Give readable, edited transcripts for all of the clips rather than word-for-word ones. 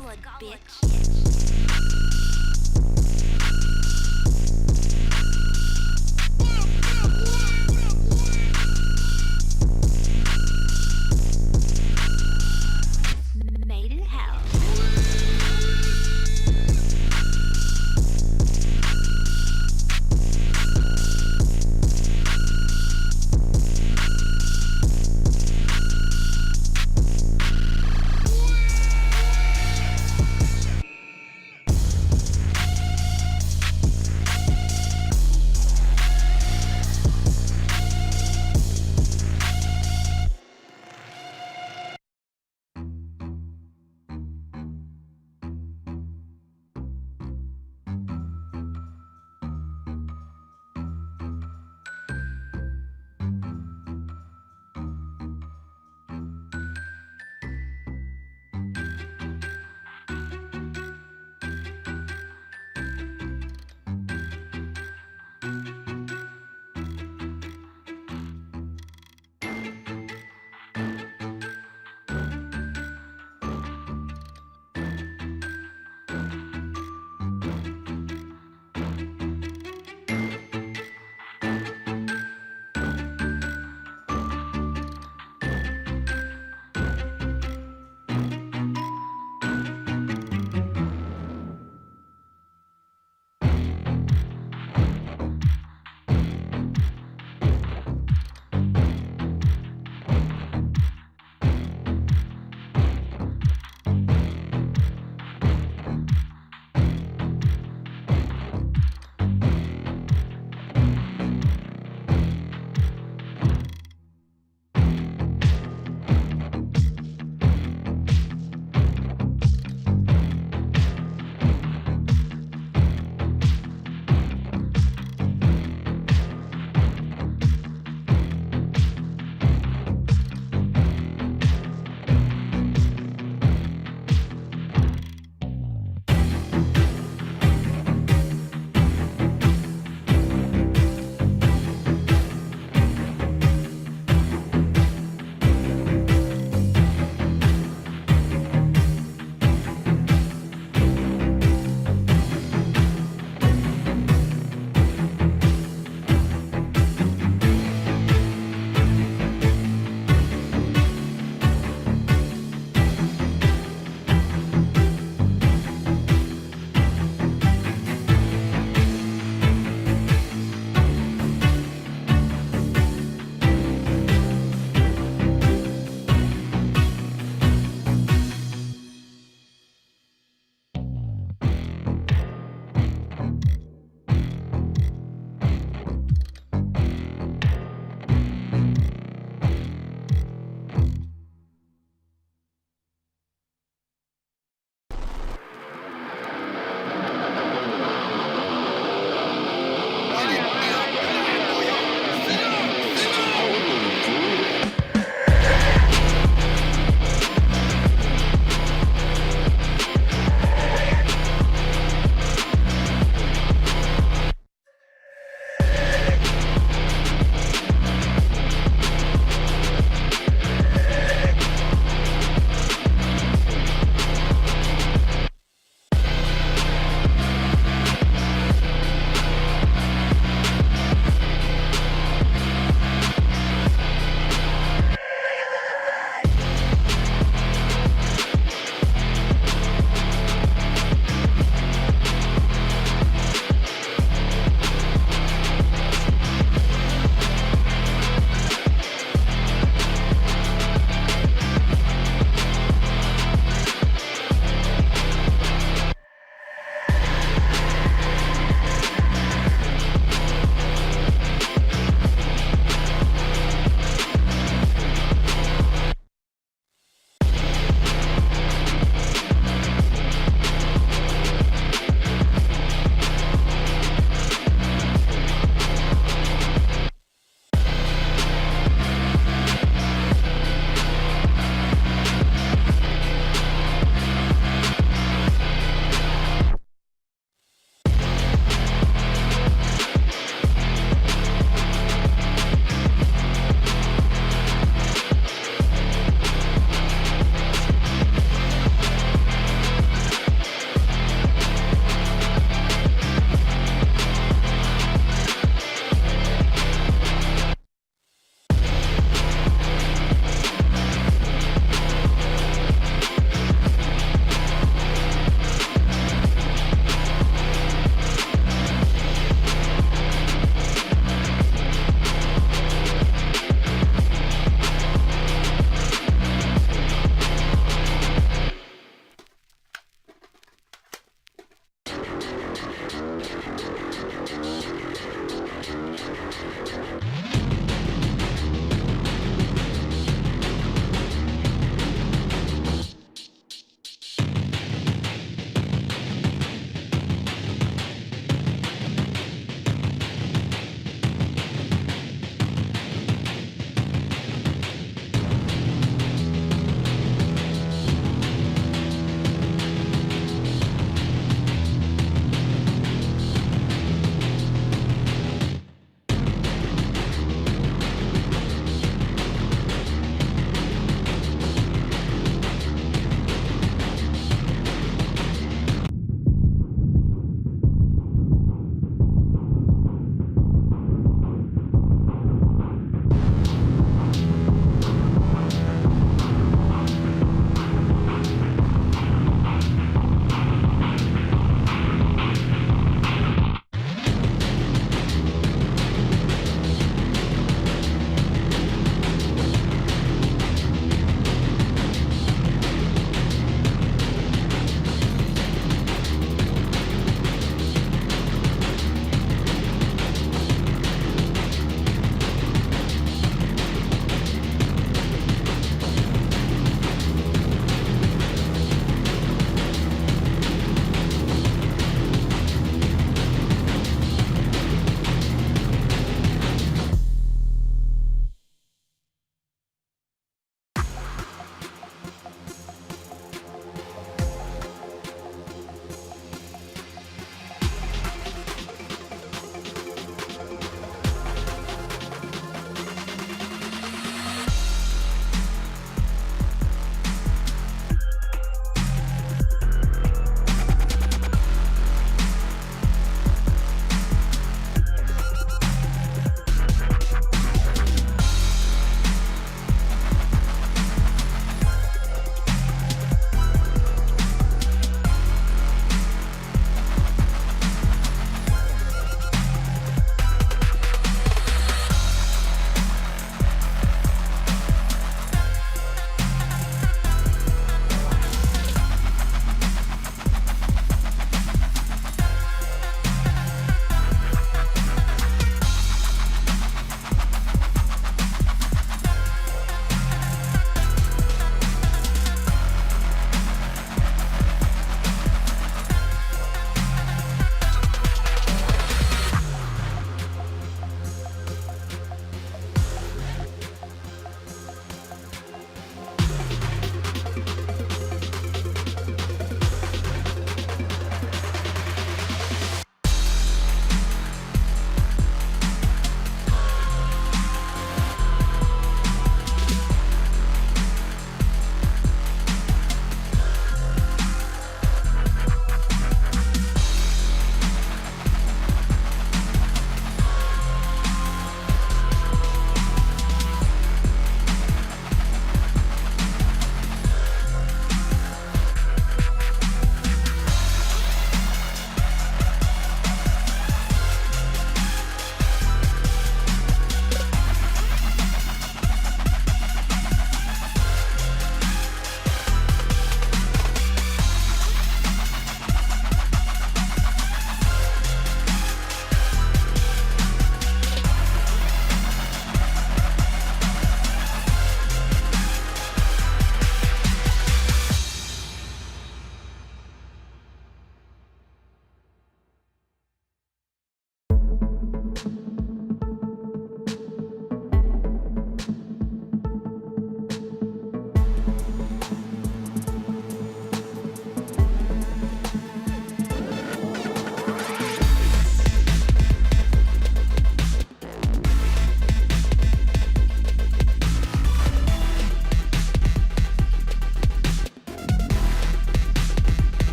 Solid, bitch. Made in house.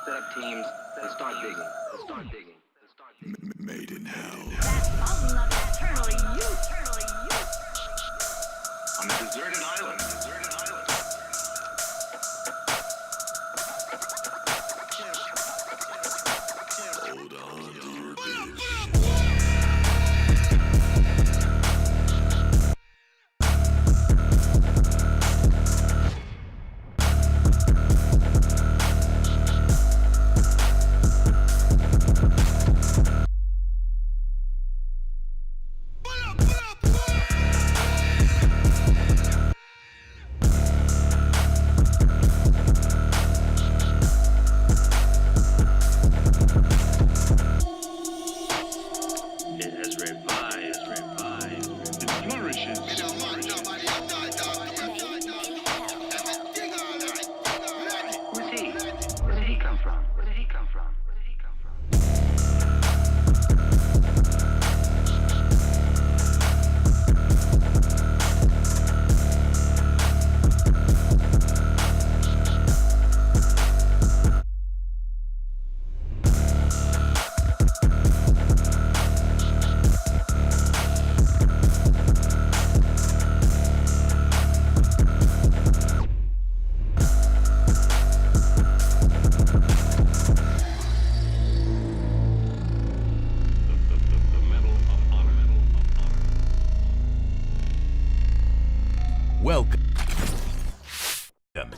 Set up teams. Let's start digging. Let's start digging. Let's start digging. Made in hell. Mountain of eternal youth. On a deserted island. Hold on to your bitch. Welcome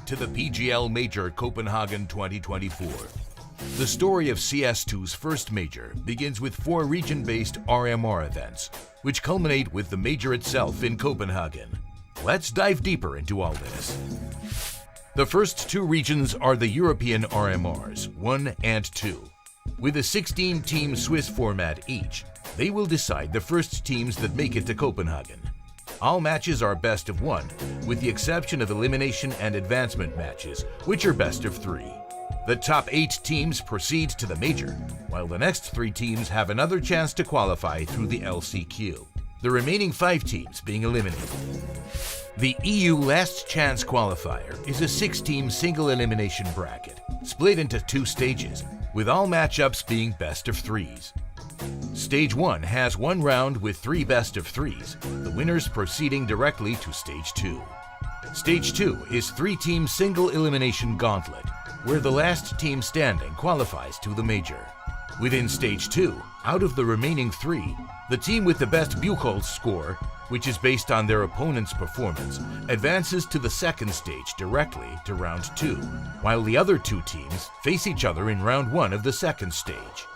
to the PGL Major Copenhagen 2024. The story of CS2's first major begins with 4 region-based RMR events, which culminate with the major itself in Copenhagen. Let's dive deeper into all this. The first 2 regions are the European RMRs, 1 and 2. With a 16-team Swiss format each, they will decide the first teams that make it to Copenhagen. All matches are best of 1, with the exception of elimination and advancement matches, which are best of 3. The top 8 teams proceed to the major, while the next 3 teams have another chance to qualify through the LCQ, the remaining 5 teams being eliminated. The EU Last Chance Qualifier is a 6-team single elimination bracket, split into 2 stages, with all matchups being best of 3s. Stage 1 has 1 round with 3 best of 3s, the winners proceeding directly to Stage 2. Stage 2 is 3-team single elimination gauntlet, where the last team standing qualifies to the major. Within Stage 2, out of the remaining 3, the team with the best Buchholz score, which is based on their opponent's performance, advances to the second stage directly to Round 2, while the other 2 teams face each other in Round 1 of the second stage.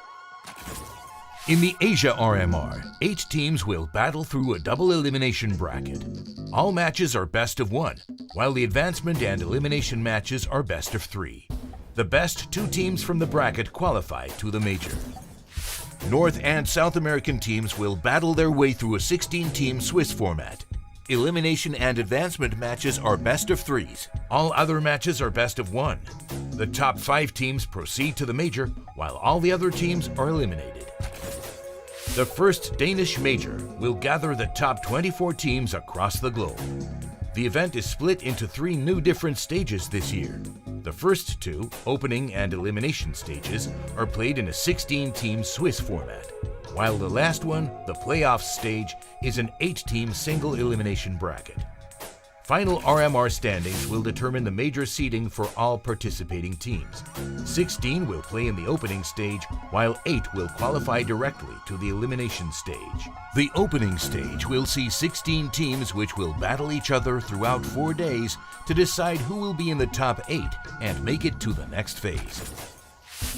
In the Asia RMR, 8 teams will battle through a double elimination bracket. All matches are best of 1, while the advancement and elimination matches are best of 3. The best 2 teams from the bracket qualify to the major. North and South American teams will battle their way through a 16-team Swiss format. Elimination and advancement matches are best of 3s. All other matches are best of 1. The top 5 teams proceed to the major, while all the other teams are eliminated. The first Danish major will gather the top 24 teams across the globe. The event is split into 3 new different stages this year. The first 2, opening and elimination stages, are played in a 16-team Swiss format, while the last one, the playoff stage, is an 8-team single elimination bracket. Final RMR standings will determine the major seeding for all participating teams. 16 will play in the opening stage, while 8 will qualify directly to the elimination stage. The opening stage will see 16 teams which will battle each other throughout 4 days to decide who will be in the top 8 and make it to the next phase.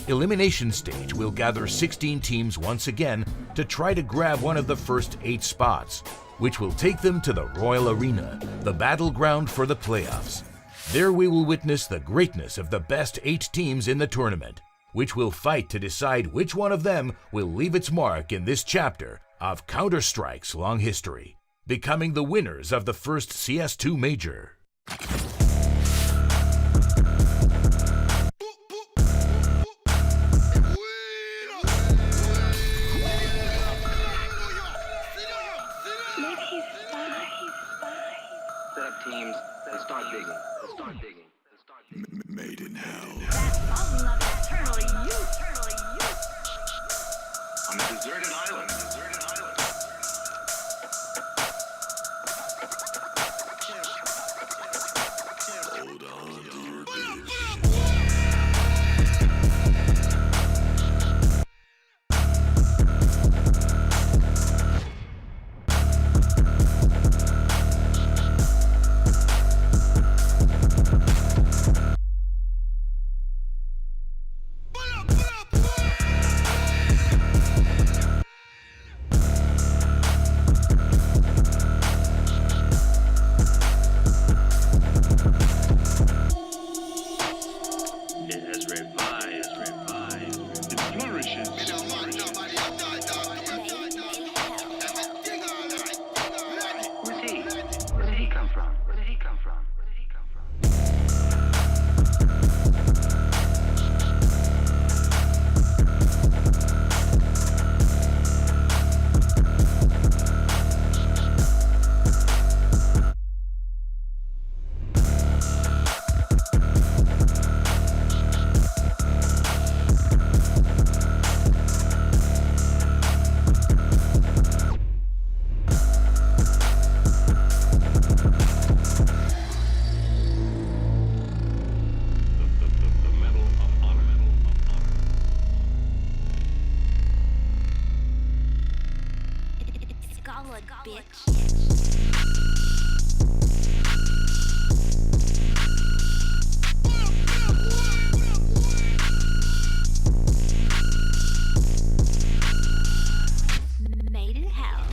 Elimination stage will gather 16 teams once again to try to grab one of the first 8 spots, which will take them to the Royal Arena, the battleground for the playoffs. There we will witness the greatness of the best 8 teams in the tournament, which will fight to decide which one of them will leave its mark in this chapter of Counter-Strike's long history, becoming the winners of the first CS2 major. Set up teams. Let's start digging. Let's start digging. Let's start digging. Made in hell. Mountain of eternal Made in hell.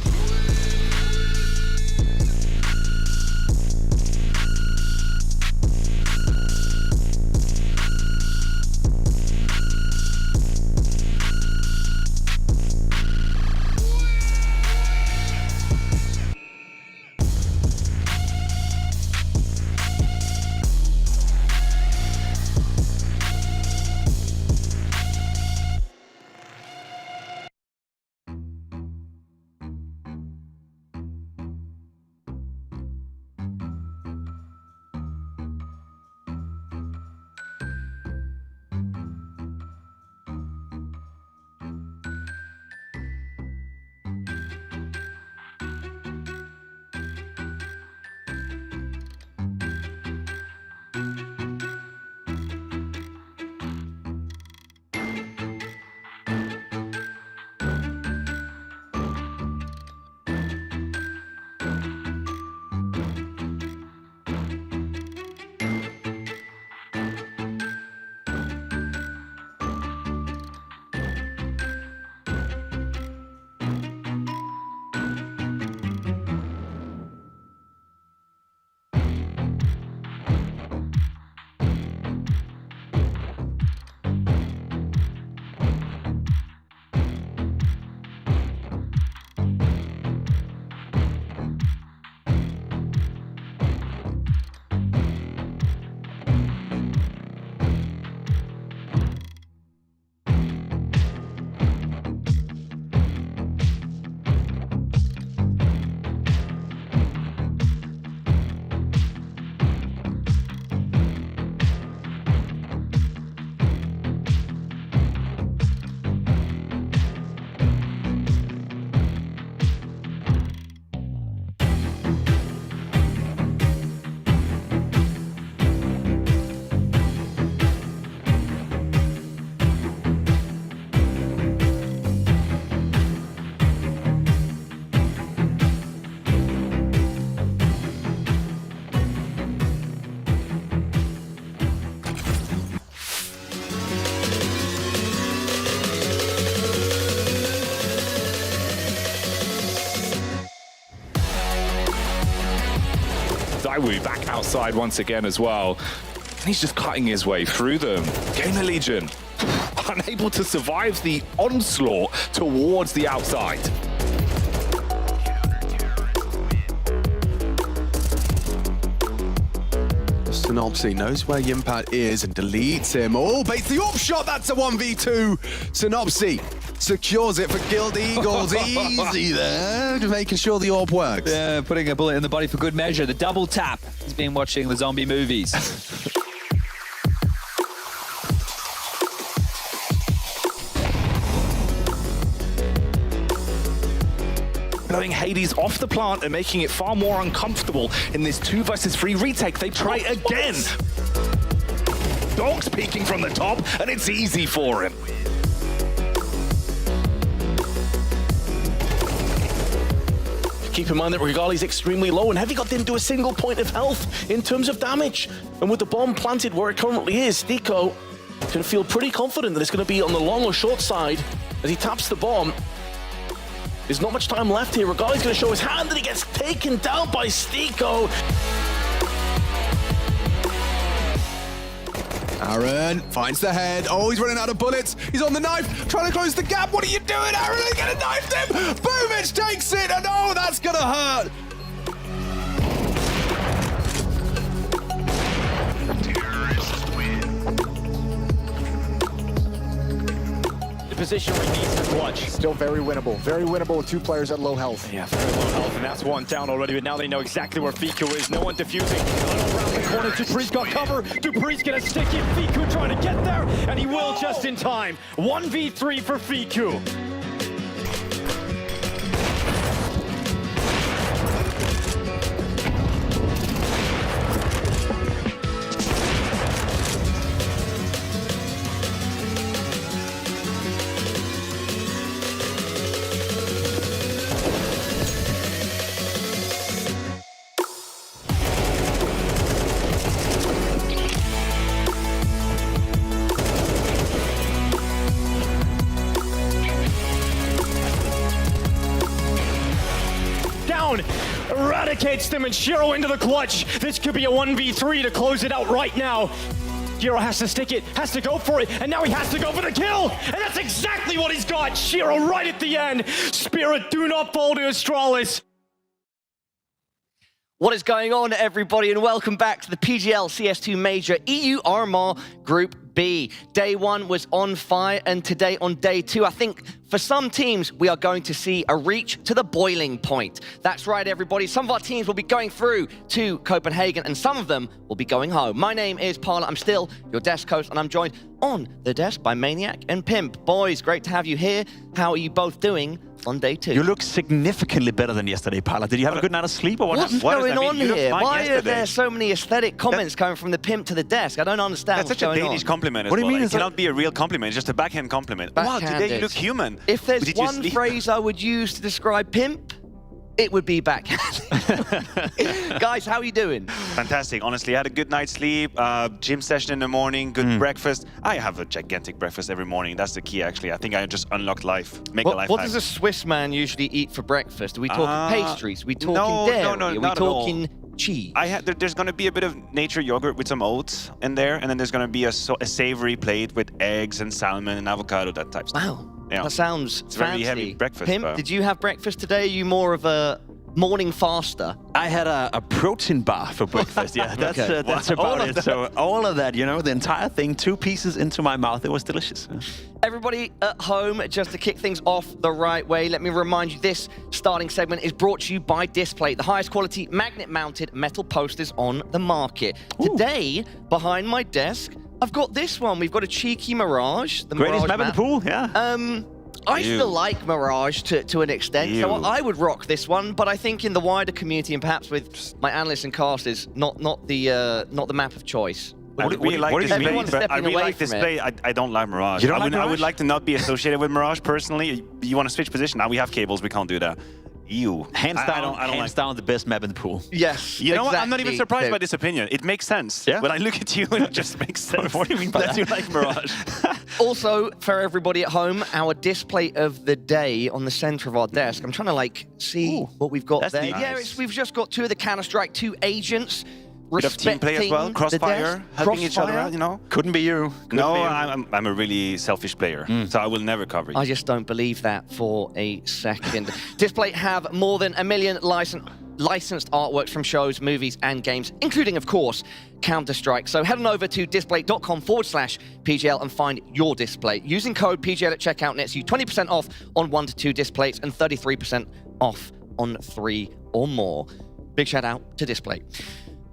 Daiwu back outside once again as well. And he's just cutting his way through them. GamerLegion unable to survive the onslaught towards the outside. Synopsy knows where Yimpat is and deletes him. Oh, baits the AWP shot. That's a 1v2. Synopsy secures it for Guild Eagles. Easy there, making sure the AWP works. Yeah, putting a bullet in the body for good measure. The double tap. He's been watching the zombie movies. Blowing Hades off the plant and making it far more uncomfortable in this 2 versus 3 retake. They try again. Dog's peeking from the top, and it's easy for him. Keep in mind that Regali's extremely low, and Heavy God didn't do a single point of health in terms of damage. And with the bomb planted where it currently is, Stiko can feel pretty confident that it's going to be on the long or short side as he taps the bomb. There's not much time left here. Regali's going to show his hand, and he gets taken down by Stiko. Aaron finds the head. Oh, he's running out of bullets. He's on the knife, trying to close the gap. What are you doing, Aaron? They're going to knife him. Boomich takes it, and oh, that's going to hurt. The position where he needs to clutch. Still very winnable with 2 players at low health. Yeah, very low health, and that's one down already, but now they know exactly where Fiku is. No one defusing. Around the corner, Dupree's got cover. Dupree's gonna stick in. Fiku trying to get there, and he will just in time. 1v3 for Fiku. eradicates them, and Shiro into the clutch. This could be a 1v3 to close it out right now. Shiro has to stick it, has to go for it, and now he has to go for the kill! And that's exactly what he's got! Shiro right at the end! Spirit, do not fall to Astralis! What is going on, everybody, and welcome back to the PGL CS2 Major EU RMR Group B. Day 1 was on fire, and today on day 2, I think for some teams, we are going to see a reach to the boiling point. That's right, everybody. Some of our teams will be going through to Copenhagen, and some of them will be going home. My name is Parla. I'm still your desk host, and I'm joined on the desk by Maniac and Pimp. Boys, great to have you here. How are you both doing on day 2? You look significantly better than yesterday, Parla. Did you have a good night of sleep, or what happened? What's going on here? Why are there so many aesthetic comments coming from the Pimp to the desk? I don't understand what's going on. That's such a Danish compliment as well. What do you mean? It cannot be a real compliment. It's just a backhand compliment. Wow, today you look human. If there's one phrase I would use to describe Pimp, it would be backhand. Guys, how are you doing? Fantastic. Honestly, I had a good night's sleep, gym session in the morning, good breakfast. I have a gigantic breakfast every morning. That's the key, actually. I think I just unlocked life. What does a Swiss man usually eat for breakfast? Are we talking pastries? Are we talking dairy? No, Are we talking cheese? There's going to be a bit of nature yogurt with some oats in there, and then there's going to be a savory plate with eggs and salmon and avocado, that type of stuff. Wow. Yeah. That sounds fancy. Very heavy breakfast. Pimp, did you have breakfast today? Are you more of a morning faster? I had a protein bar for breakfast. Yeah, that's about it. So all of that, you know, the entire thing, 2 pieces into my mouth. It was delicious. Everybody at home, just to kick things off the right way, let me remind you this starting segment is brought to you by Display, the highest quality magnet-mounted metal posters on the market. Ooh. Today, behind my desk, I've got this one. We've got a cheeky Mirage. The greatest Mirage map in the pool, yeah. I still like Mirage to an extent, so I would rock this one. But I think in the wider community, and perhaps with my analysts and casters, not the map of choice. I really like Display. I don't like Mirage. You don't like Mirage? I would like to not be associated with Mirage personally. You want to switch position? Now we have cables. We can't do that. Hands down the best map in the pool. Yes, you know what? I'm not even surprised by this opinion. It makes sense. Yeah? When I look at you, it just makes sense. What do you mean by that? You like Mirage. Also, for everybody at home, our display of the day on the center of our desk. I'm trying to see what we've got there. Nice. Yeah, we've just got 2 of the Counter-Strike 2 agents. Bit of team play as well, crossfire, helping each other out, you know? Couldn't be you. I'm a really selfish player, so I will never cover you. I just don't believe that for a second. Display have more than 1 million licensed artworks from shows, movies, and games, including, of course, Counter-Strike. So head on over to display.com/PGL and find your display. Using code PGL at checkout nets you 20% off on 1 to 2 displays and 33% off on 3 or more. Big shout out to Display.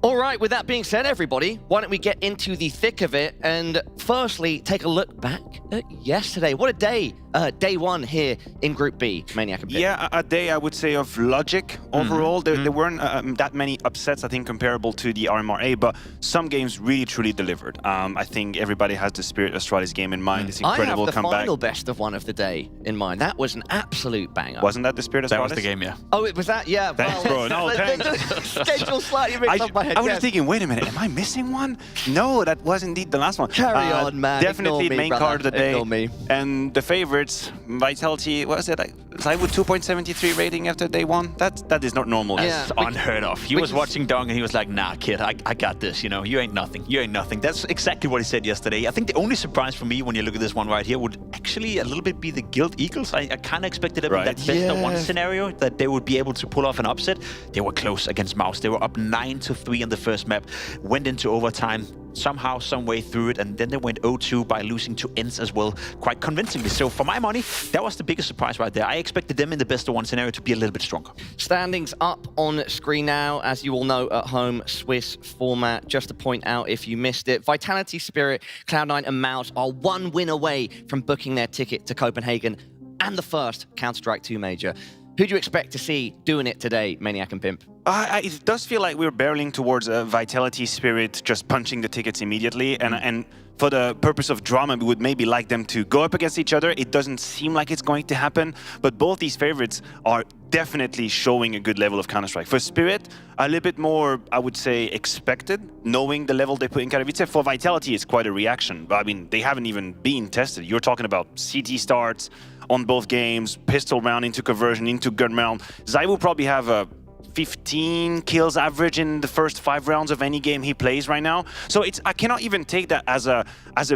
All right, with that being said, everybody, why don't we get into the thick of it and firstly take a look back at yesterday. What a day. Day 1 here in Group B, Maniac and Pimp. Yeah, a day, I would say, of logic overall. There weren't that many upsets, I think, comparable to the RMRA, but some games really, truly delivered. I think everybody has the Spirit Astralis game in mind. This incredible comeback. I have the final best of one of the day in mind. That was an absolute banger. Wasn't that the Spirit Astralis? That was the game, yeah. Oh, it was that? Yeah. Thanks, bro. No, thanks. Schedule slightly mixed up my head. I was just thinking, wait a minute, am I missing one? No, that was indeed the last one. Carry on, man. Definitely the main card of the day. Ignore me. And the favorites, Vitality, what is it? I would 2.73 rating after day 1. That is not normal. That's unheard of. He was watching Dong and he was like, nah, kid, I got this, you know. You ain't nothing. You ain't nothing. That's exactly what he said yesterday. I think the only surprise for me when you look at this one right here would actually a little bit be the Guild Eagles. I kind of expected them in that best-of-1 scenario that they would be able to pull off an upset. They were close against MOUZ. They were up 9-3 in the first map, went into overtime, somehow, some way through it, and then they went 0-2 by losing to ENCE as well, quite convincingly. So for my money, that was the biggest surprise right there. I expected them in the best-of-1 scenario to be a little bit stronger. Standings up on screen now, as you all know at home, Swiss format. Just to point out if you missed it, Vitality, Spirit, Cloud9 and MOUZ are 1 win away from booking their ticket to Copenhagen and the first Counter-Strike 2 Major. Who do you expect to see doing it today, Maniac and Pimp? It does feel like we're barreling towards a Vitality, Spirit, just punching the tickets immediately. And for the purpose of drama, we would maybe like them to go up against each other. It doesn't seem like it's going to happen. But both these favorites are definitely showing a good level of Counter-Strike. For Spirit, a little bit more, I would say, expected, knowing the level they put in Katowice. For Vitality, it's quite a reaction. I mean, they haven't even been tested. You're talking about CT starts on both games, pistol round into conversion, into gun round. Zai will probably have a 15 kills average in the first 5 rounds of any game he plays right now. So I cannot even take that as a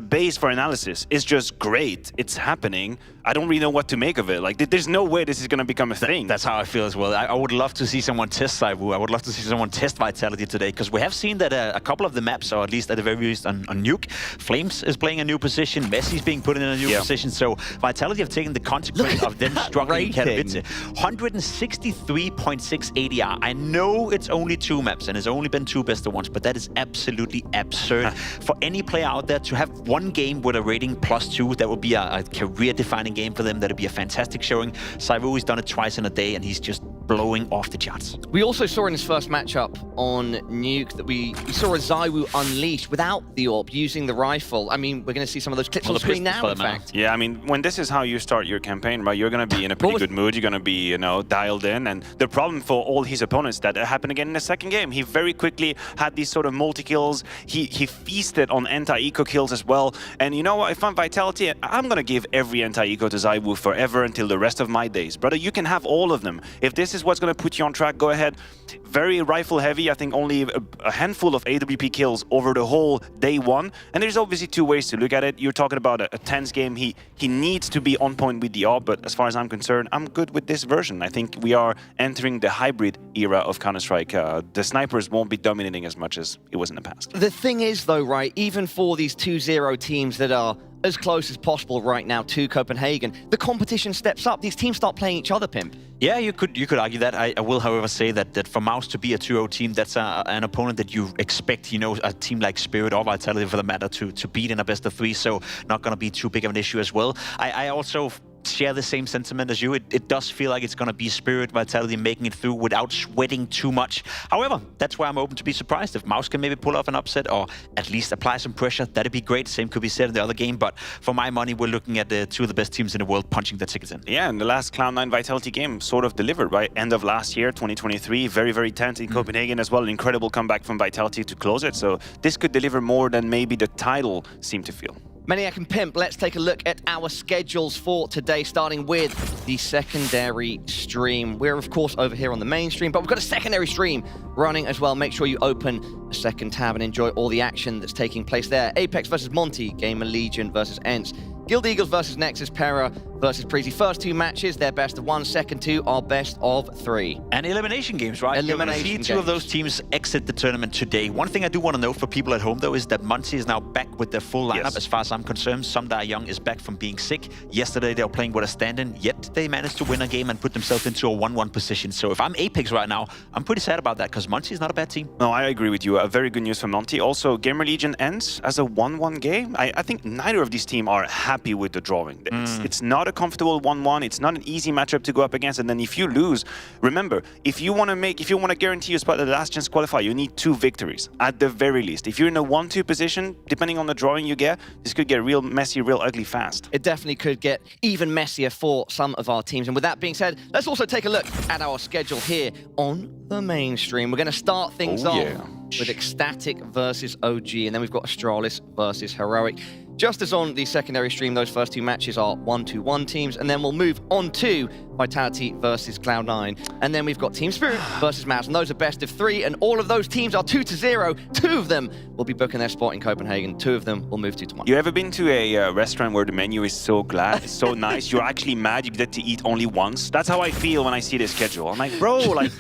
base for analysis. It's just great. It's happening. I don't really know what to make of it. Like, there's no way this is going to become a thing. That's how I feel as well. I would love to see someone test Saivu. I would love to see someone test Vitality today, because we have seen that a couple of the maps, or at least at the very least on Nuke, Flames is playing a new position, Messi's being put in a new position. So Vitality have taken the consequence of them struggling in Katowice. 163.6 ADR. I know it's only 2 maps, and it's only been 2 best of ones, but that is absolutely absurd. For any player out there to have 1 game with a rating +2, that would be a career-defining game for them. That'd be a fantastic showing. Saivu has done it twice in a day, and he's just blowing off the charts. We also saw in his first matchup on Nuke that we saw a Zaiwu unleashed without the AWP, using the rifle. I mean, we're going to see some of those clips on the screen now, in fact. Yeah, I mean, when this is how you start your campaign, right, you're going to be in a pretty good mood. You're going to be, you know, dialed in. And the problem for all his opponents, that happened again in the second game. He very quickly had these sort of multi-kills. He feasted on anti-eco kills as well. And you know what? If I'm Vitality, I'm going to give every anti-eco to Zaiwu forever until the rest of my days. Brother, you can have all of them. If this is what's going to put you on track, go ahead. Very rifle heavy. I think only a handful of AWP kills over the whole day 1. And there's obviously 2 ways to look at it. You're talking about a tense game. He needs to be on point with the AWP, but as far as I'm concerned, I'm good with this version. I think we are entering the hybrid era of Counter-Strike. The snipers won't be dominating as much as it was in the past. The thing is, though, right, even for these 2-0 teams that are as close as possible right now to Copenhagen, the competition steps up. These teams start playing each other, Pimp. Yeah, you could argue that. I will, however, say that for MOUZ to be a 2-0 team, that's an opponent that you expect, you know, a team like Spirit or Vitality, for the matter, to beat in a best of 3. So not going to be too big of an issue as well. I also share the same sentiment as you. It does feel like it's going to be Spirit, Vitality making it through without sweating too much. However, that's why I'm open to be surprised. If MOUZ can maybe pull off an upset or at least apply some pressure, that'd be great. Same could be said in the other game. But for my money, we're looking at the 2 of the best teams in the world punching their tickets in. Yeah, and the last Cloud9 Vitality game sort of delivered, right? End of last year, 2023. Very, very tense in Copenhagen as well. An incredible comeback from Vitality to close it. So this could deliver more than maybe the title seemed to feel. Maniac and Pimp, let's take a look at our schedules for today, starting with the secondary stream. We're, of course, over here on the main stream, but we've got a secondary stream running as well. Make sure you open a second tab and enjoy all the action that's taking place there. Apeks versus Monte, GamerLegion versus ENCE, Guild Eagles versus Nexus, Pera versus Preasy. First 2 matches, they're best of 1. Second 2 are best of 3. And elimination games, right? Elimination You're see 2 of those teams exit the tournament today. One thing I do want to note for people at home, though, is that Monte is now back with their full lineup, as far as I'm concerned. Sundar Young is back from being sick. Yesterday, they were playing with a stand-in, yet they managed to win a game and put themselves into a 1-1 position. So if I'm Apeks right now, I'm pretty sad about that, because Monte is not a bad team. No, I agree with you. Very good news for Monte. Also, GamerLegion ends as a 1-1 game. I think neither of these teams are happy with the drawing. It's not a comfortable 1-1. It's not an easy matchup to go up against. And then if you lose, remember, if you want to guarantee your spot at the last chance qualifier, you need 2 victories at the very least. If you're in a 1-2 position, depending on the drawing you get, this could get real messy, real ugly fast. It definitely could get even messier for some of our teams. And with that being said, let's also take a look at our schedule here on the main stream. We're going to start things off with Ecstatic versus OG, and then we've got Astralis versus Heroic. Just as on the secondary stream, those first 2 matches are 1-2-1 teams, and then we'll move on to Vitality versus Cloud9. And then we've got Team Spirit versus MOUZ, and those are best of 3, and all of those teams are 2-0. 2 of them will be booking their spot in Copenhagen. 2 of them will move 2-1. You ever been to a restaurant where the menu is so so nice, you're actually mad you get to eat only once? That's how I feel when I see this schedule. I'm like, bro, like,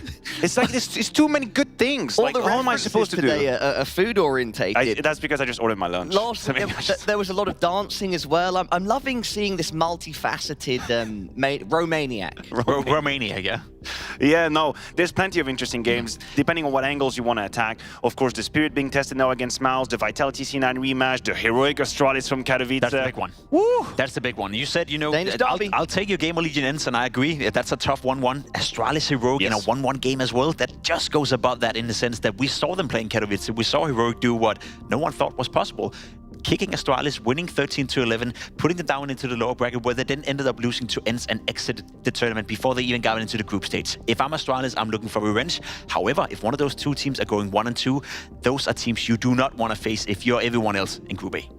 it's like it's too many good things. All like, the how am I supposed to today do? a food orientated. That's because I just ordered my lunch. There was a lot of dancing as well. I'm loving seeing this multifaceted Romaniac. Romania, yeah. Yeah, no, there's plenty of interesting games, depending on what angles you want to attack. Of course, the Spirit being tested now against MOUZ, the Vitality C9 rematch, the Heroic Astralis from Katowice. That's the big one. Woo! That's the big one. You said, you know, I'll take your GamerLegion ENCE, and I agree. That's a tough 1-1. Astralis Heroic in a 1-1 game as well. That just goes above that in the sense that we saw them playing Katowice. We saw Heroic do what no one thought was possible. Kicking Astralis, winning 13-11, putting them down into the lower bracket, where they then ended up losing to ENCE and exited the tournament before they even got into the group stage. If I'm Astralis, I'm looking for revenge. However, if one of those 2 teams are going 1-2, those are teams you do not want to face if you're everyone else in Group A.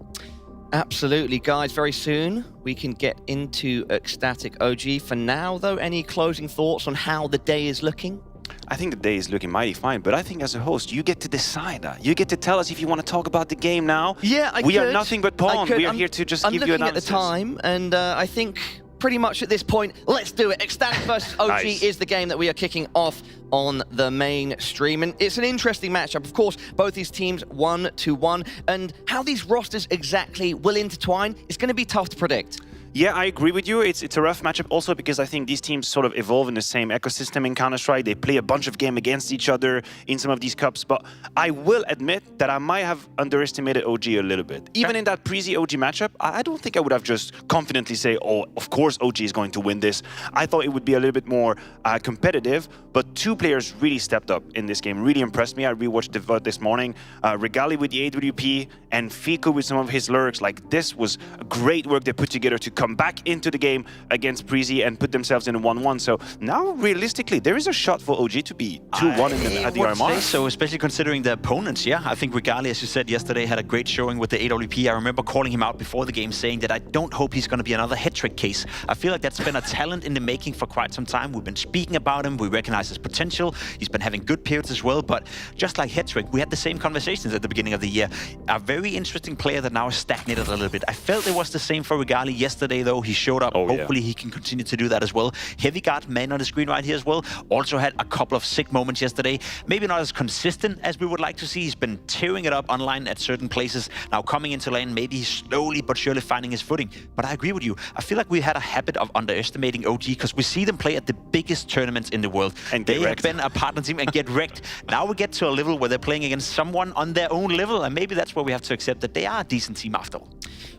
Absolutely, guys. Very soon we can get into Ecstatic OG. For now, though, any closing thoughts on how the day is looking? I think the day is looking mighty fine, but I think as a host, you get to decide that. You get to tell us if you want to talk about the game now. Yeah, We are nothing but pawns. We are here to just give you I'm looking at the time, and I think pretty much at this point, let's do it. Ecstatic versus OG is the game that we are kicking off on the main stream, and it's an interesting matchup. Of course, both these teams 1-1, and how these rosters exactly will intertwine is going to be tough to predict. Yeah, I agree with you. It's a rough matchup also because I think these teams sort of evolve in the same ecosystem in Counter-Strike. They play a bunch of games against each other in some of these cups, but I will admit that I might have underestimated OG a little bit. Even in that Preasy OG matchup, I don't think I would have just confidently say, oh, of course OG is going to win this. I thought it would be a little bit more competitive, but two players really stepped up in this game. Really impressed me. I rewatched the VOD this morning. Regali with the AWP and Fiku with some of his lurks. Like, this was great work they put together to come back into the game against Preasy and put themselves in a 1-1. So now, realistically, there is a shot for OG to be 2-1 at the RMR. So, especially considering the opponents, yeah. I think Regali, as you said yesterday, had a great showing with the AWP. I remember calling him out before the game saying that I don't hope he's going to be another hat-trick case. I feel like that's been a talent in the making for quite some time. We've been speaking about him. We recognize his potential. He's been having good periods as well. But just like hat-trick, we had the same conversations at the beginning of the year. A very interesting player that now is stagnated a little bit. I felt it was the same for Regali yesterday, though. He showed up. Hopefully he can continue to do that as well. Heavy Guard, man on the screen right here as well, also had a couple of sick moments yesterday. Maybe not as consistent as we would like to see. He's been tearing it up online at certain places. Now coming into lane, maybe he's slowly but surely finding his footing. But I agree with you. I feel like we had a habit of underestimating OG because we see them play at the biggest tournaments in the world. And they have been a partner team and get wrecked. Now we get to a level where they're playing against someone on their own level, and maybe that's where we have to accept that they are a decent team after all.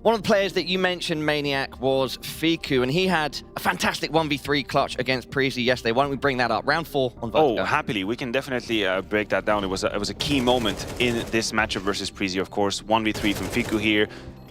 One of the players that you mentioned, Maniac, was Fiku, and he had a fantastic 1v3 clutch against Preasy yesterday. Why don't we bring that up? Round 4 on Vertigo. Oh, happily. We can definitely break that down. It was a key moment in this matchup versus Preasy, of course. 1v3 from Fiku here.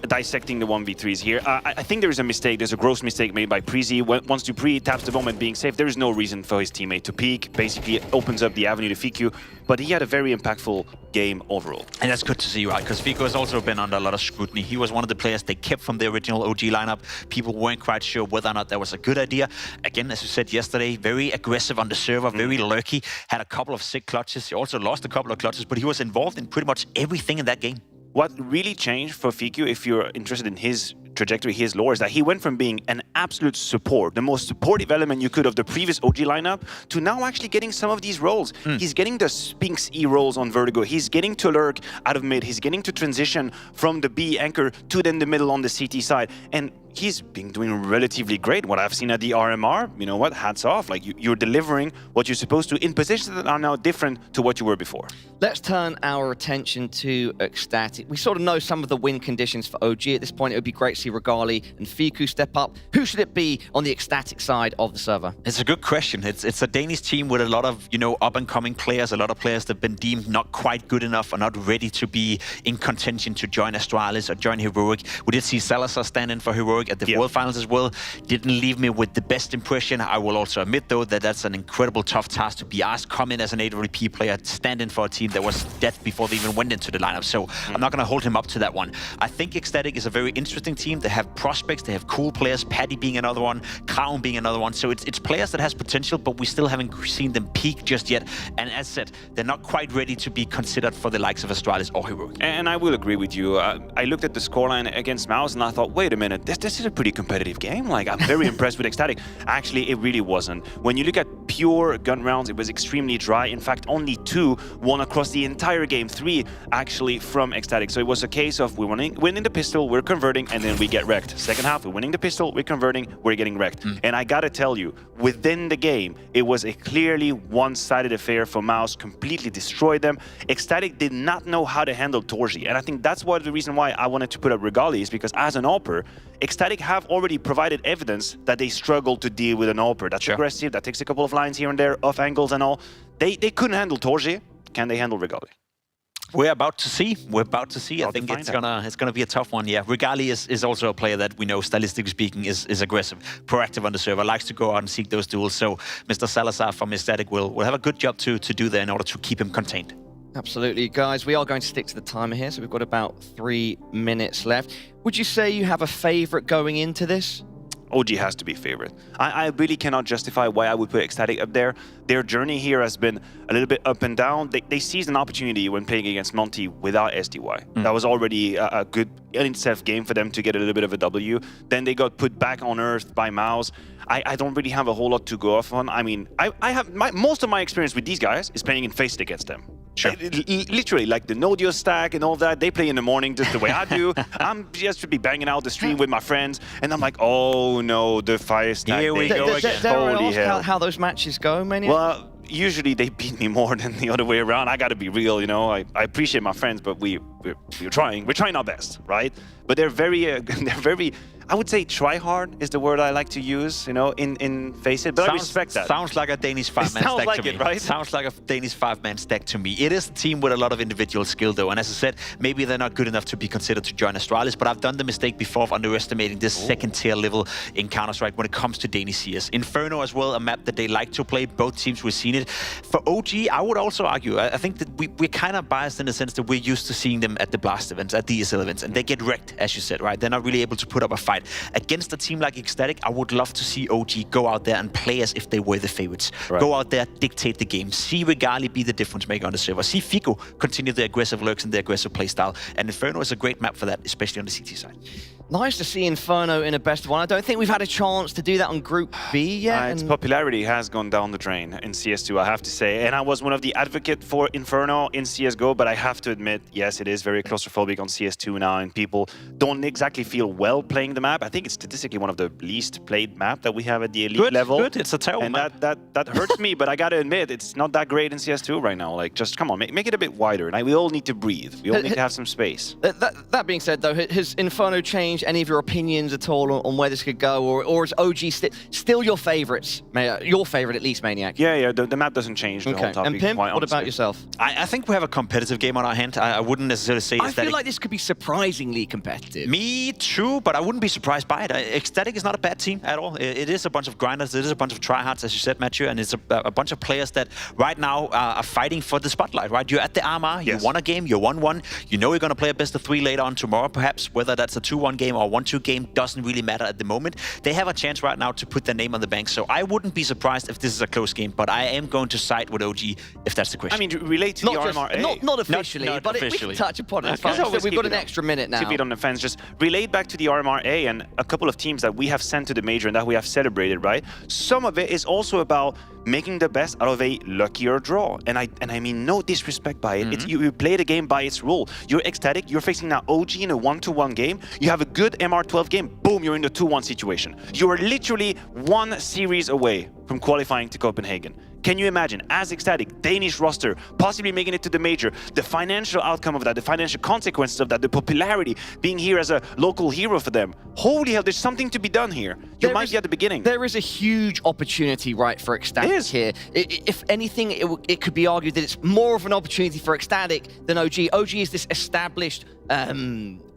Dissecting the 1v3s here. I think there is a mistake. There's a gross mistake made by Preasy. Once Dupree taps the bomb and being safe, there is no reason for his teammate to peek. Basically, it opens up the avenue to Fiku. But he had a very impactful game overall. And that's good to see, right? Because Fiku has also been under a lot of scrutiny. He was one of the players they kept from the original OG lineup. People weren't quite sure whether or not that was a good idea. Again, as you said yesterday, very aggressive on the server, very lurky. Had a couple of sick clutches. He also lost a couple of clutches, but he was involved in pretty much everything in that game. What really changed for Fiku, if you're interested in his trajectory, his lore, is that he went from being an absolute support, the most supportive element you could of the previous OG lineup, to now actually getting some of these roles. He's getting the Spinx E roles on Vertigo. He's getting to lurk out of mid. He's getting to transition from the B anchor to then the middle on the CT side. And he's been doing relatively great. What I've seen at the RMR, you know what, hats off. Like, you're delivering what you're supposed to in positions that are now different to what you were before. Let's turn our attention to Ecstatic. We sort of know some of the win conditions for OG. At this point, it would be great to see Regali and Fiku step up. Who should it be on the Ecstatic side of the server? It's a good question. It's a Danish team with a lot of, you know, up-and-coming players, a lot of players that have been deemed not quite good enough or not ready to be in contention to join Astralis or join Heroic. We did see Salazar stand in for Heroic at the World Finals as well. Didn't leave me with the best impression. I will also admit, though, that that's an incredible tough task to be asked. Come in as an AWP player, stand in for a team that was dead before they even went into the lineup. So I'm not going to hold him up to that one. I think Ecstatic is a very interesting team. They have prospects, they have cool players, Paddy being another one, Crown being another one. So it's players that has potential, but we still haven't seen them peak just yet. And as said, they're not quite ready to be considered for the likes of Astralis or Heroic. And I will agree with you. I looked at the scoreline against MOUZ and I thought, wait a minute, this is a pretty competitive game. Like, I'm very impressed with Ecstatic. Actually, it really wasn't. When you look at pure gun rounds, it was extremely dry. In fact, only 2 won across the entire game, 3 actually from Ecstatic. So it was a case of winning the pistol, we're converting, and then we get wrecked. Second half, we're winning the pistol, we're converting, we're getting wrecked. And I gotta tell you, within the game, it was a clearly one-sided affair for MOUZ, completely destroyed them. Ecstatic did not know how to handle Torji, and I think that's the reason why I wanted to put up Regali, is because as an AWPer, Ecstatic have already provided evidence that they struggle to deal with an AWPer. That's aggressive, that takes a couple of lines here and there, off angles and all. They couldn't handle Torji. Can they handle Regali? We're about to see. We're about to see. I think it's gonna be a tough one. Yeah, Regali is also a player that we know, stylistically speaking, is aggressive, proactive on the server, likes to go out and seek those duels. So Mr. Salazar from Ecstatic will have a good job to do that in order to keep him contained. Absolutely, guys. We are going to stick to the timer here, so we've got about 3 minutes left. Would you say you have a favorite going into this? OG has to be favorite. I really cannot justify why I would put Ecstatic up there. Their journey here has been a little bit up and down. They seized an opportunity when playing against Monte without SDY. That was already a good in-itself game for them to get a little bit of a W. Then they got put back on earth by MOUZ. I don't really have a whole lot to go off on. I mean, I have most of my experience with these guys is playing in Faceit against them. Sure. Literally, like the Nodio stack and all that, they play in the morning just the way I do. I'm just to be banging out the stream with my friends, and I'm like, oh no, the fire stack. Here we go again. Holy hell. How those matches go, Maniac? Well, usually they beat me more than the other way around. I got to be real, you know. I appreciate my friends, but we're trying. We're trying our best, right? But they're very, I would say try hard is the word I like to use, you know, in Faceit, but I respect that. Sounds like a Danish five-man stack like to it, me. right? Sounds like a Danish five-man stack to me. It is a team with a lot of individual skill, though, and as I said, maybe they're not good enough to be considered to join Astralis, but I've done the mistake before of underestimating this second-tier level in Counter-Strike when it comes to Danish CS. Inferno as well, a map that they like to play. Both teams, we've seen it. For OG, I would also argue, I think that we're kind of biased in the sense that we're used to seeing them at the Blast events, at the ESL events, and they get wrecked, as you said, right? They're not really able to put up a fight. Against a team like Ecstatic, I would love to see OG go out there and play as if they were the favorites. Right. Go out there, dictate the game. See Regali be the difference maker on the server. See Fiku continue the aggressive lurks and the aggressive playstyle. And Inferno is a great map for that, especially on the CT side. Nice to see Inferno in a best of one. I don't think we've had a chance to do that on Group B yet. Its popularity has gone down the drain in CS2, I have to say. And I was one of the advocates for Inferno in CSGO, but I have to admit, yes, it is very claustrophobic on CS2 now, and people don't exactly feel well playing the map. I think it's statistically one of the least played map that we have at the elite level. Good, it's a terrible map. And that hurts me, but I gotta admit, it's not that great in CS2 right now. Like, just come on, make it a bit wider. Like, we all need to breathe. We all need to have some space. That being said, though, has Inferno changed any of your opinions at all on where this could go, or is OG still your favorites? Your favorite, at least, Maniac? Yeah, the map doesn't change the whole topic. And Pimp, what about yourself? I think we have a competitive game on our hand. I wouldn't necessarily say I feel like this could be surprisingly competitive. Me too, but I wouldn't be surprised by it. Ecstatic is not a bad team at all. It is a bunch of grinders, it is a bunch of tryhards, as you said, Matthew, and it's a bunch of players that right now are fighting for the spotlight, right? You're at the RMR, you won a game, you won one, you know you're going to play a best of 3 later on tomorrow, perhaps, whether that's a 2-1 game or a 1-2 game doesn't really matter at the moment. They have a chance right now to put their name on the bank, so I wouldn't be surprised if this is a close game, but I am going to side with OG if that's the question. I mean, relate to the RMR. Not officially, not but officially. we can touch upon it. Okay. We've got an extra minute now. Keep it on the fence. Just relate back to the RMRA and a couple of teams that we have sent to the major and that we have celebrated, right? Some of it is also about making the best out of a luckier draw. And I mean no disrespect by it. You play the game by its rule. You're Ecstatic, you're facing now OG in a 1-2-1 game. You have a good MR12 game, boom, you're in the 2-1 situation. You are literally 1 series away from qualifying to Copenhagen. Can you imagine, as Ecstatic, Danish roster, possibly making it to the major, the financial outcome of that, the financial consequences of that, the popularity, being here as a local hero for them? Holy hell, there's something to be done here. You might be at the beginning. There is a huge opportunity, right, for Ecstatic here. If anything, it could be argued that it's more of an opportunity for Ecstatic than OG. OG is this established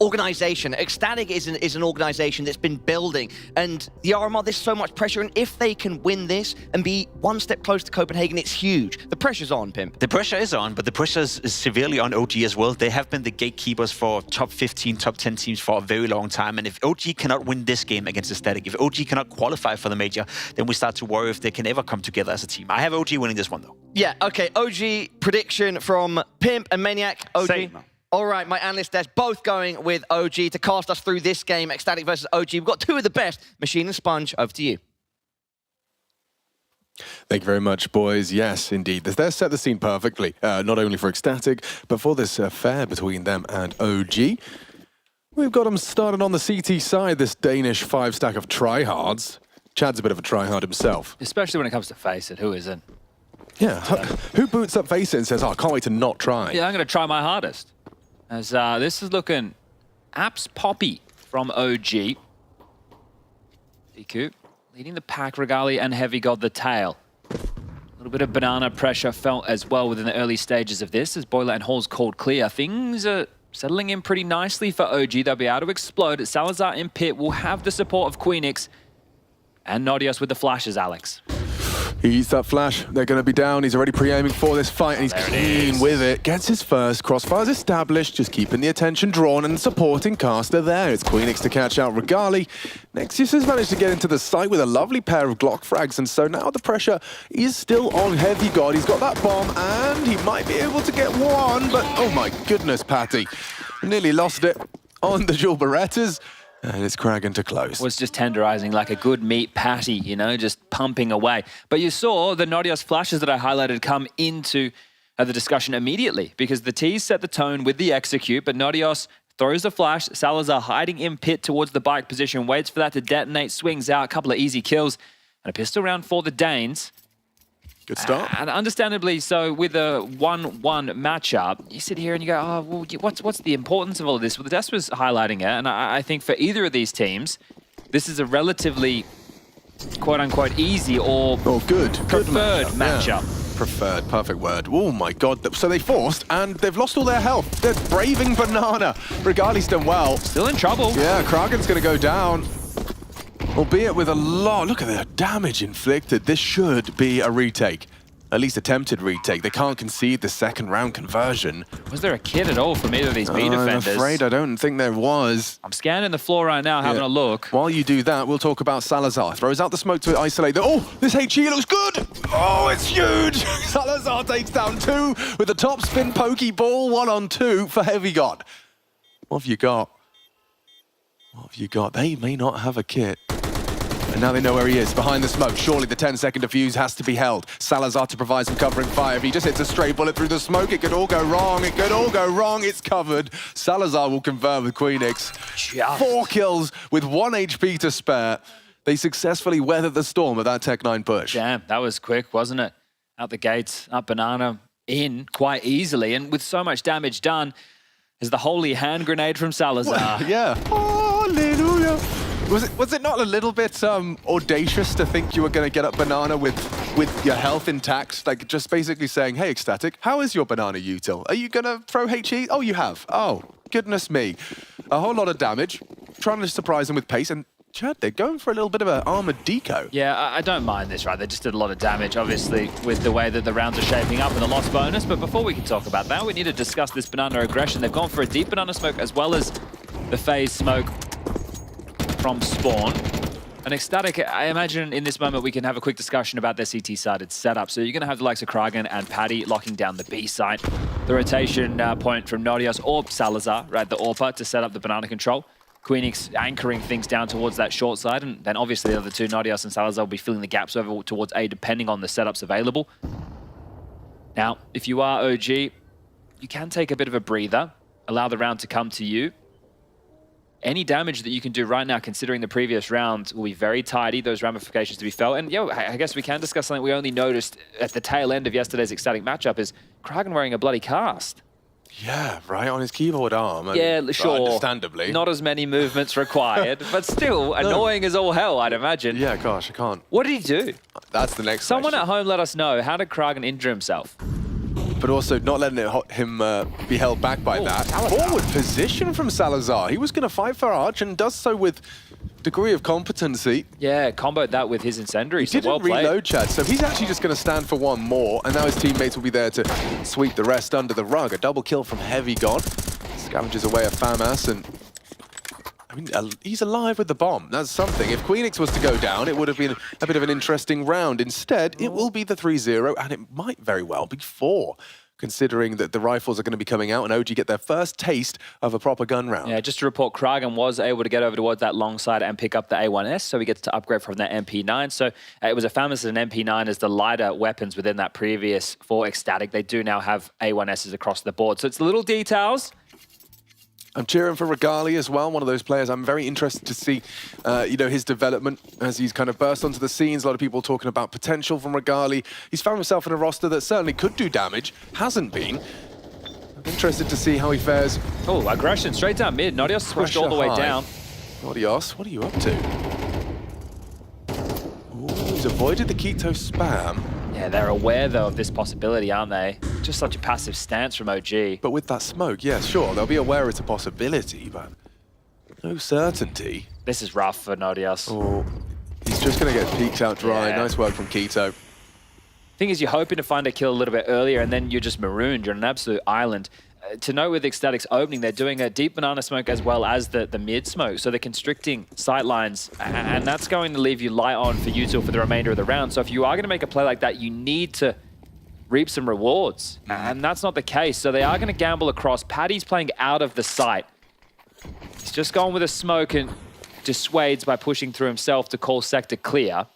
organization. Ecstatic is an organization that's been building, and the RMR, there's so much pressure, and if they can win this and be 1 step closer to Copenhagen, it's huge. The pressure's on, Pimp. The pressure is on, but the pressure is severely on OG as well. They have been the gatekeepers for top 15, top 10 teams for a very long time, and if OG cannot win this game against Ecstatic, if OG cannot qualify for the major, then we start to worry if they can ever come together as a team. I have OG winning this one, though. Yeah, okay, OG prediction from Pimp and Maniac. OG. Same. All right, my analyst desk both going with OG to cast us through this game, Ecstatic versus OG. We've got 2 of the best. Machine and Sponge, over to you. Thank you very much, boys. Yes, indeed. They've set the scene perfectly, not only for Ecstatic, but for this affair between them and OG. We've got them started on the CT side, this Danish 5-stack of tryhards. Chad's a bit of a tryhard himself. Especially when it comes to Faceit, who isn't? Yeah, who boots up Faceit and says, oh, I can't wait to not try? Yeah, I'm going to try my hardest. As this is looking apps poppy from OG. Fiku leading the pack, Regali and Heavy got the tail. A little bit of banana pressure felt as well within the early stages of this as Boiler and Halls called clear. Things are settling in pretty nicely for OG. They'll be able to explode. Salazar in pit will have the support of Queenix and Nodios with the flashes, Alex. He eats that flash. They're going to be down. He's already pre-aiming for this fight, and he's clean with it. Gets his first. Crossfire's established, just keeping the attention drawn and supporting caster there. It's Queenix to catch out Regali. Nexus has managed to get into the site with a lovely pair of Glock frags, and so now the pressure is still on Heavy God. He's got that bomb, and he might be able to get one, but oh my goodness, Patty. Nearly lost it on the dual Berettas. And it's Kragan to close. Was just tenderizing like a good meat patty, you know, just pumping away. But you saw the Nodios flashes that I highlighted come into the discussion immediately because the T's set the tone with the execute, but Nodios throws the flash. Salazar hiding in pit towards the bike position, waits for that to detonate, swings out, a couple of easy kills, and a pistol round for the Danes. Good start. And understandably so, with a 1-1 matchup, you sit here and you go, oh, well, what's the importance of all of this? Well, the desk was highlighting it, and I think for either of these teams, this is a relatively, quote-unquote, easy or good preferred matchup. Yeah. Preferred, perfect word. Oh my god. So they forced, and they've lost all their health. They're braving Banana. Regali's done well. Still in trouble. Yeah, Kragan's going to go down. Albeit with a lot. Look at the damage inflicted. This should be a retake. At least attempted retake. They can't concede the second round conversion. Was there a kid at all from either of these B defenders? I'm afraid I don't think there was. I'm scanning the floor right now, having a look. While you do that, we'll talk about Salazar. Throws out the smoke to isolate. Oh, this HE looks good. Oh, it's huge. Salazar takes down 2 with the top spin pokeball. 1-on-2 for Heavy God. What have you got? What have you got? They may not have a kit. And now they know where he is, behind the smoke. Surely the 10-second defuse has to be held. Salazar to provide some covering fire. If he just hits a stray bullet through the smoke, it could all go wrong. It could all go wrong. It's covered. Salazar will convert with Queenix. 4 kills with 1 HP to spare. They successfully weathered the storm of that Tech-9 push. Damn, that was quick, wasn't it? Out the gates, up Banana, in quite easily. And with so much damage done, is the holy hand grenade from Salazar. Well, yeah. Hallelujah. Was it not a little bit audacious to think you were going to get up Banana with your health intact? Like just basically saying, hey, Ecstatic, how is your Banana util? Are you going to throw HE? Oh, you have. Oh, goodness me. A whole lot of damage. Trying to surprise them with pace. And Chad, they're going for a little bit of an armored deco. Yeah, I don't mind this, right? They just did a lot of damage, obviously, with the way that the rounds are shaping up and the loss bonus. But before we can talk about that, we need to discuss this Banana aggression. They've gone for a deep Banana smoke as well as the phase smoke from spawn. And Ecstatic, I imagine in this moment we can have a quick discussion about their CT-sided setup. So you're going to have the likes of Kragan and Paddy locking down the B site. The rotation point from Nodios or Salazar, right, the AWPer to set up the Banana control. Queenix anchoring things down towards that short side, and then obviously the other two, Nodios and Salazar, will be filling the gaps over towards A depending on the setups available. Now, if you are OG, you can take a bit of a breather, allow the round to come to you. Any damage that you can do right now, considering the previous round, will be very tidy, those ramifications to be felt. And yeah, I guess we can discuss something we only noticed at the tail end of yesterday's Ecstatic matchup is Kragan wearing a bloody cast. Yeah, right, on his keyboard arm. Yeah, sure. Understandably. Not as many movements required, but still annoying as all hell, I'd imagine. Yeah, gosh, I can't. What did he do? That's the next Someone question. at home let us know. How did Kragan injure himself? But also not letting him be held back by that. Salazar. Forward position from Salazar. He was going to fight for Arch and does so with degree of competency. Yeah, comboed that with his incendiary. He didn't reload, Chad, so he's actually just going to stand for one more, and now his teammates will be there to sweep the rest under the rug. A double kill from Heavy God. Scavenges away a FAMAS, and I mean, he's alive with the bomb. That's something. If Queenix was to go down, it would have been a bit of an interesting round. Instead, it will be the 3-0, and it might very well be 4, considering that the rifles are going to be coming out and OG get their first taste of a proper gun round. Yeah, just to report, Kragan was able to get over towards that long side and pick up the A1S, so he gets to upgrade from that MP9. So it was a FAMAS and an MP9 as the lighter weapons within that previous for Ecstatic. They do now have A1Ss across the board. So it's little details. I'm cheering for Regali as well, one of those players. I'm very interested to see, you know, his development as he's kind of burst onto the scenes. A lot of people talking about potential from Regali. He's found himself in a roster that certainly could do damage, hasn't been. I'm interested to see how he fares. Oh, aggression straight down mid. Nodios pushed all the way down. Nodios, what are you up to? Ooh, he's avoided the keto spam. Yeah, they're aware, though, of this possibility, aren't they? Just such a passive stance from OG. But with that smoke, yeah, sure, they'll be aware it's a possibility, but no certainty. This is rough for Nodios. Oh, he's just going to get peeked out dry. Yeah. Nice work from Keto. Thing is, you're hoping to find a kill a little bit earlier, and then you're just marooned. You're on an absolute island. To note with Ecstatic's opening, they're doing a deep banana smoke as well as the mid smoke. So they're constricting sight lines, and that's going to leave you light on for util for the remainder of the round. So if you are going to make a play like that, you need to reap some rewards. And that's not the case. So they are going to gamble across. Paddy's playing out of the sight. He's just gone with a smoke and dissuades by pushing through himself to call sector clear.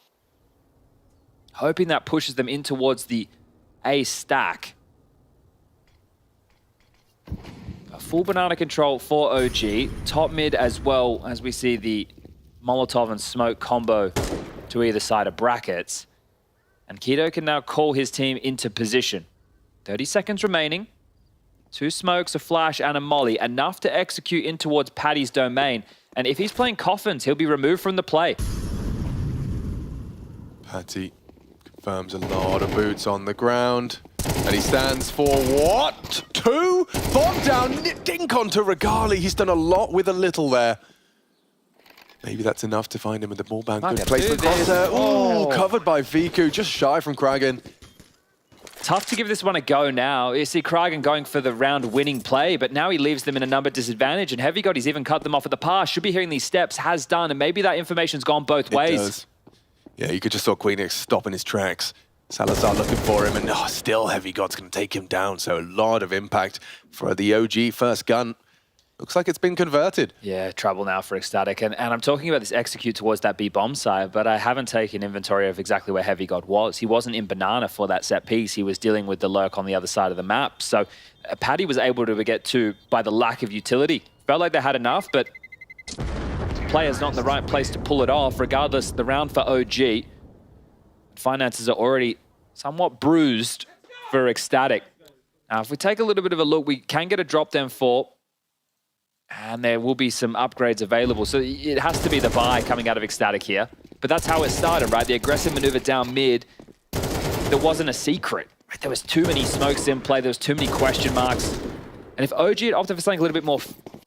Hoping that pushes them in towards the A stack. A full banana control for OG. Top mid as well, as we see the Molotov and smoke combo to either side of brackets. And Keto can now call his team into position. 30 seconds remaining. 2 smokes, a flash, and a molly. Enough to execute in towards Paddy's domain. And if he's playing coffins, he'll be removed from the play. Paddy confirms a lot of boots on the ground. And he stands for what? 2? Bomb down, dink onto Regali. He's done a lot with a little there. Maybe that's enough to find him in the ball bank. Good placement cross there. Ooh, covered by Fiku, just shy from Kragan. Tough to give this one a go now. You see Kragan going for the round-winning play, but now he leaves them in a number disadvantage, and Heavy God, he's even cut them off at the pass. Should be hearing these steps, has done, and maybe that information's gone both ways. Does. Yeah, you could just saw Queenix stop in his tracks. Salazar looking for him, and still Heavy God's going to take him down, so a lot of impact for the OG first gun. Looks like it's been converted. Yeah, trouble now for Ecstatic. And I'm talking about this execute towards that B bomb side, but I haven't taken inventory of exactly where Heavy God was. He wasn't in Banana for that set piece. He was dealing with the lurk on the other side of the map. So Paddy was able to get to by the lack of utility. Felt like they had enough, but player's not in the right place to pull it off. Regardless, the round for OG. Finances are already somewhat bruised for Ecstatic. Now, if we take a little bit of a look, we can get a drop down 4. And there will be some upgrades available. So it has to be the buy coming out of Ecstatic here. But that's how it started, right? The aggressive maneuver down mid. There wasn't a secret. Right? There was too many smokes in play. There was too many question marks. And if OG had opted for something a little bit more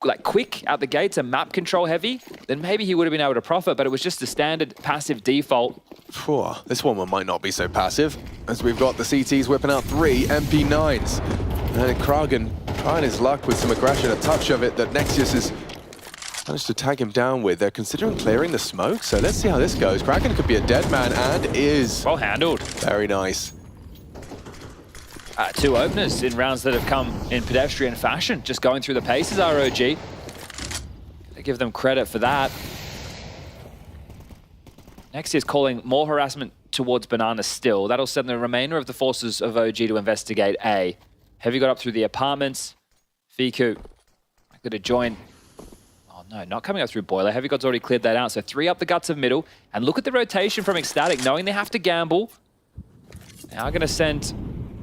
like quick out the gates and map control heavy, then maybe he would have been able to profit. But it was just a standard passive default. This one might not be so passive, as we've got the CTs whipping out 3 MP9s. And Kragan trying his luck with some aggression, a touch of it that Nexus has managed to tag him down with. They're considering clearing the smoke, so let's see how this goes. Kragan could be a dead man, and is. Well handled. Very nice. 2 openers in rounds that have come in pedestrian fashion, just going through the paces, ROG. They give them credit for that. Next is calling more harassment towards Banana still. That'll send the remainder of the forces of OG to investigate A. Heavy got up through the apartments. Fiku likely to join. Oh no, not coming up through Boiler. Heavy God's already cleared that out. So 3 up the guts of middle. And look at the rotation from Ecstatic, knowing they have to gamble. Now going to send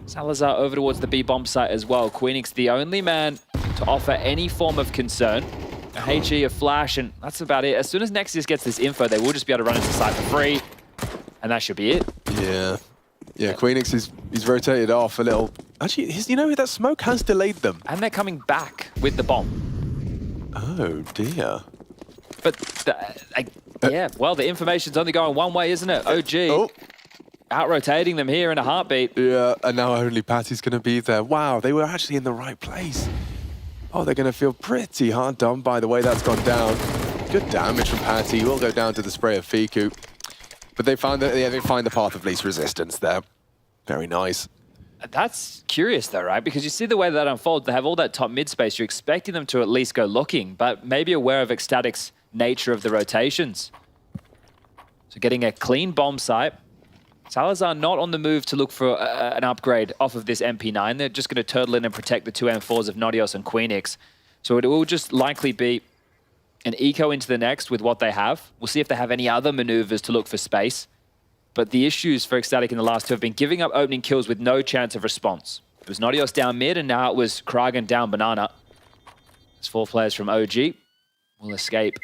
Salazar over towards the B-bomb site as well. Queenix the only man to offer any form of concern. A HE, a flash, and that's about it. As soon as Nexus gets this info, they will just be able to run into the site for free. And that should be it. Yeah, Queenix is rotated off a little. Actually, you know, that smoke has delayed them. And they're coming back with the bomb. Oh, dear. But, yeah, well, the information's only going one way, isn't it? OG out-rotating them here in a heartbeat. Yeah, and now only Patty's going to be there. Wow, they were actually in the right place. Oh, they're going to feel pretty hard done by the way that's gone down. Good damage from Patty. Will go down to the spray of Fiku. But they find the path of least resistance there. Very nice. That's curious though, right? Because you see the way that unfolds. They have all that top mid space. You're expecting them to at least go looking, but maybe aware of Ecstatic's nature of the rotations. So getting a clean bomb site. Salazar not on the move to look for an upgrade off of this MP9. They're just going to turtle in and protect the 2 M4s of Nodios and Queenix. So it will just likely be an eco into the next with what they have. We'll see if they have any other maneuvers to look for space. But the issues for Ecstatic in the last 2 have been giving up opening kills with no chance of response. It was Nodios down mid, and now it was Kragan down Banana. As 4 players from OG will escape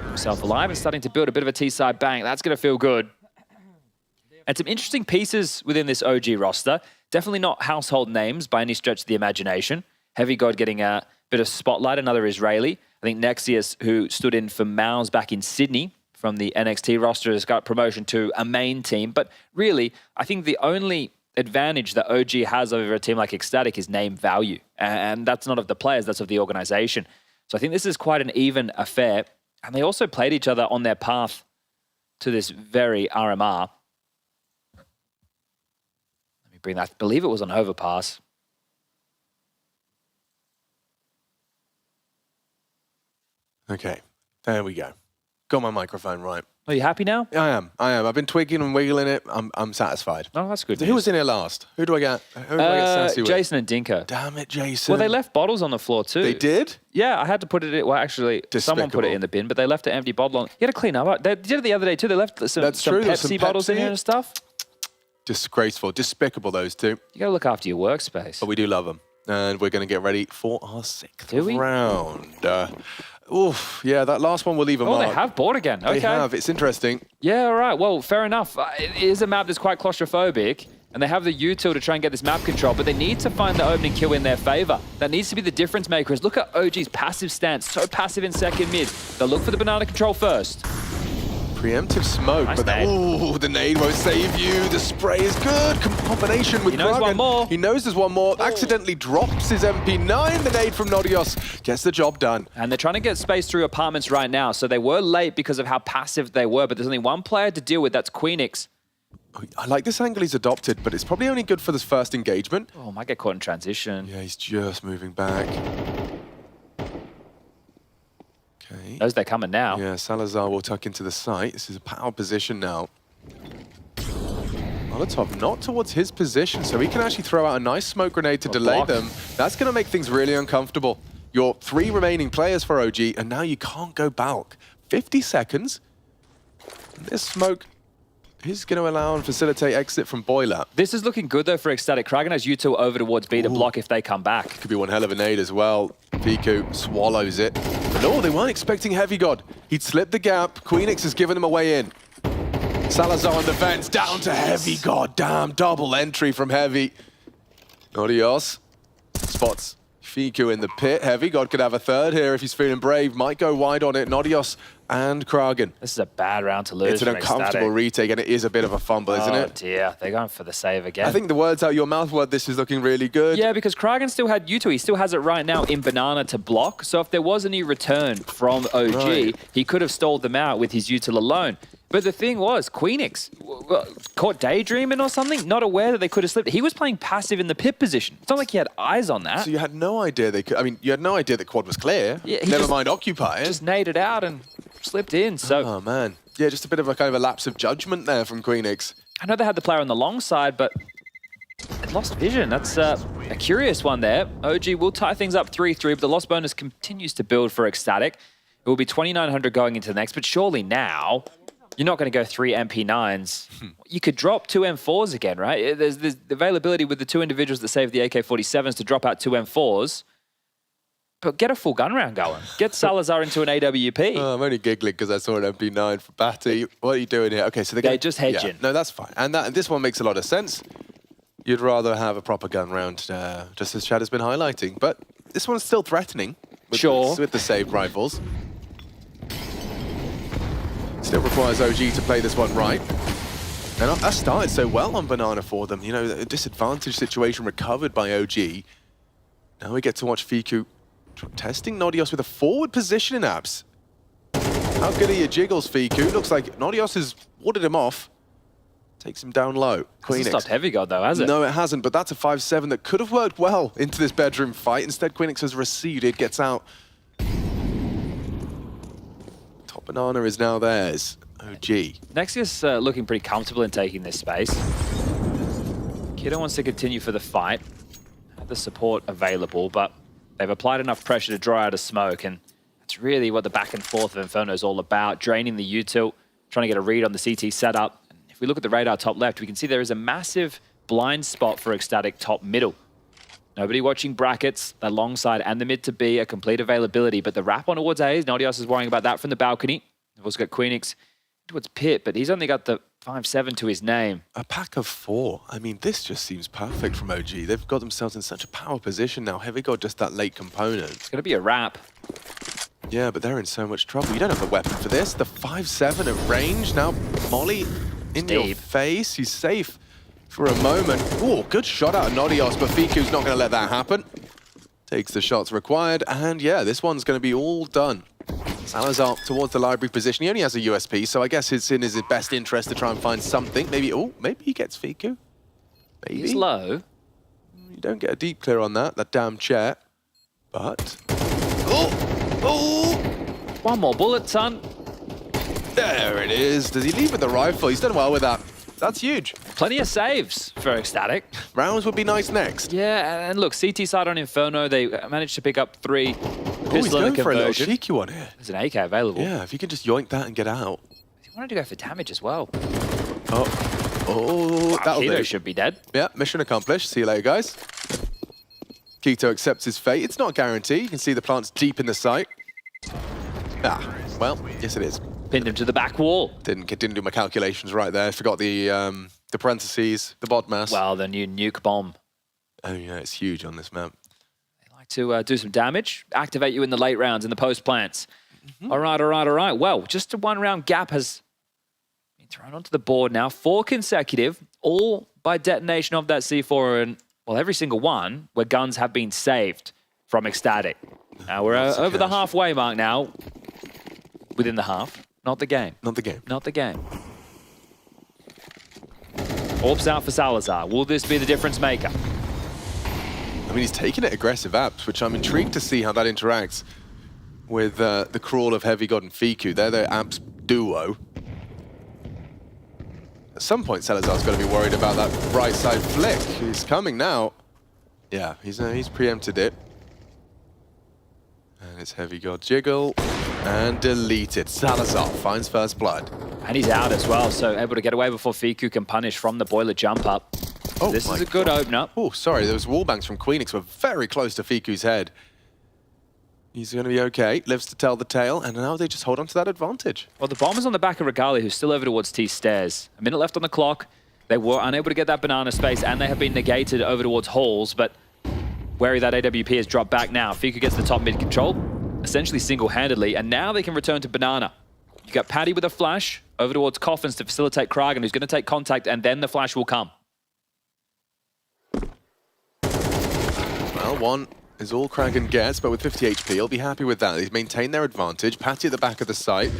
himself alive and starting to build a bit of a T-side bank. That's going to feel good. And some interesting pieces within this OG roster. Definitely not household names by any stretch of the imagination. Heavy God getting a bit of spotlight, another Israeli. I think Nexus, who stood in for MOUZ back in Sydney from the NXT roster has got promotion to a main team. But really, I think the only advantage that OG has over a team like Ecstatic is name value. And that's not of the players, that's of the organization. So I think this is quite an even affair. And they also played each other on their path to this very RMR. Let me bring that. I believe it was on Overpass. Okay, there we go. Got my microphone right. Are you happy now? I am. I've been twigging and wiggling it. I'm satisfied. Oh, that's good. Who was in here last? Who do I get? Who do I get sassy with? Jason and Dinko. Damn it, Jason. Well, they left bottles on the floor too. They did? Yeah, I had to put it in. Well, actually, someone put it in the bin, but they left an empty bottle on. You got to clean up. They did it the other day too. They left some Pepsi bottles in here and stuff. Disgraceful. Despicable, those two. You got to look after your workspace. But we do love them. And we're going to get ready for our 6th round. Oof, yeah, that last one will leave a mark. Oh, they have bought again. Okay. They have. It's interesting. Yeah, all right. Well, fair enough. It is a map that's quite claustrophobic, and they have the util to try and get this map control, but they need to find the opening kill in their favor. That needs to be the difference makers. Look at OG's passive stance. So passive in second mid. They'll look for the banana control first. Preemptive smoke, Nice but the nade won't save you. The spray is good. Combination with knows one more. He knows there's one more. Accidentally drops his MP9. The nade from Nodios gets the job done. And they're trying to get space through apartments right now, so they were late because of how passive they were, but there's only one player to deal with. That's Queenix. I like this angle he's adopted, but it's probably only good for this first engagement. Oh, might get caught in transition. Yeah, he's just moving back. Okay. Knows they're coming now. Yeah, Salazar will tuck into the site. This is a power position now. Molotov not towards his position, so he can actually throw out a nice smoke grenade to delay them. That's going to make things really uncomfortable. Your 3 remaining players for OG, and now you can't go back. 50 seconds. This smoke is going to allow and facilitate exit from Boiler. This is looking good, though, for Ecstatic. Kragan has U2 over towards B to block if they come back. Could be one hell of a nade as well. Fiku swallows it. But no, they weren't expecting Heavy God. He'd slipped the gap. Queenix has given him a way in. Salazar on the fence, down to Heavy. God damn, double entry from Heavy. Nodios spots Fiku in the pit. Heavy God could have a third here if he's feeling brave. Might go wide on it. Nodios and Kragan. This is a bad round to lose. It's an uncomfortable retake, and it is a bit of a fumble, isn't it? Oh dear, they're going for the save again. I think the words out your mouth were, this is looking really good. Yeah, because Kragan still had U2. He still has it right now in Banana to block. So if there was any return from OG, he could have stalled them out with his util alone. But the thing was, Queenix caught daydreaming or something, not aware that they could have slipped. He was playing passive in the pit position. It's not like he had eyes on that. So you had no idea they could, I mean, you had no idea that quad was clear. Yeah, never mind occupy it. Just naded out and slipped in, so... Oh, man. Yeah, just a bit of a kind of a lapse of judgment there from Queenix. I know they had the player on the long side, but they lost vision. That's a curious one there. OG will tie things up 3-3, but the loss bonus continues to build for Ecstatic. It will be 2,900 going into the next, but surely now... You're not going to go 3 MP9s. You could drop 2 M4s again, right? There's the availability with the 2 individuals that save the AK-47s to drop out 2 M4s. But get a full gun round going. Get Salazar into an AWP. Oh, I'm only giggling because I saw an MP9 for Batty. What are you doing here? Okay, so they're just hedging. Yeah, no, that's fine. And this one makes a lot of sense. You'd rather have a proper gun round, just as Chad has been highlighting. But this one's still threatening with the saved rifles. Still requires OG to play this one right. And that started so well on Banana for them. You know, a disadvantage situation recovered by OG. Now we get to watch Fiku testing Nodios with a forward position in Apps. How good are your jiggles, Fiku? Looks like Nodios has warded him off. Takes him down low. Hasn't stopped Heavy God though, has it? No, it hasn't, but that's a 5-7 that could have worked well into this bedroom fight. Instead, Queenix has receded, gets out. Banana is now theirs. OG. Nexus looking pretty comfortable in taking this space. Kiddo wants to continue for the fight. Have the support available, but they've applied enough pressure to draw out a smoke, and that's really what the back and forth of Inferno is all about. Draining the util, trying to get a read on the CT setup. And if we look at the radar top left, we can see there is a massive blind spot for Ecstatic top middle. Nobody watching brackets, the long side and the mid to B, a complete availability, but the wrap on towards A, Nodios is worrying about that from the balcony. We've also got Queenix towards Pit, but he's only got the 5-7 to his name. A pack of 4. I mean, this just seems perfect from OG. They've got themselves in such a power position now. Heavy got just that late component. It's going to be a wrap. Yeah, but they're in so much trouble. You don't have the weapon for this. The 5-7 at range. Now, Molly in your face. He's safe for a moment. Oh, good shot out of Nodios, but Fiku's not going to let that happen. Takes the shots required, and yeah, this one's going to be all done. Salazar towards the library position. He only has a USP, so I guess it's in his best interest to try and find something. Maybe, oh, maybe he gets Fiku. Maybe. He's low. You don't get a deep clear on that damn chair. But, oh! One more bullet, son. There it is. Does he leave with the rifle? He's done well with that. That's huge. Plenty of saves for Ecstatic. Rounds would be nice next. Yeah, and look, CT side on Inferno, they managed to pick up 3. Oh, he's going for a little cheeky one here. There's an AK available. Yeah, if you can just yoink that and get out. He wanted to go for damage as well. Oh, that'll do. Keto should be dead. Yeah, mission accomplished. See you later, guys. Keto accepts his fate. It's not guaranteed. You can see the plant's deep in the site. Ah, well, yes it is. Pinned him to the back wall. Didn't do my calculations right there. Forgot the parentheses, the bod mass. Well, the new nuke bomb. Oh yeah, it's huge on this map. They like to do some damage, activate you in the late rounds, in the post plants. All right. Well, just a 1-round gap has been thrown onto the board now. 4 consecutive, all by detonation of that C4, and well, every single one where guns have been saved from Ecstatic. Now we're over the halfway mark now. Within the half. Not the game. Not the game. Not the game. Orbs out for Salazar. Will this be the difference maker? I mean, he's taking it aggressive apps, which I'm intrigued to see how that interacts with the crawl of Heavy God and Fiku. They're the apps duo. At some point, Salazar's going to be worried about that right side flick. He's coming now. Yeah, he's preempted it. And it's Heavy God jiggle. And deleted. Salazar finds first blood. And he's out as well, so able to get away before Fiku can punish from the boiler jump up. Oh, this is a good opener. Oh, sorry, those wallbangs from Queenix were very close to Fiku's head. He's going to be okay. Lives to tell the tale, and now they just hold on to that advantage. Well, the bomb is on the back of Regali, who's still over towards T stairs. A minute left on the clock. They were unable to get that banana space, and they have been negated over towards Halls, but wary that AWP has dropped back now. Fiku gets the top mid control, essentially single-handedly, and now they can return to banana. You got Paddy with a flash over towards Coffins to facilitate Kragan, who's going to take contact, and then the flash will come. Well, one is all Kragan gets, but with 50 HP, he'll be happy with that. They've maintained their advantage. Patty at the back of the site.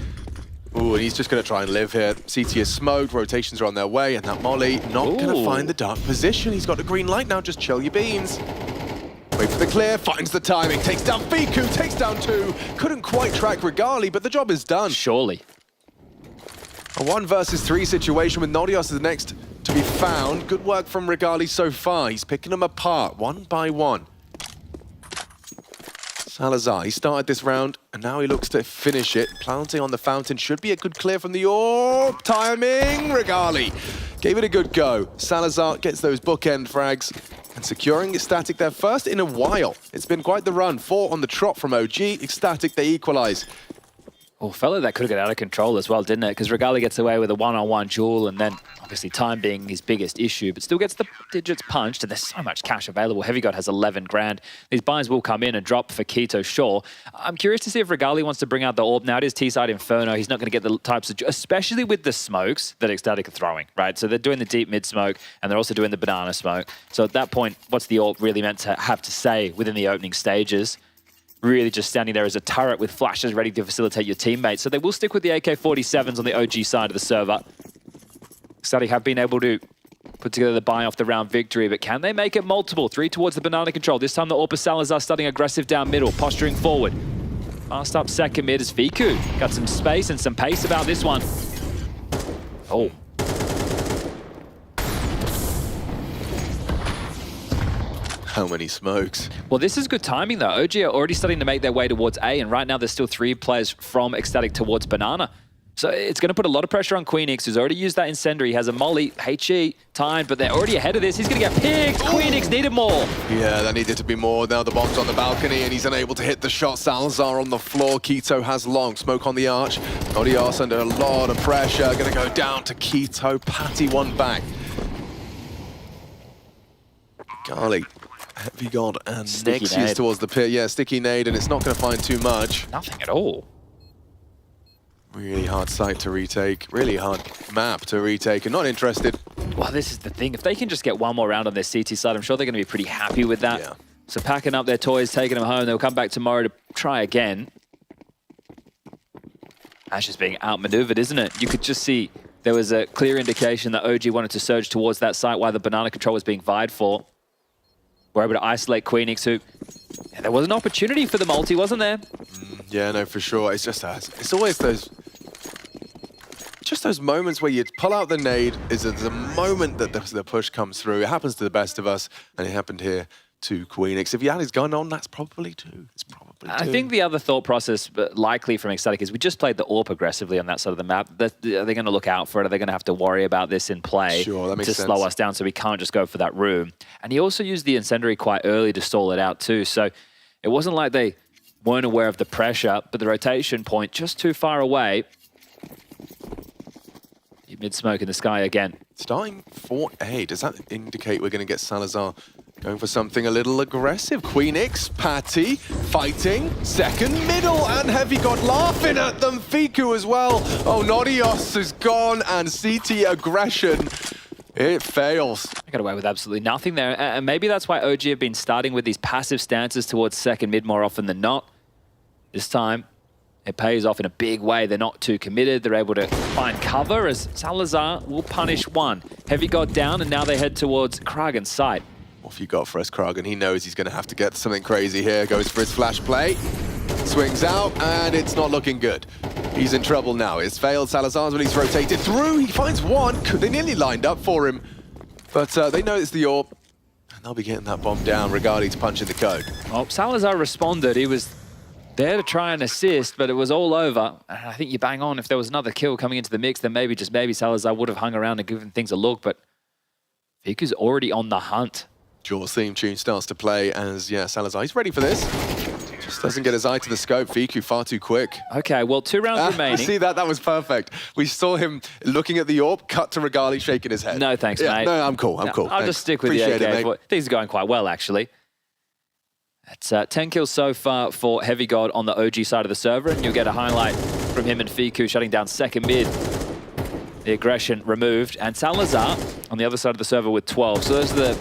Ooh, and he's just going to try and live here. CT is smoked, rotations are on their way, and that Molly not going to find the dark position. He's got a green light now, just chill your beans. Wait for the clear, finds the timing, takes down Fiku, takes down 2. Couldn't quite track Regali, but the job is done. Surely. A 1 versus 3 situation with Nodios is the next to be found. Good work from Regali so far. He's picking them apart, one by one. Salazar, he started this round, and now he looks to finish it. Planting on the fountain should be a good clear from the orb. Timing, Regali gave it a good go. Salazar gets those bookend frags, and securing Ecstatic their first in a while. It's been quite the run. 4 on the trot from OG. Ecstatic, they equalize. Oh, fella, that could have got out of control as well, didn't it? Because Regali gets away with a one-on-one duel, and then obviously time being his biggest issue, but still gets the digits punched, and there's so much cash available. Heavy God has 11 grand. These buys will come in and drop for Keto, sure. I'm curious to see if Regali wants to bring out the orb. Now it is T-side Inferno. He's not going to get the types of, especially with the smokes that Ecstatic are throwing, right? So they're doing the deep mid smoke, and they're also doing the banana smoke. So at that point, what's the orb really meant to have to say within the opening stages? Really just standing there as a turret with flashes ready to facilitate your teammates. So they will stick with the AK-47s on the OG side of the server. Ecstatic have been able to put together the buy off the round victory, but can they make it multiple? 3 towards the banana control. This time the Orpa Salazar starting aggressive down middle, posturing forward. Fast up second mid is Fiku. Got some space and some pace about this one. Oh. How many smokes? Well, this is good timing, though. OG are already starting to make their way towards A, and right now there's still 3 players from Ecstatic towards Banana. So it's going to put a lot of pressure on Queenix, who's already used that incendiary. He has a molly, HE, timed, but they're already ahead of this. He's going to get picked. Queenix needed more. Yeah, that needed to be more. Now the bomb's on the balcony, and he's unable to hit the shot. Salazar on the floor. Keto has long. Smoke on the arch. Nodios under a lot of pressure. Going to go down to Keto. Patty one back. Garlic Heavy God and Sticky Nexus nade. towards the pit. Yeah, sticky nade, and it's not going to find too much. Nothing at all. Really hard site to retake. Really hard map to retake, and not interested. Well, this is the thing. If they can just get one more round on their CT side, I'm sure they're going to be pretty happy with that. Yeah. So packing up their toys, taking them home. They'll come back tomorrow to try again. Ash is being outmaneuvered, isn't it? You could just see there was a clear indication that OG wanted to surge towards that site while the banana control was being vied for. We're able to isolate Queenix, who... Yeah, there was an opportunity for the multi, wasn't there? Yeah, no, for sure. It's just it's always those... Just those moments where you pull out the nade is the moment that the push comes through. It happens to the best of us, and it happened here to Queenix. If he had his gun on, that's probably two. It's probably two. I think the other thought process, likely from Ecstatic, is we just played the AWP aggressively on that side of the map. Are they going to look out for it? Are they going to have to worry about this in play Sure, that makes to sense. slow us down so we can't just go for that room? And he also used the incendiary quite early to stall it out too. So it wasn't like they weren't aware of the pressure, but the rotation point just too far away. Mid-smoke in the sky again. Starting 4A, does that indicate we're going to get Salazar going for something a little aggressive? Queenix, Patty, fighting, second middle, and Heavy God laughing at them. Fiku as well. Oh, Nodios is gone, and CT aggression, it fails. I got away with absolutely nothing there. And maybe that's why OG have been starting with these passive stances towards second mid more often than not. This time, it pays off in a big way. They're not too committed. They're able to find cover as Salazar will punish one. Heavy God down, and now they head towards Kragen's site. What have you got for us, Kragen? He knows he's going to have to get something crazy here. Goes for his flash play. Swings out, and it's not looking good. He's in trouble now. It's failed. Salazar's when he's rotated through. He finds one. They nearly lined up for him. But they know it's the AWP, and they'll be getting that bomb down. Regardless, punching the code. Well, Salazar responded. He was there to try and assist, but it was all over. And I think you bang on. If there was another kill coming into the mix, then maybe, just maybe, Salazar would have hung around and given things a look. But Fiku's already on the hunt. Jaws theme tune starts to play as, yeah, Salazar, he's ready for this. Just doesn't get his eye to the scope. Fiku far too quick. Okay, well, 2 rounds remaining. See that? That was perfect. We saw him looking at the AWP, cut to Regali shaking his head. No, thanks, yeah, mate. No, I'm cool. I'm cool. I'll Thanks. just stick with Appreciate the AK. it, mate. Things are going quite well, actually. It's 10 kills so far for Heavy God on the OG side of the server, and you'll get a highlight from him and Fiku shutting down second mid. The aggression removed, and Salazar on the other side of the server with 12. So those are the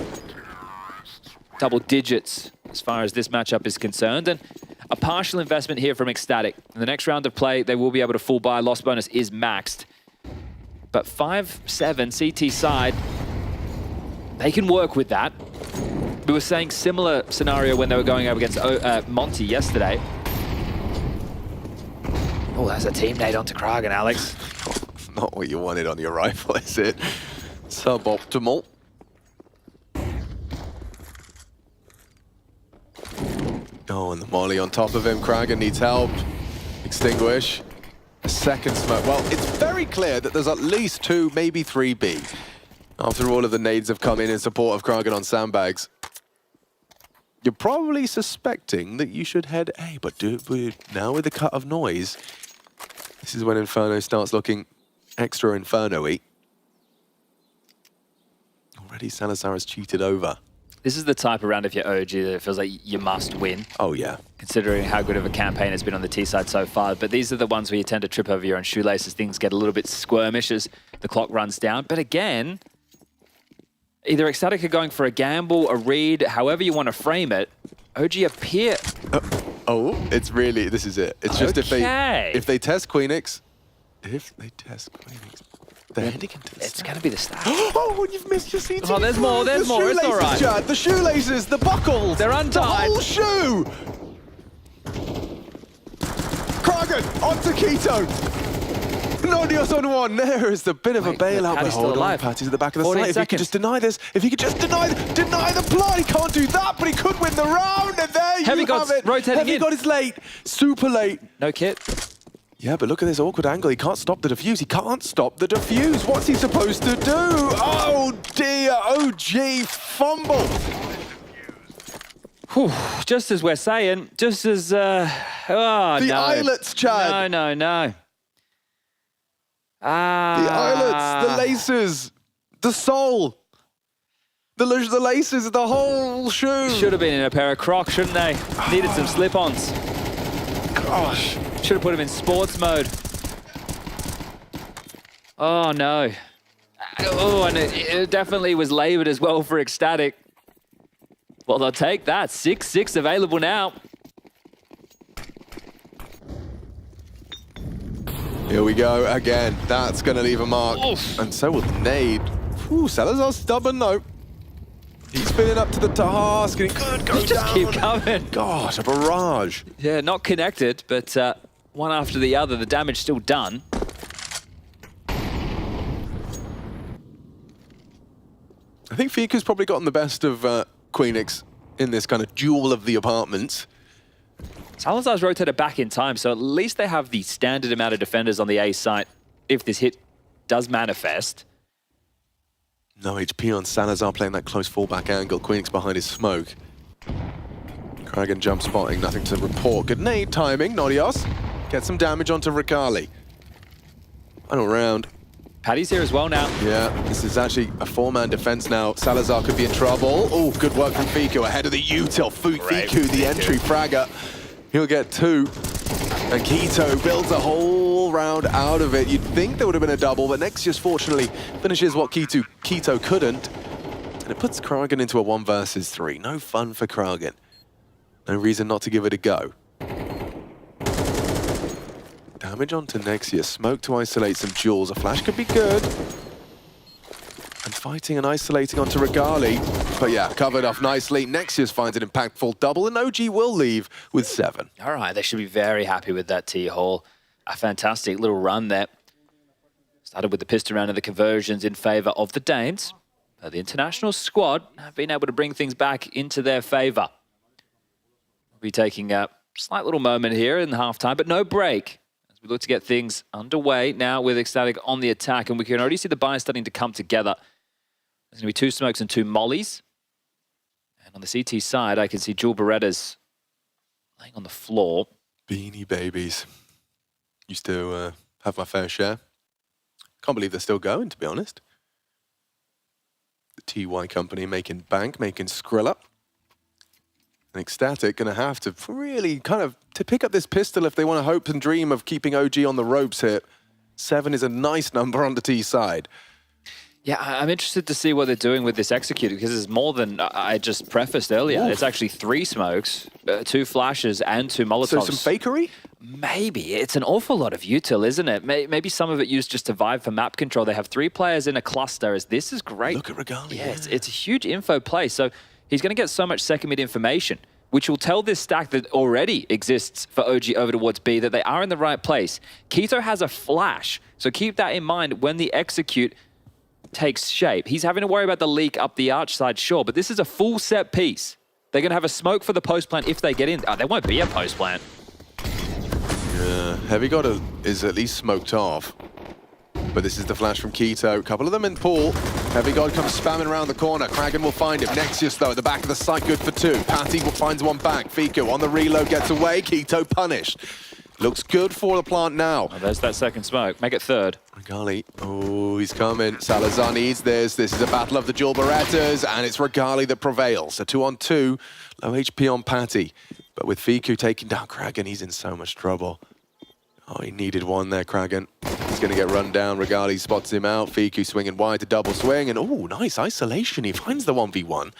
double digits as far as this matchup is concerned. And a partial investment here from Ecstatic. In the next round of play, they will be able to full buy. Loss bonus is maxed. But 5-7 CT side, they can work with that. We were saying similar scenario when they were going up against Monte yesterday. Oh, that's a team nade onto Kragen, Alex. Not what you wanted on your rifle, is it? Suboptimal. Oh, and the molly on top of him. Kragen needs help. Extinguish. A second smoke. Well, it's very clear that there's at least 2, maybe 3 B. After all of the nades have come in support of Kragen on sandbags. You're probably suspecting that you should head A, but now with the cut of noise, this is when Inferno starts looking extra Inferno-y. Already Salazar has cheated over. This is the type of round if you're OG that it feels like you must win. Oh, yeah. Considering how good of a campaign it's been on the T side so far. But these are the ones where you tend to trip over your own shoelaces. Things get a little bit squirmish as the clock runs down. But again, either Ecstatic are going for a gamble, a read, however you want to frame it. OG appear... Oh, it's really, this is it. It's just if they test Queenix, they're heading into the It's going to be the stack. Oh, you've missed your CT. Oh, there's more, it's all right. Chad, the shoelaces, the buckles. They're untied. The whole shoe. Kragen, onto Keto. Nodios on one. There is the bit of a bailout. Patty's still alive. Patty's at the back of the 14 site. If he could just deny this, if he could just deny the play. He can't do that, but he could win the round. And there Heavy you God's have it. rotating Heavy in. God is late. Super late. No kit. Yeah, but look at this awkward angle. He can't stop the defuse. He can't stop the defuse. What's he supposed to do? Oh, dear. OG fumble. Whew. Just as we're saying, just as... oh, the no. eyelets, Chad. No. The eyelets, the laces, the soul. The laces, the whole shoe. Should have been in a pair of Crocs, shouldn't they? Needed some slip-ons. Gosh. Should have put him in sports mode. Oh, no. Oh, and it definitely was laboured as well for Ecstatic. Well, they'll take that. 6-6 available now. Here we go again. That's going to leave a mark. Oof. And so will the nade. Ooh, Salazar's stubborn though. He's spinning up to the task and he could go just down. keep coming. Gosh, a barrage. Yeah, not connected, but one after the other, the damage still done. I think Fiku's probably gotten the best of Queenix in this kind of duel of the apartments. Salazar's rotated back in time, so at least they have the standard amount of defenders on the A site if this hit does manifest. No HP on Salazar playing that close fallback angle. Queenix behind his smoke. Kragan jump spotting, nothing to report. Good nade timing, Nodios. Get some damage onto Ricali. Final round. Paddy's here as well now. Yeah, this is actually a four-man defense now. Salazar could be in trouble. Oh, good work from Fiku ahead of the util. Fiku, the entry fragger. He'll get 2. And Quito builds a whole round out of it. You'd think there would have been a double, but Nexus fortunately finishes what Quito couldn't. And it puts Kragan into a 1 versus 3. No fun for Kragan. No reason not to give it a go. Damage onto Nexus. Smoke to isolate some jewels. A flash could be good. And fighting and isolating onto Regali. But yeah, covered off nicely. Nexus finds an impactful double, and OG will leave with 7. All right, they should be very happy with that T-Hall. A fantastic little run there. Started with the pistol round and the conversions in favour of the Danes. The international squad have been able to bring things back into their favour. We'll be taking a slight little moment here in the halftime, but no break. As we look to get things underway now with Ecstatic on the attack, and we can already see the buys starting to come together. There's going to be 2 smokes and 2 mollies. And on the CT side, I can see Jewel Berettas laying on the floor. Beanie Babies. Used to have my fair share. Can't believe they're still going, to be honest. The TY company making bank, making Skrilla. And Ecstatic going to have to really kind of to pick up this pistol if they want to hope and dream of keeping OG on the ropes here. 7 is a nice number on the T side. Yeah, I'm interested to see what they're doing with this executor, because it's more than I just prefaced earlier. Oof. It's actually 3 smokes, 2 flashes, and 2 molotovs. So some fakery? Maybe. It's an awful lot of util, isn't it? Maybe some of it used just to vibe for map control. They have 3 players in a cluster. This is great. Look at Regali. Yeah, it's a huge info play. So he's going to get so much second mid information, which will tell this stack that already exists for OG over towards B that they are in the right place. Quito has a flash, so keep that in mind when the execute takes shape. He's having to worry about the leak up the arch side, sure, but this is a full set piece. They're going to have a smoke for the post plant if they get in. Oh, there won't be a post plant. Yeah, Heavy God is at least smoked off. But this is the flash from Quito. A couple of them in pool. Heavy God comes spamming around the corner. Kragan will find him. Nexus, though, at the back of the site, good for 2. Patty finds one back. Fiku on the reload, gets away. Quito punished. Looks good for the plant now. Oh, there's that second smoke. Make it 3rd. Regali. Oh, he's coming. Salazar needs this. This is a battle of the Jewel Berettas, and it's Regali that prevails. A 2-on-2. Low HP on Patty. But with Fiku taking down Kragan, he's in so much trouble. Oh, he needed one there, Kragan. He's going to get run down. Regali spots him out. Fiku swinging wide to double swing. And, oh, nice isolation. He finds the 1v1.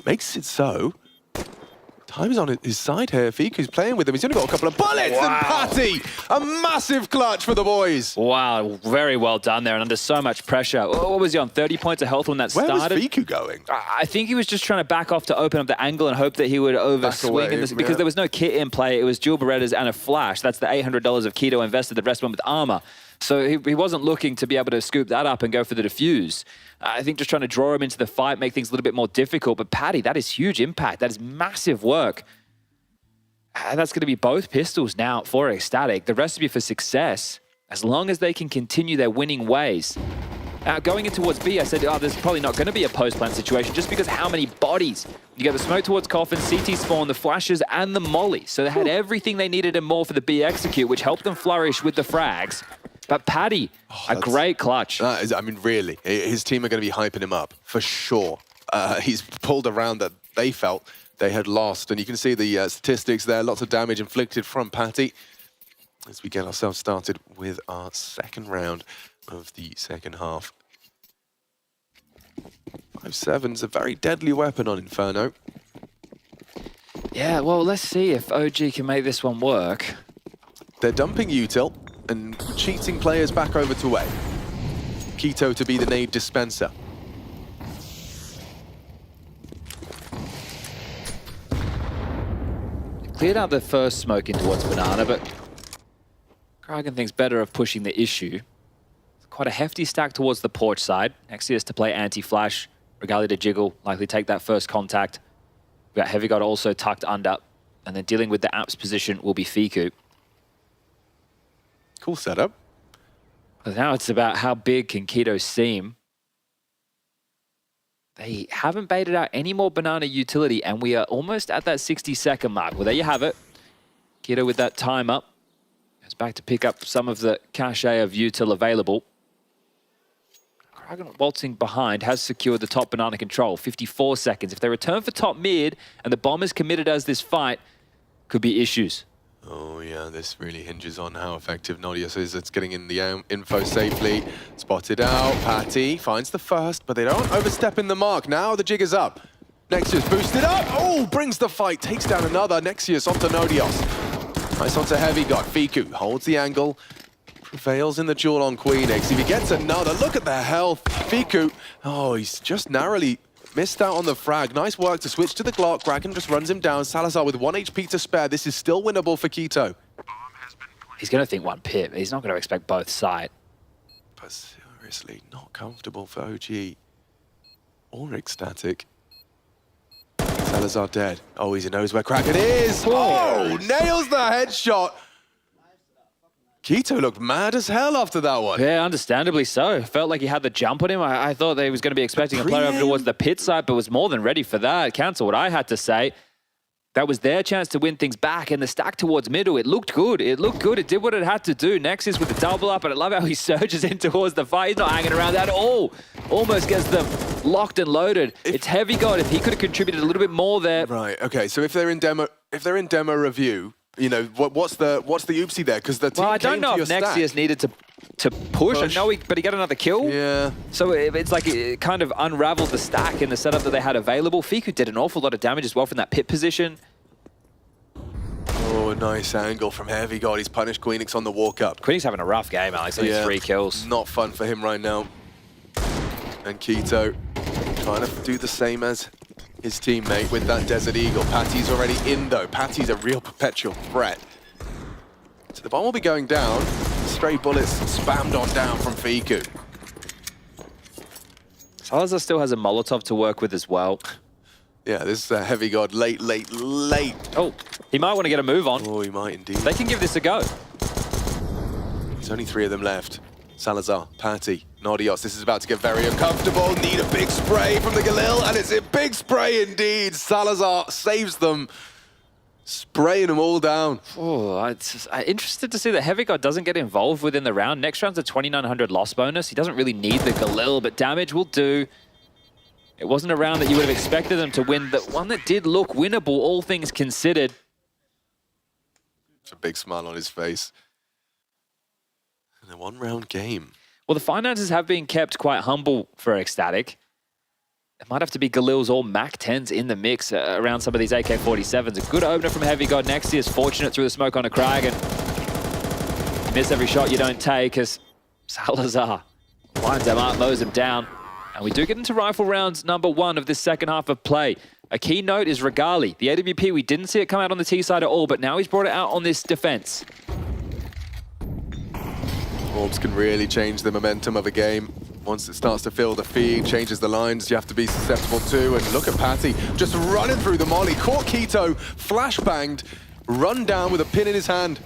Makes it so. Time is on his side here. Fiku's playing with him. He's only got a couple of bullets. Wow. And Patty, a massive clutch for the boys. Wow, very well done there and under so much pressure. What was he on, 30 points of health when that started? Where was Fiku going? I think he was just trying to back off to open up the angle and hope that he would overswing. Because there was no kit in play. It was Jewel Berettas and a flash. That's the $800 of Quito invested. The rest went with armor. So he wasn't looking to be able to scoop that up and go for the defuse. I think just trying to draw him into the fight, make things a little bit more difficult. But Patty, that is huge impact. That is massive work. That's going to be both pistols now for Ecstatic. The recipe for success, as long as they can continue their winning ways. Going in towards B, I said, oh, there's probably not going to be a post-plant situation just because how many bodies. You get the smoke towards Coffin, CT spawn, the flashes, and the molly. So they had everything they needed and more for the B execute, which helped them flourish with the frags. But Paddy, a great clutch. I mean, really, his team are going to be hyping him up, for sure. he's pulled around that they felt they had lost. And you can see the statistics there, lots of damage inflicted from Patty. As we get ourselves started with our second round of the second half. 5-7's a very deadly weapon on Inferno. Yeah, well, let's see if OG can make this one work. They're dumping util and cheating players back over to A. Keto to be the nade dispenser. Cleared out the first smoke in towards Banana, but Kraken thinks better of pushing the issue. It's quite a hefty stack towards the porch side. Nexus to play anti-flash, Regali to jiggle, likely take that first contact. We've got Heavy God also tucked under, and then dealing with the Apps position will be Fiku. Cool setup. But now it's about how big can Keto seem. They haven't baited out any more Banana utility, and we are almost at that 60-second mark. Well, there you have it. Keto with that time up. Goes back to pick up some of the cache of util available. Kraken waltzing behind has secured the top Banana control. 54 seconds. If they return for top mid, and the bomb is committed as this fight, could be issues. Oh yeah, this really hinges on how effective Nodius is. It's getting in the info safely. Spotted out. Patty finds the first, but they don't overstep in the mark. Now the jig is up. Nexius boosted up. Oh, brings the fight. Takes down another. Nexius onto Nodios. Nice onto Heavy God. Fiku holds the angle. Prevails in the duel on Queen X. If he gets another, look at the health. Fiku, oh, he's just narrowly missed out on the frag. Nice work to switch to the Glock. Kraken just runs him down. Salazar with 1 HP to spare. This is still winnable for Keto. He's going to think one pip. He's not going to expect both side. But seriously, not comfortable for OG or Ecstatic. Salazar dead. Oh, he knows where Kraken is. Oh, nails the headshot. Keto looked mad as hell after that one. Yeah, understandably so. Felt like he had the jump on him. I thought they was going to be expecting a player over towards the pit side, but was more than ready for that. Cancel what I had to say. That was their chance to win things back, and the stack towards middle, it looked good. It looked good. It did what it had to do. Nexus with the double up, and I love how he surges in towards the fight. He's not hanging around at all. Almost gets them locked and loaded. It's Heavy God. If he could have contributed a little bit more there. Right, okay, so if they're in demo review, you know, what's the oopsie there? Because the team I don't know if Nexus needed to push. I know but he got another kill. Yeah. So it's like it kind of unraveled the stack in the setup that they had available. Fiku did an awful lot of damage as well from that pit position. Oh, nice angle from Heavy God. He's punished Queenix on the walk up. Queenix having a rough game, Alex. Only 3 kills. Not fun for him right now. And Keto trying to do the same as his teammate with that Desert Eagle. Patty's already in though. Patty's a real perpetual threat. So the bomb will be going down. Stray bullets spammed on down from Fiku. Salazar still has a Molotov to work with as well. Yeah, this is Heavy God late. Oh, he might want to get a move on. Oh, he might indeed. They can give this a go. There's only 3 of them left. Salazar, Patty, Nodios. This is about to get very uncomfortable. Need a big spray from the Galil, and it's a big spray indeed. Salazar saves them, spraying them all down. Oh, I'm interested to see that Heavy God doesn't get involved within the round. Next round's a 2,900 loss bonus. He doesn't really need the Galil, but damage will do. It wasn't a round that you would have expected them to win, but one that did look winnable, all things considered. It's a big smile on his face. And a 1-round game. Well, the finances have been kept quite humble for Ecstatic. It might have to be Galil's or Mac 10s in the mix around some of these AK-47s. A good opener from Heavy God. Nexus fortunate through the smoke on a Kraken. Miss every shot you don't take as Salazar winds them up, mows them down. And we do get into rifle rounds number 1 of this second half of play. A key note is Regali. The AWP, we didn't see it come out on the T side at all, but now he's brought it out on this defense. Orbs can really change the momentum of a game. Once it starts to feel the feed, changes the lines, you have to be susceptible to. And look at Patty, just running through the molly. Caught Keto, flashbanged, run down with a pin in his hand.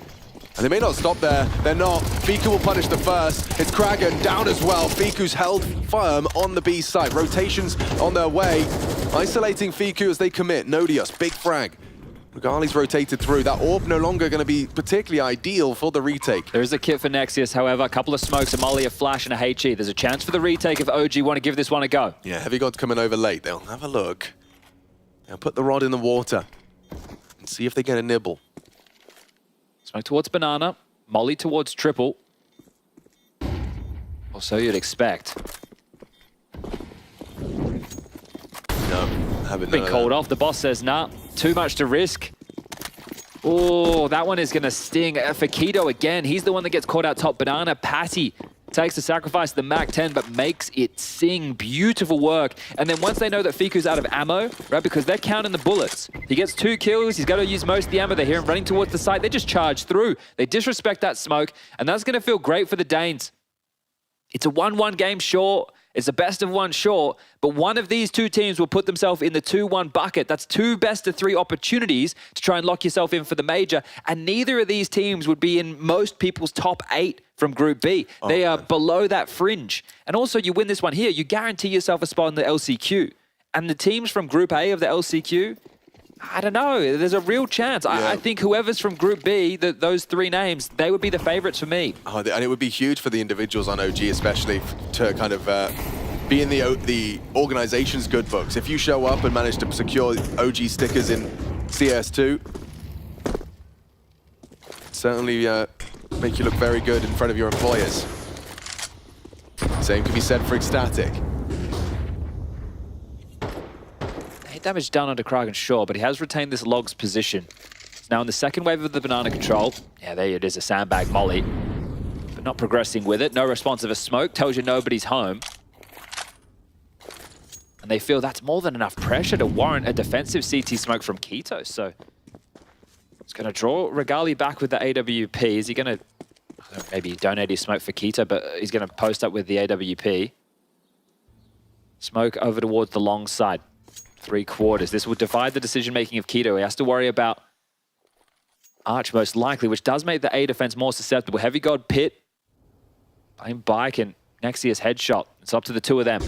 And they may not stop there. They're not. Fiku will punish the first. It's Kraken down as well. Fiku's held firm on the B side. Rotations on their way. Isolating Fiku as they commit. Nodios, big frag. Regali's rotated through. That orb no longer going to be particularly ideal for the retake. There is a kit for Nexus, however. A couple of smokes, a molly, a flash, and a HE. There's a chance for the retake if OG want to give this one a go. Yeah, Heavy God's coming over late. They'll have a look. They'll put the rod in the water and see if they get a nibble. Smoke towards banana, molly towards triple. Or so you'd expect. No, haven't Been called off. The boss says, nah, too much to risk. Oh, that one is going to sting. For Keto again, he's the one that gets caught out top. Banana, Patty takes the sacrifice of the MAC-10, but makes it sing. Beautiful work. And then once they know that Fiku's out of ammo, right, because they're counting the bullets. He gets 2 kills. He's got to use most of the ammo. They hear him running towards the site. They just charge through. They disrespect that smoke, and that's going to feel great for the Danes. It's a 1-1 game short. It's a best of 1 short, but one of these 2 teams will put themselves in the 2-1 bucket. That's 2 best of 3 opportunities to try and lock yourself in for the major, and neither of these teams would be in most people's top 8 from Group B. They are below that fringe. And also, you win this one here, you guarantee yourself a spot in the LCQ. And the teams from Group A of the LCQ, I don't know, there's a real chance. I think whoever's from Group B, those 3 names, they would be the favorites for me. Oh, and it would be huge for the individuals on OG, especially to kind of be in the organization's good books. If you show up and manage to secure OG stickers in CS2, certainly make you look very good in front of your employers. Same can be said for Ecstatic. Damage done under Kragan, sure, but he has retained this log's position. He's now in the second wave of the banana control. Yeah, there it is, a sandbag molly. But not progressing with it. No response of a smoke. Tells you nobody's home. And they feel that's more than enough pressure to warrant a defensive CT smoke from Keto. So it's going to draw Regali back with the AWP. Is he going to maybe donate his smoke for Keto, but he's going to post up with the AWP. Smoke over towards the long side. 3/4. This will divide the decision-making of Keto. He has to worry about Arch most likely, which does make the A defense more susceptible. Heavy God, Pit, playing Bike, and Nexius headshot. It's up to the 2 of them.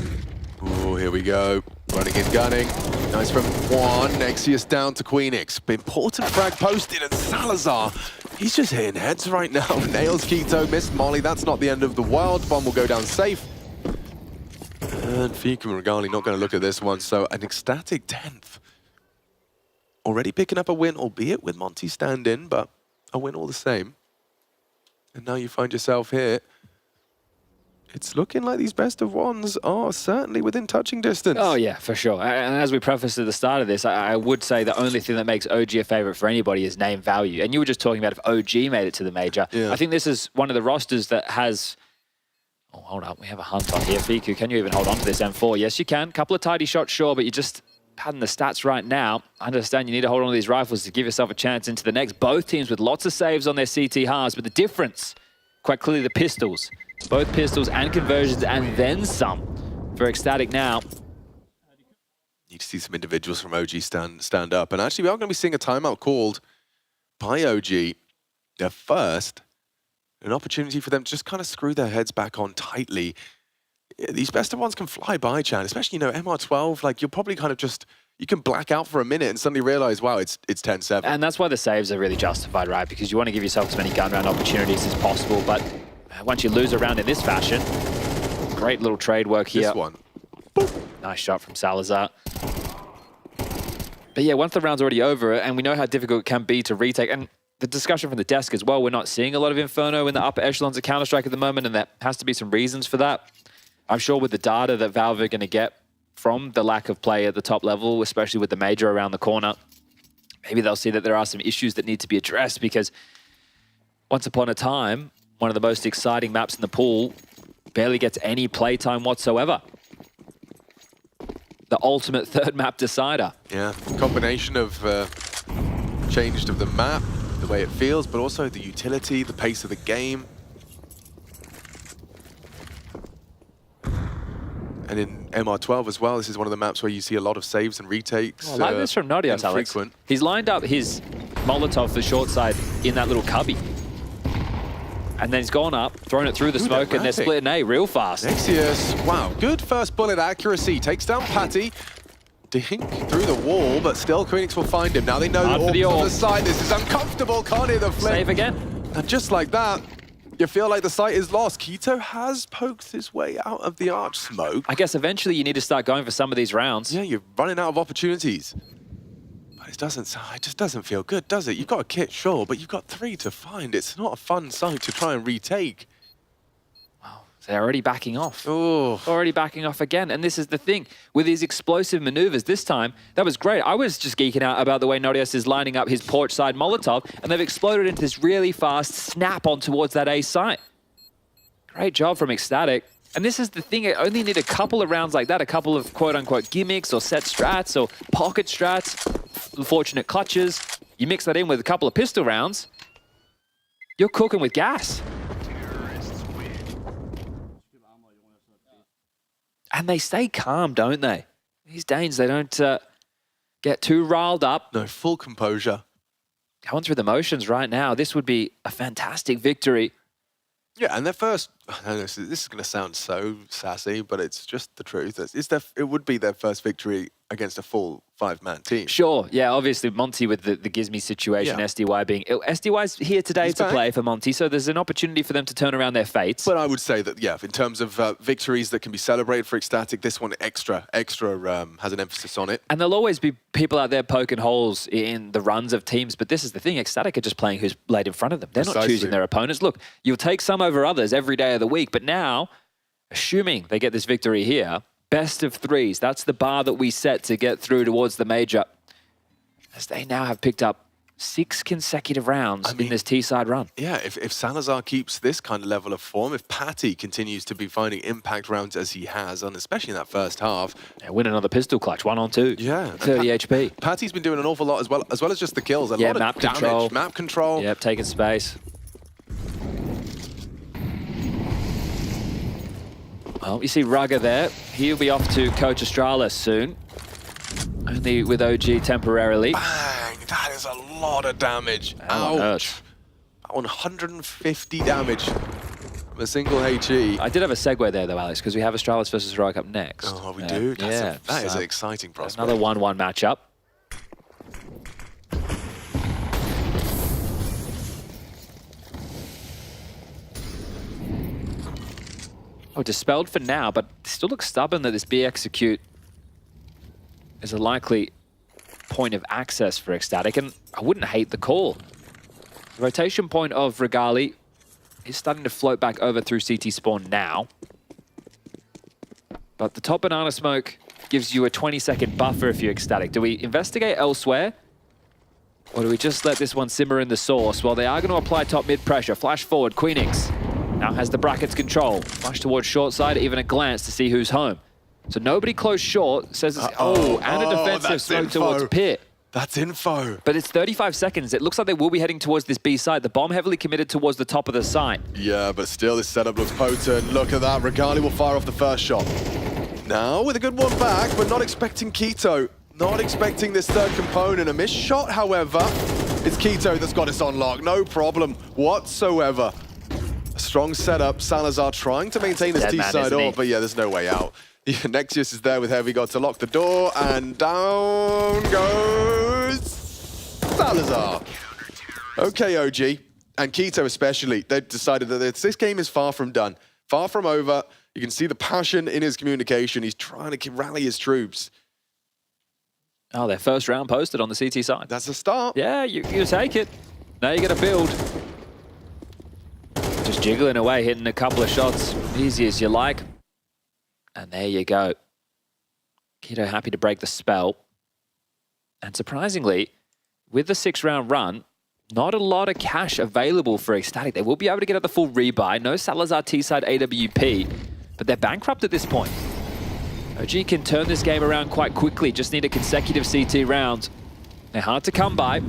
Oh, here we go. Running and gunning. Nice from one. Nexius down to Queenix. Important frag posted, and Salazar, he's just hitting heads right now. Nails Keto, missed Molly. That's not the end of the world. Bomb will go down safe. And Fiku and Regali not going to look at this one, so an Ecstatic 10th. Already picking up a win, albeit with Monte stand-in, but a win all the same. And now you find yourself here. It's looking like these best of 1s are certainly within touching distance. Oh yeah, for sure. And as we prefaced at the start of this, I would say the only thing that makes OG a favorite for anybody is name value. And you were just talking about if OG made it to the major. Yeah. I think this is one of the rosters that has... Oh, hold up. We have a hunt on here. Fiku, can you even hold on to this M4? Yes, you can. Couple of tidy shots, sure, but you're just padding the stats right now. I understand you need to hold on to these rifles to give yourself a chance into the next. Both teams with lots of saves on their CT halves, but the difference, quite clearly the pistols. Both pistols and conversions, and then some for Ecstatic now. Need to see some individuals from OG stand up. And actually, we are going to be seeing a timeout called by OG. Their first. An opportunity for them to just kind of screw their heads back on tightly. These best of 1s can fly by, Chan. Especially, you know, MR12, like, you'll probably kind of just... You can black out for a minute and suddenly realize, wow, it's 10-7. And that's why the saves are really justified, right? Because you want to give yourself as many gun round opportunities as possible. But once you lose a round in this fashion, great little trade work here. This one. Boop. Nice shot from Salazar. But yeah, once the round's already over, and we know how difficult it can be to retake, and the discussion from the desk as well, we're not seeing a lot of Inferno in the upper echelons of Counter-Strike at the moment, and there has to be some reasons for that. I'm sure with the data that Valve are going to get from the lack of play at the top level, especially with the major around the corner, maybe they'll see that there are some issues that need to be addressed, because once upon a time, one of the most exciting maps in the pool barely gets any playtime whatsoever. The ultimate third map decider. Yeah, combination of changed of the map, the way it feels, but also the utility, the pace of the game. And in MR12 as well, this is one of the maps where you see a lot of saves and retakes. Oh, I like this from Nodios, Alex. He's lined up his Molotov for short side in that little cubby. And then he's gone up, thrown it through the smoke, and they're splitting A real fast. Nexus, wow, good first bullet accuracy. Takes down Patty. dink through the wall, but still Queenix will find him. Now they know the Orb's on the side. This is uncomfortable. Can't hit the flip. Save again. And just like that, you feel like the site is lost. Keto has poked his way out of the arch smoke. I guess eventually you need to start going for some of these rounds. Yeah, you're running out of opportunities. But it just doesn't feel good, does it? You've got a kit, sure, but you've got 3 to find. It's not a fun site to try and retake. They're already backing off. Oh. Already backing off again. And this is the thing. With these explosive maneuvers this time, that was great. I was just geeking out about the way Norius is lining up his porch side Molotov, and they've exploded into this really fast snap on towards that A site. Great job from Ecstatic. And this is the thing. I only need a couple of rounds like that, a couple of quote-unquote gimmicks or set strats or pocket strats, unfortunate clutches. You mix that in with a couple of pistol rounds, you're cooking with gas. And they stay calm, don't they? These Danes, they don't get too riled up. No, full composure. Going through the motions right now. This would be a fantastic victory. Yeah, and their first, I know this is going to sound so sassy, but it's just the truth. It would be their first victory against a full 5-man team. Sure, yeah, obviously Monte with the Gizmy situation, yeah. SDY being ill. SDY's here today to play for Monte, so there's an opportunity for them to turn around their fates. But I would say that, yeah, in terms of victories that can be celebrated for Ecstatic, this one extra has an emphasis on it. And there'll always be people out there poking holes in the runs of teams, but this is the thing, Ecstatic are just playing who's laid in front of them. They're not choosing their opponents. Look, you'll take some over others every day of the week, but now, assuming they get this victory here, best of 3s. That's the bar that we set to get through towards the major. As they now have picked up 6 consecutive rounds in this T-side run. Yeah, if Salazar keeps this kind of level of form, if Patty continues to be finding impact rounds as he has, and especially in that first half. Yeah, win another pistol clutch, 1 on 2. Yeah. 30 HP. Patty's been doing an awful lot as well as just the kills. A lot map of damage, control. map control. Yep, taking space. Well, you see Rugger there. He'll be off to coach Astralis soon. Only with OG temporarily. Bang! That is a lot of damage. Ouch. 150 damage from a single HE. I did have a segue there though, Alex, because we have Astralis versus Heroic up next. Oh, we do? That is an exciting prospect. Another 1-1 matchup. Oh, dispelled for now, but still looks stubborn that this B execute is a likely point of access for Ecstatic, and I wouldn't hate the call. The rotation point of Regali is starting to float back over through CT spawn now. But the top banana smoke gives you a 20-second buffer if you're Ecstatic. Do we investigate elsewhere? Or do we just let this one simmer in the sauce? Well, they are going to apply top mid pressure. Flash forward, Queenix now has the brackets control. Flash towards short side, even a glance to see who's home. So nobody close short, says it's, and a defensive smoke towards Pit. That's info. But it's 35 seconds. It looks like they will be heading towards this B side. The bomb heavily committed towards the top of the site. Yeah, but still this setup looks potent. Look at that. Regali will fire off the first shot. Now with a good one back, but not expecting Keto. Not expecting this third component. A missed shot, however. It's Keto that's got us on lock. No problem whatsoever. A strong setup. Salazar trying to maintain his T-side off, but yeah, there's no way out. Yeah, Nexus is there with Heavy God to lock the door, and down goes Salazar. Okay, OG, and Keto especially, they've decided that this game is far from done, far from over. You can see the passion in his communication. He's trying to rally his troops. Oh, their first round posted on the CT side. That's a start. Yeah, you take it. Now you got to build. Just jiggling away, hitting a couple of shots, easy as you like. And there you go. Keto happy to break the spell. And surprisingly, with the 6-round run, not a lot of cash available for Ecstatic. They will be able to get at the full rebuy. No Salazar T-side AWP, but they're bankrupt at this point. OG can turn this game around quite quickly. Just need a consecutive CT round. They're hard to come by.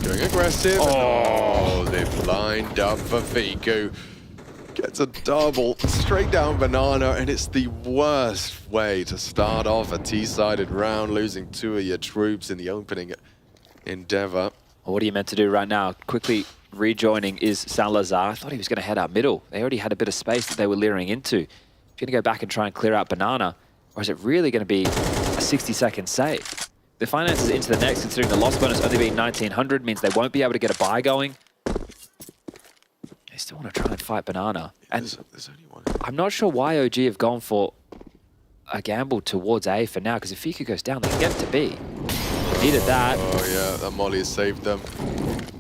Going aggressive. Oh, they've lined up for Fiku. Gets a double straight down banana, and it's the worst way to start off a T-sided round, losing 2 of your troops in the opening endeavor. Well, what are you meant to do right now? Quickly rejoining is Salazar. I thought he was going to head out middle. They already had a bit of space that they were leering into. Going to go back and try and clear out Banana, or is it really going to be a 60-second save? The finances into the next, considering the loss bonus only being 1900, means they won't be able to get a buy going. They still want to try and fight Banana. And there's only one. I'm not sure why OG have gone for a gamble towards A for now, because if Fiku goes down, they can get to B. Needed that. Oh yeah, that Molly has saved them.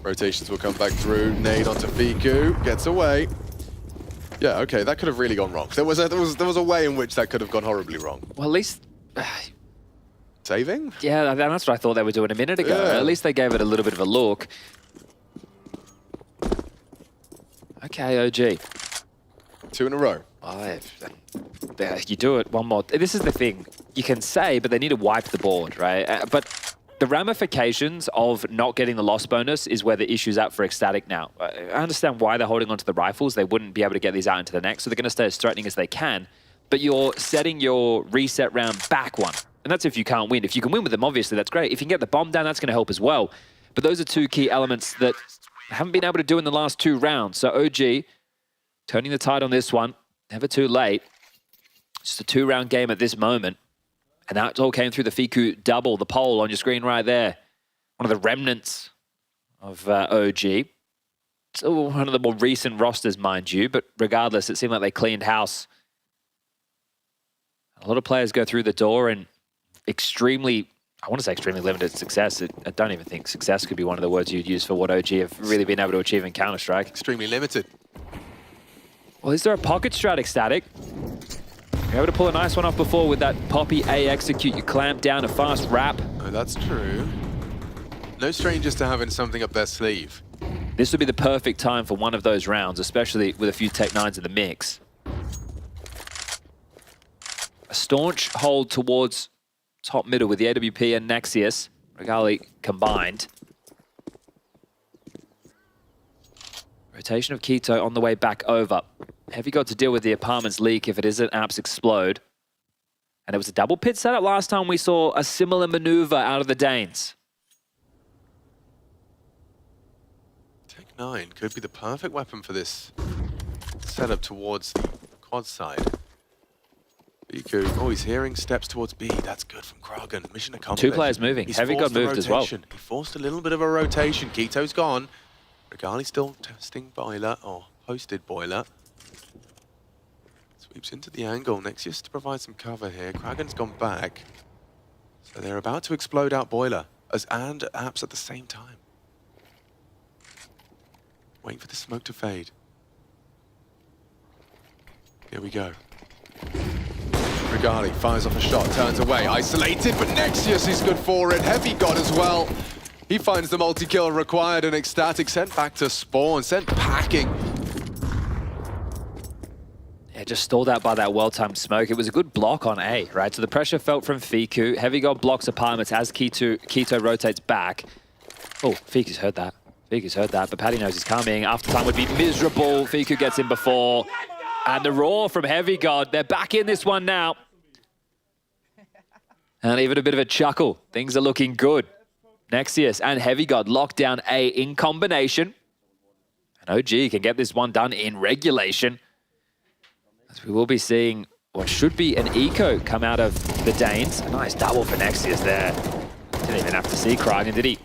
Rotations will come back through. Nade onto Fiku, gets away. Yeah, okay, that could have really gone wrong. There was a way in which that could have gone horribly wrong. Well, at least... Saving? Yeah, that's what I thought they were doing a minute ago. Yeah. At least they gave it a little bit of a look. Okay, OG. 2 in a row. You do it one more. This is the thing. You can say, but they need to wipe the board, right? But the ramifications of not getting the loss bonus is where the issue's at for Ecstatic now. I understand why they're holding onto the rifles. They wouldn't be able to get these out into the next, so they're going to stay as threatening as they can. But you're setting your reset round back one. And that's if you can't win. If you can win with them, obviously, that's great. If you can get the bomb down, that's going to help as well. But those are two key elements that I haven't been able to do in the last 2 rounds. So OG, turning the tide on this one. Never too late. Just a 2-round game at this moment. And that all came through the Fiku double, the pole on your screen right there. One of the remnants of OG. Still one of the more recent rosters, mind you. But regardless, it seemed like they cleaned house. A lot of players go through the door and extremely, I want to say extremely limited success. I don't even think success could be one of the words you'd use for what OG have really been able to achieve in Counter-Strike. Extremely limited. Well, is there a pocket strat, Ecstatic? You're able to pull a nice one off before with that Poppy A execute. You clamp down a fast wrap. Oh, that's true. No strangers to having something up their sleeve. This would be the perfect time for one of those rounds, especially with a few Tech 9s in the mix. A staunch hold towards top middle with the AWP and Nexus. Regali combined. Rotation of Quito on the way back over. Heavy got to deal with the apartment's leak if it isn't Apps explode. And it was a double pit setup last time we saw a similar maneuver out of the Danes. Tech 9 could be the perfect weapon for this setup towards the quad side. Fiku, oh, he's hearing steps towards B. That's good from Kragan. Mission accomplished. 2 players moving. Heavy got moved as well. He forced a little bit of a rotation. Quito's gone. Regali still testing boiler, or posted boiler. Sweeps into the angle. Nexus to provide some cover here. Kragan's gone back. So they're about to explode out boiler and Apps at the same time. Waiting for the smoke to fade. Here we go. Regali fires off a shot, turns away, isolated, but Nexus is good for it. Heavy got as well. He finds the multi-kill required, and Ecstatic sent back to spawn, sent packing. Yeah, just stalled out by that well-timed smoke. It was a good block on A, right? So the pressure felt from Fiku. Heavy God blocks apartments as Quito rotates back. Oh, Fiku's heard that. Fiku's heard that, but Paddy knows he's coming. After time would be miserable. Fiku gets in before. And the roar from Heavy God. They're back in this one now. And even a bit of a chuckle. Things are looking good. Nexus and Heavy God lock down A in combination. And OG can get this one done in regulation. As we will be seeing what should be an eco come out of the Danes. A nice double for Nexus there. Didn't even have to see Kragan, did he?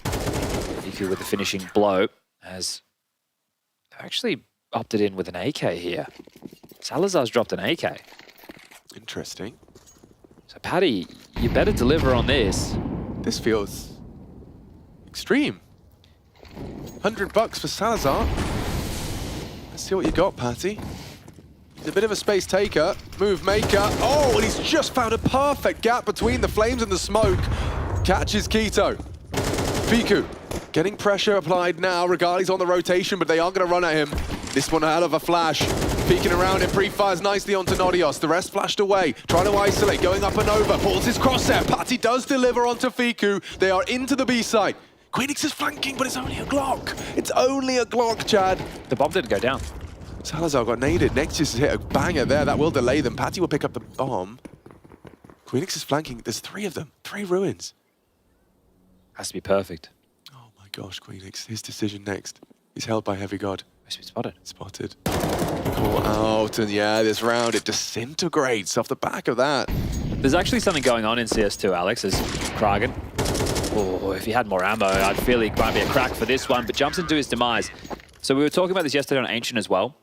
Fiku with the finishing blow, as actually opted in with an AK here. Salazar's dropped an AK. Interesting. So Paddy, you better deliver on this. This feels extreme. $100 for Salazar. Let's see what you got, Patty. He's a bit of a space taker, move maker. Oh, and he's just found a perfect gap between the flames and the smoke. Catches Quito. Fiku getting pressure applied now. Regali's on the rotation, but they are going to run at him. This one a hell of a flash. Peeking around, it pre-fires nicely onto Nodios. The rest flashed away, trying to isolate, going up and over. Pulls his crosshair. Patty does deliver onto Fiku. They are into the B side. Queenix is flanking, but it's only a Glock. It's only a Glock, Chad. The bomb didn't go down. Salazar got naded. Nexus has hit a banger there. That will delay them. Patty will pick up the bomb. Queenix is flanking. There's 3 of them. 3 ruins. Has to be perfect. Oh, gosh, Queenix. His decision next. He's held by Heavy God. He's been spotted. Spotted. Call out, and yeah, this round, it disintegrates off the back of that. There's actually something going on in CS2, Alex, as Kragan. Oh, if he had more ammo, I'd feel he might be a crack for this one, but jumps into his demise. So we were talking about this yesterday on Ancient as well.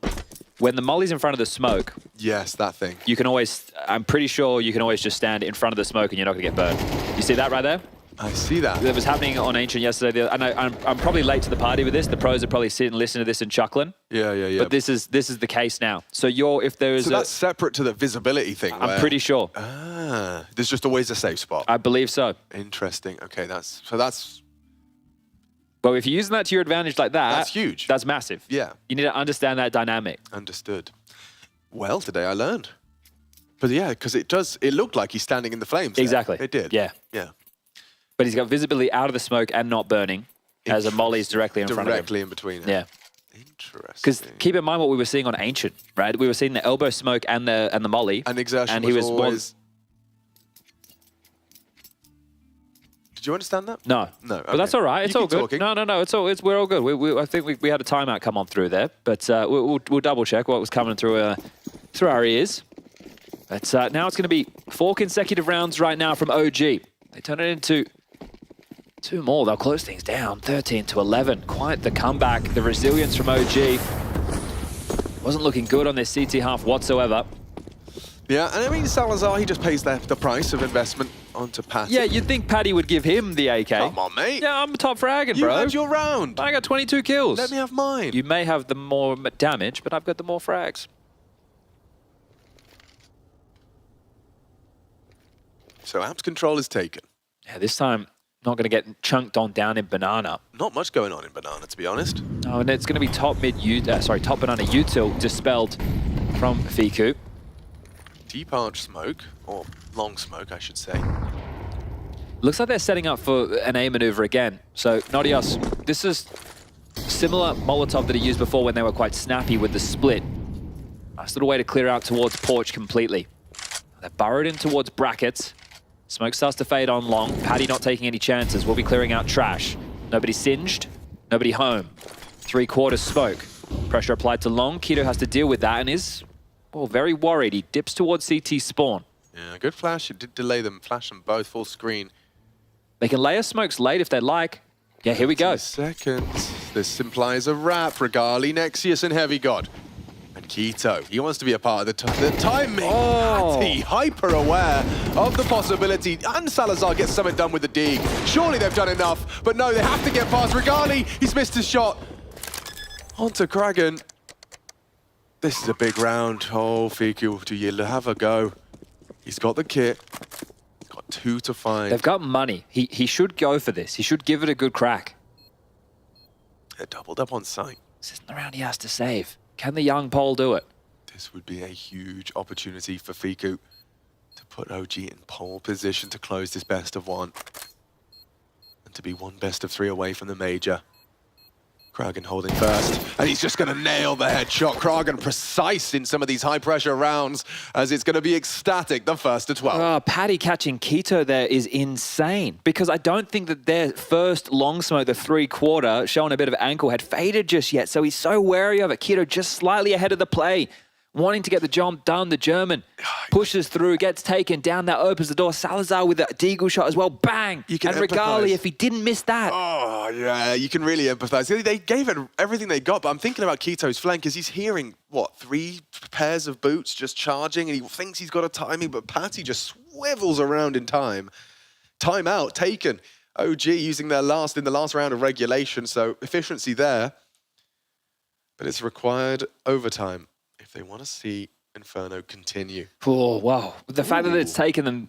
When the molly's in front of the smoke... Yes, that thing. You can always... I'm pretty sure you can always just stand in front of the smoke and you're not going to get burned. You see that right there? I see that. That was happening on Ancient yesterday. And I'm probably late to the party with this. The pros are probably sitting and listening to this and chuckling. Yeah. But this is the case now. So if there is that's separate to the visibility thing. I'm pretty sure. Ah, there's just always a safe spot. I believe so. Interesting. Okay, that's... But if you're using that to your advantage like that... That's huge. That's massive. Yeah. You need to understand that dynamic. Understood. Well, today I learned. But yeah, because it looked like he's standing in the flames. Exactly. It did. Yeah. Yeah. But he's got visibility out of the smoke and not burning, as a molly's directly in front of him. Directly in between. Yeah. Interesting. Because keep in mind what we were seeing on Ancient, right? We were seeing the elbow smoke and the molly. And exertion and he was always... Did you understand that? No. No. Okay. But that's all right. It's all good. Talking. No. We're all good. I think we had a timeout come on through there, but we'll double check what was coming through our ears. But now it's going to be 4 consecutive rounds right now from OG. They turn it into 2 more. They'll close things down, 13-11. Quite the comeback. The resilience from OG wasn't looking good on this CT half whatsoever. Yeah, and I mean, Salazar, he just pays the price of investment onto Patty. Yeah, you'd think Paddy would give him the AK. Come on, mate. Yeah, I'm top fragging, you bro. You had your round. I got 22 kills. Let me have mine. You may have the more damage, but I've got the more frags. So Apps control is taken. Yeah, this time, not going to get chunked on down in Banana. Not much going on in Banana, to be honest. No, and it's going to be top Banana util dispelled from Fiku. Deep arch smoke, or long smoke, I should say. Looks like they're setting up for an A maneuver again. So, Nodios, this is similar Molotov that he used before when they were quite snappy with the split. Nice little way to clear out towards Porch completely. They're burrowed in towards brackets. Smoke starts to fade on long. Paddy not taking any chances. We'll be clearing out trash. Nobody singed, nobody home. 3/4 smoke. Pressure applied to long. Keto has to deal with that and is, well, very worried. He dips towards CT spawn. Yeah, good flash. It did delay them. Flash them both full screen. They can layer smokes late if they like. Yeah, here we go. Seconds. This implies a wrap. Regali, Nexus, and Heavy God. And Keto, he wants to be a part of the timing. Oh. Patty, hyper aware of the possibility. And Salazar gets something done with the dig. Surely they've done enough, but no, they have to get past Regali. He's missed his shot. Onto Kragan. This is a big round. Oh, Fiku, do you have a go? He's got the kit. He's got 2 to 5. They've got money. He should go for this. He should give it a good crack. They're doubled up on site. This isn't the round he has to save. Can the young Pole do it? This would be a huge opportunity for Fiku to put OG in pole position to close this best of 1. And to be 1 best of 3 away from the major. Kragan holding first, and he's just going to nail the headshot. Kragan precise in some of these high-pressure rounds, as it's going to be Ecstatic, the first to 12. Oh, Paddy catching Keto there is insane, because I don't think that their first long smoke, the 3/4, showing a bit of ankle, had faded just yet, so he's so wary of it. Keto just slightly ahead of the play, wanting to get the job done. The German pushes through, gets taken down, that opens the door. Salazar with a deagle shot as well, bang! You can and empathize. Regali, if he didn't miss that. Oh, yeah, you can really empathize. They gave it everything they got, but I'm thinking about Keto's flank, because he's hearing, what, 3 pairs of boots just charging, and he thinks he's got a timing, but Patty just swivels around in time. Timeout taken. OG using their in the last round of regulation, so efficiency there. But it's required overtime if they want to see Inferno continue. Oh, wow. The fact that it's taken them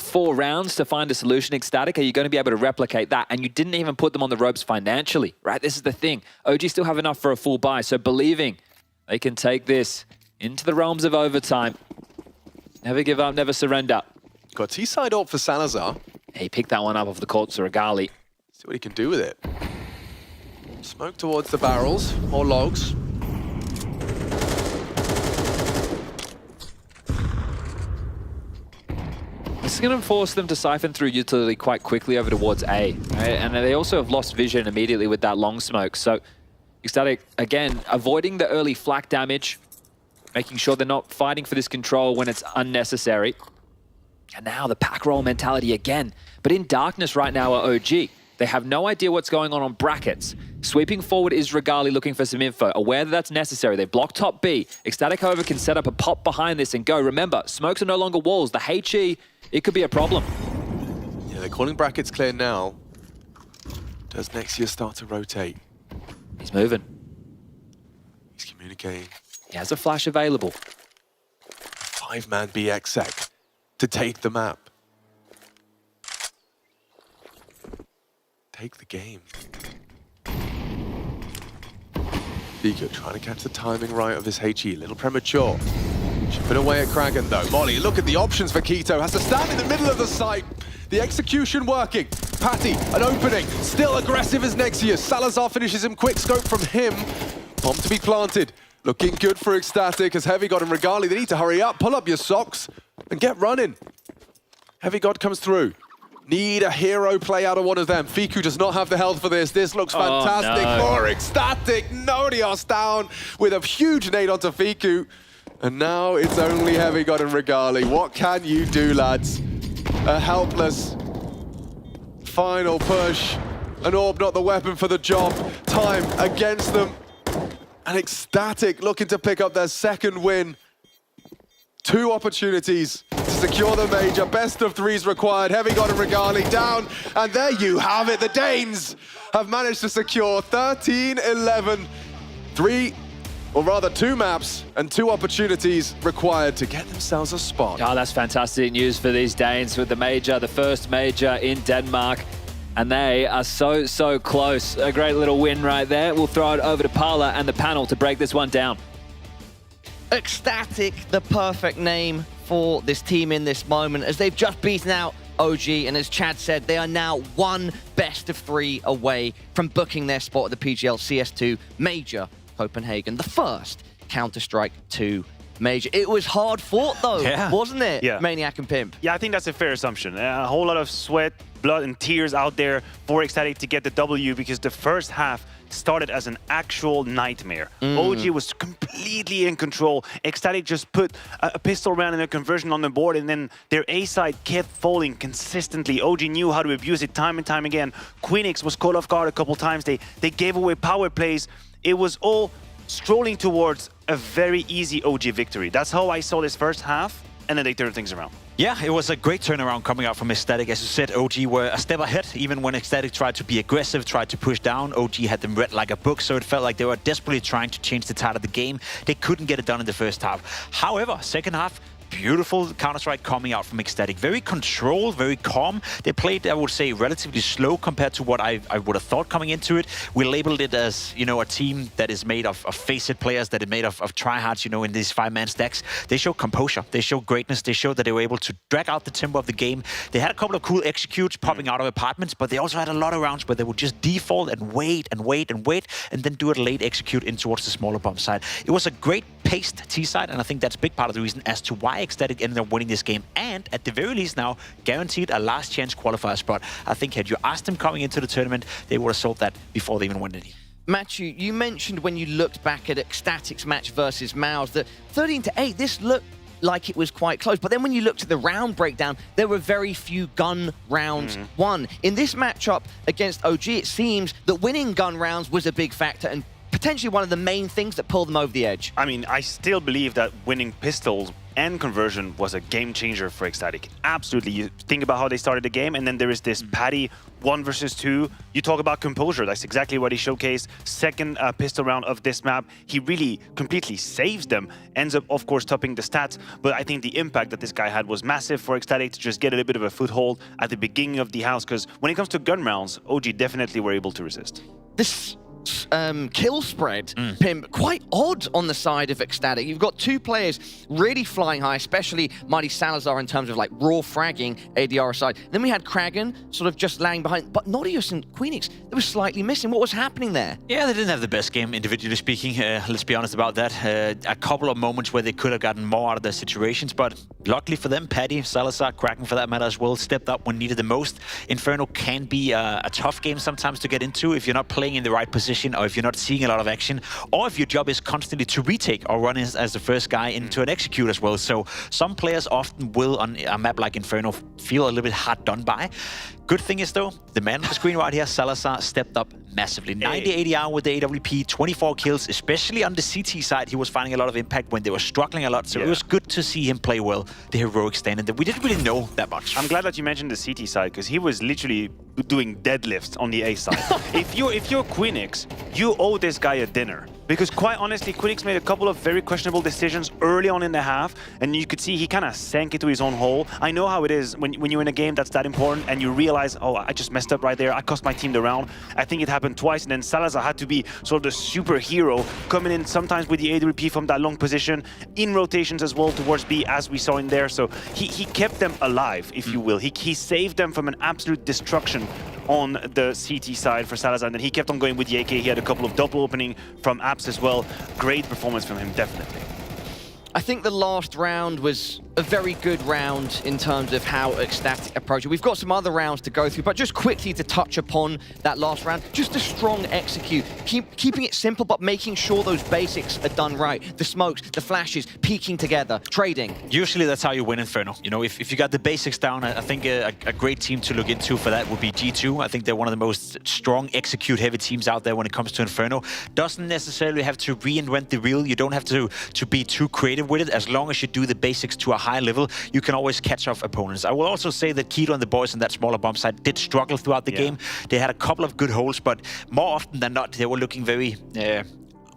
4 rounds to find a solution, Ecstatic, are you going to be able to replicate that? And you didn't even put them on the ropes financially, right? This is the thing. OG still have enough for a full buy, so believing they can take this into the realms of overtime. Never give up, never surrender. Got T-side ult for Salazar. He picked that one up off the corpse of Regali. See what he can do with it. Smoke towards the barrels, or logs. is going to force them to siphon through utility quite quickly over towards A, right? And they also have lost vision immediately with that long smoke. So Ecstatic, again, avoiding the early flak damage, making sure they're not fighting for this control when it's unnecessary. And now the pack roll mentality again. But in darkness right now are OG. They have no idea what's going on brackets. Sweeping forward is Regali looking for some info, aware that that's necessary. They block top B. Ecstatic, however, can set up a pop behind this and go. Remember, smokes are no longer walls. The HE, it could be a problem. Yeah, they're calling brackets clear now. Does Nexus start to rotate? He's moving. He's communicating. He has a flash available. 5-man BXX to take the map. Take the game. Fiku trying to catch the timing right of this HE. A little premature. Chipping away at Kraken though. Molly, look at the options for Keto. Has to stand in the middle of the site. The execution working. Patty, an opening. Still aggressive as Nexus. Salazar finishes him. Quick scope from him. Bomb to be planted. Looking good for Ecstatic as Heavy God and Regali. They need to hurry up. Pull up your socks and get running. Heavy God comes through. Need a hero play out of one of them. Fiku does not have the health for this. This looks fantastic for Ecstatic. Nodios down with a huge nade onto Fiku. And now it's only Heavy God and Regali. What can you do, lads? A helpless final push. An orb not the weapon for the job. Time against them. And Ecstatic looking to pick up their second win. 2 opportunities to secure the major. Best of 3s required. Heavy God and Regali down. And there you have it. The Danes have managed to secure 13-11. 2 maps and 2 opportunities required to get themselves a spot. Oh, that's fantastic news for these Danes with the major, the first major in Denmark. And they are so close. A great little win right there. We'll throw it over to Parla and the panel to break this one down. Ecstatic, the perfect name for this team in this moment, as they've just beaten out OG, and as Chad said, they are now 1 best of 3 away from booking their spot at the PGL CS2 Major Copenhagen, the first Counter-Strike 2 Major. It was hard fought though, wasn't it, Maniac and Pimp? Yeah, I think that's a fair assumption. A whole lot of sweat, blood and tears out there for Ecstatic to get the W, because the first half started as an actual nightmare. OG was completely in control. Ecstatic just put a pistol round and a conversion on the board, and then their A side kept falling consistently. OG knew how to abuse it time and time again. Queenix was caught off guard a couple times. They gave away power plays. It was all strolling towards a very easy OG victory. That's how I saw this first half, and then they turned things around. Yeah, it was a great turnaround coming out from Ecstatic. As you said, OG were a step ahead. Even when Ecstatic tried to be aggressive, tried to push down, OG had them read like a book, so it felt like they were desperately trying to change the tide of the game. They couldn't get it done in the first half. However, second half, beautiful Counter-Strike coming out from Ecstatic. Very controlled, very calm. They played, I would say, relatively slow compared to what I would have thought coming into it. We labeled it as, you know, a team that is made of face-it players, that is made of tryhards, you know, in these 5-man stacks. They show composure. They show greatness. They showed that they were able to drag out the tempo of the game. They had a couple of cool executes popping out of apartments, but they also had a lot of rounds where they would just default and wait and wait and wait, and then do a late execute in towards the smaller bomb side. It was a great paced T-side, and I think that's a big part of the reason as to why Ecstatic ended up winning this game, and at the very least now guaranteed a last chance qualifier spot. I think had you asked them coming into the tournament, they would have solved that before they even went in. Matthew, you mentioned when you looked back at Ecstatic's match versus MOUZ that 13-8, this looked like it was quite close, but then when you looked at the round breakdown, there were very few gun rounds won. In this matchup against OG, it seems that winning gun rounds was a big factor and potentially one of the main things that pulled them over the edge. I mean, I still believe that winning pistols and conversion was a game changer for Ecstatic. Absolutely. You think about how they started the game, and then there is this Patty 1 versus 2. You talk about composure. That's exactly what he showcased. Second pistol round of this map, he really completely saves them. Ends up, of course, topping the stats, but I think the impact that this guy had was massive for Ecstatic to just get a little bit of a foothold at the beginning of the house, because when it comes to gun rounds, OG definitely were able to resist. This kill spread, Pim, quite odd on the side of Ecstatic. You've got two players really flying high, especially Mighty Salazar in terms of like raw fragging ADR aside. Then we had Kragan sort of just lagging behind, but Nautilus and Queenix, they were slightly missing. What was happening there? Yeah, they didn't have the best game, individually speaking. Let's be honest about that. A couple of moments where they could have gotten more out of their situations, but luckily for them, Paddy, Salazar, Kragan for that matter as well, stepped up when needed the most. Inferno can be a tough game sometimes to get into if you're not playing in the right position, or if you're not seeing a lot of action, or if your job is constantly to retake or run as the first guy into an execute as well. So some players often will, on a map like Inferno, feel a little bit hard done by. Good thing is, though, the man on the screen right here, Salazar, stepped up massively. 90 ADR with the AWP, 24 kills, especially on the CT side. He was finding a lot of impact when they were struggling a lot, so it was good to see him play well, the heroic stand, and that we didn't really know that much. I'm glad that you mentioned the CT side, because he was literally doing deadlifts on the A side. If you're Queenix, you owe this guy a dinner. Because quite honestly, Queenix made a couple of very questionable decisions early on in the half, and you could see he kind of sank into his own hole. I know how it is when you're in a game that's that important and you realize, oh, I just messed up right there, I cost my team the round. I think it happened twice, and then Salazar had to be sort of the superhero, coming in sometimes with the AWP from that long position, in rotations as well towards B, as we saw in there. So he kept them alive, if you will. He saved them from an absolute destruction on the CT side for Salazar, and then he kept on going with the AK. He had a couple of double opening from Apeks as well. Great performance from him, definitely. I think the last round was a very good round in terms of how Ecstatic approached it. We've got some other rounds to go through, but just quickly to touch upon that last round, just a strong execute. Keeping it simple, but making sure those basics are done right. The smokes, the flashes, peeking together, trading. Usually that's how you win Inferno. You know, if you got the basics down, I think a great team to look into for that would be G2. I think they're one of the most strong execute-heavy teams out there when it comes to Inferno. Doesn't necessarily have to reinvent the wheel. You don't have to be too creative with it. As long as you do the basics to a high level, you can always catch off opponents. I will also say that Keto and the boys on that smaller bomb side did struggle throughout the game. They had a couple of good holes, but more often than not, they were looking very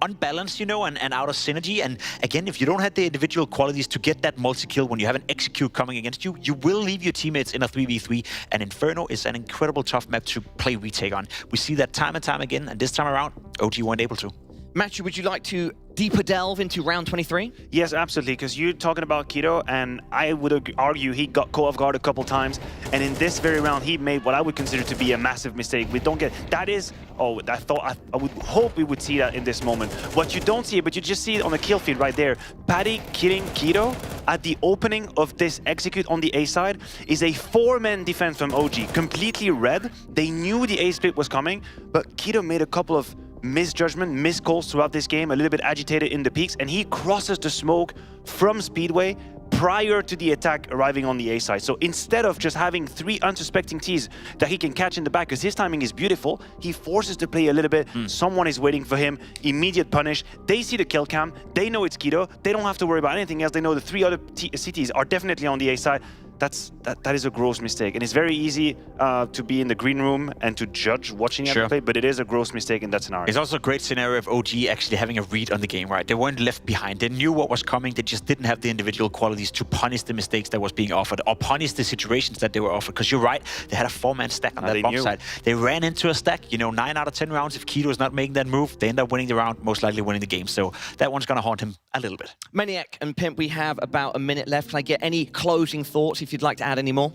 unbalanced, you know, and out of synergy. And again, if you don't have the individual qualities to get that multi-kill when you have an execute coming against you, you will leave your teammates in a 3v3, and Inferno is an incredible tough map to play retake on. We see that time and time again, and this time around, OG weren't able to. Matthew, would you like to deeper delve into round 23? Yes, absolutely, because you're talking about Keto, and I would argue he got caught off guard a couple times, and in this very round, he made what I would consider to be a massive mistake. We don't get, that is, oh, I would hope we would see that in this moment. What you don't see it, but you just see it on the kill feed right there. Paddy killing Keto at the opening of this execute on the A side is a 4-man defense from OG, completely red. They knew the A split was coming, but Keto made a couple of misjudgment, missed calls throughout this game, a little bit agitated in the peaks, and he crosses the smoke from Speedway prior to the attack arriving on the A side. So instead of just having 3 unsuspecting Ts that he can catch in the back, because his timing is beautiful, he forces the play a little bit. Someone is waiting for him, immediate punish. They see the kill cam, they know it's Keto, they don't have to worry about anything else. They know the 3 other CTs are definitely on the A side. That is a gross mistake, and it's very easy to be in the green room and to judge watching the play, but it is a gross mistake in that scenario. It's also a great scenario of OG actually having a read on the game, right? They weren't left behind. They knew what was coming. They just didn't have the individual qualities to punish the mistakes that was being offered or punish the situations that they were offered. Because you're right, they had a 4-man stack on that bomb side. They ran into a stack. You know, 9 out of 10 rounds, if Keto is not making that move, they end up winning the round, most likely winning the game. So that one's going to haunt him a little bit. Maniac and Pimp, we have about a minute left. Can I get any closing thoughts if you'd like to add any more?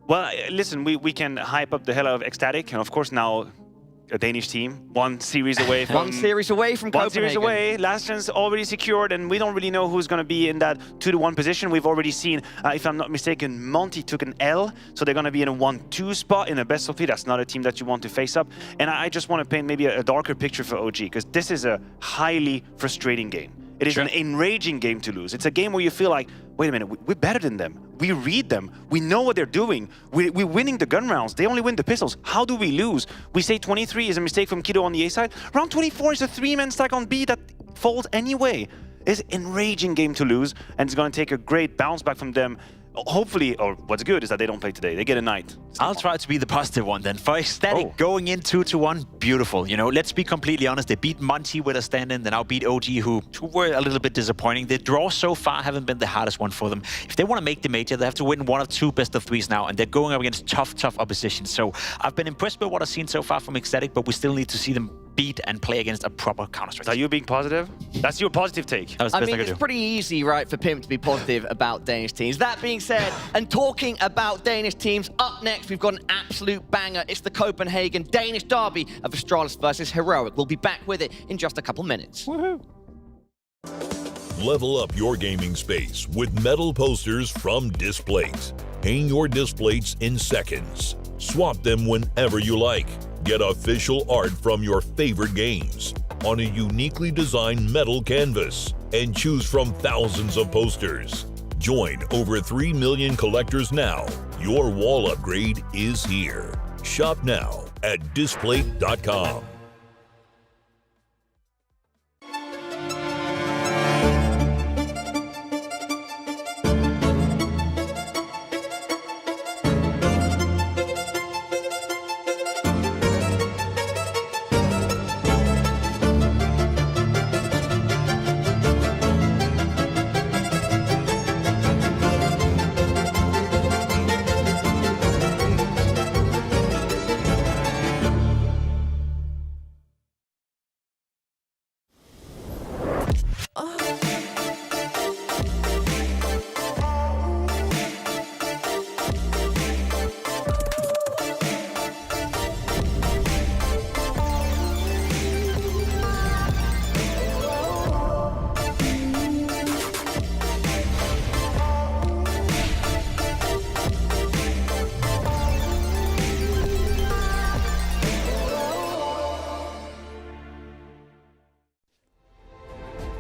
Well, listen, we can hype up the hell out of Ecstatic, and of course now a Danish team, 1 series away from... 1 series away from Copenhagen. 1 series away, last chance already secured, and we don't really know who's going to be in that 2-1 position. We've already seen, if I'm not mistaken, Monte took an L, so they're going to be in a 1-2 spot in a best of 3. That's not a team that you want to face up. And I just want to paint maybe a darker picture for OG, because this is a highly frustrating game. It is an enraging game to lose. It's a game where you feel like, wait a minute, we're better than them. We read them. We know what they're doing. We're winning the gun rounds. They only win the pistols. How do we lose? We say 23 is a mistake from Keto on the A side. Round 24 is a 3-man stack on B that falls anyway. It's an enraging game to lose, and it's going to take a great bounce back from them. Hopefully, or what's good is that they don't play today. They get a night. I'll try to be the positive one then. For Ecstatic, going in 2-1, beautiful. You know, let's be completely honest. They beat Monte with a stand-in. They now beat OG, who were a little bit disappointing. The draw so far haven't been the hardest one for them. If they want to make the major, they have to win 1 of 2 best of 3s now, and they're going up against tough opposition. So I've been impressed by what I've seen so far from Ecstatic, but we still need to see them beat and play against a proper Counter-Strike. Are you being positive? That's your positive take. That was the I best mean, could it's do. pretty easy, right, for Pimp to be positive about Danish teams. That being said, and talking about Danish teams, up next we've got an absolute banger. It's the Copenhagen Danish derby of Astralis versus Heroic. We'll be back with it in just a couple minutes. Woohoo! Level up your gaming space with metal posters from Displates. Hang your Displates in seconds. Swap them whenever you like. Get official art from your favorite games on a uniquely designed metal canvas and choose from thousands of posters. Join over 3 million collectors now. Your wall upgrade is here. Shop now at Displate.com.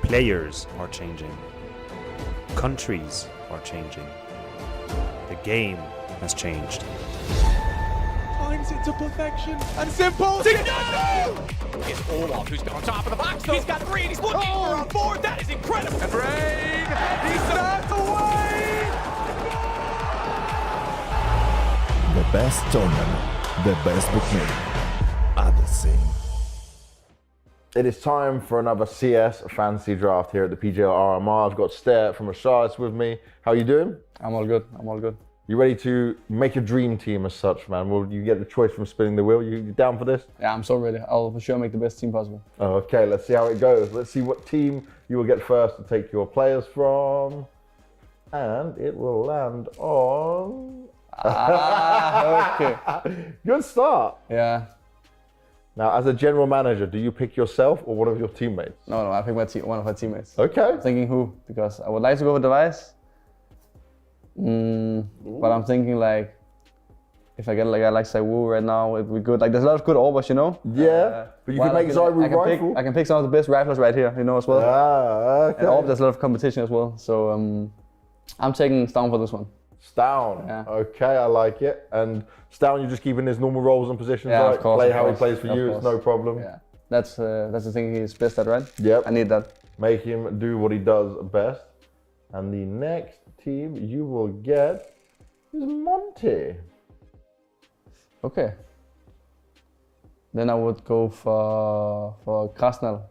Players are changing. Countries are changing. The game has changed. Times it to perfection and simple. It's Olaf who's on top of the box. He's got 3 and he's looking for a 4. That is incredible. And Rain, he starts away. The best tournament, the best bookmaker are the same. It is time for another CS fantasy draft here at the PGL RMR. I've got Stare from Astralis with me. How are you doing? I'm all good. I'm all good. You ready to make a dream team as such, man? Will you get the choice from spinning the wheel? You down for this? Yeah, I'm so ready. I'll for sure make the best team possible. Okay, let's see how it goes. Let's see what team you will get first to take your players from. And it will land on... okay. Good start. Yeah. Now, as a general manager, do you pick yourself or one of your teammates? No, I pick one of my teammates. Okay. I'm thinking who, because I would like to go with Device. But I'm thinking like, if I get like a guy like Saiwu right now, it would be good. Like there's a lot of good Orbers, you know? Yeah, but you can make Zaiwu rifle. I can pick some of the best rifles right here, you know, as well. Ah, okay. And Orb, there's a lot of competition as well. So I'm taking Stown for this one. Stown, yeah. Okay, I like it. And Stown, you're just keeping his normal roles and positions, yeah, right? Of course, Play how he plays for you, it's no problem. Yeah, that's the thing he's best at, right? Yep. I need that. Make him do what he does best. And the next team you will get is Monte. Okay. Then I would go for Krasnal.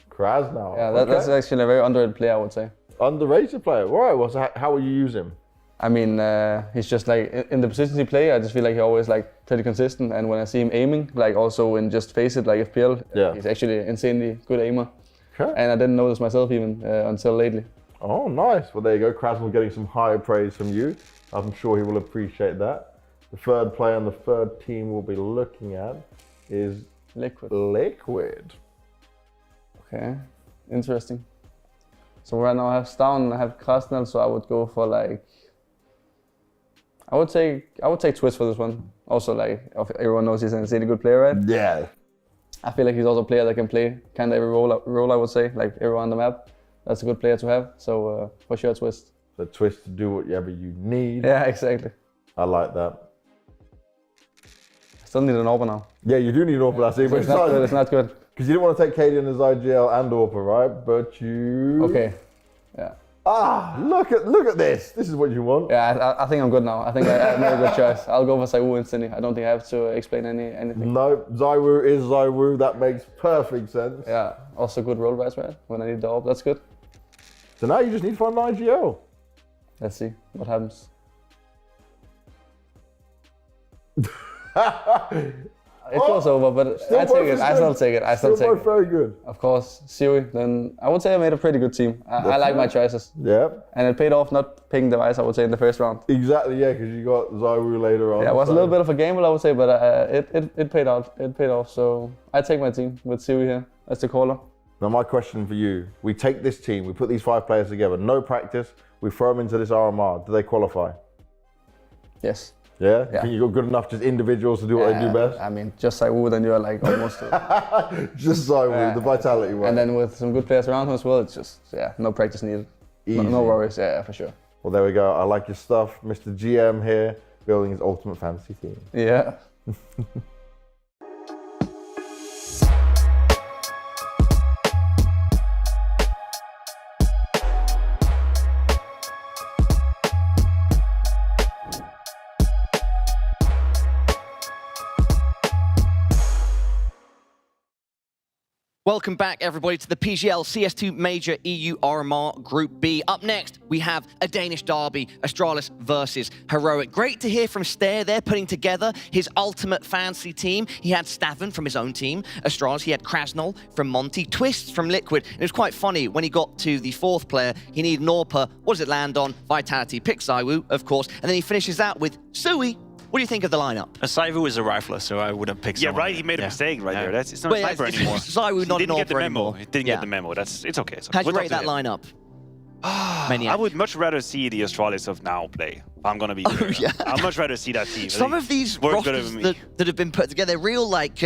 Krasnal. Yeah, that's actually a very underrated player, I would say. Underrated player. Right. Well, so how will you use him? I mean, he's just like in the positions he plays. I just feel like he always like pretty consistent. And when I see him aiming, like also in just face it, like FPL, he's actually insanely good aimer. Okay. And I didn't notice myself even until lately. Oh, nice. Well, there you go. Krasnal getting some high praise from you. I'm sure he will appreciate that. The third player on the third team we'll be looking at is Liquid. Okay, interesting. So right now I have Stown and I have Krasnal, so I would go for like, I would take Twist for this one. Also, like everyone knows he's an insanely good player, right? Yeah. I feel like he's also a player that can play kind of every role I would say, like everyone on the map. That's a good player to have. So for sure, Twist. The Twist to do whatever you need. Yeah, exactly. I like that. I still need an AWPer now. Yeah, you do need an AWPer. That's it. So it's not good. It's not good. Because you didn't want to take Cadian as IGL and AWPer, right? But you. Okay. Yeah. Ah, look at this. This is what you want. Yeah, I think I'm good now. I think I made a good choice. I'll go for Saiwu instantly. I don't think I have to explain anything. No, Zaiwu is Zaiwu. That makes perfect sense. Yeah, also good roll rise, right? When I need the AWP, that's good. So now you just need to find an IGL. Let's see what happens. It goes over, but I take it. I still take it. I still take it. Very good. Of course, Siri. Then I would say I made a pretty good team. I like my choices. Yeah. And it paid off not picking device, I would say, in the first round. Exactly, yeah, because you got Zywu later on. Yeah, it was a little bit of a gamble, I would say, but it paid out. It paid off. So I take my team with Siri here as the caller. Now my question for you, we take this team, we put these 5 players together, no practice, we throw them into this RMR. Do they qualify? Yes. Yeah? You think you got good enough just individuals to do what they do best? I mean, just Zywu, then you're like almost... just Zywu, the vitality one. And then with some good players around him as well, it's just, no practice needed. No worries, for sure. Well, there we go. I like your stuff. Mr. GM here, building his ultimate fantasy team. Yeah. Welcome back, everybody, to the PGL CS2 Major EU RMR Group B. Up next, we have a Danish derby, Astralis versus Heroic. Great to hear from Stair. They're putting together his ultimate fantasy team. He had Staven from his own team, Astralis. He had Krasnol from Monte, Twists from Liquid. It was quite funny when he got to the 4th player. He needed Norpa. What does it land on? Vitality. Picks Zywu, of course. And then he finishes that with Sui. What do you think of the lineup? Zywu is a rifler, so I wouldn't pick someone. Yeah, right. He made a mistake right there. It's not a sniper anymore. Zywu not an offer anymore. He didn't get the memo. It's okay. How'd you rate that lineup? I would much rather see the Astralis of now play. I'm gonna be. I'd much rather see that team. Some of these rosters that have been put together, they're real like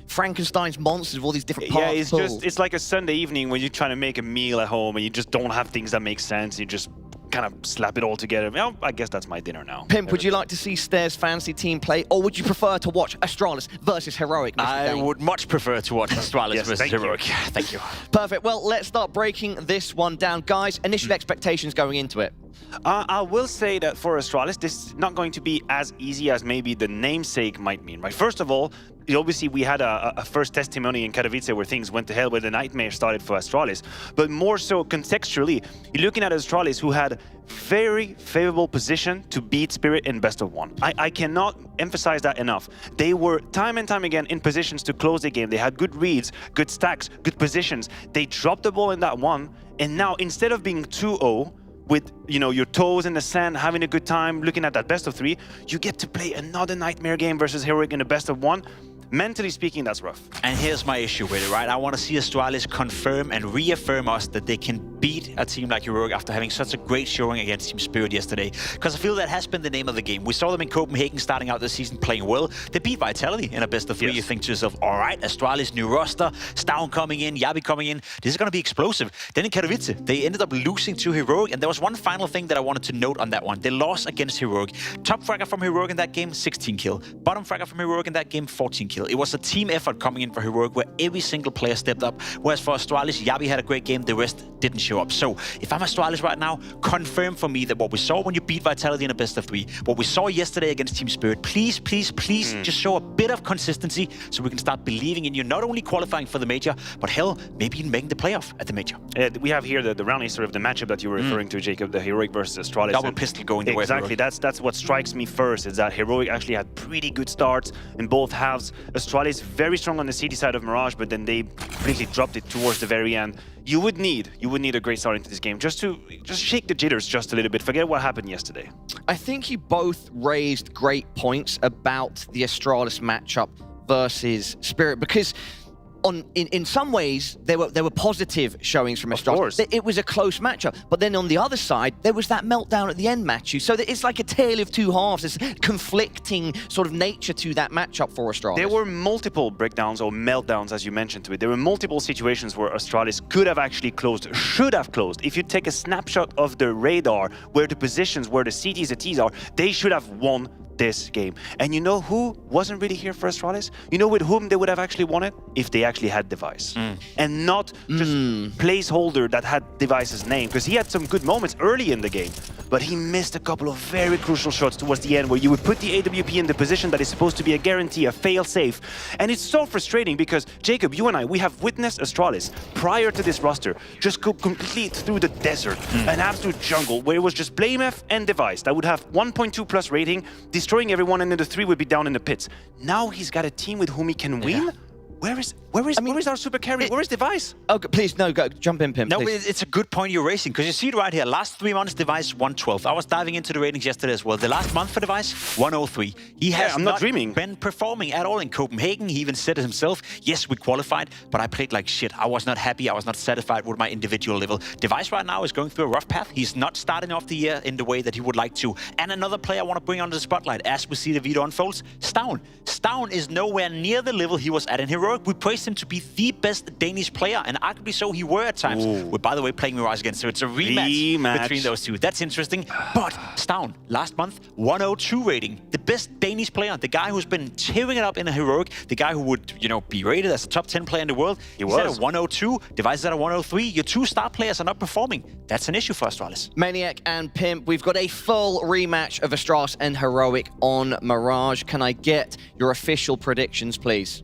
Frankenstein's monsters with all these different parts. Yeah, it's like a Sunday evening when you're trying to make a meal at home and you just don't have things that make sense. You just kind of slap it all together. Well, I guess that's my dinner now. Pimp, would you like to see Stair's fantasy team play, or would you prefer to watch Astralis versus Heroic? I would much prefer to watch Astralis versus Heroic. Thank you. Perfect. Well, let's start breaking this one down. Guys, initial expectations going into it. I will say that for Astralis, this is not going to be as easy as maybe the namesake might mean, right? First of all, obviously we had a first testimony in Katowice where things went to hell, where the nightmare started for Astralis. But more so contextually, you're looking at Astralis who had very favorable position to beat Spirit in best of 1. I cannot emphasize that enough. They were time and time again in positions to close the game. They had good reads, good stacks, good positions. They dropped the ball in that one, and now instead of being 2-0, with your toes in the sand, having a good time, looking at that best of 3, you get to play another nightmare game versus Heroic in a best of 1. Mentally speaking, that's rough. And here's my issue with it, right? I want to see Astralis confirm and reaffirm us that they can beat a team like Heroic after having such a great showing against Team Spirit yesterday. Because I feel that has been the name of the game. We saw them in Copenhagen starting out the season playing well. They beat Vitality in a best of 3. Yes. You think to yourself, all right, Astralis, new roster, Stown coming in, Yabi coming in. This is going to be explosive. Then in Katowice, they ended up losing to Heroic. And there was one final thing that I wanted to note on that one. They lost against Heroic. Top fragger from Heroic in that game, 16 kill. Bottom fragger from Heroic in that game, 14 kill. It was a team effort coming in for Heroic where every single player stepped up. Whereas for Astralis, Yabi had a great game, the rest didn't show up. So if I'm Astralis right now, confirm for me that what we saw when you beat Vitality in a best of 3, what we saw yesterday against Team Spirit, please just show a bit of consistency so we can start believing in you, not only qualifying for the Major, but hell, maybe even making the playoff at the Major. We have here the round history of the matchup that you were referring to, Jacob, the Heroic versus Astralis. Double pistol going the way. Exactly, that's what strikes me first, is that Heroic actually had pretty good starts in both halves. Astralis very strong on the CT side of Mirage, but then they completely dropped it towards the very end. You would need a great start into this game just to shake the jitters just a little bit. Forget what happened yesterday. I think you both raised great points about the Astralis matchup versus Spirit, because in some ways there were positive showings from Astralis. It was a close matchup, but then on the other side there was that meltdown at the end, Matthew. So it's like a tale of two halves. There's conflicting sort of nature to that matchup for Astralis. There were multiple breakdowns or meltdowns, as you mentioned to it. There were multiple situations where Astralis could have actually closed, should have closed. If you take a snapshot of the radar, where the positions, where the CTs and Ts are, they should have won this game. And you know who wasn't really here for Astralis? You know with whom they would have actually won it? If they actually had Device. And not just placeholder that had Device's name, because he had some good moments early in the game, but he missed a couple of very crucial shots towards the end where you would put the AWP in the position that is supposed to be a guarantee, a fail-safe. And it's so frustrating because, Jacob, you and I, we have witnessed Astralis prior to this roster just go completely through the desert, an absolute jungle, where it was just BlameF and Device that would have 1.2 plus rating, destroy destroying everyone, and then the 3 would be down in the pits. Now he's got a team with whom he can win. Where is our super carry? Where is Device? Oh, please, no, go jump in, Pimp. No, please. it's a good point you're raising, because you see it right here. Last 3 months, Device 112. I was diving into the ratings yesterday as well. The last month for Device, 103. He has I'm not dreaming. been performing at all in Copenhagen. He even said it himself. Yes, we qualified, but I played like shit. I was not happy. I was not satisfied with my individual level. Device right now is going through a rough path. He's not starting off the year in the way that he would like to. And another player I want to bring under the spotlight as we see the video unfolds, Stavn. Stavn is nowhere near the level he was at in Heroic. We praised him to be the best Danish player, and arguably so he were at times. We're, by the way, playing MOUZ again, so it's a rematch between those two. That's interesting. But Stavn, last month, 102 rating. The best Danish player, the guy who's been tearing it up in a Heroic, the guy who would, you know, be rated as a top 10 player in the world. He's at a 102, Device at a 103. Your 2 star players are not performing. That's an issue for Astralis. Maniac and Pimp, we've got a full rematch of Astralis and Heroic on Mirage. Can I get your official predictions, please?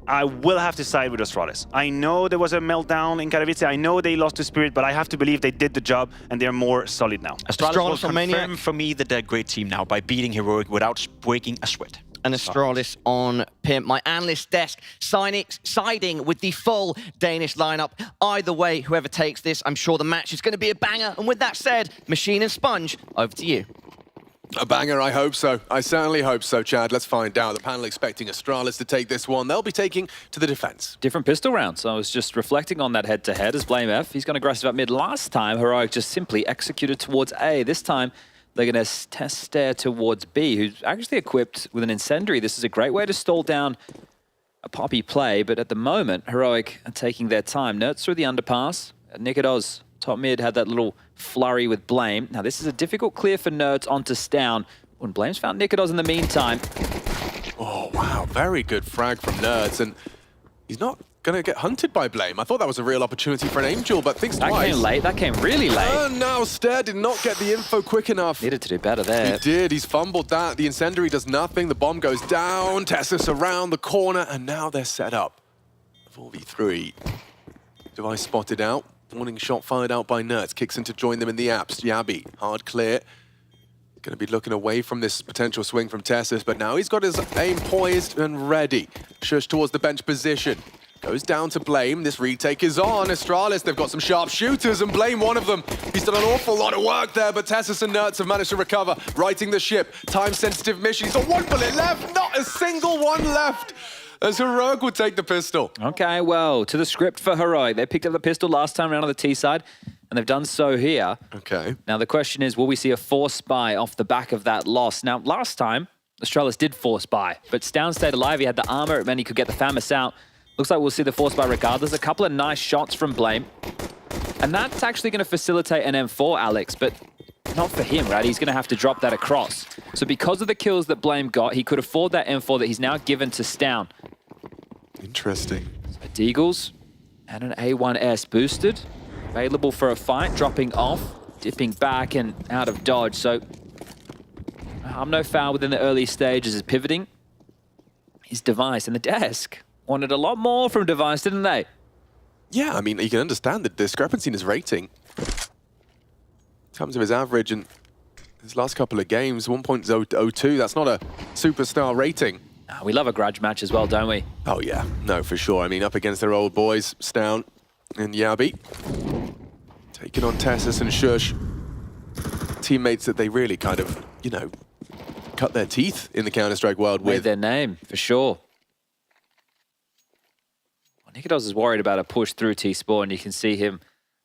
I will have to side with Astralis. I know there was a meltdown in Katowice. I know they lost the spirit, but I have to believe they did the job and they're more solid now. Astralis will confirm for me that they're a great team now by beating Heroic without breaking a sweat. And Astralis on Pimp. My analyst desk siding with the full Danish lineup. Either way, whoever takes this, I'm sure the match is going to be a banger. And with that said, Machine and Sponge, over to you. A banger, I hope so. I certainly hope so, Chad. Let's find out. The panel expecting Astralis to take this one. They'll be taking to the defense. Different pistol rounds. I was just reflecting on that head-to-head as Blame F. He's gone aggressive at mid last time. Heroic just simply executed towards A. This time, they're going to test stare towards B, who's actually equipped with an incendiary. This is a great way to stall down a poppy play, but at the moment, Heroic are taking their time. Nerds through the underpass. Nikodos, top mid, had that little flurry with Blame. Now, this is a difficult clear for Nerds onto Stavn. When Blame's found Nikodos in the meantime. Oh, wow. Very good frag from Nerds, and he's not going to get hunted by Blame. I thought that was a real opportunity for an Angel, but thinks twice. That came late. That came really late. Now Stair did not get the info quick enough. Needed to do better there. He did. He's fumbled that. The incendiary does nothing. The bomb goes down. Tessus around the corner, and now they're set up. 4v3. Device spotted out. Warning shot fired out by Nerds. Kicks in to join them in the apps. Yabi, hard clear. Going to be looking away from this potential swing from Tessus, but now he's got his aim poised and ready. Shush towards the bench position. Goes down to Blame. This retake is on. Astralis, they've got some sharp shooters, and Blame one of them. He's done an awful lot of work there, but Tessus and Nerds have managed to recover. Righting the ship. Time-sensitive mission. He's got 1 bullet left. Not a single one left. As Heroic will take the pistol. Okay, well, to the script for Heroic. They picked up the pistol last time around on the T side, and they've done so here. Okay. Now, the question is, will we see a force buy off the back of that loss? Now, last time, Astralis did force buy, but Stavn stayed alive. He had the armor. It meant he could get the FAMAS out. Looks like we'll see the force buy regardless. A couple of nice shots from Blame. And that's actually going to facilitate an M4, Alex, but not for him, right? He's going to have to drop that across. So because of the kills that Blame got, he could afford that M4 that he's now given to Stavn. Interesting. So Deagles and an A1S boosted. Available for a fight, dropping off, dipping back and out of dodge. So no foul within the early stages is pivoting. His Device and the desk wanted a lot more from Device, didn't they? Yeah, I mean, you can understand the discrepancy in his rating. In terms of his average in his last couple of games, 1.02, that's not a superstar rating. We love a grudge match as well, don't we? Oh yeah, no, for sure. I mean, up against their old boys, Stavn and Yabi. Taking on Tessus and Shush. Teammates that they really kind of, you know, cut their teeth in the Counter-Strike world with. Made their name, for sure. Well, Nikodos is worried about a push through T-Spawn. You can see him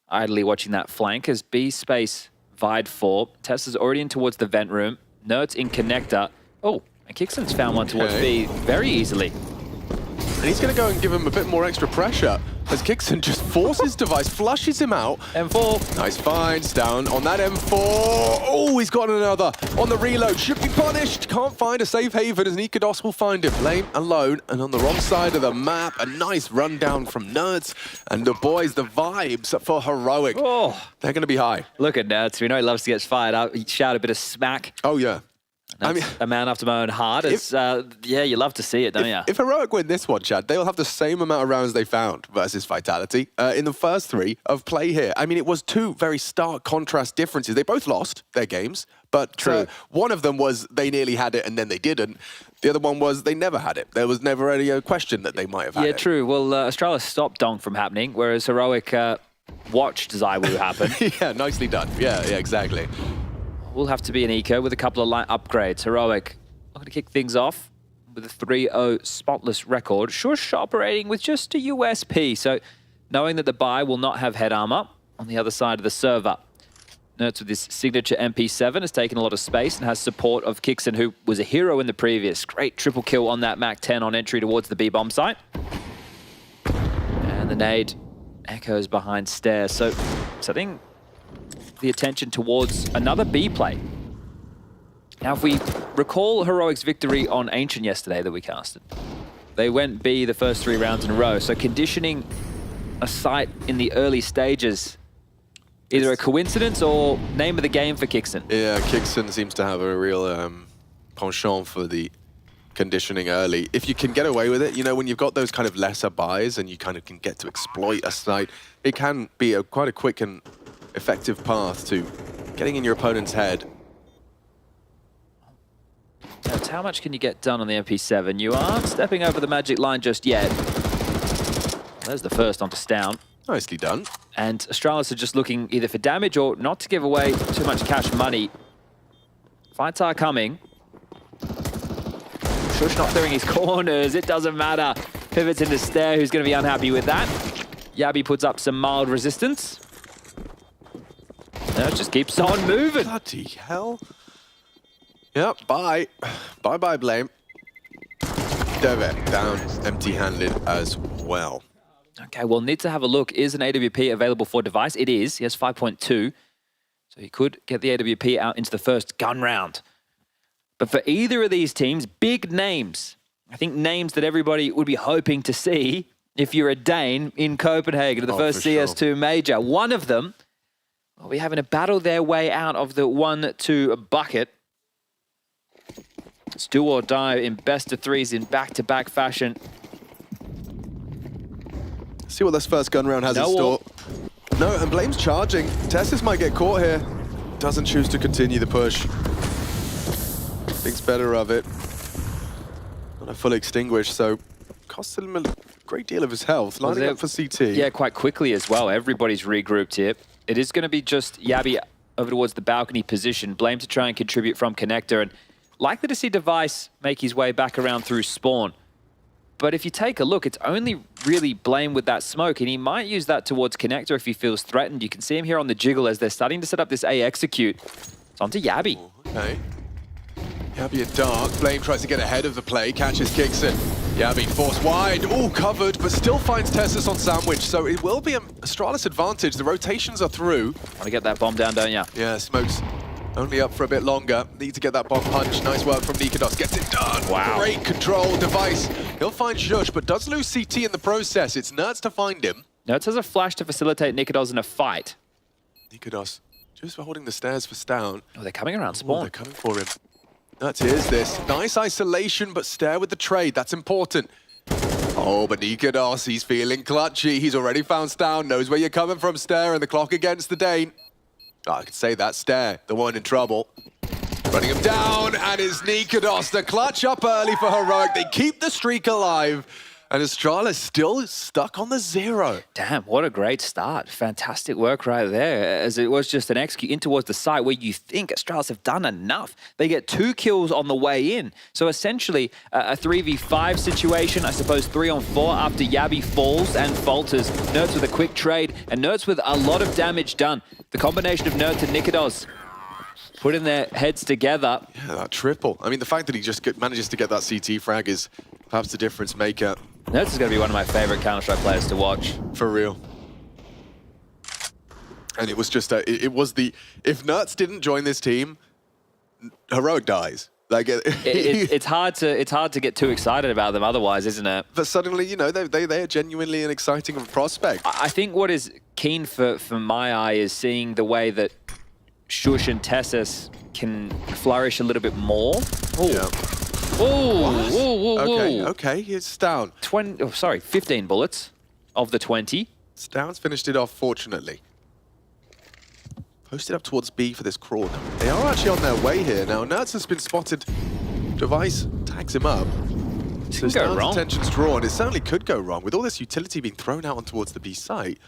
idly watching that flank as B space vied for. Tessa's already in towards the vent room. Nerds in connector. Oh, and Kixon's found one towards B very easily. And he's going to go and give him a bit more extra pressure as Kixon just forces Device, flushes him out. M4. Nice find. Down on that M4. Oh, he's got another on the reload. Should be punished. Can't find a safe haven as Nikodos will find him. Blame alone and on the wrong side of the map. A nice rundown from Nerds. And the boys, the vibes for Heroic. Oh, they're going to be high. Look at Nerds. We know he loves to get fired up. He shout a bit of smack. Oh, yeah. That's a man after my own heart. It's, yeah, you love to see it, don't you? If Heroic win this one, Chad, they'll have the same amount of rounds they found versus Vitality in the first 3 of play here. I mean, it was 2 very stark contrast differences. They both lost their games, but one of them was they nearly had it and then they didn't. The other one was they never had it. There was never any question that they might have had it. Yeah, true. Well, Astralis stopped Dong from happening, whereas Heroic watched ZywOo happen. Yeah, nicely done. Yeah, exactly. Will have to be an eco with a couple of light upgrades. Heroic looking to kick things off with a 3-0 spotless record. Shush operating with just a USP, so knowing that the buy will not have head armor on the other side of the server. Nertz with his signature MP7 has taken a lot of space and has support of Kixon, who was a hero in the previous. Great triple kill on that MAC-10 on entry towards the B-bomb site. And the nade echoes behind stairs, so setting the attention towards another B play. Now, if we recall Heroic's victory on Ancient yesterday that we casted, they went B the first 3 rounds in a row, so conditioning a site in the early stages, either a coincidence or name of the game for Kixon. Yeah, Kixon seems to have a real penchant for the conditioning early. If you can get away with it, you know, when you've got those kind of lesser buys and you kind of can get to exploit a site, it can be quite a quick and effective path to getting in your opponent's head. Now, how much can you get done on the MP7? You aren't stepping over the magic line just yet. There's the first onto Stown. Nicely done. And Astralis are just looking either for damage or not to give away too much cash money. Fights are coming. Shush not clearing his corners. It doesn't matter. Pivots into Stair, who's going to be unhappy with that. Yabi puts up some mild resistance. Now it just keeps on moving. Bloody hell. Yep, bye. Bye-bye, Blame. Devek down empty-handed as well. Okay, well, need to have a look. Is an AWP available for device? It is. He has 5.2. So he could get the AWP out into the first gun round. But for either of these teams, big names. I think names that everybody would be hoping to see if you're a Dane in Copenhagen at the first CS2 Major. One of them will be having to battle their way out of the 1-2 bucket. It's do or die in best of 3s in back-to-back fashion. See what this first gun round has in store. No, and Blame's charging. Tessus might get caught here. Doesn't choose to continue the push. Thinks better of it. Not a full extinguish, so costs him a great deal of his health. Lining up for CT. Yeah, quite quickly as well. Everybody's regrouped here. It is going to be just Yabi over towards the balcony position. Blame to try and contribute from Connector, and likely to see Device make his way back around through spawn. But if you take a look, it's only really Blame with that smoke, and he might use that towards Connector if he feels threatened. You can see him here on the jiggle as they're starting to set up this A execute. It's onto Yabi. Oh, okay. Yabi in dark. Blame tries to get ahead of the play, catches Kixon. Yabi forced wide, all covered, but still finds Tessus on sandwich, so it will be an Astralis advantage. The rotations are through. Want to get that bomb down, don't you? Yeah, Smoke's only up for a bit longer. Need to get that bomb punch. Nice work from Nikados. Gets it done. Wow. Great control. Device. He'll find Shush, but does lose CT in the process. It's Nertz to find him. Nertz has a flash to facilitate Nikados in a fight. Nikados just holding the stairs for Stown. Oh, they're coming around spawn. They're coming for him. Nertz hears this. Nice isolation, but Stair with the trade. That's important. Oh, but Nikados, he's feeling clutchy. He's already found Stown. Knows where you're coming from, Stair, and the clock against the Dane. Oh, I can say that. Stair, the one in trouble. Running him down, and it's Nikados. The clutch up early for Heroic. They keep the streak alive, and Astralis still stuck on the 0. Damn, what a great start. Fantastic work right there, as it was just an execute in towards the site where you think Astralis have done enough. They get 2 kills on the way in. So essentially, a 3v5 situation, I suppose 3-on-4 after Yabi falls and falters. Nertz with a quick trade, and Nertz with a lot of damage done. The combination of Nertz and Nikados putting their heads together. Yeah, that triple. I mean, the fact that he just manages to get that CT frag is perhaps the difference maker. Nertz is going to be one of my favorite Counter-Strike players to watch. For real. And it was just, it was the, if Nertz didn't join this team, Heroic dies. Like it's hard to get too excited about them otherwise, isn't it? But suddenly, you know, they are genuinely an exciting prospect. I think what is keen for my eye is seeing the way that Shush and Tessus can flourish a little bit more. Oh, Yeah. oh, whoa, whoa, Okay, whoa. okay, it's down. 15 bullets of the 20. Stoun's finished it off, fortunately. Posted up towards B for this crawl. They are actually on their way here. Now, Nerds has been spotted. Device tags him up. So Could go wrong. Attention's drawn. It certainly could go wrong. With all this utility being thrown out on towards the B site.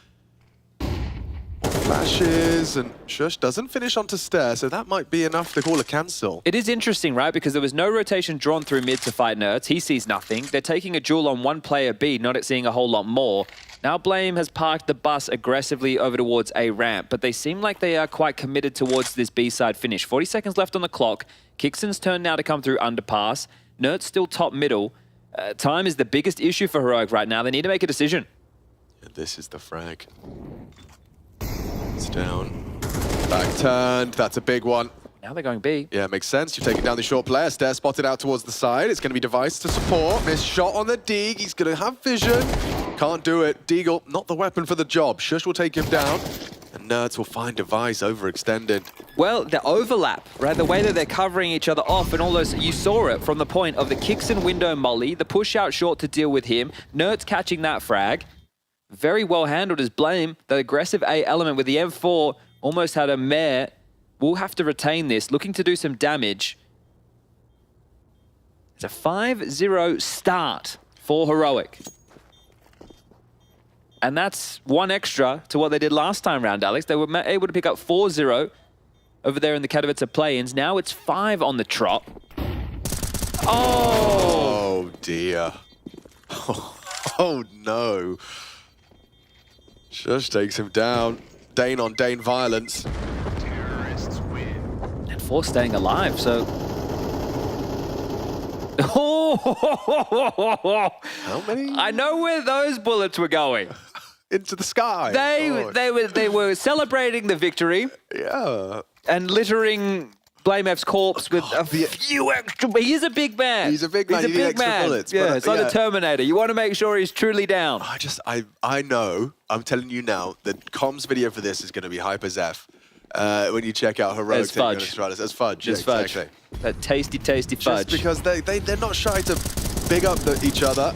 Flashes, and Shush doesn't finish onto Stair, so that might be enough to call a cancel. It is interesting, right? Because there was no rotation drawn through mid to fight Nerds. He sees nothing. They're taking a duel on one player B, not seeing a whole lot more. Now Blame has parked the bus aggressively over towards A ramp, but they seem like they are quite committed towards this B side finish. 40 seconds left on the clock. Kixon's turn now to come through underpass. Nerds still top middle. Time is the biggest issue for Heroic right now. They need to make a decision. And this is the frag. It's down. Back turned. That's a big one. Now they're going B. Yeah, makes sense. You've taken down the short player. Stair spotted out towards the side. It's going to be Device to support. Missed shot on the Deagle. He's going to have vision. Can't do it. Deagle, not the weapon for the job. Shush will take him down. And Nerds will find Device overextended. Well, the overlap, right? The way that they're covering each other off and all those, you saw it from the point of the Kixon window molly, the push out short to deal with him, Nerds catching that frag. Very well handled as Blame. The aggressive A element with the M4 almost had a mare. We'll have to retain this, looking to do some damage. It's a 5-0 start for Heroic. And that's one extra to what they did last time round, Alex. They were able to pick up 4-0 over there in the Katowice play-ins. Now it's 5 on the trot. Oh dear. Oh no. Shush takes him down. Dane on Dane violence. And 4 staying alive, so... How many? I know where those bullets were going. Into the sky. They were celebrating the victory. Yeah. And littering Blame F's corpse with a few extra... He's a big man. He's a big man. He's a big man. Bullets, yeah, but, it's like the Terminator. You want to make sure he's truly down. I know, I'm telling you now, the comms video for this is going to be hyper Zeph. When you check out Heroic As fudge. Astralis. As fudge. Just Yeah, fudge. exactly. That tasty, tasty fudge. Just because they're not shy to big up each other.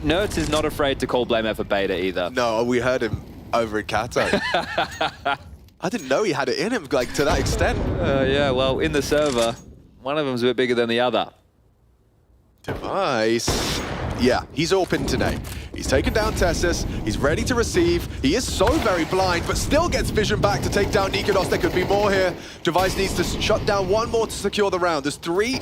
Nerds is not afraid to call Blame F a beta either. No, we heard him over in Kato. I didn't know he had it in him, like, to that extent. Yeah, well, in the server, one of them's a bit bigger than the other. Device. Yeah, he's open today. He's taken down Tessus. He's ready to receive. He is so very blind, but still gets vision back to take down Nikodos. There could be more here. Device needs to shut down one more to secure the round. There's 3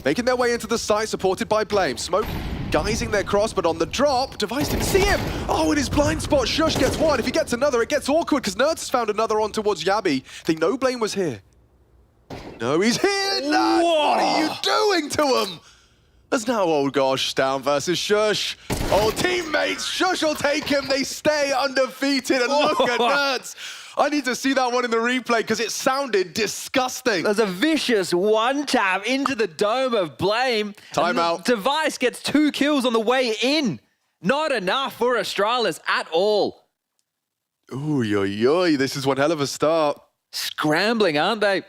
making their way into the site, supported by Blame. Smoke guising their cross, but on the drop, Device didn't see him. Oh, in his blind spot, Shush gets one. If he gets another, it gets awkward because Nerds has found another on towards Yabi. They know Blame was here. No, he's here. Nerds, what are you doing to him? There's now Old Gosh down versus Shush. Old teammates, Shush will take him. They stay undefeated, and look at Nerds. I need to see that one in the replay because it sounded disgusting. There's a vicious one-tap into the dome of Blame. Timeout. Device gets 2 kills on the way in. Not enough for Astralis at all. Ooh, yo, this is one hell of a start. Scrambling, aren't they?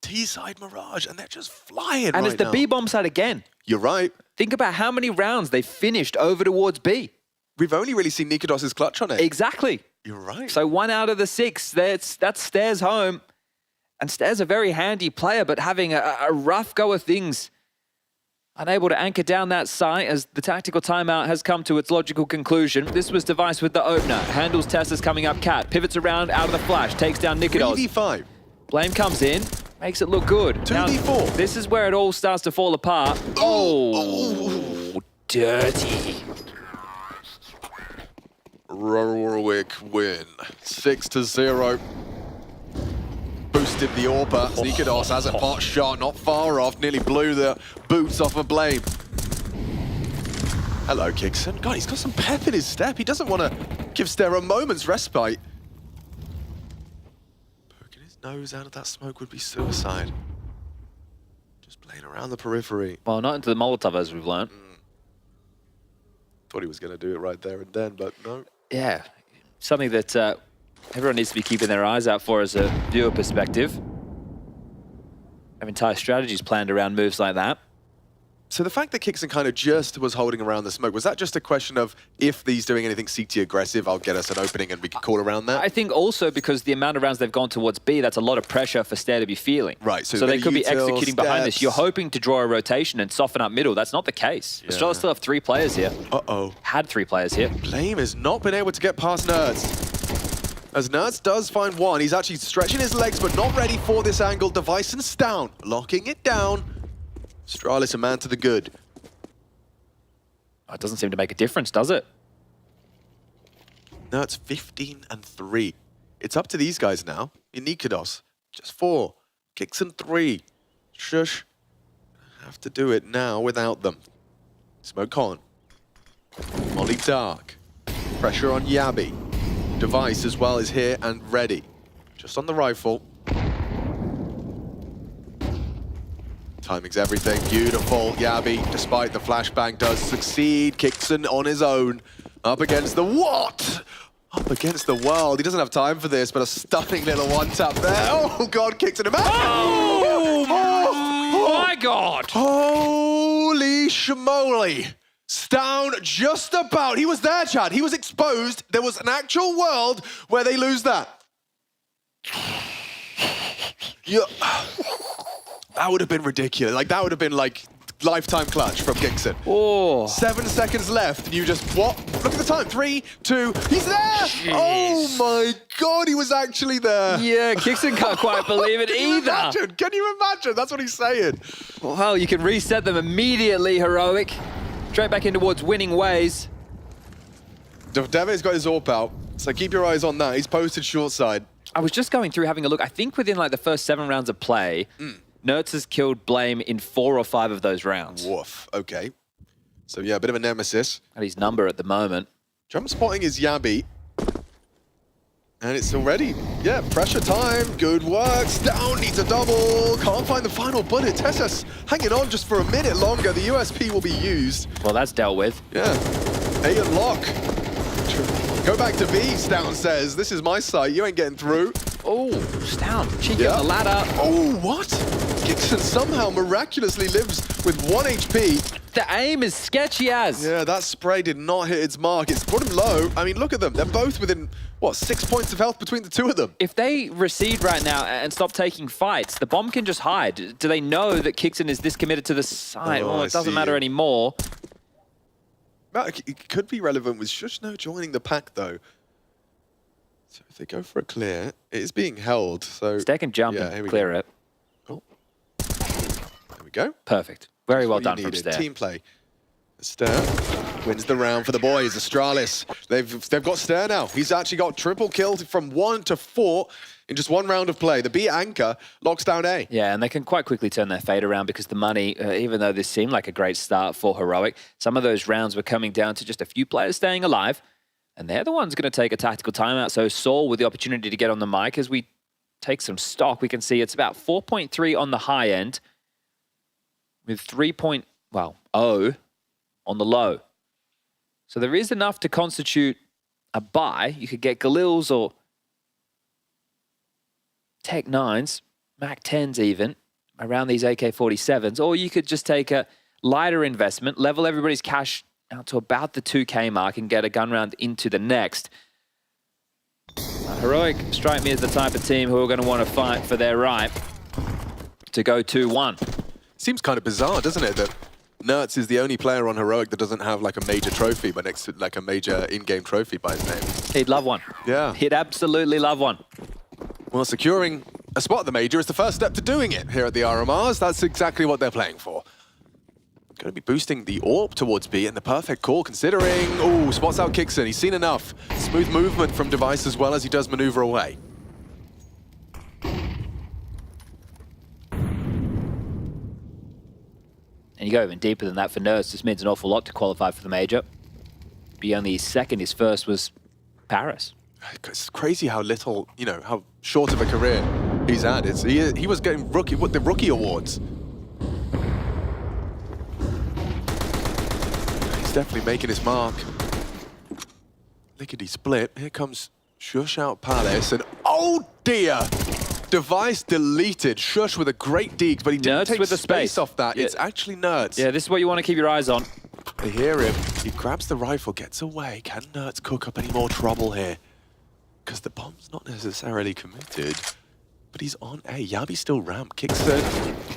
T-side Mirage, and they're just flying And it's the now. B-bomb side again. You're right. Think about how many rounds they finished over towards B. We've only really seen Nikodos' clutch on it. Exactly. You're right. So 1 out of the 6, that's Stairs home. And Stairs a very handy player, but having a rough go of things. Unable to anchor down that site as the tactical timeout has come to its logical conclusion. This was Device with the opener. Handles Tessus coming up cat. Pivots around out of the flash. Takes down Nikodos. 3v5. Blame comes in. Makes it look good. 2v4. This is where it all starts to fall apart. Oh, dirty. Heroic win. 6-0. Boosted the AWPer. Nikodos has a pot shot, not far off. Nearly blew the boots off of Blame. Hello, Kixon. God, he's got some pep in his step. He doesn't want to give Stair a moment's respite. Poking his nose out of that smoke would be suicide. Just playing around the periphery. Well, not into the Molotov, as we've learned. Thought he was going to do it right there and then, but no. Yeah, something that everyone needs to be keeping their eyes out for as a viewer perspective. Have entire strategies planned around moves like that. So the fact that Kixon kind of just was holding around the smoke, was that just a question of if he's doing anything CT aggressive, I'll get us an opening and we can call around that? I think also because the amount of rounds they've gone towards B, that's a lot of pressure for Stair to be feeling. Right, so they could be executing behind this. You're hoping to draw a rotation and soften up middle. That's not the case. Yeah. Australia still have 3 players here. Uh-oh. Had 3 players here. Blame has not been able to get past Nerds. As Nerds does find one, he's actually stretching his legs but not ready for this angle. Device's down, locking it down. Astralis a man to the good. Oh, it doesn't seem to make a difference, does it? No, it's 15-3. It's up to these guys now. Nikodos, just 4. Kixon 3. Shush. Have to do it now without them. Smoke on. Molly dark. Pressure on Yabi. Device as well is here and ready. Just on the rifle. Timing's everything. Beautiful. Yabi, despite the flashbang, does succeed. Kixon on his own. Up against the what? Up against the world. He doesn't have time for this, but a stunning little one-tap there. Oh, God, Kixon him out. Oh, my God. Holy schmoly. Down just about. He was there, Chad. He was exposed. There was an actual world where they lose that. Yeah. That would have been ridiculous. Like, that would have been like lifetime clutch from Kixon. Oh. 7 seconds left, and you just, what? Look at the time. 3, 2, he's there! Jeez. Oh my God, he was actually there. Yeah, Kixon can't quite believe it either. Can you imagine? That's what he's saying. Well, you can reset them immediately, Heroic. Straight back in towards winning ways. Deve's got his AWP out, so keep your eyes on that. He's posted short side. I was just going through having a look. I think within like the first 7 rounds of play, Nerds has killed Blame in 4 or 5 of those rounds. Woof, okay. So yeah, a bit of a nemesis. At his number at the moment. Jump spotting is Yabi. And it's already, yeah, pressure time. Good work. Down, needs a double. Can't find the final bullet. Tessas hanging on just for a minute longer. The USP will be used. Well, that's dealt with. Yeah. A and lock. Go back to B, Stown says. This is my site. You ain't getting through. Oh, Stown. Cheeky on the ladder. Oh, what? Kixon somehow miraculously lives with 1 HP. The aim is sketchy as. Yeah, that spray did not hit its mark. It's put him low. I mean, look at them. They're both within, what, 6 points of health between the 2 of them. If they recede right now and stop taking fights, the bomb can just hide. Do they know that Kixon is this committed to the site? Oh, well, it doesn't matter anymore. It could be relevant with Shushno joining the pack, though. So if they go for a clear, it is being held. So Stack and jump and clear it. Oh. There we go. Perfect. Very well done from Stair. Team play. Stair wins the round for the boys. Astralis. They've got Stair now. He's actually got triple kills from 1 to 4 in just 1 round of play. The B anchor locks down A. Yeah, and they can quite quickly turn their fate around because the money, even though this seemed like a great start for Heroic, some of those rounds were coming down to just a few players staying alive, and they're the ones going to take a tactical timeout. So Saul with the opportunity to get on the mic. As we take some stock, we can see it's about 4.3 on the high end with 3.0 on the low. So there is enough to constitute a buy. You could get Galils or Tech 9s, Mac 10s even, around these AK-47s, or you could just take a lighter investment, level everybody's cash out to about the 2K mark and get a gun round into the next. Heroic strike me as the type of team who are going to want to fight for their right to go 2-1. Seems kind of bizarre, doesn't it, that Nerds is the only player on Heroic that doesn't have like a major trophy, but next to like a major in-game trophy by his name. He'd love one. Yeah. He'd absolutely love one. Well, securing a spot at the major is the first step to doing it here at the RMRs. That's exactly what they're playing for. Going to be boosting the AWP towards B, and the perfect call considering... Oh, spots out Kixon. He's seen enough. Smooth movement from Device as well as he does maneuver away. And you go even deeper than that for Nerds. This means an awful lot to qualify for the major. Be only his second. His first was Paris. It's crazy how little, you know, how short of a career he's had. He was getting the rookie awards. He's definitely making his mark. Lickety split. Here comes Shush out Palace, and oh dear! Device deleted. Shush with a great deke, but he didn't take with the space off that. It's actually Nerds. Yeah, this is what you want to keep your eyes on. They hear him. He grabs the rifle, gets away. Can Nerds cook up any more trouble here? Because the bomb's not necessarily committed. But he's on A. Yabi's still ramp. Kicks it.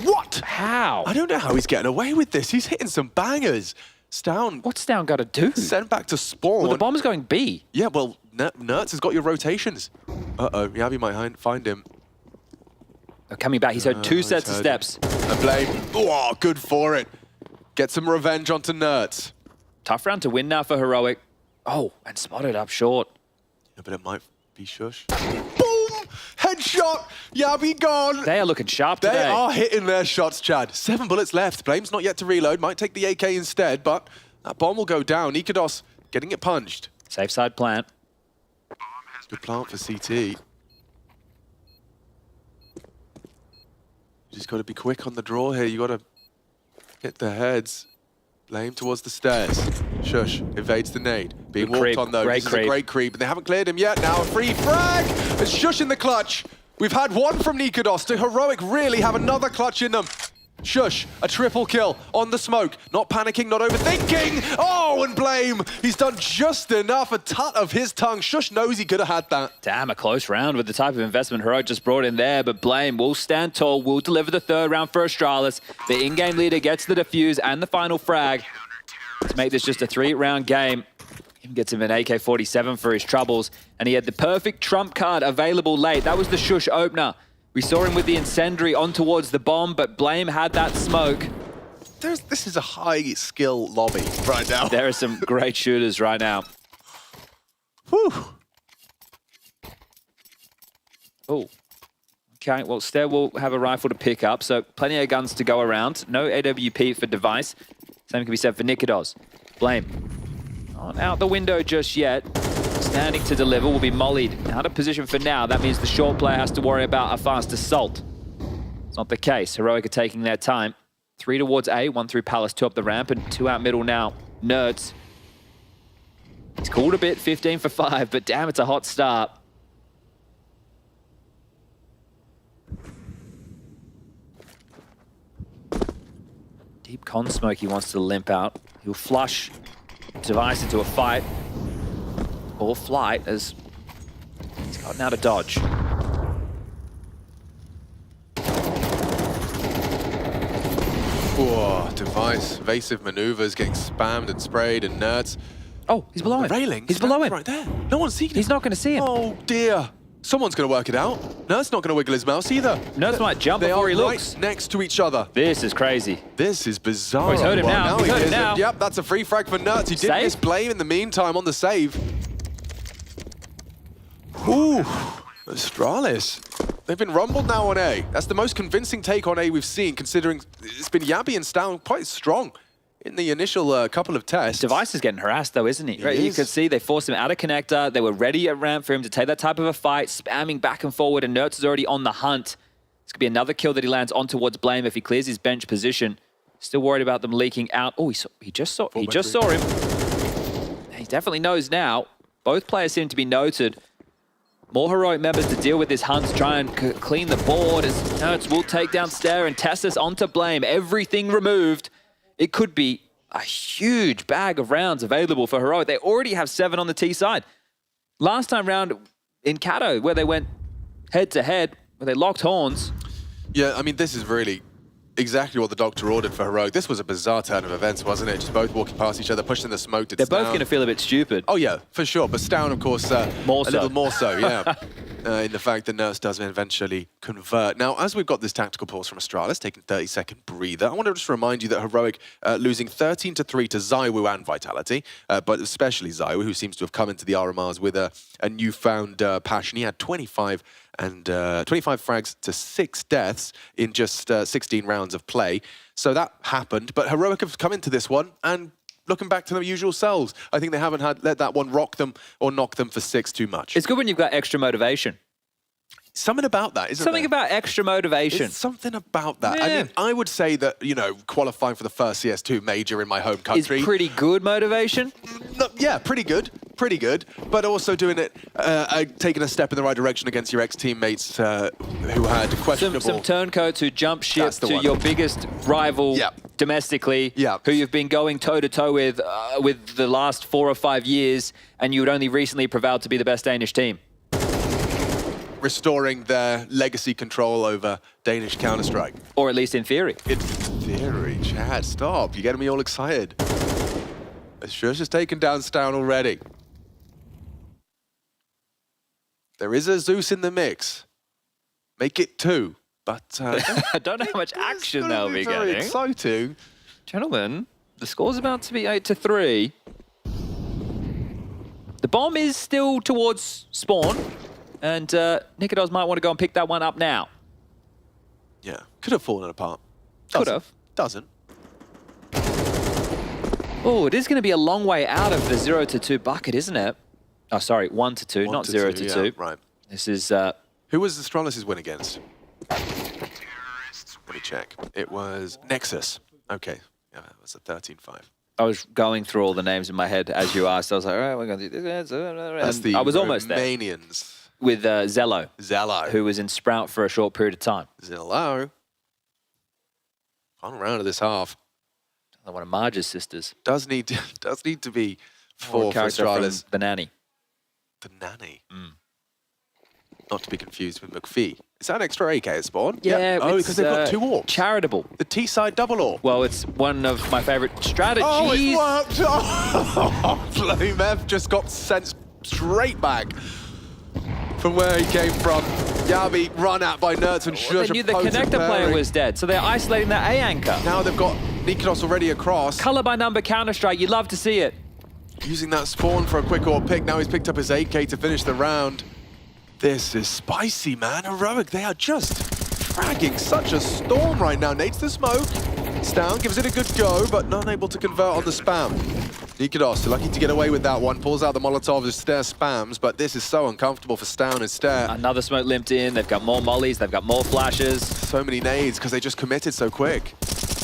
What? How? I don't know how he's getting away with this. He's hitting some bangers. Stown. What's Stown got to do? Sent back to spawn. Well, the bomb's going B. Yeah, well, Nerds has got your rotations. Uh-oh, Yabi might find him. Coming back, he's heard two sets of steps. And Blame. Oh, good for it. Get some revenge onto Nerds. Tough round to win now for Heroic. Oh, and spotted up short. Yeah, but it might be Shush. Boom! Headshot! Yabi gone! They are looking sharp today. They are hitting their shots, Chad. 7 bullets left. Blame's not yet to reload. Might take the AK instead, but that bomb will go down. Nikados getting it punched. Safe side plant. Good plant for CT. You just got to be quick on the draw here. You got to hit the heads. Blame towards the stairs. Shush evades the nade. Being Good walked creep. on though. Great This is creep. a great creep, but they haven't cleared him yet. Now a free frag. It's Shush in the clutch. We've had one from Nikados. Do Heroic really have another clutch in them? Shush, a triple kill on the smoke. Not panicking, not overthinking. Oh, and Blame. He's done just enough. A tut of his tongue. Shush knows he could have had that. Damn, a close round with the type of investment Heroic just brought in there, but Blame will stand tall, will deliver the third round for Astralis. The in-game leader gets the defuse and the final frag to make this just a 3-round game. Even gets him an AK-47 for his troubles, and he had the perfect trump card available late. That was the Shush opener. We saw him with the incendiary on towards the bomb, but Blame had that smoke. This is a high-skill lobby right now. There are some great shooters right now. Whew. Oh. Okay, well, Stair will have a rifle to pick up, so plenty of guns to go around. No AWP for Device. Same can be said for Nikados. Blame. Not out the window just yet. Standing to deliver, will be mollied. Out of position for now. That means the short player has to worry about a fast assault. It's not the case. Heroic are taking their time. 3 towards A, 1 through Palace, 2 up the ramp, and 2 out middle now. Nerds. He's cooled a bit, 15 for 5, but damn, it's a hot start. Deep con smoke he wants to limp out. He'll flush Device into a fight. Or flight as he's gotten out of dodge. Whoa, Device, evasive maneuvers, getting spammed and sprayed, and Nerds. Oh, he's below him. Railing. He's below him. Right there. No one's seeing him. He's not going to see him. Oh dear. Someone's going to work it out. Nerds not going to wiggle his mouse either. Nerds might jump before he looks. Right next to each other. This is crazy. This is bizarre. Oh, he's heard him now. He's heard him now. Yep, that's a free frag for Nerds. He did miss Blame in the meantime on the save. Ooh, Astralis. They've been rumbled now on A. That's the most convincing take on A we've seen, considering it's been Yabi and Stown quite strong in the initial couple of tests. Device is getting harassed though, isn't he? Right, you can see they forced him out of connector. They were ready at ramp for him to take that type of a fight, spamming back and forward, and Nerds is already on the hunt. This could be another kill that he lands on towards Blame if he clears his bench position. Still worried about them leaking out. Oh, he just saw him. He definitely knows now. Both players seem to be noted. More Heroic members to deal with this hunt to try and clean the board as Nerds will take down Stair and Tessus onto Blame. Everything removed. It could be a huge bag of rounds available for Heroic. They already have 7 on the T side. Last time round in Kato, where they went head-to-head, where they locked horns. Yeah, I mean, this is really exactly what the doctor ordered for Heroic. This was a bizarre turn of events, wasn't it? Just both walking past each other, pushing the smoke. They're both going to feel a bit stupid. Oh, yeah, for sure. But Stown, of course, a little more so, yeah. In the fact that Nerds does eventually convert. Now, as we've got this tactical pause from Astralis, taking a 30-second breather, I want to just remind you that Heroic losing 13-3 to ZywOo and Vitality, but especially ZywOo, who seems to have come into the RMRs with a newfound passion. He had 25 frags to 6 deaths in just 16 rounds of play. So that happened, but Heroic have come into this one and looking back to their usual selves. I think they haven't let that one rock them or knock them for 6 too much. It's good when you've got extra motivation. something about that, isn't Something there? about extra motivation. It's something about that. Yeah. I mean, I would say that, you know, qualifying for the first CS2 major in my home country. Is pretty good motivation. Yeah, pretty good. Pretty good. But also doing it, taking a step in the right direction against your ex-teammates who had questionable... Some turncoats who jump ship to one. your biggest rival domestically, who you've been going toe-to-toe with the last 4 or 5 years, and you would only recently prevailed to be the best Danish team. Restoring their legacy control over Danish Counter-Strike. Or at least in theory. In theory, Chad, stop. You're getting me all excited. Shush has taken down Stown already. There is a Zeus in the mix. Make it 2, but... I don't know how much action they'll be very getting. exciting. Gentlemen, the score's about to be 8-3. The bomb is still towards spawn. And Nikodos might want to go and pick that one up now. Yeah, could have fallen apart. Could have. Doesn't. Oh, it is going to be a long way out of the 0-2 bucket, isn't it? Oh, sorry, 1-2, not 0-2. Yeah, right. This is... Who was Astralis' win against? Let me check. It was Nexus. Okay, yeah, it was a 13-5. I was going through all the names in my head as you asked. I was like, all right, we're going to do this. That's the I was almost there. Romanians. With Zello. Zello. Who was in Sprout for a short period of time. Zello. On round of this half. One of Marge's sisters. Does need to be for character Astralis. from The Nanny. The Nanny. Not to be confused with McPhee. Is that an extra AK at spawn? Yeah. Oh, because they've got 2 AWPs. Charitable. The T-side double AWP. Well, it's one of my favorite strategies. Oh, it worked! Oh, Flamev just got sent straight back from where he came from. Yabi run at by Nerds and Shush. They knew the connector player was dead, so they're isolating that A anchor. Now they've got Nikodos already across. Color by number Counter-Strike, you'd love to see it. Using that spawn for a quick AWP pick. Now he's picked up his 8K to finish the round. This is spicy, man. Heroic, they are just fragging such a storm right now. Nates the smoke. Stown gives it a good go, but not able to convert on the spam. Nikodos, lucky to get away with that one. Pulls out the Molotov as Stair spams, but this is so uncomfortable for Stown and Stair. Another smoke limped in. They've got more mollies. They've got more flashes. So many nades because they just committed so quick.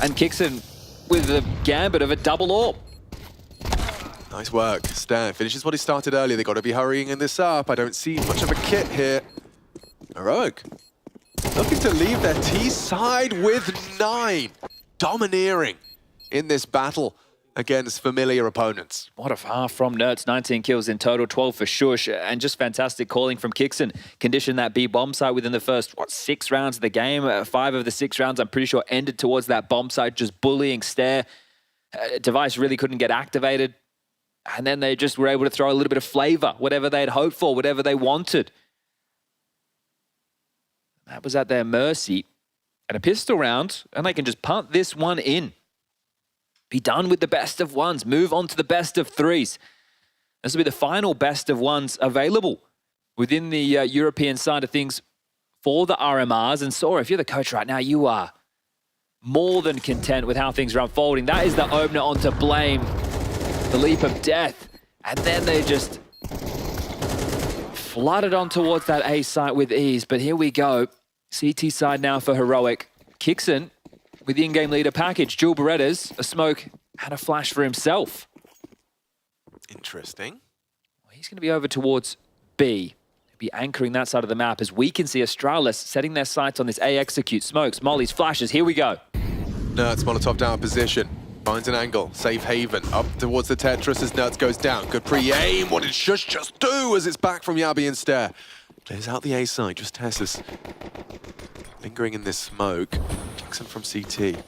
And Kixon with the gambit of a double AWP. Nice work. Stair finishes what he started earlier. They got to be hurrying in this up. I don't see much of a kit here. Heroic. Looking to leave their T side with 9. Domineering in this battle against familiar opponents. What a far from Nerds. 19 kills in total, 12 for Shush, and just fantastic calling from Kixon. Conditioned that B bomb site within the first, 6 rounds of the game. 5 of the 6 rounds, I'm pretty sure, ended towards that bomb site, just bullying Stair. Device really couldn't get activated. And then they just were able to throw a little bit of flavor, whatever they'd hoped for, whatever they wanted. That was at their mercy. And a pistol round, and they can just punt this one in. Be done with the best of ones. Move on to the best of 3s. This will be the final best of ones available within the European side of things for the RMRs. And Sora, if you're the coach right now, you are more than content with how things are unfolding. That is the opener onto Blame. The leap of death. And then they just flooded on towards that A site with ease. But here we go. CT side now for Heroic. Kixon with the in-game leader package. Dual Berettas, a smoke and a flash for himself. Interesting. Well, he's going to be over towards B. He'll be anchoring that side of the map as we can see Astralis setting their sights on this A execute. Smokes, mollies, flashes. Here we go. Nerds, Molotov down position. Finds an angle. Safe haven. Up towards the Tetris as Nerds goes down. Good pre-aim. What did Shush just do as it's back from Yabi and Stair? Plays out the A side. Just Tessus. Lingering in this smoke. Jackson from CT.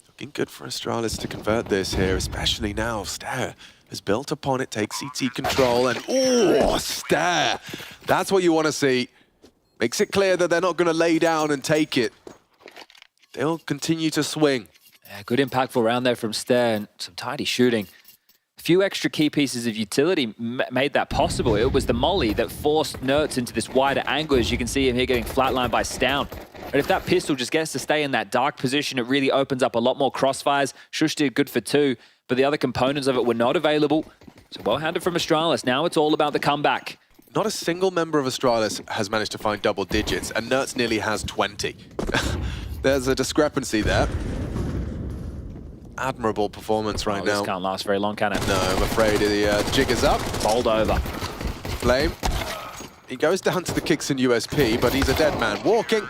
Looking good for Astralis to convert this here, especially now. Stair has built upon it, takes CT control, and oh, Stair! That's what you want to see. Makes it clear that they're not going to lay down and take it. They'll continue to swing. Yeah, good impactful round there from Stair and some tidy shooting. A few extra key pieces of utility made that possible. It was the molly that forced Nerds into this wider angle, as you can see him here getting flatlined by Stown. But if that pistol just gets to stay in that dark position, it really opens up a lot more crossfires. Shush did good for 2, but the other components of it were not available. So well handled from Astralis. Now it's all about the comeback. not a single member of Astralis has managed to find double digits, and Nertz nearly has 20. There's a discrepancy there. Admirable performance right now. This can't last very long, can it? No, I'm afraid the jig is up. Bowled over. Blame. He goes down to the kicks in USP, but he's a dead man walking.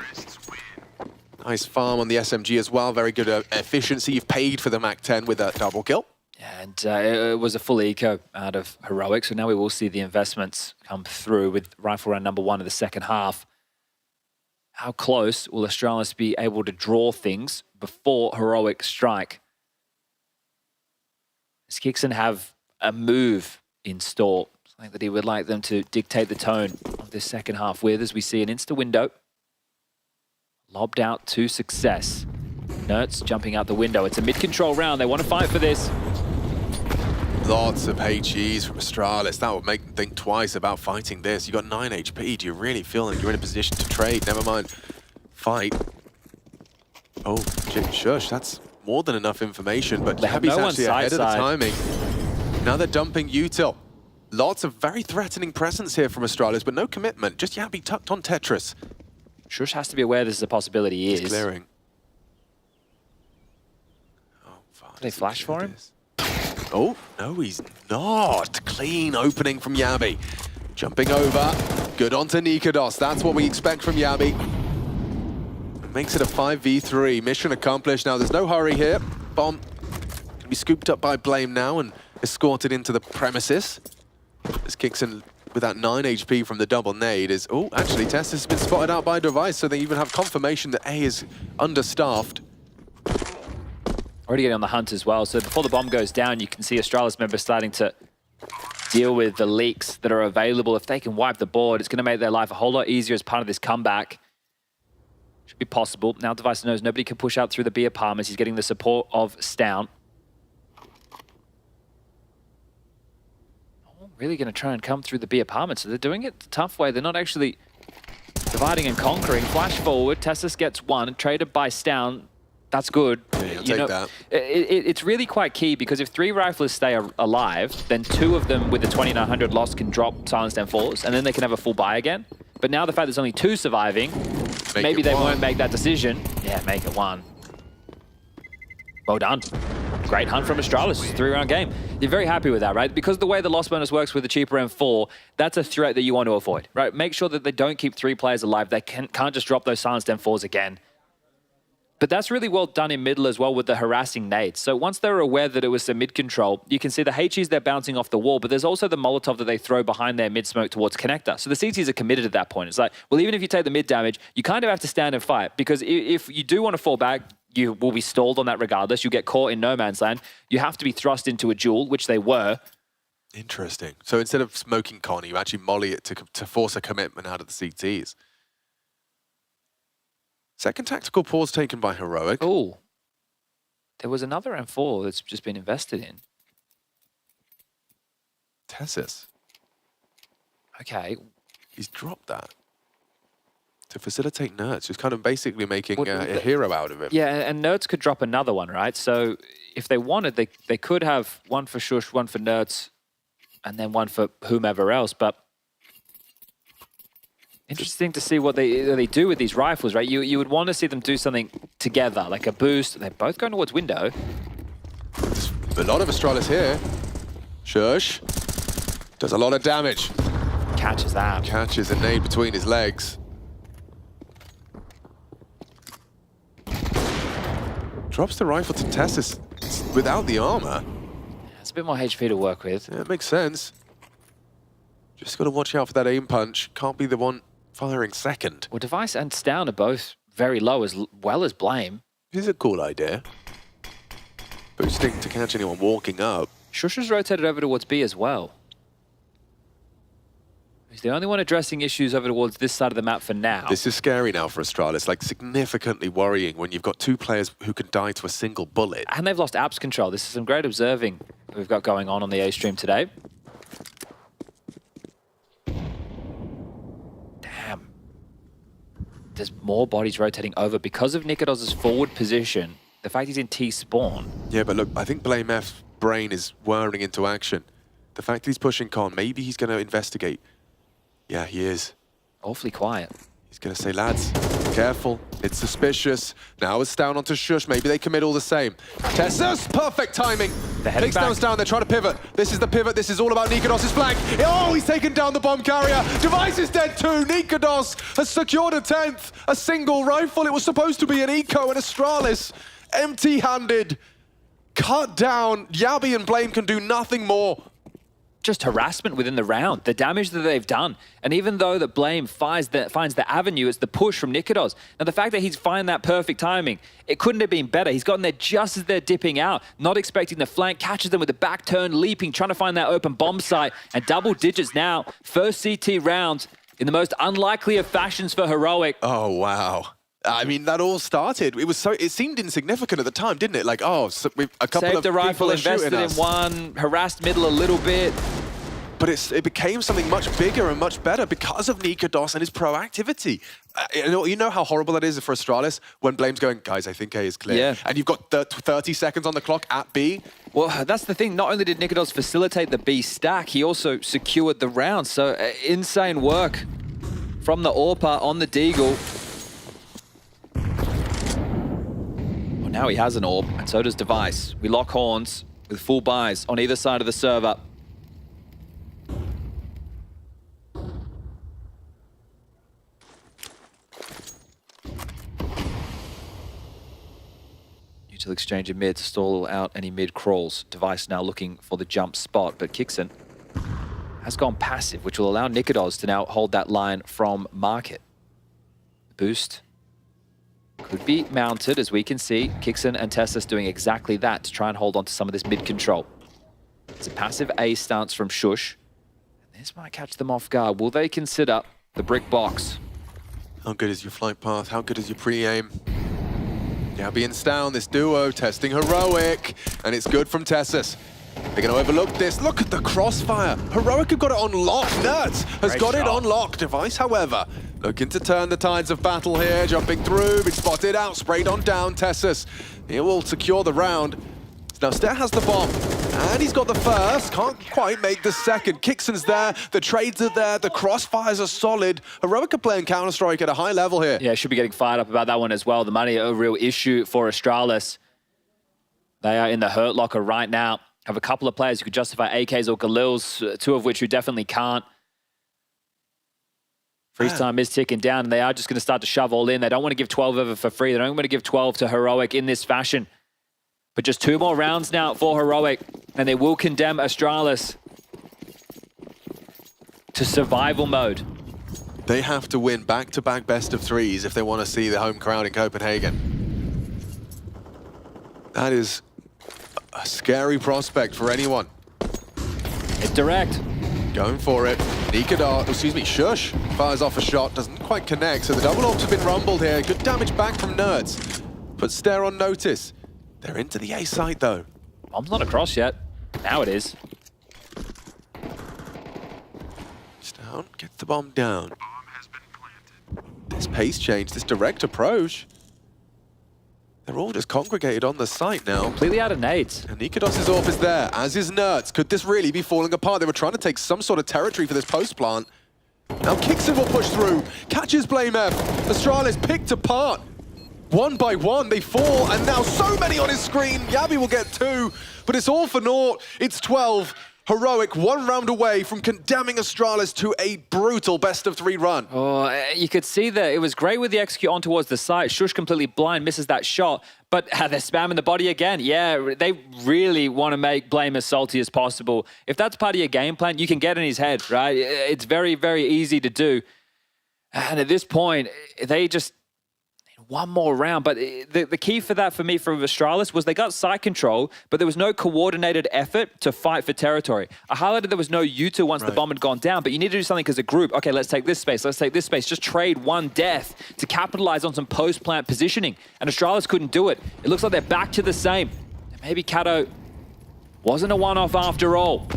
Nice farm on the SMG as well. Very good efficiency. You've paid for the MAC-10 with a double kill. Yeah, and it was a full eco out of Heroic, so now we will see the investments come through with rifle round number 1 in the second half. How close will Astralis be able to draw things before Heroic strike? Does Kixon have a move in store? Something that he would like them to dictate the tone of this second half with, as we see an insta window. Lobbed out to success. Nertz jumping out the window. It's a mid-control round. They want to fight for this. Lots of HEs from Astralis. That would make them think twice about fighting this. You got 9 HP. Do you really feel like you're in a position to trade? Never mind. Fight. Oh, shush. That's more than enough information, but Yabi's actually ahead of the timing. Now they're dumping util. Lots of very threatening presence here from Astralis, but no commitment. Just Yabi tucked on Tetris. Shush has to be aware this is a possibility. He's clearing. Oh, did they flash for him? Oh, no, he's not. Clean opening from Yabi. Jumping over. Good onto Nikados. That's what we expect from Yabi. Makes it a 5v3. Mission accomplished. Now, there's no hurry here. Bomb can be scooped up by Blame now and escorted into the premises. This kicks in with that 9 HP from the double nade is... Oh, actually, Tess has been spotted out by Device, so they even have confirmation that A is understaffed. Already getting on the hunt as well. So before the bomb goes down, you can see Astralis members starting to deal with the leaks that are available. If they can wipe the board, it's going to make their life a whole lot easier as part of this comeback. Should be possible. Now Device knows nobody can push out through the B apartments. He's getting the support of Stown. Really going to try and come through the B apartment. So they're doing it the tough way. They're not actually dividing and conquering. Flash forward. Tessus gets one. Traded by Stown. That's good. Yeah, you'll take that. It's really quite key, because if 3 riflers stay alive, then 2 of them with the 2900 loss can drop silenced M4s, and then they can have a full buy again. But now the fact there's only 2 surviving, maybe they won't make that decision. Yeah, make it 1. Well done. Great hunt from Astralis. 3-round game. You're very happy with that, right? Because the way the loss bonus works with the cheaper M4, that's a threat that you want to avoid, right? Make sure that they don't keep 3 players alive. They can't just drop those silenced M4s again. But that's really well done in middle as well with the harassing nades. So once they're aware that it was some mid-control, you can see the HEs, they're bouncing off the wall, but there's also the Molotov that they throw behind their mid-smoke towards connector. So the CTs are committed at that point. It's like, well, even if you take the mid-damage, you kind of have to stand and fight, because if you do want to fall back, you will be stalled on that regardless. You get caught in no man's land. You have to be thrust into a duel, which they were. Interesting. So instead of smoking con, you actually molly it to force a commitment out of the CTs. Second tactical pause taken by Heroic. Oh, there was another M4 that's just been invested in. Tessus. Okay. He's dropped that to facilitate Nertz, who's kind of basically making a hero out of him. Yeah, and Nertz could drop another one, right? So if they wanted, they could have one for Shush, one for Nertz, and then one for whomever else, but interesting to see what they do with these rifles, right? You would want to see them do something together, like a boost. They're both going towards window. There's a lot of Astralis here. Shush does a lot of damage. Catches that. Catches a nade between his legs. Drops the rifle to Tessus without the armor. Yeah, it's a bit more HP to work with. Yeah, it makes sense. Just got to watch out for that aim punch. Can't be the one firing second. Well, Device and Stown are both very low as well as Blame. This is a cool idea. Boosting to catch anyone walking up. Shush has rotated over towards B as well. He's the only one addressing issues over towards this side of the map for now. This is scary now for Astralis, like significantly worrying when you've got 2 players who can die to a single bullet. And they've lost apps control. This is some great observing we've got going on the A stream today. Damn. There's more bodies rotating over because of Nikados' forward position. The fact he's in T-spawn. Yeah, but look, I think Blame F's brain is whirring into action. The fact that he's pushing con, maybe he's going to investigate. Yeah, he is. Awfully quiet. He's going to say, lads, careful. It's suspicious. Now it's down onto Shush. Maybe they commit all the same. Tessus, perfect timing. Takes down. They're trying to pivot. This is the pivot. This is all about Nikodos' flank. Oh, he's taken down the bomb carrier. Device is dead too. Nikodos has secured a 10th. A single rifle. It was supposed to be an Eco and Astralis. Empty-handed. Cut down. Yabi and Blame can do nothing more. Just harassment within the round, the damage that they've done. And even though that Blame finds the avenue, it's the push from Nikodos. Now the fact that he's finding that perfect timing, it couldn't have been better. He's gotten there just as they're dipping out, not expecting the flank, catches them with a back turn, leaping, trying to find that open bomb site, and double digits now. First CT round in the most unlikely of fashions for Heroic. Oh, wow. I mean, that all started. It seemed insignificant at the time, didn't it? Like, oh, so a couple Saved of the rifle, invested in one, harassed middle a little bit. But it became something much bigger and much better because of Nikodos and his proactivity. You know how horrible that is for Astralis when Blame's going, guys, I think A is clear. Yeah. And you've got 30 seconds on the clock at B. Well, that's the thing. Not only did Nikodos facilitate the B stack, he also secured the round. So insane work from the AWPer on the Deagle. Well, now he has an AWP, and so does Device. We lock horns with full buys on either side of the server. Util exchange in mid to stall out any mid crawls. Device now looking for the jump spot, but Kixon has gone passive, which will allow Nikodos to now hold that line from market. Boost could be mounted, as we can see. Kixon and Tessus doing exactly that to try and hold on to some of this mid control. It's a passive A stance from Shush. And this might catch them off guard. Will they consider the brick box? How good is your flight path? How good is your pre-aim? Yabi and Stown, this duo testing Heroic, and it's good from Tessus. They're going to overlook this. Look at the crossfire. Heroic have got it on lock. Nerds has got it on lock. Device, however, looking to turn the tides of battle here. Jumping through, been spotted out, sprayed on down. Tessus, he will secure the round. Now Stair has the bomb, and he's got the first. Can't quite make the second. Kixon's there, the trades are there, the crossfires are solid. Heroic are playing Counter-Strike at a high level here. Yeah, should be getting fired up about that one as well. The money, a real issue for Astralis. They are in the hurt locker right now. Have a couple of players who could justify AKs or Galils, two of which who definitely can't. Freeze time is ticking down, and they are just going to start to shove all in. They don't want to give 12 over for free. They don't want to give 12 to Heroic in this fashion. But just 2 more rounds now for Heroic, and they will condemn Astralis to survival mode. They have to win back-to-back best-of-3s if they want to see the home crowd in Copenhagen. That is a scary prospect for anyone. It's direct. Going for it. Shush fires off a shot, doesn't quite connect, so the double orbs have been rumbled here. Good damage back from Nerds. Put Stair on notice. They're into the A site, though. Bomb's not across yet. Now it is. Down, gets the bomb down. This pace change, this direct approach. They're all just congregated on the site now. Completely out of nades. And Nikodos' AWP is there, as is Nerds. Could this really be falling apart? They were trying to take some sort of territory for this post plant. Now Kixon will push through. Catches Blame F. Astralis picked apart. One by one, they fall, and now so many on his screen. Yabi will get 2, but it's all for naught. It's 12. Heroic 1 round away from condemning Astralis to a brutal best-of-3 run. Oh, you could see that it was great with the execute on towards the site. Shush completely blind, misses that shot, but they're spamming the body again. Yeah, they really want to make Blame as salty as possible. If that's part of your game plan, you can get in his head, right? It's very, very easy to do. And at this point, they just... 1 more round, but the key for that for me from Astralis was they got site control, but there was no coordinated effort to fight for territory. I highlighted there was no U2 once the bomb had gone down, but you need to do something as a group. Okay, let's take this space, let's take this space. Just trade one death to capitalize on some post-plant positioning, and Astralis couldn't do it. It looks like they're back to the same. And maybe Kato wasn't a one-off after all.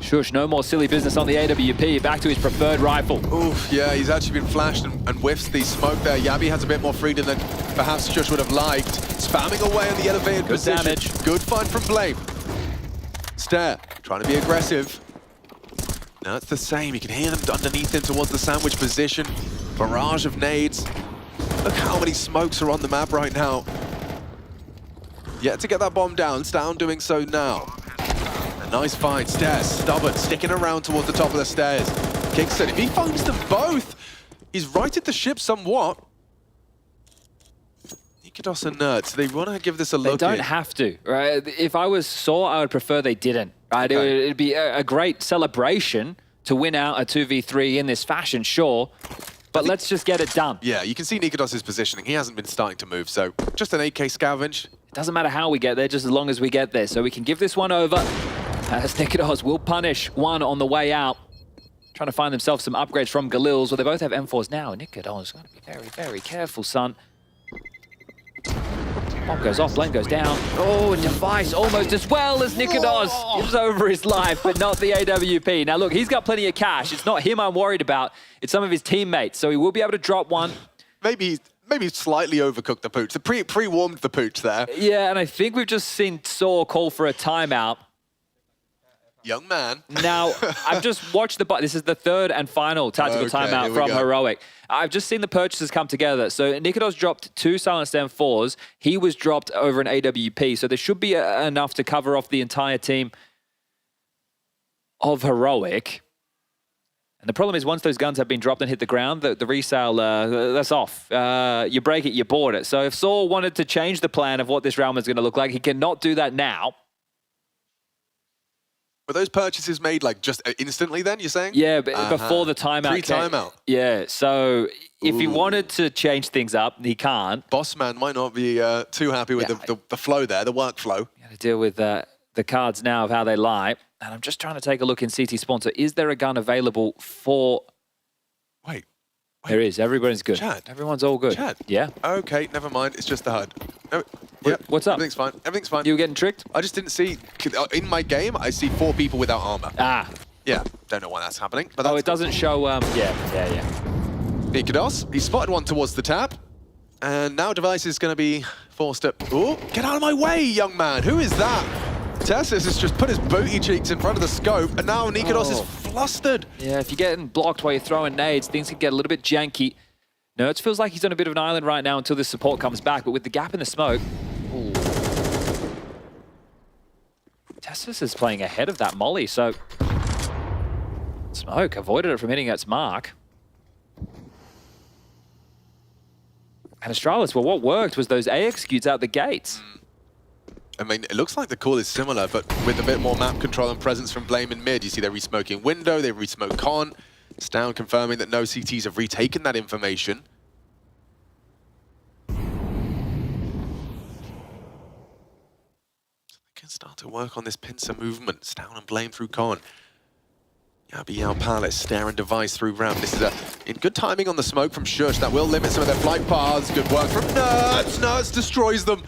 Shush, no more silly business on the AWP, back to his preferred rifle. Oof, yeah, he's actually been flashed and whiffs the smoke there. Yabi has a bit more freedom than perhaps Shush would have liked. Spamming away on the elevated position. Damage. Good find from Blame. Stair trying to be aggressive. No, it's the same. You can hear them underneath him towards the sandwich position. Barrage of nades. Look how many smokes are on the map right now. Yet to get that bomb down. Stown doing so now. A nice fight. Stairs, stubborn, sticking around towards the top of the stairs. Kingston, if he finds them both, he's righted the ship somewhat. Nikodos and Nerds, they want to give this a look. They don't have to, right? If I was Saw, I would prefer they didn't, right? Okay. It'd be a great celebration to win out a 2v3 in this fashion, sure. But let's just get it done. Yeah, you can see Nikodos's positioning. He hasn't been starting to move, so just an 8k scavenge. It doesn't matter how we get there, just as long as we get there. So we can give this one over, as Nikodos will punish one on the way out. Trying to find themselves some upgrades from Galil's. Well, they both have M4s now. Nikodos got to be very, very careful, son. Bomb goes off, blame goes down. Oh, Device almost as well as Nikodos gives over his life, but not the AWP. Now look, he's got plenty of cash. It's not him I'm worried about. It's some of his teammates, so he will be able to drop one. Maybe slightly overcooked the pooch. Pre-warmed the pooch there. Yeah, and I think we've just seen Saw call for a timeout. Young man. Now, I've just watched this is the third and final tactical timeout from Heroic. I've just seen the purchases come together. So Nikodos dropped 2 silenced M4s. He was dropped over an AWP. So there should be enough to cover off the entire team of Heroic. And the problem is once those guns have been dropped and hit the ground, the resale, that's off. You break it, you board it. So if Saul wanted to change the plan of what this round was going to look like, he cannot do that now. Were those purchases made like just instantly then, you're saying? Yeah, but before the timeout. Pre-timeout. Yeah, so if he wanted to change things up, he can't. Bossman might not be too happy with the flow there, the workflow. Got to deal with the cards now of how they lie. And I'm just trying to take a look in CT Sponsor. Is there a gun available for... Wait. There is. Everybody's good. Chad. Everyone's all good. Chad. Yeah. Okay, never mind. It's just the HUD. No, yep. What's up? Everything's fine. Everything's fine. You were getting tricked? I just didn't see... In my game, I see 4 people without armor. Ah. Yeah, don't know why that's happening. But that's it doesn't show... Yeah. Nikodos, he spotted one towards the tap. And now Device is going to be forced to... Oh, get out of my way, young man. Who is that? Tessus has just put his booty cheeks in front of the scope, and now Nikodos is flustered. Yeah, if you're getting blocked while you're throwing nades, things can get a little bit janky. Nerds feels like he's on a bit of an island right now until this support comes back, but with the gap in the smoke... Ooh. Tessus is playing ahead of that molly, so... Smoke avoided it from hitting its mark. And Astralis, well, what worked was those A executes out the gates. I mean, it looks like the call is similar, but with a bit more map control and presence from Blame in mid. You see they're resmoking window, they resmoke con. Stown confirming that no CTs have retaken that information. They can start to work on this pincer movement. Stown and Blame through con. Yao Palace, staring Device through ramp. This is in good timing on the smoke from Shush. That will limit some of their flight paths. Good work from Nerds. Nerds destroys them.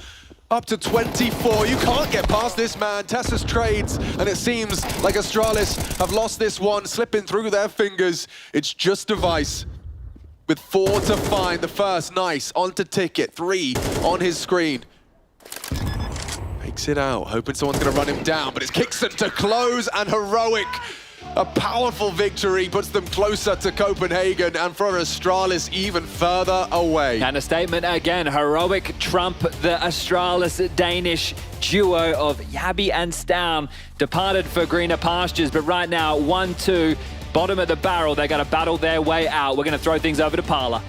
Up to 24. You can't get past this man. Tessus trades, and it seems like Astralis have lost this one, slipping through their fingers. It's just Device with 4 to find. The first, nice, onto Ticket. 3 on his screen. Makes it out, hoping someone's going to run him down, but it's Kickson to close, and Heroic. A powerful victory puts them closer to Copenhagen, and for Astralis even further away. And a statement again, Heroic trump the Astralis Danish duo of Yabi and Stown. Departed for greener pastures, but right now 1-2, bottom of the barrel. They're going to battle their way out. We're going to throw things over to Parla.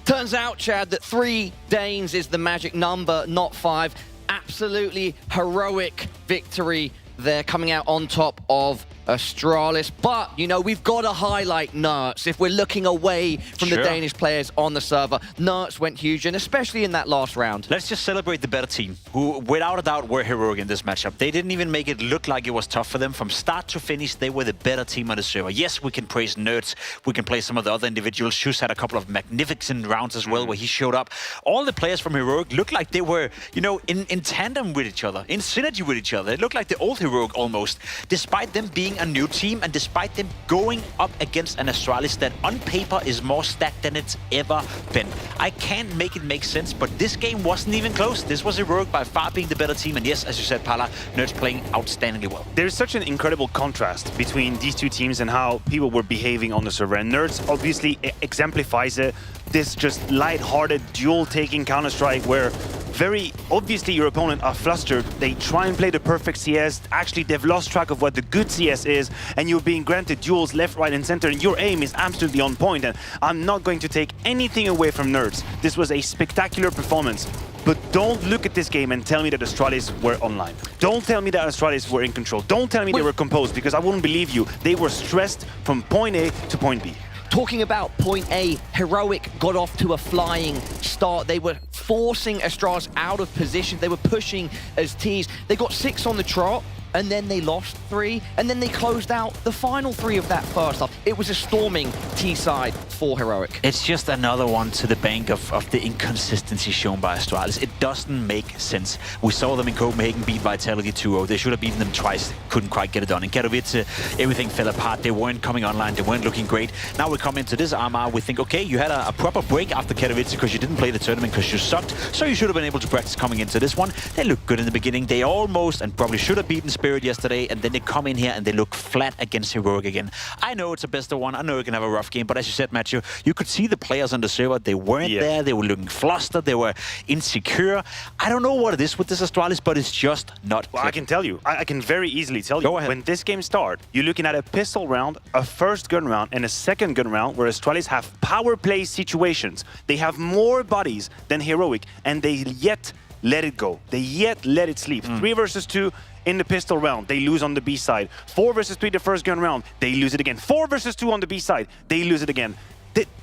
Turns out, Chad, that 3 Danes is the magic number, not 5. Absolutely heroic victory. They're coming out on top of Astralis, but, you know, we've got to highlight Nerds. If we're looking away from the Danish players on the server, Nerds went huge, and especially in that last round. Let's just celebrate the better team, who, without a doubt, were heroic in this matchup. They didn't even make it look like it was tough for them. From start to finish, they were the better team on the server. Yes, we can praise Nerds. We can play some of the other individuals. Shush had a couple of magnificent rounds as well, where he showed up. All the players from Heroic looked like they were, you know, in tandem with each other, in synergy with each other. It looked like the old Heroic almost, despite them being picking a new team, and despite them going up against an Astralis that on paper is more stacked than it's ever been. I can't make it make sense, but this game wasn't even close. This was Heroic by far being the better team, and yes, as you said, Pala, NERDZ playing outstandingly well. There's such an incredible contrast between these two teams and how people were behaving on the server, and NERDZ obviously exemplifies it. This just light-hearted duel-taking Counter-Strike where very obviously your opponent are flustered. They try and play the perfect CS. Actually, they've lost track of what the good CS is, and you're being granted duels left, right, and center, and your aim is absolutely on point. And I'm not going to take anything away from NERDZ. This was a spectacular performance. But don't look at this game and tell me that Astralis were online. Don't tell me that Astralis were in control. Don't tell me they were composed, because I wouldn't believe you. They were stressed from point A to point B. Talking about point A, Heroic got off to a flying start. They were forcing Astralis out of position. They were pushing as Ts. They got 6 on the trot, and then they lost 3, and then they closed out the final 3 of that first half. It was a storming T side for Heroic. It's just another one to the bank of the inconsistency shown by Astralis. It doesn't make sense. We saw them in Copenhagen beat Vitality 2-0. They should have beaten them twice. Couldn't quite get it done. In Katowice, everything fell apart. They weren't coming online. They weren't looking great. Now we come into this RMR. We think, okay, you had a proper break after Katowice because you didn't play the tournament because you sucked. So you should have been able to practice coming into this one. They looked good in the beginning. They almost and probably should have beaten Spirit yesterday, and then they come in here and they look flat against Heroic again. I know it's a best of one. I know you can have a rough game, but as you said, Matthew, you could see the players on the server. They weren't there. They were looking flustered. They were insecure. I don't know what it is with this Astralis, but it's just not. Well, I can tell you. I can very easily tell you. Go ahead. When this game starts, you're looking at a pistol round, a first gun round, and a second gun round where Astralis have power play situations. They have more bodies than Heroic, and they yet let it go. They yet let it sleep. 3 versus 2 in the pistol round, they lose on the B side. 4 versus 3 the first gun round, they lose it again. 4 versus 2 on the B side, they lose it again.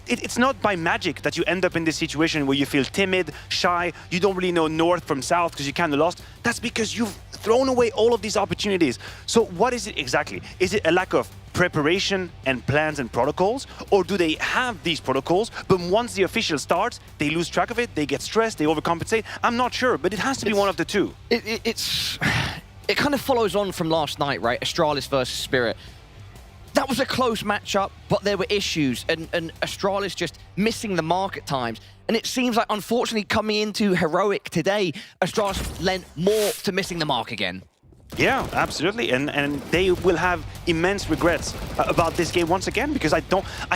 It's not by magic that you end up in this situation where you feel timid, shy, you don't really know north from south because you kind of lost. That's because you've thrown away all of these opportunities. So what is it exactly? Is it a lack of preparation and plans and protocols, or do they have these protocols, but once the official starts, they lose track of it, they get stressed, they overcompensate? I'm not sure, but it has to be one of the two. It kind of follows on from last night, right? Astralis versus Spirit. That was a close matchup, but there were issues, and Astralis just missing the mark at times. And it seems like, unfortunately, coming into Heroic today, Astralis lent more to missing the mark again. Yeah, absolutely, and they will have immense regrets about this game once again, because I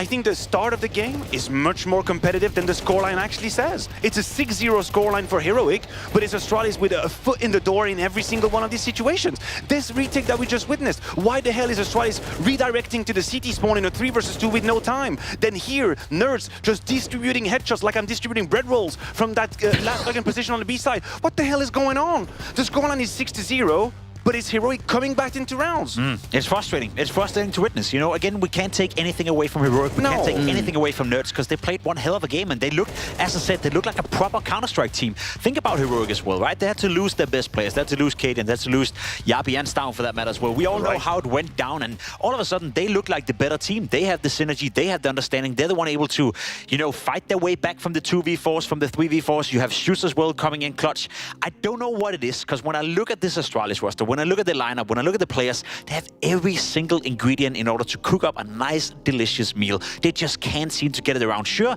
think the start of the game is much more competitive than the scoreline actually says. It's a 6-0 scoreline for Heroic, but it's Astralis with a foot in the door in every single one of these situations. This retake that we just witnessed, why the hell is Astralis redirecting to the CT spawn in a 3 versus 2 with no time? Then here, NERDZ just distributing headshots like I'm distributing bread rolls from that last second position on the B side. What the hell is going on? The scoreline is 6-0. But it's Heroic coming back into rounds. It's frustrating. It's frustrating to witness. You know, again, we can't take anything away from Heroic. We can't take anything away from NERDZ because they played one hell of a game, and they looked, as I said, they looked like a proper Counter-Strike team. Think about Heroic as well, right? They had to lose their best players. They had to lose Kaden. They had to lose Yabi and Stown for that matter as well. We all know how it went down, and all of a sudden, they look like the better team. They have the synergy. They have the understanding. They're the one able to, you know, fight their way back from the 2v4s, from the 3v4s. You have Shoes as well coming in clutch. I don't know what it is, because when I look at this Astralis roster, when I look at the lineup, when I look at the players, they have every single ingredient in order to cook up a nice, delicious meal. They just can't seem to get it around. Sure,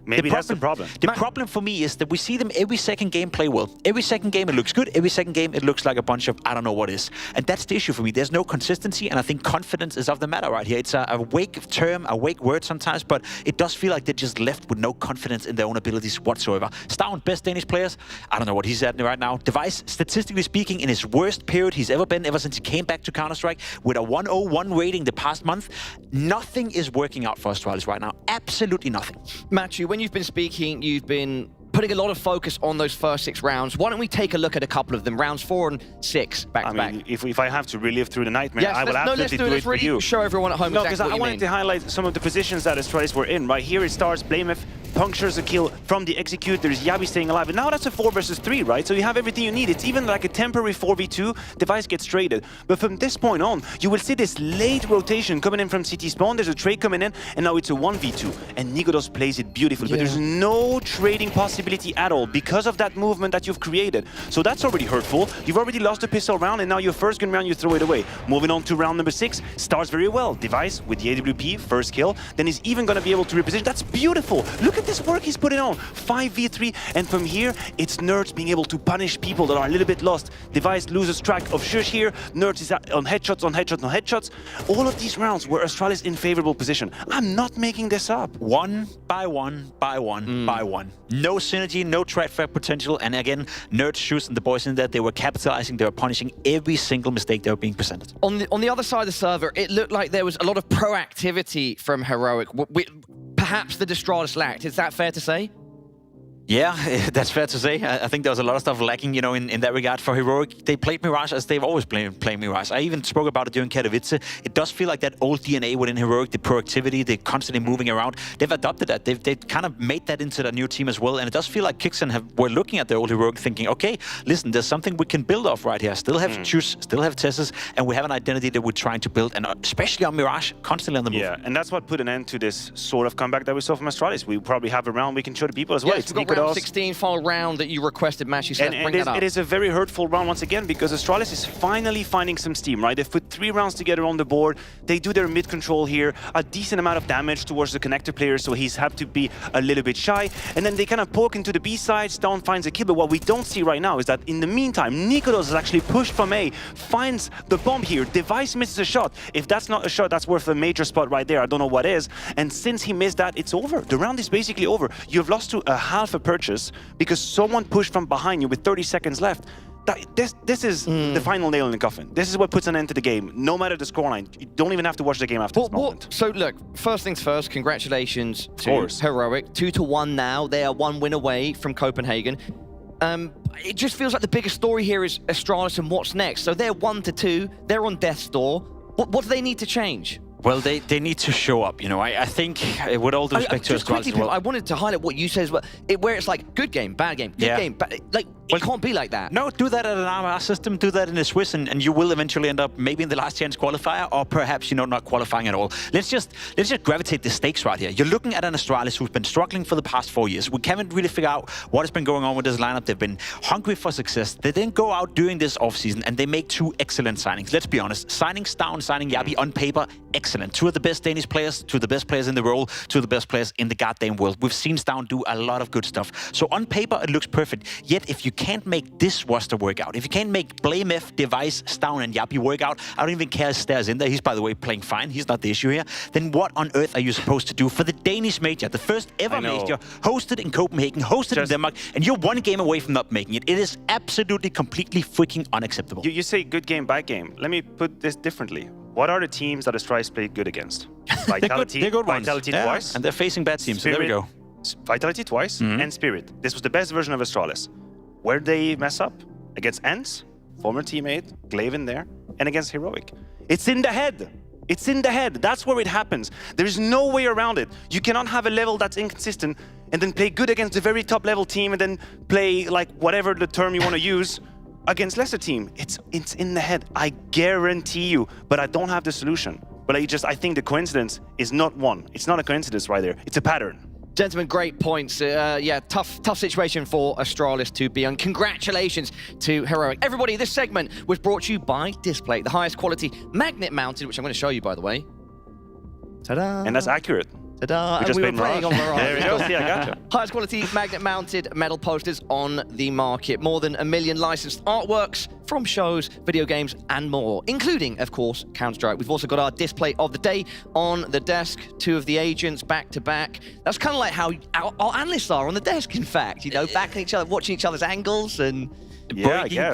Maybe that's the problem. The problem for me is that we see them every second game play well. Every second game it looks good. Every second game it looks like a bunch of I don't know what is. And that's the issue for me. There's no consistency, and I think confidence is of the matter right here. It's a vague term, a vague word sometimes, but it does feel like they're just left with no confidence in their own abilities whatsoever. Stown, best Danish players. I don't know what he's at right now. Device, statistically speaking, in his worst period he's ever been, ever since he came back to Counter-Strike, with a 101 rating the past month. Nothing is working out for Astralis right now. Absolutely nothing. Matthew, when you've been speaking, you've been putting a lot of focus on those first 6 rounds. Why don't we take a look at a couple of them? Rounds 4 and 6, back to back. If I have to relive through the nightmare, I will absolutely do it for you. Show everyone at home because I wanted to highlight some of the positions that Astralis were in. Right here it starts, Blameth punctures a kill from the execute. There's Yabi staying alive. And now that's a 4 versus 3, right? So you have everything you need. It's even like a temporary 4v2. Device gets traded. But from this point on, you will see this late rotation coming in from CT spawn. There's a trade coming in, and now it's a 1v2. And Nikodos plays it beautifully. But there's no trading possibility at all because of that movement that you've created. So that's already hurtful. You've already lost a pistol round, and now your first gun round, you throw it away. Moving on to round number 6, starts very well. Device with the AWP, first kill. Then he's even going to be able to reposition. That's beautiful. Look at this work he's putting on. 5v3, and from here, it's Nerds being able to punish people that are a little bit lost. Device loses track of Shush here. Nerds is on headshots, on headshots, on headshots. All of these rounds were Astralis in favorable position. I'm not making this up. One by one, by one, by one. No synergy, no threat potential, and again, Nerds, Shush, and the boys in there, they were capitalizing, they were punishing every single mistake they were being presented. On the other side of the server, it looked like there was a lot of proactivity from Heroic. Perhaps the Astralis lacked. Is that fair to say? Yeah, that's fair to say. I think there was a lot of stuff lacking, you know, in that regard for Heroic. They played Mirage as they've always played Mirage. I even spoke about it during Katowice. It does feel like that old DNA within Heroic, the proactivity, the constantly moving around. They've adopted that. They've kind of made that into their new team as well. And it does feel like Kixen were looking at the old Heroic thinking, okay, listen, there's something we can build off right here. Still have Juice, still have Tessus, and we have an identity that we're trying to build, and especially on Mirage, constantly on the move. Yeah, and that's what put an end to this sort of comeback that we saw from Astralis. We probably have a round we can show the people as well. Yes, we've got round 16, final round that you requested, Mash. You said, bring that up. It is a very hurtful round once again because Astralis is finally finding some steam, right? They've put 3 rounds together on the board. They do their mid control here, a decent amount of damage towards the connector player, so he's had to be a little bit shy. And then they kind of poke into the B side, Stone finds a kill, but what we don't see right now is that in the meantime, Nikodos is actually pushed from A, finds the bomb here, Device misses a shot. If that's not a shot, that's worth a major spot right there. I don't know what is. And since he missed that, it's over. The round is basically over. You've lost to a half a purchase because someone pushed from behind you with 30 seconds left. This is the final nail in the coffin. This is what puts an end to the game, no matter the scoreline. You don't even have to watch the game after this moment. So look, first things first, congratulations to Heroic. 2-1 now. They are 1 win away from Copenhagen. It just feels like the biggest story here is Astralis and what's next. So they're 1-2, they're on death's door. What do they need to change? Well, they need to show up, you know. I think, with all due respect to Astralis as well. I wanted to highlight what you said as well, where it's like, good game, bad game, good game, like, it can't be like that. No, do that at an RMR system, do that in the Swiss, and you will eventually end up maybe in the last chance qualifier, or perhaps, you know, not qualifying at all. Let's just gravitate the stakes right here. You're looking at an Astralis who's been struggling for the past 4 years. We can't really figure out what has been going on with this lineup. They've been hungry for success. They didn't go out during this offseason, and they make 2 excellent signings. Let's be honest. Signing Stone, signing Yabi on paper, excellent. 2 of the best Danish players, 2 of the best players in the world, 2 of the best players in the goddamn world. We've seen Stone do a lot of good stuff. So on paper, it looks perfect. Yet, if you can't make this roster work out, if you can't make Blame F, Device, Stone, and Yabi work out, I don't even care if Stairs in there. He's, by the way, playing fine. He's not the issue here. Then what on earth are you supposed to do for the Danish major, the first ever major, hosted in Copenhagen, hosted in Denmark, and you're 1 game away from not making it? It is absolutely, completely freaking unacceptable. You say good game, bad game. Let me put this differently. What are the teams that Astralis played good against? Vitality, they're good ones. Vitality twice. And they're facing bad teams, Spirit, so there we go. Vitality twice, and Spirit. This was the best version of Astralis. Where'd they mess up? Against ENCE, former teammate, Glaven there, and against Heroic. It's in the head. It's in the head. That's where it happens. There is no way around it. You cannot have a level that's inconsistent and then play good against a very top level team and then play like whatever the term you want to use against lesser team. It's in the head. I guarantee you, but I don't have the solution. But I think the coincidence is not one. It's not a coincidence right there. It's a pattern. Gentlemen, great points. Yeah, tough situation for Astralis to be on. Congratulations to Heroic. Everybody, this segment was brought to you by Display, the highest quality magnet mounted, which I'm going to show you, by the way. Ta-da! And that's accurate. Ta-da! And we were playing on Mirage. There we go. See, I gotcha. Highest quality magnet-mounted metal posters on the market. More than 1 million licensed artworks from shows, video games, and more, including, of course, Counter-Strike. We've also got our display of the day on the desk. 2 of the agents back-to-back. That's kind of like how our analysts are on the desk, in fact. You know, backing each other, watching each other's angles, and...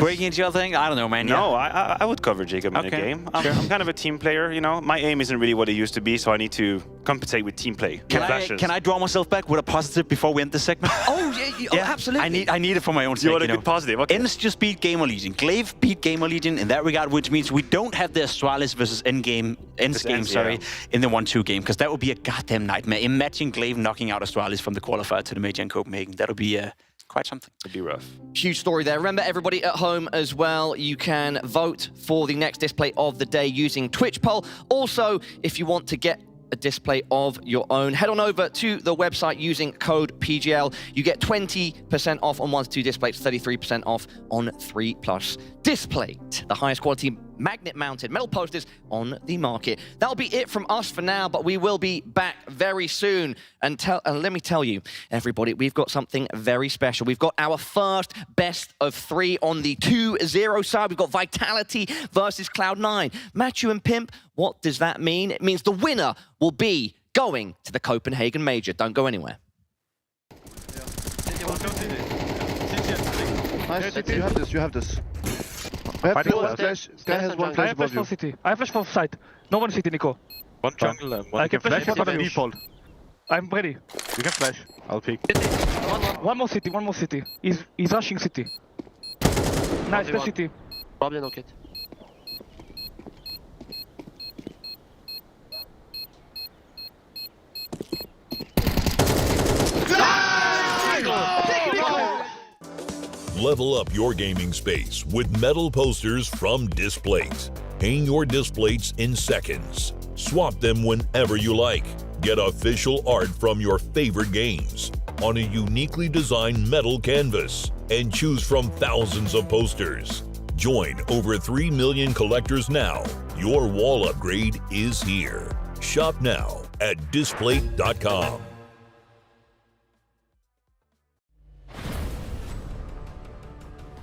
breaking each other thing? I don't know, man. No, I would cover Jacob in a game. I'm kind of a team player, you know. My aim isn't really what it used to be, so I need to compensate with team play. Can I draw myself back with a positive before we end this segment? Oh, yeah, absolutely. I need it for my own sake. You want a good positive, okay. ENCE just beat GamerLegion. Glaive we've beat GamerLegion in that regard, which means we don't have the Astralis versus ENCE game, in the 1-2 game, because that would be a goddamn nightmare. Imagine Glaive knocking out Astralis from the qualifier to the major in Copenhagen. That would be quite something. It'd be rough. Huge story there. Remember, everybody at home as well, you can vote for the next display of the day using Twitch poll. Also, if you want to get a display of your own, head on over to the website using code PGL. You get 20% off on 1-2 displays, 33% off on 3+ Displate, the highest quality magnet-mounted metal posters on the market. That'll be it from us for now, but we will be back very soon. And let me tell you, everybody, we've got something very special. We've got our first best of 3 on the 2-0 side. We've got Vitality versus Cloud9. Matthew and Pimp, what does that mean? It means the winner will be going to the Copenhagen Major. Don't go anywhere. Nice, you have this, you have this. I have flash. Sky has one flash above you. City. I have flash for side. No one city, Nico. One jungle and one. I can flash for default. I'm ready. You can flash. I'll peek. One more city. He's rushing city. Nice, flash city. Probably no kit. Level up your gaming space with metal posters from Displays. Hang your displays in seconds. Swap them whenever you like. Get official art from your favorite games on a uniquely designed metal canvas and choose from thousands of posters. Join over 3 million collectors now. Your wall upgrade is here. Shop now at displate.com.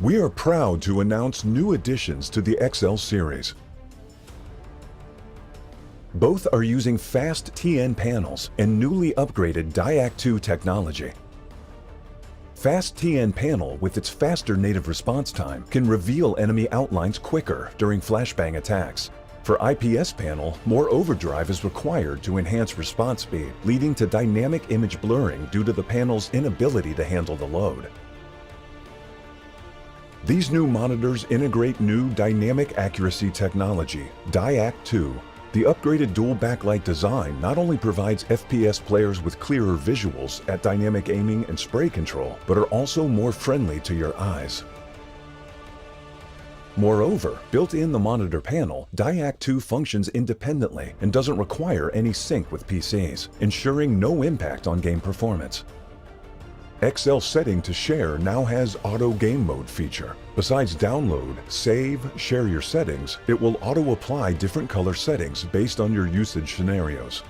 We are proud to announce new additions to the XL series. Both are using fast TN panels and newly upgraded Diac 2 technology. Fast TN panel with its faster native response time can reveal enemy outlines quicker during flashbang attacks. For IPS panel, more overdrive is required to enhance response speed, leading to dynamic image blurring due to the panel's inability to handle the load. These new monitors integrate new dynamic accuracy technology, Diac 2. The upgraded dual backlight design not only provides FPS players with clearer visuals at dynamic aiming and spray control, but are also more friendly to your eyes. Moreover, built in the monitor panel, Diac 2 functions independently and doesn't require any sync with PCs, ensuring no impact on game performance. XL setting to share now has auto game mode feature. Besides download, save, share your settings, it will auto apply different color settings based on your usage scenarios.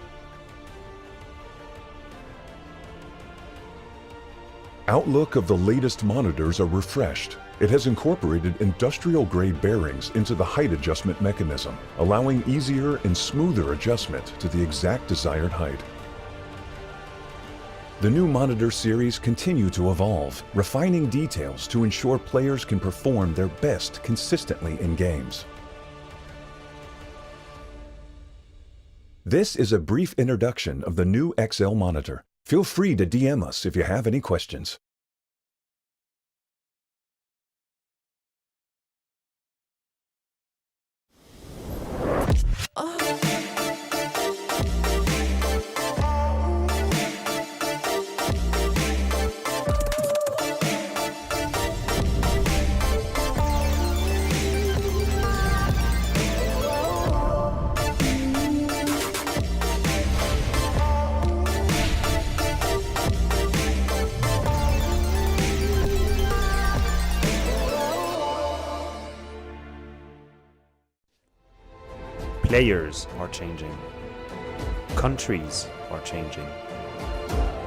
Outlook of the latest monitors are refreshed. It has incorporated industrial-grade bearings into the height adjustment mechanism, allowing easier and smoother adjustment to the exact desired height. The new monitor series continue to evolve, refining details to ensure players can perform their best consistently in games. This is a brief introduction of the new XL monitor. Feel free to DM us if you have any questions. Players are changing. Countries are changing.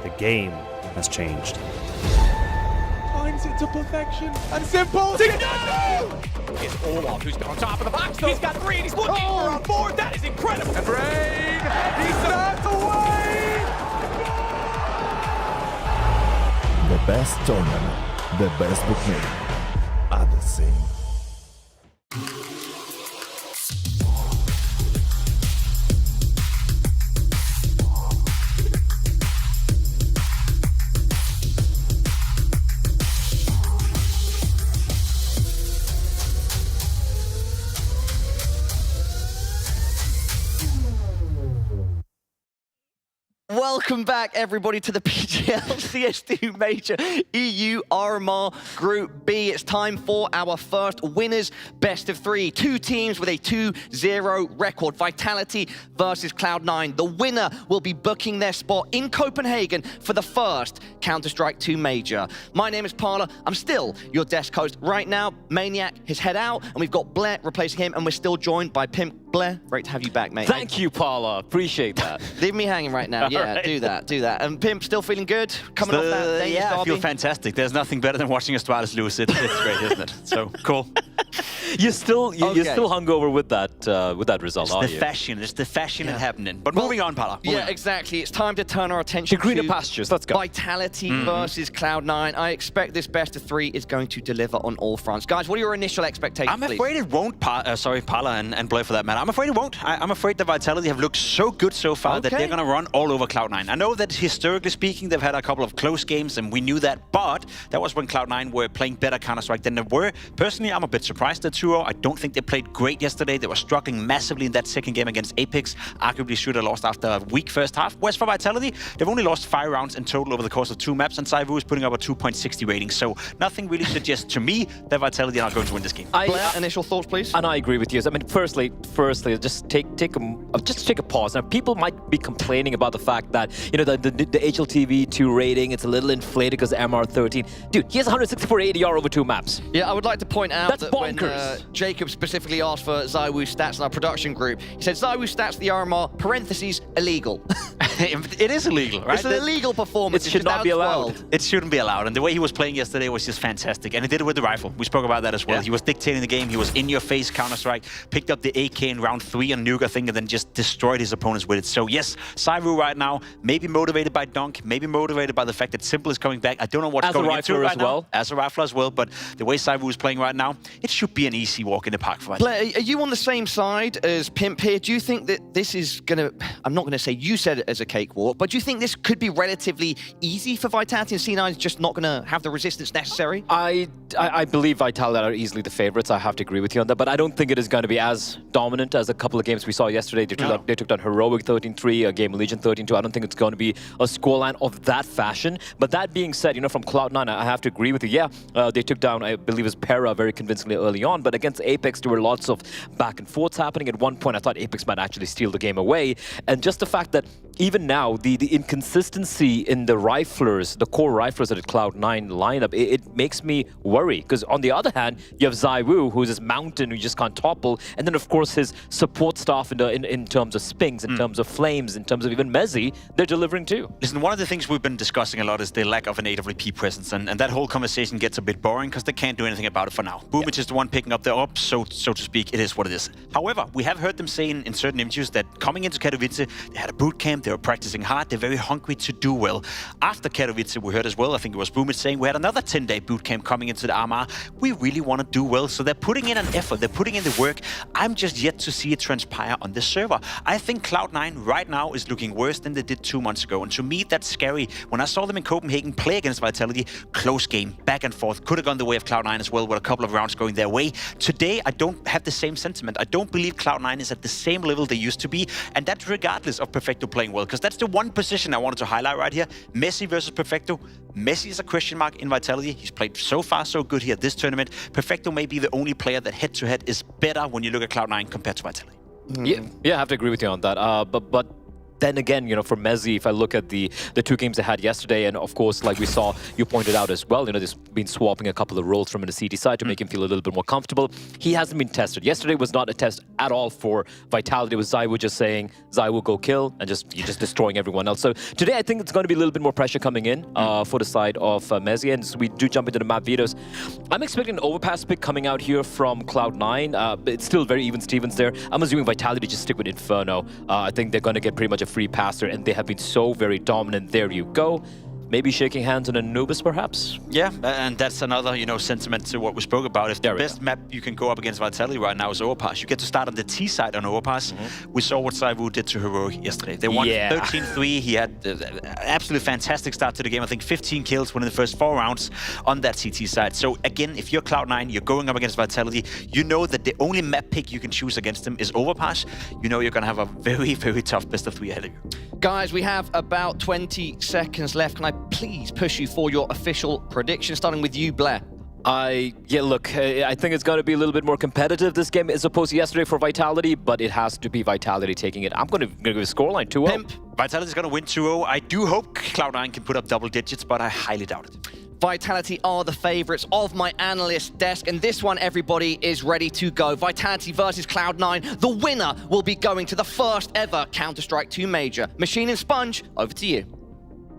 The game has changed. Times it to perfection and simple. It's Olaf who's on top of the box. He's got 3 and he's looking for a 4. That is incredible. And Brain, he's stepped away. The best tournament, the best bookmaker at the scene. Welcome back, everybody, to the PGL CS2 Major EU RMR Group B. It's time for our first winners best of 3. 2 teams with a 2-0 record. Vitality versus Cloud9. The winner will be booking their spot in Copenhagen for the first Counter-Strike 2 Major. My name is Parla. I'm still your desk host. Right now, Maniac has head out, and we've got Blair replacing him, and we're still joined by Pimp. Blair, great to have you back, mate. Thank you, Parla. Appreciate that. Leave me hanging right now. Yeah, right. do that. And Pimp, still feeling good? Coming off that Danish Yeah, I derby? feel fantastic. There's nothing better than watching Astralis lose. It's great, isn't it? So, cool. You're still hungover with that result, aren't you? It's the fashion happening. But moving on, Parla. Yeah, exactly. It's time to turn our attention to greener to pastures. Let's go. Vitality versus Cloud9. I expect this best of 3 is going to deliver on all fronts. Guys, what are your initial expectations, I'm afraid it won't, sorry, Parla and Blair for that matter. I'm afraid it won't. I'm afraid that Vitality have looked so good so far that they're going to run all over Cloud9. I know that historically speaking, they've had a couple of close games, and we knew that, but that was when Cloud9 were playing better Counter-Strike than they were. Personally, I'm a bit surprised at 2-0. I don't think they played great yesterday. They were struggling massively in that second game against Apeks. Arguably should have lost after a weak first half. Whereas for Vitality, they've only lost 5 rounds in total over the course of 2 maps, and ZywOo is putting up a 2.60 rating. So nothing really suggests to me that Vitality are not going to win this game. Blair, initial thoughts, please? And I agree with you. I mean, firstly, just take a pause. Now, people might be complaining about the fact that, you know, the HLTV2 rating, it's a little inflated because of MR13. Dude, he has 164 ADR over 2 maps. Yeah, I would like to point out That's that bonkers. when Jacob specifically asked for ZywOo stats in our production group, he said ZywOo stats, the RMR, parentheses, illegal. It is illegal, right? It's an illegal performance. It should not be allowed. It shouldn't be allowed. And the way he was playing yesterday was just fantastic. And he did it with the rifle. We spoke about that as well. Yeah. He was dictating the game. He was in your face Counter-Strike, picked up the AK in round 3 on Nuke, I think, and then just destroyed his opponents with it. So yes, ZywOo right now, maybe motivated by Dunk, maybe motivated by the fact that Simple is coming back. I don't know what's going into it right now. As a rifler as well, but the way ZywOo is playing right now, it should be an easy walk in the park for us. Blair, are you on the same side as Pimp here? Do you think that this is going to, I'm not going to say you said it as a cakewalk, but do you think this could be relatively easy for Vitality and C9 is just not going to have the resistance necessary? I believe Vitality are easily the favorites. I have to agree with you on that, but I don't think it is going to be as dominant as a couple of games we saw yesterday. They took down Heroic 13-3, GamerLegion 13-2. I don't think it's going to be a scoreline of that fashion. But that being said, you know, from Cloud9, I have to agree with you. Yeah, they took down, I believe it was Pera very convincingly early on, but against Apeks, there were lots of back and forths happening. At one point, I thought Apeks might actually steal the game away. And just the fact that even now, the inconsistency in the riflers, the core riflers at the Cloud9 lineup, it makes me worry. Because on the other hand, you have ZywOo, who's this mountain who you just can't topple. And then, of course, his support staff in terms of Spinks, in terms of Flames, in terms of even MOUZ, they're delivering too. Listen, one of the things we've been discussing a lot is the lack of an AWP presence, and that whole conversation gets a bit boring because they can't do anything about it for now. Boomich is the one picking up the ops, so to speak, it is what it is. However, we have heard them say in certain interviews that coming into Katowice, they had a boot camp, they were practicing hard, they're very hungry to do well. After Katowice, we heard as well, I think it was Boomich saying, we had another 10-day boot camp coming into the RMR. We really want to do well, so they're putting in an effort, they're putting in the work. I'm just yet to see it transpire on this server. I think Cloud9 right now is looking worse than they did 2 months ago, and to me, that's scary. When I saw them in Copenhagen play against Vitality, close game, back and forth, could have gone the way of Cloud9 as well, with a couple of rounds going their way. Today, I don't have the same sentiment. I don't believe Cloud9 is at the same level they used to be, and that's regardless of Perfecto playing well, because that's the one position I wanted to highlight right here. Messi versus Perfecto. Messi is a question mark in Vitality. He's played so far so good here this tournament. Perfecto may be the only player that head-to-head is better when you look at Cloud9 compared to Vitality. Yeah, I have to agree with you on that. But then again, you know, for MOUZ, if I look at the 2 games they had yesterday, and of course, like we saw, you pointed out as well, you know, they've been swapping a couple of roles from the CT side to make him feel a little bit more comfortable. He hasn't been tested. Yesterday was not a test at all for Vitality. It was ZywOo just saying, ZywOo go kill, and you're just destroying everyone else. So today, I think it's going to be a little bit more pressure coming in for the side of MOUZ, and so we do jump into the map vetoes. I'm expecting an overpass pick coming out here from Cloud9. It's still very even Stevens there. I'm assuming Vitality just stick with Inferno. I think they're going to get pretty much a free passer, and they have been so very dominant. There you go. Maybe shaking hands on Anubis, perhaps? Yeah, and that's another, sentiment to what we spoke about. If the best map you can go up against Vitality right now is Overpass, you get to start on the T side on Overpass. We saw what ZywOo did to Heroic yesterday. They won 13-3. He had an absolutely fantastic start to the game. I think 15 kills within the first 4 rounds on that CT side. So again, if you're Cloud9, you're going up against Vitality, you know that the only map pick you can choose against them is Overpass. You know you're going to have a very, very tough best of 3 ahead of you. Guys, we have about 20 seconds left. Can I please push you for your official prediction, starting with you, Blair? Look, I think it's going to be a little bit more competitive this game as opposed to yesterday for Vitality, but it has to be Vitality taking it. I'm going to give a scoreline 2-0. Pimp. Vitality's going to win 2-0. I do hope Cloud9 can put up double digits, but I highly doubt it. Vitality are the favorites of my analyst desk, and this one, everybody, is ready to go. Vitality versus Cloud9. The winner will be going to the first ever Counter-Strike 2 Major. Machine and Sponge, over to you.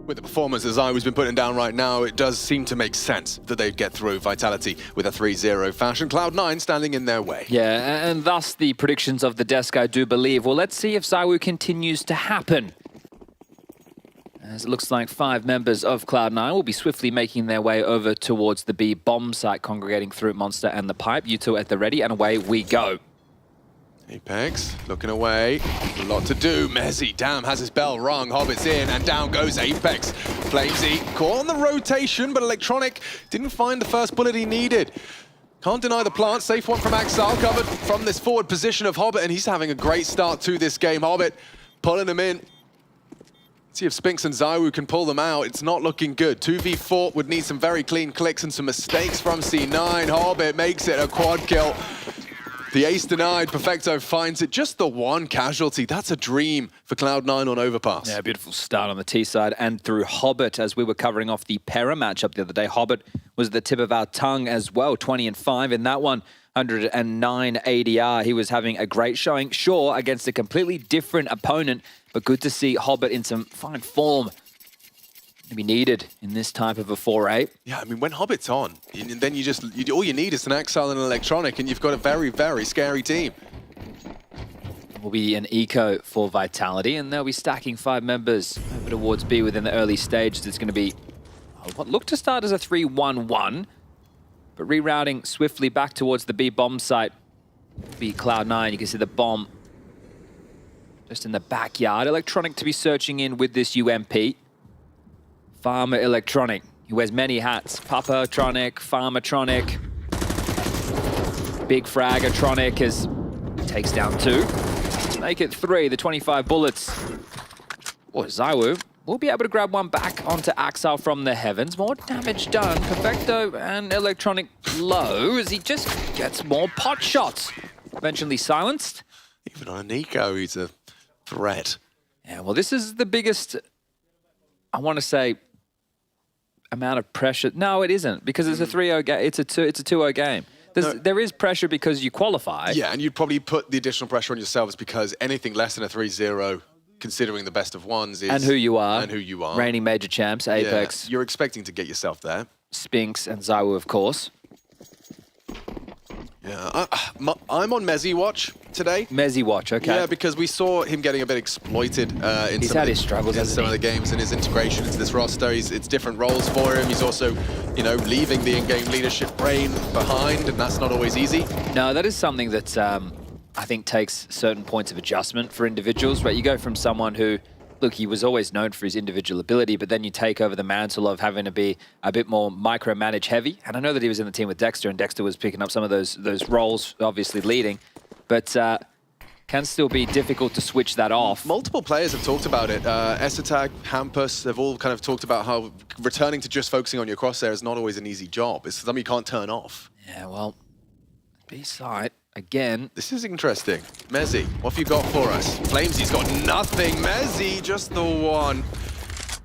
With the performance as I've been putting down right now, it does seem to make sense that they'd get through Vitality with a 3-0 fashion. Cloud9 standing in their way. Yeah, and thus the predictions of the desk, I do believe. Well, let's see if ZywOo continues to happen. As it looks like 5 members of Cloud9 will be swiftly making their way over towards the B bomb site, congregating through Monster and the Pipe. You two at the ready, and away we go. Apeks looking away. A lot to do. Mezzy, damn, has his bell rung. Hobbit's in, and down goes Apeks. Flamesy caught on the rotation, but Electronic didn't find the first bullet he needed. Can't deny the plant. Safe one from excl, covered from this forward position of Hobbit, and he's having a great start to this game. Hobbit pulling him in. See if Spinks and ZywOo can pull them out. It's not looking good. 2v4 would need some very clean clicks and some mistakes from C9. Hobbit makes it a quad kill. The ace denied. Perfecto finds it. Just the one casualty. That's a dream for Cloud9 on Overpass. Yeah, beautiful start on the T side and through Hobbit. As we were covering off the Pera matchup the other day, Hobbit was at the tip of our tongue as well. 20-5 in that one. 109 ADR. He was having a great showing, sure, against a completely different opponent, but good to see Hobbit in some fine form to be needed in this type of a 4-8. Yeah, I mean, when Hobbit's on, and then all you need is an excl and an Electronic, and you've got a very, very scary team. Will be an eco for Vitality, and they'll be stacking 5 members over towards B within the early stages. It's going to be what looked to start as a 3-1-1, but rerouting swiftly back towards the B bomb site. Be Cloud9, you can see the bomb just in the backyard. Electronic to be searching in with this UMP. Farmer Electronic. He wears many hats. Papatronic, Farmatronic, Big Fragatronic as takes down 2. Make it 3, the 25 bullets. Oh, ZywOo will be able to grab one back onto Axel from the heavens. More damage done. Perfecto and Electronic low as he just gets more pot shots. Eventually silenced. Even on an eco, he's a threat. Yeah, well, this is the biggest, I want to say, amount of pressure. No, it isn't, because it's a 3-0 game. It's a 2-0 game. There is pressure because you qualify. Yeah, and you'd probably put the additional pressure on yourselves because anything less than a 3-0, considering the best of ones, is... And who you are. And who you are. Reigning major champs, Apeks. Yeah, you're expecting to get yourself there. Spinks and ZywOo, of course. Yeah, I'm on Mezzy watch today. Mezzy watch, okay. Yeah, because we saw him getting a bit exploited in He's had his struggles, in some of the games, and his integration into this roster. It's different roles for him. He's also, leaving the in-game leadership brain behind, and that's not always easy. No, that is something that I think takes certain points of adjustment for individuals, right? You go from someone who, look, he was always known for his individual ability, but then you take over the mantle of having to be a bit more micromanage heavy. And I know that he was in the team with Dexter, and Dexter was picking up some of those roles, obviously leading, but can still be difficult to switch that off. Multiple players have talked about it. Ecstatic, Hampus, they've all kind of talked about how returning to just focusing on your crosshair is not always an easy job. It's something you can't turn off. Yeah, well, B-side. Again. This is interesting. Mezzy, what have you got for us? Flamesy's got nothing. Mezzy, just the one.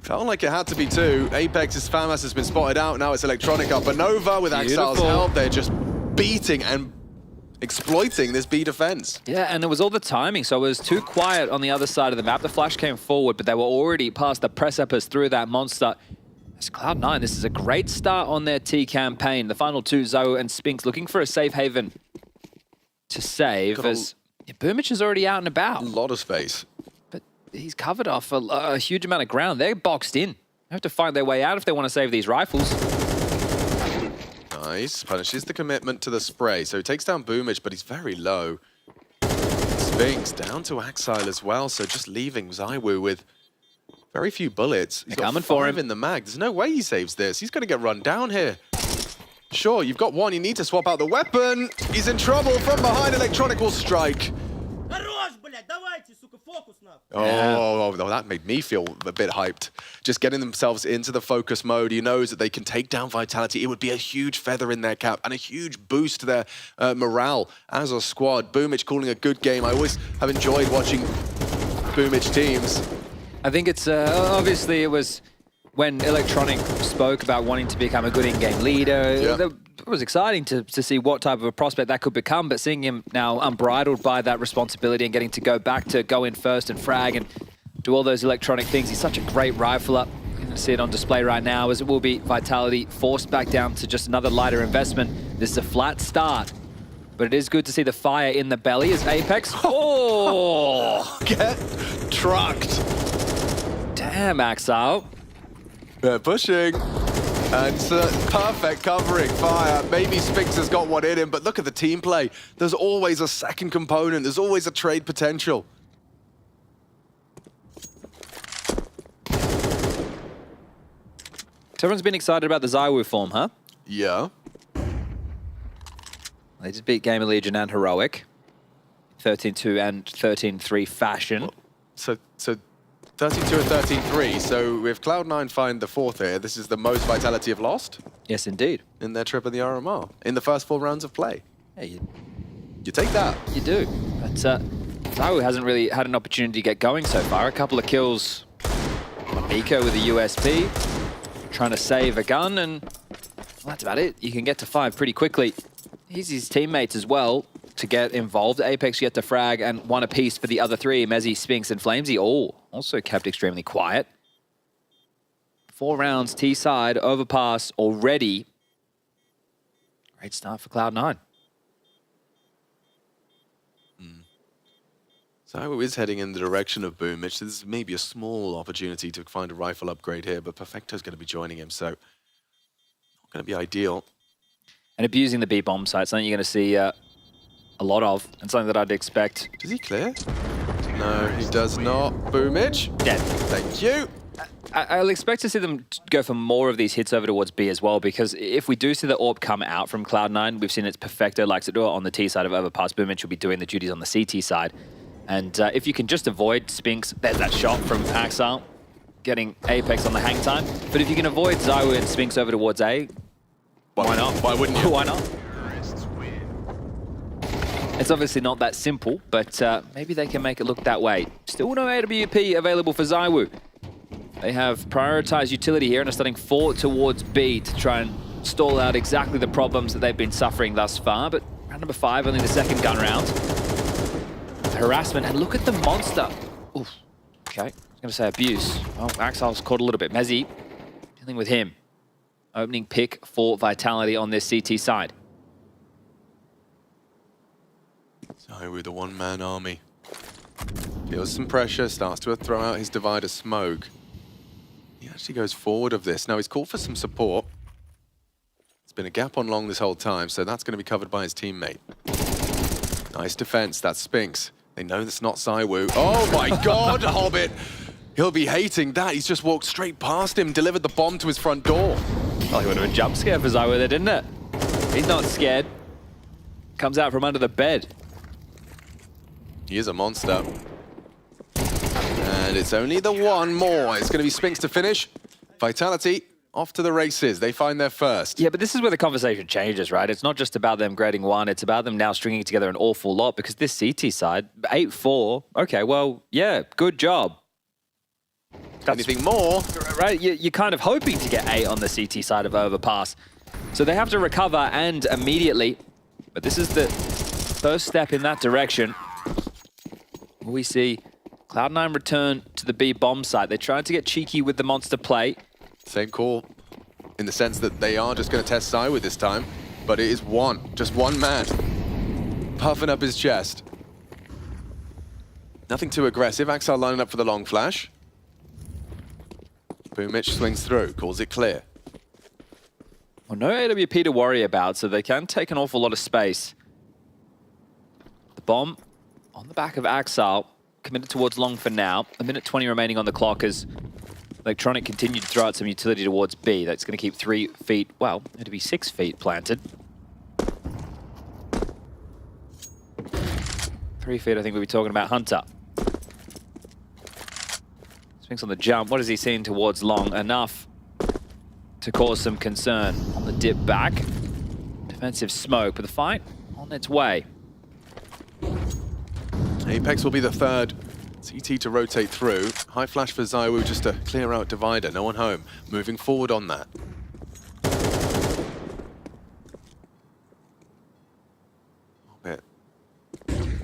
Felt like it had to be 2. Apeks' FAMAS has been spotted out. Now it's Electronic up. But Nova, with Axel's help, they're just beating and exploiting this B defense. Yeah, and it was all the timing. So it was too quiet on the other side of the map. The flash came forward, but they were already past the precipice through that monster. It's Cloud9. This is a great start on their T campaign. The final 2, ZywOo and Spinks, looking for a safe haven to save, as Boomich is already out and about. A lot of space. But he's covered off a huge amount of ground. They're boxed in. have to find their way out if they want to save these rifles. Nice. Punishes the commitment to the spray. So he takes down Boomage, but he's very low. Sphinx down to Exile as well, so just leaving ZywOo with very few bullets. He's got 5 in the mag. There's no way he saves this. He's going to get run down here. Sure, you've got one. You need to swap out the weapon. He's in trouble. From behind, Electronic will strike. Oh, that made me feel a bit hyped. Just getting themselves into the focus mode. He knows that they can take down Vitality. It would be a huge feather in their cap and a huge boost to their morale as a squad. Boomage calling a good game. I always have enjoyed watching Boomage teams. I think it's obviously it was when Electronic spoke about wanting to become a good in-game leader. Yeah. It was exciting to see what type of a prospect that could become, but seeing him now unbridled by that responsibility and getting to go back to go in first and frag and do all those Electronic things. He's such a great rifler. You can see it on display right now, as it will be Vitality forced back down to just another lighter investment. This is a flat start, but it is good to see the fire in the belly as Apeks. Oh! Get trucked. Damn, Exile. They're pushing. And perfect covering fire. Maybe Sphinx has got one in him, but look at the team play. There's always a second component. There's always a trade potential. Everyone's been excited about the ZywOo form, huh? Yeah. They just beat GamerLegion and Heroic. 13-2 and 13-3 fashion. Well, so 32 and 13-3, so if Cloud9 find the 4th here, this is the most Vitality have lost? Yes, indeed. In their trip in the RMR, in the first 4 rounds of play. Hey, you take that. You do. But ZywOo hasn't really had an opportunity to get going so far. A couple of kills on Nico with a USP, trying to save a gun, and well, that's about it. You can get to 5 pretty quickly. He's his teammates as well to get involved. Apeks get to frag, and 1 apiece for the other 3. Mezzy, Sphinx, and Flamesy all also kept extremely quiet. 4 rounds, T-side, overpass already. Great start for Cloud9. ZywOo is heading in the direction of Boomage. This is maybe a small opportunity to find a rifle upgrade here, but Perfecto's going to be joining him, so not going to be ideal. And abusing the B-bomb site, something you're going to see a lot of, and something that I'd expect. Does he clear? No, he does not. Boomage. Dead. Thank you. I'll expect to see them go for more of these hits over towards B as well, because if we do see the AWP come out from Cloud9, we've seen it's Perfecto likes to do it on the T side of overpass. Boomage will be doing the duties on the CT side. And if you can just avoid Sphinx, there's that shot from Exile, getting Apeks on the hang time. But if you can avoid ZywOo and Sphinx over towards A, why not? Why wouldn't you? Why not? It's obviously not that simple, but maybe they can make it look that way. Still no AWP available for ZywOo. They have prioritized utility here and are starting 4 towards B to try and stall out exactly the problems that they've been suffering thus far. But round number 5, only the second gun round. Harassment, and look at the monster. Oof. Okay, I was going to say abuse. Oh, Exile's caught a little bit. Mezzy, dealing with him. Opening pick for Vitality on this CT side. ZywOo, the one-man army. Feels some pressure, starts to throw out his divider smoke. He actually goes forward of this. Now, he's called for some support. There's been a gap on long this whole time, so that's going to be covered by his teammate. Nice defense, that's Sphinx. They know that's not ZywOo. Oh my god, Hobbit! He'll be hating that. He's just walked straight past him, delivered the bomb to his front door. Well, he would have been jump scare for ZywOo there, didn't it? He's not scared. Comes out from under the bed. He is a monster. And it's only the one more. It's going to be Sphinx to finish. Vitality off to the races. They find their first. Yeah, but this is where the conversation changes, right? It's not just about them grading 1. It's about them now stringing together an awful lot, because this CT side, 8-4, okay, well, yeah, good job. Anything more? Right, you're kind of hoping to get 8 on the CT side of overpass. So they have to recover, and immediately. But this is the first step in that direction. We see Cloud9 return to the B bomb site. They tried to get cheeky with the monster play. Same call, in the sense that they are just going to test ZywOo this time, but it is just one man, puffing up his chest. Nothing too aggressive. Exile lining up for the long flash. Boomich swings through, calls it clear. Well, no AWP to worry about, so they can take an awful lot of space. The bomb on the back of Axel, committed towards long for now. A minute 20 remaining on the clock as Electronic continued to throw out some utility towards B. That's going to keep 3 feet, well, it'd be 6 feet planted. 3 feet, I think we'll be talking about Hunter. Swings on the jump. What is he seeing towards long? Enough to cause some concern. On the dip back. Defensive smoke, but the fight on its way. Apeks will be the third CT to rotate through. High flash for ZywOo just to clear out divider. No one home. Moving forward on that. Hobbit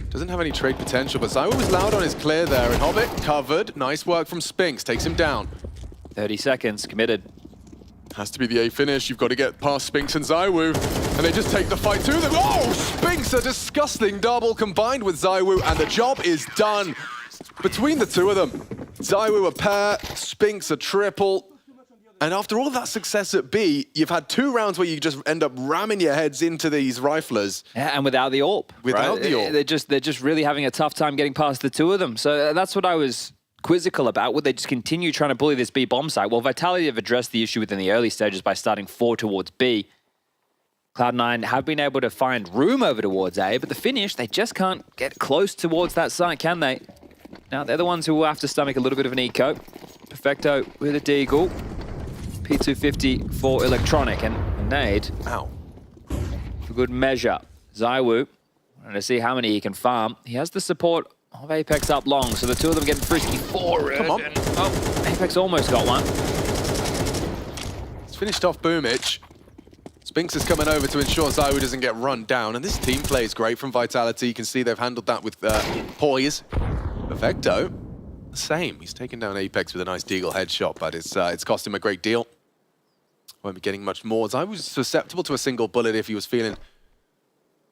doesn't have any trade potential, but ZywOo was loud on his clear there, and Hobbit covered. Nice work from Spinks. Takes him down. 30 seconds, committed. Has to be the A finish. You've got to get past Spinks and ZywOo. And they just take the fight to them. Oh, Spinks, a disgusting double combined with ZywOo, and the job is done. Between the two of them, ZywOo a pair, Spinks a triple. And after all of that success at B, you've had 2 rounds where you just end up ramming your heads into these riflers. Yeah, and without the AWP. Without the AWP. They're just really having a tough time getting past the two of them. So that's what I was quizzical about. Would they just continue trying to bully this B bomb site? Well, Vitality have addressed the issue within the early stages by starting 4 towards B. Cloud9 have been able to find room over towards A, but the finish, they just can't get close towards that site, can they? Now, they're the ones who will have to stomach a little bit of an eco. Perfecto with a Deagle. P250 for Electronic, and a nade. Ow. For good measure. ZywOo, wanting to see how many he can farm. He has the support of Apeks up long, so the two of them getting frisky forward. Come on. Oh, Apeks almost got one. It's finished off Boomich. Spinks is coming over to ensure ZywOo doesn't get run down, and this team play is great from Vitality. You can see they've handled that with poise. Perfecto, same. He's taken down Apeks with a nice Deagle headshot, but it's cost him a great deal. Won't be getting much more. ZywOo was susceptible to a single bullet if he was feeling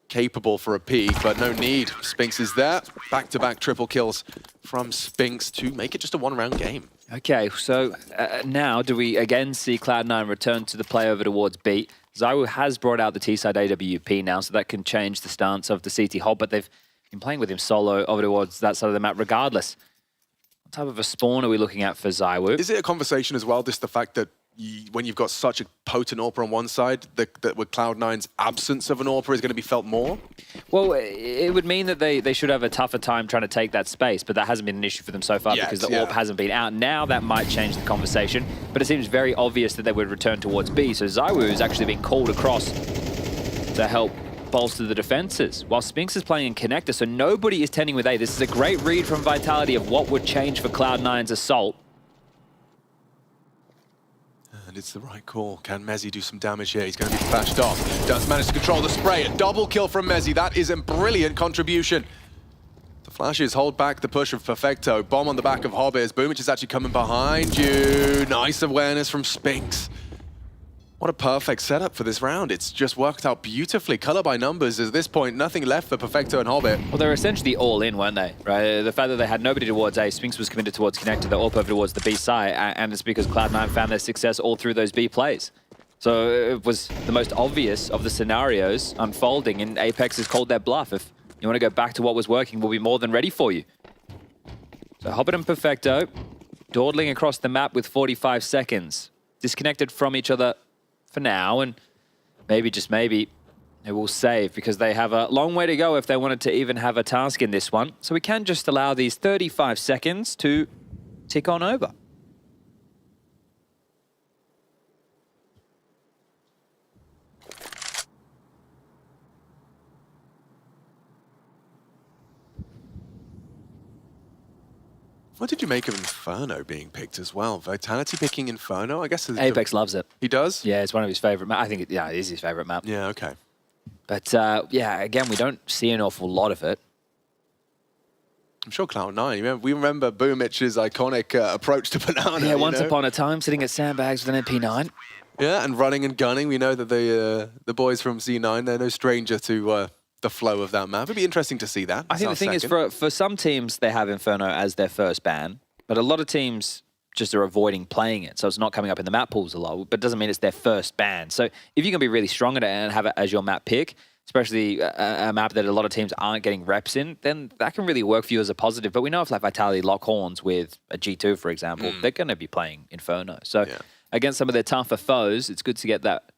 capable for a peek, but no need. Spinks is there. Back-to-back triple kills from Spinks to make it just a 1-round game. Okay, so now do we again see Cloud9 return to the play over towards B? ZywOo has brought out the T-side AWP now, so that can change the stance of the CT hold, but they've been playing with him solo over towards that side of the map regardless. What type of a spawn are we looking at for ZywOo? Is it a conversation as well, just the fact that when you've got such a potent AWP on one side, that with Cloud9's absence of an AWP is going to be felt more? Well, it would mean that they should have a tougher time trying to take that space, but that hasn't been an issue for them so far because the AWP hasn't been out. Now that might change the conversation, but it seems very obvious that they would return towards B, so ZywOo is actually being called across to help bolster the defenses, while Spinks is playing in connector, so nobody is tending with A. This is a great read from Vitality of what would change for Cloud9's assault. And it's the right call. Can Mezzi do some damage here? He's going to be flashed off. Does manage to control the spray. A double kill from Mezzi. That is a brilliant contribution. The flashes hold back the push of Perfecto. Bomb on the back of Hobbit. Boomich is actually coming behind you. Nice awareness from Spinks. What a perfect setup for this round. It's just worked out beautifully. Color by numbers. At this point, nothing left for Perfecto and Hobbit. Well, they were essentially all in, weren't they? Right? The fact that they had nobody towards A, Spinks was committed towards connector, they're all over towards the B side, and it's because Cloud9 found their success all through those B plays. So it was the most obvious of the scenarios unfolding, and Apeks has called their bluff. If you want to go back to what was working, we'll be more than ready for you. So Hobbit and Perfecto, dawdling across the map with 45 seconds. Disconnected from each other for now, and maybe, just maybe, they will save because they have a long way to go if they wanted to even have a task in this one. So we can just allow these 35 seconds to tick on over. What did you make of Inferno being picked as well? Vitality picking Inferno? I guess Apeks loves it. He does? Yeah, it's one of his favorite maps. I think it is his favorite map. Yeah, okay. But yeah, again, we don't see an awful lot of it. I'm sure Cloud9, we remember Boomich's iconic approach to Banana. Yeah, once upon a time, sitting at sandbags with an MP9. Yeah, and running and gunning. We know that the boys from Z9, they're no stranger to the flow of that map. It'd be interesting to see that. I think the thing is, for some teams, they have Inferno as their first ban, but a lot of teams just are avoiding playing it. So it's not coming up in the map pools a lot, but it doesn't mean it's their first ban. So if you can be really strong at it and have it as your map pick, especially a map that a lot of teams aren't getting reps in, then that can really work for you as a positive. But we know if like Vitality lock horns with a G2, for example, they're going to be playing Inferno. So against some of their tougher foes, it's good to get that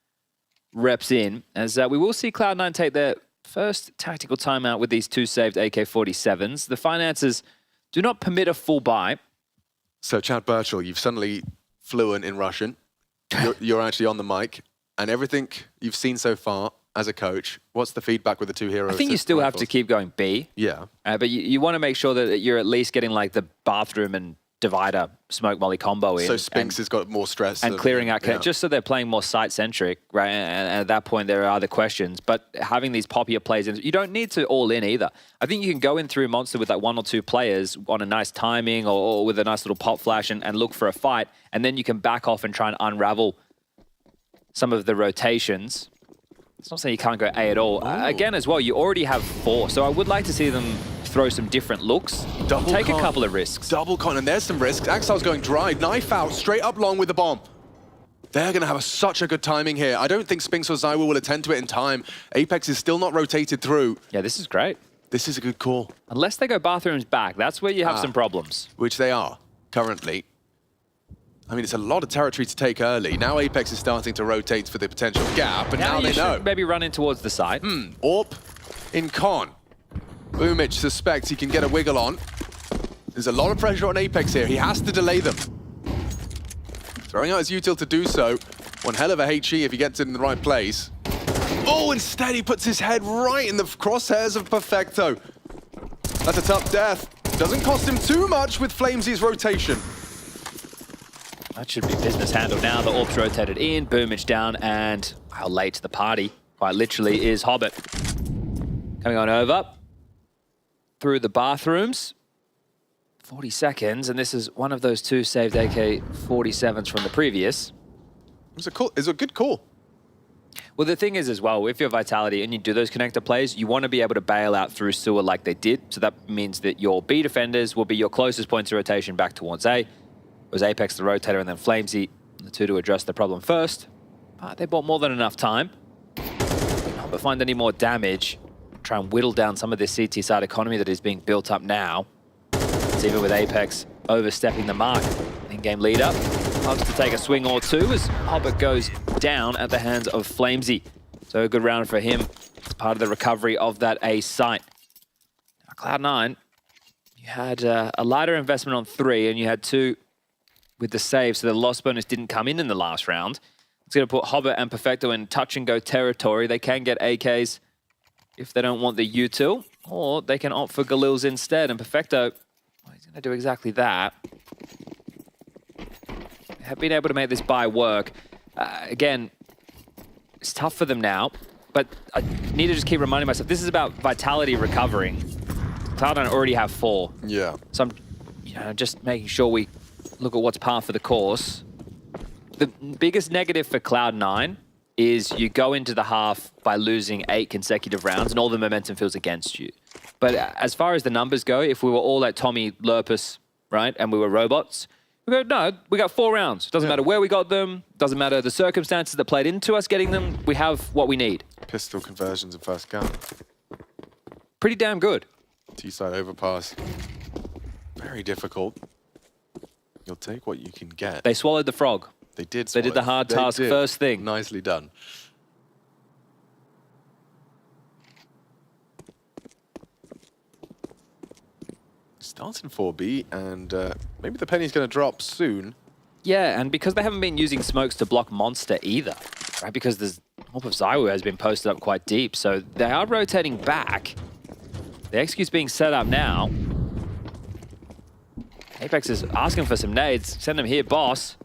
reps in, as we will see Cloud9 take their first tactical timeout with these 2 saved AK-47s. The finances do not permit a full buy. So Chad Birchall, you've suddenly fluent in Russian. You're actually on the mic, and everything you've seen so far as a coach, what's the feedback with the 2 heroes? I think you still have to keep going B. Yeah. But you want to make sure that you're at least getting like the bathroom and divider smoke molly combo in. So Spinks has got more stress. And clearing out, just so they're playing more site-centric, right? And at that point, there are other questions. But having these poppier plays, you don't need to all in either. I think you can go in through Monster with like 1 or 2 players on a nice timing or with a nice little pop flash and look for a fight. And then you can back off and try and unravel some of the rotations. It's not saying you can't go A at all. Again, as well, you already have 4. So I would like to see them throw some different looks. Take a couple of risks. Double con, and there's some risks. Axel's going dry. Knife out, straight up long with the bomb. They're going to have such a good timing here. I don't think Spinks or Zywa will attend to it in time. Apeks is still not rotated through. Yeah, this is great. This is a good call. Unless they go bathrooms back, that's where you have some problems. Which they are, currently. I mean, it's a lot of territory to take early. Now Apeks is starting to rotate for the potential gap, but now they know. Maybe run in towards the side. Orp in con. Boomich suspects he can get a wiggle on. There's a lot of pressure on Apeks here. He has to delay them. Throwing out his util to do so. One hell of a HE if he gets it in the right place. Oh, instead he puts his head right in the crosshairs of Perfecto. That's a tough death. Doesn't cost him too much with Flamesy's rotation. That should be business handled now. The Orp's rotated in, Boomich down, and how late to the party, quite literally, is Hobbit. Coming on over through the bathrooms. 40 seconds, and this is one of those 2 saved AK-47s from the previous. It's a good call. Well, the thing is as well, if you're Vitality and you do those connector plays, you want to be able to bail out through sewer like they did. So that means that your B defenders will be your closest points of rotation back towards A. It was Apeks the rotator and then Flamesy, the 2 to address the problem first. But they bought more than enough time. Not find any more damage. Try and whittle down some of this CT side economy that is being built up now. It's even with Apeks overstepping the mark. In-game lead up. Loves to take a swing or 2 as Hobbit goes down at the hands of Flamesy. So a good round for him. It's part of the recovery of that A site. Now, Cloud9, you had a lighter investment on 3 and you had 2 with the save, so the loss bonus didn't come in the last round. It's going to put Hobbit and Perfecto in touch-and-go territory. They can get AKs if they don't want the util, or they can opt for Galils instead. And Perfecto, well, he's going to do exactly that. They have been able to make this buy work. Again, it's tough for them now, but I need to just keep reminding myself, this is about Vitality recovering. Cloud9 already have 4. Yeah. So I'm just making sure we look at what's par for the course. The biggest negative for Cloud9 is you go into the half by losing 8 consecutive rounds and all the momentum feels against you. But as far as the numbers go, if we were all like Tommy Lurpus, right, and we were robots, we go, no, we got 4 rounds. Doesn't matter where we got them, doesn't matter the circumstances that played into us getting them, we have what we need. Pistol conversions and first gun. Pretty damn good. T-side overpass. Very difficult. You'll take what you can get. They swallowed the frog. They did. They did the hard task first thing. Nicely done. Starts in 4B, and maybe the penny's going to drop soon. Yeah, and because they haven't been using smokes to block Monster either, right? Because the Orp of Zywa has been posted up quite deep, so they are rotating back. The execute's being set up now. Apeks is asking for some nades. Send them here, boss.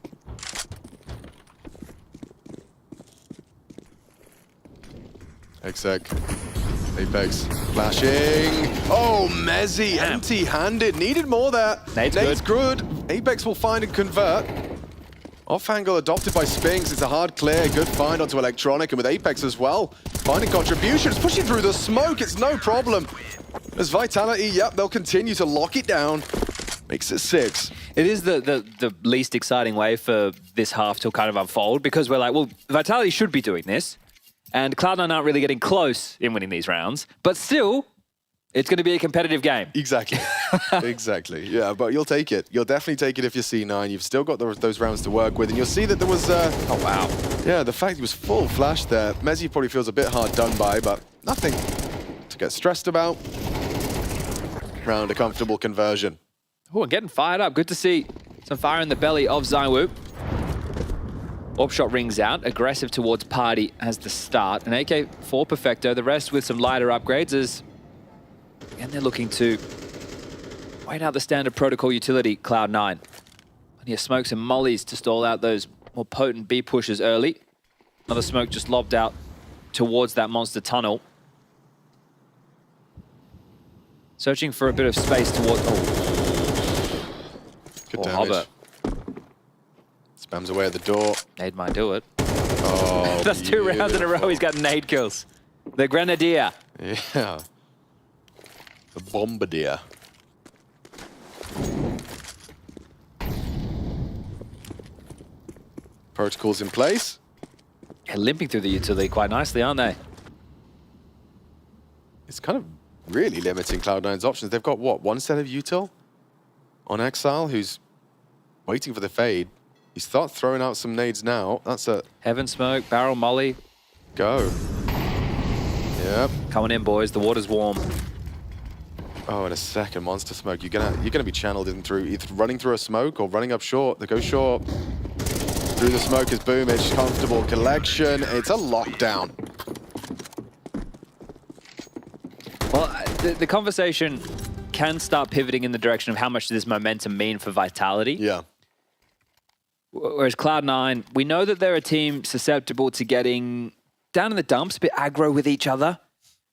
Exec. Apeks flashing. Oh, Mezzy, empty-handed. Needed more there. Nade's good. Apeks will find and convert. Off angle adopted by Spinks. It's a hard clear. Good find onto Electronic, and with Apeks as well. Finding contributions, pushing through the smoke. It's no problem. As Vitality, yep, they'll continue to lock it down. Makes it 6. It is the least exciting way for this half to kind of unfold, because we're like, well, Vitality should be doing this, and Cloud9 aren't really getting close in winning these rounds, but still, it's going to be a competitive game. Exactly. Exactly. Yeah, but you'll take it. You'll definitely take it if you're C9. You've still got those rounds to work with, and you'll see that there was... oh, wow. Yeah, the fact he was full flash there. Mezzi probably feels a bit hard done by, but nothing to get stressed about. Round a comfortable conversion. Oh, and getting fired up. Good to see some fire in the belly of ZywOo. Orb shot rings out. Aggressive towards Party as the start. An AK-4 Perfecto. The rest with some lighter upgrades as... And they're looking to wait out the standard protocol utility, Cloud9. Plenty of smokes and mollies to stall out those more potent B pushes early. Another smoke just lobbed out towards that monster tunnel. Searching for a bit of space towards... Oh. Good damage. Spams away at the door. Nade might do it. Oh, that's beautiful. 2 rounds in a row he's got nade kills. The Grenadier. Yeah. The Bombardier. Protocols in place. Yeah, limping through the utility quite nicely, aren't they? It's kind of really limiting Cloud9's options. They've got, what, 1 set of util on Exile, who's waiting for the fade. He starts throwing out some nades now. That's a... Heaven smoke, barrel molly. Go. Yep. Coming in, boys. The water's warm. Oh, in a second, monster smoke. You're gonna be channeled in through either running through a smoke or running up short. They go short. Through the smoke is Boomage. Comfortable collection. It's a lockdown. Well, the conversation can start pivoting in the direction of how much does this momentum mean for Vitality. Yeah. Whereas Cloud9, we know that they're a team susceptible to getting down in the dumps, a bit aggro with each other.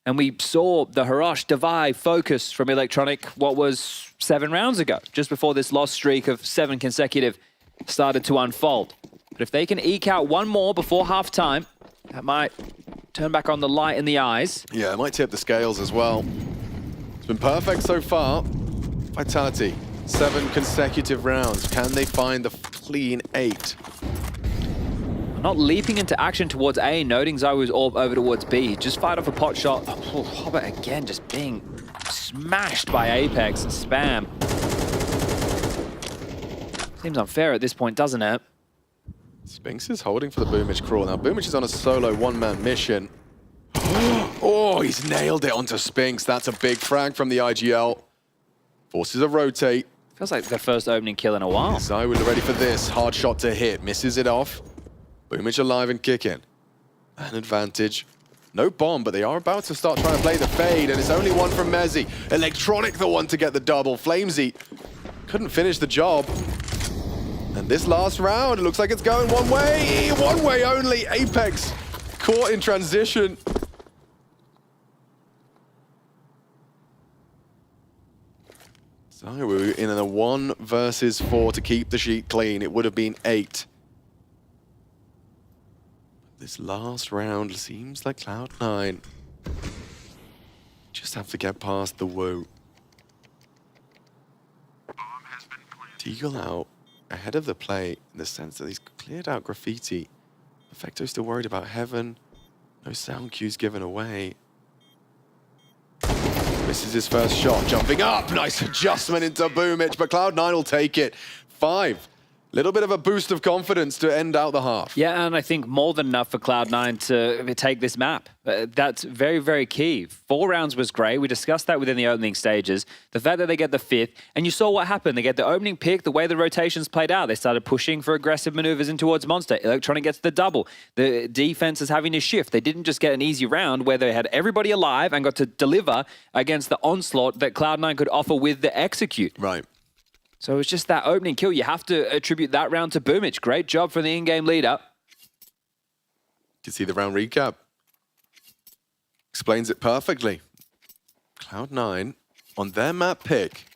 And we saw the Hirosh Divide focus from Electronic, what was 7 rounds ago, just before this lost streak of 7 consecutive started to unfold. But if they can eke out 1 more before halftime, that might turn back on the light in the eyes. Yeah, it might tip the scales as well. It's been perfect so far. Vitality, 7 consecutive rounds. Can they find the clean 8? Not leaping into action towards A, noting ZywOo's orb over towards B. He just fired off a pot shot. Oh, Hobbit again just being smashed by Apeks. Spam. Seems unfair at this point, doesn't it? Spinks is holding for the Boomage crawl. Now, Boomage is on a solo 1-man mission. Oh, he's nailed it onto Spinks. That's a big frag from the IGL. Forces a rotate. Feels like their first opening kill in a while. ZywOo ready for this. Hard shot to hit. Misses it off. Boomage alive and kicking. An advantage. No bomb, but they are about to start trying to play the fade, and it's only 1 from Mezzi. Electronic the one to get the double. Flamesy couldn't finish the job. And this last round, it looks like it's going one way. One way only. Apeks caught in transition. ZywOo in a 1 versus 4 to keep the sheet clean. It would have been 8. This last round seems like Cloud9 just have to get past the woo. Deagle out ahead of the play in the sense that he's cleared out graffiti. Perfecto's still worried about Heaven. No sound cues given away. Misses his first shot, jumping up. Nice adjustment into Boomage, but Cloud9 will take it. 5. Little bit of a boost of confidence to end out the half. Yeah, and I think more than enough for Cloud9 to take this map. That's very, very key. 4 rounds was great. We discussed that within the opening stages. The fact that they get the 5th, and you saw what happened. They get the opening pick, the way the rotations played out. They started pushing for aggressive maneuvers in towards Monster. Electronic gets the double. The defense is having to shift. They didn't just get an easy round where they had everybody alive and got to deliver against the onslaught that Cloud9 could offer with the execute. Right. So it's just that opening kill. You have to attribute that round to Boomage. Great job from the in-game leader. You can see the round recap. Explains it perfectly. Cloud9 on their map pick.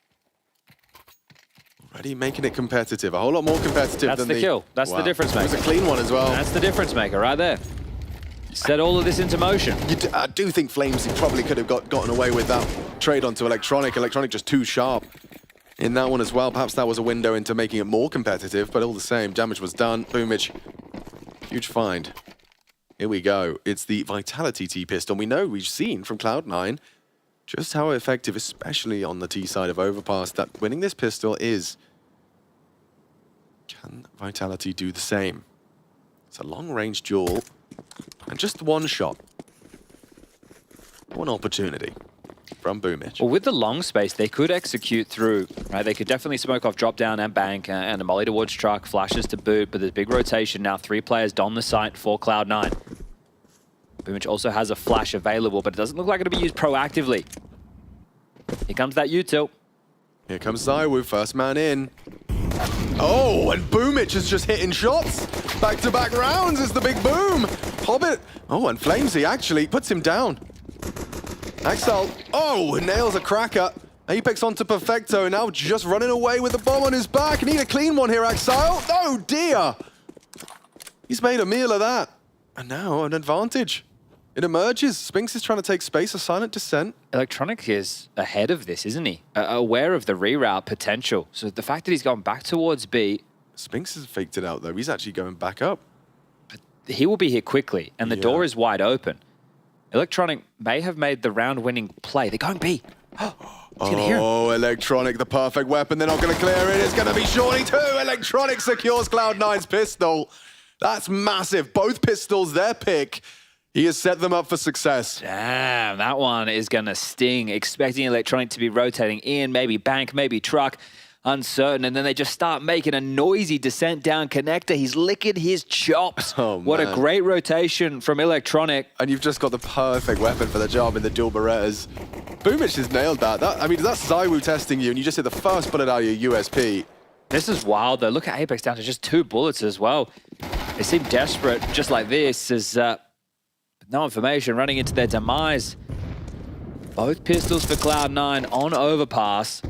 Already making it competitive. A whole lot more competitive than the kill. That's the difference maker. It was a clean one as well. That's the difference maker right there. You set all of this into motion. I do think Flamesy probably could have gotten away with that trade onto Electronic. Electronic just too sharp. in that one as well. Perhaps that was a window into making it more competitive, but all the same, damage was done. Boomich, huge find. Here we go. It's the Vitality T-Pistol. We know, we've seen from Cloud9 just how effective, especially on the T side of Overpass, that winning this pistol is. Can Vitality do the same? It's a long-range duel, and just one shot. One opportunity from Boomich. Well, with the long space, they could execute through, right? They could definitely smoke off drop down and bank and a molly towards truck, flashes to boot, but there's big rotation now. 3 players don the site for Cloud9. Boomich also has a flash available, but it doesn't look like it'll be used proactively. Here comes that util. Here comes ZywOo, first man in. Oh, and Boomich is just hitting shots. Back-to-back rounds is the big boom. Hobbit. Oh, and Flamesy actually puts him down. excl. Oh, nails a cracker. Apeks onto Perfecto, now just running away with the bomb on his back. Need a clean one here, excl. Oh, dear. He's made a meal of that. And now an advantage. It emerges. Spinks is trying to take space, a silent descent. Electronic is ahead of this, isn't he? Aware of the reroute potential. So the fact that he's gone back towards B. Spinks has faked it out, though. He's actually going back up. But he will be here quickly, and the door is wide open. Electronic may have made the round-winning play. They're going B. He's gonna hear him. Oh, Electronic, the perfect weapon. They're not going to clear it. It's going to be Shorty too. Electronic secures Cloud9's pistol. That's massive. Both pistols, their pick. He has set them up for success. Damn, that one is going to sting. Expecting Electronic to be rotating in, maybe bank, maybe truck. Uncertain, and then they just start making a noisy descent down connector. He's licking his chops. Oh, what a great rotation from Electronic. And you've just got the perfect weapon for the job in the dual Berettas. Boomich has nailed that. I mean, that's ZywOo testing you, and you just hit the first bullet out of your USP. This is wild, though. Look at Apeks down to just 2 bullets as well. They seem desperate, just like this, as no information running into their demise. Both pistols for Cloud9 on Overpass.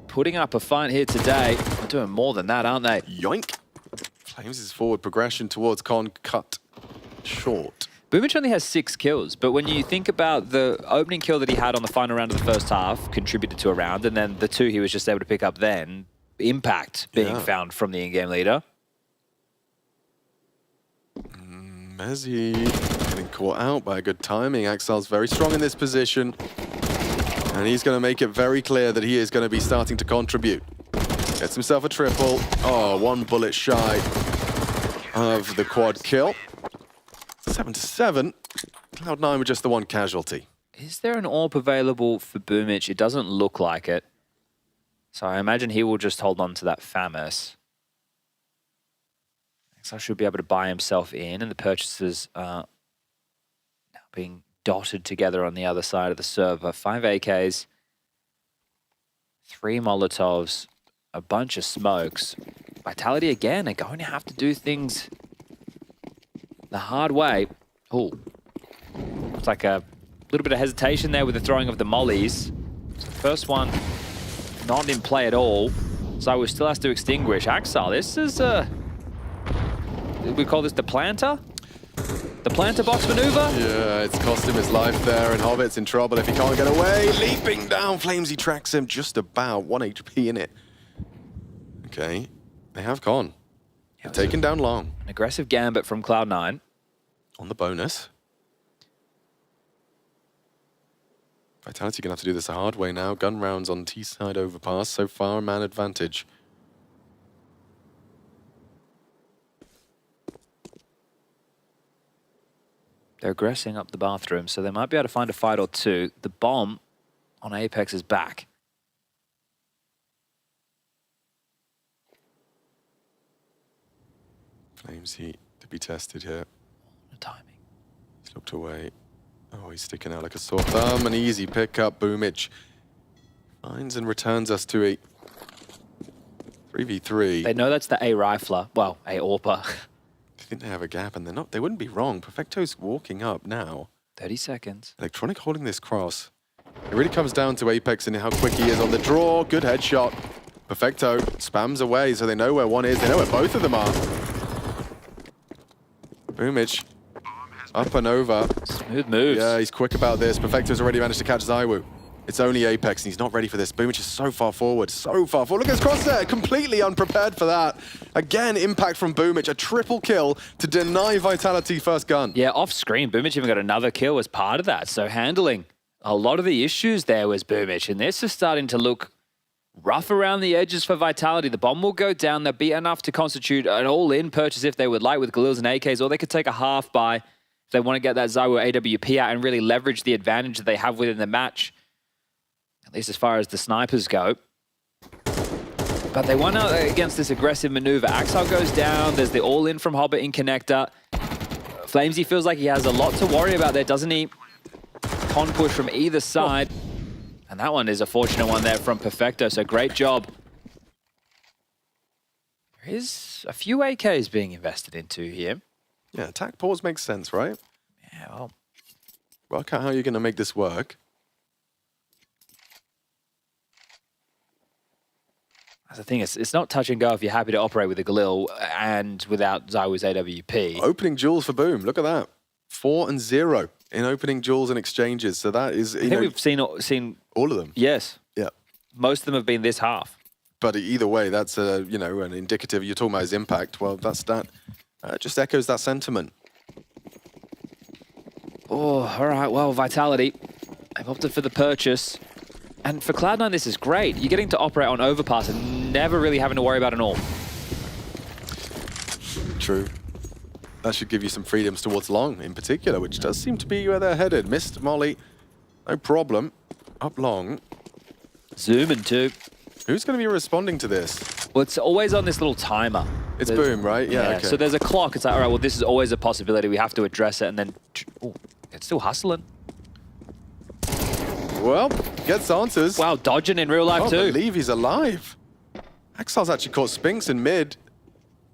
Putting up a fight here today. They're doing more than that, aren't they? Yoink. Flames his forward progression towards Con cut short. Boomich only has 6 kills, but when you think about the opening kill that he had on the final round of the first half, contributed to a round, and then the 2 he was just able to pick up then, impact being found from the in-game leader. Mezzy getting caught out by a good timing. excl's very strong in this position. And he's going to make it very clear that he is going to be starting to contribute. Gets himself a triple. Oh, 1 bullet shy of the quad kill. 7-7. Cloud9 with just the 1 casualty. Is there an AWP available for Boomich? It doesn't look like it. So I imagine he will just hold on to that FAMAS. XL should be able to buy himself in, and the purchases are now being dotted together on the other side of the server. 5 AKs, 3 Molotovs, a bunch of smokes. Vitality again are going to have to do things the hard way. Oh, it's like a little bit of hesitation there with the throwing of the mollies. So first one not in play at all. ZywOo still has to extinguish. excl, this is we call this the planter? The planter box maneuver? Yeah, it's cost him his life there, and Hobbit's in trouble if he can't get away. Leaping down, Flamesy tracks him just about 1 HP in it. Okay, they have gone. Yeah, taken down long. An aggressive gambit from Cloud9. On the bonus. Vitality gonna have to do this the hard way now. Gun rounds on T-side Overpass. So far, a man advantage. They're aggressing up the bathroom, so they might be able to find a fight or 2. The bomb on Apeks is back. Flamesy to be tested here. The timing. He's looked away. Oh, he's sticking out like a sore thumb. An easy pickup. Boomich finds and returns us to a 3v3. They know that's the A rifler. Well, A AWPer. I think they have a gap, and they're not. They wouldn't be wrong. Perfecto's walking up now. 30 seconds. Electronic holding this cross. It really comes down to Apeks and how quick he is on the draw. Good headshot. Perfecto spams away, so they know where one is. They know where both of them are. Boomich up and over. Smooth moves. Yeah, he's quick about this. Perfecto's already managed to catch ZywOo. It's only Apeks, and he's not ready for this. Boomich is so far forward, so far forward. Look at his crosshair, completely unprepared for that. Again, impact from Boomich, a triple kill to deny Vitality first gun. Yeah, off screen, Boomich even got another kill as part of that. So handling a lot of the issues there was Boomich, and this is starting to look rough around the edges for Vitality. The bomb will go down. They'll be enough to constitute an all-in purchase if they would like with Galils and AKs, or they could take a half buy if they want to get that ZywOo AWP out and really leverage the advantage that they have within the match. At least as far as the snipers go. But they won out against this aggressive maneuver. Axel goes down. There's the all-in from Hobbit in connector. Flamesy feels like he has a lot to worry about there, doesn't he? Con push from either side. And that one is a fortunate one there from Perfecto, so great job. There is a few AKs being invested into here. Yeah, attack pause makes sense, right? Yeah, well. Work out how you're going to make this work. That's the thing, it's not touch and go if you're happy to operate with a Galil and without ZywOo's AWP. Opening duels for Boom, look at that. 4 and 0 in opening duels and exchanges. So that is, I think we've seen all of them. Yes. Yeah. Most of them have been this half. But either way, that's an indicative. You're talking about his impact. Well, that's that. Just echoes that sentiment. Oh, all right. Well, Vitality, they've opted for the purchase. And for Cloud9, this is great. You're getting to operate on overpass and never really having to worry about an AWP. True. That should give you some freedoms towards long in particular, which does seem to be where they're headed. Missed Molly, no problem. Up long. Zooming too. Who's going to be responding to this? Well, it's always on this little timer. It's Boom, right? Yeah, okay. So there's a clock. It's like, all right, well, this is always a possibility. We have to address it. And then, oh, it's still hustling. Well, gets answers. Wow, dodging in real life too. I believe he's alive. Axel's actually caught Spinks in mid.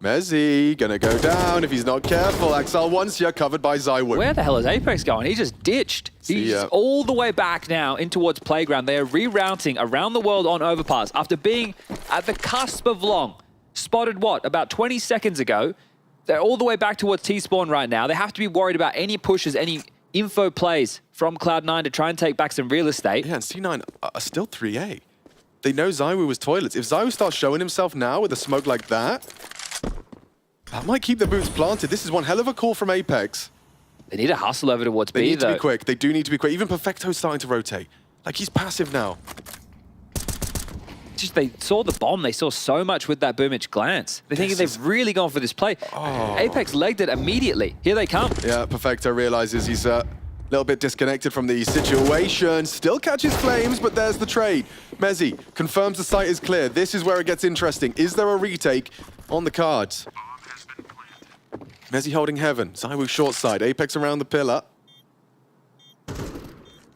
Mezzy gonna go down if he's not careful. Axel once you're covered by ZywOo. Where the hell is Apeks going? He just ditched. He's all the way back now in towards Playground. They are rerouting around the world on overpass after being at the cusp of long. Spotted what? About 20 seconds ago. They're all the way back towards T-spawn right now. They have to be worried about any pushes, any info plays from Cloud9 to try and take back some real estate. Yeah, and C9 are still 3A. They know ZywOo was toilets. If ZywOo starts showing himself now with a smoke like that, that might keep the boots planted. This is one hell of a call from Apeks. They need to hustle over towards B, They need to be quick. They do need to be quick. Even Perfecto's starting to rotate. Like, he's passive now. Just they saw the bomb. They saw so much with that Boomich glance. They're thinking they've really gone for this play. Oh. Apeks legged it immediately. Here they come. Yeah, Perfecto realizes he's a little bit disconnected from the situation. Still catches flames, but there's the trade. Mezzy confirms the site is clear. This is where it gets interesting. Is there a retake on the cards? Mezzy holding heaven. ZywOo short side. Apeks around the pillar.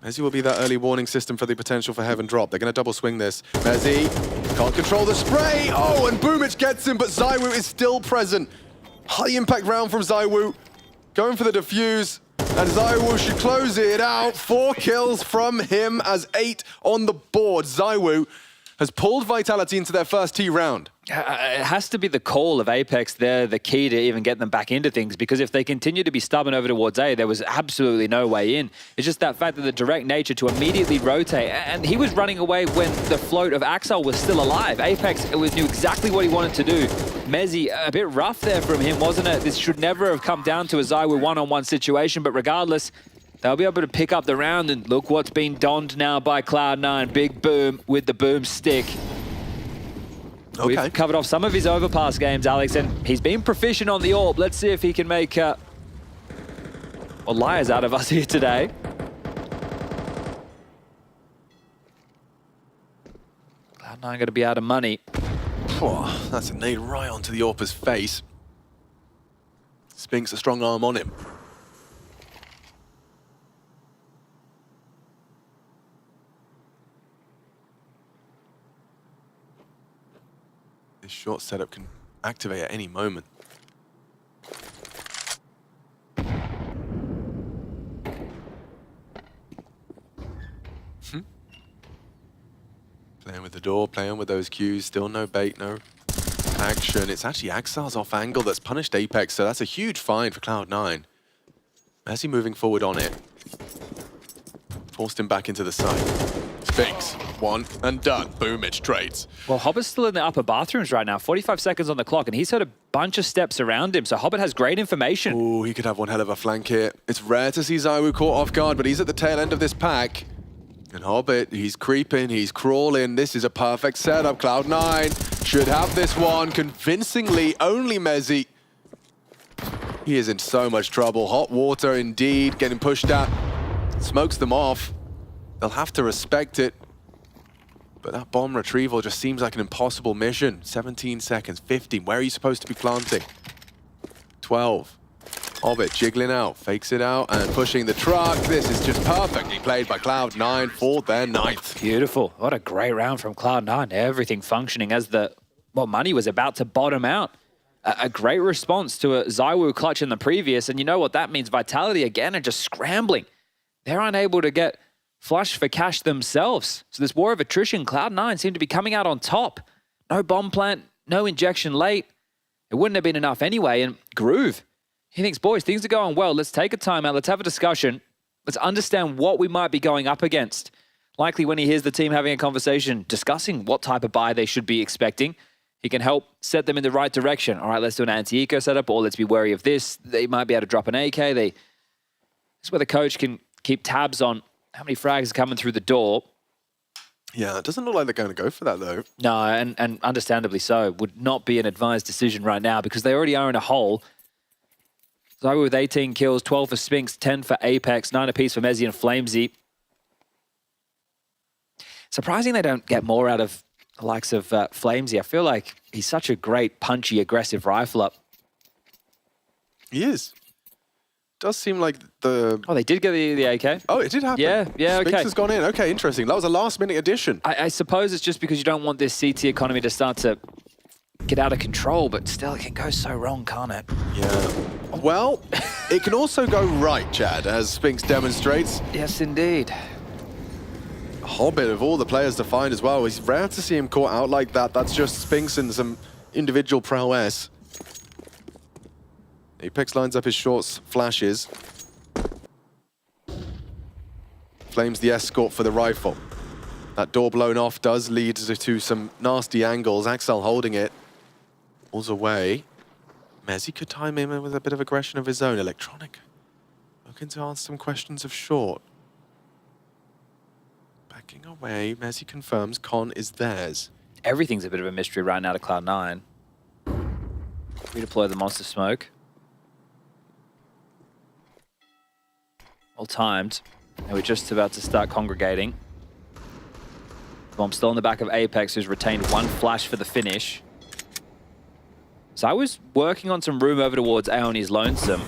Mezzy will be that early warning system for the potential for heaven drop. They're going to double swing this. Mezzy can't control the spray. Oh, and Boomich gets him, but ZywOo is still present. High impact round from ZywOo. Going for the defuse. And ZywOo should close it out. 4 kills from him as 8 on the board. ZywOo has pulled Vitality into their first T round. It has to be the call of Apeks there, the key to even get them back into things, because if they continue to be stubborn over towards A, there was absolutely no way in. It's just that fact that the direct nature to immediately rotate, and he was running away when the float of Axel was still alive. Apeks knew exactly what he wanted to do. Mezzy, a bit rough there from him, wasn't it? This should never have come down to a ZywOo one-on-one situation, but regardless, they'll be able to pick up the round, and look what's been donned now by Cloud9. Big Boom with the boomstick. Okay. We've covered off some of his overpass games, Alex, and he's been proficient on the AWP. Let's see if he can make liars out of us here today. Cloud9 going to be out of money. Oh, that's a nade right onto the AWPer's face. Spinks a strong arm on him. This short setup can activate at any moment. Playing with the door, playing with those cues, still no bait, no action. It's actually Axel's off angle that's punished Apeks, so that's a huge find for Cloud9. Mezzy moving forward on it. Forced him back into the site. Spinks, one and done. Boomich trades. Well, Hobbit's still in the upper bathrooms right now. 45 seconds on the clock, and he's heard a bunch of steps around him, so Hobbit has great information. Ooh, he could have one hell of a flank here. It's rare to see ZywOo caught off guard, but he's at the tail end of this pack. And Hobbit, he's creeping, he's crawling. This is a perfect setup. Cloud9 should have this one convincingly. Only Mezzy. He is in so much trouble. Hot water indeed, getting pushed out. Smokes them off. They'll have to respect it. But that bomb retrieval just seems like an impossible mission. 17 seconds, 15. Where are you supposed to be planting? 12. Hobbit jiggling out, fakes it out, and pushing the truck. This is just perfectly played by Cloud9 for their 9th. Beautiful. What a great round from Cloud9. Everything functioning as the, well, money was about to bottom out. A great response to a ZywOo clutch in the previous, and you know what that means. Vitality again are just scrambling. They're unable to get flush for cash themselves. So this war of attrition, Cloud9 seem to be coming out on top. No bomb plant, no injection late. It wouldn't have been enough anyway. And Groove, he thinks, boys, things are going well. Let's take a timeout. Let's have a discussion. Let's understand what we might be going up against. Likely when he hears the team having a conversation, discussing what type of buy they should be expecting, he can help set them in the right direction. All right, let's do an anti-eco setup, or let's be wary of this. They might be able to drop an AK. This is where the coach can keep tabs on how many frags are coming through the door. Yeah, it doesn't look like they're going to go for that, though. No, and understandably so. Would not be an advised decision right now because they already are in a hole. ZywOo with 18 kills, 12 for Spinks, 10 for Apeks, 9 apiece for Mezzy and Flamesy. Surprising they don't get more out of the likes of Flamesy. I feel like he's such a great, punchy, aggressive rifler. He is. Does seem like the... Oh, they did get the AK. Oh, it did happen. Yeah, Spinks okay. has gone in. Okay, interesting. That was a last-minute addition. I suppose it's just because you don't want this CT economy to start to get out of control, but still, it can go so wrong, can't it? Yeah. Well, it can also go right, Chad, as Spinks demonstrates. Yes, indeed. Hobbit, of all the players to find as well, it's rare to see him caught out like that. That's just Spinks and some individual prowess. Apeks lines up his shorts, flashes. Flames the escort for the rifle. That door blown off does lead to some nasty angles. excl holding it. Pulls away. Mezzy could time him in with a bit of aggression of his own. Electronic looking to answer some questions of short. Backing away, Mezzy confirms Con is theirs. Everything's a bit of a mystery right now to Cloud9. Redeploy the monster smoke. All timed. And we're just about to start congregating. Bomb still in the back of Apeks, who's retained one flash for the finish. So I was working on some room over towards Aoni's Lonesome.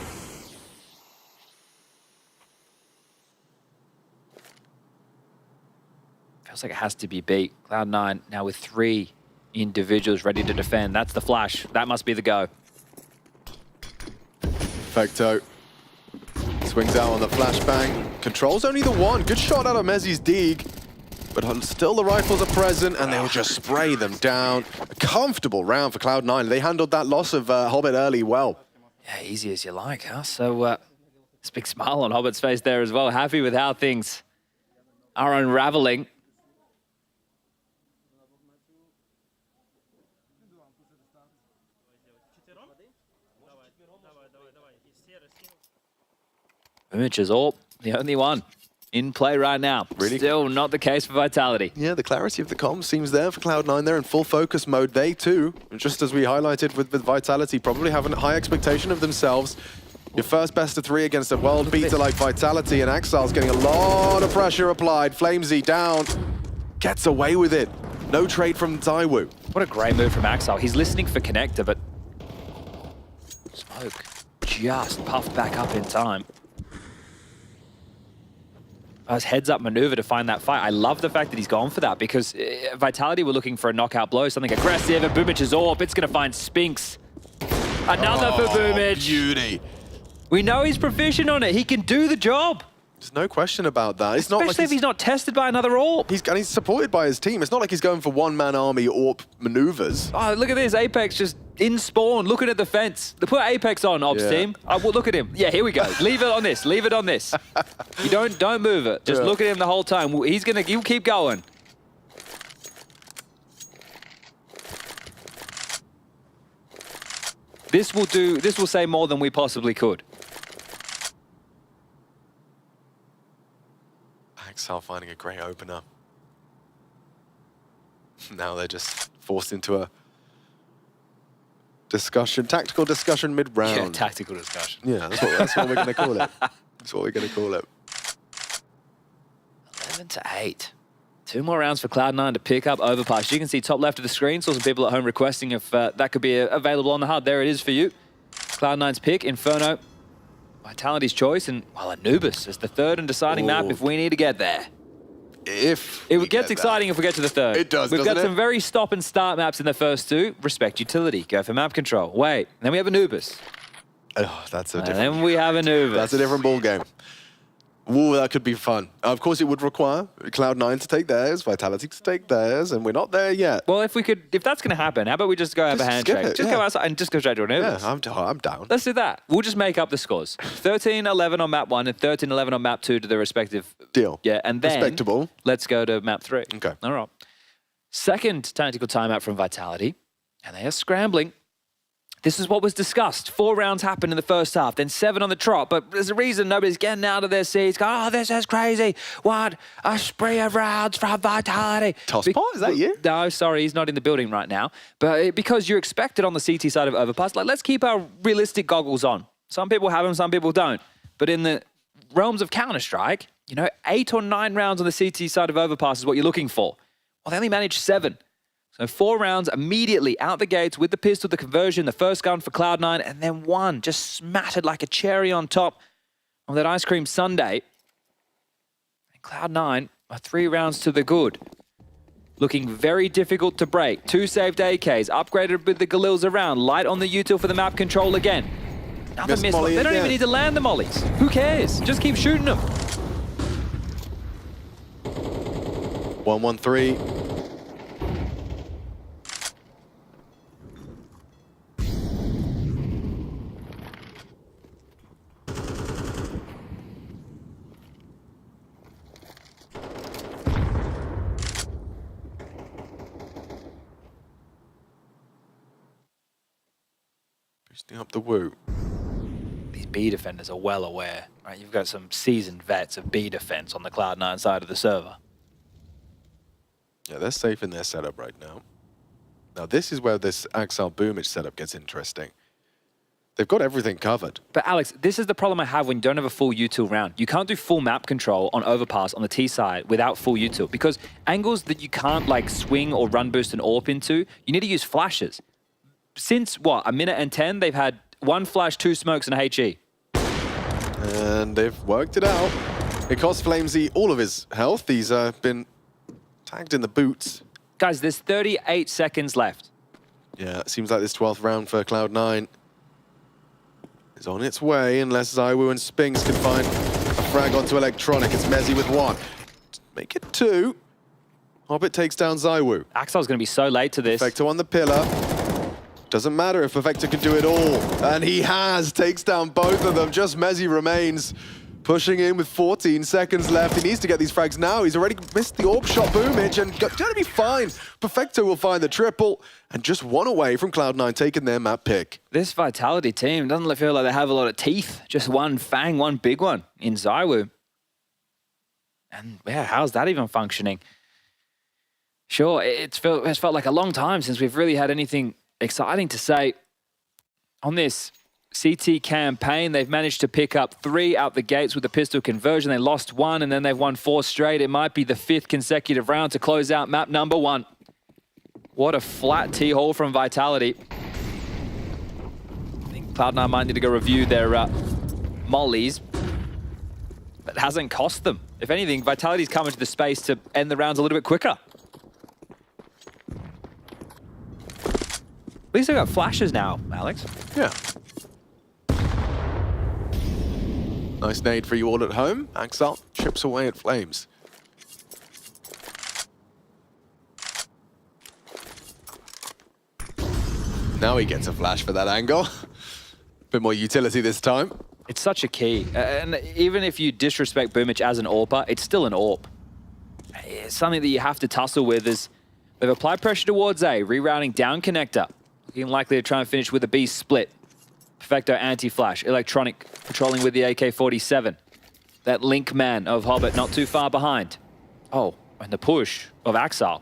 Feels like it has to be beat. Cloud9 now with 3 individuals ready to defend. That's the flash. That must be the go. Perfecto. Swings out on the flashbang. Controls only the one. Good shot out of Mezzy's dig. But still the rifles are present and they'll just spray them down. A comfortable round for Cloud9. They handled that loss of Hobbit early well. Yeah, easy as you like, huh? So, this big smile on Hobbit's face there as well. Happy with how things are unraveling. Image is all the only one in play right now. Really? Still not the case for Vitality. Yeah, the clarity of the comms seems there for Cloud9. They're in full focus mode. They too, just as we highlighted with Vitality, probably have a high expectation of themselves. Your first best of 3 against a world beater like Vitality, and Excel's getting a lot of pressure applied. Flamesy down, gets away with it. No trade from ZywOo. What a great move from Excl. He's listening for Connector, but Smoke just puffed back up in time. His heads-up maneuver to find that fight. I love the fact that he's gone for that because Vitality were looking for a knockout blow, something aggressive, and Boomich's AWP. It's going to find Spinks. Another for Boomich. Beauty. We know he's proficient on it. He can do the job. There's no question about that. It's not like Especially if he's not tested by another AWP. He's supported by his team. It's not like he's going for one-man army AWP maneuvers. Oh, look at this. Apeks just in spawn, looking at the fence. They put Apeks on, Ops team. Well, look at him. Yeah, here we go. Leave it on this. Leave it on this. You don't move it. Just look at him the whole time. He'll keep going. This will say more than we possibly could. Excel finding a great opener. Now they're just forced into a discussion, tactical discussion mid-round. Yeah, tactical discussion. Yeah, that's what we're going to call it. That's what we're going to call it. 11-8. 2 more rounds for Cloud9 to pick up Overpass. You can see top left of the screen. Saw some people at home requesting if that could be available on the HUD. There it is for you. Cloud9's pick, Inferno. Vitality's choice, and, well, Anubis is the third and deciding map if we need to get there. It gets exciting if we get to the third. It does, We've got some very stop and start maps in the first 2. Respect utility. Go for map control. Wait. And then we have Anubis. Oh, that's a different... And then we have Anubis. That's a different ball game. Ooh, that could be fun. Of course, it would require Cloud9 to take theirs, Vitality to take theirs, and we're not there yet. Well, if that's going to happen, how about we just go have a handshake? Just go outside and just go straight to Anubis. Yeah, I'm down. Let's do that. We'll just make up the scores. 13-11 on map 1 and 13-11 on map 2 to the respective... Deal. Yeah, and then... Respectable. Let's go to map 3. Okay. All right. Second tactical timeout from Vitality, and they are scrambling. This is what was discussed. 4 rounds happened in the first half, then 7 on the trot. But there's a reason nobody's getting out of their seats. Going, oh, this is crazy. What a spree of rounds from Vitality. Tosspot, is that you? No, sorry, he's not in the building right now. But because you're expected on the CT side of Overpass, like, let's keep our realistic goggles on. Some people have them, some people don't. But in the realms of Counter-Strike, 8 or 9 rounds on the CT side of Overpass is what you're looking for. Well, they only managed 7. So 4 rounds immediately out the gates with the pistol, the conversion, the first gun for Cloud9, and then 1 just smattered like a cherry on top of that ice cream sundae. And Cloud9 are 3 rounds to the good. Looking very difficult to break. 2 saved AKs, upgraded with the Galils around, light on the util for the map control again. Another miss. They don't even need to land the mollies. Who cares? Just keep shooting them. 1-1-3. Boosting up the woo. These B defenders are well aware, right? You've got some seasoned vets of B defense on the Cloud9 side of the server. Yeah, they're safe in their setup right now. Now, this is where this Axel Boomage setup gets interesting. They've got everything covered. But Alex, this is the problem I have when you don't have a full util round. You can't do full map control on Overpass on the T side without full util, because angles that you can't like swing or run boost an AWP into, you need to use flashes. Since, what, 1 minute and 10, they've had 1 flash, 2 smokes, and a HE. And they've worked it out. It cost Flamesy all of his health. He's been tagged in the boots. Guys, there's 38 seconds left. Yeah, it seems like this 12th round for Cloud9 is on its way, unless Zywoo and Spinks can find a frag onto Electronic. It's Mezzy with 1. Make it 2. Hobbit takes down Zywoo. Axel's going to be so late to this. Perfecto on the pillar. Doesn't matter if Perfecto can do it all. And he has. Takes down both of them. Just Mezzy remains. Pushing in with 14 seconds left. He needs to get these frags now. He's already missed the AWP shot Boomage and going to be fine. Perfecto will find the triple and just 1 away from Cloud9 taking their map pick. This Vitality team doesn't feel like they have a lot of teeth. Just 1 fang, 1 big one in Zywoo. And yeah, how's that even functioning? Sure, it's felt like a long time since we've really had anything exciting to say on this CT campaign. They've managed to pick up 3 out the gates with the pistol conversion. They lost 1 and then they've won 4 straight. It might be the 5th consecutive round to close out map number 1. What a flat T-haul from Vitality. I think Cloud9 might need to go review their mollies. But it hasn't cost them. If anything, Vitality's come into the space to end the rounds a little bit quicker. At least they've got flashes now, Alex. Yeah. Nice nade for you all at home. Excl chips away at Flames. Now he gets a flash for that angle. Bit more utility this time. It's such a key. And even if you disrespect Boomich as an AWPer, it's still an AWP. It's something that you have to tussle with is they've applied pressure towards A, rerouting down connector. Looking likely to try and finish with a B split. Perfecto anti-flash. Electronic patrolling with the AK-47. That link man of Hobbit not too far behind. Oh, and the push of Excl.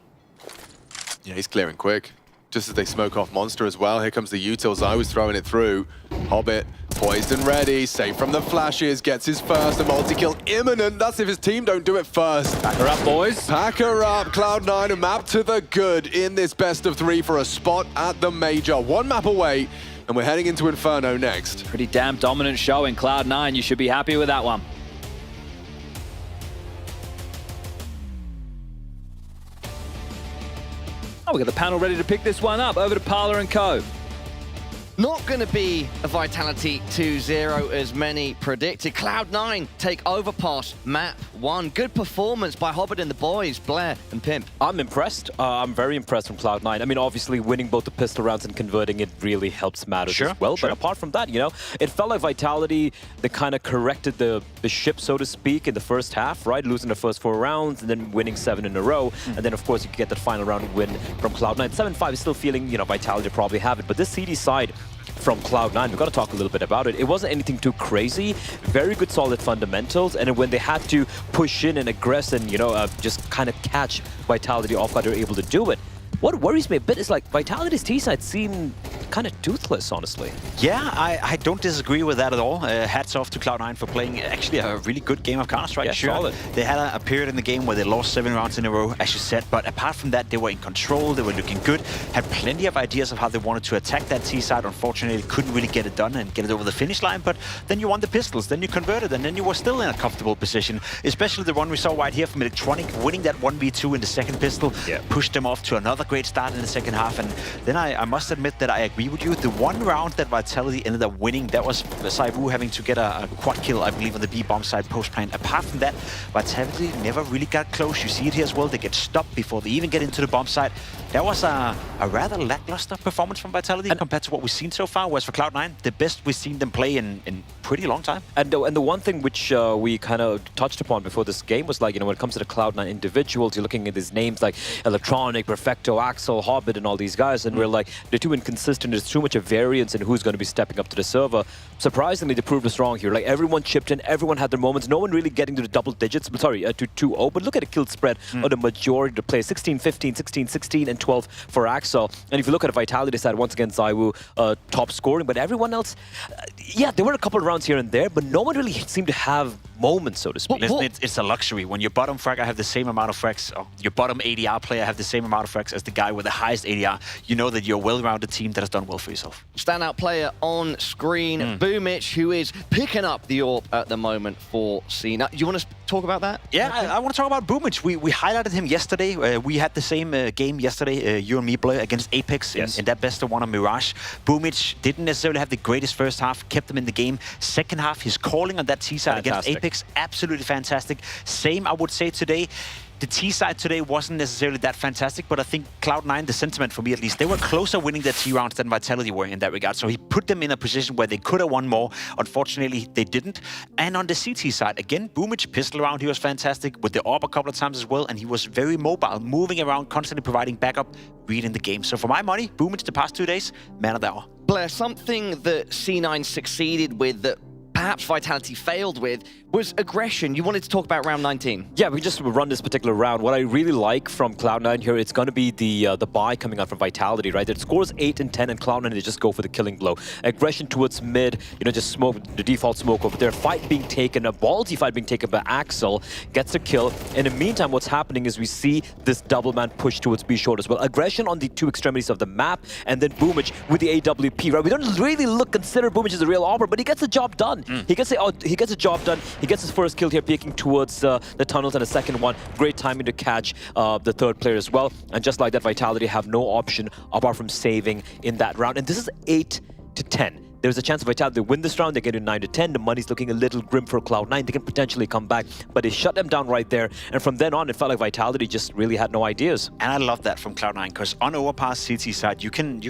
Yeah, he's clearing quick. Just as they smoke off Monster as well. Here comes the utils. I was throwing it through. Hobbit poised and ready. Safe from the flashes. Gets his first. A multi-kill imminent. That's if his team don't do it first. Pack her up, boys. Pack her up. Cloud9 a map to the good in this best of 3 for a spot at the Major. One map away, and we're heading into Inferno next. Pretty damn dominant show in Cloud9. You should be happy with that one. Oh, we got the panel ready to pick this one up. Over to Parler & Co. Not going to be a Vitality 2-0 as many predicted. Cloud9 take overpass map 1. Good performance by Hobbit and the boys, Blair and Pimp. I'm impressed. I'm very impressed from Cloud9. I mean, obviously, winning both the pistol rounds and converting it really helps matters as well. But apart from that, you know, it felt like Vitality, they kind of corrected the ship, so to speak, in the first half, right? Losing the first 4 rounds and then winning 7 in a row. And then, of course, you get that final round win from Cloud9. 7-5 is still feeling, you know, Vitality probably have it. But this CD side from Cloud9, we've got to talk a little bit about it. It wasn't anything too crazy. Very good, solid fundamentals. And when they had to push in and aggress and, you know, just kind of catch Vitality off guard, they were able to do it. What worries me a bit is like Vitality's T-side seem kind of toothless, honestly. Yeah, I don't disagree with that at all. Hats off to Cloud9 for playing actually a really good game of Counter-Strike. Yeah, solid. They had a period in the game where they lost 7 rounds in a row, as you said, but apart from that, they were in control, they were looking good, had plenty of ideas of how they wanted to attack that T-side. Unfortunately, couldn't really get it done and get it over the finish line, but then you won the pistols, then you converted, and then you were still in a comfortable position, especially the one we saw right here from Electronic, winning that 1v2 in the second pistol, pushed them off to another great start in the second half. And then I must admit that I agree with you. The one round that Vitality ended up winning, that was Saivu having to get a quad kill, I believe, on the B bomb side post plant. Apart from that, Vitality never really got close. You see it here as well. They get stopped before they even get into the bomb side. That was a rather lackluster performance from Vitality compared to what we've seen so far. Whereas for Cloud9, the best we've seen them play in pretty long time. And the one thing which we kind of touched upon before this game was like, you know, when it comes to the Cloud9 individuals, you're looking at these names like Electronic, Perfecto, Excl, Hobbit, and all these guys, and we're like, they're too inconsistent. There's too much of variance in who's going to be stepping up to the server. Surprisingly, they proved us wrong here. Like, everyone chipped in, everyone had their moments. No one really getting to the double digits, sorry, to 2-0. But look at the kill spread on the majority of the players. 16-15, 16-16, and 12 for Excl. And if you look at the Vitality side, once again, Zaiwu top scoring. But everyone else, yeah, there were a couple of rounds here and there, but no one really seemed to have moments, so to speak. Listen, it's a luxury. When your bottom frag have the same amount of frags, or your bottom ADR player have the same amount of frags as the guy with the highest ADR, you know that you're a well-rounded team that has done well for yourself. Standout player on screen, Boomich, who is picking up the AWP at the moment for Cena. Do you want to talk about that? Yeah, I want to talk about Boomich. We highlighted him yesterday. We had the same game yesterday, you and me, Blair, against Apeks in that best of 1 on Mirage. Boomich didn't necessarily have the greatest first half, kept them in the game. Second half, his calling on that T-side against Apeks, absolutely fantastic. Same, I would say, today. The T-side today wasn't necessarily that fantastic, but I think Cloud9, the sentiment for me at least, they were closer winning their T rounds than Vitality were in that regard. So he put them in a position where they could have won more. Unfortunately, they didn't. And on the CT side, again, Boomich pistol round, he was fantastic with the AWP a couple of times as well, and he was very mobile, moving around, constantly providing backup, reading the game. So for my money, Boomich the past 2 days, man of the hour. Blair, something that C9 succeeded with that perhaps Vitality failed with was aggression. You wanted to talk about round 19. Yeah, we just run this particular round. What I really like from Cloud9 here, it's going to be the buy coming out from Vitality, right? It scores 8 and 10, and Cloud9, they just go for the killing blow. Aggression towards mid, you know, just smoke, the default smoke over there. Fight being taken, a ballsy fight being taken by Excl, gets a kill. In the meantime, what's happening is we see this double man push towards B short as well. Aggression on the 2 extremities of the map, and then Boomich with the AWP, right? We don't really consider Boomich as a real AWPer, but he gets the job done. He gets the job done. He gets his first kill here, peeking towards the tunnels, and the second one, great timing to catch the third player as well. And just like that, Vitality have no option apart from saving in that round. And this is 8 to 10. there's a chance Vitality they win this round, they get to 9-10, the money's looking a little grim for Cloud9, they can potentially come back, but they shut them down right there, and from then on, it felt like Vitality just really had no ideas. And I love that from Cloud9, because on overpass CT side, you can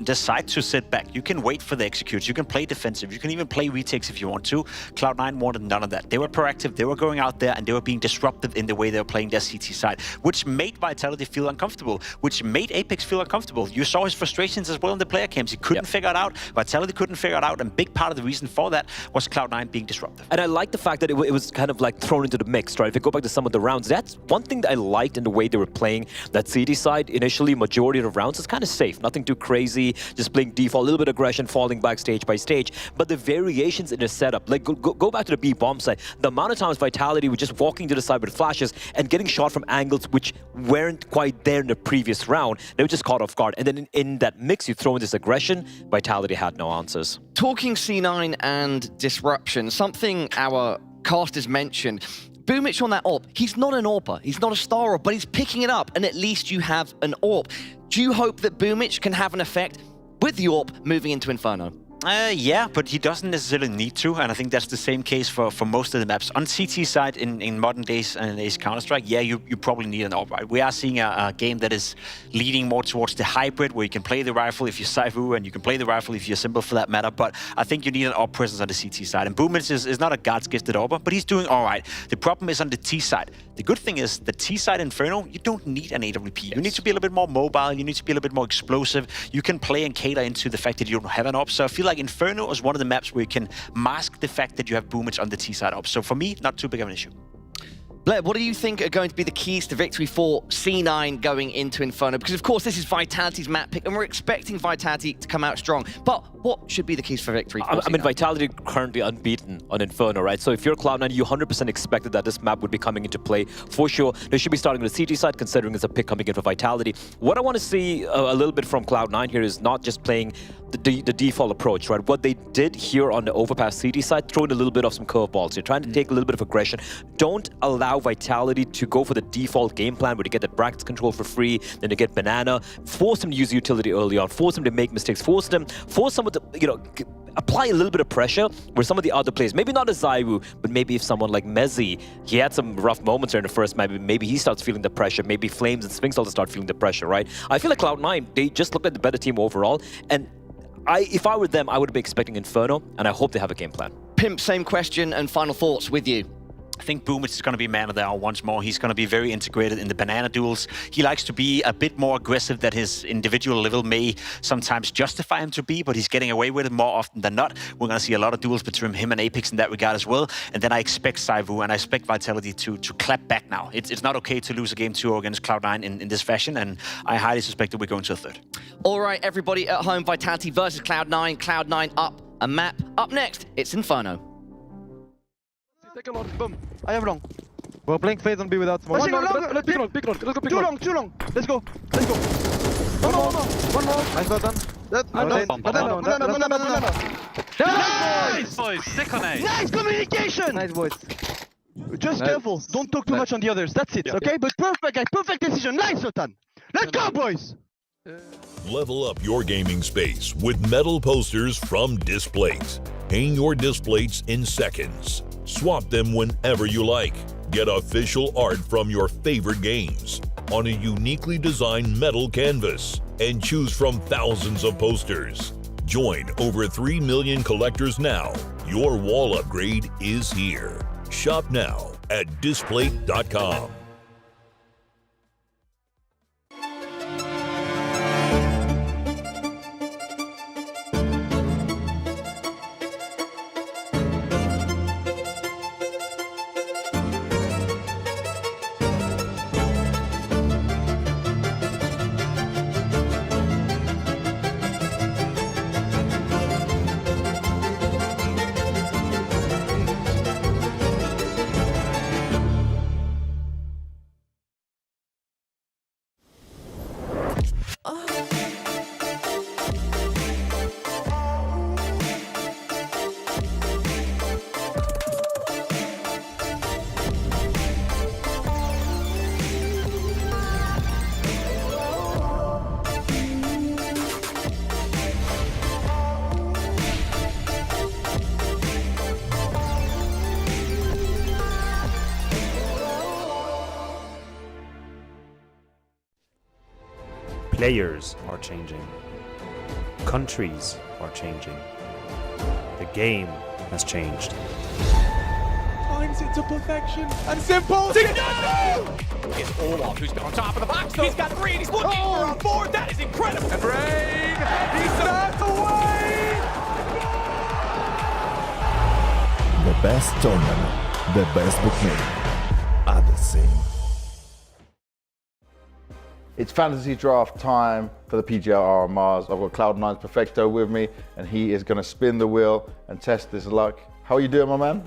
decide to sit back. You can wait for the executes. You can play defensive. You can even play retakes if you want to. Cloud9 wanted none of that. They were proactive. They were going out there and they were being disruptive in the way they were playing their CT side, which made Vitality feel uncomfortable, which made Apeks feel uncomfortable. You saw his frustrations as well in the player camps. He couldn't figure it out. Vitality couldn't figure it out, and big part of the reason for that was Cloud9 being disruptive. And I like the fact that it was kind of like thrown into the mix, right? If you go back to some of the rounds, that's one thing that I liked in the way they were playing that CT side. Initially, majority of the rounds is kind of safe. Nothing too crazy, just playing default, a little bit of aggression, falling back stage by stage. But the variations in the setup, like go back to the B bomb side, the amount of times Vitality was just walking to the side with flashes and getting shot from angles which weren't quite there in the previous round. They were just caught off guard. And then in that mix, you throw in this aggression, Vitality had no answers. Talking C9 and disruption, something our casters mentioned, Boomich on that AWP, he's not an AWPer, he's not a star AWP, but he's picking it up, and at least you have an AWP. Do you hope that Boomich can have an effect with the AWP moving into Inferno? Yeah, but he doesn't necessarily need to, and I think that's the same case for most of the maps. On CT side, in modern days and Ace Counter-Strike, yeah, you probably need an AWP, right? We are seeing a game that is leading more towards the hybrid, where you can play the rifle if you're Saivu, and you can play the rifle if you're Simple for that matter, but I think you need an AWP presence on the CT side. And Boomich is not a God's gifted AWPer, but he's doing all right. The problem is on the T side. The good thing is, the T side Inferno, you don't need an AWP. Yes. You need to be a little bit more mobile, you need to be a little bit more explosive. You can play and cater into the fact that you don't have an AWP, so I feel like Inferno is one of the maps where you can mask the fact that you have Boomich on the T side up. So for me, not too big of an issue. Blair, what do you think are going to be the keys to victory for C9 going into Inferno? Because of course this is Vitality's map pick and we're expecting Vitality to come out strong. But what should be the keys for victory for I mean, Vitality currently unbeaten on Inferno, right? So if you're Cloud9, you 100% expected that this map would be coming into play for sure. They should be starting with the CT side, considering it's a pick coming in for Vitality. What I want to see a little bit from Cloud9 here is not just playing the default approach, right? What they did here on the overpass CT side, throwing a little bit of some curveballs. You're trying to take a little bit of aggression. Don't allow Vitality to go for the default game plan where they get that brackets control for free, then they get banana. Force them to use utility early on. Force them to make mistakes. Force someone to, apply a little bit of pressure where some of the other players, maybe not a Zaiwu, but maybe if someone like Mezzi, he had some rough moments there in the first map, maybe he starts feeling the pressure, maybe Flames and Sphinx also start feeling the pressure, right? I feel like Cloud9, they just look like the better team overall, and if I were them, I would be expecting Inferno, and I hope they have a game plan. Pimp, same question and final thoughts with you. I think Boomich is going to be man of the hour once more. He's going to be very integrated in the banana duels. He likes to be a bit more aggressive than his individual level may sometimes justify him to be, but he's getting away with it more often than not. We're going to see a lot of duels between him and Apeks in that regard as well. And then I expect Saivu and I expect Vitality to clap back now. It's not okay to lose a game 2 against Cloud9 in this fashion, and I highly suspect that we're going to a third. All right, everybody at home, Vitality versus Cloud9. Cloud9 up a map. Up next, it's Inferno. Take a long, boom. I have long. We're playing phase and B without smoke. Let's pick long. Let's go pick long. Too long. Let's go. One more. Nice button. Nice, boys. Sick on A. Nice communication. Nice, boys. Just careful. Don't talk too much on the others. That's it, okay? But perfect, guys. Perfect decision. Nice, Sultan. Let's go, boys. Level up your gaming space with metal posters from Displays. Hang your displays in seconds. Swap them whenever you like. Get official art from your favorite games on a uniquely designed metal canvas and choose from thousands of posters. Join over 3 million collectors now. Your wall upgrade is here. Shop now at display.com. Players are changing. Countries are changing. The game has changed. Finds it to perfection and simple. It's Olaf who's been on top of the box, though. He's got 3 and he's looking for a 4. That is incredible. And Rain, he's not away. The best tournament, the best bookmaker are the same. It's fantasy draft time for the PGL RMRs. I've got Cloud9's Perfecto with me, and he is going to spin the wheel and test his luck. How are you doing, my man?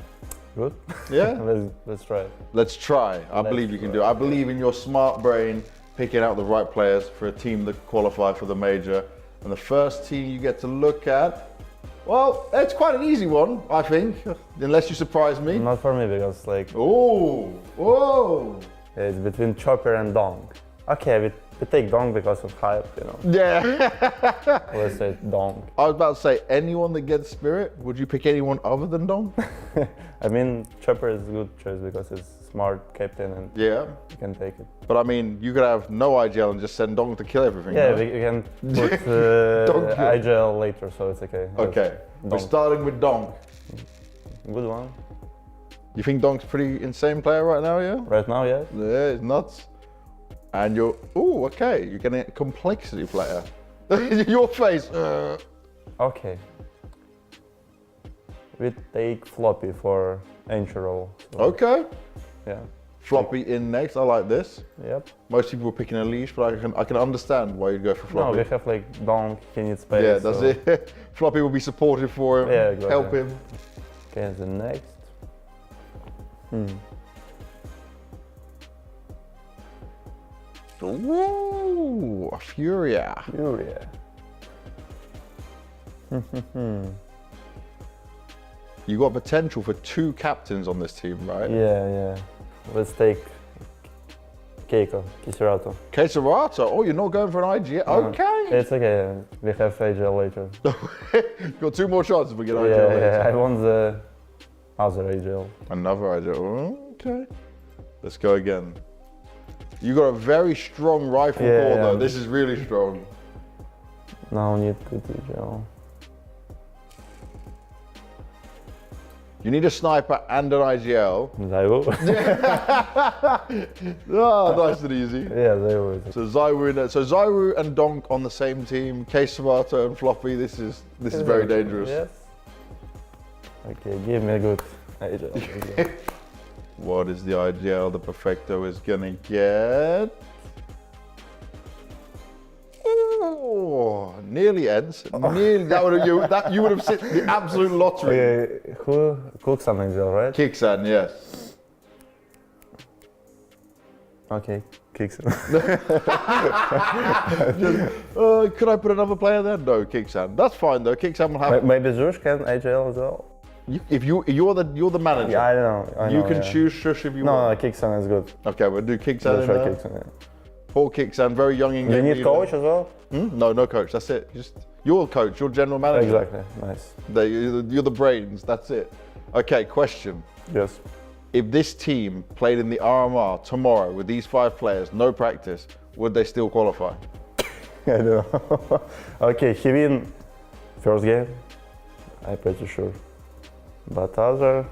Good. Yeah? let's try it. Let's try. I believe you can do it. I believe in your smart brain picking out the right players for a team that qualify for the major. And the first team you get to look at, well, it's quite an easy one, I think, unless you surprise me. Not for me, because like... Oh! Whoa! It's between Chopper and Dong. Okay, we take Dong because of hype, you know. Yeah. Let's say Dong. I was about to say, anyone that gets Spirit, would you pick anyone other than Dong? I mean, Chopper is a good choice because it's smart captain and yeah, you can take it. But I mean, you could have no IGL and just send Dong to kill everything. Yeah, no? we can put IGL later, so it's okay. Okay, we're starting with Dong. Good one. You think Dong's a pretty insane player right now, yeah? Right now, yeah. Yeah, it's nuts. And you're, oh, okay, you're getting a complexity player. Your face. Okay. We take Floppy for entry role. So. Okay. Yeah. Floppy in next, I like this. Yep. Most people were picking a leash, but I can understand why you go for Floppy. No, we have like Dong, he needs space. Yeah, that's it. Floppy will be supportive for him, yeah, exactly. help him. Okay, the next. Ooh, a Furia. Furia. You got potential for 2 captains on this team, right? Yeah, yeah. Let's take Keiko, Kiserato. Kiserato? Oh, you're not going for an IGL? Okay. It's okay, we have IGL later. Got 2 more chances if we get IGL yeah, later. Yeah, I want the other IGL. Another IGL, okay. Let's go again. You got a very strong rifle core though. This is really strong. Now we need good IGL. You need a sniper and an IGL. Zywu. Oh, nice and easy. Yeah, Zywu. So Zywu and Donk on the same team. Kiserato and Floppy. This is very dangerous. Yes. Okay, give me a good IGL. What is the IGL the Perfecto is gonna get? Oh, nearly ENCE. Nearly, you would have hit the absolute lottery. Who Kuksan IGL, right? Kiksan, yes. Okay, Kiksan. Could I put another player there? No, Kiksan. That's fine though. Kiksan will have. Maybe Zush can IGL as well. You're the manager. Yeah, I know. You can choose Shush if you want. No, Kiksan is good. Okay, we'll do Kiksan in there. Kiksan, yeah. Poor Kiksan, very young in game. Do you need coach as well? No, no coach. That's it. You're coach. You're general manager. Exactly. Nice. You're the brains. That's it. Okay. Question. Yes. If this team played in the RMR tomorrow with these 5 players, no practice, would they still qualify? I don't know. Okay, he win first game. I'm pretty sure. But other,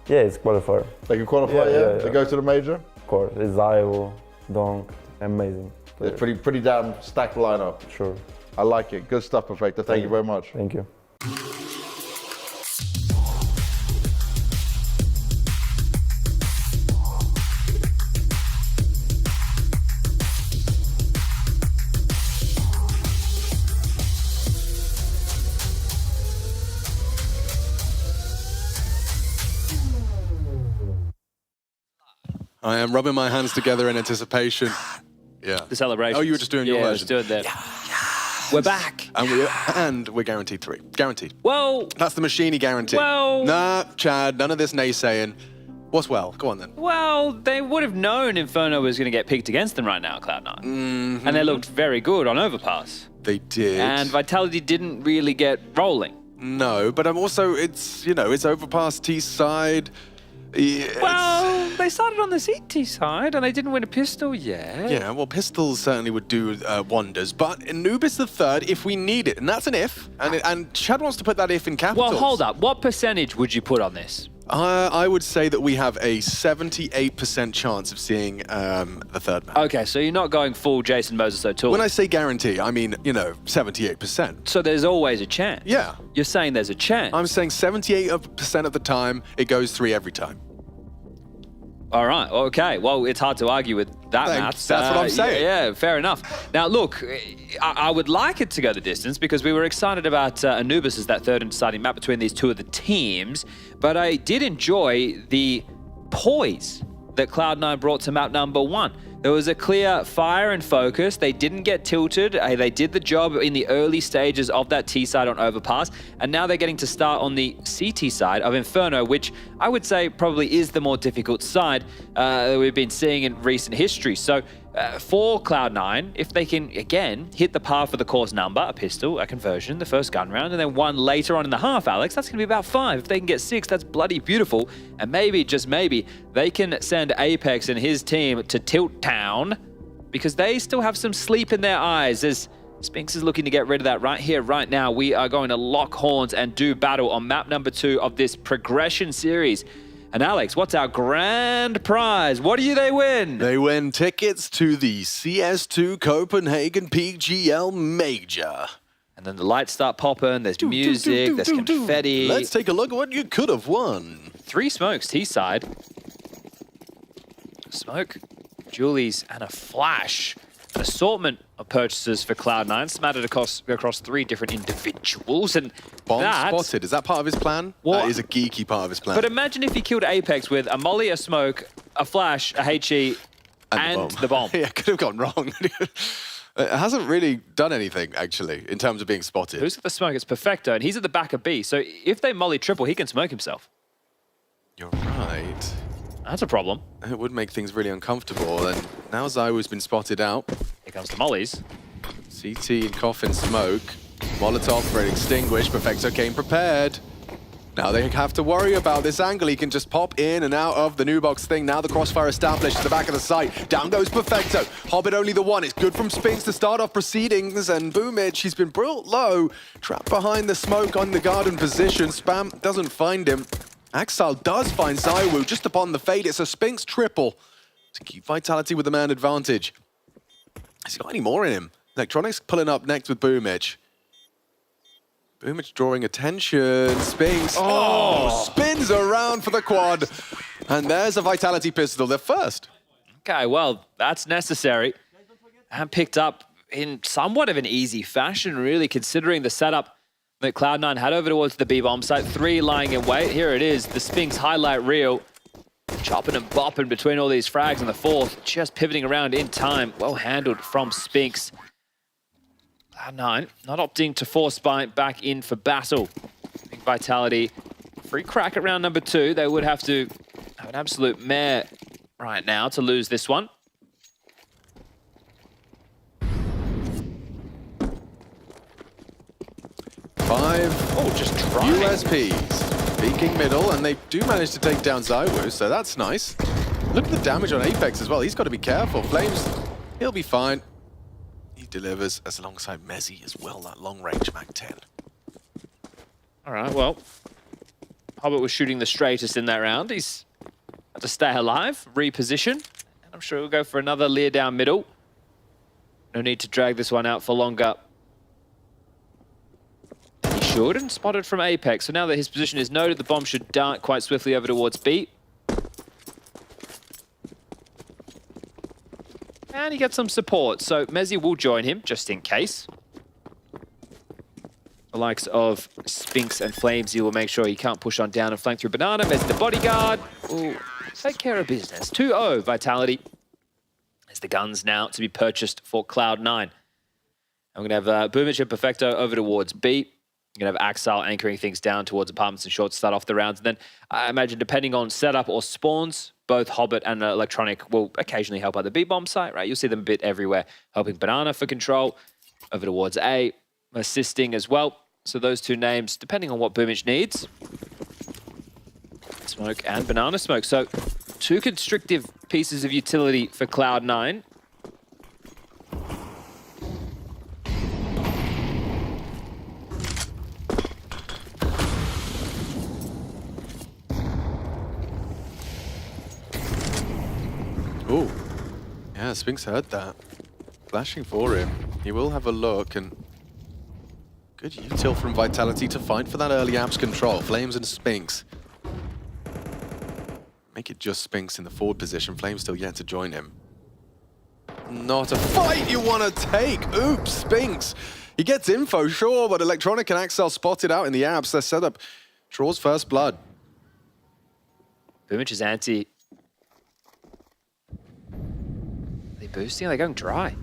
yeah, it's qualifier. They can qualify, yeah? They go to the major? Of course, it's Zywu, Donk, amazing. It's pretty damn stacked lineup. Sure. I like it. Good stuff, Perfecto. Thank you very much. Thank you. I am rubbing my hands together in anticipation. Yeah. The celebration. Oh, you were just doing your version. Yeah, let's do it there. We're back. And we're guaranteed 3. Guaranteed. Well. That's the machine guarantee. Well. Nah, Chad, none of this naysaying. What's well? Go on then. Well, they would have known Inferno was going to get picked against them right now, Cloud9. And they looked very good on Overpass. They did. And Vitality didn't really get rolling. No, but I'm also, it's Overpass T side. Well, they started on the CT side and they didn't win a pistol yet. Yeah, well, pistols certainly would do wonders, but Anubis the third if we need it, and that's an if, and Chad wants to put that if in capitals. Well, hold up. What percentage would you put on this? I would say that we have a 78% chance of seeing the third map. Okay, so you're not going full Jason Moses O'Toole. When I say guarantee, I mean, 78%. So there's always a chance? Yeah. You're saying there's a chance? I'm saying 78% of the time, it goes 3 every time. All right, okay. Well, it's hard to argue with that, Matt. That's what I'm saying. Yeah, fair enough. Now, look, I would like it to go the distance because we were excited about Anubis as that third and deciding map between these two of the teams, but I did enjoy the poise that Cloud9 brought to map number 1. There was a clear fire and focus. They didn't get tilted. They did the job in the early stages of that T side on Overpass, and now they're getting to start on the CT side of Inferno, which I would say probably is the more difficult side that we've been seeing in recent history. So for Cloud9, if they can, again, hit the par for the course number, a pistol, a conversion, the first gun round, and then one later on in the half, Alex, that's going to be about 5. If they can get 6, that's bloody beautiful. And maybe, just maybe, they can send Apeks and his team to Tilt Town because they still have some sleep in their eyes as Spinks is looking to get rid of that right here, right now. We are going to lock horns and do battle on map number 2 of this progression series. And Alex, what's our grand prize? What do they win? They win tickets to the CS2 Copenhagen PGL Major. And then the lights start popping, there's music, there's confetti. Let's take a look at what you could have won. 3 smokes, T-side. Smoke, Julies, and a flash. An assortment of purchases for Cloud9, smattered across 3 different individuals. And Bomb spotted, is that part of his plan? What? That is a geeky part of his plan. But imagine if he killed Apeks with a molly, a smoke, a flash, a HE, and the bomb. Yeah, could have gone wrong. It hasn't really done anything, actually, in terms of being spotted. Who's at the smoke? It's Perfecto, and he's at the back of B. So if they molly triple, he can smoke himself. You're right. That's a problem. It would make things really uncomfortable. And now Zywo's been spotted out. Here comes the mollies. CT and Coffin smoke. Molotov threat extinguished. Perfecto came prepared. Now they have to worry about this angle. He can just pop in and out of the new box thing. Now the crossfire established to the back of the site. Down goes Perfecto. Hobbit only the one. It's good from Spinks to start off proceedings. And Boomich, he's been brought low. Trapped behind the smoke on the garden position. Spam doesn't find him. excl does find Zywo just upon the fade. It's a Spinks triple to keep Vitality with the man advantage. Has he got any more in him? Electronics pulling up next with Boomich. Boomich drawing attention. Spinks. Spins around for the quad. And there's a Vitality pistol, their first. Okay, well, that's necessary. And picked up in somewhat of an easy fashion, really, considering the setup that Cloud9 had over towards the B-bomb site. 3 lying in wait. Here it is, the Spinks highlight reel. Chopping and bopping between all these frags in the 4th. Just pivoting around in time. Well handled from Spinks. Cloud9 not opting to force back in for battle. I think Vitality, free crack at round number 2. They would have to have an absolute mare right now to lose this one. Just USPs. Peeking middle, and they do manage to take down Zywo, so that's nice. Look at the damage on Apeks as well. He's got to be careful. Flames, he'll be fine. He delivers as alongside Mezzi as well, that long-range Mag-10. All right, well, Hobbit was shooting the straightest in that round. He's had to stay alive, reposition, and I'm sure he'll go for another Lear down middle. No need to drag this one out for longer. He should, and spotted from Apeks. So now that his position is noted, the bomb should dart quite swiftly over towards B. And he gets some support, so Mezzi will join him, just in case. The likes of Spinks and Flamesy will make sure he can't push on down and flank through Banana. Mezzi the bodyguard. Ooh, take care of business. 2-0 Vitality. There's the guns now to be purchased for Cloud9. I'm going to have Boomich and Perfecto over towards B. I'm going to have excl anchoring things down towards apartments and short to start off the rounds. And then I imagine, depending on setup or spawns, both Hobbit and Electronic will occasionally help out the B-bomb site, right? You'll see them a bit everywhere, helping Banana for control, over towards A, assisting as well. So those 2 names, depending on what Boomich needs. It's Smoke and banana smoke. So 2 constrictive pieces of utility for Cloud9. Ooh. Yeah, Spinks heard that. Flashing for him. He will have a look, and good util from Vitality to fight for that early apps control. Flames and Spinks. Make it just Spinks in the forward position. Flames still yet to join him. Not a fight you want to take. Oops, Spinks. He gets info, sure, but Electronic and excl spotted out in the apps. Their setup draws first blood. Boomich is anti. Boosting? Are they going dry?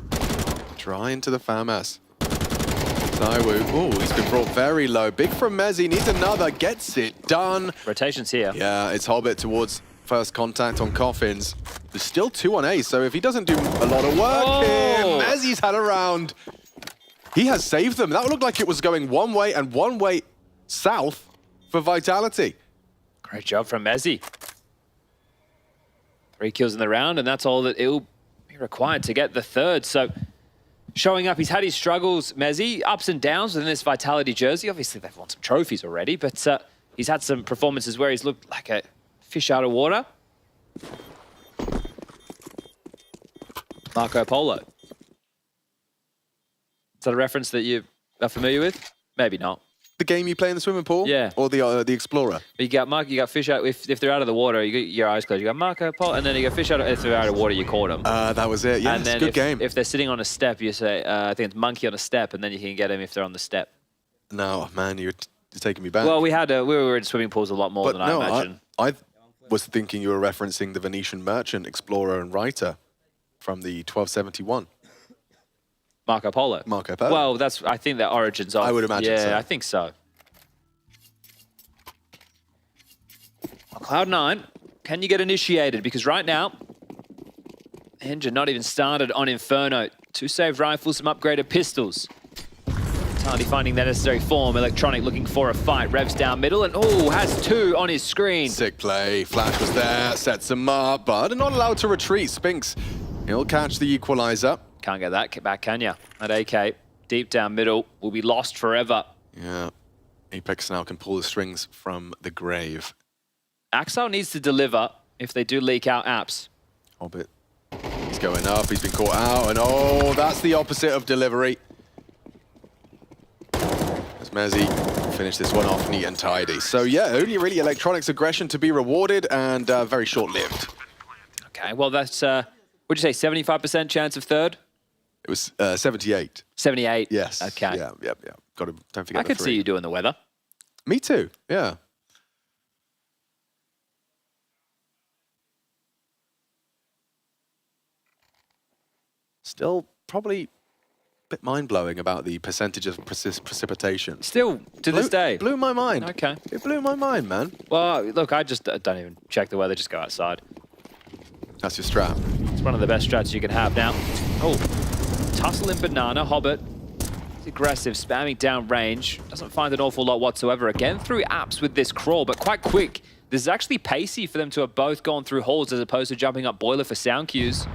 Dry into the FAMAS. Zywoo. Oh, he's been brought very low. Big from Mezzi. Needs another. Gets it done. Rotation's here. Yeah, it's Hobbit towards first contact on Coffins. There's still 2 on A, so if he doesn't do a lot of work here, Mezzi's had a round. He has saved them. That looked like it was going one way and one way south for Vitality. Great job from Mezzi. 3 kills in the round, and that's all that it'll required to get the third. So showing up, he's had his struggles, Mezzi, ups and downs within this Vitality jersey. Obviously, they've won some trophies already, but he's had some performances where he's looked like a fish out of water. Marco Polo. Is that a reference that you are familiar with? Maybe not. The game you play in the swimming pool? Yeah. Or the Explorer? You got fish out, if they're out of the water, you get your eyes closed, you got Marco Polo, and then you got fish out, if they're out of water, you caught them. That was it, yes, and then good game. If they're sitting on a step, you say, I think it's monkey on a step, and then you can get them if they're on the step. No, man, you're taking me back. Well, we were in swimming pools a lot more than I imagine. I was thinking you were referencing the Venetian Merchant, Explorer and Writer from the 1271. Marco Polo. Marco Polo. Well, I think their origins are. I would imagine so. Yeah, I think so. Cloud9, can you get initiated? Because right now, engine not even started on Inferno. 2 saved rifles, some upgraded pistols. Entirely finding the necessary form. Electronic looking for a fight. Revs down middle and has 2 on his screen. Sick play. Flash was there, sets him up, but not allowed to retreat. Spinks, he'll catch the equalizer. Can't get that back, can ya? At AK, deep down middle, will be lost forever. Yeah, Apeks now can pull the strings from the grave. excl needs to deliver if they do leak out apps. Hobbit, he's going up, he's been caught out, and that's the opposite of delivery. As Mezzi finish this one off neat and tidy. So yeah, only really Electronic's aggression to be rewarded, and very short-lived. Okay, well that's, what'd you say, 75% chance of third? It was 78. 78? Yes. Okay. Yeah. Got to, don't forget I could see you doing the weather. Me too, yeah. Still probably a bit mind-blowing about the percentage of precipitation. Still, to this day. Blew my mind. Okay. It blew my mind, man. Well, look, I just don't even check the weather, just go outside. That's your strat. It's one of the best strats you can have now. Tussle in banana, Hobbit. He's aggressive, spamming down range. Doesn't find an awful lot whatsoever. Again, through apps with this crawl, but quite quick. This is actually pacey for them to have both gone through halls as opposed to jumping up boiler for sound cues.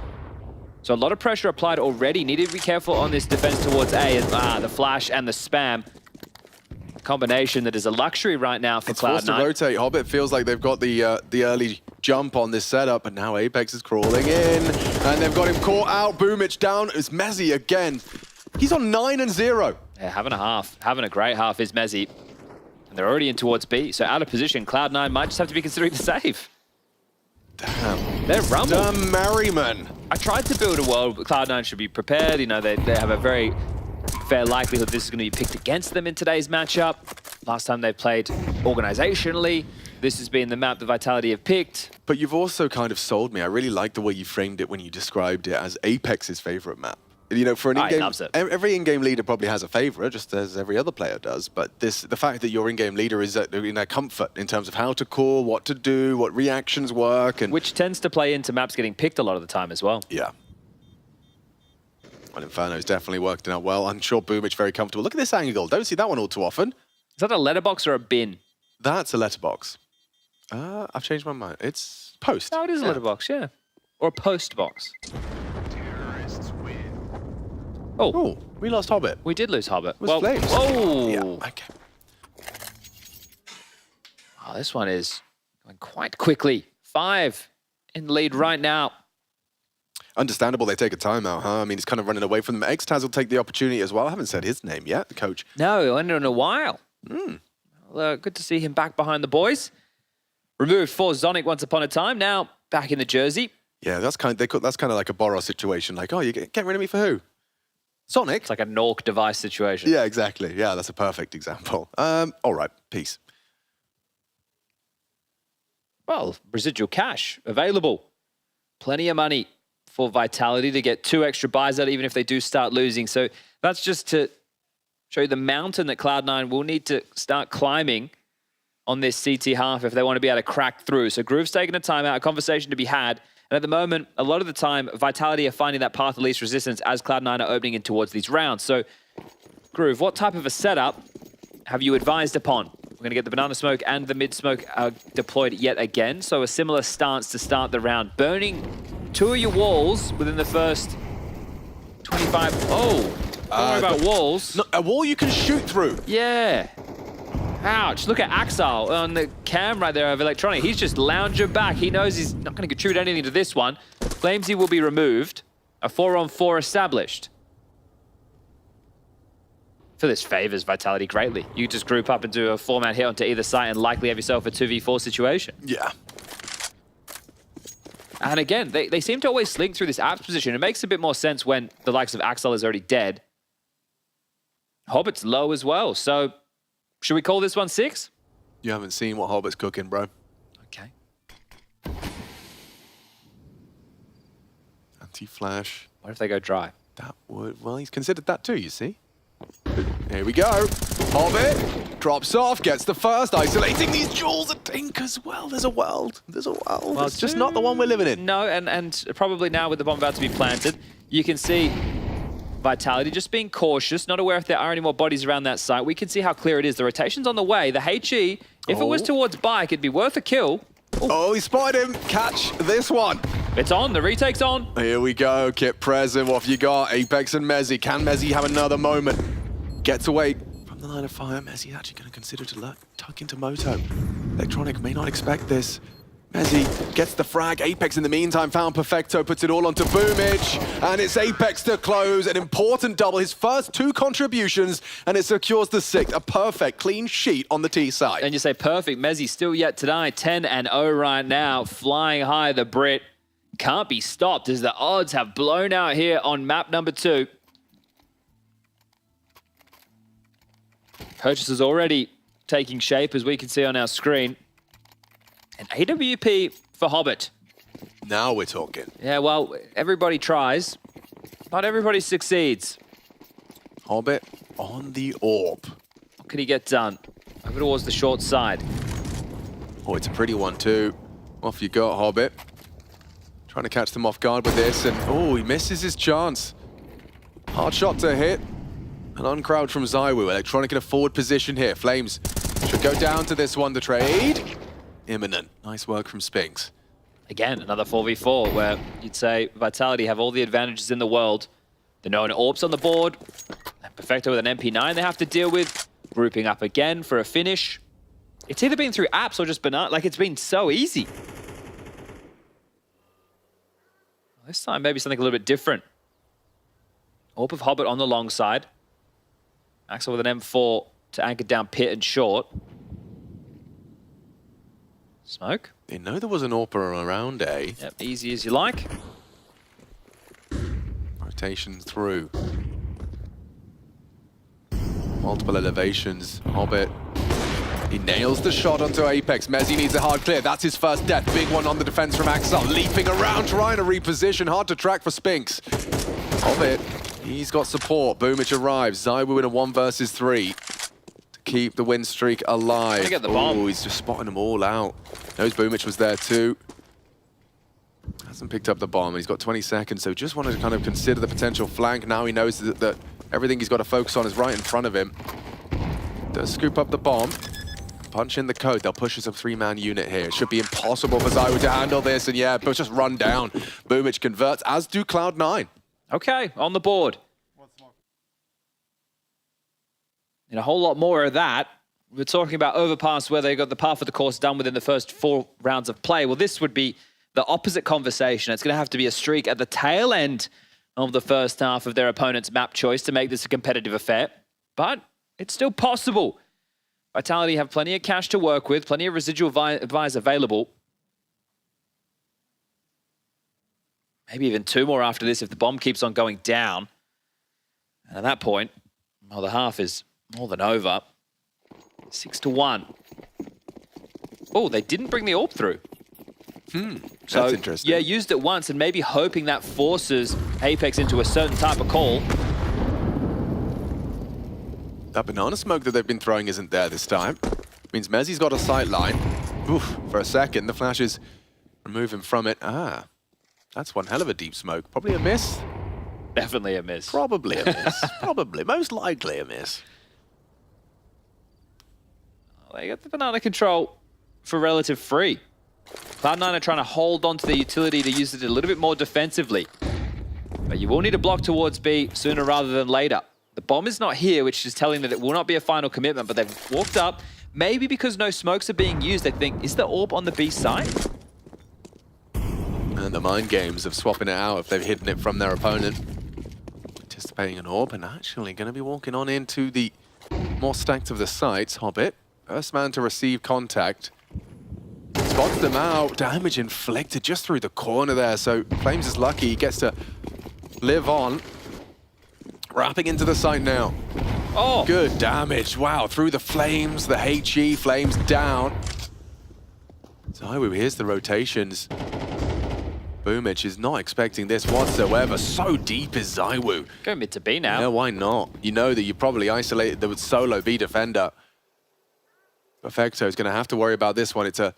So a lot of pressure applied already. Needed to be careful on this defense towards A. And, the flash and the spam. Combination that is a luxury right now for Cloud9. It's forced to rotate. Hobbit feels like they've got the early jump on this setup, and now Apeks is crawling in, and they've got him caught out. Boomich down. It's Mezzi again. He's on 9 and 0. Yeah, having a great half is Mezzi. And they're already in towards B, so out of position. Cloud9 might just have to be considering the save. Damn. They're rumbled. The Merriman. I tried to build a world, but Cloud9 should be prepared. You know, they have a very fair likelihood this is going to be picked against them in today's matchup. Last time they played organizationally, this has been the map that Vitality have picked. But you've also kind of sold me. I really like the way you framed it when you described it as Apex's favorite map. You know, for an in-game, loves it. Every in-game leader probably has a favorite, just as every other player does. But the fact that your in-game leader is in their comfort in terms of how to call, what to do, what reactions work, and which tends to play into maps getting picked a lot of the time as well. Yeah. Well, Inferno's definitely worked out well. I'm sure Boomich very comfortable. Look at this angle. Don't see that one all too often. Is that a letterbox or a bin? That's a letterbox. I've changed my mind. It's post. No, it is a letterbox, yeah. Or a post box. Oh, we lost Hobbit. We did lose Hobbit. It was Flames. Oh! Yeah, okay. Oh, this one is going quite quickly. 5 in lead right now. Understandable they take a timeout, huh? I mean, he's kind of running away from them. Ecstatic will take the opportunity as well. I haven't said his name yet, the coach. No, I in a while. Well, good to see him back behind the boys. Removed for Zonic once upon a time. Now back in the jersey. Yeah, that's kind of like a Boros situation. Like, oh, you get rid of me for who? Sonic? It's like a Nork device situation. Yeah, exactly. Yeah, that's a perfect example. All right, peace. Well, residual cash available. Plenty of money for Vitality to get 2 extra buys out, even if they do start losing. So that's just to show you the mountain that Cloud9 will need to start climbing on this CT half if they want to be able to crack through. So Groove's taking a timeout, a conversation to be had. And at the moment, a lot of the time, Vitality are finding that path of least resistance as Cloud9 are opening in towards these rounds. So, Groove, what type of a setup have you advised upon? We're going to get the banana smoke and the mid smoke deployed yet again. So a similar stance to start the round. Burning 2 of your walls within the first 25. Oh, don't worry about walls. No, a wall you can shoot through. Yeah. Ouch, look at Axel on the cam right there of Electronic. He's just lounging back. He knows he's not going to contribute anything to this one. Flamesy will be removed. A 4-on-4 established. For this favors Vitality greatly. You just group up and do a 4-man hit onto either side and likely have yourself a 2v4 situation. Yeah. And again, they seem to always slink through this Apps position. It makes a bit more sense when the likes of Axel is already dead. Hobbit's low as well, so should we call this one 6? You haven't seen what Hobbit's cooking, bro. Okay. Anti-flash. What if they go dry? That would... Well, he's considered that too, you see. Here we go. Hobbit drops off, gets the first, isolating these jewels and Tink as well. There's a world. There's a world. Well, it's just not the one we're living in. No, and probably now with the bomb about to be planted, you can see Vitality just being cautious, not aware if there are any more bodies around that site. We can see how clear it is. The rotation's on the way. The HE, if it was towards Bike, it'd be worth a kill. Ooh. Oh, he spotted him. Catch this one. It's on. The retake's on. Here we go. Kit present. What have you got? Apeks and Mezzi. Can Mezzi have another moment? Gets away from the line of fire. Mezzi actually going to consider to tuck into Moto. Electronic may not expect this. Mezzi gets the frag. Apeks in the meantime found Perfecto, puts it all onto Boomage, and it's Apeks to close. An important double, his first 2 contributions, and it secures the 6th. A perfect, clean sheet on the T side. And you say perfect. Mezzi still yet to die. 10-0 right now. Flying high, the Brit. Can't be stopped as the odds have blown out here on map number 2. Purchases already taking shape, as we can see on our screen. An AWP for Hobbit. Now we're talking. Yeah, well, everybody tries. Not everybody succeeds. Hobbit on the orb. What can he get done? Over towards the short side. Oh, it's a pretty one too. Off you go, Hobbit. Trying to catch them off guard with this, and oh, he misses his chance. Hard shot to hit. An uncrowd from Zywoo. Electronic in a forward position here. Flames should go down to this one to trade. Imminent. Nice work from Spinks. Again, another 4v4 where you'd say Vitality have all the advantages in the world. The known AWPs on the board. And Perfecto with an MP9 they have to deal with. Grouping up again for a finish. It's either been through apps or just banana. Like, it's been so easy. This time, maybe something a little bit different. AWP of Hobbit on the long side. Axel with an M4 to anchor down pit and short. Smoke. They know there was an AWPer around, eh? Yep, easy as you like. Rotation through. Multiple elevations. Hobbit. He nails the shot onto Apeks. Mezzi needs a hard clear. That's his first death. Big one on the defense from Axel. Leaping around, trying to reposition. Hard to track for Spinks. Hobbit, he's got support. Boomage arrives. Zywoo in a 1 versus 3. Keep the win streak alive. Get the bomb. Oh, he's just spotting them all out. Knows Boomage was there too. Hasn't picked up the bomb. He's got 20 seconds, so just wanted to kind of consider the potential flank. Now he knows that everything he's got to focus on is right in front of him. Does scoop up the bomb. punch in the code. They'll push us a 3-man unit here. It should be impossible for ZywOo to handle this, and yeah, but just run down. Boomich converts, as do Cloud9. Okay, on the board. And a whole lot more of that. We're talking about Overpass, where they got the path of the course done within the first 4 rounds of play. Well, this would be the opposite conversation. It's going to have to be a streak at the tail end of the first half of their opponent's map choice to make this a competitive affair. But it's still possible. Vitality have plenty of cash to work with, plenty of residual buys available. Maybe even 2 more after this if the bomb keeps on going down. And at that point, well, the half is more than over. 6-1. Oh, they didn't bring the AWP through. So, that's interesting. Yeah, used it once and maybe hoping that forces Apeks into a certain type of call. That banana smoke that they've been throwing isn't there this time. Means Mezzi's got a sight line. Oof, for a second, the flashes remove him from it. Ah, that's one hell of a deep smoke. Probably a miss? Definitely a miss. Probably a miss. Probably. Most likely a miss. They got the banana control for relative free. Cloud9 are trying to hold on to the utility to use it a little bit more defensively. But you will need a block towards B sooner rather than later. The bomb is not here, which is telling that it will not be a final commitment, but they've walked up. Maybe because no smokes are being used, they think, is the AWP on the B side? And the mind games of swapping it out if they've hidden it from their opponent. Anticipating an AWP and actually going to be walking on into the more stacked of the sites. Hobbit, first man to receive contact. Spots them out, damage inflicted just through the corner there, so Flames is lucky, he gets to live on. Wrapping into the site now. Oh! Good damage, wow, through the Flames, the HE, Flames down. ZywOo, here's the rotations. Boomich is not expecting this whatsoever, so deep is ZywOo. Go mid to B now. Yeah, why not? You know that you probably isolated the solo B defender. Perfecto is going to have to worry about this one, it's a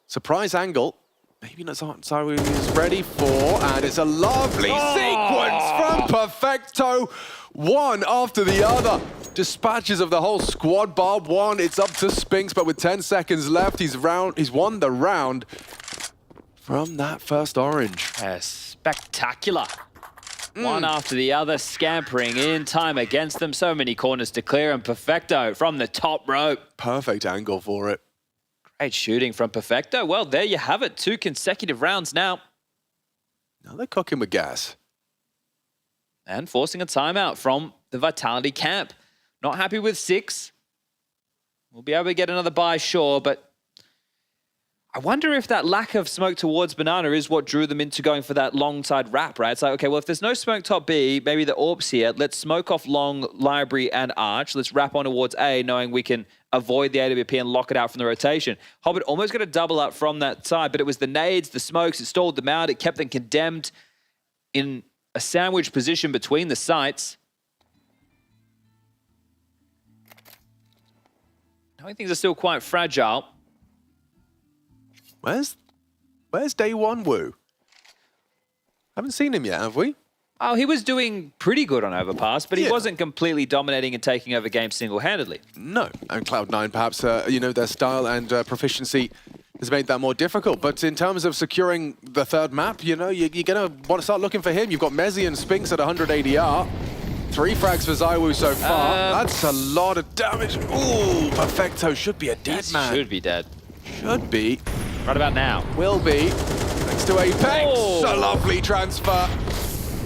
surprise angle. Maybe not ZywOo is ready for, and it's a lovely sequence from Perfecto. One after the other. Dispatches of the whole squad. Barb one, it's up to Spinks, but with 10 seconds left, he's won the round from that first orange. Spectacular. One after the other, scampering in, time against them. So many corners to clear, and Perfecto from the top rope. Perfect angle for it. Great shooting from Perfecto. Well, there you have it. 2 consecutive rounds now. Now they're cooking with gas. And forcing a timeout from the Vitality camp. Not happy with 6. We'll be able to get another buy, sure, but I wonder if that lack of smoke towards Banana is what drew them into going for that long side wrap, right? It's like, okay, well, if there's no smoke top B, maybe the AWP's here. Let's smoke off long, library, and arch. Let's wrap on towards A, knowing we can avoid the AWP and lock it out from the rotation. Hobbit almost got a double up from that side, but it was the nades, the smokes, it stalled them out. It kept them condemned in a sandwich position between the sites. Knowing things are still quite fragile. Where's Day One Woo? Haven't seen him yet, have we? Oh, he was doing pretty good on Overpass, but he wasn't completely dominating and taking over games single-handedly. No, and Cloud9 perhaps, you know, their style and proficiency has made that more difficult. But in terms of securing the third map, you know, you're going to want to start looking for him. You've got Mezzi and Spinks at 100 ADR. 3 frags for ZywOo so far. That's a lot of damage. Ooh, Perfecto should be a dead man. Should be dead. Should be. Right about now. Will be. Thanks to Apeks. Oh. A lovely transfer.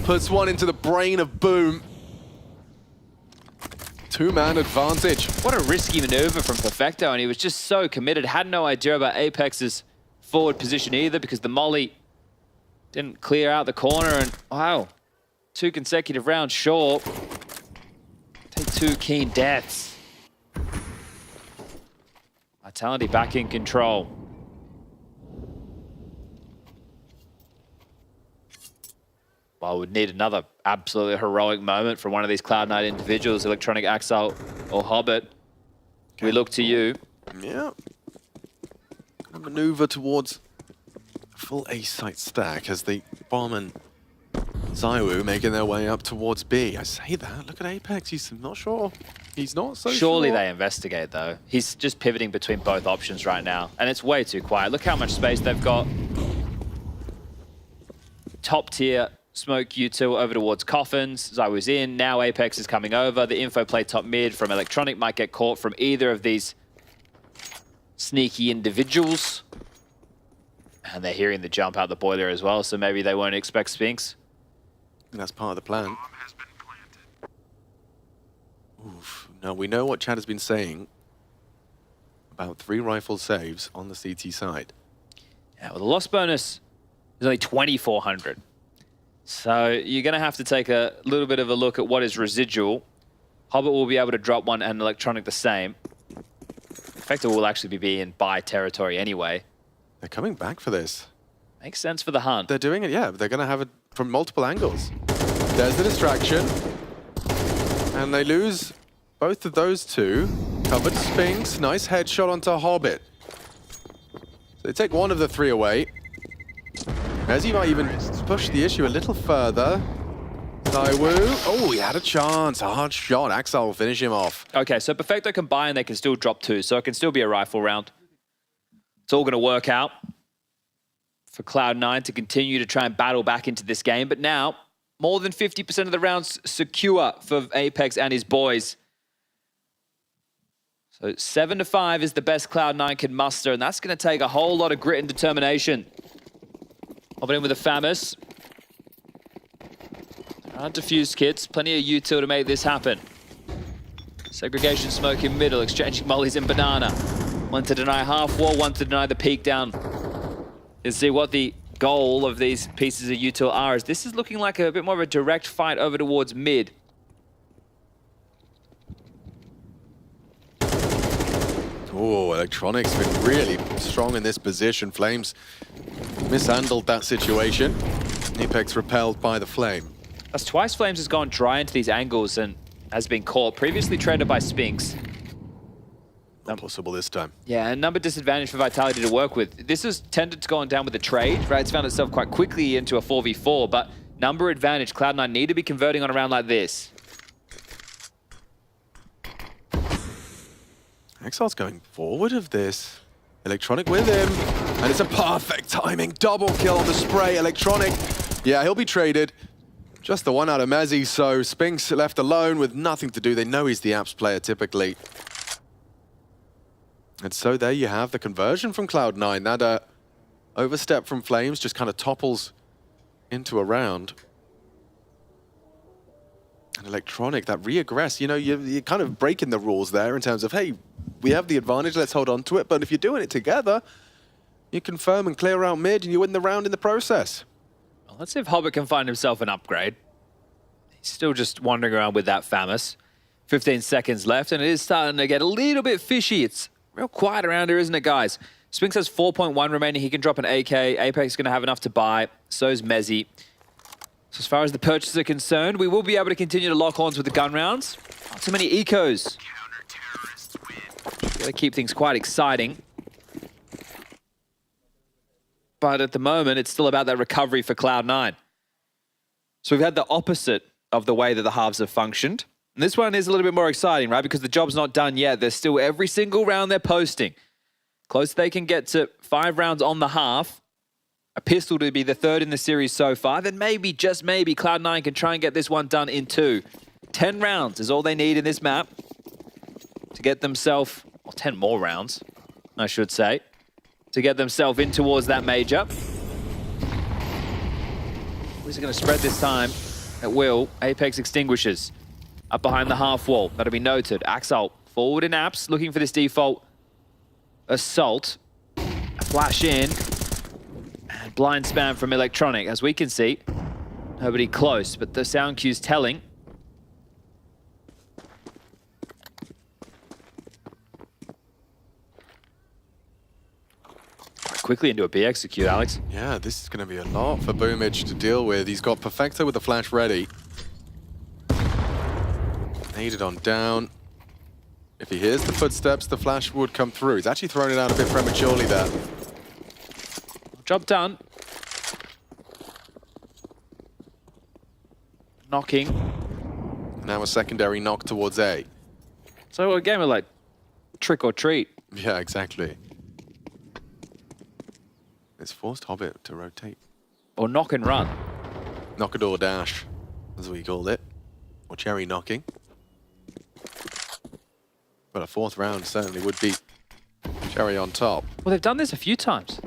Puts one into the brain of Boom. 2-man advantage. What a risky maneuver from Perfecto, and he was just so committed. Had no idea about Apex's forward position either, because the molly didn't clear out the corner, and wow, 2 consecutive rounds short. Take 2 keen deaths. Vitality back in control. Well, we'd need another absolutely heroic moment from one of these Cloud9 individuals, Electronic Axel or Hobbit. Okay. We look to you. Yeah. Gonna maneuver towards a full A site stack as the Bomb and ZywOo making their way up towards B. I say that, look at Apeks, he's not sure. He's not so Surely sure. they investigate, though. He's just pivoting between both options right now, and it's way too quiet. Look how much space they've got. Top tier smoke U2 over towards Coffins. Zywo's in. Now Apeks is coming over. The info play top mid from Electronic might get caught from either of these sneaky individuals. And they're hearing the jump out the boiler as well, so maybe they won't expect Spinks. And that's part of the plan. Oof. Now, we know what Chad has been saying about 3 rifle saves on the CT side. Yeah, well, the loss bonus is only 2,400. So you're going to have to take a little bit of a look at what is residual. Hobbit will be able to drop one and Electronic the same. Effector will actually be in buy territory anyway. They're coming back for this. Makes sense for the hunt. They're doing it, yeah. They're going to have it from multiple angles. There's the distraction. And they lose both of those two. Covered Spinks. Nice headshot onto Hobbit. So they take one of the 3 away. Mezzy might even push the issue a little further. Zywo. Oh, he had a chance. A hard shot. Excl will finish him off. Okay, so Perfecto can buy and they can still drop 2, so it can still be a rifle round. It's all going to work out for Cloud9 to continue to try and battle back into this game. But now, more than 50% of the rounds secure for Apeks and his boys. So 7-5 is the best Cloud9 can muster, and that's going to take a whole lot of grit and determination. Hopping in with a Famous. Diffused kits, plenty of util to make this happen. Segregation smoke in middle, exchanging mollies in banana. One to deny half wall, one to deny the peek down. You'll see what the goal of these pieces of util are. Is this is looking like a bit more of a direct fight over towards mid. Oh, Electronic's been really strong in this position. Flames mishandled that situation. Apeks repelled by the flame. That's twice Flames has gone dry into these angles and has been caught. Previously traded by Spinks. Not possible this time. Yeah, a number disadvantage for Vitality to work with. This has tended to go on down with the trade, right? It's found itself quite quickly into a 4v4, but number advantage, Cloud9 need to be converting on a round like this. Excel's going forward of this. Electronic with him. And it's a perfect timing. Double kill on the spray. Electronic. Yeah, he'll be traded. Just the one out of Mezzy, so Spinks left alone with nothing to do. They know he's the Apps player typically. And so there you have the conversion from Cloud9. That overstep from Flames just kind of topples into a round. And Electronic, that re-aggress, you know, you're kind of breaking the rules there in terms of, hey, we have the advantage, let's hold on to it. But if you're doing it together, you confirm and clear out mid and you win the round in the process. Well, let's see if Hobbit can find himself an upgrade. He's still just wandering around with that Famous. 15 seconds left, and it is starting to get a little bit fishy. It's real quiet around here, isn't it, guys? Spinks has 4.1 remaining. He can drop an AK. Apeks is going to have enough to buy. So is Mezzy. So as far as the purchases are concerned, we will be able to continue to lock horns with the gun rounds. Not too many ecos. Got to keep things quite exciting. But at the moment, it's still about that recovery for Cloud9. So we've had the opposite of the way that the halves have functioned. And this one is a little bit more exciting, right? Because the job's not done yet. There's still every single round they're posting. Close they can get to 5 rounds on the half. A pistol to be the 3rd in the series so far. Then maybe, just maybe, Cloud9 can try and get this one done in 2. 10 rounds is all they need in this map to get themselves, or 10 more rounds, I should say, to get themselves in towards that major. Who's going to spread this time? At will. Apeks extinguishes. Up behind the half wall. That'll be noted. Excl forward in Apps, looking for this default assault. A flash in. And blind spam from Electronic. As we can see, nobody close, but the sound cue's telling. Quickly into a B execute, Alex. Yeah, this is going to be a lot for Boomage to deal with. He's got Perfecto with the flash ready. Needed on down. If he hears the footsteps, the flash would come through. He's actually thrown it out a bit prematurely there. Job done. Knocking. Now a secondary knock towards A. So a game of like trick or treat. Yeah, exactly. It's forced Hobbit to rotate. Or knock and run. Knockador dash, as we called it. Or cherry knocking. But a fourth round certainly would be cherry on top. Well, they've done this a few times.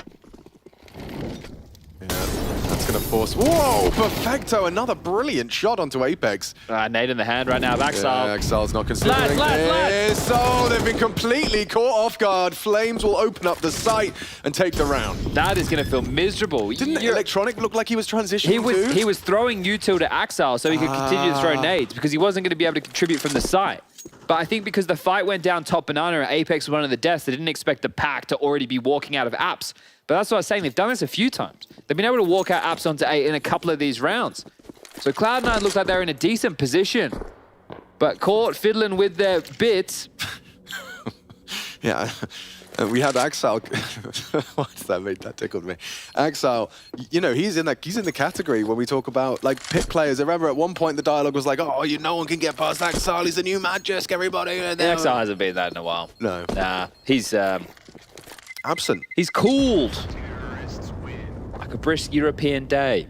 Yeah, that's going to force... Whoa! Perfecto! Another brilliant shot onto Apeks. Nade in the hand right now of Excl. Yeah, Excel's not considering this. Oh, they've been completely caught off guard. Flames will open up the site and take the round. That is going to feel miserable. Didn't Electronic look like he was transitioning too? He was throwing util to Excl so he could continue to throw nades because he wasn't going to be able to contribute from the site. But I think because the fight went down top banana and Apeks was one of the deaths, they didn't expect the pack to already be walking out of apps. But that's what I was saying. They've done this a few times. They've been able to walk out apps onto A in a couple of these rounds. So Cloud9 looks like they're in a decent position. But caught fiddling with their bits. Yeah. We had Excl. What's that made? That tickled me. Excl, you know, he's in the category when we talk about like pick players. I remember at one point the dialogue was like, "Oh, no one can get past Excl. He's the new Magisk. Everybody." Excl hasn't been that in a while. No. Nah, he's absent. He's cooled like a brisk European day.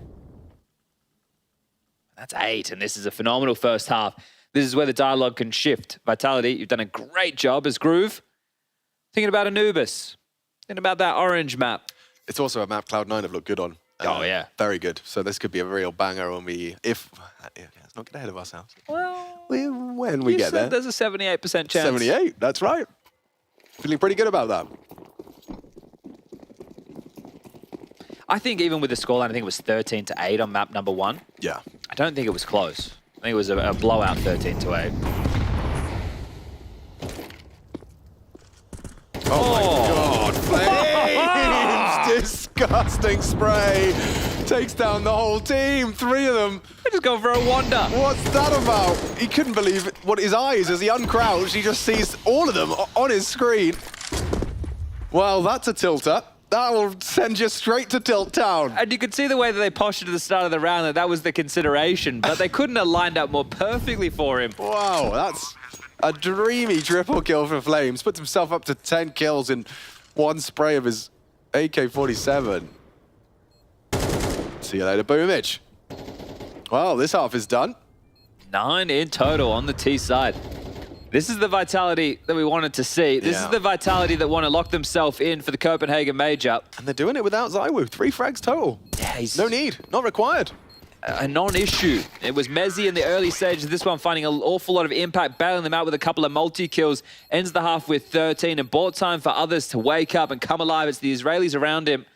That's 8, and this is a phenomenal first half. This is where the dialogue can shift. Vitality, you've done a great job as Groove. Thinking about Anubis. Thinking about that orange map. It's also a map Cloud9 have looked good on. Oh, yeah. Very good. So this could be a real banger when we... Let's not get ahead of ourselves. Well... When we get there. There's a 78% chance. 78, that's right. Feeling pretty good about that. I think even with the scoreline, I think it was 13-8 on map number 1. Yeah. I don't think it was close. I think it was a blowout 13-8. Oh my God, Flames! Disgusting spray. Takes down the whole team, 3 of them. They just go for a wander. What's that about? He couldn't believe what his eyes, as he uncrouched, he just sees all of them on his screen. Well, that's a tilter. That will send you straight to Tilt Town. And you could see the way that they postured at the start of the round that was the consideration, but they couldn't have lined up more perfectly for him. Wow, that's a dreamy triple kill for Flames. Puts himself up to 10 kills in one spray of his AK-47. See you later, Boomage. Well, this half is done. 9 in total on the T side. This is the Vitality that we wanted to see. This is the Vitality that want to lock themselves in for the Copenhagen Major. And they're doing it without Zywoo. 3 frags total. Yeah, no need, not required. A non-issue. It was Mezzy in the early stages of this one, finding an awful lot of impact, bailing them out with a couple of multi-kills. Ends the half with 13 and bought time for others to wake up and come alive. It's the Israelis around him.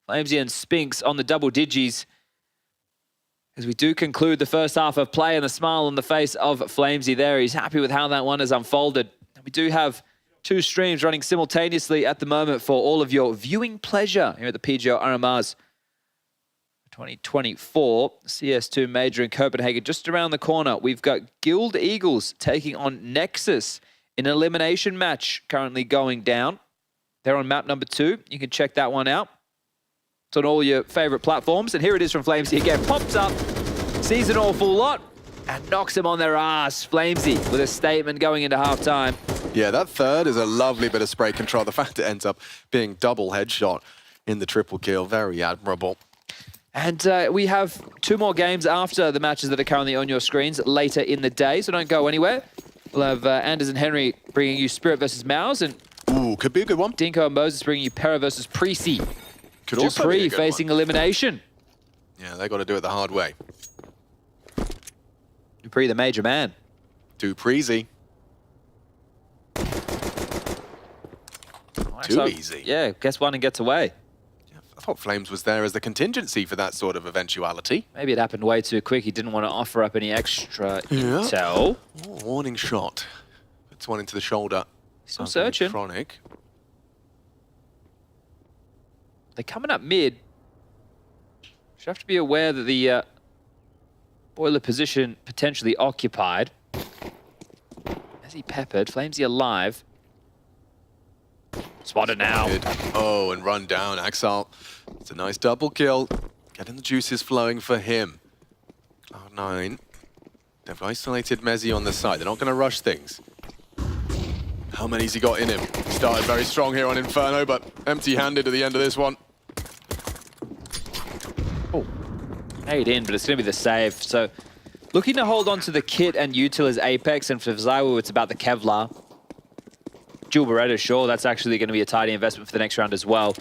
Flamesy and Spinks on the double digis. As we do conclude the first half of play, and the smile on the face of Flamesy there. He's happy with how that one has unfolded. We do have 2 streams running simultaneously at the moment for all of your viewing pleasure here at the PGL RMR's 2024 CS2 Major in Copenhagen. Just around the corner, we've got Guild Eagles taking on Nexus in an elimination match currently going down. They're on map number 2. You can check that one out. It's on all your favorite platforms. And here it is from Flamesy again. Pops up, sees an awful lot, and knocks them on their ass. Flamesy with a statement going into halftime. Yeah, that third is a lovely bit of spray control. The fact it ends up being double headshot in the triple kill, very admirable. And we have 2 more games after the matches that are currently on your screens later in the day, so don't go anywhere. We'll have Anders and Henry bringing you Spirit versus MOUZ, and ooh, could be a good one. Dinko and Moses bringing you Pera versus Preasy. Could also be a good facing one. elimination. Yeah, they got to do it the hard way. Dupree, the major man. Preasy. Too easy. Yeah, guess one and gets away. I thought Flames was there as the contingency for that sort of eventuality. Maybe it happened way too quick. He didn't want to offer up any extra intel. Oh, warning shot. Puts one into the shoulder. Still searching. Chronic. They're coming up mid. Should have to be aware that the boiler position potentially occupied. As he peppered, Flamesy alive. Spotted now. Oh, and run down, Excl. It's a nice double kill. Getting the juices flowing for him. Cloud9. They've isolated Mezzy on the side. They're not going to rush things. How many's he got in him? Started very strong here on Inferno, but empty-handed at the end of this one. Oh, made in, but it's going to be the save. So looking to hold on to the kit and util as Apeks, and for ZywOo, it's about the Kevlar. Dual Beretta, sure, that's actually going to be a tidy investment for the next round as well.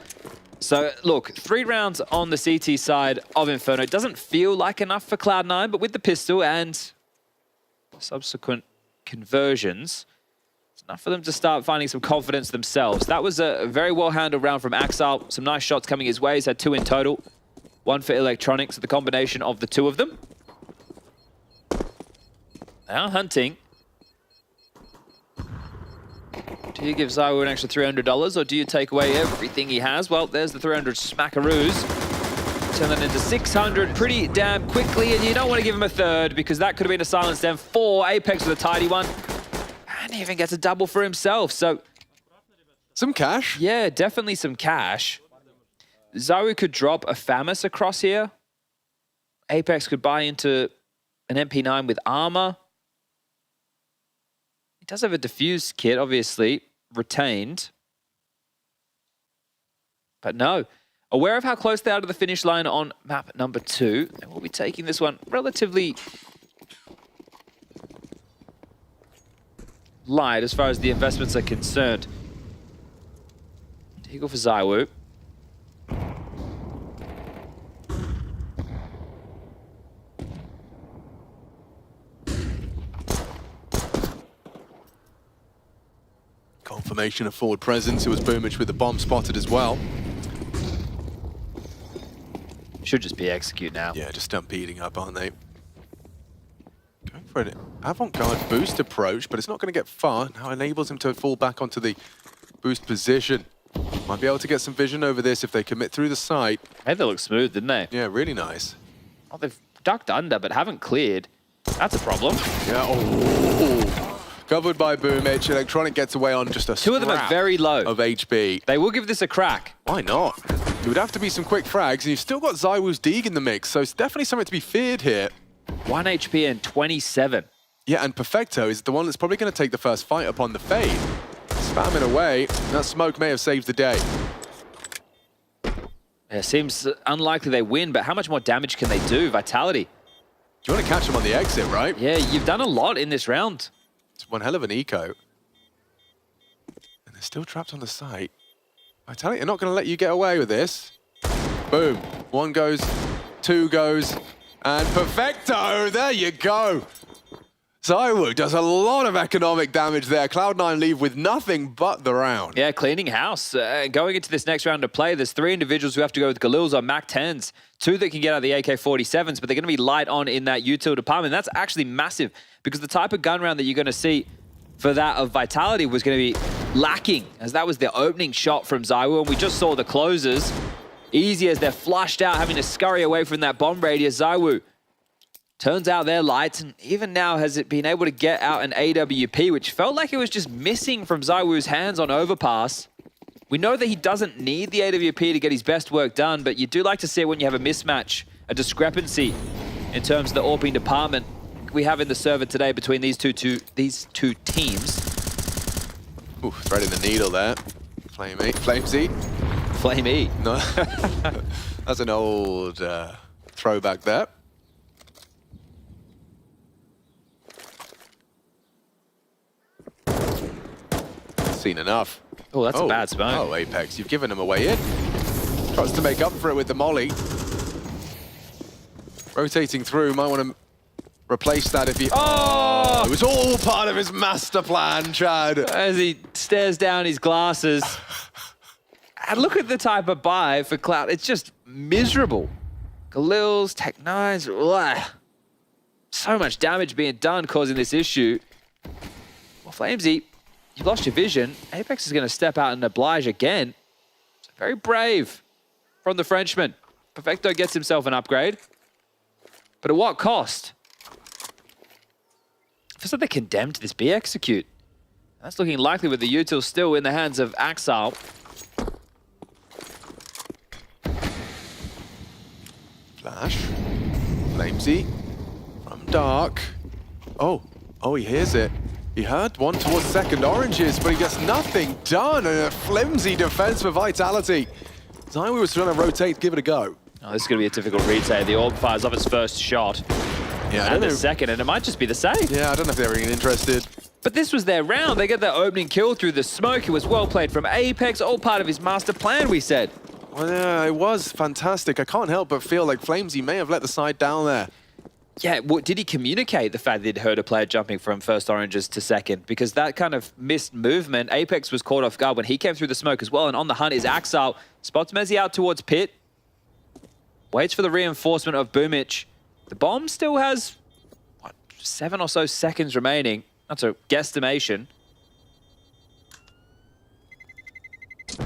So look, 3 rounds on the CT side of Inferno. It doesn't feel like enough for Cloud9, but with the pistol and subsequent conversions, it's enough for them to start finding some confidence themselves. That was a very well-handled round from Axel. Some nice shots coming his way. He's had 2 in total. 1 for Electronics, the combination of the 2 of them. They are hunting. Do you give ZywOo an extra $300, or do you take away everything he has? Well, there's the 300 smackaroos. Turn that into 600 pretty damn quickly, and you don't want to give him a third, because that could have been a silence then for Apeks with a tidy one. And he even gets a double for himself, so... Some cash? Yeah, definitely some cash. ZywOo could drop a FAMAS across here. Apeks could buy into an MP9 with armor. He does have a diffused kit, obviously, retained. But no. Aware of how close they are to the finish line on map number 2. And we'll be taking this one relatively light as far as the investments are concerned. Eagle for ZywOo. Confirmation of forward presence. It was Boomich with the bomb spotted as well. Should just be execute now. Yeah, just stampeding up, aren't they? Going for an avant-garde boost approach, but it's not going to get far. Now enables him to fall back onto the boost position. Might be able to get some vision over this if they commit through the site. Hey, they look smooth, didn't they? Yeah, really nice. Oh, they've ducked under, but haven't cleared. That's a problem. Yeah, oh. Covered by Boomich. Electronic gets away on just a 2 of them are very low of HP. They will give this a crack. Why not? It would have to be some quick frags, and you've still got ZywOo's Deeg in the mix, so it's definitely something to be feared here. 1 HP and 27. Yeah, and Perfecto is the one that's probably going to take the first fight upon the fade. Spamming away. That smoke may have saved the day. Yeah, seems unlikely they win, but how much more damage can they do? Vitality. You want to catch them on the exit, right? Yeah, you've done a lot in this round. It's one hell of an eco. And they're still trapped on the site. Vitality are not going to let you get away with this. Boom. 1 goes, 2 goes, and Perfecto! There you go! ZywOo does a lot of economic damage there. Cloud9 leave with nothing but the round. Yeah, cleaning house. Going into this next round of play, there's 3 individuals who have to go with Galils on Mac 10s. 2 that can get out the AK-47s, but they're going to be light on in that util department. That's actually massive, because the type of gun round that you're going to see for that of Vitality was going to be lacking, as that was the opening shot from ZywOo, and we just saw the closers. Easy as they're flushed out, having to scurry away from that bomb radius. ZywOo turns out they're lights, and even now has it been able to get out an AWP, which felt like it was just missing from ZywOo's hands on overpass. We know that he doesn't need the AWP to get his best work done, but you do like to see it when you have a mismatch, a discrepancy in terms of the AWPing department we have in the server today between these two teams. Ooh, threading the needle there. Flame E. Flame E. No. That's an old throwback there. Seen enough. Oh, that's a bad smoke. Oh, Apeks, you've given him a way in. Tries to make up for it with the molly. Rotating through, might want to replace that if he... Oh! It was all part of his master plan, Chad. As he stares down his glasses. And look at the type of buy for Cloud. It's just miserable. Galils, Tech-9s, ugh. So much damage being done causing this issue. Well, Flamesy, you lost your vision. Apeks is going to step out and oblige again. So very brave from the Frenchman. Perfecto gets himself an upgrade. But at what cost? Feels like they're condemned to this B execute. That's looking likely with the util still in the hands of Axel. Flash. Flamesy. From dark. Oh, he hears it. He heard one towards second oranges, but he gets nothing done, and a flimsy defense for Vitality. Zywoo was trying to rotate, give it a go. Oh, this is going to be a difficult retake. The Orb fires off its first shot. Yeah, and the second, and it might just be the same. Yeah, I don't know if they're even interested. But this was their round. They get their opening kill through the smoke. It was well played from Apeks, all part of his master plan, we said. Well, yeah, it was fantastic. I can't help but feel like Flamesy may have let the side down there. Yeah, did he communicate the fact that he'd heard a player jumping from first oranges to second? Because that kind of missed movement, Apeks was caught off guard when he came through the smoke as well. And on the hunt is Axel. Spots Mezzy out towards pit. Waits for the reinforcement of Boomich. The bomb still has, what, 7 or so seconds remaining. That's a guesstimation.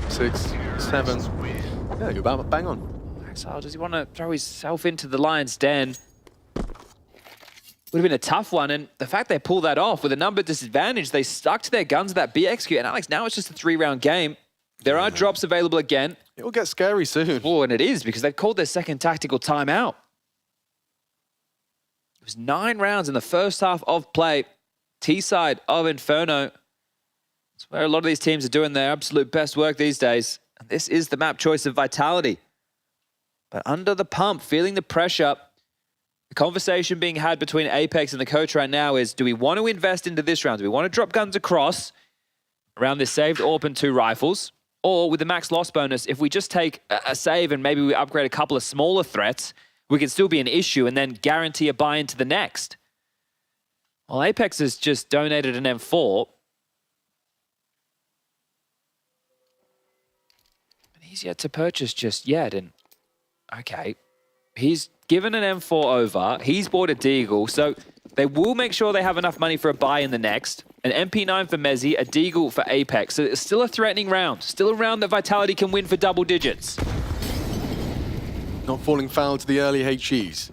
6, 7. Yeah, you're about bang on. Axel, does he want to throw himself into the lion's den? Would have been a tough one, and the fact they pulled that off with a number disadvantage, they stuck to their guns with that BXQ, and Alex, now it's just a 3-round game. There are drops available again. It will get scary soon. Oh, and it is, because they've called their second tactical timeout. It was 9 rounds in the first half of play. T-side of Inferno. It's where a lot of these teams are doing their absolute best work these days. And this is the map choice of Vitality. But under the pump, feeling the pressure, the conversation being had between Apeks and the coach right now is, do we want to invest into this round? Do we want to drop guns across around this saved AWP and 2 rifles? Or with the max loss bonus, if we just take a save and maybe we upgrade a couple of smaller threats, we can still be an issue and then guarantee a buy into the next. Well, Apeks has just donated an M4. And he's yet to purchase just yet. And okay, he's given an M4 over. He's bought a Deagle. So they will make sure they have enough money for a buy in the next. An MP9 for Mezzy, a Deagle for Apeks. So it's still a threatening round. Still a round that Vitality can win for double digits. Not falling foul to the early HEs.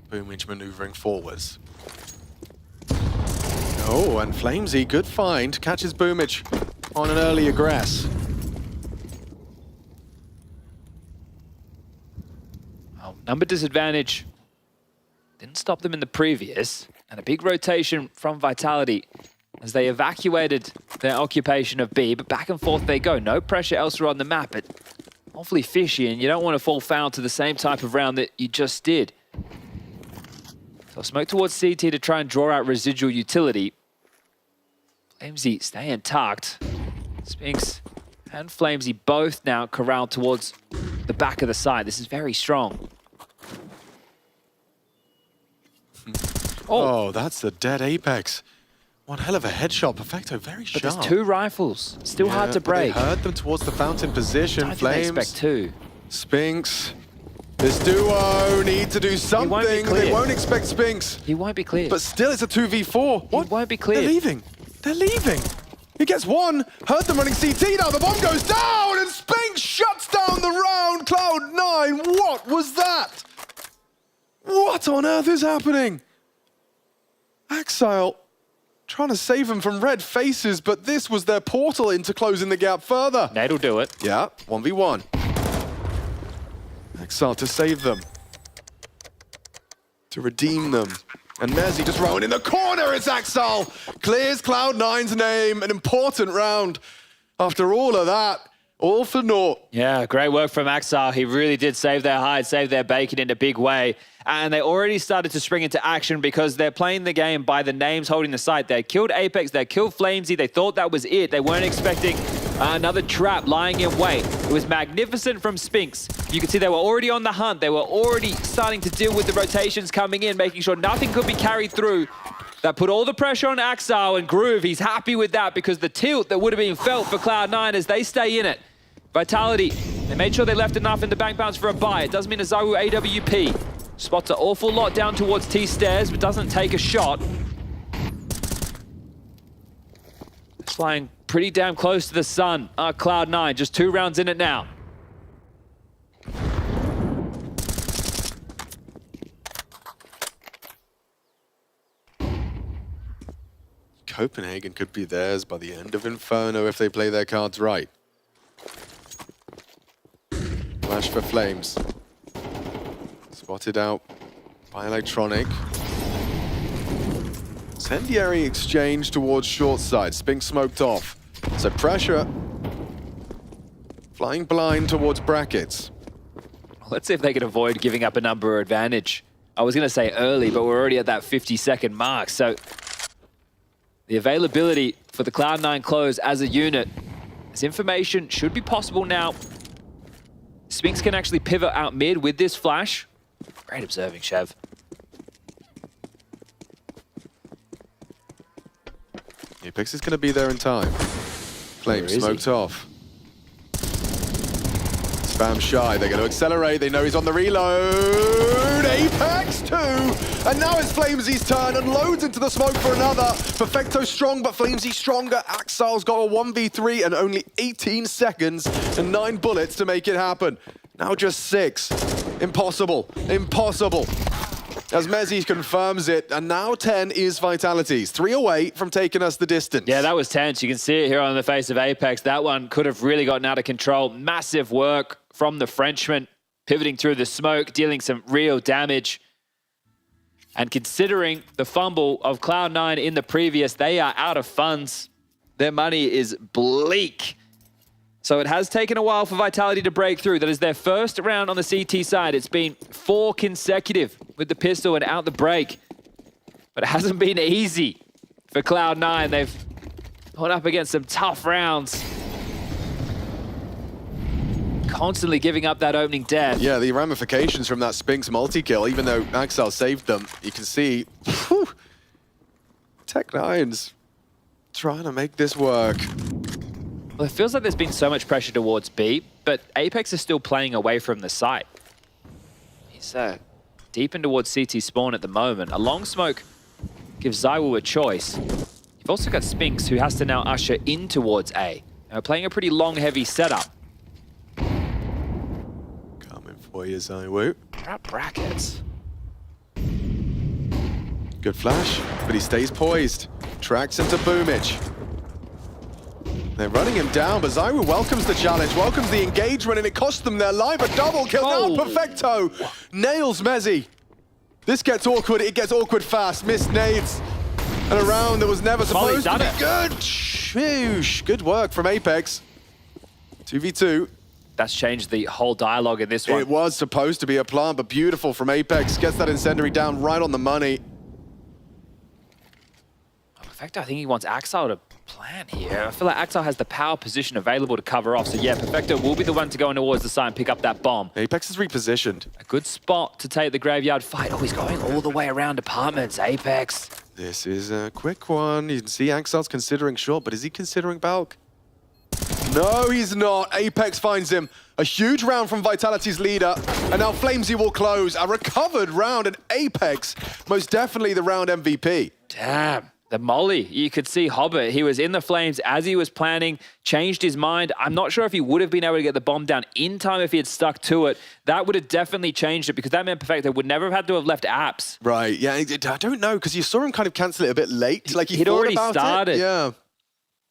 Boomich maneuvering forwards. Oh, and Flamesy, good find. Catches Boomich on an early aggress. Oh, number disadvantage didn't stop them in the previous. And a big rotation from Vitality as they evacuated their occupation of B. But back and forth they go. No pressure elsewhere on the map. But awfully fishy, and you don't want to fall foul to the same type of round that you just did. So smoke towards CT to try and draw out residual utility. Flamesy staying tucked. Spinks and Flamesy both now corralled towards the back of the side. This is very strong. Oh, that's the dead Apeks. One hell of a headshot. Perfecto, very sharp. But there's 2 rifles. Still hard to break. They heard them towards the fountain position. I Flames. think they expect 2. Spinks. This duo need to do something. They won't expect Spinks. He won't be clear. But still, it's a 2v4. What? He won't be clear. They're leaving. They're leaving. He gets one. Heard them running CT now. The bomb goes down, and Spinks shuts down the round. Cloud9. What was that? What on earth is happening? Axel trying to save them from red faces, but this was their portal into closing the gap further. Nade'll do it. Yeah, 1v1. Axel to save them. To redeem them. And Mezzy just rolling in the corner. It's Axel. Clears Cloud9's name. An important round. After all of that, all for naught. Yeah, great work from Axel. He really did save their hide, save their bacon in a big way. And they already started to spring into action because they're playing the game by the names holding the site. They killed Apeks, they killed Flamesy. They thought that was it. They weren't expecting another trap lying in wait. It was magnificent from Spinks. You can see they were already on the hunt. They were already starting to deal with the rotations coming in, making sure nothing could be carried through. That put all the pressure on Axel and Groove. He's happy with that because the tilt that would have been felt for Cloud9 as they stay in it. Vitality, they made sure they left enough in the bank bounce for a buy. It does mean a Zywoo AWP. Spots an awful lot down towards T-stairs, but doesn't take a shot. It's flying pretty damn close to the sun. Cloud9, just 2 rounds in it now. Copenhagen could be theirs by the end of Inferno if they play their cards right. Flash for Flames. Spotted out by Electronic. Incendiary exchange towards short side. Spink smoked off. So pressure. Flying blind towards brackets. Let's see if they can avoid giving up a number advantage. I was going to say early, but we're already at that 50-second mark. So the availability for the Cloud9 close as a unit, this information should be possible now. Spinks can actually pivot out mid with this flash. Great observing, Chev. Apeks is going to be there in time. Flame smoked off. Spam shy, they're going to accelerate, they know he's on the reload. Apeks 2! And now it's Flamesy's turn, and loads into the smoke for another. Perfecto strong, but Flamesy stronger. Axel's got a 1v3 and only 18 seconds and 9 bullets to make it happen. Now just 6. Impossible. Impossible. As Mezzi confirms it, and now 10 is Vitality's. 3 away from taking us the distance. Yeah, that was tense. You can see it here on the face of Apeks. That one could have really gotten out of control. Massive work from the Frenchman, pivoting through the smoke, dealing some real damage. And considering the fumble of Cloud9 in the previous, they are out of funds. Their money is bleak. So it has taken a while for Vitality to break through. That is their first round on the CT side. It's been 4 consecutive with the pistol and out the break. But it hasn't been easy for Cloud9. They've gone up against some tough rounds. Constantly giving up that opening death. Yeah, the ramifications from that Spinks multi-kill, even though Axel saved them, you can see, whew, Tech9's trying to make this work. Well, it feels like there's been so much pressure towards B, but Apeks is still playing away from the site. He's deep in towards CT spawn at the moment. A long smoke gives Zywoo a choice. You've also got Spinks, who has to now usher in towards A. Now, playing a pretty long, heavy setup. Coming for you, Zywoo. Trap brackets. Good flash, but he stays poised. Tracks into Boomich. They're running him down, but Zywoo welcomes the challenge, welcomes the engagement, and it costs them their life. A double kill now, Perfecto nails Mezzi. This gets awkward, it gets awkward fast. Missed nades, and a round that was never supposed to be good. Sheesh. Good work from Apeks. 2v2. That's changed the whole dialogue in this one. It was supposed to be a plant, but beautiful from Apeks. Gets that incendiary down right on the money. Perfecto, I think he wants Axel to plan here. I feel like Axel has the power position available to cover off. So yeah, Perfecto will be the one to go in towards the side and pick up that bomb. Apeks is repositioned. A good spot to take the graveyard fight. Oh, he's going all the way around apartments, Apeks. This is a quick one. You can see Axel's considering short, but is he considering bulk? No, he's not. Apeks finds him. A huge round from Vitality's leader, and now Flamesy will close. A recovered round, and Apeks, most definitely the round MVP. Damn. The molly, you could see Hobbit. He was in the flames as he was planning, changed his mind. I'm not sure if he would have been able to get the bomb down in time if he had stuck to it. That would have definitely changed it, because that meant Perfecto would never have had to have left Apps. Right, yeah, I don't know, because you saw him kind of cancel it a bit late. Like he'd already started. Yeah.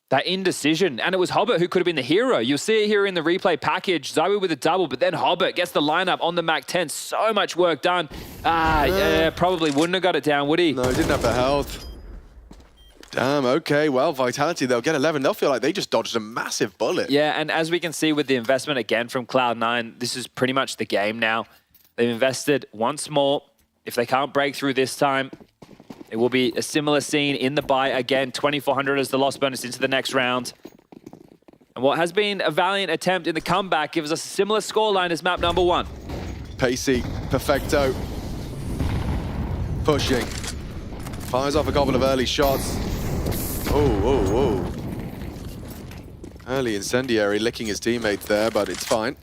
That indecision, and it was Hobbit who could have been the hero. You'll see it here in the replay package. Zywoo with a double, but then Hobbit gets the lineup on the Mac 10. So much work done. Yeah, probably wouldn't have got it down, would he? No, he didn't have the health. Damn, okay, well, Vitality, they'll get 11. They'll feel like they just dodged a massive bullet. Yeah, and as we can see with the investment again from Cloud9, this is pretty much the game now. They've invested once more. If they can't break through this time, it will be a similar scene in the buy again. 2,400 as the loss bonus into the next round. And what has been a valiant attempt in the comeback gives us a similar scoreline as map number 1. Pacey, Perfecto. Pushing. Fires off a couple of early shots. Oh. Early incendiary licking his teammates there, but it's fine.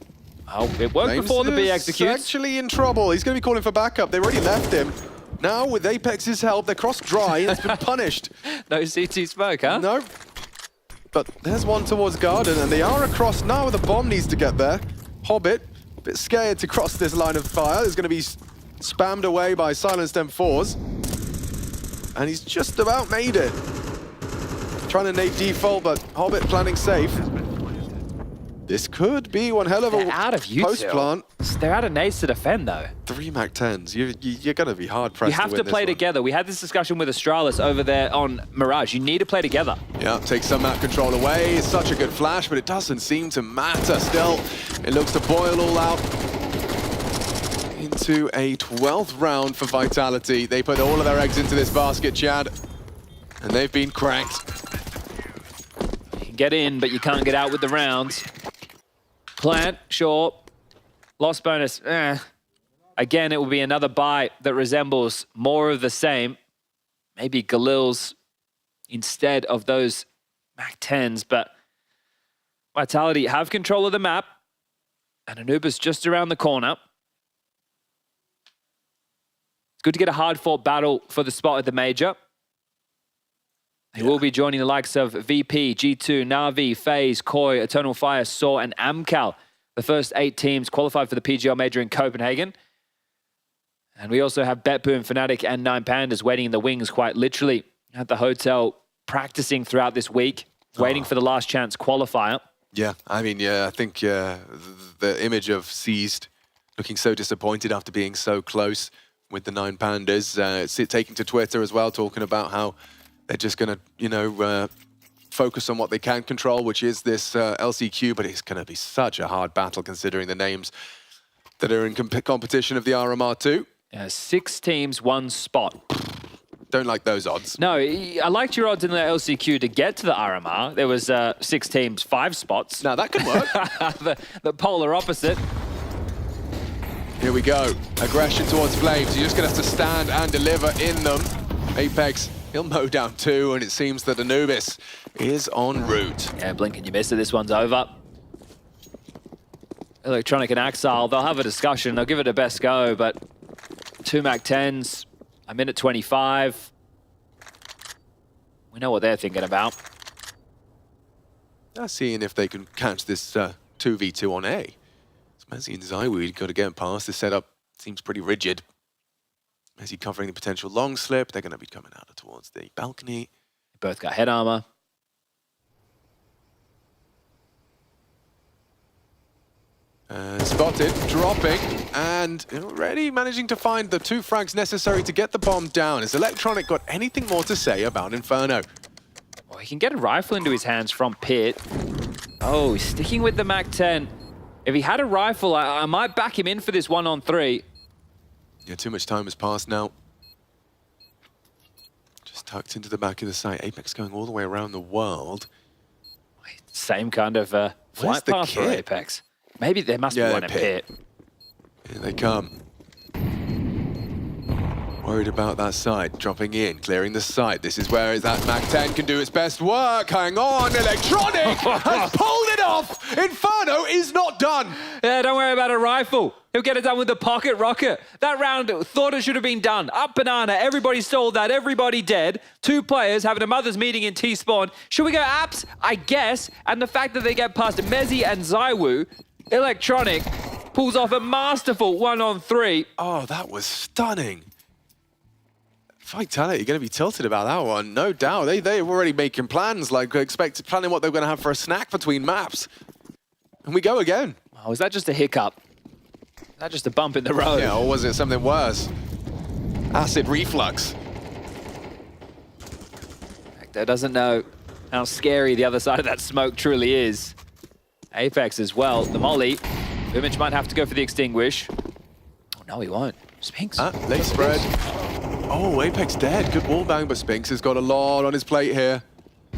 Oh, it worked before the B executes. He's actually in trouble. He's going to be calling for backup. They already left him. Now, with Apex's help, they're crossed dry and it's been punished. No CT smoke, huh? No. But there's one towards Garden, and they are across now. The bomb needs to get there. Hobbit, a bit scared to cross this line of fire. Is going to be spammed away by silenced M4s. And he's just about made it. Trying to nade default, but Hobbit planning safe. This could be one hell of a out of post plant. They're out of nades to defend, though. 3 MAC-10s. You're going to be hard pressed. You have to play together. We had this discussion with Astralis over there on Mirage. You need to play together. Yeah, take some map control away. It's such a good flash, but it doesn't seem to matter still. It looks to boil all out into a 12th round for Vitality. They put all of their eggs into this basket, Chad, and they've been cracked. You can get in, but you can't get out with the rounds. Plant, sure. Lost bonus, Again, it will be another buy that resembles more of the same. Maybe Galil's instead of those MAC-10s, but Vitality have control of the map, and Anuba's just around the corner. It's good to get a hard-fought battle for the spot at the Major. They will be joining the likes of VP, G2, Na'Vi, FaZe, Koi, Eternal Fire, Saw, and Amcal. The first 8 teams qualified for the PGL Major in Copenhagen. And we also have BetBoom, Fnatic, and 9Pandas waiting in the wings, quite literally, at the hotel, practicing throughout this week, waiting for the last chance qualifier. Yeah, I mean, I think the image of Seized looking so disappointed after being so close with the 9Pandas, taking to Twitter as well, talking about how they're just going to, you know, focus on what they can control, which is this LCQ, but it's going to be such a hard battle considering the names that are in competition of the RMR 2. Yeah, 6 teams, 1 spot. Don't like those odds. No, I liked your odds in the LCQ to get to the RMR. There was 6 teams, 5 spots. Now that could work. the polar opposite. Here we go. Aggression towards Flames. You're just going to have to stand and deliver in them. Apeks, he'll mow down 2, and it seems that Anubis is en route. Yeah, blink and you miss it. This one's over. Electronic and Exile, they'll have a discussion. They'll give it a best go, but 2 MAC-10s, a minute 25. We know what they're thinking about. Seeing if they can catch this 2v2 on A. Messi and Zywoo got to get past. The setup seems pretty rigid. Messi covering the potential long slip. They're going to be coming out towards the balcony. Both got head armor. Spotted, dropping, and already managing to find the 2 frags necessary to get the bomb down. Has Electronic got anything more to say about Inferno? Well, he can get a rifle into his hands from Pit. Oh, he's sticking with the MAC-10. If he had a rifle, I might back him in for this 1-on-3. Yeah, too much time has passed now. Just tucked into the back of the site. Apeks going all the way around the world. Same kind of flight path for Apeks. Maybe there must be one in Pit. Here they come. Worried about that side, dropping in, clearing the site. This is where that MAC-10 can do its best work. Hang on, Electronic has pulled it off. Inferno is not done. Yeah, don't worry about a rifle. He'll get it done with the pocket rocket. That round thought it should have been done. Up banana, everybody stole that, everybody dead. 2 players having a mother's meeting in T-spawn. Should we go apps? I guess. And the fact that they get past Messi and Zywoo, Electronic pulls off a masterful 1-on-3. Oh, that was stunning. Vitality, you're going to be tilted about that one, no doubt. They were already making plans, like planning what they were going to have for a snack between maps. And we go again. Oh, was that just a hiccup? Is that just a bump in the road? Yeah, or was it something worse? Acid reflux. Hector doesn't know how scary the other side of that smoke truly is. Apeks as well, the molly. Boomich might have to go for the extinguish. Oh, no, he won't. Spinks. Late spread. Oh, Apeks dead. Good wall bang, but Spinks has got a lot on his plate here.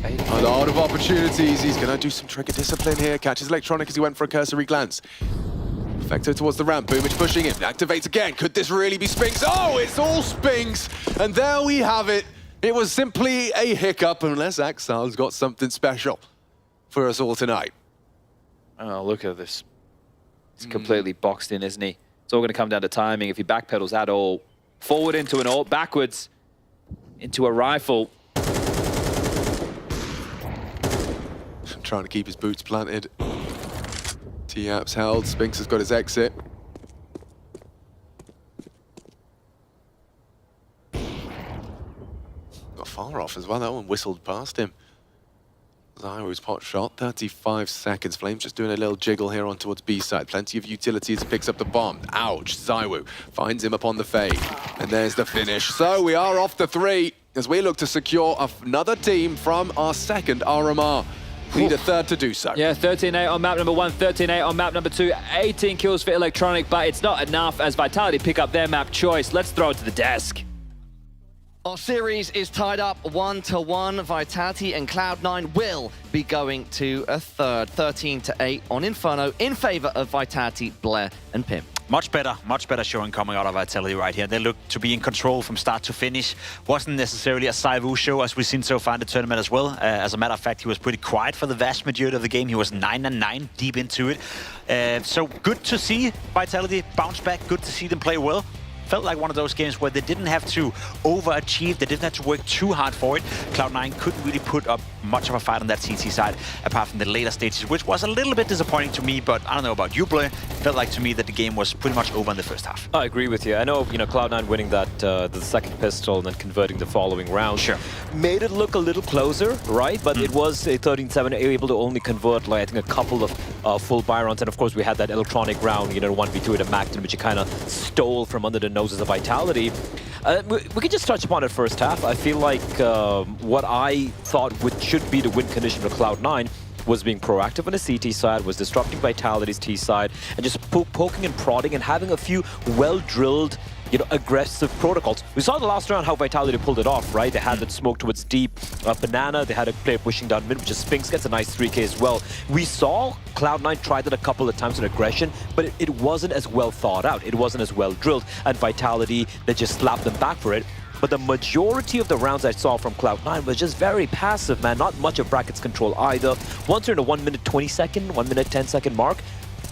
A lot of opportunities. He's going to do some trigger discipline here. Catches Electronic as he went for a cursory glance. Perfecto towards the ramp. Boomich pushing him. Activates again. Could this really be Spinks? Oh, it's all Spinks. And there we have it. It was simply a hiccup, unless Exile's got something special for us all tonight. Oh, look at this. He's completely boxed in, isn't he? It's all going to come down to timing. If he backpedals at all, forward into an ult, backwards into a rifle. Trying to keep his boots planted. T-Ap's held. Spinks has got his exit. Got far off as well. That one whistled past him. ZywOo's pot shot, 35 seconds. Flames just doing a little jiggle here on towards B side. Plenty of utility as he picks up the bomb. Ouch, ZywOo finds him upon the fade. And there's the finish. So we are off the 3 as we look to secure another team from our second RMR. Need a third to do so. Yeah, 13-8 on map number 1, 13-8 on map number 2, 18 kills for Electronic, but it's not enough as Vitality pick up their map choice. Let's throw it to the desk. Our series is tied up 1-1. Vitality and Cloud9 will be going to a third, 13-8 on Inferno in favor of Vitality, Blair and Pim. Much better showing coming out of Vitality right here. They look to be in control from start to finish. Wasn't necessarily a ZywOo show as we've seen so far in the tournament as well. As a matter of fact, he was pretty quiet for the vast majority of the game. He was 9-9 deep into it. So good to see Vitality bounce back. Good to see them play well. Felt like one of those games where they didn't have to overachieve, they didn't have to work too hard for it. Cloud9 couldn't really put up much of a fight on that CT side, apart from the later stages, which was a little bit disappointing to me, but I don't know about you, Blair. Felt like to me that the game was pretty much over in the first half. I agree with you. I know, Cloud9 winning that the second pistol and then converting the following round. Sure. Made it look a little closer, right? But it was a 13-7, able to only convert, like, I think, a couple of full buy rounds. And of course, we had that electronic round, 1v2 at a Macton, which you kind of stole from under the noses of Vitality. We could just touch upon it first half. I feel like what I thought should be the win condition for Cloud9 was being proactive on the CT side, was disrupting Vitality's T side, and just poking and prodding and having a few well-drilled, aggressive protocols. We saw the last round how Vitality pulled it off, right? They had that smoke towards deep banana. They had a player pushing down mid, which is Spinks, gets a nice 3K as well. We saw Cloud9 try that a couple of times with aggression, but it wasn't as well thought out. It wasn't as well drilled, and Vitality, they just slapped them back for it. But the majority of the rounds I saw from Cloud9 was just very passive, man. Not much of brackets control either. Once they're in a 1 minute 20 second, 1 minute 10 second mark,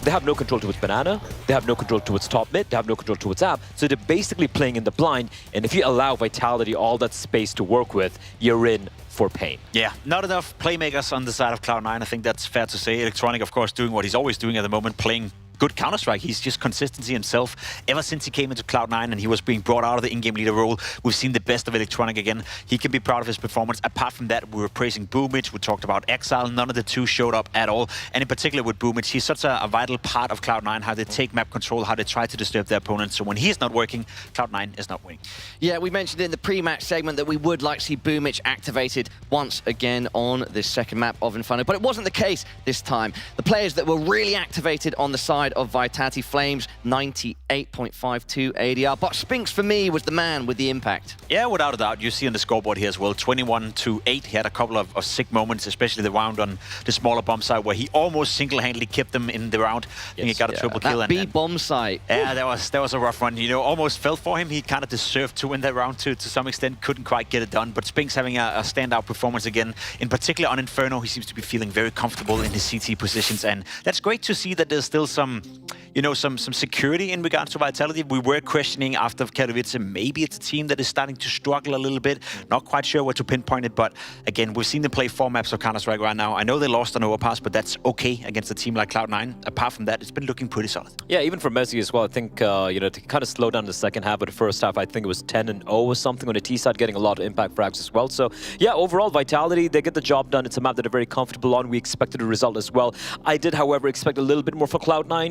they have no control towards banana, they have no control towards top mid, they have no control towards app, so they're basically playing in the blind, and if you allow Vitality all that space to work with, you're in for pain. Yeah, not enough playmakers on the side of Cloud9, I think that's fair to say. Electronic, of course, doing what he's always doing at the moment, playing good Counter-Strike. He's just consistency himself. Ever since he came into Cloud9 and he was being brought out of the in-game leader role, we've seen the best of Electronic again. He can be proud of his performance. Apart from that, we were praising Boomich, we talked about excl. None of the two showed up at all. And in particular with Boomich, he's such a vital part of Cloud9, how they take map control, how they try to disturb their opponents. So when he's not working, Cloud9 is not winning. Yeah, we mentioned in the pre-match segment that we would like to see Boomich activated once again on this second map of Inferno, but it wasn't the case this time. The players that were really activated on the side of Vitality, Flames, 98.52 ADR, but Spinks for me was the man with the impact. Yeah, without a doubt. You see on the scoreboard here as well, 21-8. He had a couple of sick moments, especially the round on the smaller bomb site where he almost single-handedly kept them in the round. I think he got a triple kill. That B bomb site. Yeah, that was a rough run. Almost felt for him. He kind of deserved to win that round to some extent. Couldn't quite get it done. But Spinks having a standout performance again. In particular on Inferno, he seems to be feeling very comfortable in his CT positions, and that's great to see that there's still some security in regards to Vitality. We were questioning after Katowice, maybe it's a team that is starting to struggle a little bit. Not quite sure where to pinpoint it, but again, we've seen them play 4 maps of Counter-Strike right now. I know they lost on Overpass, but that's okay against a team like Cloud9. Apart from that, it's been looking pretty solid. Yeah, even for Messi as well, I think, to kind of slow down the second half, but the first half, I think it was 10-0 or something on the T side, getting a lot of impact frags as well. So, yeah, overall, Vitality, they get the job done. It's a map that they're very comfortable on. We expected a result as well. I did, however, expect a little bit more for Cloud9.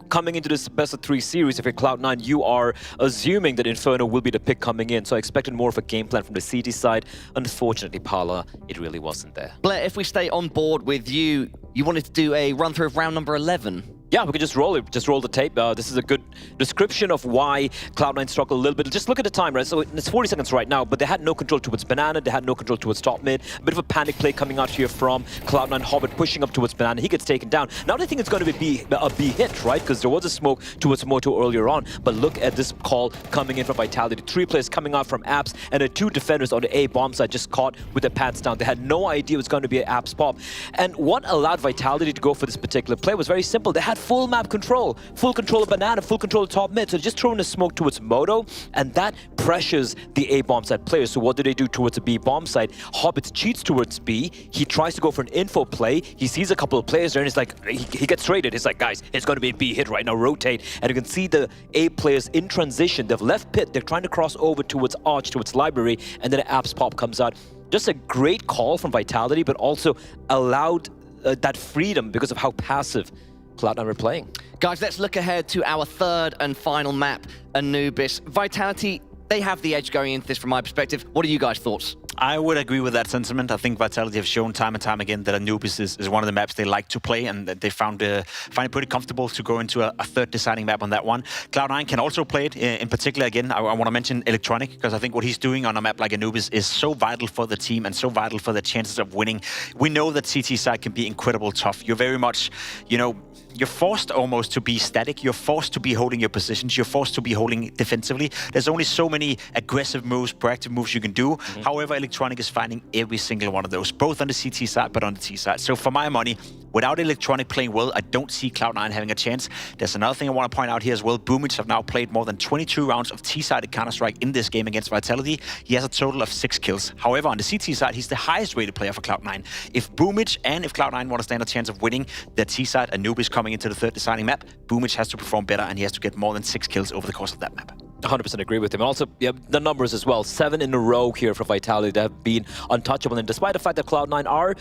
Coming into this best of 3 series, if you're Cloud9, you are assuming that Inferno will be the pick coming in. So I expected more of a game plan from the CT side. Unfortunately, Pala, it really wasn't there. Blair, if we stay on board with you, you wanted to do a run-through of round number 11. Yeah, we could just roll it. Just roll the tape. This is a good description of why Cloud9 struggled a little bit. Just look at the time, right? So it's 40 seconds right now, but they had no control towards banana. They had no control towards top mid. A bit of a panic play coming out here from Cloud9. Hobbit pushing up towards banana. He gets taken down. Now they think it's going to be a B hit, right? Because there was a smoke towards Moto earlier on. But look at this call coming in from Vitality. 3 players coming out from Apps, and the 2 defenders on the A bomb side just caught with their pants down. They had no idea it was going to be an Apps pop. And what allowed Vitality to go for this particular play was very simple. They had full map control. Full control of banana, full control of top mid. So just throwing a smoke towards Moto, and that pressures the A bomb side players. So what do they do towards the B bomb side? Hobbit cheats towards B. He tries to go for an info play. He sees a couple of players there, and it's like he gets traded. It's like, guys, it's going to be a B hit right now. Rotate, and you can see the A players in transition. They've left pit. They're trying to cross over towards Arch, towards Library, and then an Apps pop comes out. just a great call from Vitality, but also allowed that freedom because of how passive Cloud9 were playing. Guys, let's look ahead to our third and final map, Anubis. Vitality, they have the edge going into this from my perspective. What are you guys' thoughts? I would agree with that sentiment. I think Vitality have shown time and time again that Anubis is one of the maps they like to play, and that they find it pretty comfortable to go into a third deciding map on that one. Cloud9 can also play it. In particular, again, I want to mention Electronic, because I think what he's doing on a map like Anubis is so vital for the team and so vital for the chances of winning. We know that CT side can be incredibly tough. You're very much, you know, you're forced almost to be static. You're forced to be holding your positions. You're forced to be holding defensively. There's only so many aggressive moves, proactive moves you can do. However, Electronic is finding every single one of those, both on the CT side, but on the T side. So for my money, without Electronic playing well, I don't see Cloud9 having a chance. There's another thing I want to point out here as well. Boomich have now played more than 22 rounds of T-sided Counter-Strike in this game against Vitality. He has a total of 6 kills. However, on the CT side, he's the highest rated player for Cloud9. If Boomich and if Cloud9 want to stand a chance of winning the T-side, Anubis coming into the third deciding map, Boomich has to perform better, and he has to get more than 6 kills over the course of that map. 100% agree with him. And also, yeah, the numbers as well. 7 in a row here for Vitality that have been untouchable. And despite the fact that Cloud9 are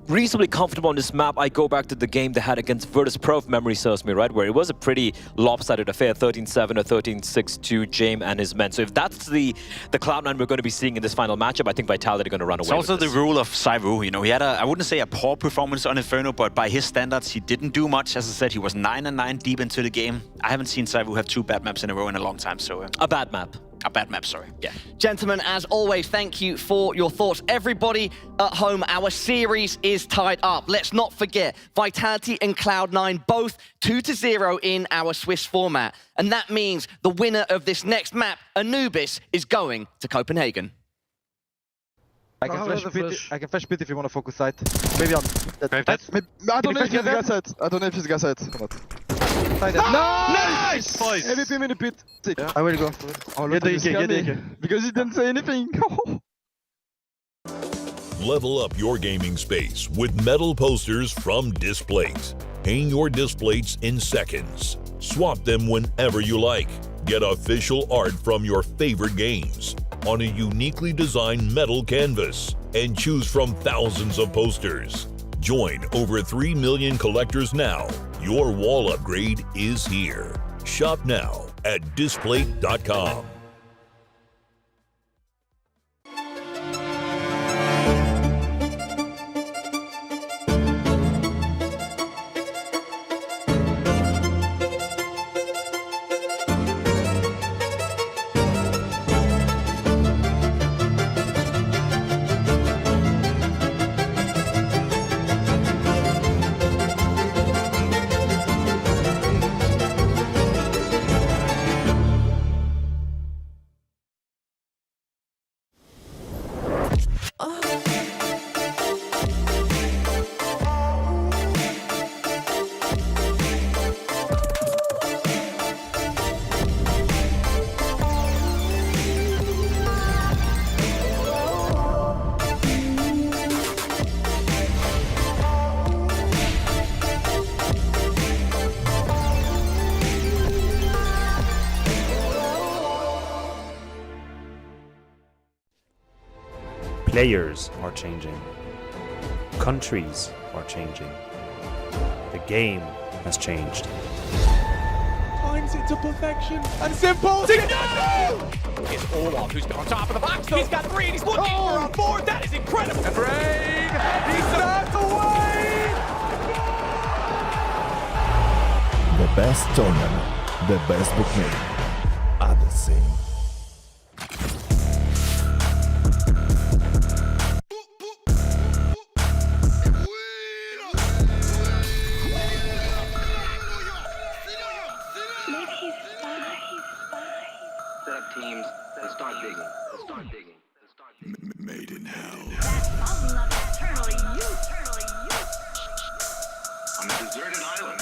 reasonably comfortable on this map, I go back to the game they had against Virtus Pro, if memory serves me right, where it was a pretty lopsided affair, 13-7 or 13-6 to James and his men. So if that's the Cloud9 we're going to be seeing in this final matchup, I think Vitality are going to run away with It's also the rule of Saivu. You know, he had I wouldn't say a poor performance on Inferno, but by his standards, he didn't do much. As I said, he was 9-9 deep into the game. I haven't seen Saivu have 2 bad maps in a row in a long time, so... a bad map. A bad map, sorry. Yeah. Gentlemen, as always, thank you for your thoughts. Everybody at home, our series is tied up. Let's not forget, Vitality and Cloud9 both 2-0 in our Swiss format. And that means the winner of this next map, Anubis, is going to Copenhagen. I can flash pit if you want to focus site. Maybe on that. I don't know if he's gas set. I don't know if he's gas set or not. Nice! MVP in the pit. Yeah. I will go. Get the EK. Because he didn't say anything. Level up your gaming space with metal posters from Displays. Hang your displays in seconds. Swap them whenever you like. Get official art from your favorite games on a uniquely designed metal canvas and choose from thousands of posters. Join over 3 million collectors now. Your wall upgrade is here. Shop now at display.com. Players are changing. Countries are changing. The game has changed. Times it to perfection and simple. It's Olaf who's been on top of the box. He's got 3 and he's looking for a 4. That is incredible. And Brain, he's knocked away. The best tournament, the best bookmaker are the same. Teams that start digging. Made in hell. On a deserted island.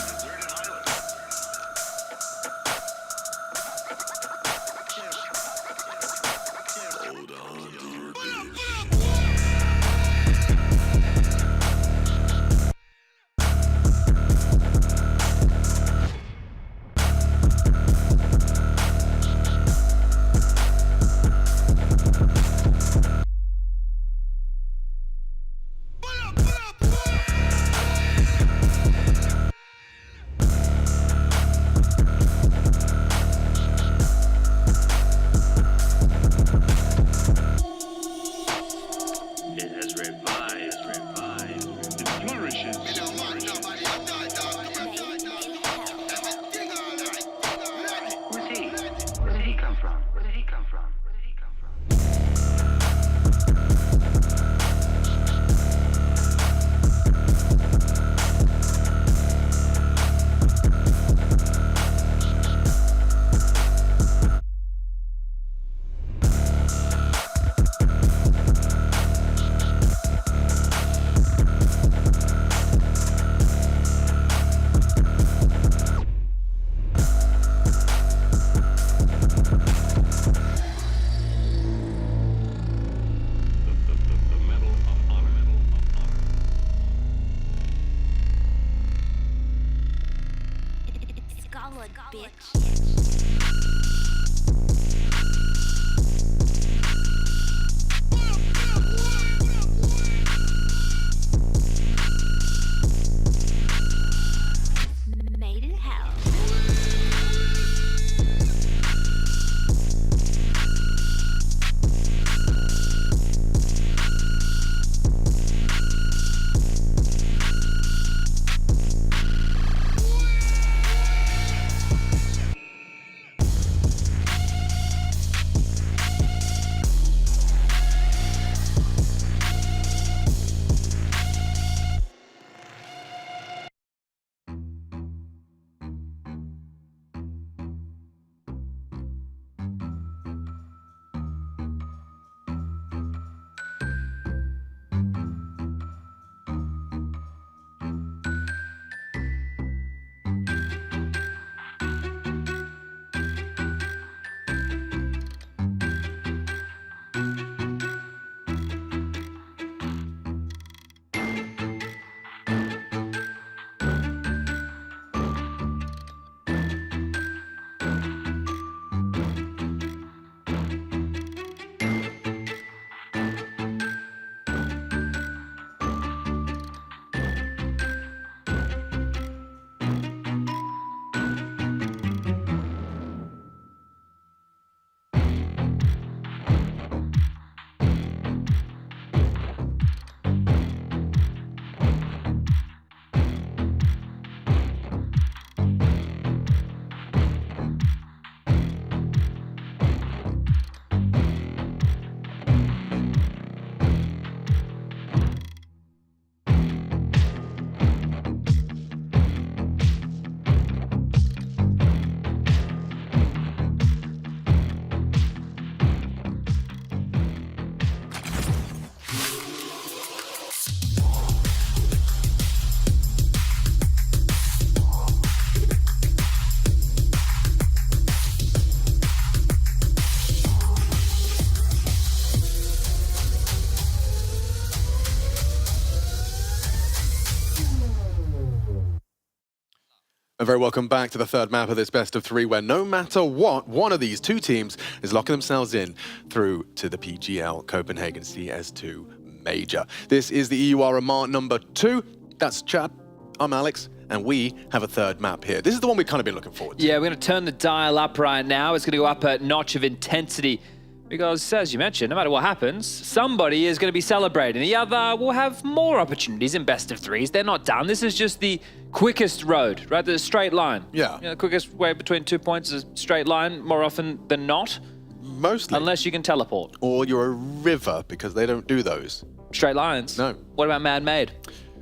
A very welcome back to the third map of this best of three, where no matter what, one of these two teams is locking themselves in through to the PGL Copenhagen CS2 Major. This is the EU RMR number 2. That's Chad. I'm Alex. And we have a third map here. This is the one we've kind of been looking forward to. Yeah, we're going to turn the dial up right now. It's going to go up a notch of intensity. Because, as you mentioned, no matter what happens, somebody is going to be celebrating. The other will have more opportunities in best of threes. They're not done. This is just the quickest road, right? The straight line. Yeah. You know, the quickest way between 2 points is a straight line, more often than not. Mostly. Unless you can teleport. Or you're a river, because they don't do those. Straight lines? No. What about man-made?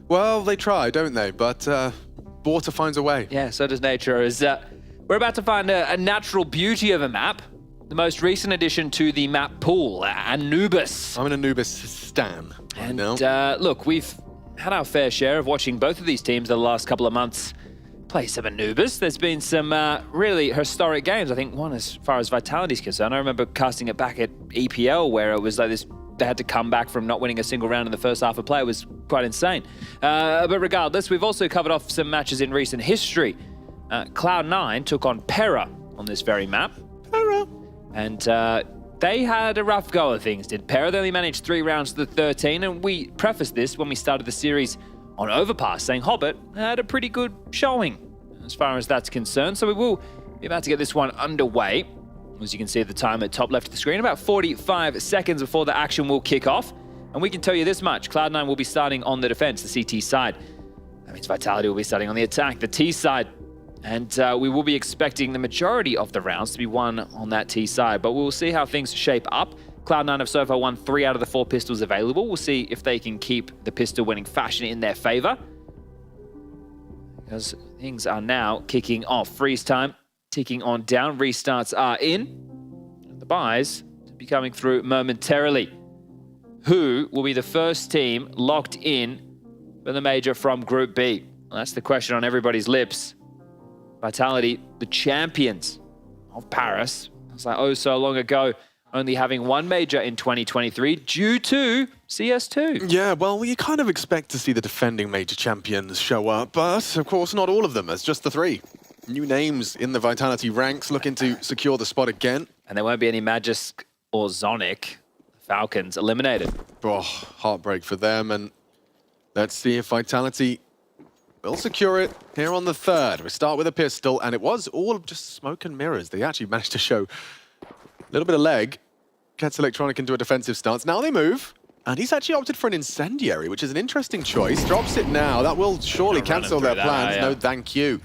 Well, they try, don't they? But water finds a way. Yeah, so does nature. We're about to find a natural beauty of a map. The most recent addition to the map pool, Anubis. I'm an Anubis stan right now. Look, we've had our fair share of watching both of these teams the last couple of months play some Anubis. There's been some really historic games. I think one as far as Vitality is concerned. I remember casting it back at EPL where it was like this, they had to come back from not winning a single round in the first half of play. It was quite insane. But regardless, we've also covered off some matches in recent history. Cloud9 took on Pera on this very map. Pera. And they had a rough go of things, did Pera. They only managed 3 rounds to the 13, and we prefaced this when we started the series on Overpass, saying Hobbit had a pretty good showing as far as that's concerned. So we will be about to get this one underway. As you can see at the time at top left of the screen, about 45 seconds before the action will kick off. And we can tell you this much, Cloud9 will be starting on the defense, the CT side. That means Vitality will be starting on the attack, the T side. And we will be expecting the majority of the rounds to be won on that T side, but we'll see how things shape up. Cloud9 have so far won 3 out of the 4 pistols available. We'll see if they can keep the pistol winning fashion in their favor. Because things are now kicking off. Freeze time ticking on down. Restarts are in. And the buys to be coming through momentarily. Who will be the first team locked in for the major from Group B? Well, that's the question on everybody's lips. Vitality, the champions of Paris. It was like, oh, so long ago, only having one major in 2023 due to CS2. Yeah, well, you kind of expect to see the defending major champions show up, but of course not all of them. It's just the 3. New names in the Vitality ranks looking to secure the spot again. And there won't be any Magisk or Zonic. Falcons eliminated. Oh, heartbreak for them, and let's see if Vitality will secure it here on the 3rd. We start with a pistol, and it was all just smoke and mirrors. They actually managed to show a little bit of leg. Gets Electronic into a defensive stance. Now they move, and he's actually opted for an incendiary, which is an interesting choice. Drops it now. That will surely cancel their plans. No, thank you.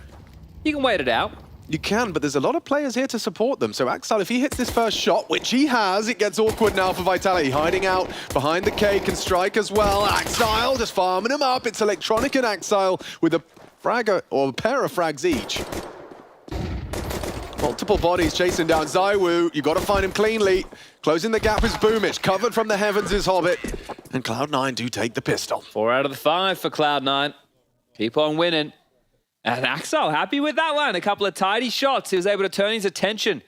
You can wait it out. You can, but there's a lot of players here to support them. So excl, if he hits this first shot, which he has, it gets awkward now for Vitality. Hiding out behind the K, can strike as well. excl just farming him up. It's Electronic and excl with a frag or a pair of frags each. Multiple bodies chasing down ZywOo. You got to find him cleanly. Closing the gap is Boomish. Covered from the heavens is Hobbit. And Cloud9 do take the pistol. 4 out of the 5 for Cloud9. Keep on winning. And excl happy with that one. A couple of tidy shots. He was able to turn his attention.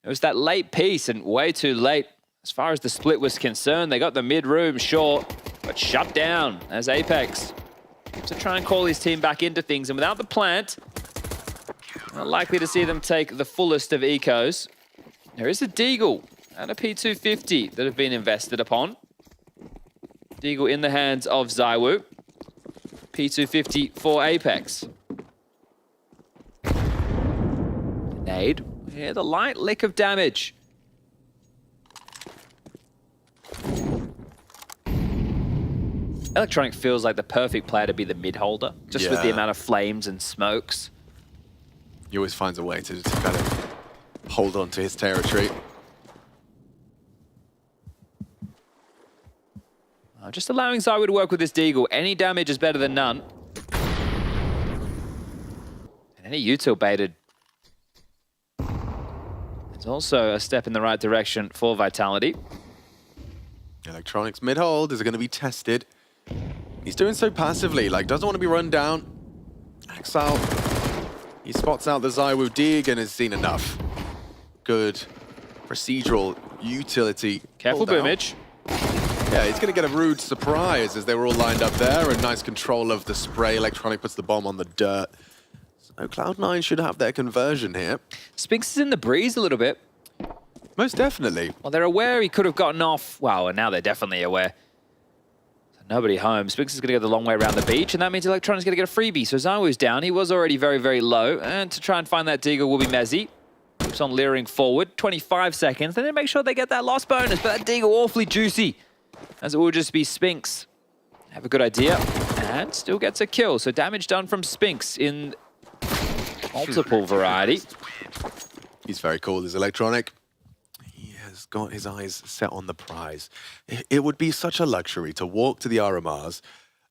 It was that late piece and way too late. As far as the split was concerned, they got the mid-room short, but shut down as Apeks to try and call his team back into things. And without the plant, not likely to see them take the fullest of ecos. There is a Deagle and a P250 that have been invested upon. Deagle in the hands of ZywOo. P250 for Apeks. Nade. Yeah, the light lick of damage. Electronic feels like the perfect player to be the mid holder, just with the amount of flames and smokes. He always finds a way to kind of hold on to his territory. Just allowing ZywOo to work with this Deagle. Any damage is better than none. And any util baited. It's also a step in the right direction for Vitality. Electronics mid-hold is going to be tested. He's doing so passively, like doesn't want to be run down. excl, he spots out the ZywOo dig and has seen enough. Good procedural utility. Careful Boomage. Yeah, he's going to get a rude surprise as they were all lined up there, and nice control of the spray. Electronic puts the bomb on the dirt. So Cloud9 should have their conversion here. Spinx is in the breeze a little bit. Most definitely. Well, they're aware he could have gotten off. Wow, and now they're definitely aware. So nobody home. Spinx is going to go the long way around the beach, and that means Electronic's going to get a freebie. So ZywOo's down. He was already very, very low. And to try and find that Deagle will be Mezzy. Keeps on leering forward. 25 seconds. They need to make sure they get that lost bonus, but that Deagle awfully juicy. As it will just be Spinx. Have a good idea. And still gets a kill. So damage done from Spinx in multiple variety. He's very cool, this Electronic. He has got his eyes set on the prize. It would be such a luxury to walk to the RMRs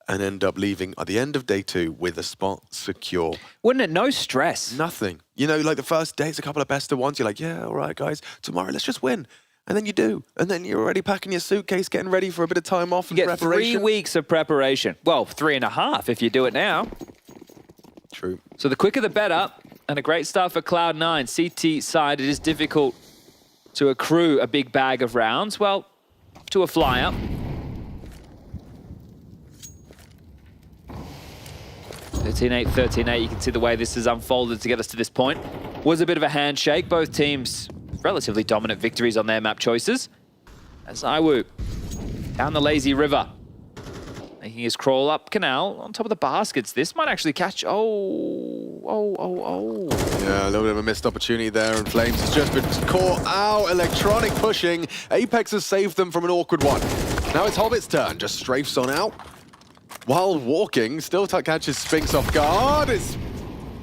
and end up leaving at the end of day 2 with a spot secure. Wouldn't it? No stress. Nothing. You know, like the first day, it's a couple of best of ones. You're like, yeah, all right, guys. Tomorrow, let's just win. And then you do. And then you're already packing your suitcase, getting ready for a bit of time off and preparation. 3 weeks of preparation. Well, 3.5 if you do it now. True. So the quicker the better. And a great start for Cloud9. CT side, it is difficult to accrue a big bag of rounds. Well, to a flyer. (13-8, 13-8). You can see the way this has unfolded to get us to this point. Was a bit of a handshake. Both teams relatively dominant victories on their map choices. As ZywOo down the lazy river, making his crawl up canal on top of the baskets. This might actually catch. Oh. Yeah, a little bit of a missed opportunity there, and Flames has just been caught out. Electronic pushing. Apeks has saved them from an awkward one. Now it's Hobbit's turn. Just strafes on out. while walking, still catches Spinks off guard. It's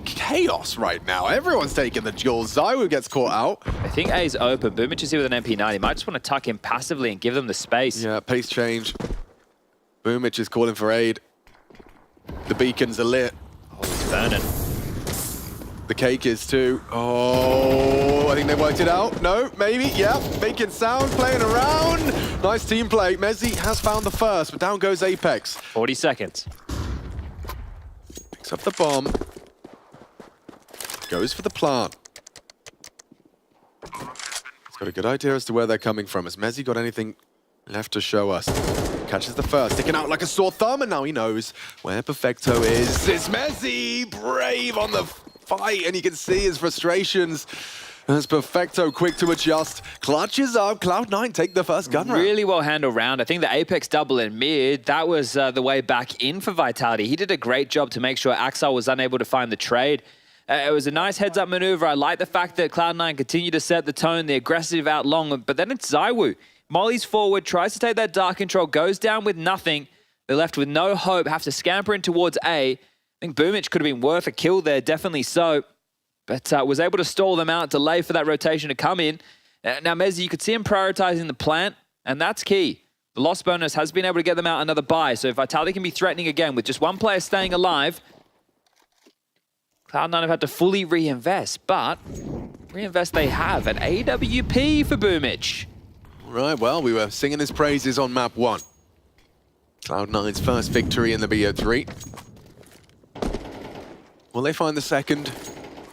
chaos right now. Everyone's taking the jewels. ZywOo gets caught out. I think A is open. Boomich is here with an MP9. He might just want to tuck in passively and give them the space. Yeah, pace change. Boomich is calling for aid. The beacons are lit. Oh, he's burning. The cake is too. Oh, I think they worked it out. No, maybe, yeah. Making sound, playing around. Nice team play. Mezzi has found the first, but down goes Apeks. 40 seconds. Picks up the bomb. Goes for the plant. He's got a good idea as to where they're coming from. Has Mezzi got anything left to show us? Catches the first, sticking out like a sore thumb, and now he knows where Perfecto is. It's Mezzi, brave on the fight, and you can see his frustrations as Perfecto quick to adjust. Clutches up, Cloud9 take the first gun round. Really well handled round. I think the Apeks double in mid, that was the way back in for Vitality. He did a great job to make sure excl was unable to find the trade. It was a nice heads-up maneuver. I like the fact that Cloud9 continued to set the tone, the aggressive out long, but then it's ZywOo. Molly's forward, tries to take that dark control, goes down with nothing. They're left with no hope, have to scamper in towards A. I think Boomich could have been worth a kill there, definitely so. But was able to stall them out, delay for that rotation to come in. Now, Mezzi, you could see him prioritizing the plant, and that's key. The loss bonus has been able to get them out another buy, so if Vitality can be threatening again with just one player staying alive, Cloud9 have had to fully reinvest, but reinvest they have. An AWP for Boomich. Right, well, we were singing his praises on map 1. Cloud9's first victory in the BO3. Will they find the second?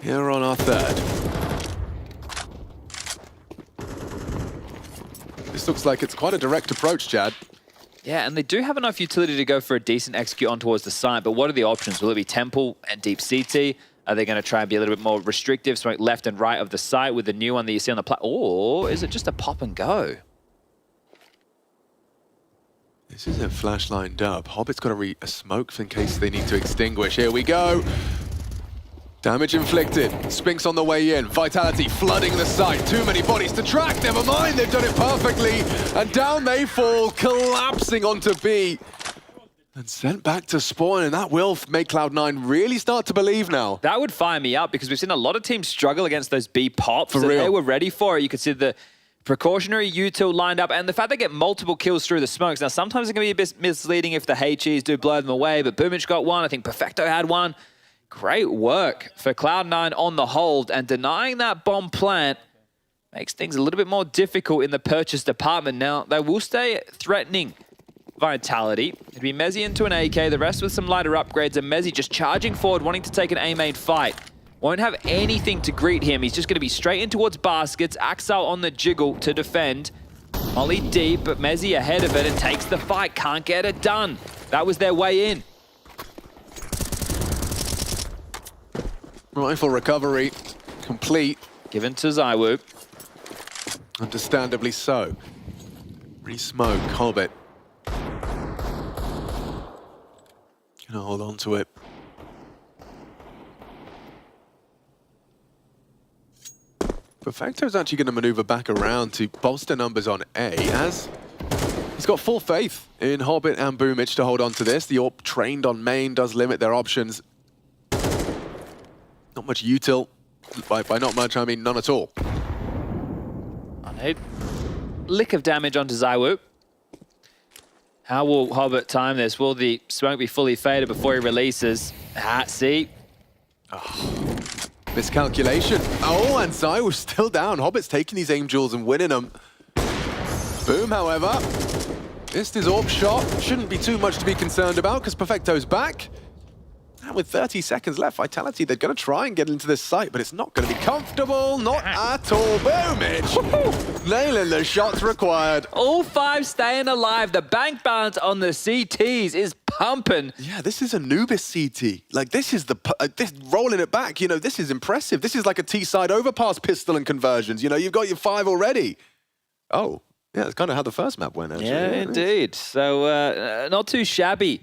Here on our third. This looks like it's quite a direct approach, Chad. Yeah, and they do have enough utility to go for a decent execute on towards the side, but what are the options? Will it be Temple and Deep CT? Are they going to try and be a little bit more restrictive, smoke left and right of the site with the new one that you see on the platform? Or is it just a pop and go? This is a flashline dub. Hobbit's got a smoke in case they need to extinguish. Here we go. Damage inflicted. Spinks on the way in. Vitality flooding the site. Too many bodies to track. Never mind, they've done it perfectly. And down they fall, collapsing onto B. And sent back to spawn, and that will make Cloud9 really start to believe now. That would fire me up, because we've seen a lot of teams struggle against those B pops. For real. They were ready for it. You could see the precautionary util lined up, and the fact they get multiple kills through the smokes. Now, sometimes it can be a bit misleading if the HEs do blow them away, but Boomich got one. I think Perfecto had one. Great work for Cloud9 on the hold, and denying that bomb plant makes things a little bit more difficult in the purchase department. Now, they will stay threatening Vitality. It'd be Mezzi into an AK, the rest with some lighter upgrades, and Mezzi just charging forward, wanting to take an A-main fight. Won't have anything to greet him. He's just going to be straight in towards baskets. excl on the jiggle to defend. Molly deep, but Mezzi ahead of it and takes the fight. Can't get it done. That was their way in. Rifle recovery complete. Given to ZywOo. Understandably so. Re-smoke, Hobbit. Gonna hold on to it. Perfecto's actually going to maneuver back around to bolster numbers on A, as he's got full faith in Hobbit and Boomich to hold on to this. The AWP trained on main does limit their options. Not much util. By not much, I mean none at all. A lick of damage onto ZywOo. How will Hobbit time this? Will the smoke be fully faded before he releases? See? Oh, miscalculation. Oh, and ZywOo's still down. Hobbit's taking these aim jewels and winning them. Boom, however. Missed his AWP shot. Shouldn't be too much to be concerned about because Perfecto's back. And with 30 seconds left, Vitality, they're going to try and get into this site, but it's not going to be comfortable. Not at all. Boomich. Nailing the shots required. All 5 staying alive. The bank balance on the CTs is pumping. Yeah, this is Anubis CT. Like, this is this rolling it back. You know, this is impressive. This is like a T-side overpass pistol and conversions. You know, you've got your 5 already. Oh, yeah, that's kind of how the first map went, actually. Yeah, indeed. So, not too shabby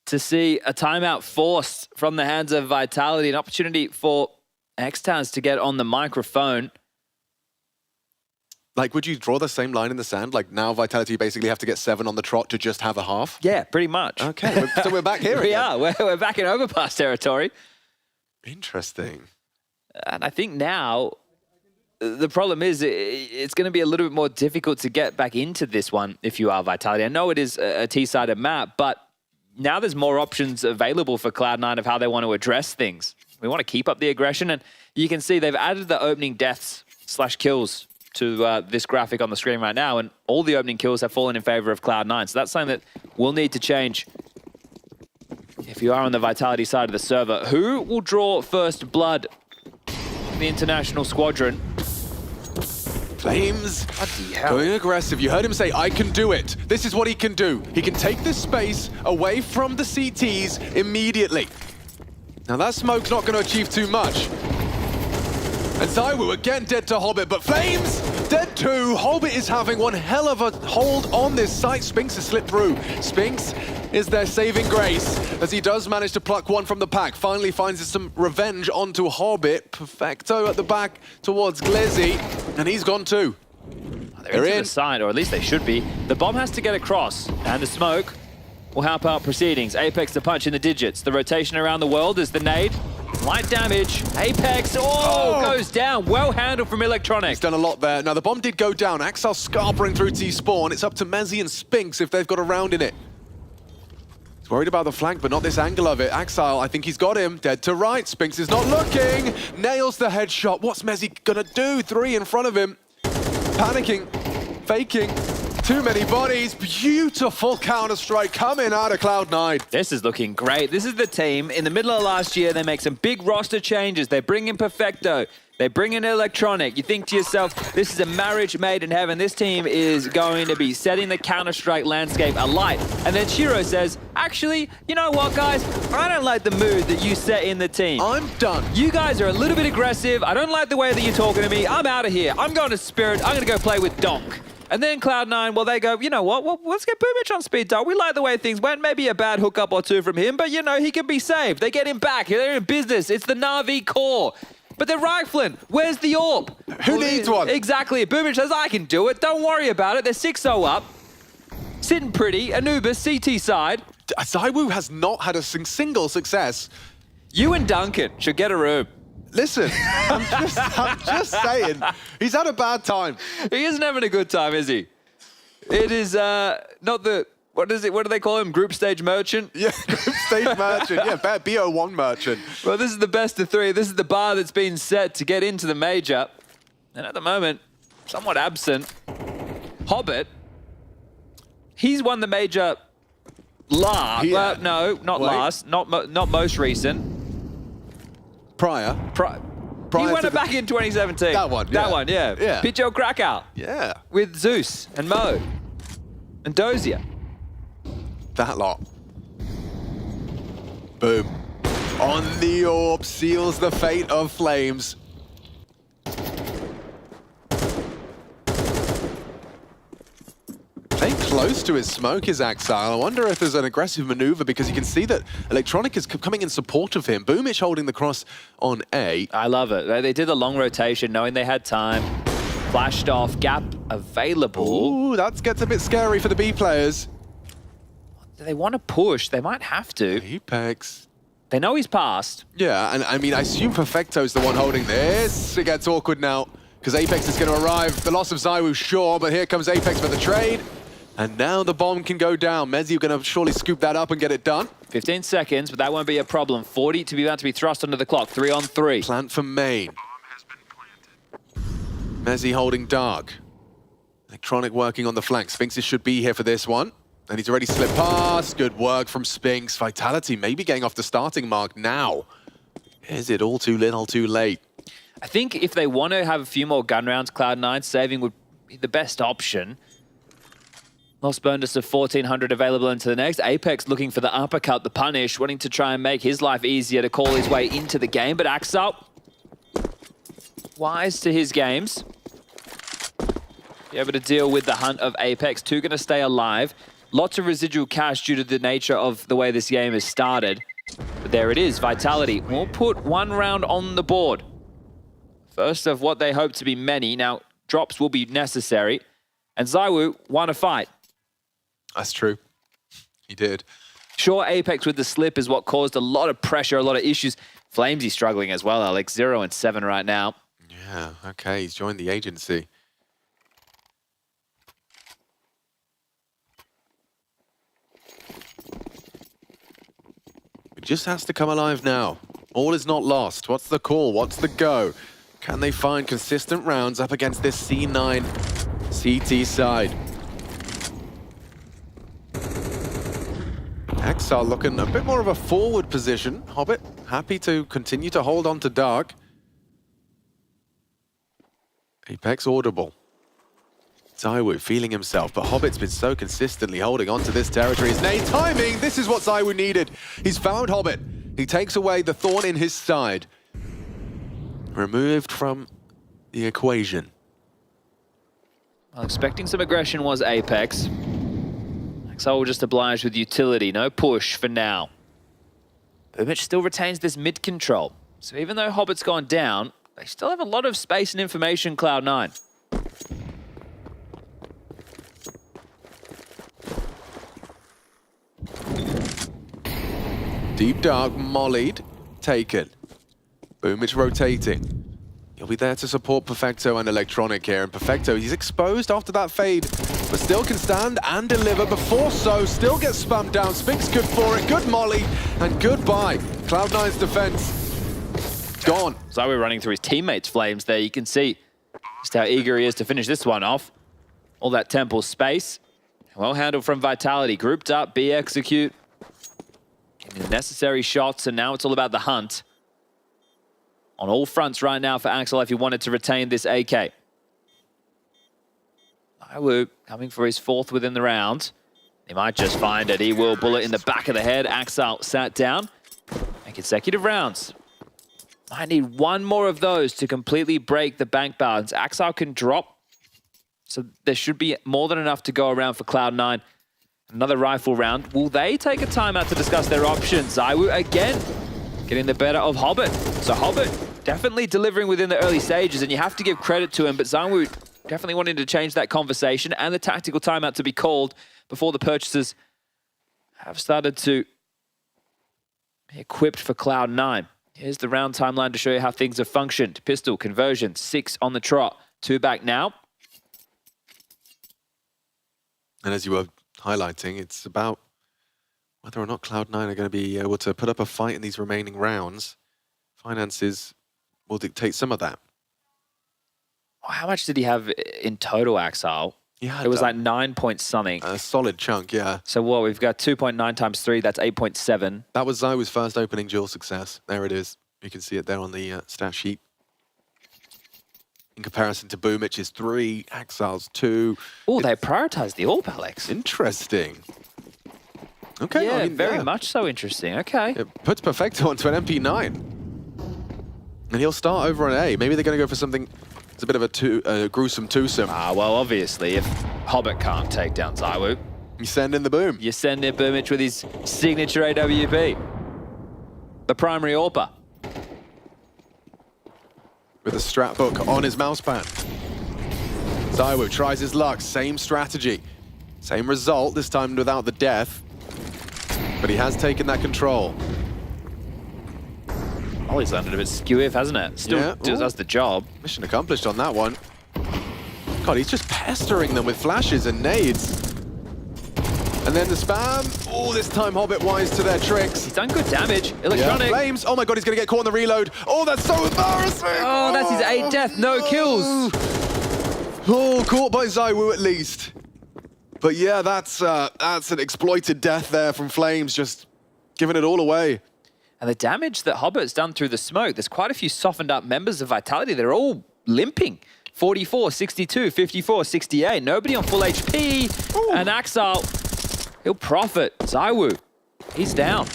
to see a timeout forced from the hands of Vitality, an opportunity for X-Towns to get on the microphone. Like, would you draw the same line in the sand? Like, now Vitality basically have to get 7 on the trot to just have a half? Yeah, pretty much. Okay, so we're back here We again. are. We're back in overpass territory. Interesting. And I think now the problem is it's going to be a little bit more difficult to get back into this one if you are Vitality. I know it is a T-sided map, but now there's more options available for Cloud9 of how they want to address things. We want to keep up the aggression, and you can see they've added the opening deaths/kills to this graphic on the screen right now, and all the opening kills have fallen in favor of Cloud9. So that's something that will need to change if you are on the Vitality side of the server. Who will draw first blood? The international squadron. Flames going aggressive. You heard him say, I can do it. This is what he can do. He can take this space away from the CTs immediately. Now that smoke's not going to achieve too much. And ZywOo again dead to Hobbit, but Flames dead too. Hobbit is having one hell of a hold on this site. Spinks has slipped through. Spinks is their saving grace as he does manage to pluck one from the pack. Finally finds some revenge onto Hobbit. Perfecto at the back towards Glizzy, and he's gone too. They're into the side, or at least they should be. The bomb has to get across, and the smoke will help out proceedings. Apeks to punch in the digits. The rotation around the world is the nade. Light damage. Apeks, goes down. Well handled from Electronic. He's done a lot there. Now, the bomb did go down. Axel scarpering through T-spawn. It's up to Mezzi and Spinks if they've got a round in it. He's worried about the flank, but not this angle of it. Axel, I think he's got him. Dead to right. Spinks is not looking. Nails the headshot. What's Mezzi gonna do? 3 in front of him. Panicking. Faking. Too many bodies. Beautiful Counter-Strike coming out of Cloud9. This is looking great. This is the team. In the middle of last year, they make some big roster changes. They bring in Perfecto. They bring in Electronic. You think to yourself, this is a marriage made in heaven. This team is going to be setting the Counter-Strike landscape alight. And then Shiro says, actually, you know what, guys? I don't like the mood that you set in the team. I'm done. You guys are a little bit aggressive. I don't like the way that you're talking to me. I'm out of here. I'm going to Spirit. I'm going to go play with Donk. And then Cloud9, well, they go, you know what? Well, let's get Boomich on speed dial. We like the way things went. Maybe a bad hookup or two from him, but, you know, he can be saved. They get him back. They're in business. It's the Na'Vi core. But they're rifling. Where's the AWP? Who needs one? Exactly. Boomich says, I can do it. Don't worry about it. They're 6-0 up. Sitting pretty. Anubis, CT side. ZywOo has not had a single success. You and Duncan should get a room. Listen, I'm just saying, he's had a bad time. He isn't having a good time, is he? It is not the, what do they call him? Group stage merchant? Yeah, group stage merchant. Yeah, BO1 merchant. Well, this is the best of 3. This is the bar that's been set to get into the major. And at the moment, somewhat absent. Hobbit, he's won the major last. Yeah. No, not last. Not most recent. Prior He won it back in 2017. That one, yeah. That one, yeah. Yeah. PGL Krakow. Yeah. With Zeus and Mo and Dozier. That lot. Boom. On the AWP, seals the fate of Flames. Playing close to his smoke is Axel. I wonder if there's an aggressive maneuver because you can see that Electronic is coming in support of him. Boomich holding the cross on A. I love it. They did a long rotation knowing they had time. Flashed off, gap available. Ooh, that gets a bit scary for the B players. They want to push. They might have to. Apeks. They know he's passed. Yeah, and I mean, I assume Perfecto's the one holding this. It gets awkward now because Apeks is going to arrive. The loss of ZywOo, sure, but here comes Apeks for the trade. And now the bomb can go down. Mezzi going to surely scoop that up and get it done. 15 seconds, but that won't be a problem. 40 to be about to be thrust onto the clock. 3 on 3. Plant for main. Mezzi holding dark. Electronic working on the flank. Spinks should be here for this one. And he's already slipped past. Good work from Spinks. Vitality maybe getting off the starting mark now. Is it all too little, too late? I think if they want to have a few more gun rounds, Cloud9 saving would be the best option. Lost bonus of 1,400 available into the next. Apeks looking for the uppercut, the punish, wanting to try and make his life easier to call his way into the game. But Axel, wise to his games. Be able to deal with the hunt of Apeks. 2 going to stay alive. Lots of residual cash due to the nature of the way this game has started. But there it is, Vitality will put 1 round on the board. First of what they hope to be many. Now, drops will be necessary. And ZywOo won a fight. That's true. He did. Sure, Apeks with the slip is what caused a lot of pressure, a lot of issues. Flamesy struggling as well, Alex. 0 and 7 right now. Yeah, okay, he's joined the agency. It just has to come alive now. All is not lost. What's the call? What's the go? Can they find consistent rounds up against this C9 CT side? excl looking a bit more of a forward position. Hobbit happy to continue to hold on to Dark. Apeks audible. ZywOo feeling himself, but Hobbit's been so consistently holding on to this territory. His nade timing, this is what ZywOo needed. He's found Hobbit. He takes away the thorn in his side. Removed from the equation. Well, expecting some aggression was Apeks. excl will just oblige with utility, no push for now. Boomich still retains this mid control. So even though Hobbit's gone down, they still have a lot of space and information, Cloud9. Deep Dark mollied, taken. Boomich rotating. He'll be there to support Perfecto and Electronic here. And Perfecto, he's exposed after that fade, but still can stand and deliver before so. Still gets spammed down. Spix good for it. Good molly. And goodbye. Cloud9's defense gone. ZywOo running through his teammates' flames there. You can see just how eager he is to finish this one off. All that temple space. Well handled from Vitality. Grouped up, B execute. Getting the necessary shots, and now it's all about the hunt. On all fronts right now for excl if he wanted to retain this AK. ZywOo coming for his 4th within the round. He might just find it. He will. Bullet in the back of the head. excl sat down. And consecutive rounds. Might need one more of those to completely break the bank balance. excl can drop. So there should be more than enough to go around for Cloud9. Another rifle round. Will they take a timeout to discuss their options? ZywOo again getting the better of Hobbit. So Hobbit definitely delivering within the early stages, and you have to give credit to him, but ZywOo definitely wanting to change that conversation and the tactical timeout to be called before the purchasers have started to be equipped for Cloud9. Here's the round timeline to show you how things have functioned. Pistol conversion, 6 on the trot. 2 back now. And as you were highlighting, it's about whether or not Cloud9 are going to be able to put up a fight in these remaining rounds. Finances will dictate some of that. How much did he have in total, excl? Yeah, it was like 9 point something. A solid chunk, yeah. So what, we've got 2.9 times 3, that's 8.7. That was ZywOo's first opening duel success. There it is. You can see it there on the stat sheet. In comparison to Boomich's 3, excl's 2. Oh, they prioritized the AWP, Alex. Interesting. Okay, yeah, I mean, very much so interesting. Okay. It puts Perfecto onto an MP9. And he'll start over on A. Maybe they're going to go for something that's a bit of a gruesome twosome. Ah, well, obviously, if Hobbit can't take down ZywOo, you send in the Boom. You send in Boomich with his signature AWP. The primary AWPer. With a strat book on his mouse pad. ZywOo tries his luck. Same strategy. Same result, this time without the death. But he has taken that control. Oh, he's landed a bit skew-if, hasn't it? Still does the job. Mission accomplished on that one. God, he's just pestering them with flashes and nades. And then the spam. Oh, this time Hobbit wise to their tricks. He's done good damage. Electronic. Yeah. Flames. Oh my God, he's going to get caught in the reload. Oh, that's so embarrassing. Oh, that's his 8 death, no kills. Oh, caught by ZywOo at least. But yeah, that's an exploited death there from Flames, just giving it all away. And the damage that Hobbit's done through the smoke, there's quite a few softened up members of Vitality. They're all limping. 44, 62, 54, 68. Nobody on full HP. Ooh. And excl, he'll profit. ZywOo, he's down.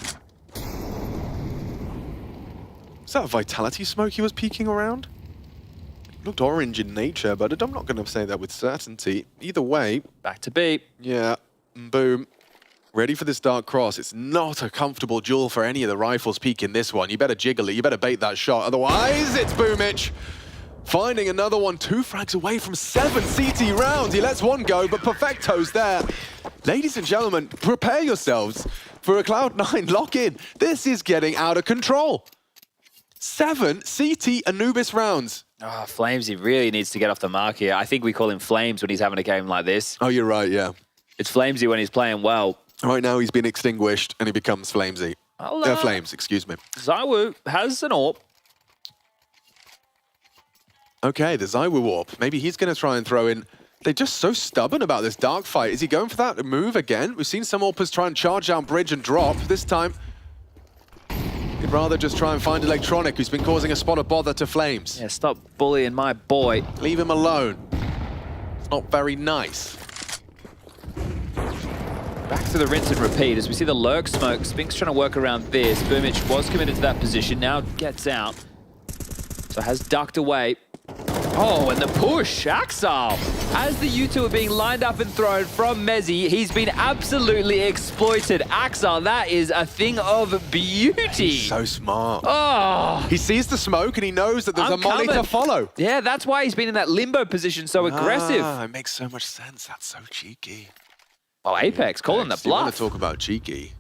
Is that a Vitality smoke he was peeking around? It looked orange in nature, but I'm not going to say that with certainty. Either way. Back to B. Yeah, boom. Ready for this Dark Cross. It's not a comfortable duel for any of the rifles peeking this one. You better jiggle it. You better bait that shot. Otherwise, it's Boomich. Finding another one, 2 frags away from 7 CT rounds. He lets one go, but Perfecto's there. Ladies and gentlemen, prepare yourselves for a Cloud9 lock-in. This is getting out of control. 7 CT Anubis rounds. Oh, Flamesy really needs to get off the mark here. I think we call him Flames when he's having a game like this. Oh, you're right, yeah. It's Flamesy when he's playing well. Right now, he's been extinguished, and he becomes Flamesy. Flames, excuse me. ZywOo has an AWP. Okay, the ZywOo AWP. Maybe he's going to try and throw in... They're just so stubborn about this dark fight. Is he going for that move again? We've seen some AWPers try and charge down bridge and drop. This time, he'd rather just try and find Electronic, who's been causing a spot of bother to Flames. Yeah, stop bullying my boy. Leave him alone. It's not very nice. Back to the rinse and repeat as we see the lurk smoke. Spink's trying to work around this. Boomich was committed to that position, now gets out. So has ducked away. Oh, and the push, Axel. As the U2 are being lined up and thrown from Mezzy, he's been absolutely exploited. Axel, that is a thing of beauty. He's so smart. Oh. He sees the smoke and he knows that there's a Monte to follow. Yeah, that's why he's been in that limbo position so aggressive. Ah, it makes so much sense. That's so cheeky. Oh, Apeks calling the You want bluff. to talk about cheeky.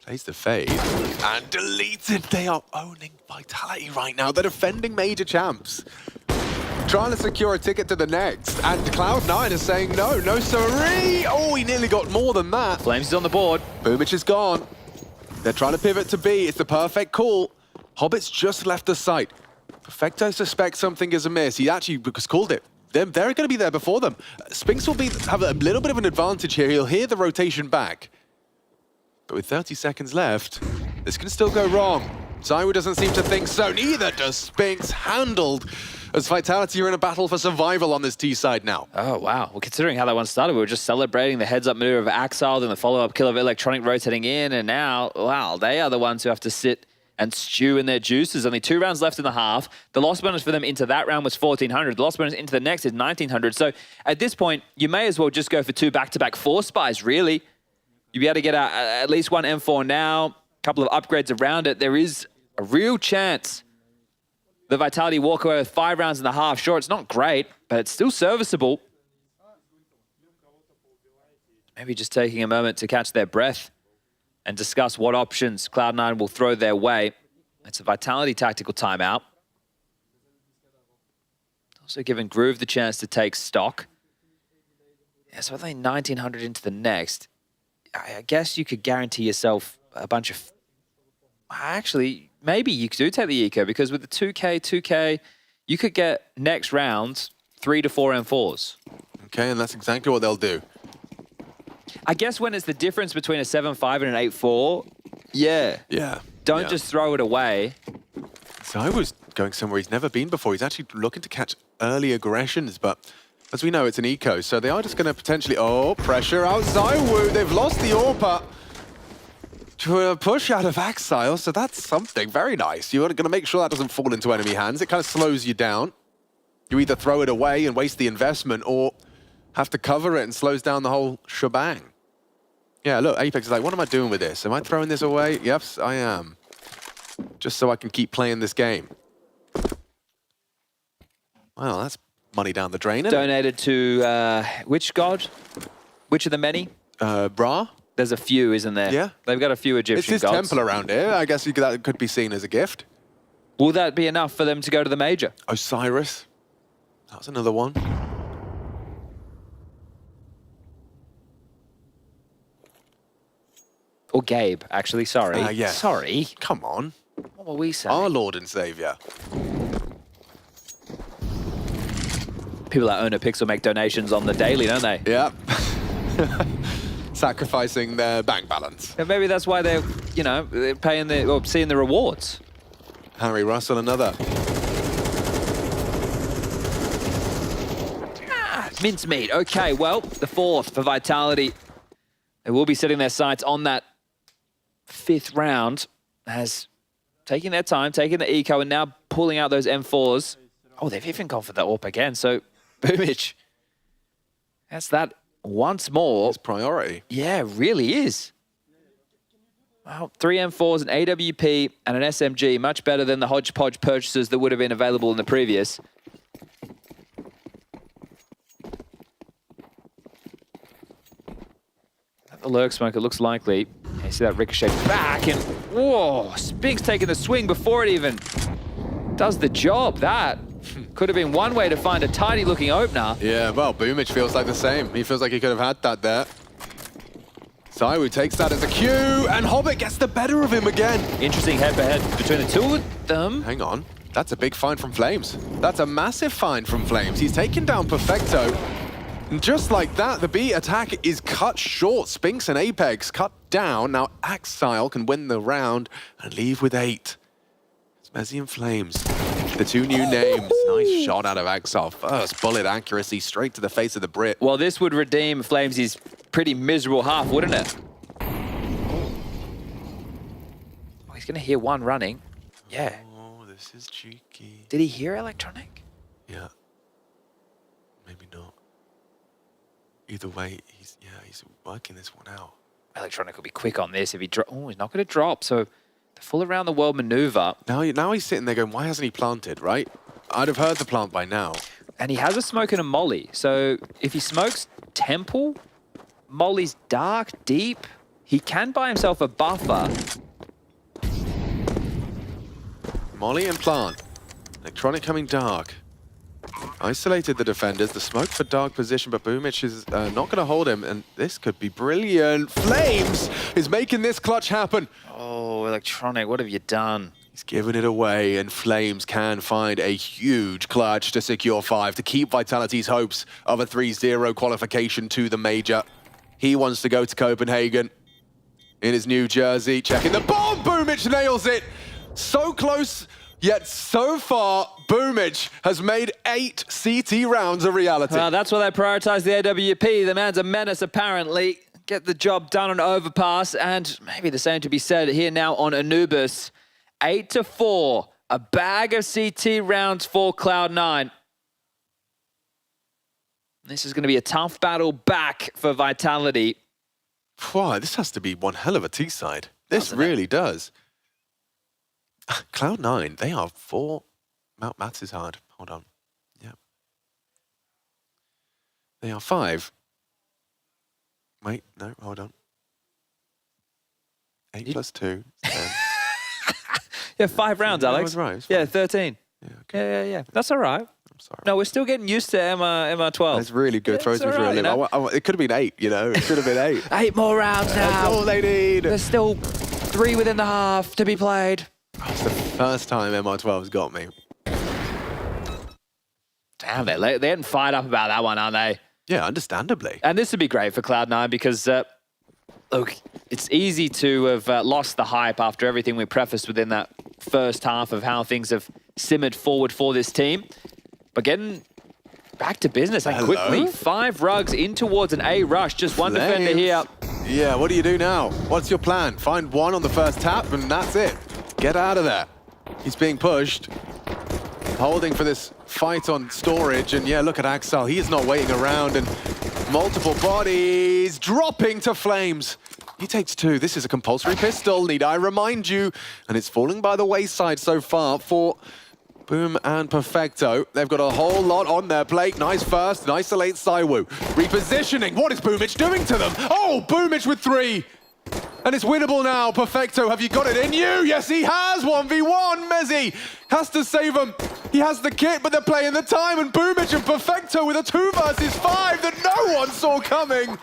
Plays the fade and deletes it. They are owning Vitality right now. They're defending major champs. Trying to secure a ticket to the next. And Cloud9 is saying no, no siree. Oh, he nearly got more than that. Flames is on the board. Boomich is gone. They're trying to pivot to B. It's the perfect call. Hobbit's just left the site. Perfecto suspects something is amiss. He actually called it. They're going to be there before them. Spinks will have a little bit of an advantage here. He'll hear the rotation back. But with 30 seconds left, this can still go wrong. ZywOo doesn't seem to think so. Neither does Spinks. Handled as Vitality are in a battle for survival on this T side now. Oh, wow. Well, considering how that one started, we were just celebrating the heads-up maneuver of Axel, then the follow-up kill of Electronic rotating in, and now, wow, they are the ones who have to sit and stew in their juices. Only 2 rounds left in the half. The loss bonus for them into that round was 1,400. The loss bonus into the next is 1,900. So at this point, you may as well just go for 2 back-to-back 4 spies, really. You'll be able to get at least 1 M4 now, a couple of upgrades around it. There is a real chance the Vitality walk away with 5 rounds in the half. Sure, it's not great, but it's still serviceable. Maybe just taking a moment to catch their breath and discuss what options Cloud9 will throw their way. It's a Vitality tactical timeout. Also giving Groove the chance to take stock. Yeah, so I think 1,900 into the next. I guess you could guarantee yourself a bunch of... Actually, maybe you do take the eco, because with the 2K, you could get next round 3 to 4 M4s. Okay, and that's exactly what they'll do. I guess when it's the difference between a 7.5 and an 8.4, yeah. Yeah. Don't just throw it away. ZywOo's going somewhere he's never been before. He's actually looking to catch early aggressions, but as we know, it's an eco, so they are just going to potentially... Oh, pressure out ZywOo. They've lost the AWPer to a push out of Axile, so that's something very nice. You're going to make sure that doesn't fall into enemy hands. It kind of slows you down. You either throw it away and waste the investment, or have to cover it and slows down the whole shebang. Yeah, look, Apeks is like, what am I doing with this? Am I throwing this away? Yes, I am. Just so I can keep playing this game. Well, that's money down the drain, isn't it? Donated to which god? Which of the many? Bra? There's a few, isn't there? Yeah. They've got a few Egyptian It's his gods. temple around here. I guess that could be seen as a gift. Will that be enough for them to go to the major? Osiris. That was another one. Or Gabe, actually, sorry. Yeah. Sorry. Come on. What were we saying? Our Lord and Savior. People that own a Pixel make donations on the daily, don't they? Yeah. Sacrificing their bank balance. And maybe that's why they're, you know, they're paying the, or seeing the rewards. Harry Russell, another. Mincemeat. Okay, well, the 4th for Vitality. They will be setting their sights on that 5th round as taking their time, taking the eco, and now pulling out those M4s. Oh, they've even gone for the AWP again, so Boomich. That's that once more. It's priority. Yeah, it really is. Well, 3 M4s, an AWP, and an SMG. Much better than the hodgepodge purchases that would have been available in the previous. The lurk smoke, it looks likely. You see that ricochet back, and whoa, Spink's taking the swing before it even does the job. That could have been one way to find a tidy looking opener. Yeah, well, Boomich feels like the same. He feels like he could have had that there. ZywOo takes that as a cue, and Hobbit gets the better of him again. Interesting head-to-head between the two of them. Hang on, that's a big find from Flames. That's a massive find from Flames. He's taken down Perfecto. And just like that, the B attack is cut short. Spinks and Apeks cut down. Now Exile can win the round and leave with 8. It's Mezzy and Flames. The two new names. Nice shot out of Exile. First bullet accuracy straight to the face of the Brit. Well, this would redeem Flames' pretty miserable half, wouldn't it? Oh, he's going to hear one running. Yeah. Oh, this is cheeky. Did he hear Electronic? Yeah. Maybe not. Either way, he's working this one out. Electronic will be quick on this if he oh, he's not going to drop. So the full around the world maneuver. Now he's sitting there going, why hasn't he planted, right? I'd have heard the plant by now. And he has a smoke and a molly. So if he smokes Temple, molly's dark, deep, he can buy himself a buffer. Molly and plant. Electronic coming dark. Isolated the defenders, the smoke for dark position, but Boomich is not going to hold him, and this could be brilliant. Flames is making this clutch happen. Oh, Electronic, what have you done? He's giving it away, and Flames can find a huge clutch to secure 5, to keep Vitality's hopes of a 3-0 qualification to the Major. He wants to go to Copenhagen in his new jersey, checking the bomb. Boomich nails it. So close, yet so far. Boomich has made 8 CT rounds a reality. Well, that's why they prioritize the AWP. The man's a menace, apparently. Get the job done on Overpass, and maybe the same to be said here now on Anubis. 8-4, a bag of CT rounds for Cloud9. This is going to be a tough battle back for Vitality. Wow, this has to be one hell of a T-side. This really does. Cloud9, they are 4... Maths is hard. Hold on. Yeah. They are 5. Wait, no, hold on. 8 plus 2. Yeah, 5 rounds, Alex. I was right. Yeah, 13. Yeah, okay. Yeah. That's all right. I'm sorry. No, we're still getting used to MR12. That's really good. Throws me for a loop. It could have been 8, you know? It should have been 8. 8 more rounds now. That's all they need. There's still 3 within the half to be played. It's the first time MR12's got me. Damn, they're getting fired up about that one, aren't they? Yeah, understandably. And this would be great for Cloud9 because, look, it's easy to have lost the hype after everything we prefaced within that first half of how things have simmered forward for this team. But getting back to business and quickly, 5 rugs in towards an A rush, just one defender here. Yeah, what do you do now? What's your plan? Find one on the first tap and that's it. Get out of there. He's being pushed. Holding for this fight on storage, and yeah, look at Axel. He is not waiting around, and multiple bodies dropping to Flames. He takes 2. This is a compulsory pistol, need I remind you, and it's falling by the wayside so far for Boom and Perfecto. They've got a whole lot on their plate. Nice first, and isolate ZywOo. Repositioning, what is Boomich doing to them? Oh, Boomich with 3! And it's winnable now. Perfecto, have you got it in you? Yes, he has. 1v1. Mezzy has to save him. He has the kit, but they're playing the time. And Boomich and Perfecto with a 2 versus 5 that no one saw coming.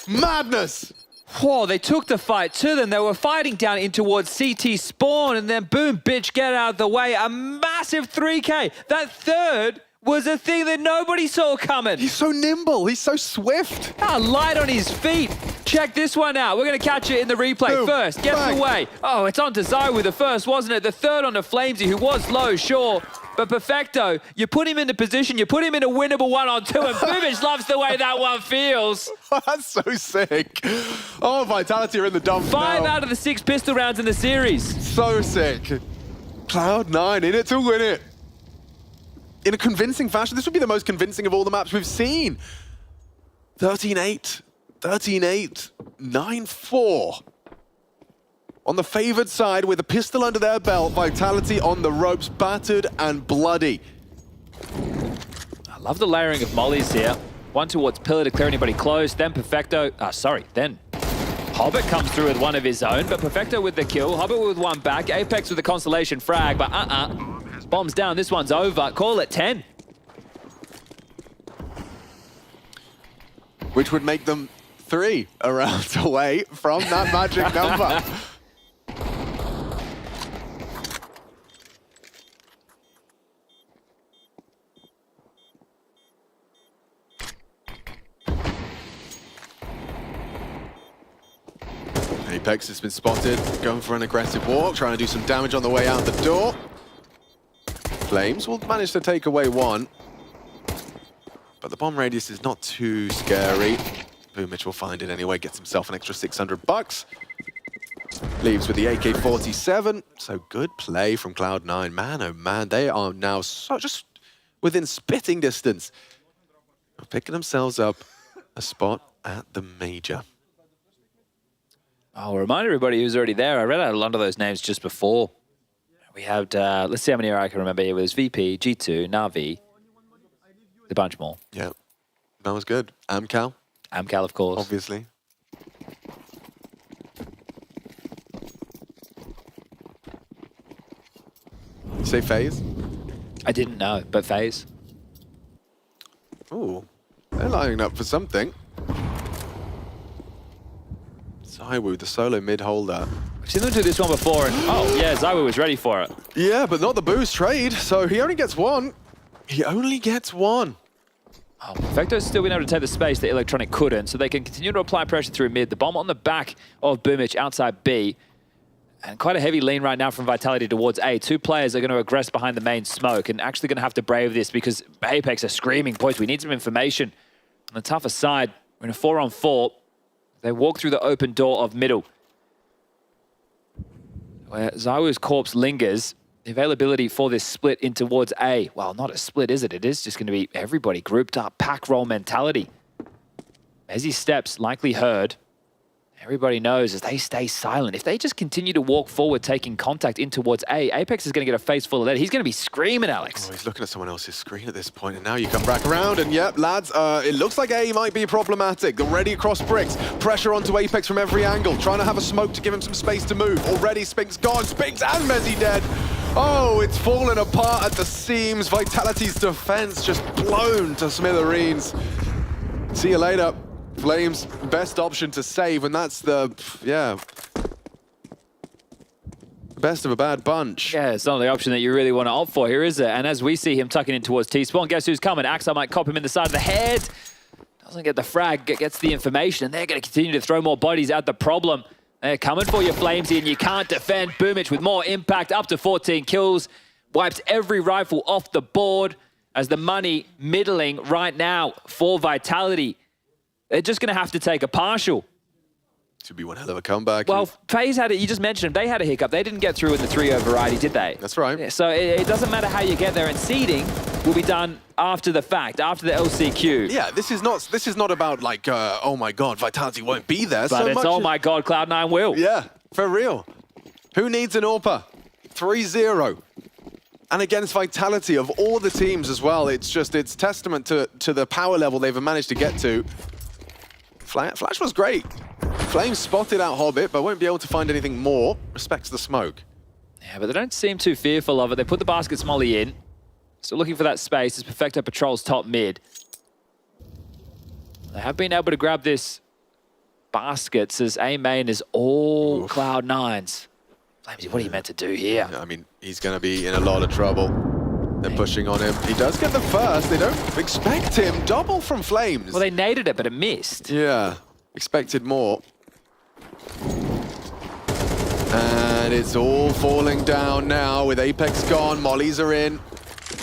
Madness. Whoa, they took the fight to them. They were fighting down in towards CT spawn, and then boom, bitch, get out of the way. A massive 3K. That third was a thing that nobody saw coming. He's so nimble. He's so swift. Light on his feet. Check this one out. We're going to catch it in the replay. Boom. First, gets away. Oh, it's on to ZywOo the first, wasn't it? The third on to Flamesy, who was low, sure. But Perfecto, you put him into position, you put him in a winnable 1-on-2, and Boomich loves the way that one feels. That's so sick. Oh, Vitality are in the dump 5 now. out of the 6 pistol rounds in the series. So sick. Cloud9 in it to win it. In a convincing fashion. This would be the most convincing of all the maps we've seen. 13-8, 13-8, 9-4. on the favored side with a pistol under their belt. Vitality on the ropes, battered and bloody. I love the layering of mollies here. One towards Pillar to clear anybody close, then Perfecto, then Hobbit comes through with one of his own, but Perfecto with the kill, Hobbit with one back, Apeks with the Constellation frag, but bombs down, this one's over, call it 10. Which would make them 3 rounds away from that magic number. Apeks has been spotted, going for an aggressive walk, trying to do some damage on the way out the door. Flames will manage to take away one. But the bomb radius is not too scary. Boomich will find it anyway, gets himself an extra 600 bucks. Leaves with the AK-47. So good play from Cloud9. Man, oh man, they are now just within spitting distance of picking themselves up a spot at the Major. I'll remind everybody who's already there, I read out a lot of those names just before. We had, let's see how many I can remember here. It was VP, G2, Na'Vi, a bunch more. Yeah, that was good. Amcal. Amcal, of course. Obviously. You say FaZe? I didn't know, but FaZe. Ooh, they're lining up for something. ZywOo, the solo mid holder. I've seen them do this one before, and oh yeah, ZywOo was ready for it. Yeah, but not the boost trade, so he only gets one. He only gets one. Oh, Perfecto's still been able to take the space that Electronic couldn't, so they can continue to apply pressure through mid. The bomb on the back of Boomich outside B. And quite a heavy lean right now from Vitality towards A. 2 players are going to aggress behind the main smoke and actually going to have to brave this because Apeks are screaming, boys, we need some information. On the tougher side, we're in a 4-on-4. They walk through the open door of middle, where ZywOo's corpse lingers. The availability for this split in towards A. Well, not a split, is it? It is just going to be everybody grouped up, pack roll mentality. As he steps, likely heard. Everybody knows as they stay silent. If they just continue to walk forward, taking contact in towards A, Apeks is going to get a face full of lead. He's going to be screaming, Alex. Oh, he's looking at someone else's screen at this point, and now you come back around, and yep, lads, it looks like A might be problematic. Already across bricks, pressure onto Apeks from every angle, trying to have a smoke to give him some space to move. Already Spink's gone, Spinks and Mezzy dead. Oh, it's fallen apart at the seams. Vitality's defense just blown to smithereens. See you later. Flames, best option to save, and that's the, best of a bad bunch. Yeah, it's not the option that you really want to opt for here, is it? And as we see him tucking in towards T-Spawn, guess who's coming? Axel might cop him in the side of the head. Doesn't get the frag, gets the information, and they're going to continue to throw more bodies at the problem. They're coming for your Flamesy, and you can't defend. Boomich with more impact, up to 14 kills. Wipes every rifle off the board as the money middling right now for Vitality. They're just going to have to take a partial. Should be one hell of a comeback. Well, FaZe had it, you just mentioned them, they had a hiccup. They didn't get through in the 3-0 variety, did they? That's right. Yeah, so it doesn't matter how you get there, and seeding will be done after the fact, after the LCQ. Yeah, this is not about like, oh my god, Vitality won't be there. But it's oh my god, Cloud9 will. Yeah, for real. Who needs an AWPer? 3-0. And against Vitality, of all the teams as well, it's testament to the power level they've managed to get to. Flash was great. Flames spotted out Hobbit, but won't be able to find anything more. Respects the smoke. Yeah, but they don't seem too fearful of it. They put the basket molly in. Still looking for that space as Perfecto patrols top mid. They have been able to grab this basket as A main is all Cloud9's. Flamesy, what are you meant to do here? I mean, he's going to be in a lot of trouble. They're pushing on him. He does get the first. They don't expect him. Double from Flames. Well, they naded it, but it missed. Yeah, expected more. And it's all falling down now with Apeks gone. Mollies are in.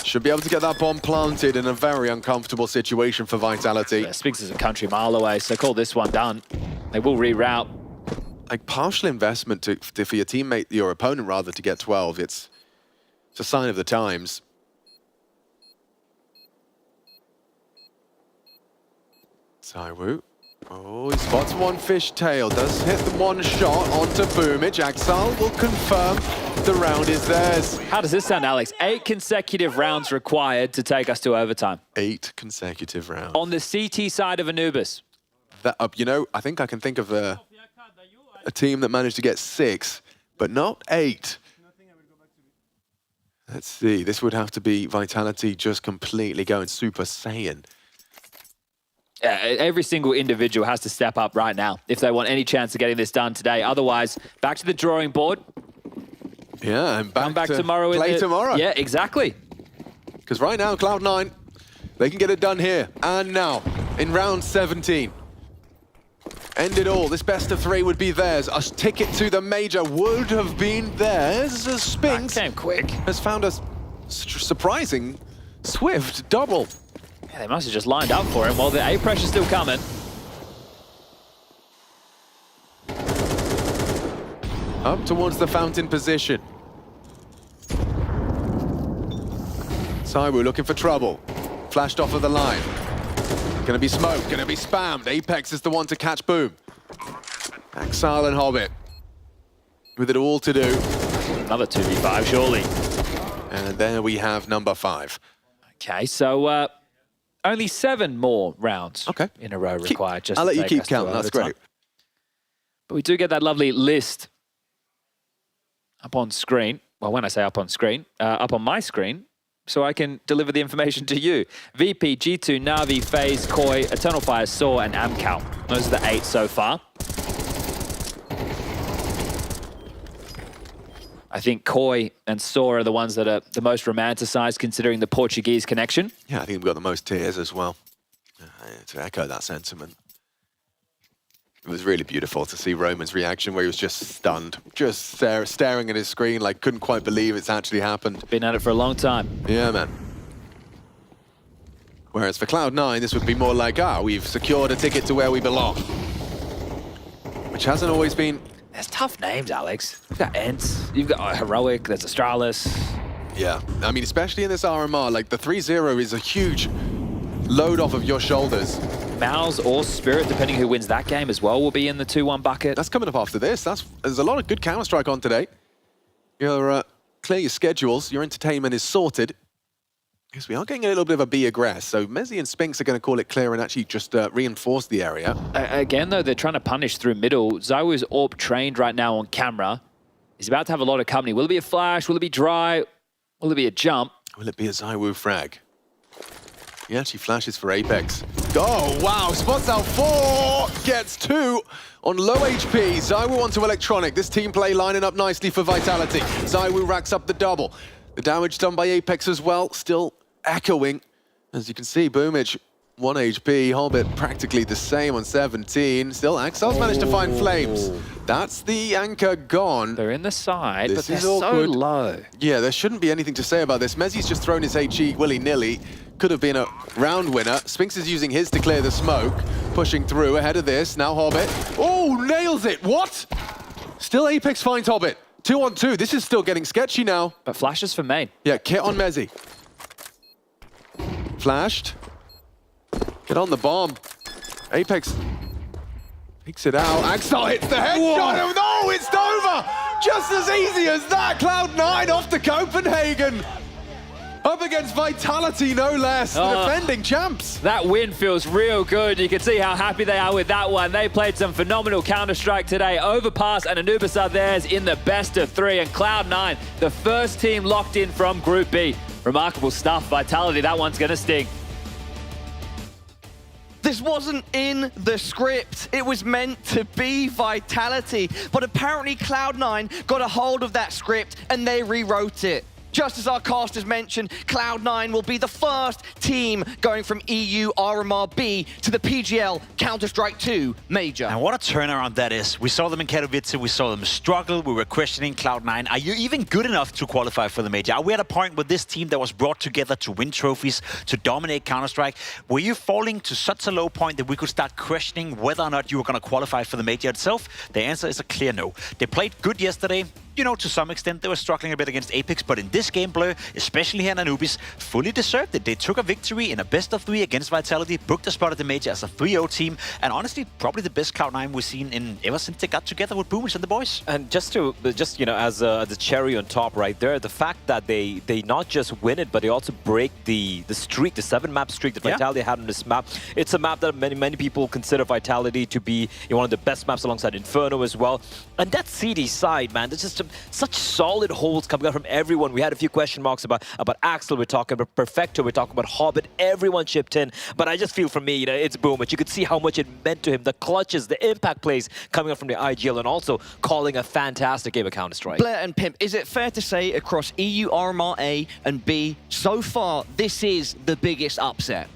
Should be able to get that bomb planted in a very uncomfortable situation for Vitality. Yeah, Spigs is a country mile away, so call this one done. They will reroute. Like partial investment for your teammate, your opponent rather, to get 12. It's a sign of the times. ZywOo Oh, he spots one fishtail, does hit the one shot onto Boomage. excl will confirm the round is theirs. How does this sound, Alex? 8 consecutive rounds required to take us to overtime. 8 consecutive rounds. On the CT side of Anubis. You know, I think I can think of a team that managed to get 6, but not 8. Let's see, this would have to be Vitality just completely going Super Saiyan. Every single individual has to step up right now if they want any chance of getting this done today. Otherwise, back to the drawing board. Yeah, and come back tomorrow. Play tomorrow. Yeah, exactly. Because right now, Cloud9, they can get it done here and now in round 17. End it all. This best of 3 would be theirs. A ticket to the major would have been theirs. Spinks came quick. Has found a surprising swift double. Yeah, they must have just lined up for him while the A pressure's still coming. Up towards the fountain position. Saiwu looking for trouble. Flashed off of the line. Gonna be smoked, gonna be spammed. Apeks is the one to catch Boom. excl and Hobbit with it all to do. Another 2v5, surely. And there we have number 5. Okay, so only 7 more rounds in a row required. Just I'll let you take keep us to counting, that's overtime. great. But we do get that lovely list up on screen. Well, when I say up on screen, up on my screen, so I can deliver the information to you. VP, G2, Na'Vi, FaZe, Koi, Eternal Fire, Saw, and Amcal. Those are the 8 so far. I think Koi and Saw are the ones that are the most romanticized considering the Portuguese connection. Yeah, I think we've got the most tears as well. To echo that sentiment. It was really beautiful to see Roman's reaction where he was just stunned, just staring at his screen like couldn't quite believe it's actually happened. Been at it for a long time. Yeah, man. Whereas for Cloud9, this would be more like, we've secured a ticket to where we belong. Which hasn't always been... There's tough names, Alex. You've got ENCE, you've got Heroic, there's Astralis. Yeah, I mean, especially in this RMR, like the 3-0 is a huge load off of your shoulders. MOUZ or Spirit, depending who wins that game as well, will be in the 2-1 bucket. That's coming up after this. There's a lot of good Counter-Strike on today. You're clear your schedules, your entertainment is sorted. Because we are getting a little bit of a B aggress, so Mezzy and Spinks are going to call it clear and actually just reinforce the area. Again, though, they're trying to punish through middle. ZywOo's AWP trained right now on camera. He's about to have a lot of company. Will it be a flash? Will it be dry? Will it be a jump? Will it be a ZywOo frag? He actually flashes for Apeks. Oh, wow, spots out 4, gets 2 on low HP. ZywOo onto Electronic. This team play lining up nicely for Vitality. ZywOo racks up the double. The damage done by Apeks as well, still echoing. As you can see, Boomage, 1 HP. Hobbit practically the same on 17. Still, excl's managed to find flames. That's the anchor gone. They're in the side, this but they're is awkward. so low. Yeah, there shouldn't be anything to say about this. Mezzy's just thrown his HE willy-nilly. Could have been a round winner. Spinks is using his to clear the smoke. Pushing through ahead of this. Now Hobbit. Oh, nails it. What? Still Apeks finds Hobbit. 2 on 2. This is still getting sketchy now. But flashes for main. Yeah, kit on Mezzy. Flashed. Get on the bomb. Apeks picks it out. excl hits the headshot. And no, it's over. Just as easy as that. Cloud9 off to Copenhagen. Up against Vitality, no less. The defending champs. That win feels real good. You can see how happy they are with that one. They played some phenomenal Counter-Strike today. Overpass and Anubis are theirs in the best of 3. And Cloud9, the first team locked in from Group B. Remarkable stuff. Vitality, that one's going to sting. This wasn't in the script. It was meant to be Vitality. But apparently Cloud9 got a hold of that script and they rewrote it. Just as our cast has mentioned, Cloud9 will be the first team going from EU RMR B to the PGL Counter-Strike 2 Major. And what a turnaround that is. We saw them in Katowice, we saw them struggle, we were questioning Cloud9. Are you even good enough to qualify for the Major? Are we at a point with this team that was brought together to win trophies, to dominate Counter-Strike? Were you falling to such a low point that we could start questioning whether or not you were going to qualify for the Major itself? The answer is a clear no. They played good yesterday. you know, to some extent, they were struggling a bit against Apeks, but in this game, Blur, especially here in Anubis, fully deserved it. They took a victory in a best-of-3 against Vitality, booked a spot at the Major as a 3-0 team, and honestly, probably the best Cloud9 we've seen in ever since they got together with Boomich and the boys. And just you know, as a cherry on top right there, the fact that they not just win it, but they also break the streak, the 7-map streak that Vitality had on this map. It's a map that many people consider Vitality to be one of the best maps alongside Inferno as well. And that CD side, man, there's just such solid holds coming out from everyone. We had a few question marks about excl, we're talking about Perfecto, we're talking about Hobbit, everyone chipped in. But I just feel for me, you know, it's Boomich. You could see how much it meant to him, the clutches, the impact plays coming out from the IGL, and also calling a fantastic game of Counter-Strike. Blair and Pimp, is it fair to say across EU, RMR A and B, so far, this is the biggest upset?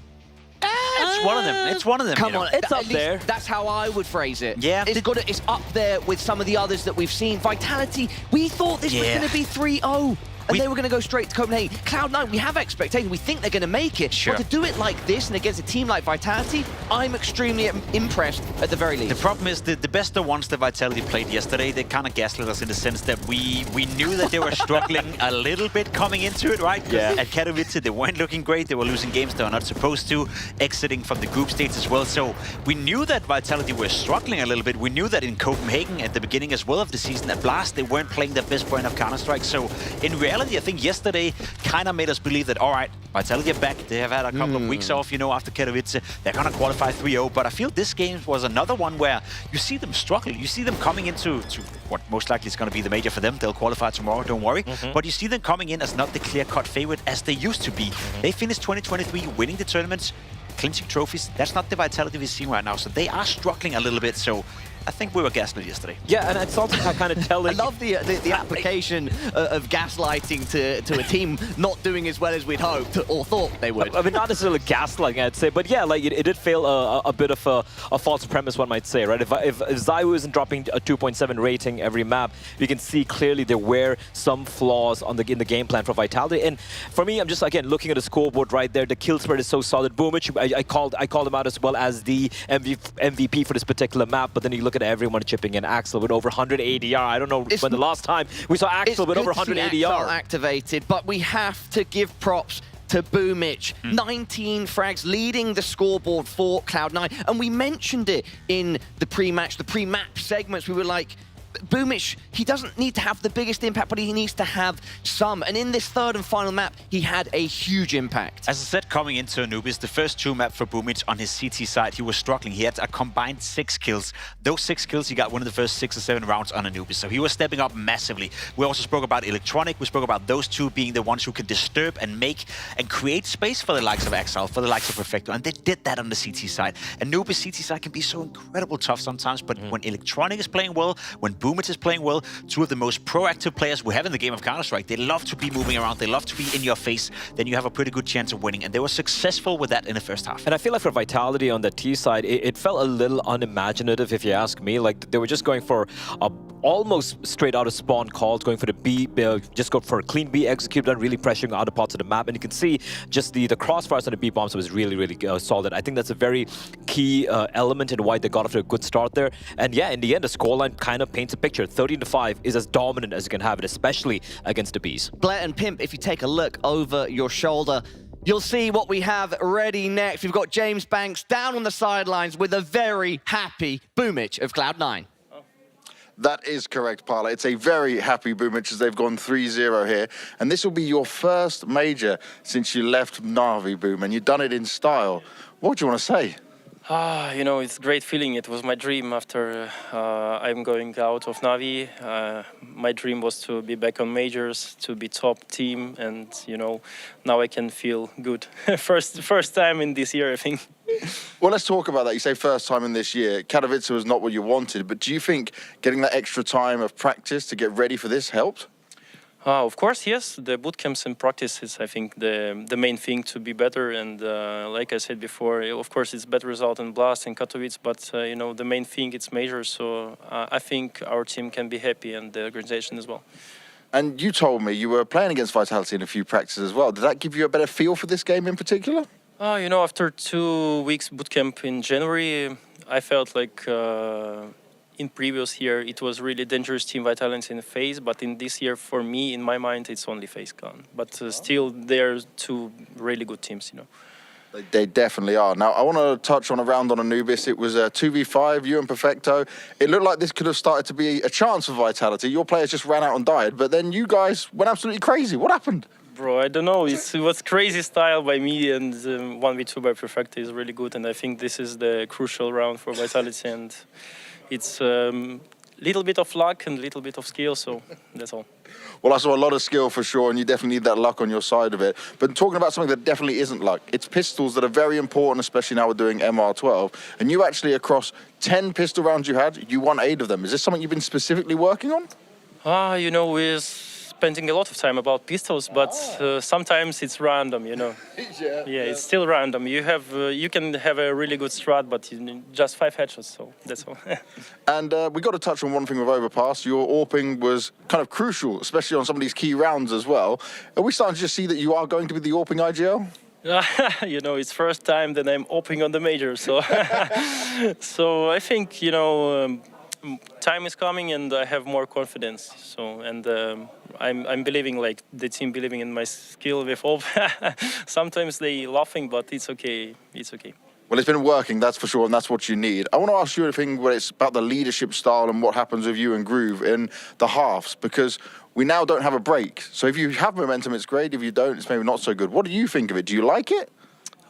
It's one of them. It's one of them. Come on, it's up there. That's how I would phrase it. Yeah. It's up there with some of the others that we've seen. Vitality, we thought this was going to be 3-0. And they were going to go straight to Copenhagen. Cloud9, we have expectations. We think they're going to make it. Sure. But to do it like this and against a team like Vitality, I'm extremely impressed at the very least. The problem is the best of ones that Vitality played yesterday, they kind of gaslit us in the sense that we knew that they were struggling a little bit coming into it, right? Yeah. At Katowice, they weren't looking great. They were losing games they were not supposed to, exiting from the group stage as well. So we knew that Vitality were struggling a little bit. We knew that in Copenhagen at the beginning as well of the season at Blast, they weren't playing their best brand of Counter-Strike. So in reality, I think yesterday kind of made us believe that, all right, Vitality are back. They have had a couple of weeks off, you know, after Katowice. They're going to qualify 3-0. But I feel this game was another one where you see them struggle. You see them coming into what most likely is going to be the Major for them. They'll qualify tomorrow, don't worry. But you see them coming in as not the clear-cut favorite as they used to be. They finished 2023 winning the tournaments, clinching trophies. That's not the Vitality we've seen right now. So they are struggling a little bit. So I think we were gaslit yesterday. Yeah, and it's also kind of telling. I love the application of gaslighting to a team not doing as well as we'd hoped or thought they would. I mean, not necessarily gaslighting, I'd say, but yeah, like it did fail a bit of a false premise, one might say, right? If ZywOo isn't dropping a 2.7 rating every map, you can see clearly there were some flaws in the game plan for Vitality. And for me, I'm just again looking at the scoreboard right there. The kill spread is so solid. Boomich, I called him out as well as the MVP for this particular map. But then you look at everyone chipping in. excl with over 100 ADR. I don't know when the last time we saw excl with over 100 ADR. Activated, but we have to give props to Boomich. 19 frags leading the scoreboard for Cloud9. And we mentioned it in the pre-match, the pre-map segments. We were like, Boomich, he doesn't need to have the biggest impact, but he needs to have some. And in this third and final map, he had a huge impact. As I said, coming into Anubis, the first 2 maps for Boomich on his CT side, he was struggling. He had a combined 6 kills. Those 6 kills, he got one of the first 6 or 7 rounds on Anubis. So he was stepping up massively. We also spoke about Electronic. We spoke about those 2 being the ones who can disturb and make and create space for the likes of excl, for the likes of Perfecto. And they did that on the CT side. Anubis CT side can be so incredible tough sometimes, but when Electronic is playing well, when Boomich is playing well, 2 of the most proactive players we have in the game of Counter-Strike. They love to be moving around. They love to be in your face. Then you have a pretty good chance of winning. And they were successful with that in the first half. And I feel like for Vitality on the T side, it felt a little unimaginative, if you ask me. Like they were just going for almost straight out of spawn calls, going for the B, just go for a clean B execute, and really pressuring other parts of the map. And you can see just the crossfires on the B bombs was really, really solid. I think that's a very key element in why they got off to a good start there. And yeah, in the end, the scoreline kind of paints a picture. 13-5 is as dominant as you can have it, especially against the Bees. Blair and Pimp, if you take a look over your shoulder, you'll see what we have ready next. We've got James Banks down on the sidelines with a very happy Boomich of Cloud9. That is correct, Parla. It's a very happy Boomich as they've gone 3-0 here. And this will be your first major since you left Na'Vi, Boom, and you've done it in style. What do you want to say? You know, it's a great feeling. It was my dream after I'm going out of Na'Vi. My dream was to be back on majors, to be top team, and you know, now I can feel good. first time in this year, I think. Well, let's talk about that. You say first time in this year. Katowice was not what you wanted, but do you think getting that extra time of practice to get ready for this helped? Of course, yes. The boot camps and practice is, I think, the main thing to be better. And like I said before, of course, it's better result in Blast and Katowice, but you know, the main thing it's major. So I think our team can be happy and the organization as well. And you told me you were playing against Vitality in a few practices as well. Did that give you a better feel for this game in particular? You know, after 2 weeks boot camp in January, I felt like in previous year it was really dangerous team Vitality in FaZe, but in this year, for me, in my mind, it's only FaZe Clan. But still, they're two really good teams, you know. They definitely are. Now, I want to touch on a round on Anubis. It was 2v5, you and Perfecto. It looked like this could have started to be a chance for Vitality. Your players just ran out and died, but then you guys went absolutely crazy. What happened? Bro, I don't know. It was crazy style by me, and 1v2 by Perfecto is really good. And I think this is the crucial round for Vitality, and it's little bit of luck and little bit of skill, so that's all. Well, I saw a lot of skill for sure, and you definitely need that luck on your side of it. But talking about something that definitely isn't luck, it's pistols that are very important, especially now we're doing MR12. And you actually, across 10 pistol rounds you had, you won 8 of them. Is this something you've been specifically working on? You know, we're spending a lot of time about pistols, but sometimes it's random, you know. Yeah, it's still random. You can have a really good strat, but you need just 5 headshots, so that's all. And we got to touch on one thing with Overpass. Your AWPing was kind of crucial, especially on some of these key rounds as well. Are we starting to just see that you are going to be the AWPing IGL? You know, it's first time that I'm AWPing on the major, so so I think, you know, time is coming and I have more confidence. So, and I'm believing, like the team believing in my skill with AWP. Sometimes they laughing, but it's okay. It's okay. Well, it's been working, that's for sure, and that's what you need. I want to ask you a thing where it's about the leadership style and what happens with you and Groove in the halves, because we now don't have a break. So if you have momentum, it's great. If you don't, it's maybe not so good. What do you think of it? Do you like it?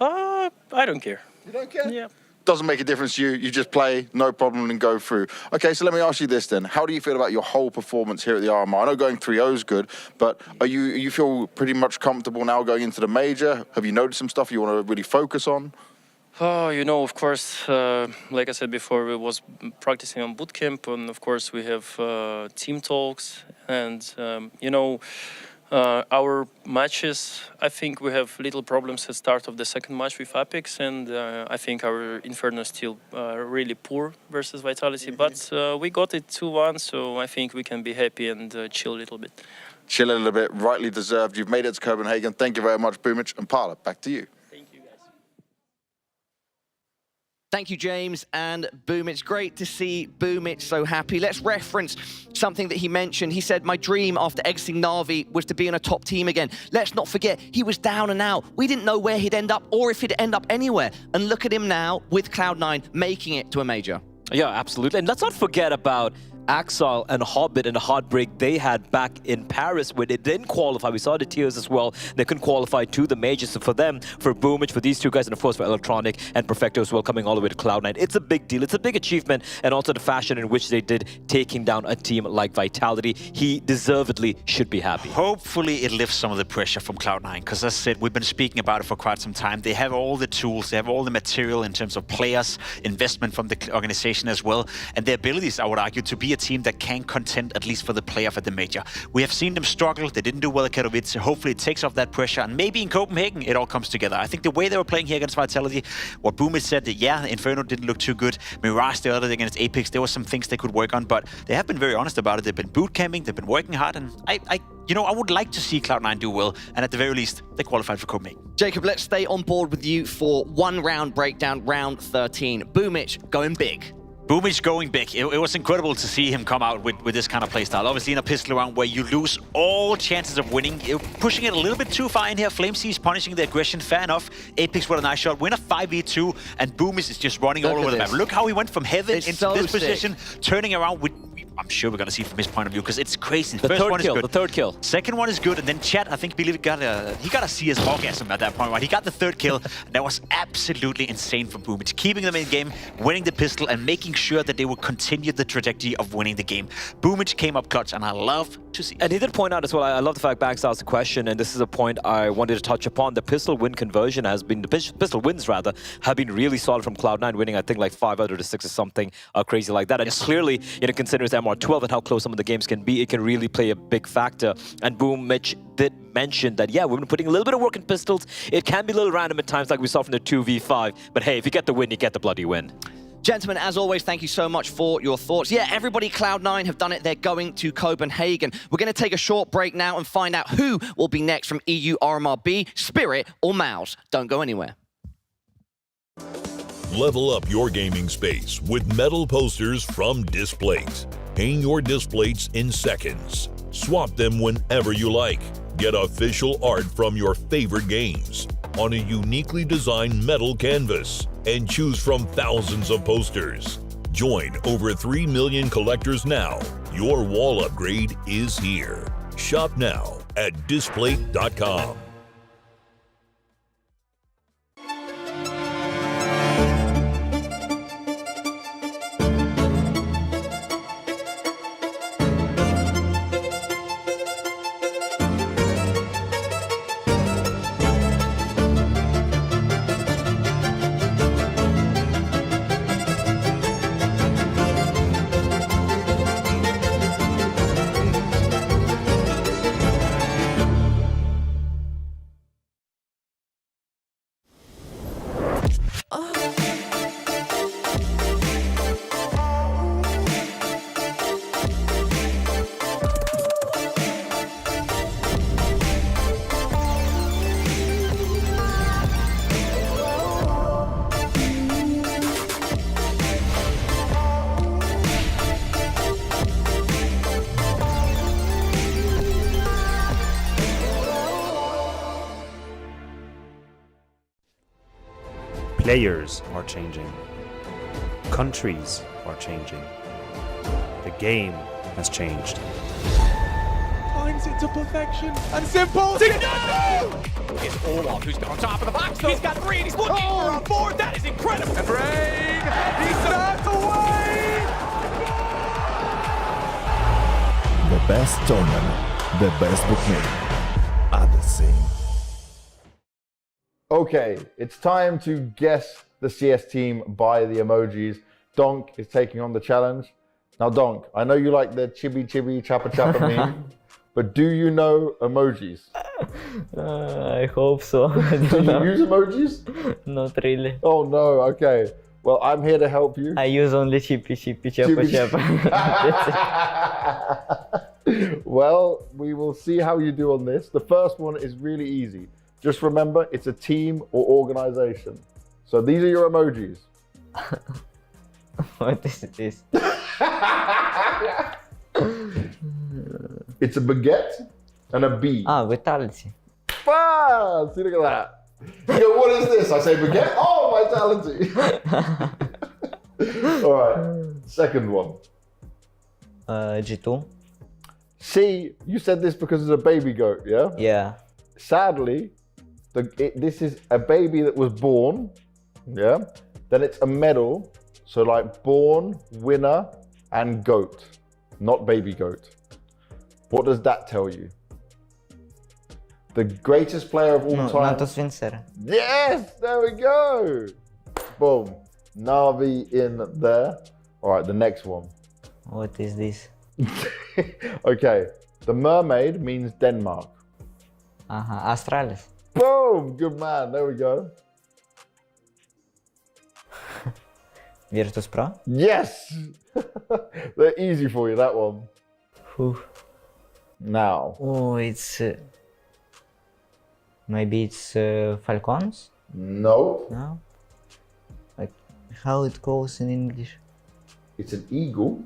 I don't care. You don't care? Yeah. Doesn't make a difference to you. You just play, no problem, and go through. Okay, so let me ask you this then. How do you feel about your whole performance here at the RMR? I know going 3-0 is good, but you feel pretty much comfortable now going into the major? Have you noticed some stuff you want to really focus on? You know, of course, like I said before, we was practicing on bootcamp, and of course we have team talks, and you know, our matches, I think we have little problems at the start of the second match with Apeks, and I think our Inferno is still really poor versus Vitality, but we got it 2-1, so I think we can be happy and chill a little bit. Chill a little bit, rightly deserved. You've made it to Copenhagen. Thank you very much, Boomich and Parla. Back to you. Thank you, James and Boom. It's great to see Boomich so happy. Let's reference something that he mentioned. He said, my dream after exiting Na'Vi was to be on a top team again. Let's not forget, he was down and out. We didn't know where he'd end up or if he'd end up anywhere. And look at him now with Cloud9 making it to a major. Yeah, absolutely. And let's not forget about Exile and Hobbit and the heartbreak they had back in Paris where they didn't qualify. We saw the tears as well. They couldn't qualify to the majors. So for them, for Boomich, for these two guys, and of course for Electronic and Perfecto as well, coming all the way to Cloud9, it's a big deal. It's a big achievement, and also the fashion in which they did, taking down a team like Vitality. He deservedly should be happy. Hopefully it lifts some of the pressure from Cloud9, because as I said, we've been speaking about it for quite some time. They have all the tools, they have all the material in terms of players, investment from the organization as well, and their abilities, I would argue, to be a team that can contend at least for the playoff at the major. We have seen them struggle. They didn't do well at Katowice. Hopefully it takes off that pressure, and maybe in Copenhagen it all comes together. I think the way they were playing here against Vitality, what Boomich said, that yeah, Inferno didn't look too good. Mirage the other day against Apeks, there were some things they could work on, but they have been very honest about it. They've been boot camping, they've been working hard, and you know, I would like to see Cloud9 do well, and at the very least, they qualified for Copenhagen. Jacob, let's stay on board with you for one round breakdown, round 13. Boomich going big. Boomich going big. It was incredible to see him come out with this kind of playstyle. Obviously in a pistol round where you lose all chances of winning. Pushing it a little bit too far in here. FlameC punishing the aggression, fair enough. Apeks with a nice shot. Win a 5v2, and Boomich is just running all over the map. Look how he went from heaven into this position, turning around with... I'm sure we're going to see from his point of view, because it's crazy. The third kill. Second one is good, and then Chat, I think, he got to see his orgasm at that point, right? He got the third kill, and that was absolutely insane from Boomich. Keeping them in the game, winning the pistol, and making sure that they would continue the trajectory of winning the game. Boomich came up clutch, and I love to see. And he did point out as well, I love the fact Bax asked the question, and this is a point I wanted to touch upon. The pistol win conversion has been, the pistol wins rather, have been really solid from Cloud9, winning I think like 5 out of the 6 or something crazy like that. And clearly, you know, considering it's MR12 and how close some of the games can be, it can really play a big factor. And Boomich did mention that, yeah, we've been putting a little bit of work in pistols. It can be a little random at times, like we saw from the 2v5. But hey, if you get the win, you get the bloody win. Gentlemen, as always, thank you so much for your thoughts. Yeah, everybody Cloud9 have done it. They're going to Copenhagen. We're going to take a short break now and find out who will be next from EU RMRB, Spirit or MOUZ. Don't go anywhere. Level up your gaming space with metal posters from Displays. Hang your displays in seconds. Swap them whenever you like. Get official art from your favorite games on a uniquely designed metal canvas and choose from thousands of posters. Join over 3 million collectors now. Your wall upgrade is here. Shop now at display.com. Players are changing. Countries are changing. The game has changed. Finds it to perfection and simple. It's Olaf who's been on top of the box. He's got 3 and he's looking for a 4. That is incredible. And Brain, he's knocked away. The best tournament, the best bookmaker are the same. Okay, it's time to guess the CS team by the emojis. Donk is taking on the challenge. Now, Donk, I know you like the chibi chibi chappa chappa meme, but do you know emojis? I hope so. Do you use emojis? Not really. Oh no, okay. Well, I'm here to help you. I use only chippy chappa chappa. Well, we will see how you do on this. The first one is really easy. Just remember, it's a team or organization. So these are your emojis. What is this? It's a baguette and a bee. Ah, vitality. Ah, see, look at that. You go, what is this? I say baguette. Oh, vitality. All right, second one. G2. See, you said this because it's a baby goat, yeah? Yeah. Sadly, this is a baby that was born, yeah? Then it's a medal, so like born, winner, and goat, not baby goat. What does that tell you? The greatest player of all time. Natus Vincer. Yes, there we go. Boom. Navi in there. All right, the next one. What is this? Okay, the mermaid means Denmark. Astralis. Boom, good man, there we go. Virtus Pro? Yes! They're easy for you, that one. Whew. Now. Oh, it's... maybe it's Falcons? No. No? Like, how it goes in English? It's an eagle.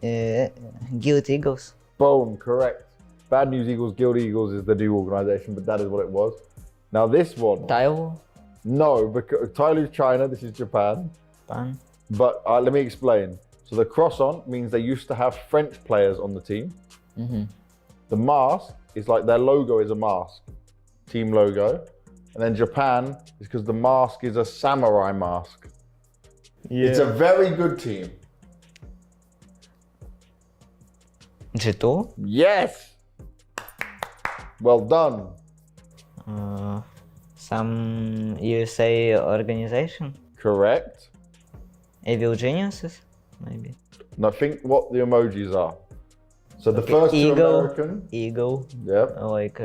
Guild Eagles. Boom, correct. Bad News Eagles, Guild Eagles is the new organization, but that is what it was. Now this one. Taiwo? No, because Tailu's China, this is Japan. Japan. But let me explain. So the cross-on means they used to have French players on the team. The mask is like their logo is a mask, team logo. And then Japan is because the mask is a samurai mask. Yeah. It's a very good team. G2? Yes! Well done. Some USA organization? Correct. Evil Geniuses? Maybe. Now think what the emojis are. So the first two American. Eagle. Yep. Like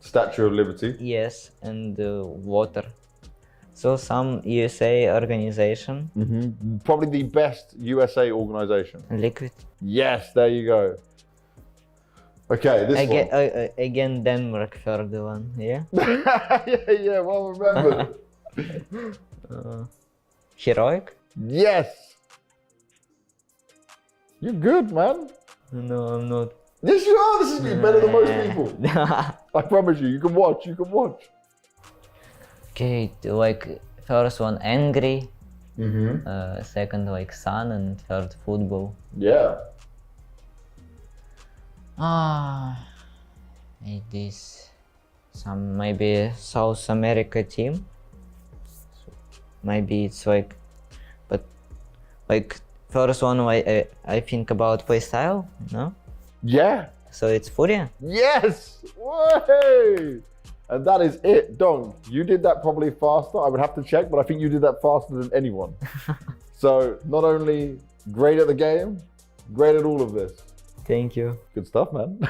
Statue of Liberty. Yes, and water. So some USA organization. Probably the best USA organization. Liquid. Yes, there you go. Okay, this one. Again, Denmark for the one, yeah? yeah, well remembered. Heroic? Yes! You're good, man. No, I'm not. Yes, you are. This is you better than most people. I promise you. You can watch. You can watch. Okay, like first one angry, second like sun, and third football. Yeah. This some maybe South America team. Maybe it's like, but like first one I think about playstyle, no? Yeah. So it's Furia. Yes! Way! And that is it, Dong. You did that probably faster. I would have to check, but I think you did that faster than anyone. So not only great at the game, great at all of this. Thank you. Good stuff, man.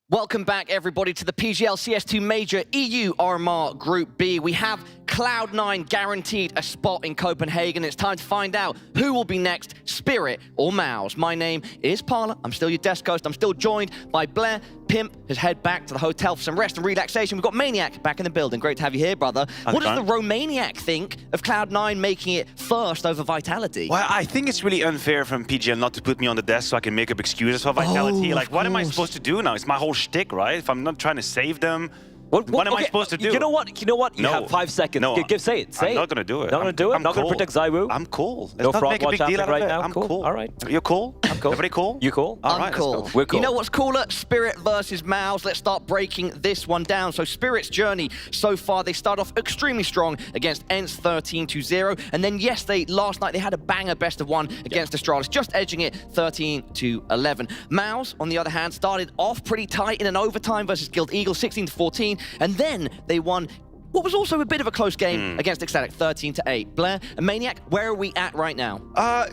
Welcome back, everybody, to the PGL CS2 Major EU RMR Group B. We have Cloud9 guaranteed a spot in Copenhagen. It's time to find out who will be next, Spirit or MOUZ. My name is Parla. I'm still your desk host. I'm still joined by Blair. Pimp has head back to the hotel for some rest and relaxation. We've got Maniac back in the building. Great to have you here, brother. What does the Romaniac think of Cloud9 making it first over Vitality? Well, I think it's really unfair from PGL not to put me on the desk so I can make up excuses for Vitality. Like, what am I supposed to do now? It's my whole shtick, right? If I'm not trying to save them, what am I supposed to do? You know what? You know what? You have 5 seconds. No, Say it. Say I'm it. not going to do it. Not going to do it? I'm Not going to cool. protect Zywoo? I'm cool. No Let's not fraud make a watch big deal out happening of right it. now? I'm Cool. cool. All right. You're cool? I'm cool. Everybody cool? You cool? All right, cool. let's go. We're cool. You know what's cooler? Spirit versus MOUZ. Let's start breaking this one down. So Spirit's journey so far, they start off extremely strong against ENCE 13-0. And then last night, they had a banger best of one against Astralis, just edging it 13-11. MOUZ, on the other hand, started off pretty tight in an overtime versus Guild Eagle, 16-14. And then they won what was also a bit of a close game against Ecstatic, 13-8. Blair and Maniac, where are we at right now?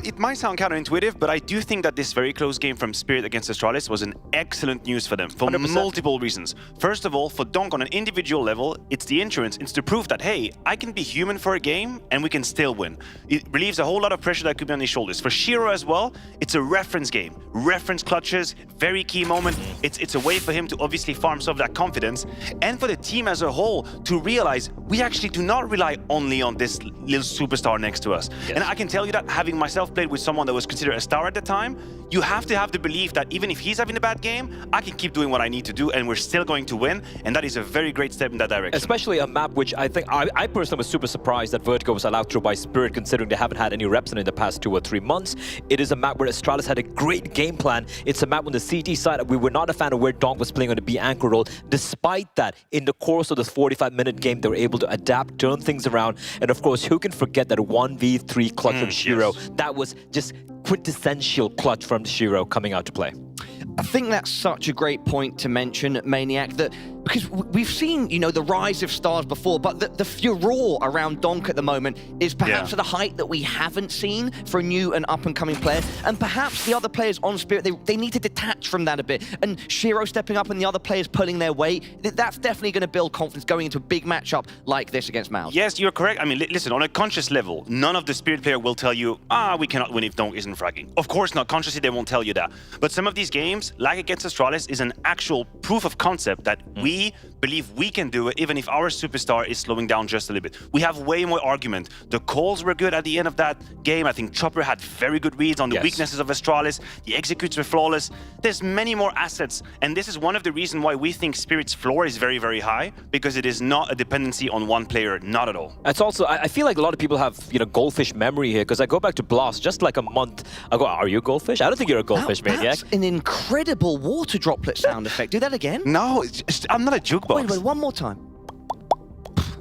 It might sound counterintuitive, but I do think that this very close game from Spirit against Astralis was an excellent news for them for 100%. multiple reasons. First of all, for Donk on an individual level, it's the insurance. It's the proof that, hey, I can be human for a game and we can still win. It relieves a whole lot of pressure that could be on his shoulders. For Shiro as well, it's a reference game. Reference clutches, very key moment. It's a way for him to obviously farm some of that confidence. And for the team as a whole to realize we actually do not rely only on this little superstar next to us. Yes. And I can tell you that, having myself played with someone that was considered a star at the time, you have to have the belief that even if he's having a bad game, I can keep doing what I need to do and we're still going to win. And that is a very great step in that direction. Especially a map which I think, I personally was super surprised that Vertigo was allowed through by Spirit, considering they haven't had any reps in the past 2 or 3 months. It is a map where Astralis had a great game plan. It's a map on the CT side. We were not a fan of where Donk was playing on the B anchor role. Despite that, in the course of this 45-minute game, they were able to adapt, turn things around. And of course, who can forget that 1v3 clutch from Shiro? Yes. That was just quintessential clutch from Shiro coming out to play. I think that's such a great point to mention, Maniac, that because we've seen, you know, the rise of stars before, but the furore around Donk at the moment is perhaps at a height that we haven't seen for a new and up-and-coming player. And perhaps the other players on Spirit, they need to detach from that a bit. And Shiro stepping up and the other players pulling their weight, that's definitely going to build confidence going into a big matchup like this against MOUZ. Yes, you're correct. I mean, listen, on a conscious level, none of the Spirit player will tell you, we cannot win if Donk isn't fragging. Of course not. Consciously, they won't tell you that. But some of these games, like against Astralis, is an actual proof of concept that we believe we can do it, even if our superstar is slowing down just a little bit. We have way more argument. The calls were good at the end of that game. I think Chopper had very good reads on the weaknesses of Astralis. The executes were flawless. There's many more assets, and this is one of the reasons why we think Spirit's floor is very, very high, because it is not a dependency on one player, not at all. It's also, I feel like a lot of people have, you know, goldfish memory here, because I go back to Blast just like a month ago. Are you a goldfish? I don't think you're a goldfish, Maniac. That's an incredible water droplet sound effect. Do that again. No, I'm not a jukebox. Wait, one more time.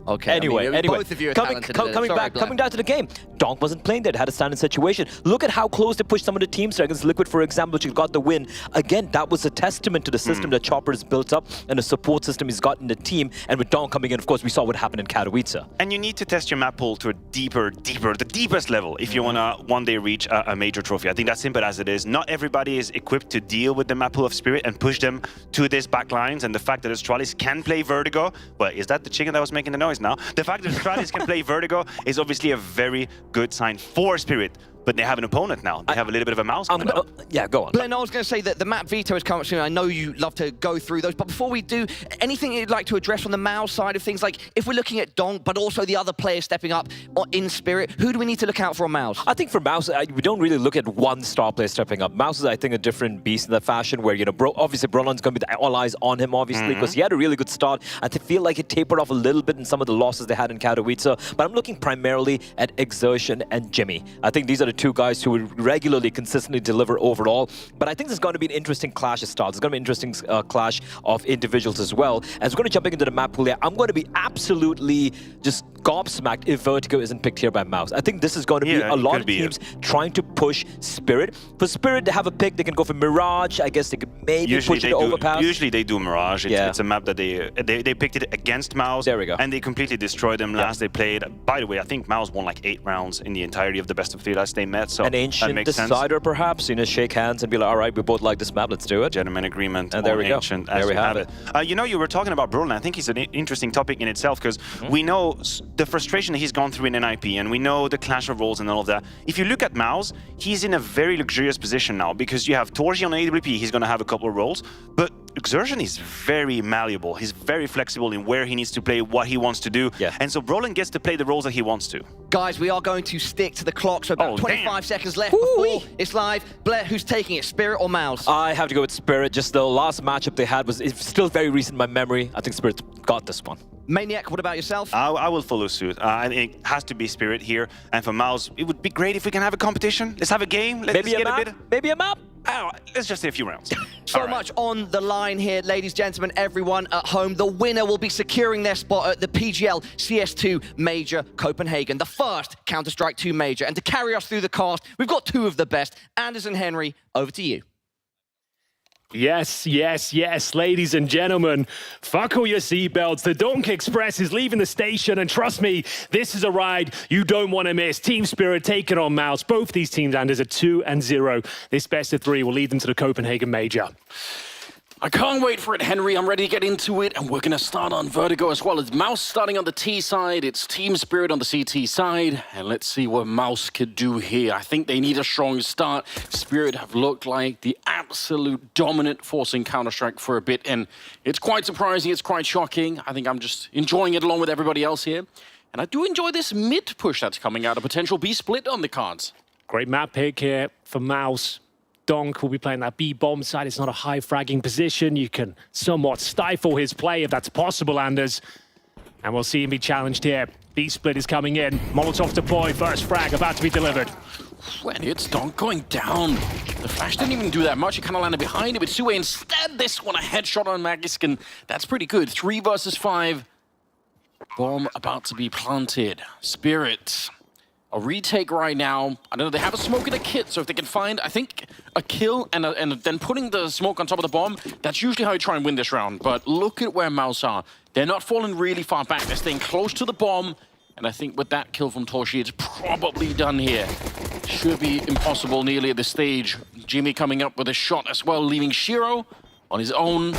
Okay. Anyway, both of you are talented. coming down to the game. Donk wasn't playing there. It had a standing situation. Look at how close they pushed some of the teams there against Liquid, for example, which got the win. Again, that was a testament to the system that Chopper has built up and the support system he's got in the team. And with Donk coming in, of course, we saw what happened in Katowice. And you need to test your map pool to a the deepest level if you want to one day reach a major trophy. I think that's simple as it is. Not everybody is equipped to deal with the map pool of Spirit and push them to these backlines. And the fact that Astralis can play Vertigo, well, is that the chicken that was making the noise now? The fact that Astralis can play Vertigo is obviously a very good sign for Spirit. But they have an opponent now. They have a little bit of a MOUZ coming up. Yeah, go on. Glenn, I was going to say that the map veto is coming soon. I know you love to go through those, but before we do, anything you'd like to address on the MOUZ side of things? Like, if we're looking at Donk, but also the other players stepping up in Spirit, who do we need to look out for on MOUZ? I think for MOUZ, we don't really look at one star player stepping up. MOUZ is, I think, a different beast in that fashion where, you know, obviously Brolon's going to be all eyes on him, obviously, because he had a really good start. I feel like it tapered off a little bit in some of the losses they had in Katowice, but I'm looking primarily at Exertion and Jimmy. I think these are the two guys who would regularly, consistently deliver overall. But I think there's going to be an interesting clash of styles. There's going to be an interesting clash of individuals as well. As we're going to jump into the map pool here, I'm going to be absolutely just gobsmacked if Vertigo isn't picked here by MOUZ. I think this is going to be a lot of teams trying to push Spirit. For Spirit to have a pick, they can go for Mirage. I guess they could maybe push it to Overpass. Usually they do Mirage. It's a map that they picked it against MOUZ. There we go. And they completely destroyed them last they played. By the way, I think MOUZ won like 8 rounds in the entirety of the best of 3 last they met. So an ancient decider, perhaps, you know, shake hands and be like, all right, we both like this map, let's do it. Gentleman agreement. And there we go. There we have it. You know, you were talking about Brolin. I think he's an interesting topic in itself because we know the frustration that he's gone through in NIP and we know the clash of roles and all of that. If you look at MOUZ, he's in a very luxurious position now because you have Torji on AWP, he's going to have a couple of roles, but Exertion is very malleable. He's very flexible in where he needs to play, what he wants to do. And so Brolin gets to play the roles that he wants to. Guys, we are going to stick to the clock, so about 25 seconds left before it's live. Blair, who's taking it, Spirit or MOUZ? I have to go with Spirit. Just the last matchup they had was still very recent in my memory. I think Spirit got this one. Maniac, what about yourself? I will follow suit. It has to be Spirit here. And for MOUZ, it would be great if we can have a competition. Let's have a game. Let's maybe a map. Maybe a map. Let's just say a few rounds. So much on the line here, ladies, gentlemen, everyone at home. The winner will be securing their spot at the PGL CS2 Major Copenhagen, the first Counter-Strike 2 Major. And to carry us through the cast, we've got two of the best. Anders and Henry, over to you. Yes, yes, yes, ladies and gentlemen, buckle your seatbelts. The Donk Express is leaving the station, and trust me, this is a ride you don't want to miss. Team Spirit taking on MOUZ. Both these teams, Anders, are 2-0. This best of 3 will lead them to the Copenhagen Major. I can't wait for it, Henry. I'm ready to get into it, and we're going to start on Vertigo as well. It's MOUZ starting on the T side, it's Team Spirit on the CT side, and let's see what MOUZ could do here. I think they need a strong start. Spirit have looked like the absolute dominant force in Counter-Strike for a bit, and it's quite surprising, it's quite shocking. I think I'm just enjoying it along with everybody else here. And I do enjoy this mid push that's coming out, a potential B split on the cards. Great map pick here for MOUZ. Donk will be playing that B-bomb side. It's not a high fragging position. You can somewhat stifle his play if that's possible, Anders. And we'll see him be challenged here. B-split is coming in. Molotov deploy, first frag about to be delivered. And it's Donk going down. The flash didn't even do that much. It kind of landed behind it with Sue. Instead, this one, a headshot on Magisk, and that's pretty good. 3 versus 5. Bomb about to be planted. Spirit. A retake right now. I don't know, they have a smoke in a kit, so if they can find, I think, a kill and then putting the smoke on top of the bomb, that's usually how you try and win this round. But look at where MOUZ are. They're not falling really far back. They're staying close to the bomb. And I think with that kill from Torshi, it's probably done here. Should be impossible nearly at this stage. Jimmy coming up with a shot as well, leaving Shiro on his own.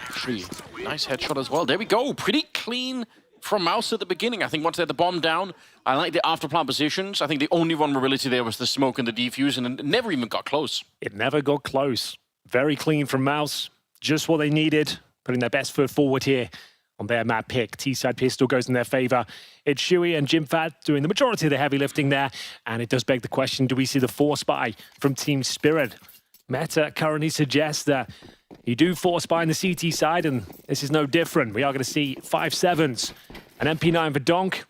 Actually, nice headshot as well. There we go. Pretty clean from MOUZ at the beginning. I think once they had the bomb down, I like the after-plant positions. I think the only vulnerability there was the smoke and the defuse, and it never even got close. It never got close. Very clean from MOUZ. Just what they needed, putting their best foot forward here on their map pick. T-side pistol goes in their favor. It's Shui and Jimfat doing the majority of the heavy lifting there, and it does beg the question, do we see the force buy from Team Spirit? Meta currently suggests that you do force buy in the CT side, and this is no different. We are going to see 5-7s. An MP9 for Donk,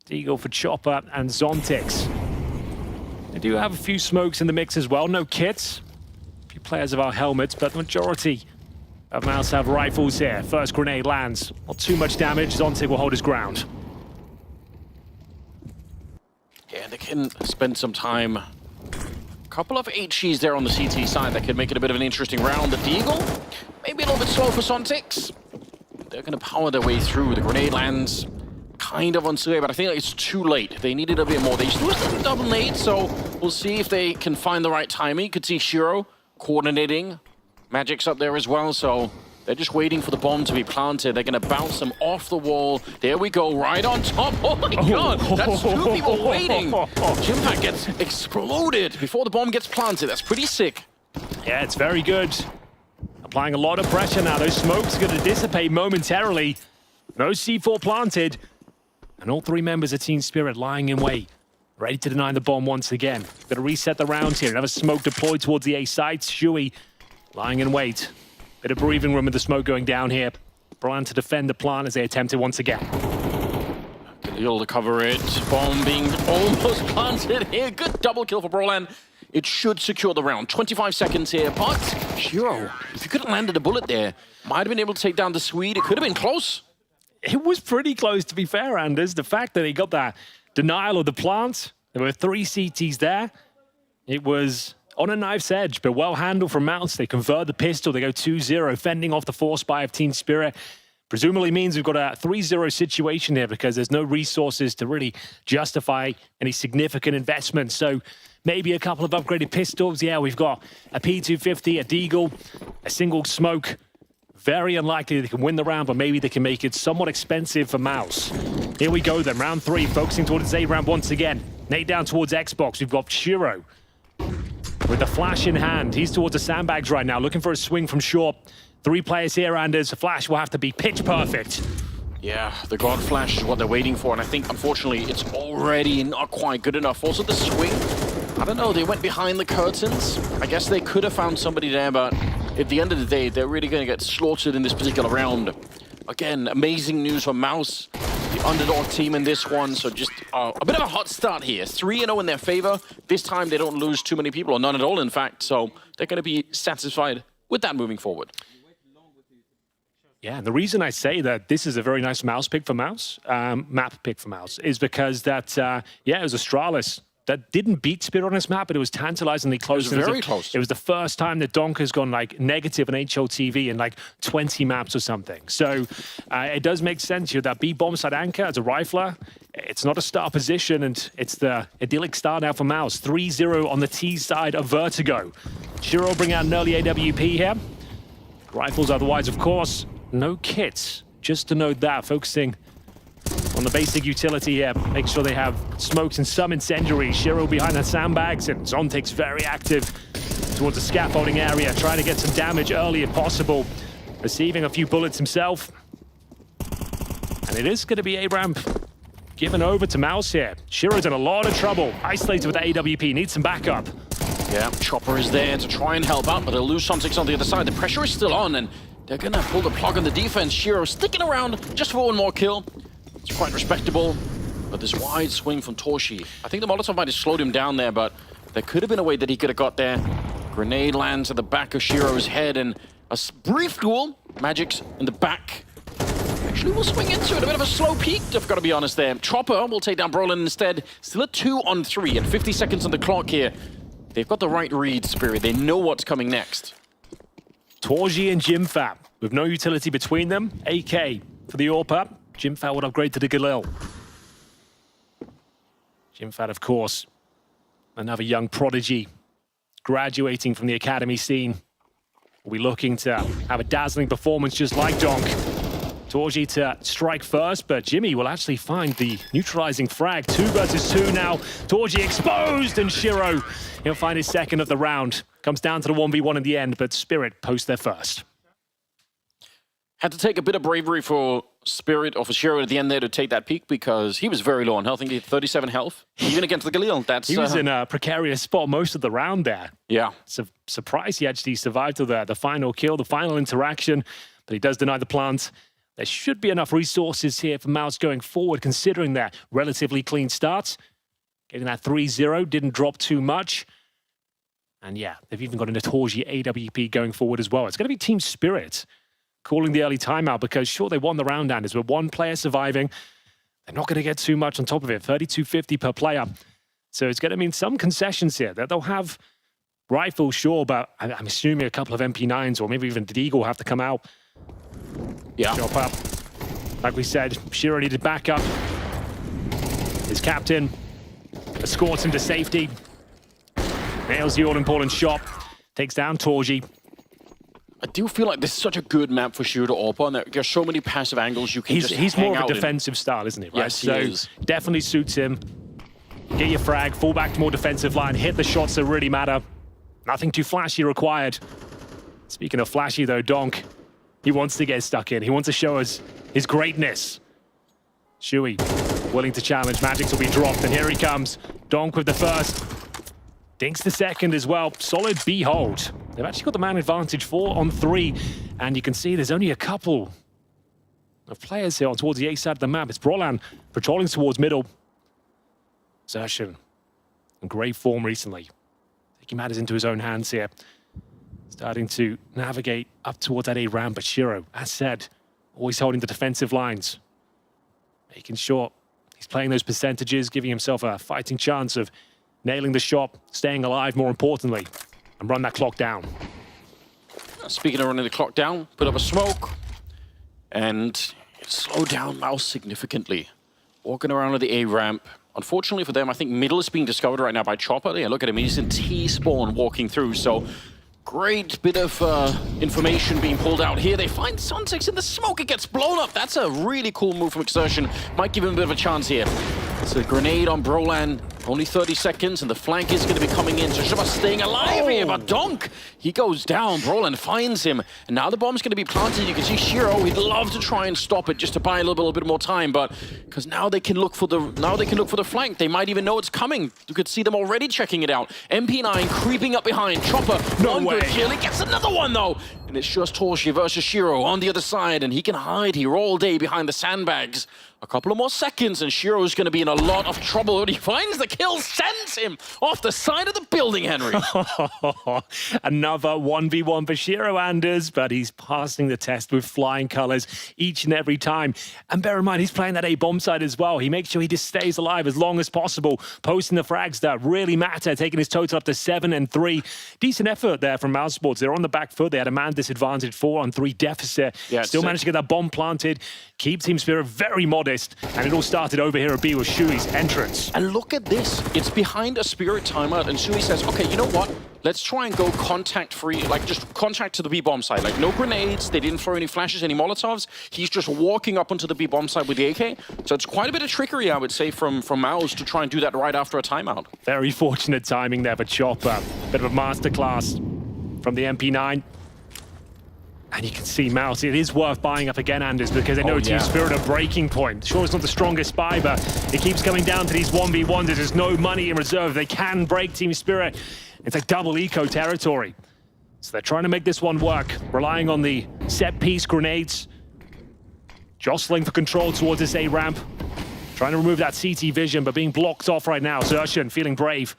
Deagle for Chopper, and Zontix. They do have a few smokes in the mix as well. No kits. A few players of our helmets, but the majority MOUZ have rifles here. First grenade lands. Not too much damage. Zontic will hold his ground. Yeah, they can spend some time. Couple of HGs there on the CT side that could make it a bit of an interesting round. The Deagle, maybe a little bit slow for Sontics. They're going to power their way through. The grenade lands kind of unsafe, but I think it's too late. They needed a bit more. They still have double nade, so we'll see if they can find the right timing. You could see Shiro coordinating. Magic's up there as well, so they're just waiting for the bomb to be planted. They're going to bounce them off the wall. There we go, right on top. Oh my god, that's two people waiting. Jimpat gets exploded before the bomb gets planted. That's pretty sick. Yeah, it's very good. Applying a lot of pressure now. Those smokes are going to dissipate momentarily. No C4 planted. And all three members of Team Spirit lying in wait, ready to deny the bomb once again. Going to reset the rounds here. Another smoke deployed towards the A site. Shuey lying in wait. Bit of breathing room with the smoke going down here. Brian to defend the plant as they attempt it once again. Able to cover it. Bomb being almost planted here. Good double kill for Brolan. It should secure the round. 25 seconds here, but Shiro, if you could have landed a bullet there, might have been able to take down the Swede. It could have been close. It was pretty close, to be fair, Anders. The fact that he got that denial of the plant, there were 3 CTs there. It was on a knife's edge, but well handled from MOUZ. They convert the pistol. They go 2-0, fending off the force buy of Team Spirit. Presumably means we've got a 3-0 situation here because there's no resources to really justify any significant investment. So maybe a couple of upgraded pistols. Yeah, we've got a P250, a Deagle, a single smoke. Very unlikely they can win the round, but maybe they can make it somewhat expensive for MOUZ. Here we go then, round 3, focusing towards A round once again. Nate down towards Xbox. We've got Shiro with the flash in hand. He's towards the sandbags right now, looking for a swing from short. 3 players here, Anders. The flash will have to be pitch perfect. Yeah, the God Flash is what they're waiting for, and I think, unfortunately, it's already not quite good enough. Also, the swing, I don't know, they went behind the curtains. I guess they could have found somebody there, but at the end of the day, they're really going to get slaughtered in this particular round. Again, amazing news for MOUZ, the underdog team in this one, so just a bit of a hot start here. 3-0 in their favor. This time, they don't lose too many people, or none at all, in fact, so they're going to be satisfied with that moving forward. Yeah, and the reason I say that this is a very nice mouse pick for MOUZ, map pick for MOUZ, is because that, yeah, it was Astralis that didn't beat Spirit on this map, but it was tantalizingly close. It was very close. It was the first time that Donk has gone like negative on HOTV in like 20 maps or something. So it does make sense here that B-bomb side anchor as a rifler, it's not a star position, and it's the idyllic start now for MOUZ. 3-0 on the T side of Vertigo. Shiro bring out an early AWP here. Rifles otherwise, of course. No kits, just to note that, focusing on the basic utility here. Make sure they have smokes and some incendiaries. Shiro behind the sandbags, and Zontic's very active towards the scaffolding area, trying to get some damage early if possible. Receiving a few bullets himself. And it is going to be a ramp given over to MOUZ here. Shiro's in a lot of trouble. Isolated with the AWP, needs some backup. Yeah, Chopper is there to try and help out, but they'll lose Sontics on the other side. The pressure is still on, and they're gonna pull the plug on the defense. Shiro sticking around just for one more kill. It's quite respectable, but this wide swing from Torshi. I think the Molotov might have slowed him down there, but there could have been a way that he could have got there. Grenade lands at the back of Shiro's head, and a brief duel. Magic's in the back. Actually, we'll swing into it. A bit of a slow peak, I've got to be honest there. Chopper will take down Brolin instead. Still a 2-on-3, and 50 seconds on the clock here. They've got the right read, Spirit. They know what's coming next. Torji and Jimfat, with no utility between them. AK for the AWP. Jimfat would upgrade to the Galil. Jimfat, of course, another young prodigy, graduating from the academy scene. Will be looking to have a dazzling performance just like Donk. Torji to strike first, but Jimmy will actually find the neutralizing frag. 2 versus 2 now. Torji exposed, and Shiro, he'll find his second of the round. Comes down to the 1v1 in the end, but Spirit post their first. Had to take a bit of bravery for Spirit or for Shiro at the end there to take that peak, because he was very low on health. I think he had 37 health, even against the Galil. That's, he was in a precarious spot most of the round there. Yeah. It's a surprise he actually survived to the final kill, the final interaction, but he does deny the plant. There should be enough resources here for MOUZ going forward, considering their relatively clean start. Getting that 3-0, didn't drop too much. And yeah, they've even got a Notorgi AWP going forward as well. It's going to be Team Spirit calling the early timeout because sure, they won the round, Anders, but one player surviving. They're not going to get too much on top of it. 32.50 per player. So it's going to mean some concessions here. That they'll have rifles, sure, but I'm assuming a couple of MP9s or maybe even Deagle will have to come out. Yeah. Chop up. Like we said, Shiro needed backup. His captain escorts him to safety. Nails the all-important shot. Takes down Torgi. I do feel like this is such a good map for Shiro to AWP on. There's so many passive angles you can He's more of a defensive style, isn't he? Right? Yes, he is. Definitely suits him. Get your frag, fall back to more defensive line, hit the shots that really matter. Nothing too flashy required. Speaking of flashy though, Donk, he wants to get stuck in. He wants to show us his greatness. Shui, willing to challenge. Magics will be dropped, and here he comes. Donk with the first. Dinks the second as well. Solid B hold. They've actually got the man advantage 4 on 3. And you can see there's only a couple of players here towards the A side of the map. It's Brolan patrolling towards middle. Zertian in great form recently. Taking matters into his own hands here. Starting to navigate up towards that A ramp. But Shiro, as said, always holding the defensive lines. Making sure he's playing those percentages, giving himself a fighting chance of nailing the shot, staying alive more importantly, and run that clock down. Speaking of running the clock down, put up a smoke, and slow down MOUZ significantly. Walking around at the A ramp. Unfortunately for them, I think middle is being discovered right now by Chopper. Yeah, look at him, he's in T-spawn walking through, so great bit of information being pulled out here. They find Sunsix in the smoke, it gets blown up. That's a really cool move from Exertion. Might give him a bit of a chance here. It's a grenade on Brolan. Only 30 seconds, and the flank is going to be coming in. So Shabba staying alive here, but Donk, he goes down. Brolan finds him, and now the bomb's going to be planted. You can see Shiro. He'd love to try and stop it just to buy a little bit more time, but because now they can look for the flank. They might even know it's coming. You could see them already checking it out. MP9 creeping up behind. Chopper, one good kill. He gets another one though, and it's just Torshi versus Shiro on the other side, and he can hide here all day behind the sandbags. A couple of more seconds, and Shiro's going to be in a lot of trouble. When he finds the kill, sends him off the side of the building, Henry. Another 1v1 for Shiro, Anders, but he's passing the test with flying colors each and every time. And bear in mind, he's playing that A bomb side as well. He makes sure he just stays alive as long as possible, posting the frags that really matter, taking his total up to 7 and 3. Decent effort there from MOUZ Sports. They're on the back foot. They had a man disadvantage, 4 on 3 deficit. Yeah, still managed to get that bomb planted. Keep Team Spirit very modest, and it all started over here at B with Shui's entrance. And look at this. It's behind a Spirit timeout, and Shui says, okay, you know what? Let's try and go contact-free, like just contact to the B-bomb side. Like no grenades, they didn't throw any flashes, any Molotovs. He's just walking up onto the B-bomb side with the AK. So it's quite a bit of trickery, I would say, from MOUZ to try and do that right after a timeout. Very fortunate timing there for Chopper. Bit of a masterclass from the MP9. And you can see MOUZ, it is worth buying up again, Anders, because they know Team Spirit a breaking point. Sure, it's not the strongest spy, but it keeps coming down to these 1v1s. There's no money in reserve. They can break Team Spirit. It's like double eco territory. So they're trying to make this one work, relying on the set-piece grenades. Jostling for control towards this A ramp. Trying to remove that CT vision, but being blocked off right now. Zertian feeling brave.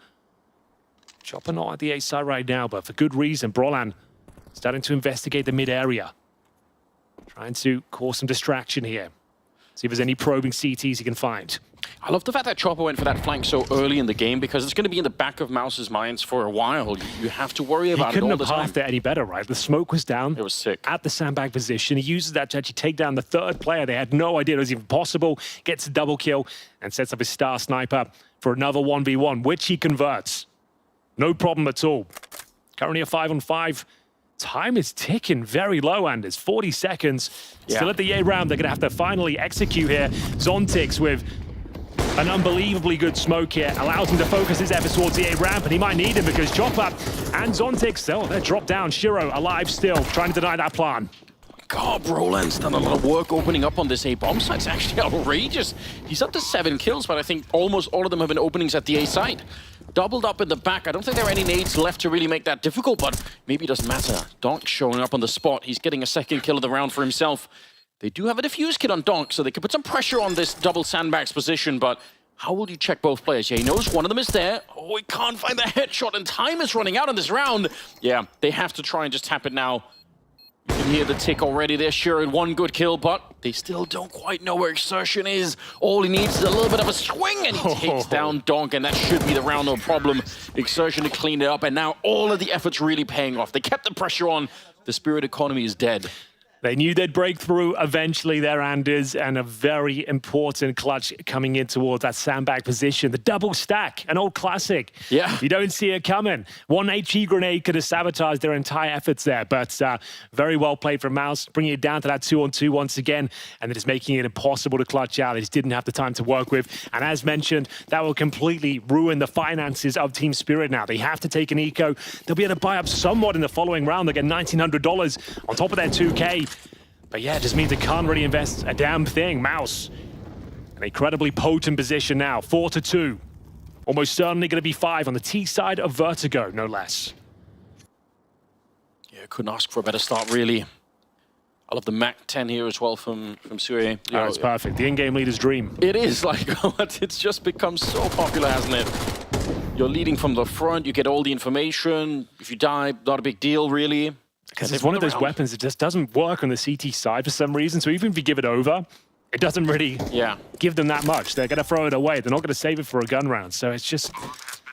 Chopper not at the A side right now, but for good reason. Brolan starting to investigate the mid-area. Trying to cause some distraction here. See if there's any probing CTs he can find. I love the fact that Chopper went for that flank so early in the game, because it's going to be in the back of MOUZ's minds for a while. You have to worry about it all the time. He couldn't have halved it any better, right? The smoke was down. It was sick. At the sandbag position. He uses that to actually take down the third player. They had no idea it was even possible. Gets a double kill and sets up his star sniper for another 1v1, which he converts. No problem at all. Currently a 5 on 5. Time is ticking very low, Anders. 40 seconds. Still at the A round. They're going to have to finally execute here. Zontix with an unbelievably good smoke here. Allows him to focus his efforts towards the A ramp, and he might need him because Chopper and Zontix, oh, they're dropped down. Shiro alive still, trying to deny that plan. God, Brolan's done a lot of work opening up on this A bomb site. It's actually outrageous. He's up to 7 kills, but I think almost all of them have been openings at the A site. Doubled up in the back. I don't think there are any nades left to really make that difficult, but maybe it doesn't matter. Donk showing up on the spot. He's getting a second kill of the round for himself. They do have a defuse kit on Donk, so they can put some pressure on this double sandbags position, but How will you check both players? Yeah, he knows one of them is there. Oh, he can't find the headshot, and time is running out on this round. Yeah, they have to try and just tap it now. You can hear the tick already. They're sure at one good kill, but they still don't quite know where Exertion is. All he needs is a little bit of a swing, and he takes down Donk, and that should be the round, no problem. Exertion to clean it up, and now all of the effort's really paying off. They kept the pressure on. The Spirit economy is dead. They knew they'd break through eventually there, Anders, and a very important clutch coming in towards that sandbag position. The double stack, an old classic. Yeah. You don't see it coming. One HE grenade could have sabotaged their entire efforts there, but very well played from MOUZ, bringing it down to that 2-on-2 once again, and it is making it impossible to clutch out. They just didn't have the time to work with. And as mentioned, that will completely ruin the finances of Team Spirit now. They have to take an eco. They'll be able to buy up somewhat in the following round. They'll get $1,900 on top of their 2K. But yeah, it just means they can't really invest a damn thing. MOUZ, an incredibly potent position now, 4-2. Almost certainly going to be 5 on the T side of Vertigo, no less. Yeah, couldn't ask for a better start, really. I love the Mac 10 here as well from Sue. Oh, it's perfect. The in-game leader's dream. It is, like, it's just become so popular, hasn't it? You're leading from the front, you get all the information. If you die, not a big deal, really. Because it's one of those weapons that just doesn't work on the CT side for some reason. So even if you give it over, it doesn't really give them that much. They're going to throw it away. They're not going to save it for a gun round. So it's just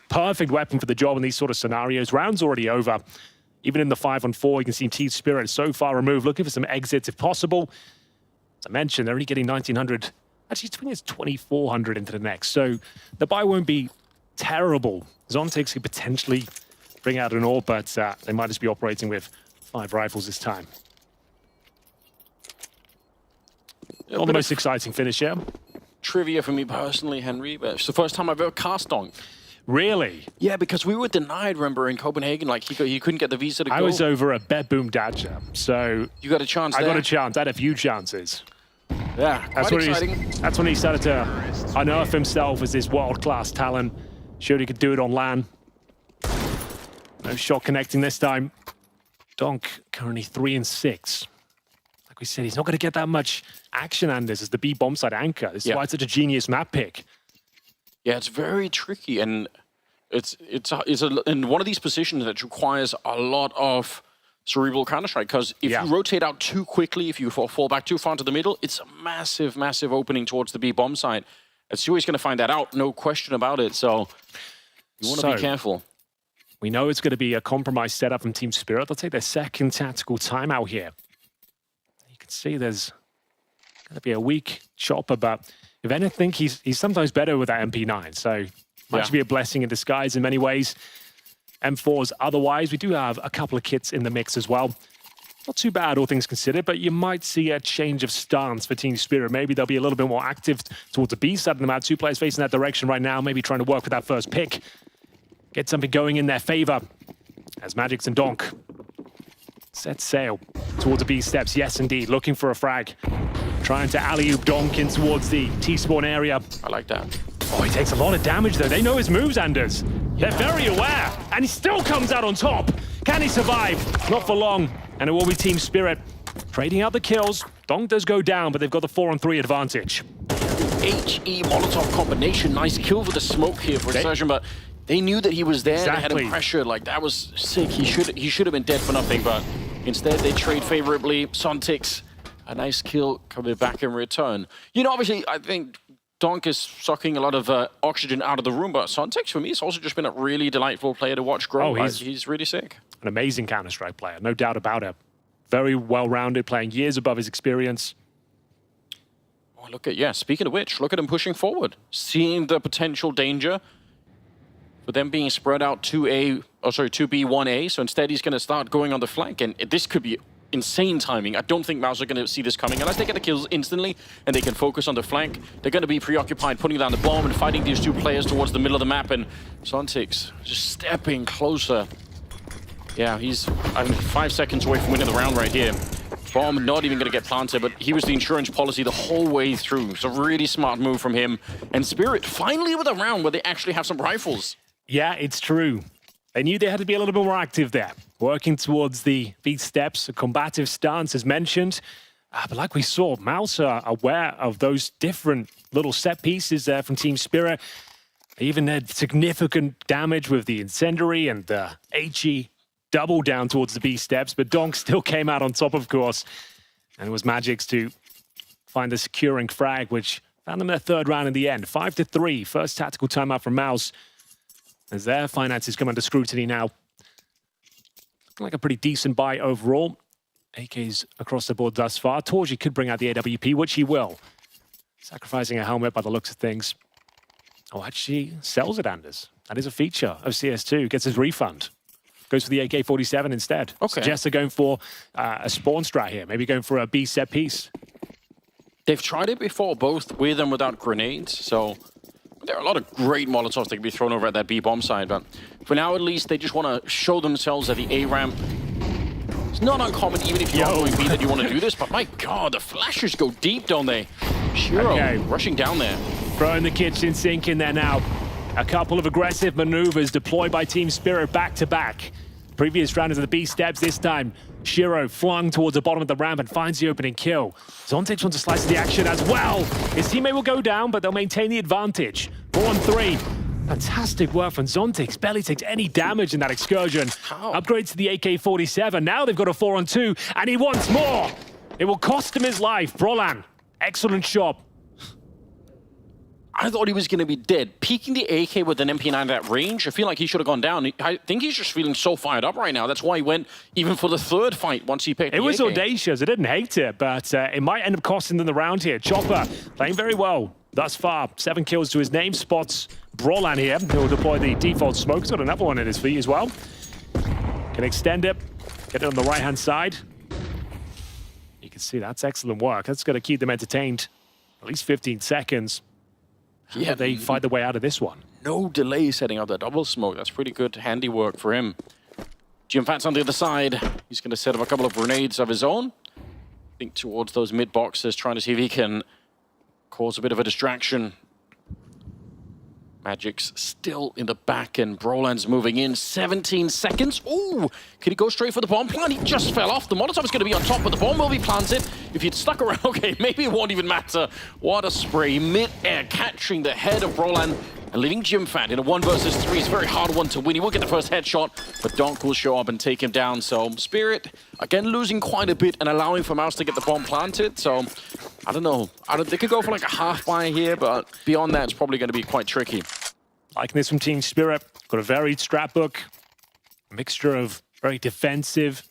perfect weapon for the job in these sort of scenarios. Round's already over. Even in the 5-on-4, you can see Team Spirit so far removed, looking for some exits if possible. As I mentioned, they're only getting 1,900. Actually, I think it's 2,400 into the next. So the buy won't be terrible. Zontics could potentially bring out an AWP, but they might just be operating with 5 rifles this time. Not the most exciting finish, yeah? Trivia for me personally, Henry, but it's the first time I've ever cast Donk. Really? Yeah, because we were denied, remember, in Copenhagen, like he couldn't get the visa to go. I was over at Bet Boom Daja, so... You got a chance I there? got a chance. I had a few chances. Yeah, that's quite exciting. That's when he started to unearth himself as this world-class talent. Showed he could do it on LAN. No shot connecting this time. Donk currently 3-6. Like we said, he's not going to get that much action, Anders, as the B bomb side anchor. This is why it's such a genius map pick. Yeah, it's very tricky, and it's in one of these positions that requires a lot of cerebral counter-strike, because if you rotate out too quickly, if you fall back too far into the middle, it's a massive, massive opening towards the B bomb side. And Sui's going to find that out, no question about it, so you want to be careful. We know it's going to be a compromised setup from Team Spirit. They'll take their second tactical timeout here. You can see there's going to be a weak chopper, but if anything, he's sometimes better with that MP9. So might just be a blessing in disguise in many ways. M4s otherwise, we do have a couple of kits in the mix as well. Not too bad, all things considered, but you might see a change of stance for Team Spirit. Maybe they'll be a little bit more active towards the B side of the map. 2 players facing that direction right now, maybe trying to work with that first pick. Get something going in their favor as Magix and Donk set sail towards the B steps. Yes, indeed, looking for a frag. Trying to alley-oop Donk in towards the T-spawn area. I like that. Oh, he takes a lot of damage, though. They know his moves, Anders. They're very aware, and he still comes out on top. Can he survive? Not for long, and it will be Team Spirit trading out the kills. Donk does go down, but they've got the 4-on-3 advantage. HE Molotov combination. Nice kill with the smoke here for Exertion, but they knew that he was there. They had him pressured. Like, that was sick. He should have been dead for nothing, but instead they trade favorably. Sontix, a nice kill coming back in return. You know, obviously, I think Donk is sucking a lot of oxygen out of the room, but Sontix, for me, has also just been a really delightful player to watch grow. Oh, he's really sick. An amazing Counter-Strike player, no doubt about it. Very well-rounded, playing years above his experience. Oh, look at, speaking of which, look at him pushing forward. Seeing the potential danger for them being spread out 2B, 1A. So instead, he's going to start going on the flank, and this could be insane timing. I don't think MOUZ are going to see this coming unless they get the kills instantly and they can focus on the flank. They're going to be preoccupied putting down the bomb and fighting these 2 players towards the middle of the map, and Sontix just stepping closer. Yeah, he's 5 seconds away from winning the round right here. Bomb not even going to get planted, but he was the insurance policy the whole way through. It's a really smart move from him. And Spirit finally with a round where they actually have some rifles. Yeah, it's true. They knew they had to be a little bit more active there. Working towards the beat steps, a combative stance as mentioned. But like we saw, MOUZ are aware of those different little set pieces there from Team Spirit. They even had significant damage with the incendiary and the HE double down towards the B steps, but Donk still came out on top, of course. And it was Magic's to find the securing frag, which found them their third round in the end. 5-3, first tactical timeout from MOUZ. As their finances come under scrutiny now. Looking like a pretty decent buy overall. AKs across the board thus far. Torji could bring out the AWP, which he will. Sacrificing a helmet by the looks of things. Oh, actually sells it, Anders. That is a feature of CS2. Gets his refund. Goes for the AK-47 instead. Okay. Suggests they're going for a spawn strat here. Maybe going for a B set piece. They've tried it before, both with and without grenades, so there are a lot of great Molotovs that can be thrown over at that B bomb side, but for now at least, they just want to show themselves at the A ramp. It's not uncommon, even if you're going B, that you want to do this, but my god, the flashes go deep, don't they? Shiro rushing down there. Throwing the kitchen sink in there now. A couple of aggressive maneuvers deployed by Team Spirit back to back. Previous round is the B steps. This time, Shiro flung towards the bottom of the ramp and finds the opening kill. Zontic wants to slice the action as well. His teammate will go down, but they'll maintain the advantage. 4-on-3. Fantastic work from Zontic. Barely takes any damage in that excursion. Upgrade to the AK-47. Now they've got a 4-on-2, and he wants more. It will cost him his life. Brolan, excellent shot. I thought he was going to be dead. Peeking the AK with an MP9 at that range, I feel like he should have gone down. I think he's just feeling so fired up right now. That's why he went even for the third fight once he picked the AK. It was audacious. I didn't hate it, but it might end up costing them the round here. Chopper playing very well thus far. 7 kills to his name. Spots Brolan here. He'll deploy the default smoke. He's got another one at his feet as well. Can extend it. Get it on the right-hand side. You can see that's excellent work. That's going to keep them entertained. At least 15 seconds. Yeah, they fight their way out of this one. No delay setting up that double smoke. That's pretty good handiwork for him. Jimfat's on the other side. He's going to set up a couple of grenades of his own. I think towards those mid boxes, trying to see if he can cause a bit of a distraction. Magic's still in the back and Brolan's moving in. 17 seconds. Ooh, could he go straight for the bomb plant? He just fell off. The Molotov is going to be on top, but the bomb will be planted. If he'd stuck around, okay, maybe it won't even matter. What a spray. Mid-air, catching the head of Brolan and leaving Jimfat in a 1 versus 3. It's a very hard one to win. He will get the first headshot, but Donk will show up and take him down. So Spirit, again, losing quite a bit and allowing for MOUZ to get the bomb planted. So I don't know. They could go for like a half buy here, but beyond that, it's probably going to be quite tricky. Liking this from Team Spirit. Got a varied strat book. A mixture of very defensive,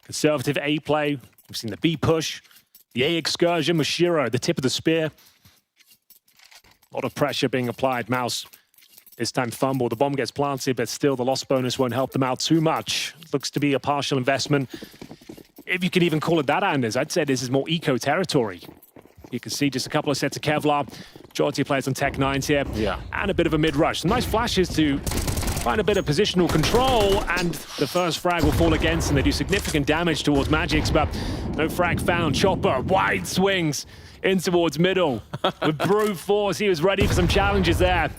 conservative A play. We've seen the B push, the A excursion with Shiro at the tip of the spear. A lot of pressure being applied. MOUZ this time fumble. The bomb gets planted, but still the loss bonus won't help them out too much. Looks to be a partial investment. If you could even call it that, Anders, I'd say this is more eco territory. You can see just a couple of sets of Kevlar. Majority of players on Tech 9s here. Yeah. And a bit of a mid-rush. Some nice flashes to find a bit of positional control, and the first frag will fall against, and they do significant damage towards Magic's, but no frag found. Chopper, wide swings in towards middle. With brute force, he was ready for some challenges there.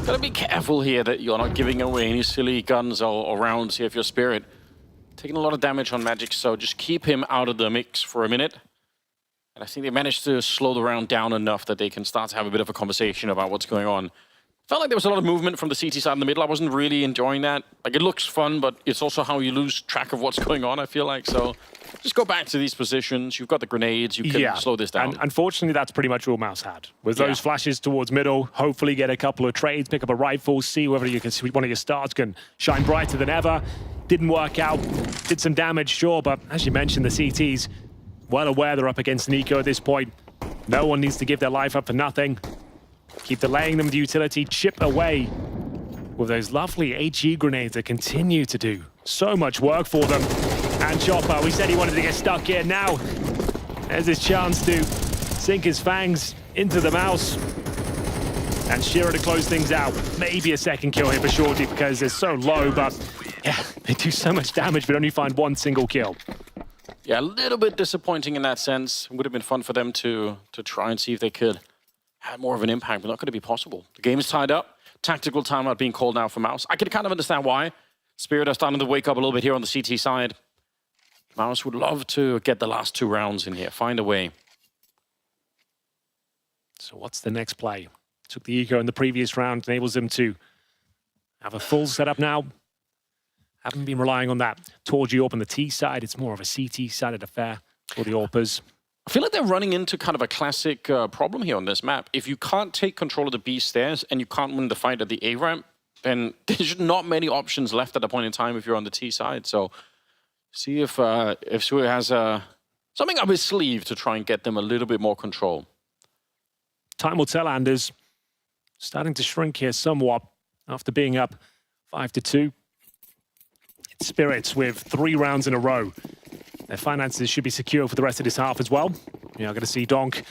Gotta be careful here that you're not giving away any silly guns or rounds here if you're Spirit. Taking a lot of damage on Magic, so just keep him out of the mix for a minute. And I think they managed to slow the round down enough that they can start to have a bit of a conversation about what's going on. Felt like there was a lot of movement from the CT side in the middle. I wasn't really enjoying that. Like, it looks fun, but it's also how you lose track of what's going on, I feel like. So just go back to these positions. You've got the grenades. You can slow this down. And unfortunately, that's pretty much all MOUZ had. With those flashes towards middle, hopefully get a couple of trades, pick up a rifle, see whether you can see one of your stars can shine brighter than ever. Didn't work out. Did some damage, sure, but as you mentioned, the CTs well aware they're up against Nico at this point. No one needs to give their life up for nothing. Keep delaying them with utility, chip away with those lovely HE grenades that continue to do so much work for them. And Chopper, we said he wanted to get stuck here. Now, there's his chance to sink his fangs into the MOUZ. And Shiro to close things out. Maybe a second kill here for Shorty because they're so low, but yeah, they do so much damage but only find one single kill. Yeah, a little bit disappointing in that sense. It would have been fun for them to try and see if they could have more of an impact, but not going to be possible. The game is tied up. Tactical timeout being called now for MOUZ. I can kind of understand why. Spirit are starting to wake up a little bit here on the CT side. MOUZ would love to get the last 2 rounds in here, find a way. So what's the next play? Took the eco in the previous round, enables them to have a full setup now. Haven't been relying on that Torgy up on the T side. It's more of a CT-sided affair for the AWPers. I feel like they're running into kind of a classic problem here on this map. If you can't take control of the B stairs and you can't win the fight at the A ramp, then there's not many options left at a point in time if you're on the T side. So see if Sui has something up his sleeve to try and get them a little bit more control. Time will tell, Anders. Starting to shrink here somewhat after being up 5-2. It's Spirits with 3 rounds in a row. Their finances should be secure for the rest of this half as well. You're going to see Donk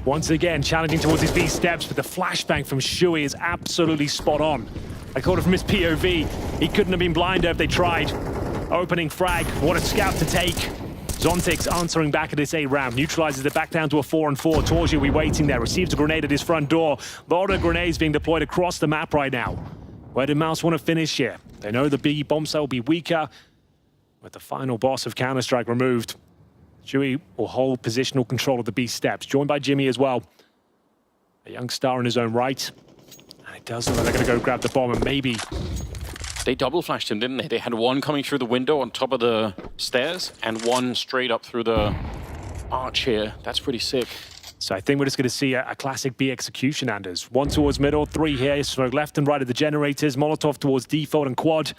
once again challenging towards his B steps, but the flashbang from Shui is absolutely spot on. I called it from his POV. He couldn't have been blinder if they tried. Opening frag, what a scout to take. Zontix answering back at this A round, neutralizes it back down to a 4-4. Torgy will be waiting there, receives a grenade at his front door. A lot of grenades being deployed across the map right now. Where did MOUZ want to finish here? They know the B bomb cell will be weaker. With the final boss of Counter-Strike removed, Shui will hold positional control of the B steps, joined by Jimmy as well. A young star in his own right. And it does look like they're going to go grab the bomb and maybe... They double flashed him, didn't they? They had one coming through the window on top of the stairs and one straight up through the arch here. That's pretty sick. So I think we're just going to see a classic B execution, Anders. 1 towards middle, 3 here, smoke left and right of the generators, Molotov towards default and quad.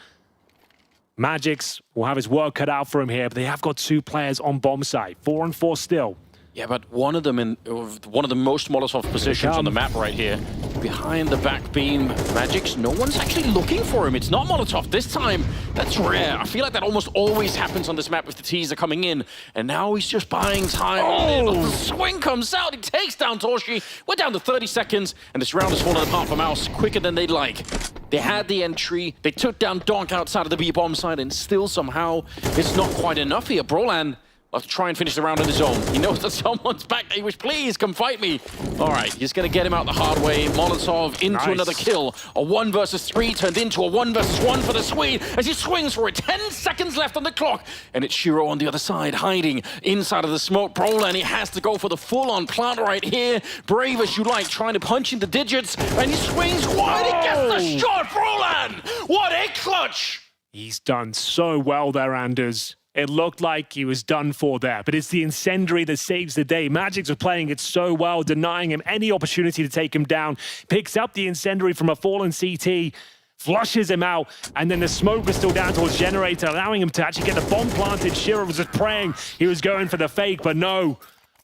Magix will have his work cut out for him here, but they have got 2 players on bomb site. 4-4 still. Yeah, but one of them in one of the most Molotov positions on the map right here. Behind the back beam, Magix, no one's actually looking for him. It's not Molotov this time. That's rare. I feel like that almost always happens on this map if the T's are coming in. And now he's just buying time. Oh! The swing comes out. He takes down Torshi. We're down to 30 seconds, and this round has fallen apart for MOUZ quicker than they'd like. They had the entry. They took down Donk outside of the B-bomb side, and still somehow it's not quite enough here. Brolan will try and finish the round on his own. He knows that someone's back. He wish, please come fight me. All right, he's going to get him out the hard way. Molotov into another kill. A 1 versus 3 turned into a 1 versus 1 for the Swede as he swings for it. 10 seconds left on the clock. And it's Shiro on the other side, hiding inside of the smoke. Brolan, he has to go for the full-on plant right here. Brave as you like, trying to punch in the digits. And he swings wide. He gets the shot. Brolan, what a clutch. He's done so well there, Anders. It looked like he was done for there, but it's the incendiary that saves the day. Magix was playing it so well, denying him any opportunity to take him down. Picks up the incendiary from a fallen CT, flushes him out, and then the smoke was still down towards Generator, allowing him to actually get the bomb planted. Shiro was just praying he was going for the fake, but no.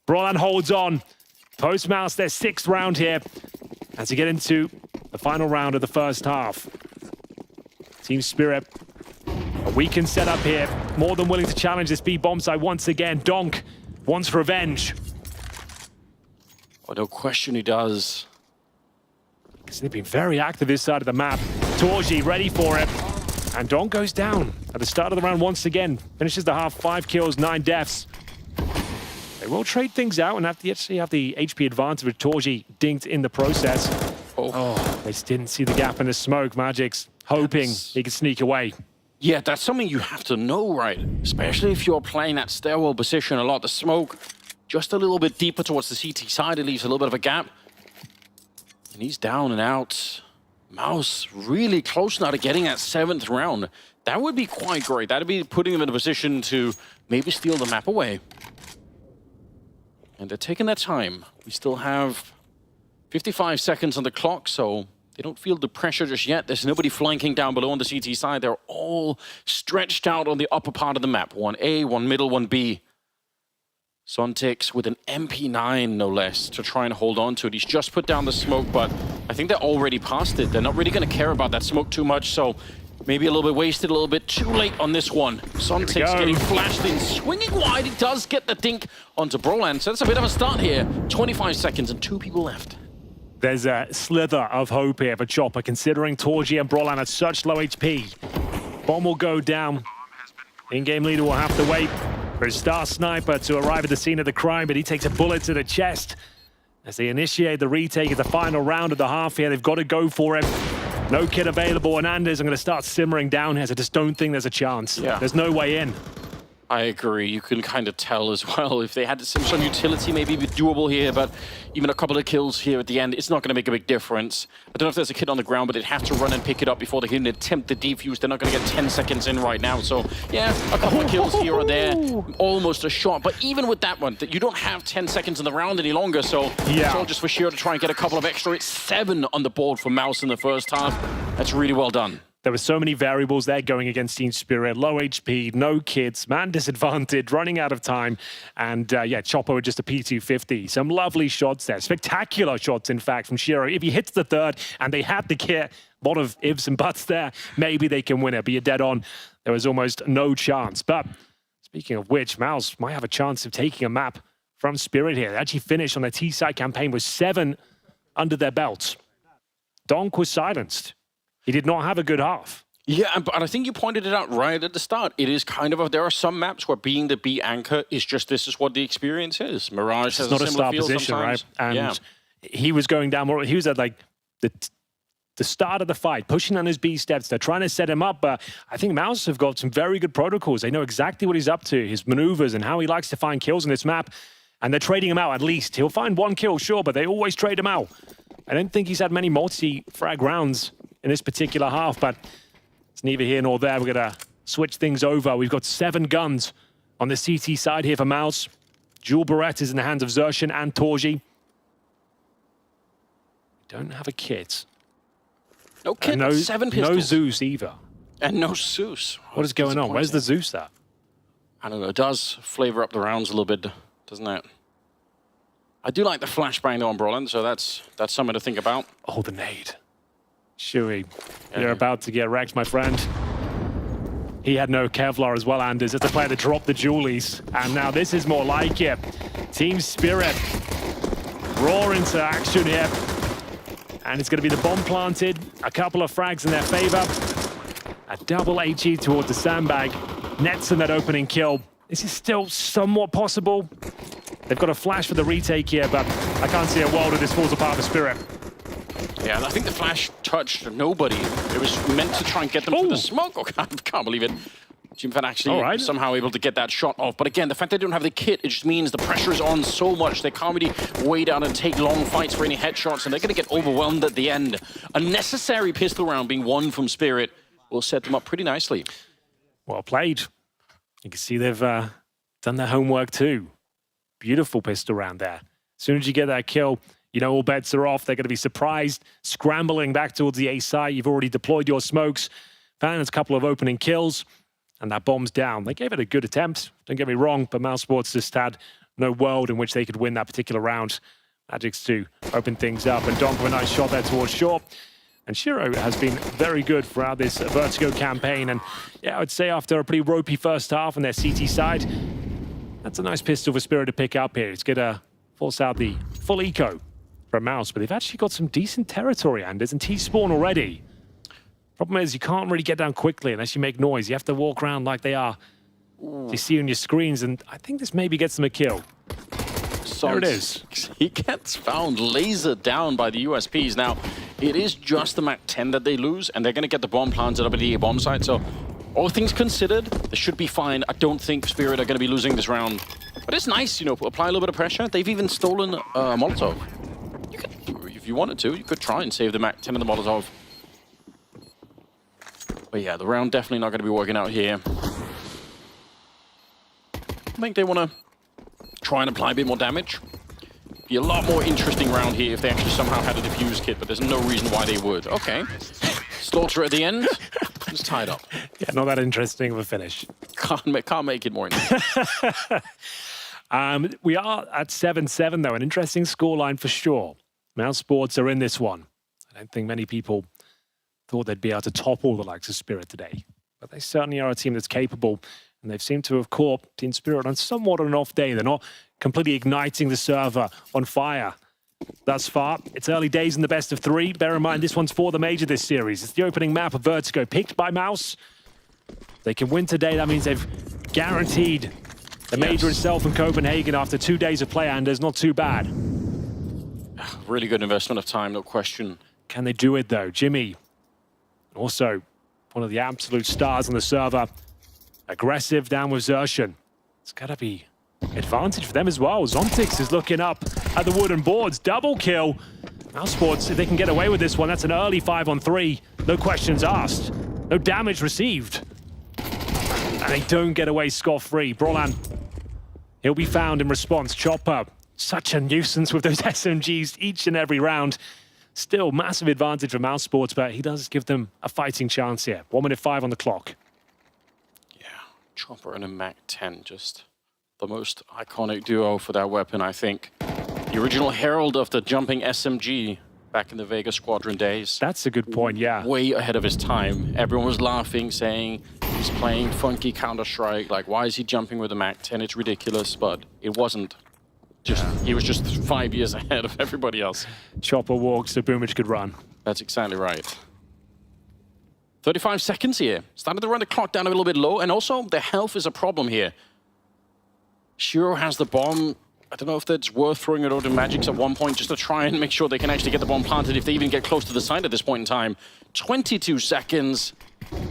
Brolan holds on. Post-MOUZ, their 6th round here as we get into the final round of the first half. Team Spirit, a weakened setup here, more than willing to challenge this B-bomb side once again. Donk wants revenge. Oh, no question he does. Because they've been very active this side of the map. Torgy ready for it. And Donk goes down at the start of the round once again. Finishes the half, 5 kills, 9 deaths. They will trade things out and actually have the HP advantage with Torgy dinked in the process. Oh, they just didn't see the gap in the smoke. Magix hoping he could sneak away. Yeah, that's something you have to know, right? Especially if you're playing that stairwell position a lot. The smoke just a little bit deeper towards the CT side. It leaves a little bit of a gap. And he's down and out. MOUZ really close now to getting that 7th round. That would be quite great. That'd be putting him in a position to maybe steal the map away. And they're taking their time. We still have 55 seconds on the clock, so they don't feel the pressure just yet. There's nobody flanking down below on the CT side. They're all stretched out on the upper part of the map. 1A, 1 middle, 1B. Zontix with an MP9, no less, to try and hold on to it. He's just put down the smoke, but I think they're already past it. They're not really going to care about that smoke too much, so maybe a little bit wasted, a little bit too late on this one. Zontix getting flashed in, swinging wide. He does get the dink onto Brolan, so that's a bit of a start here. 25 seconds and 2 people left. There's a slither of hope here for Chopper, considering Torgy and Brolan at such low HP. Bomb will go down. In-game leader will have to wait for his star sniper to arrive at the scene of the crime, but he takes a bullet to the chest. As they initiate the retake of the final round of the half here, they've got to go for it. No kit available, and Anders, I'm going to start simmering down here, so I just don't think there's a chance. Yeah. There's no way in. I agree. You can kind of tell as well. If they had some utility, maybe it'd be doable here, but even a couple of kills here at the end, it's not going to make a big difference. I don't know if there's a kid on the ground, but they'd have to run and pick it up before they can attempt the defuse. They're not going to get 10 seconds in right now. So, yeah, a couple of kills here or there, almost a shot. But even with that one, you don't have 10 seconds in the round any longer, so it's all just for Shiro to try and get a couple of extra. It's 7 on the board for MOUZ in the first half. That's really well done. There were so many variables there going against Team Spirit. Low HP, no kids, man disadvantaged, running out of time. And yeah, Chopper with just a P250. Some lovely shots there. Spectacular shots, in fact, from Shiro. If he hits the third and they had the kit, a lot of ifs and buts there, maybe they can win it. But you're dead on. There was almost no chance. But speaking of which, MOUZ might have a chance of taking a map from Spirit here. They actually finished on their T-side campaign with 7 under their belts. Donk was silenced. He did not have a good half. Yeah, but I think you pointed it out right at the start. It is kind of there are some maps where being the B anchor is just this is what the experience is. Mirage has not a star feel position, sometimes. right? And he was going down more. He was at like the start of the fight, pushing on his B steps. They're trying to set him up, but I think MOUZ have got some very good protocols. They know exactly what he's up to, his maneuvers, and how he likes to find kills on this map. And they're trading him out at least. He'll find 1 kill, sure, but they always trade him out. I don't think he's had many multi-frag rounds in this particular half, but it's neither here nor there. We're going to switch things over. We've got 7 guns on the CT side here for MOUZ. Dual Barrette is in the hands of Zershin and Torji. Don't have a kit. No kit, no, 7 pistols. No Zeus either. And no Zeus. What is going on? Where's the Zeus at? I don't know. It does flavor up the rounds a little bit, doesn't it? I do like the flashbang though on Brolin, so that's something to think about. Oh, the nade. Shuey, you're about to get wrecked, my friend. He had no Kevlar as well, Anders. It's a player that dropped the Julies. And now this is more like it. Team Spirit roar into action here. And it's going to be the bomb planted. A couple of frags in their favor. A double HE towards the sandbag. Nets in that opening kill. This is still somewhat possible. They've got a flash for the retake here, but I can't see a world where this falls apart for Spirit. Yeah, I think the flash touched nobody. It was meant to try and get them through the smoke. Oh, can't believe it. GameFed actually somehow able to get that shot off. But again, the fact they don't have the kit, it just means the pressure is on so much. They can't really wait out and take long fights for any headshots, and they're going to get overwhelmed at the end. A necessary pistol round being won from Spirit will set them up pretty nicely. Well played. You can see they've done their homework too. Beautiful pistol round there. As soon as you get that kill, you know all bets are off. They're going to be surprised, scrambling back towards the A site. You've already deployed your smokes. Found a couple of opening kills, and that bomb's down. They gave it a good attempt, don't get me wrong, but MOUZ Sports just had no world in which they could win that particular round. Magic's to open things up, and Donk with a nice shot there towards short. And Shiro has been very good throughout this Vertigo campaign. And yeah, I would say after a pretty ropey first half on their CT side, that's a nice pistol for Spirit to pick up here. It's going to force out the full eco from MOUZ, but they've actually got some decent territory, Anders, and T-spawn already. Problem is, you can't really get down quickly unless you make noise. You have to walk around like they are. You see on your screens, and I think this maybe gets them a kill. There it is. He gets found lasered down by the USPs. Now, it is just the Mach 10 that they lose, and they're going to get the bomb planted up at the A bomb site, so all things considered, they should be fine. I don't think Spirit are going to be losing this round. But it's nice, you know, apply a little bit of pressure. They've even stolen a Molotov. You could, if you wanted to, you could try and save the Mach 10 and the Molotov. But yeah, the round definitely not going to be working out here. I think they want to try and apply a bit more damage. Be a lot more interesting round here if they actually somehow had a diffuse kit, but there's no reason why they would. Okay. Slaughter at the end. It's tied up. Yeah, not that interesting of a finish. Can't make it more interesting. We are at 7-7, though. An interesting scoreline for sure. MOUZ Sports are in this one. I don't think many people thought they'd be able to topple the likes of Spirit today. But they certainly are a team that's capable, and they've seemed to have caught Team Spirit on somewhat of an off day. They're not completely igniting the server on fire thus far. It's early days in the best of 3. Bear in mind, this one's for the Major this series. It's the opening map of Vertigo, picked by MOUZ. They can win today. That means they've guaranteed the Major itself in Copenhagen after 2 days of play, and it's not too bad. Really good investment of time, no question. Can they do it, though? Jimmy, also one of the absolute stars on the server. Aggressive down with Zershin. It's got to be advantage for them as well. Zontix is looking up at the wooden boards. Double kill. MOUZ Sports, if they can get away with this one, that's an early 5-on-3. No questions asked. No damage received. And they don't get away scot-free. Brolan, he'll be found in response. Chopper, such a nuisance with those SMGs each and every round. Still, massive advantage for MOUZ Sports, but he does give them a fighting chance here. 1:05 on the clock. Yeah, Chopper and a MAC-10, just the most iconic duo for that weapon, I think. The original herald of the jumping SMG back in the Vega Squadron days. That's a good point, yeah. Way ahead of his time. Everyone was laughing, saying he's playing funky Counter-Strike. Like, why is he jumping with a MAC-10? It's ridiculous, but it wasn't. He was just 5 years ahead of everybody else. Chopper walks so Boomage could run. That's exactly right. 35 seconds here. Started to run the clock down a little bit low, and also the health is a problem here. Shiro has the bomb. I don't know if that's worth throwing it over to Magics at one point just to try and make sure they can actually get the bomb planted if they even get close to the site at this point in time. 22 seconds.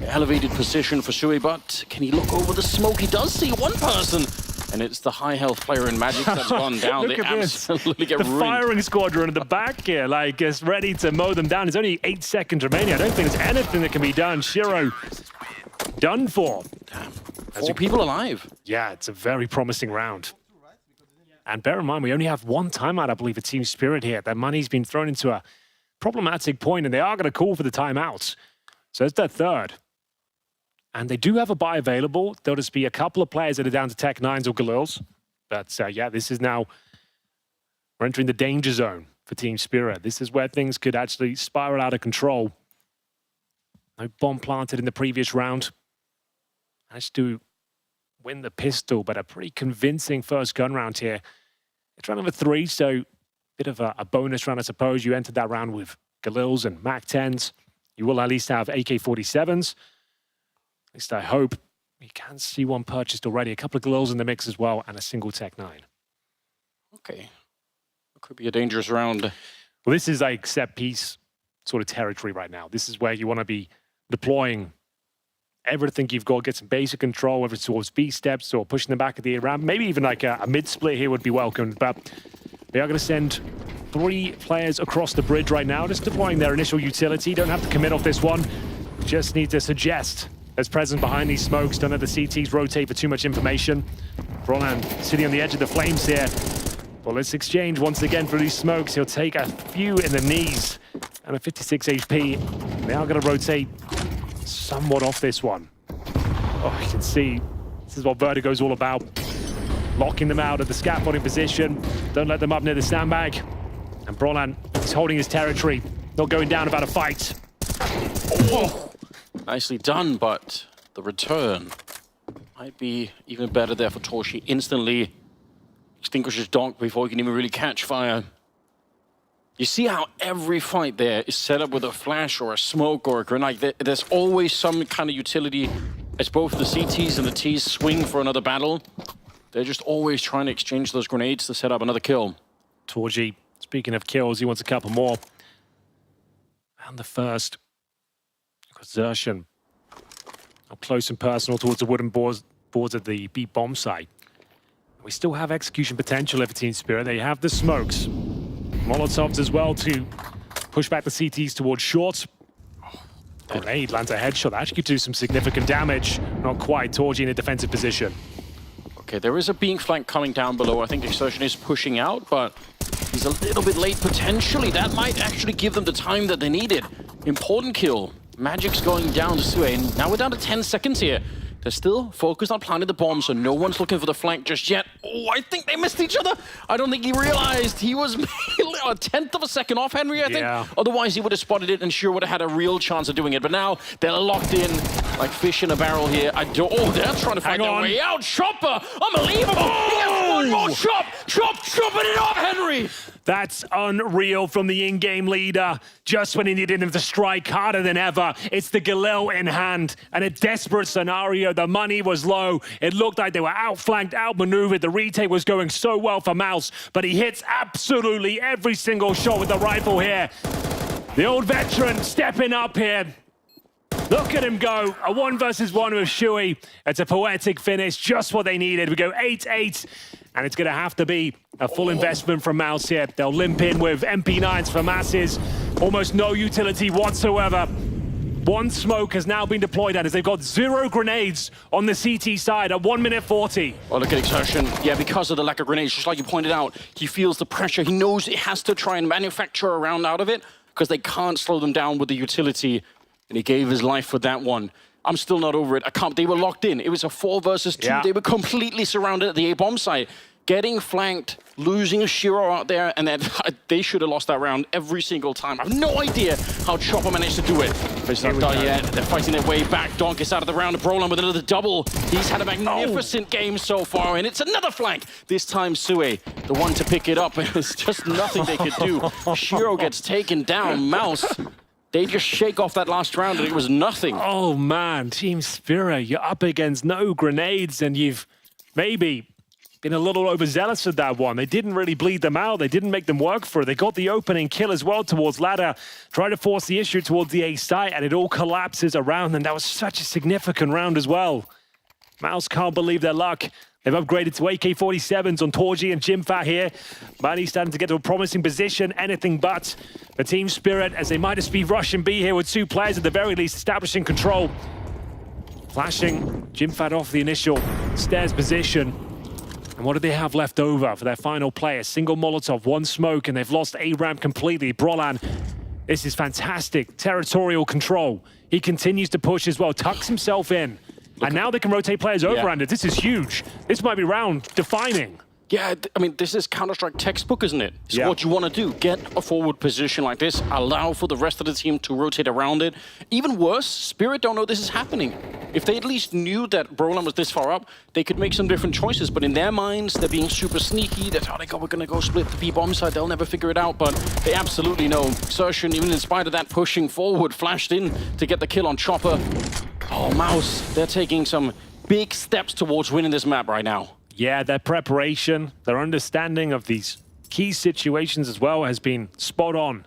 Elevated position for Sui, but can he look over the smoke? He does see one person. And it's the high health player in Magic that's gone down. They absolutely get ruined. The firing squadron at the back here, like, is ready to mow them down. There's only 8 seconds remaining. I don't think there's anything that can be done. Shiro, done for. Damn. 4 people alive. Yeah, it's a very promising round. And bear in mind, we only have one timeout, I believe, for Team Spirit here. Their money's been thrown into a problematic point, and they are going to call for the timeouts. So it's their third. And they do have a buy available. There'll just be a couple of players that are down to Tech 9s or Galils. But yeah, this is now, we're entering the danger zone for Team Spirit. This is where things could actually spiral out of control. No bomb planted in the previous round. Managed to win the pistol, but a pretty convincing first gun round here. It's round number 3, so bit of a bonus round, I suppose. You entered that round with Galils and MAC-10s. You will at least have AK-47s. At least I hope. You can see one purchased already. A couple of Galils in the mix as well, and a single Tech 9. Okay. It could be a dangerous round. Well, this is like set piece sort of territory right now. This is where you want to be deploying everything you've got, get some basic control, whether it's towards B steps or pushing them back at the ramp. Maybe even like a mid-split here would be welcomed, but they are going to send 3 players across the bridge right now, just deploying their initial utility. Don't have to commit off this one. Just need to suggest there's presence behind these smokes. Don't let the CTs rotate for too much information. Brolan sitting on the edge of the flames here. Well, let's exchange once again for these smokes. He'll take a few in the knees and a 56 HP. They are going to rotate somewhat off this one. Oh, you can see this is what Vertigo's all about. Locking them out at the scaffolding position. Don't let them up near the sandbag. And Brolan is holding his territory. Not going down about a fight. Oh. Nicely done, but the return might be even better there for Torshi. Instantly extinguishes Donk before he can even really catch fire. You see how every fight there is set up with a flash or a smoke or a grenade. There's always some kind of utility as both the CTs and the Ts swing for another battle. They're just always trying to exchange those grenades to set up another kill. Torji, speaking of kills, he wants a couple more. And the first exertion up close and personal towards the wooden boards at the B bomb site. We still have execution potential for Team Spirit. They have the smokes. Molotovs as well to push back the CTs towards short. Grenade lands a headshot. That actually could do some significant damage. Not quite. Torji in a defensive position. Okay, there is a being flank coming down below. I think Exertion is pushing out, but he's a little bit late potentially. That might actually give them the time that they needed. Important kill. Magic's going down to Sue. Now we're down to 10 seconds here. They're still focused on planting the bomb, so no one's looking for the flank just yet. Oh, I think they missed each other. I don't think he realized he was a tenth of a second off, Henry, I think. Yeah. Otherwise, he would have spotted it and sure would have had a real chance of doing it. But now they're locked in like fish in a barrel here. Oh, they're trying to find their way out. Chopper, unbelievable. Oh! He gets one more chop. Chopping it off, Henry. That's unreal from the in-game leader. Just when he needed him to strike harder than ever, it's the Galil in hand. And a desperate scenario. The money was low. It looked like they were outflanked, outmaneuvered. The retake was going so well for MOUZ, but he hits absolutely every single shot with the rifle here. The old veteran stepping up here. Look at him go. A 1 versus 1 with Shui. It's a poetic finish, just what they needed. We go 8-8, and it's going to have to be a full investment from MOUZ here. They'll limp in with MP9s for masses. Almost no utility whatsoever. One smoke has now been deployed at as they've got 0 grenades on the CT side at 1 minute 40. Oh, look at Exertion. Yeah, because of the lack of grenades, just like you pointed out, he feels the pressure. He knows he has to try and manufacture a round out of it because they can't slow them down with the utility. And he gave his life for that one. I'm still not over it. They were locked in. It was a 4 versus 2. Yeah. They were completely surrounded at the A-bomb site. Getting flanked, losing a Shiro out there, and then they should have lost that round every single time. I have no idea how Chopper managed to do it. But it's not done yet. They're fighting their way back. Donk is out of the round. Brolan with another double. He's had a magnificent game so far, and it's another flank. This time, Sue, the one to pick it up. It's just nothing they could do. Shiro gets taken down. MOUZ, they just shake off that last round, and it was nothing. Oh, man. Team Spirit, you're up against no grenades, and you've maybe been a little overzealous with that one. They didn't really bleed them out. They didn't make them work for it. They got the opening kill as well towards ladder, tried to force the issue towards the A site, and it all collapses around them. That was such a significant round as well. MOUZ can't believe their luck. They've upgraded to AK-47s on Torji and Jimfat here. Money starting to get to a promising position, anything but. The Team Spirit, as they might just be rushing B here with 2 players at the very least, establishing control. Flashing Jimfat off the initial stairs position. And what do they have left over for their final player? Single Molotov, 1 smoke, and they've lost A-ramp completely. Brolan, this is fantastic. Territorial control. He continues to push as well, tucks himself in. And now they can rotate players over, and this is huge. This might be round defining. Yeah, I mean, this is Counter-Strike textbook, isn't it? It's what you want to do. Get a forward position like this, allow for the rest of the team to rotate around it. Even worse, Spirit don't know this is happening. If they at least knew that Brolan was this far up, they could make some different choices. But in their minds, they're being super sneaky. That's how they go, we're going to go split the B-bomb side. They'll never figure it out, but they absolutely know. Exertion, even in spite of that, pushing forward, flashed in to get the kill on Chopper. Oh, MOUZ, they're taking some big steps towards winning this map right now. Yeah, their preparation, their understanding of these key situations as well has been spot on.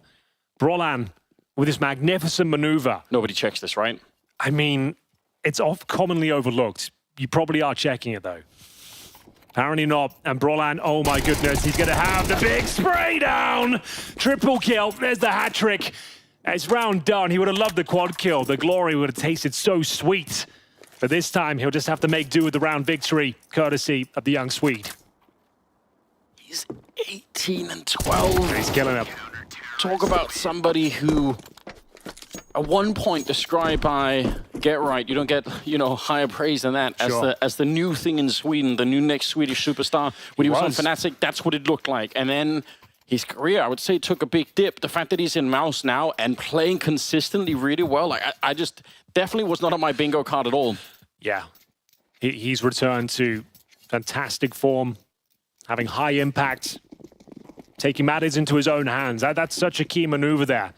Brolan with this magnificent maneuver. Nobody checks this, right? I mean, it's commonly overlooked. You probably are checking it, though. Apparently not. And Brolan, oh my goodness, he's going to have the big spray down. Triple kill. There's the hat trick. It's round done. He would have loved the quad kill. The glory would have tasted so sweet. But this time, he'll just have to make do with the round victory, courtesy of the young Swede. He's 18 and 12. He's killing him. Talk about somebody who, at one point, described by Get Right, you don't get, higher praise than that. As the new thing in Sweden, the new next Swedish superstar. When he was on Fnatic, that's what it looked like. And then his career, I would say, took a big dip. The fact that he's in MOUZ now and playing consistently really well, I just definitely was not on my bingo card at all. Yeah, he's returned to fantastic form, having high impact, taking matters into his own hands. That's such a key maneuver there.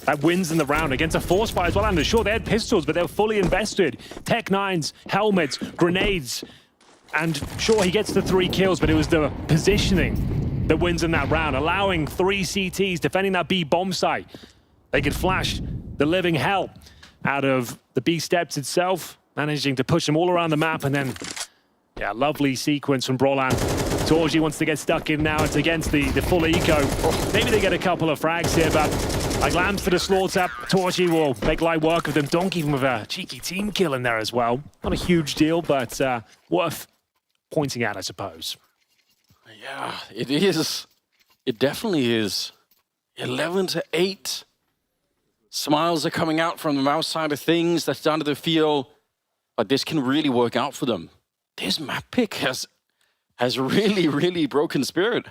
That wins in the round against a force fire as well. And sure, they had pistols, but they were fully invested. Tech 9s, helmets, grenades. And sure, he gets the 3 kills, but it was the positioning that wins in that round, allowing 3 CTs defending that B bomb site. They could flash the living hell out of the B steps itself, managing to push them all around the map, and then, yeah, lovely sequence from Brolan. Torji wants to get stuck in now. It's against the full eco. Maybe they get a couple of frags here, but like lambs to the slaughter, Torji will make light work of them. Donk even with a cheeky team kill in there as well. Not a huge deal, but worth pointing out, I suppose. Yeah, it is. It definitely is. 11-8. Smiles are coming out from the MOUZ side of things. That's down to the field. But this can really work out for them. This map pick has really, really broken Spirit.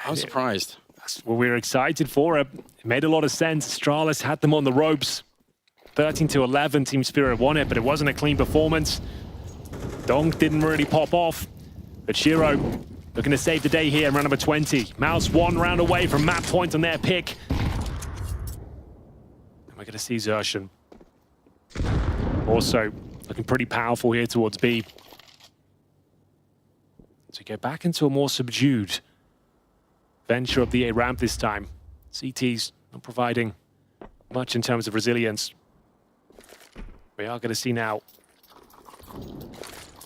I'm surprised. That's what we were excited for. It made a lot of sense. Astralis had them on the ropes. 13-11, Team Spirit won it, but it wasn't a clean performance. Donk didn't really pop off. But Shiro looking to save the day here in round number 20. MOUZ 1 round away from map point on their pick. And we're going to see Xertion also looking pretty powerful here towards B. So go back into a more subdued venture of the A ramp this time. CT's not providing much in terms of resilience. We are going to see now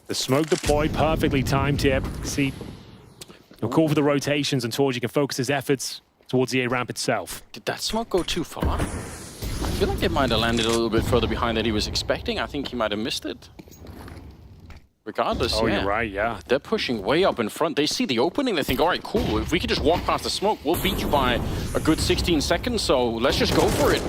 the smoke deployed, perfectly timed here. See, he'll call for the rotations and Torji can focus his efforts towards the A ramp itself. Did that smoke go too far? I feel like it might have landed a little bit further behind than he was expecting. I think he might have missed it. Regardless, oh, yeah. You're right, yeah. They're pushing way up in front. They see the opening. They think, all right, cool. If we could just walk past the smoke, we'll beat you by a good 16 seconds. So let's just go for it.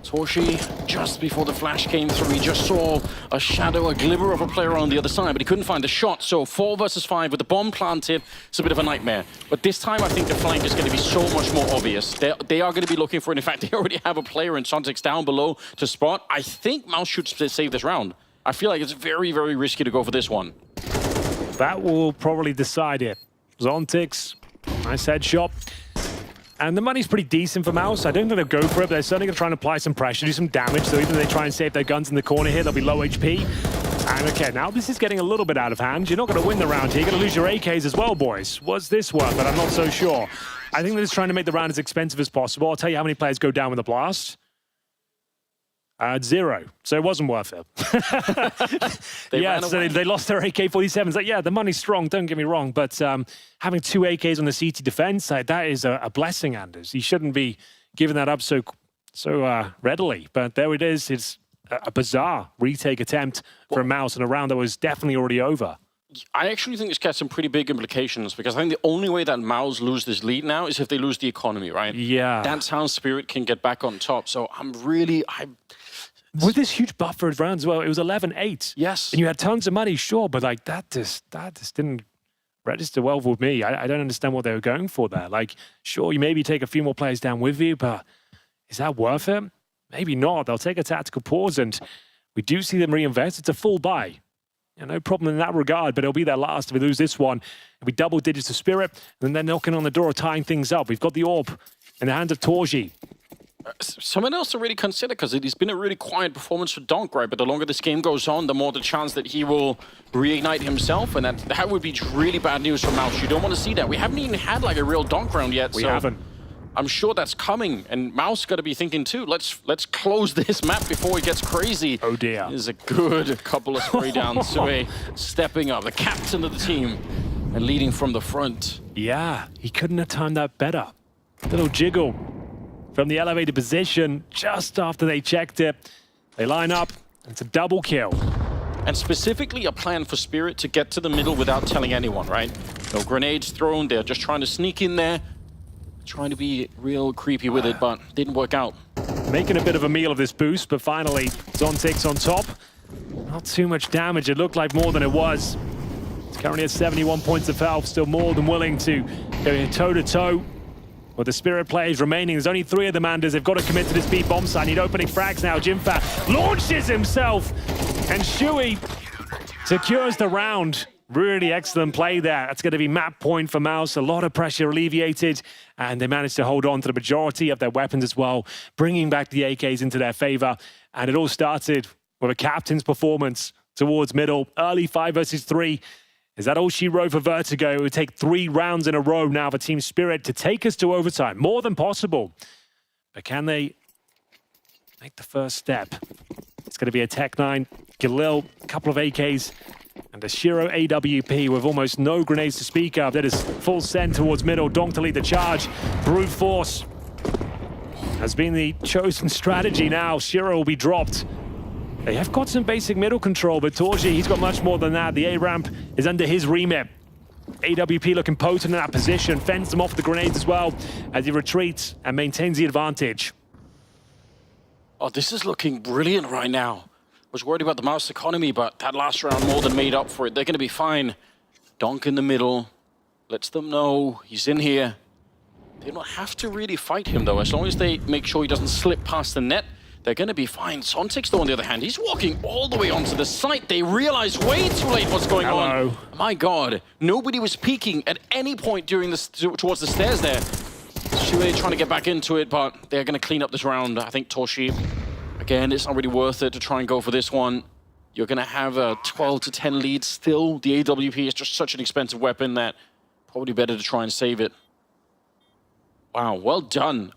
Torshi, just before the flash came through, he just saw a shadow, a glimmer of a player on the other side, but he couldn't find the shot. So 4 versus 5 with the bomb planted, it's a bit of a nightmare. But this time, I think the flank is going to be so much more obvious. They are going to be looking for it. In fact, they already have a player in Sontex down below to spot. I think MOUZ should save this round. I feel like it's very, very risky to go for this one. That will probably decide it. Zontix, nice headshot. And the money's pretty decent for MOUZ. I don't think they'll go for it, but they're certainly going to try and apply some pressure, do some damage. So even if they try and save their guns in the corner here, they'll be low HP. And okay, now this is getting a little bit out of hand. You're not going to win the round here. You're going to lose your AKs as well, boys. Was this worth it? I'm not so sure. I think they're just trying to make the round as expensive as possible. I'll tell you how many players go down with a blast. 0. So it wasn't worth it. They lost their AK-47s. Like, yeah, the money's strong, don't get me wrong, but having 2 AKs on the CT defense, that is a blessing, Anders. You shouldn't be giving that up so readily. But there it is. It's a bizarre retake attempt for MOUZ in a round that was definitely already over. I actually think this gets some pretty big implications because I think the only way that MOUZ lose this lead now is if they lose the economy, right? Yeah. That's how Spirit can get back on top. So with this huge buffer round as well, it was 11-8. Yes. And you had tons of money, sure, but like that just didn't register well with me. I don't understand what they were going for there. Like, sure, you maybe take a few more players down with you, but is that worth it? Maybe not. They'll take a tactical pause, and we do see them reinvest. It's a full buy. Yeah, no problem in that regard, but it'll be their last if we lose this one. It'll be double digits to Spirit, and then they're knocking on the door, tying things up. We've got the AWP in the hands of Torji. Someone else to really consider, because it has been a really quiet performance for Donk, right? But the longer this game goes on, the more the chance that he will reignite himself, and that would be really bad news for MOUZ. You don't want to see that. We haven't even had like a real Donk round yet. We haven't. I'm sure that's coming, and MOUZ got to be thinking too, let's close this map before it gets crazy. Oh dear. There's a good couple of spray downs. Sue stepping up, the captain of the team, and leading from the front. Yeah, he couldn't have timed that better. Little jiggle from the elevated position just after they checked it. They line up, it's a double kill. And specifically a plan for Spirit to get to the middle without telling anyone, right? No grenades thrown, they're just trying to sneak in there. Trying to be real creepy with it, but didn't work out. Making a bit of a meal of this boost, but finally, Zontix on top. Not too much damage. It looked like more than it was. It's currently at 71 points of health, still more than willing to go toe-to-toe with the Spirit players remaining. There's only 3 of them, Anders. They've got to commit to this B bomb site. Need opening frags now. Jimfat launches himself, and Shui secures the round. Really excellent play there. That's going to be map point for MOUZ. A lot of pressure alleviated, and they managed to hold on to the majority of their weapons as well, bringing back the AKs into their favor. And it all started with a captain's performance towards middle. Early 5 versus 3. Is that all she wrote for Vertigo? It would take 3 rounds in a row now for Team Spirit to take us to overtime. More than possible. But can they make the first step? It's going to be a Tech-9, Galil, a couple of AKs, and a Shiro AWP with almost no grenades to speak of. That is full send towards middle. Donk to lead the charge. Brute force has been the chosen strategy now. Shiro will be dropped. They have got some basic middle control, but Torji, he's got much more than that. The A-ramp is under his remit. AWP looking potent in that position. Fends them off the grenades as well as he retreats and maintains the advantage. Oh, this is looking brilliant right now. Was worried about the MOUZ economy, but that last round more than made up for it. They're going to be fine. Donk in the middle. Lets them know he's in here. They don't have to really fight him, though. As long as they make sure he doesn't slip past the net, they're going to be fine. Zontix, though, on the other hand, he's walking all the way onto the site. They realize way too late what's going on. My God. Nobody was peeking at any point during this towards the stairs there. Shui trying to get back into it, but they're going to clean up this round. I think Torshi, again, it's not really worth it to try and go for this one. You're going to have a 12-10 lead still. The AWP is just such an expensive weapon that probably better to try and save it. Wow, well done.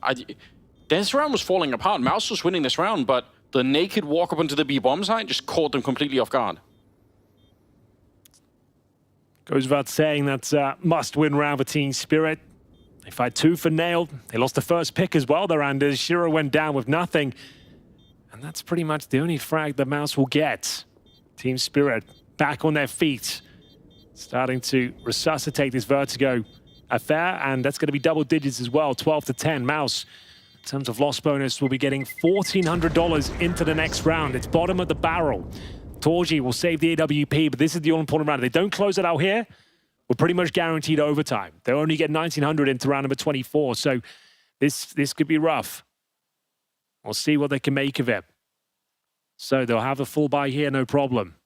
This round was falling apart. MOUZ was winning this round, but the naked walk up onto the B bomb side just caught them completely off guard. Goes without saying that's a must-win round for Team Spirit. They fight 2 for nailed. They lost the first pick as well, their Anders. Shiro went down with nothing. And that's pretty much the only frag that MOUZ will get. Team Spirit back on their feet, starting to resuscitate this Vertigo affair, and that's going to be double digits as well, 12 to 10. MOUZ, in terms of loss bonus, will be getting $1,400 into the next round. It's bottom of the barrel. Torji will save the AWP, but this is the all-important round. If they don't close it out here, we're pretty much guaranteed overtime. They'll only get 1,900 into round number 24, so this could be rough. We'll see what they can make of it. So they'll have a full buy here, no problem.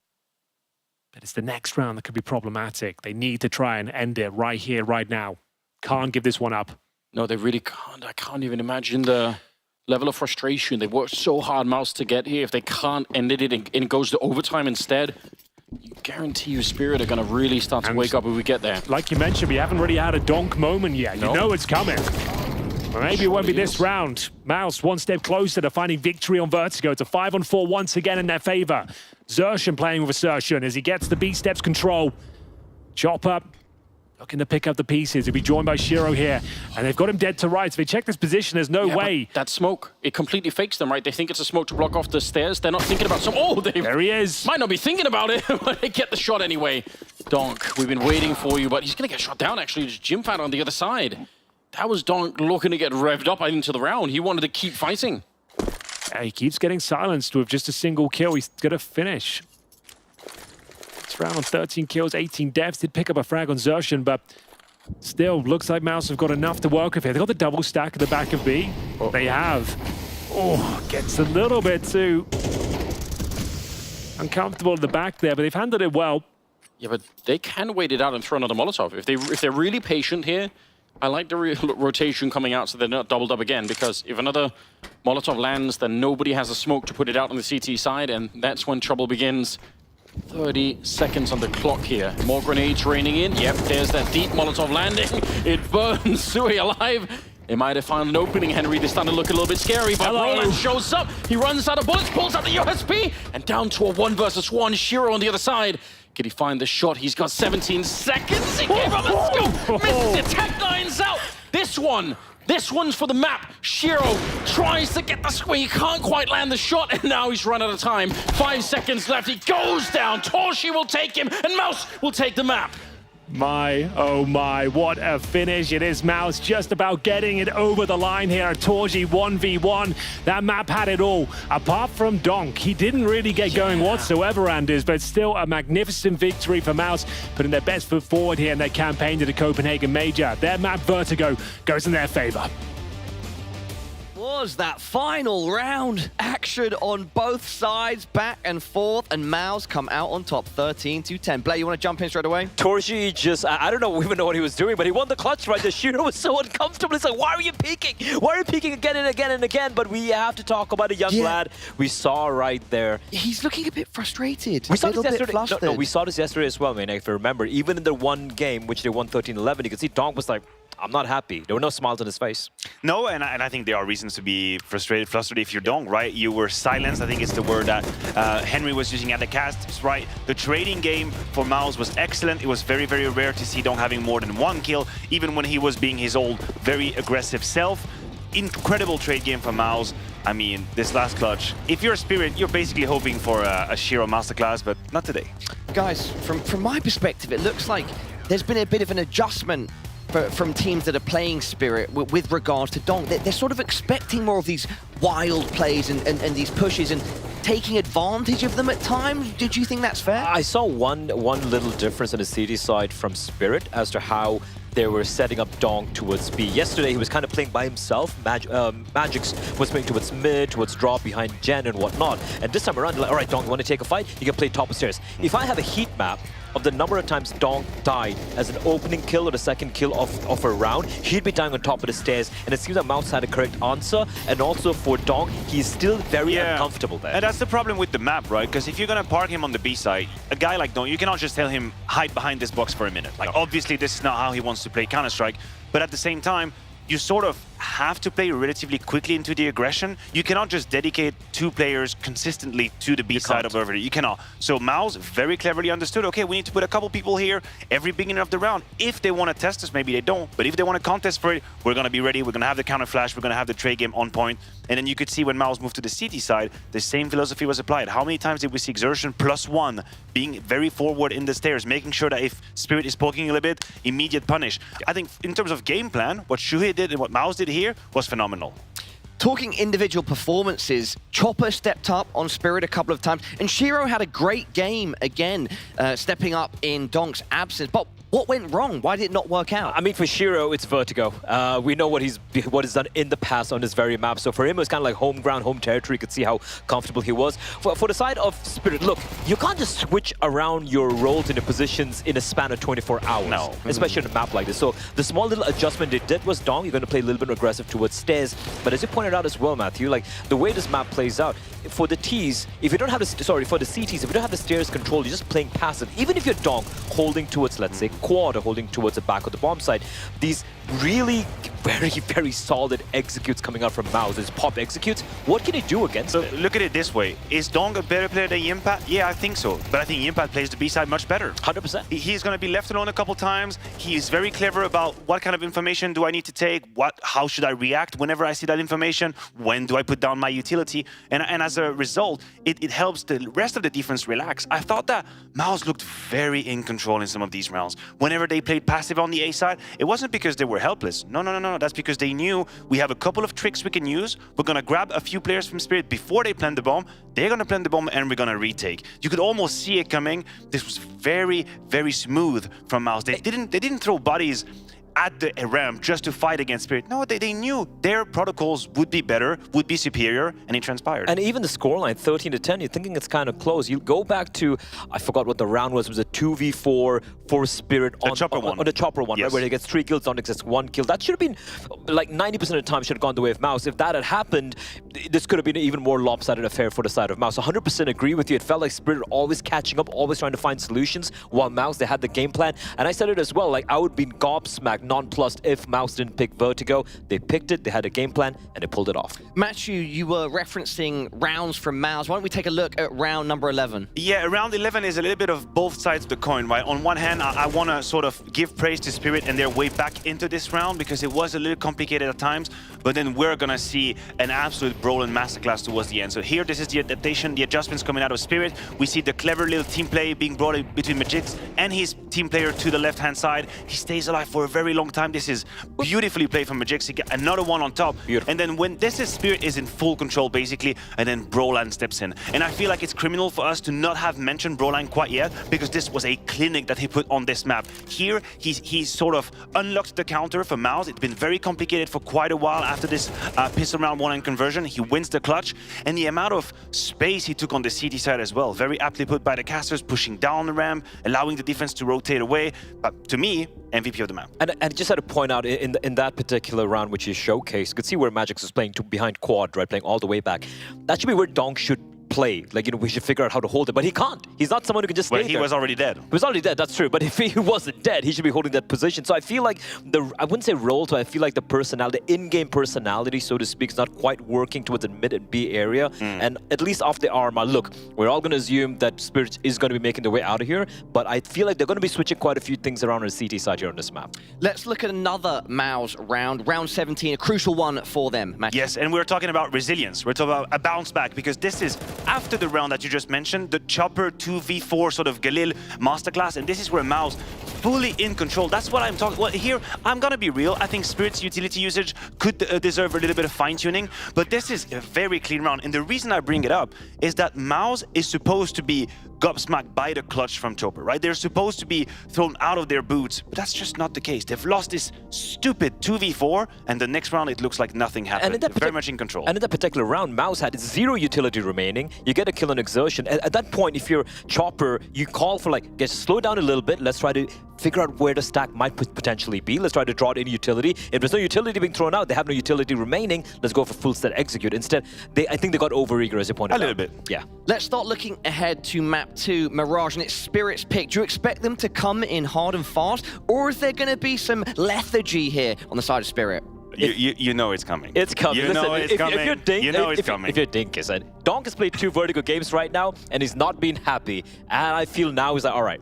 But it's the next round that could be problematic. They need to try and end it right here, right now. Can't give this one up. No, they really can't. I can't even imagine the level of frustration. They worked so hard, MOUZ, to get here. If they can't end it and it goes to overtime instead, you guarantee your Spirit are going to really start to wake up when we get there. Like you mentioned, we haven't really had a donk moment yet. No. You know it's coming. Or maybe it won't be this round. MOUZ one step closer to finding victory on Vertigo. It's a 5-on-4 once again in their favor. Xerxon playing with Assertion as he gets the B steps control. Chopper looking to pick up the pieces. He'll be joined by Shiro here. And they've got him dead to rights. If they check this position, there's no way. That smoke, it completely fakes them, right? They think it's a smoke to block off the stairs. They're not thinking about some... Oh, there he is. Might not be thinking about it, but they get the shot anyway. Donk, we've been waiting for you, but he's going to get shot down, actually. There's Jimfat on the other side. That was Donk looking to get revved up into the round. He wanted to keep fighting. Yeah, he keeps getting silenced with just a single kill. He's going to finish. This round on 13 kills, 18 deaths. Did pick up a frag on Xerxon, but still looks like MOUZ have got enough to work with here. They've got the double stack at the back of B. They have. Oh, gets a little bit too uncomfortable at the back there, but they've handled it well. Yeah, but they can wait it out and throw another Molotov. If they're really patient here, I like the rotation coming out so they're not doubled up again, because if another Molotov lands, then nobody has a smoke to put it out on the CT side, and that's when trouble begins. 30 seconds on the clock here. More grenades raining in. Yep, there's that deep Molotov landing. It burns Sui alive. They might have found an opening, Henry. They're starting to look a little bit scary, but Roland shows up. He runs out of bullets, pulls out the USP, and down to a 1-versus-1. Shiro on the other side. Can he find the shot? He's got 17 seconds. He gave up a scope. Misses it. Tech 9's out. This one's for the map. Shiro tries to get the square. He can't quite land the shot, and now he's run out of time. 5 seconds left. He goes down. Torshi will take him, and MOUZ will take the map. My, oh my, what a finish. It is MOUZ just about getting it over the line here at Torji 1v1. That map had it all, apart from Donk. He didn't really get going whatsoever, Anders, but still a magnificent victory for MOUZ, putting their best foot forward here in their campaign to the Copenhagen Major. Their map Vertigo goes in their favor. Was that final round. Action on both sides, back and forth, and MOUZ come out on top 13 to 10. Blair, you want to jump in straight away? Torji just, I don't even know what he was doing, but he won the clutch right. The shooter was so uncomfortable. It's like, why are you peeking? Why are you peeking again and again and again? But we have to talk about a young lad we saw right there. He's looking a bit frustrated. We saw this yesterday. No, we saw this yesterday as well, man. If you remember, even in the one game, which they won 13-11, you could see Donk was like, I'm not happy. There were no smiles on his face. No, and I think there are reasons to be frustrated if you're Donk, right? You were silenced. I think it's the word that Henry was using at the cast, right? The trading game for MOUZ was excellent. It was very, very rare to see Donk having more than one kill, even when he was being his old, very aggressive self. Incredible trade game for MOUZ. I mean, this last clutch, if you're a Spirit, you're basically hoping for a Shiro masterclass, but not today. Guys, from my perspective, it looks like there's been a bit of an adjustment from teams that are playing Spirit with regards to Donk. They're sort of expecting more of these wild plays and these pushes and taking advantage of them at times. Did you think that's fair? I saw one little difference on the CD side from Spirit as to how they were setting up Donk towards B. Yesterday, he was kind of playing by himself. Magix was playing towards mid, towards drop, behind Gen and whatnot. And this time around, like, all right, Donk, you want to take a fight? You can play top of stairs. If I have a heat map of the number of times Donk died as an opening kill or the second kill of a round, he'd be dying on top of the stairs. And it seems that MOUZ had a correct answer. And also for Donk, he's still very uncomfortable there. And that's the problem with the map, right? Because if you're going to park him on the B side, a guy like Donk, you cannot just tell him, hide behind this box for a minute. Like, obviously, this is not how he wants to play Counter-Strike. But at the same time, you sort of have to play relatively quickly into the aggression. You cannot just dedicate 2 players consistently to the B side of Overview. You cannot. So MOUZ very cleverly understood, okay, we need to put a couple people here every beginning of the round. If they want to test us, maybe they don't. But if they want to contest for it, we're going to be ready. We're going to have the counter flash. We're going to have the trade game on point. And then you could see when MOUZ moved to the CT side, the same philosophy was applied. How many times did we see Exertion +1 being very forward in the stairs, making sure that if Spirit is poking a little bit, immediate punish. I think in terms of game plan, what Shuhei did and what MOUZ did here was phenomenal. Talking individual performances, Chopper stepped up on Spirit a couple of times, and Shiro had a great game again, stepping up in Donk's absence. But what went wrong? Why did it not work out? I mean, for Shiro, it's vertigo. We know what he's done in the past on this very map. So for him, it was kind of like home ground, home territory. You could see how comfortable he was. For the side of Spirit, look, you can't just switch around your roles and your positions in a span of 24 hours. No. Especially on a map like this. So the small little adjustment they did was Dong. You're going to play a little bit aggressive towards stairs. But as you pointed out as well, Matthew, like the way this map plays out, for the Ts, if you don't have the, for the CTs, if you don't have the stairs control, you're just playing passive. Even if you're Dong holding towards, let's say, quad or holding towards the back of the bomb side, these really very solid executes coming out from MOUZ, these pop executes, what can he do against it? Look at it this way. Is Dong a better player than Yimpat? Yeah, I think so. But I think Yimpat plays the B side much better. 100%. He's going to be left alone a couple times. He's very clever about what kind of information do I need to take, how should I react whenever I see that information, when do I put down my utility, and as a result, it helps the rest of the defense relax. I thought that MOUZ looked very in control in some of these rounds. Whenever they played passive on the A side, it wasn't because they were helpless. No. That's because they knew we have a couple of tricks we can use. We're going to grab a few players from Spirit before they plant the bomb. They're going to plant the bomb and we're going to retake. You could almost see it coming. This was very smooth from MOUZ. They didn't throw bodies at the ramp just to fight against Spirit. No, they knew their protocols would be better, would be superior, and it transpired. And even the scoreline, 13-10, you're thinking it's kind of close. You go back to, I forgot what the round was. It was a 2v4 for Spirit on the chopper one, yes. Right, where he gets 3 kills, Onyx gets 1 kill. That should have been, like 90% of the time, should have gone the way of MOUZ. If that had happened, this could have been an even more lopsided affair for the side of MOUZ. 100% agree with you. It felt like Spirit were always catching up, always trying to find solutions, while MOUZ, they had the game plan. And I said it as well, like I would be gobsmacked, nonplussed if MOUZ didn't pick Vertigo. They picked it, they had a game plan, and they pulled it off. Matthew, you were referencing rounds from MOUZ. Why don't we take a look at round number 11? Yeah, round 11 is a little bit of both sides of the coin, right? On one hand, I want to sort of give praise to Spirit and their way back into this round because it was a little complicated at times, but then we're going to see an absolute brawl and masterclass towards the end. So here, this is the adaptation, the adjustments coming out of Spirit. We see the clever little team play being brought in between Magix and his team player to the left-hand side. He stays alive for a very long time. This is beautifully played from Magix. He got another one on top. Beautiful. And then when this is Spirit is in full control, basically, and then Broline steps in. And I feel like it's criminal for us to not have mentioned Broline quite yet, because this was a clinic that he put on this map. Here, he's sort of unlocked the counter for MOUZ. It's been very complicated for quite a while after this pistol round 1 conversion. He wins the clutch, and the amount of space he took on the CT side as well. Very aptly put by the casters, pushing down the ramp, allowing the defense to rotate away. But to me, MVP of the map. And just had to point out, in that particular round which you showcased, you could see where Magix was playing behind quad, right, playing all the way back. That should be where Dong should play. Like, you know, we should figure out how to hold it, but he can't. He's not someone who can just stay there. He was already dead. He was already dead, that's true. But if he wasn't dead, he should be holding that position. So I feel like I wouldn't say role, so I feel like the personality, the in-game personality, so to speak, is not quite working towards the mid and B area. And at least off the RMR, look, we're all going to assume that Spirit is going to be making their way out of here, but I feel like they're going to be switching quite a few things around on the CT side here on this map. Let's look at another MOUZ round, round 17, a crucial one for them, Matthew. Yes, and we're talking about resilience. We're talking about a bounce back, because this is after the round that you just mentioned, the Chopper 2v4 sort of Galil masterclass, and this is where MOUZ fully in control. That's what I'm talking. Well, here I'm gonna be real. I think Spirit's utility usage could deserve a little bit of fine-tuning, but this is a very clean round. And the reason I bring it up is that MOUZ is supposed to be gobsmacked by the clutch from Chopper, right? They're supposed to be thrown out of their boots, but that's just not the case. They've lost this stupid 2v4, and the next round it looks like nothing happened. They're very much in control. And in that particular round, MOUZ had 0 utility remaining. You get a kill on Exertion. At that point, if you're Chopper, you call for like, just slow down a little bit. Let's try to figure out where the stack might potentially be. Let's try to draw it in utility. If there's no utility being thrown out, they have no utility remaining, let's go for full set execute. Instead, I think they got overeager, as you pointed out. A little bit. Yeah. Let's start looking ahead to map 2, Mirage, and it's Spirit's pick. Do you expect them to come in hard and fast, or is there going to be some lethargy here on the side of Spirit? You know it's coming. It's coming. You Listen, know it's coming. If you're Dink, you know it's coming. If you're Dink, said Donk has played 2 Vertigo games right now, and he's not been happy. And I feel now he's like, all right,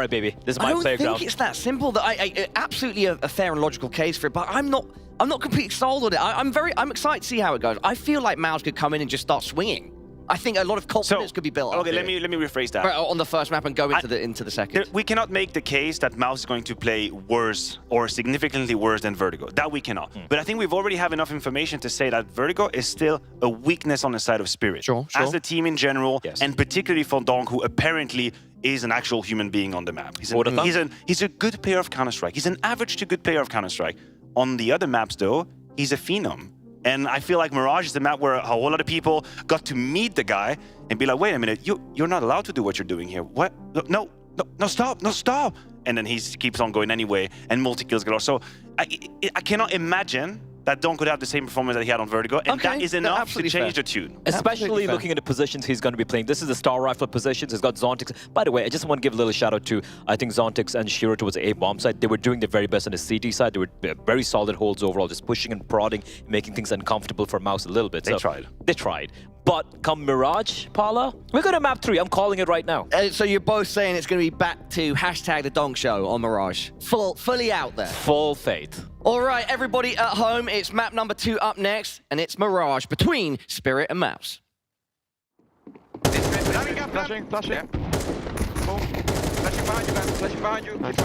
baby, this is my playground. I don't think it's that simple. That I absolutely a fair and logical case for it, but I'm not completely sold on it. I'm excited to see how it goes. I feel like MOUZ could come in and just start swinging. I think a lot of confidence could be built. Okay, let me rephrase that. Right, on the first map and go into the second. We cannot make the case that MOUZ is going to play worse or significantly worse than Vertigo. That we cannot. But I think we've already have enough information to say that Vertigo is still a weakness on the side of Spirit. Sure. As a team in general, and particularly for Donk, who apparently is an actual human being on the map. He's a good player of Counter-Strike. He's an average to good player of Counter-Strike. On the other maps, though, he's a phenom. And I feel like Mirage is the map where a whole lot of people got to meet the guy and be like, wait a minute, you're not allowed to do what you're doing here. What? No, stop. And then he keeps on going anyway, and multi-kills galore. So I cannot imagine that Donk could have the same performance that he had on Vertigo, and that is enough to change the tune. Especially looking at the positions he's going to be playing. This is the Star Rifle positions. He's got Zontix. By the way, I just want to give a little shout out to, I think, Zontix and Shiro towards the A-bomb side. They were doing their very best on the CT side. They were very solid holds overall, just pushing and prodding, making things uncomfortable for MOUZ a little bit. They tried. They tried. But come Mirage, Paula, we're going to map 3. I'm calling it right now. So you're both saying it's going to be back to hashtag the Donk Show on Mirage. Fully out there. Full faith. All right, everybody at home, it's map number 2 up next, and it's Mirage between Spirit and MOUZ. Flashing. Yeah. Boom. Flashing behind you, man. Flashing behind you. Keep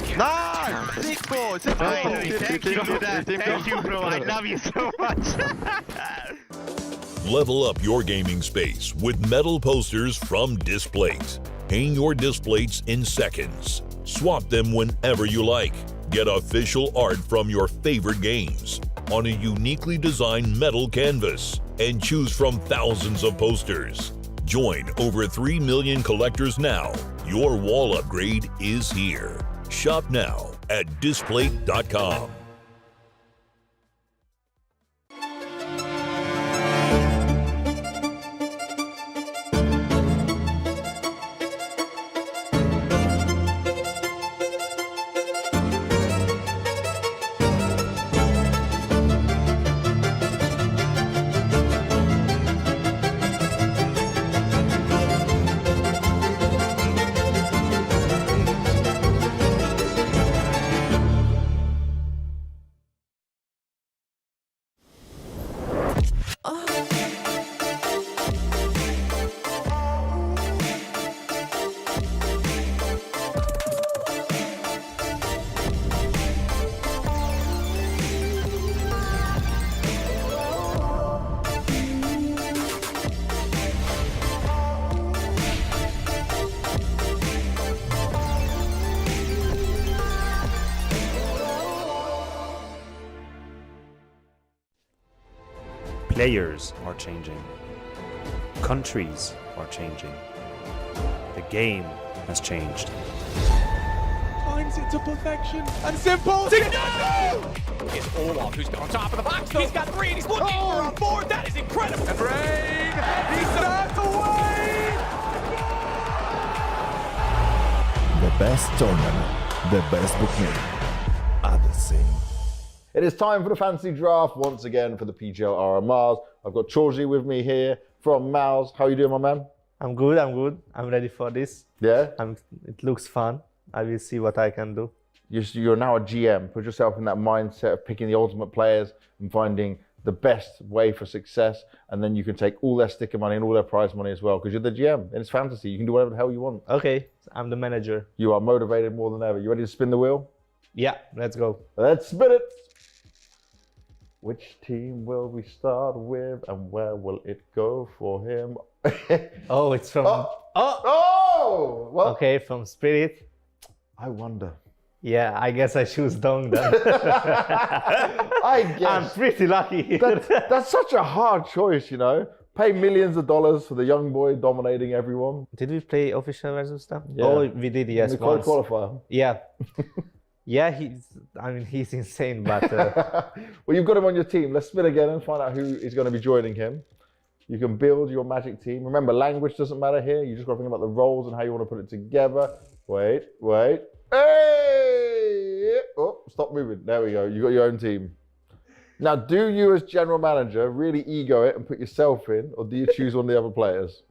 running. Nice! 6 4. Thank you, bro. I love you so much. Level up your gaming space with metal posters from Displays. Hang your displays in seconds. Swap them whenever you like. Get official art from your favorite games on a uniquely designed metal canvas and choose from thousands of posters. Join over 3 million collectors now. Your wall upgrade is here. Shop now at display.com. Players are changing. Countries are changing. The game has changed. Times it to perfection and simple. It's Olaf who's on top of the box. He's got 3 and he's looking for a 4. That is incredible. And Rain, he's snapped away. The best tournament, the best bookmaker are the same. It is time for the fantasy draft once again for the PGL RMRs. I've got Georgie with me here from MOUZ. How are you doing, my man? I'm good. I'm ready for this. Yeah? It looks fun. I will see what I can do. You're now a GM. Put yourself in that mindset of picking the ultimate players and finding the best way for success. And then you can take all their sticker money and all their prize money as well, because you're the GM and it's fantasy. You can do whatever the hell you want. Okay, I'm the manager. You are motivated more than ever. You ready to spin the wheel? Yeah, let's go. Let's spin it. Which team will we start with and where will it go for him? Oh, it's from... Well, okay, from Spirit. I wonder. Yeah, I guess I choose Dong then. I guess. I'm pretty lucky. That's such a hard choice, you know? Pay millions of dollars for the young boy dominating everyone. Did we play official versus stuff? Yeah. Oh, we did, yes. In the qualifier. Yeah. Yeah, he's insane, but... Well, you've got him on your team. Let's spin again and find out who is going to be joining him. You can build your magic team. Remember, language doesn't matter here. You just got to think about the roles and how you want to put it together. Wait. Hey! Oh. Stop moving. There we go. You got your own team. Now, do you as general manager really ego it and put yourself in, or do you choose one of the other players?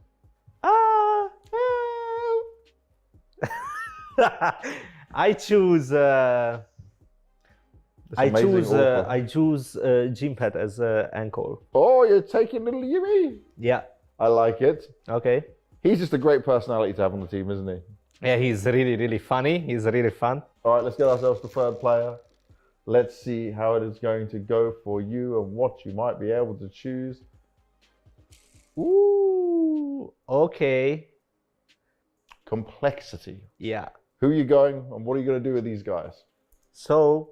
I choose. I choose Gympad as anchor. Oh, you're taking little Yumi. Yeah. I like it. Okay. He's just a great personality to have on the team, isn't he? Yeah, he's really, really funny. He's really fun. All right, let's get ourselves the third player. Let's see how it is going to go for you and what you might be able to choose. Ooh, okay. Complexity. Yeah. Who are you going and what are you going to do with these guys? So,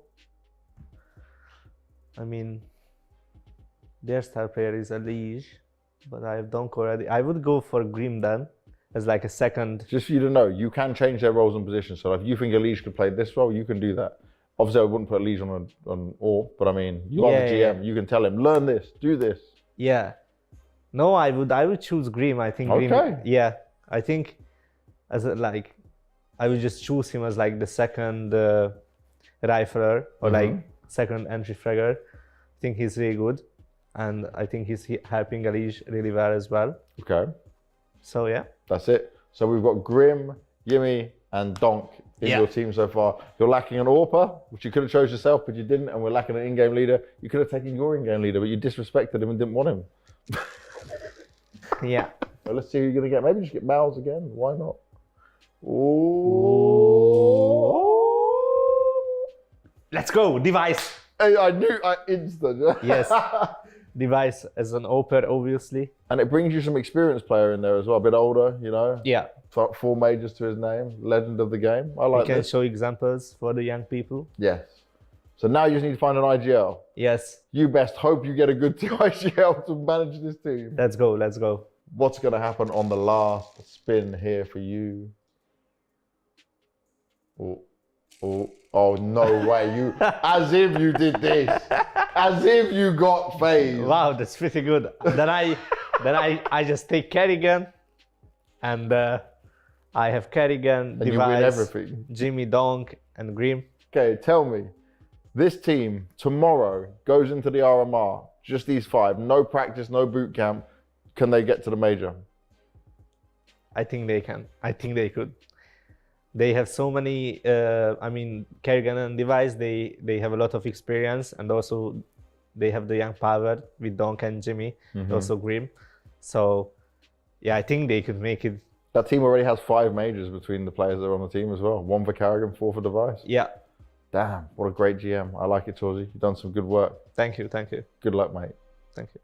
I mean, their star player is Elish, but I have Donk already. I would go for Grim then as like a second. Just for you to know, you can change their roles and positions. So if you think Elish could play this role, you can do that. Obviously, I wouldn't put Elish on all, but I mean, you are the GM. You can tell him, learn this, do this. Yeah. No, I would choose Grim. I think Grim. Okay. Yeah, I think as a, like, I would just choose him as like the second rifler or like second entry fragger. I think he's really good, and I think he's helping Elish really well as well. Okay. So yeah. That's it. So we've got Grim, Yimmy, and Donk in your team so far. You're lacking an AWPer, which you could have chose yourself, but you didn't, and we're lacking an in-game leader. You could have taken your in-game leader, but you disrespected him and didn't want him. Yeah. Well, let's see who you're going to get. Maybe just get MOUZ again. Why not? Ooh. Let's go, Device. Hey, I knew, instant. Yes. Device as an AWPer, obviously. And it brings you some experienced player in there as well, a bit older, you know? Yeah. 4 majors to his name, legend of the game. I like You can this. show examples for the young people. Yes. So now you just need to find an IGL. Yes. You best hope you get a good IGL to manage this team. Let's go, let's go. What's going to happen on the last spin here for you? Oh, no way. You, as if you did this. As if you got phased. Wow, that's pretty good. then I just take Kerrigan, and I have Kerrigan, And you Device, win everything. Jimmy, Donk, and Grim. Okay, tell me, this team tomorrow goes into the RMR, just these 5, no practice, no boot camp. Can they get to the major? I think they can. I think they could. They have so many, I mean, Kerrigan and Device, they have a lot of experience, and also they have the young power with Donk and Jimmy, and also Grim. So, yeah, I think they could make it. That team already has 5 majors between the players that are on the team as well. 1 for Kerrigan, 4 for Device. Yeah. Damn, what a great GM. I like it, Torzy. You've done some good work. Thank you, thank you. Good luck, mate. Thank you.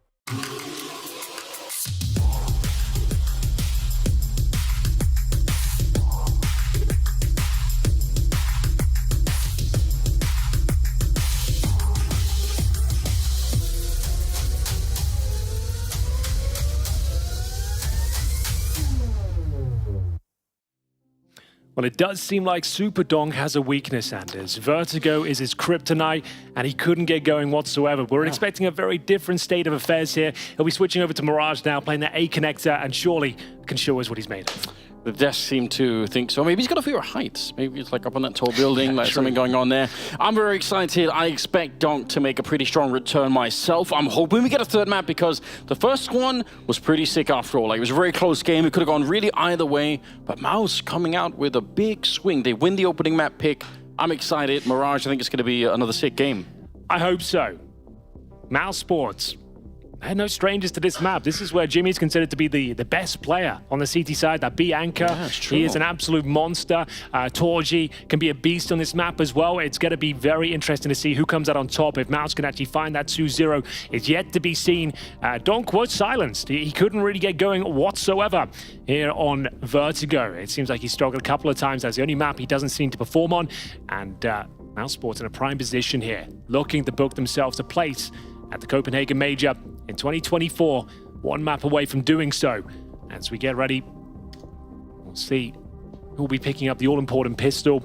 Well, it does seem like Super Dong has a weakness, Anders. Vertigo is his kryptonite, and he couldn't get going whatsoever. We're expecting a very different state of affairs here. He'll be switching over to Mirage now, playing the A connector, and surely can show us what he's made of. The devs seem to think so. Maybe he's got a fear of heights. Maybe it's like up on that tall building, like something going on there. I'm very excited. I expect Donk to make a pretty strong return myself. I'm hoping we get a third map because the first one was pretty sick after all. Like, it was a very close game. It could have gone really either way. But MOUZ coming out with a big swing. They win the opening map pick. I'm excited. Mirage, I think it's going to be another sick game. I hope so. MOUZ Sports. They're no strangers to this map. This is where Jimmy's considered to be the best player on the CT side, that B anchor. Yeah, that's true. He is an absolute monster. Torji can be a beast on this map as well. It's going to be very interesting to see who comes out on top. If MOUZ can actually find that 2-0, it's yet to be seen. Donk was silenced. He couldn't really get going whatsoever here on Vertigo. It seems like he struggled a couple of times. That's the only map he doesn't seem to perform on. And MOUZ Sports in a prime position here, looking to book themselves a place at the Copenhagen Major in 2024, 1 map away from doing so. As we get ready, we'll see who'll be picking up the all-important pistol.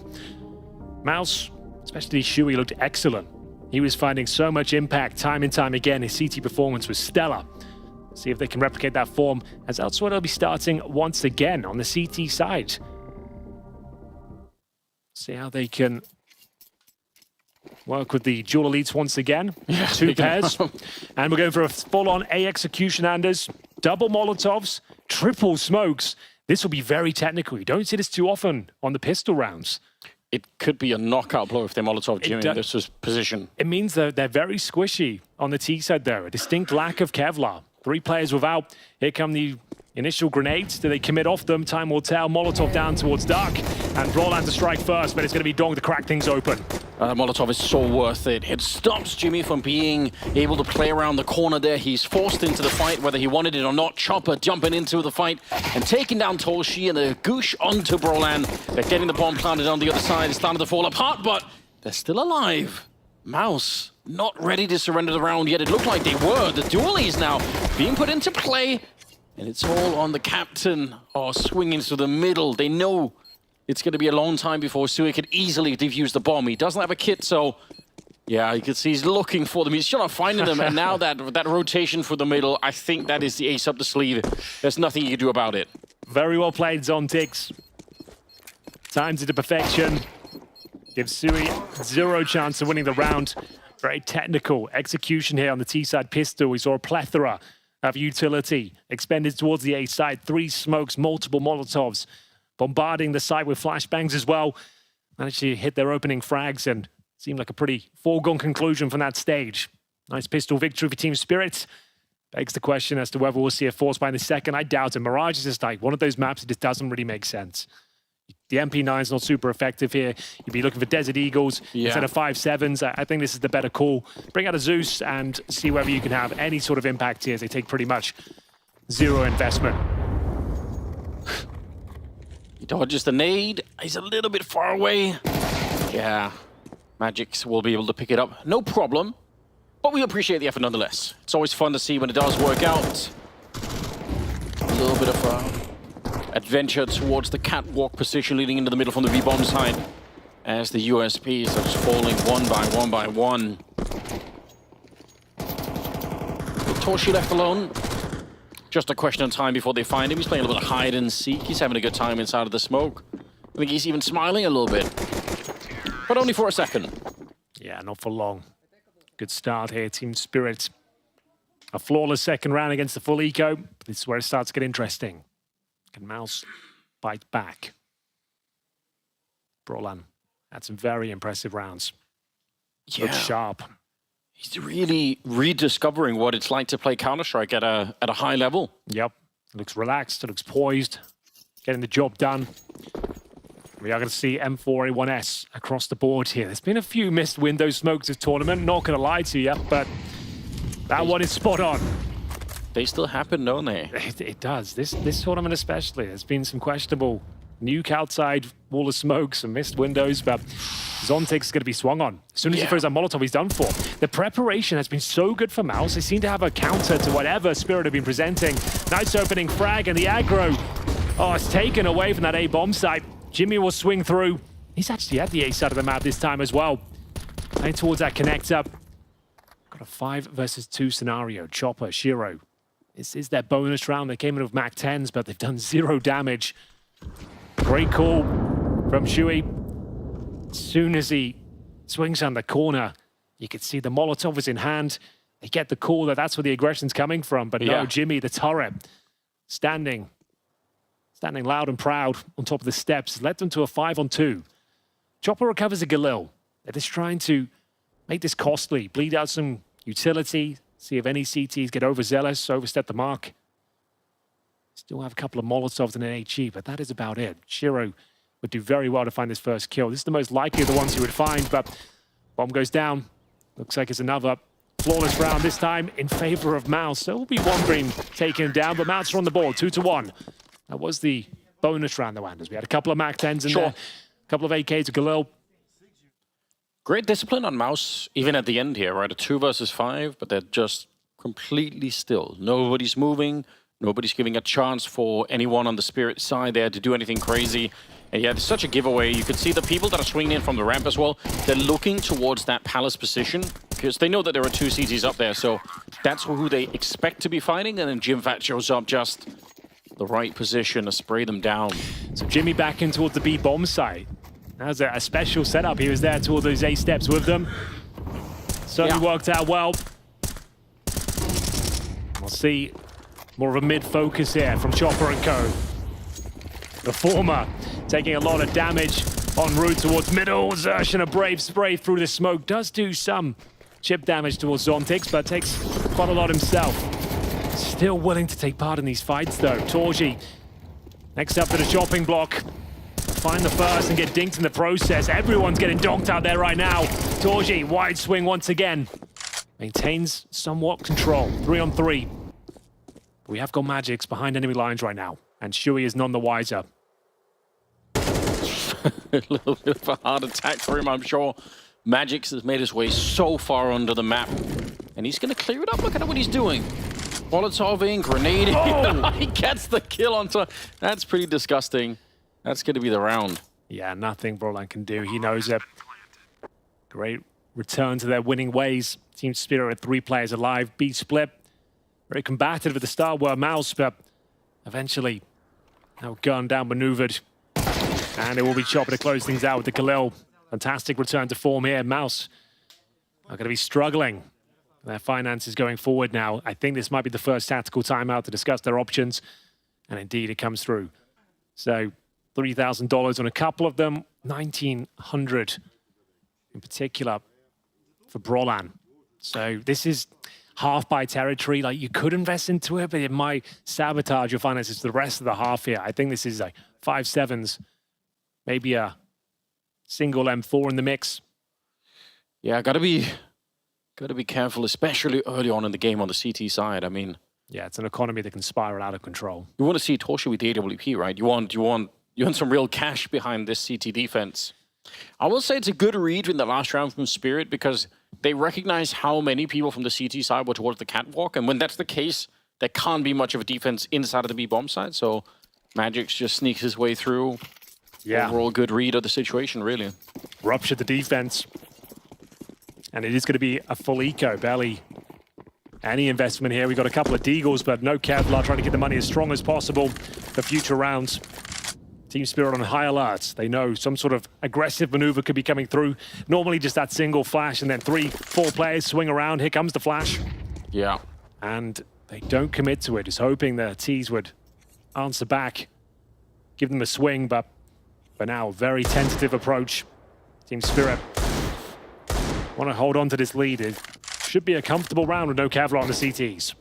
MOUZ, especially Shui, looked excellent. He was finding so much impact time and time again. His CT performance was stellar. See if they can replicate that form, as elsewhere they'll be starting once again on the CT side. See how they can work with the dual elites once again. Yeah, two pairs. And we're going for a full-on A execution, Anders. Double Molotovs, triple smokes. This will be very technical. You don't see this too often on the pistol rounds. It could be a knockout blow if they're Molotov Jimmy in this position. It means that they're very squishy on the T side there. A distinct lack of Kevlar. 3 players without. Here come the initial grenades. Do they commit off them? Time will tell. Molotov down towards Dark. And Roland to strike first, but it's going to be Dong to crack things open. Molotov is so worth it. It stops Jimmy from being able to play around the corner there. He's forced into the fight, whether he wanted it or not. Chopper jumping into the fight and taking down Tolshi and the goosh onto Brolan. They're getting the bomb planted on the other side. It's starting to fall apart, but they're still alive. MOUZ not ready to surrender the round yet. It looked like they were. The dualies now being put into play. And it's all on the captain. Oh, swinging to the middle. They know it's going to be a long time before Sui could easily defuse the bomb. He doesn't have a kit, so yeah, you can see he's looking for them. He's still not finding them. And now that rotation for the middle, I think that is the ace up the sleeve. There's nothing you can do about it. Very well played, Zontix. Times it to perfection. Gives Sui 0 chance of winning the round. Very technical execution here on the T-side pistol. We saw a plethora of utility expended towards the A side. 3 smokes, multiple Molotovs, bombarding the site with flashbangs as well. Managed to hit their opening frags and seemed like a pretty foregone conclusion from that stage. Nice pistol victory for Team Spirit. Begs the question as to whether we'll see a force by in the second. I doubt it. Mirage is just like one of those maps that just doesn't really make sense. The MP9 is not super effective here. You'd be looking for Desert Eagles instead of 5.7s. I think this is the better call. Bring out a Zeus and see whether you can have any sort of impact here as they take pretty much 0 investment. He dodges the nade. He's a little bit far away. Yeah, Magix will be able to pick it up. No problem. But we appreciate the effort nonetheless. It's always fun to see when it does work out. A little bit of adventure towards the catwalk position leading into the middle from the V-bomb side as the USPs are just falling one by one. With Torshi left alone, just a question of time before they find him. He's playing a little bit of hide and seek. He's having a good time inside of the smoke. I think he's even smiling a little bit, but only for a second. Yeah, not for long. Good start here, Team Spirit. A flawless second round against the full eco. This is where it starts to get interesting. Can MOUZ bite back? Brolan had some very impressive rounds. Yeah. Looks sharp. He's really rediscovering what it's like to play Counter-Strike at a high level. Yep. Looks relaxed, looks poised, getting the job done. We are going to see M4A1S across the board here. There's been a few missed window smokes this tournament, not going to lie to you, but that one is spot on. They still happen, don't they? It does. This tournament especially. There's been some questionable nuke outside, wall of smoke, some missed windows, but Zontix is going to be swung on. As soon as he throws that Molotov, he's done for. The preparation has been so good for MOUZ. They seem to have a counter to whatever Spirit have been presenting. Nice opening frag, and the aggro, oh, it's taken away from that A-bomb site. Jimmy will swing through. He's actually at the A side of the map this time as well. Playing towards that connector. Got a 5 versus 2 scenario. Chopper, Shiro. This is their bonus round. They came in with Mac 10s, but they've done 0 damage. Great call from Shui. As soon as he swings on the corner, you can see the Molotov is in hand. They get the call that that's where the aggression's coming from. But no, Jimmy, the turret, standing loud and proud on top of the steps, led them to a 5-on-2. Chopper recovers a Galil. They're just trying to make this costly, bleed out some utility, see if any CTs get overzealous, overstep the mark. Still have a couple of Molotovs and an HE, but that is about it. Shiro would do very well to find this first kill. This is the most likely of the ones he would find, but bomb goes down. Looks like it's another flawless round, this time in favor of MOUZ. So it will be one green taking him down, but MOUZ are on the ball, 2-1. That was the bonus round, though, Anders. We had a couple of Mac 10s in there, a couple of AKs to Galil. Great discipline on MOUZ, even at the end here, right? A 2 versus 5, but they're just completely still. Nobody's moving. Nobody's giving a chance for anyone on the Spirit side there to do anything crazy. And yeah, it's such a giveaway. You could see the people that are swinging in from the ramp as well. They're looking towards that Palace position because they know that there are 2 CTs up there. So that's who they expect to be fighting. And then JimFat shows up just the right position to spray them down. So Jimmy back in towards the B bomb site. That was a special setup. He was there to all those A steps with them. Certainly worked out well. We'll see more of a mid-focus here from Chopper and co. The former taking a lot of damage en route towards middle. Zersh and a brave spray through the smoke. Does do some chip damage towards Zontix, but takes quite a lot himself. Still willing to take part in these fights though. Torji next up to the chopping block. Find the first and get dinked in the process. Everyone's getting donked out there right now. Torji, wide swing once again. Maintains somewhat control. 3-on-3. We have got Magics behind enemy lines right now. And Shui is none the wiser. A little bit of a hard attack for him, I'm sure. Magix has made his way so far under the map. And he's going to clear it up. Look at what he's doing. Molotoving, grenading. Oh! He gets the kill on top. That's pretty disgusting. That's going to be the round. Yeah, nothing Brolan can do. He knows it. Great return to their winning ways. Team Spirit with 3 players alive. B split. Very combative at the start were MOUZ, but eventually outgunned, outmaneuvered. And it will be Chopper to close things out with the Khalil. Fantastic return to form here. MOUZ are going to be struggling. Their finances going forward now. I think this might be the first tactical timeout to discuss their options. And indeed, it comes through. So $3,000 on a couple of them. 1,900 in particular for Brolan. So this is half by territory. Like, you could invest into it, but it might sabotage your finances for the rest of the half here. I think this is like 5-7s, maybe a single M4 in the mix. Yeah, gotta be careful, especially early on in the game on the CT side. I mean, yeah, it's an economy that can spiral out of control. You want to see Torsha with the AWP, right? You want some real cash behind this CT defense. I will say it's a good read in the last round from Spirit because they recognize how many people from the CT side were towards the catwalk, and when that's the case, there can't be much of a defense inside of the B bomb side. So Magix just sneaks his way through. Yeah, overall good read of the situation, really. Ruptured the defense. And it is going to be a full eco, barely any investment here. We've got a couple of Deagles, but no Kevlar, trying to get the money as strong as possible for future rounds. Team Spirit on high alert. They know some sort of aggressive maneuver could be coming through. Normally just that single flash and then 3-4 players swing around. Here comes the flash. Yeah. And they don't commit to it. Just hoping the T's would answer back, give them a swing, but for now, very tentative approach. Team Spirit want to hold on to this lead. It should be a comfortable round with no Kevlar on the CTs.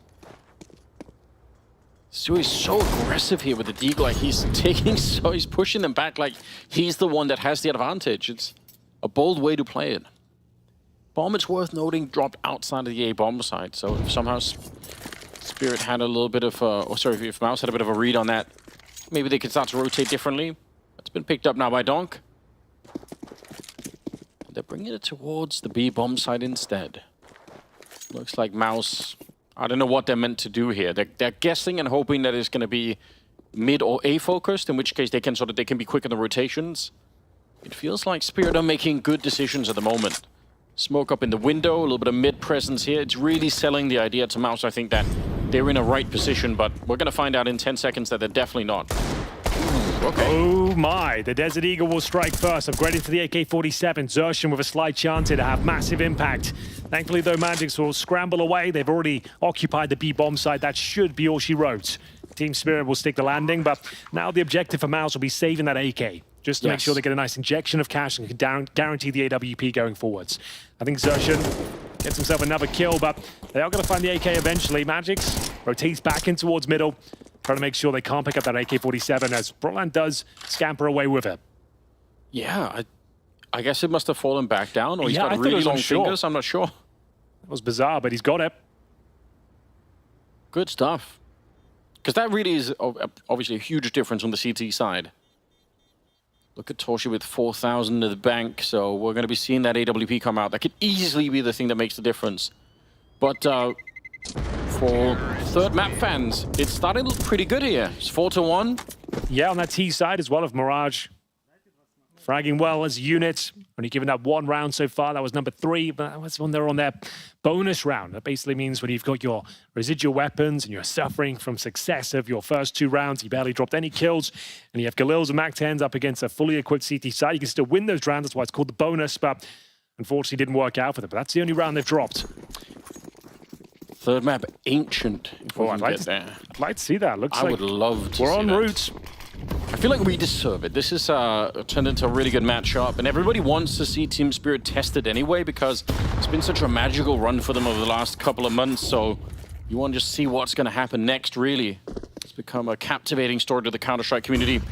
Sui's so aggressive here with the Deagle. Like he's pushing them back like he's the one that has the advantage. It's a bold way to play it. Bomb, it's worth noting, dropped outside of the A bomb side. So if somehow Spirit had a little bit of, if MOUZ had a bit of a read on that, maybe they could start to rotate differently. It's been picked up now by Donk. They're bringing it towards the B bomb side instead. Looks like MOUZ, I don't know what they're meant to do here. They're guessing and hoping that it's going to be mid or A focused, in which case they can be quick in the rotations. It feels like Spirit are making good decisions at the moment. Smoke up in the window, a little bit of mid presence here. It's really selling the idea to MOUZ, I think, that they're in a right position, but we're going to find out in 10 seconds that they're definitely not. Okay. Oh my, the Desert Eagle will strike first, upgrading to the AK-47. Zershan with a slight chance here to have massive impact. Thankfully though, Magix will scramble away. They've already occupied the B bomb side. That should be all she wrote. Team Spirit will stick the landing, but now the objective for MOUZ will be saving that AK, just to make sure they get a nice injection of cash and can guarantee the AWP going forwards. I think Zershan gets himself another kill, but they are going to find the AK eventually. Magix rotates back in towards middle, trying to make sure they can't pick up that AK-47 as Brolan does scamper away with it. Yeah, I guess it must have fallen back down, or he's got really long fingers. I'm not sure. That was bizarre, but he's got it. Good stuff. Because that really is obviously a huge difference on the CT side. Look at Torsha with 4,000 in the bank, so we're going to be seeing that AWP come out. That could easily be the thing that makes the difference. But for third map fans, it's starting to look pretty good here. It's 4-1. Yeah, on that T side as well of Mirage. fragging well as units. Only given up 1 round so far. That was number 3, but that was when they're on their bonus round. That basically means when you've got your residual weapons and you're suffering from success of your first 2 rounds, you barely dropped any kills, and you have Galil's and MAC-10s up against a fully equipped CT side. You can still win those rounds. That's why it's called the bonus, but unfortunately didn't work out for them. But that's the only round they've dropped. Third map, Ancient. I'd like to see that. Looks I like would love to we're see en that. route. I feel like we deserve it. This is turned into a really good matchup, and everybody wants to see Team Spirit tested anyway because it's been such a magical run for them over the last couple of months. So you want to just see what's going to happen next, really. It's become a captivating story to the Counter-Strike community.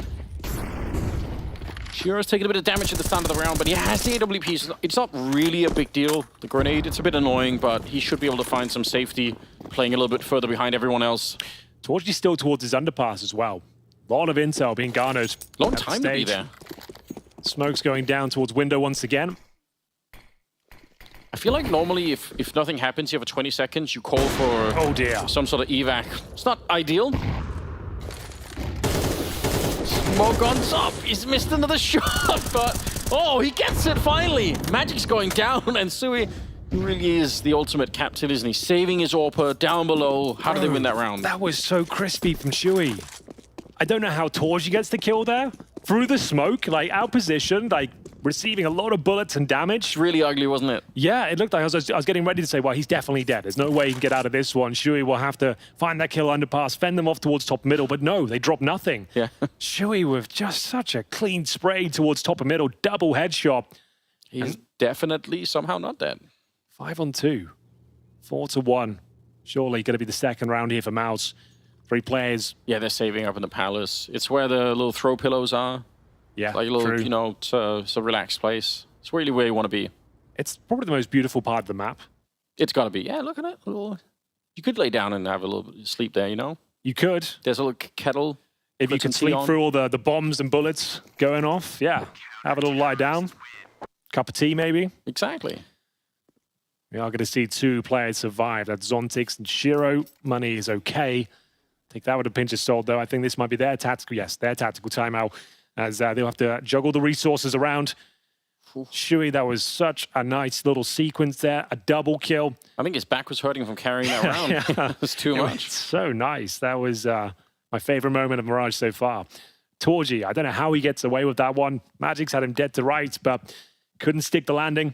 Shiro's taking a bit of damage at the start of the round, but he has the AWP. It's not really a big deal. The grenade, it's a bit annoying, but he should be able to find some safety playing a little bit further behind everyone else. Torchy's still towards his underpass as well. A lot of intel being garnered. Long time to be there. Smoke's going down towards window once again. I feel like normally if nothing happens, you have 20 seconds, you call for some sort of evac. It's not ideal. Smoke on top. He's missed another shot, but oh, he gets it finally. Magic's going down, and Sui really is the ultimate captain, isn't he? Saving his AWP down below. How did they win that round? That was so crispy from Shui. I don't know how Torchy gets the kill there. Through the smoke, like out positioned, like receiving a lot of bullets and damage. It's really ugly, wasn't it? Yeah, it looked like I was getting ready to say, well, he's definitely dead. There's no way he can get out of this one. Shui will have to find that kill underpass, fend them off towards top middle, but no, they drop nothing. Yeah. Shui with just such a clean spray towards top of middle, double headshot. He's definitely somehow not dead. 5-on-2, 4-1. Surely going to be the second round here for MOUZ. 3 players. Yeah, they're saving up in the palace. It's where the little throw pillows are. Yeah, like a little, true. you know, it's a relaxed place. It's really where you want to be. It's probably the most beautiful part of the map. It's got to be. Yeah, look at it. You could lay down and have a little sleep there, you know? You could. There's a little kettle. If you can sleep through all the bombs and bullets going off, yeah. Have a little lie down. Cup of tea, maybe. Exactly. We are going to see 2 players survive. That's Zontix and Shiro. Money is okay. Take that with a pinch of salt, though. I think this might be their tactical, their tactical timeout, as they'll have to juggle the resources around. Shui, that was such a nice little sequence there, a double kill. I think his back was hurting from carrying that round. Yeah. It was too much. So nice. That was my favorite moment of Mirage so far. Torgy, I don't know how he gets away with that one. Magic's had him dead to rights, but couldn't stick the landing.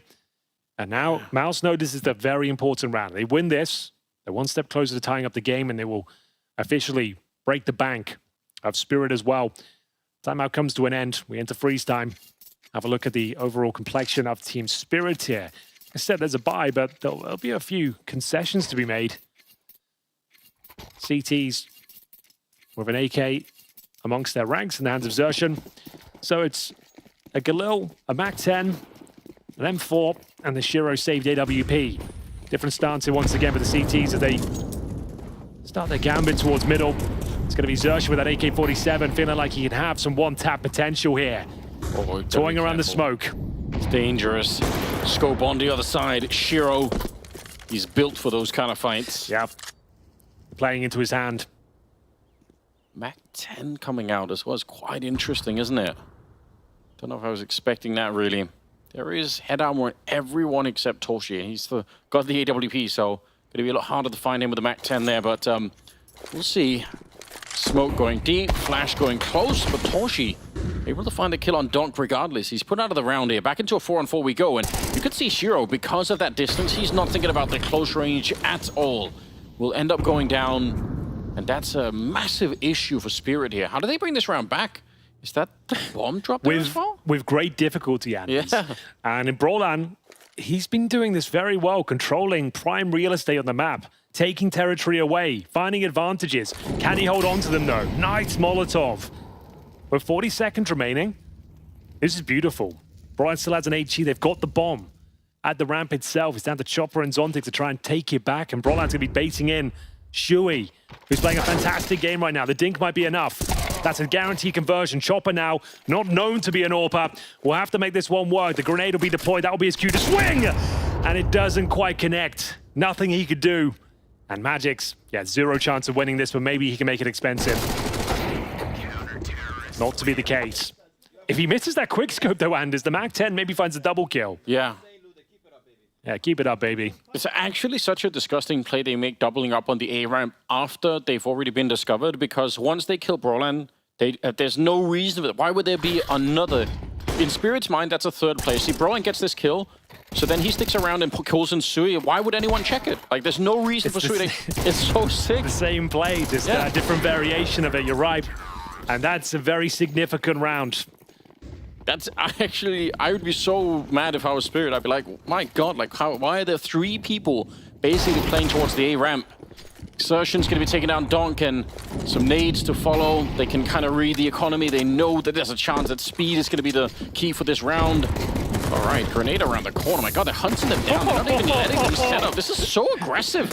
And now MOUZ know this is the very important round. They win this, they're 1 step closer to tying up the game, and they will officially break the bank of Spirit as well. Timeout comes to an end. We enter freeze time. Have a look at the overall complexion of Team Spirit here. I said there's a buy, but there'll be a few concessions to be made. CTs with an AK amongst their ranks in the hands of Zershan. So it's a Galil, a MAC-10, an M4, and the Shiro saved AWP. Different stance here once again for the CTs as they start their gambit towards middle. It's going to be Zershan with that AK-47, feeling like he can have some one-tap potential here. Oh, toying around the smoke. It's dangerous. Scope on the other side. Shiro, he's built for those kind of fights. Yeah. Playing into his hand. MAC-10 coming out as well is quite interesting, isn't it? Don't know if I was expecting that, really. There is head armor on everyone except Torchy. He's got the AWP, so going to be a lot harder to find him with the MAC-10 there, but we'll see. Smoke going deep, flash going close, but Torchy able to find a kill on Donk regardless. He's put out of the round here. Back into a 4-on-4 we go, and you could see Shiro, because of that distance, he's not thinking about the close range at all. Will end up going down, and that's a massive issue for Spirit here. How do they bring this round back? Is that the bomb drop there as well? With great difficulty, Anders. Yeah. And in Brolan, he's been doing this very well, controlling prime real estate on the map, taking territory away, finding advantages. Can he hold on to them, though? Nice Molotov. With 40 seconds remaining, this is beautiful. Brian still has an HE. They've got the bomb at the ramp itself. It's down to Chopper and Zontic to try and take it back, and Brolan's going to be baiting in Shui, who's playing a fantastic game right now. The dink might be enough. That's a guaranteed conversion. Chopper now, not known to be an AWP. We'll have to make this one work. The grenade will be deployed. That will be his cue to swing! And it doesn't quite connect. Nothing he could do. And Magic's, zero chance of winning this, but maybe he can make it expensive. Not to be the case. If he misses that quick scope though, Anders, the MAC-10 maybe finds a double kill. Yeah. Yeah, keep it up, baby. It's actually such a disgusting play they make doubling up on the A ramp after they've already been discovered, because once they kill Brolan, there's no reason for it. Why would there be another? In Spirit's mind, that's a third place. See, Brolan gets this kill, so then he sticks around and kills in Sui. Why would anyone check it? Like, there's no reason for Sui. It's so sick. The same play, just a different variation of it, you're right. And that's a very significant round. That's actually, I would be so mad if I was Spirit. I'd be like, my God, like, why are there 3 people basically playing towards the A ramp? Exertion's going to be taking down Donk and some nades to follow. They can kind of read the economy. They know that there's a chance that speed is going to be the key for this round. All right, grenade around the corner. My God, they're hunting them down. They're not even letting them set up. This is so aggressive.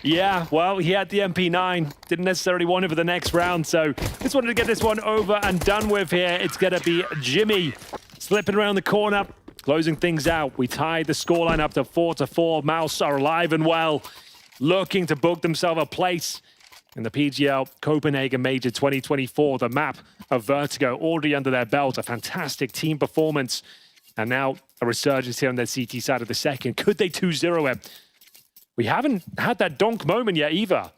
Yeah, well, he had the MP9. Didn't necessarily want it for the next round, so just wanted to get this one over and done with here. It's going to be Jimmy slipping around the corner, closing things out. We tied the scoreline up to 4-4. MOUZ are alive and well, looking to book themselves a place in the PGL Copenhagen Major 2024. The map of Vertigo already under their belt. A fantastic team performance. And now a resurgence here on their CT side of the second. Could they 2-0 it? We haven't had that Donk moment yet either.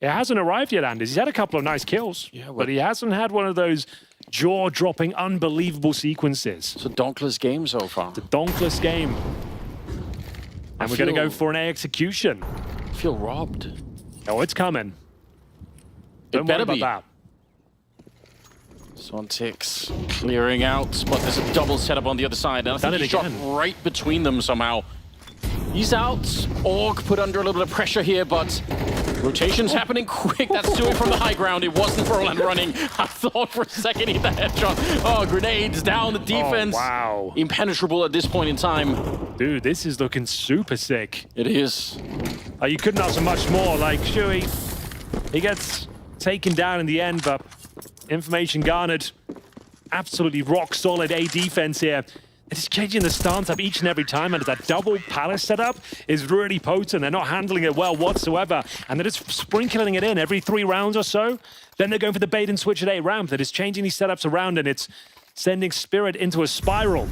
It hasn't arrived yet, Anders. He's had a couple of nice kills, but he hasn't had one of those jaw-dropping, unbelievable sequences. It's a donkless game so far. It's a donkless game. And we're going to go for an A execution. I feel robbed. Oh, it's coming. It better worry be. about that. Swantix clearing out, but there's a double setup on the other side. And I think he shot right between them somehow. He's out. Org put under a little bit of pressure here, but rotation's happening quick. That's Sui from the high ground. It wasn't Brolan running. I thought for a second he had the headshot. Oh, grenades down the defense. Oh, wow. Impenetrable at this point in time. Dude, this is looking super sick. It is. You couldn't ask for much more. Like, Shui, he gets taken down in the end, but information garnered. Absolutely rock solid A defense here. It is changing the stance up each and every time, and that double palace setup is really potent. They're not handling it well whatsoever, and they're just sprinkling it in every 3 rounds or so. Then they're going for the bait and switch at A ramp. That is changing these setups around, and it's sending Spirit into a spiral.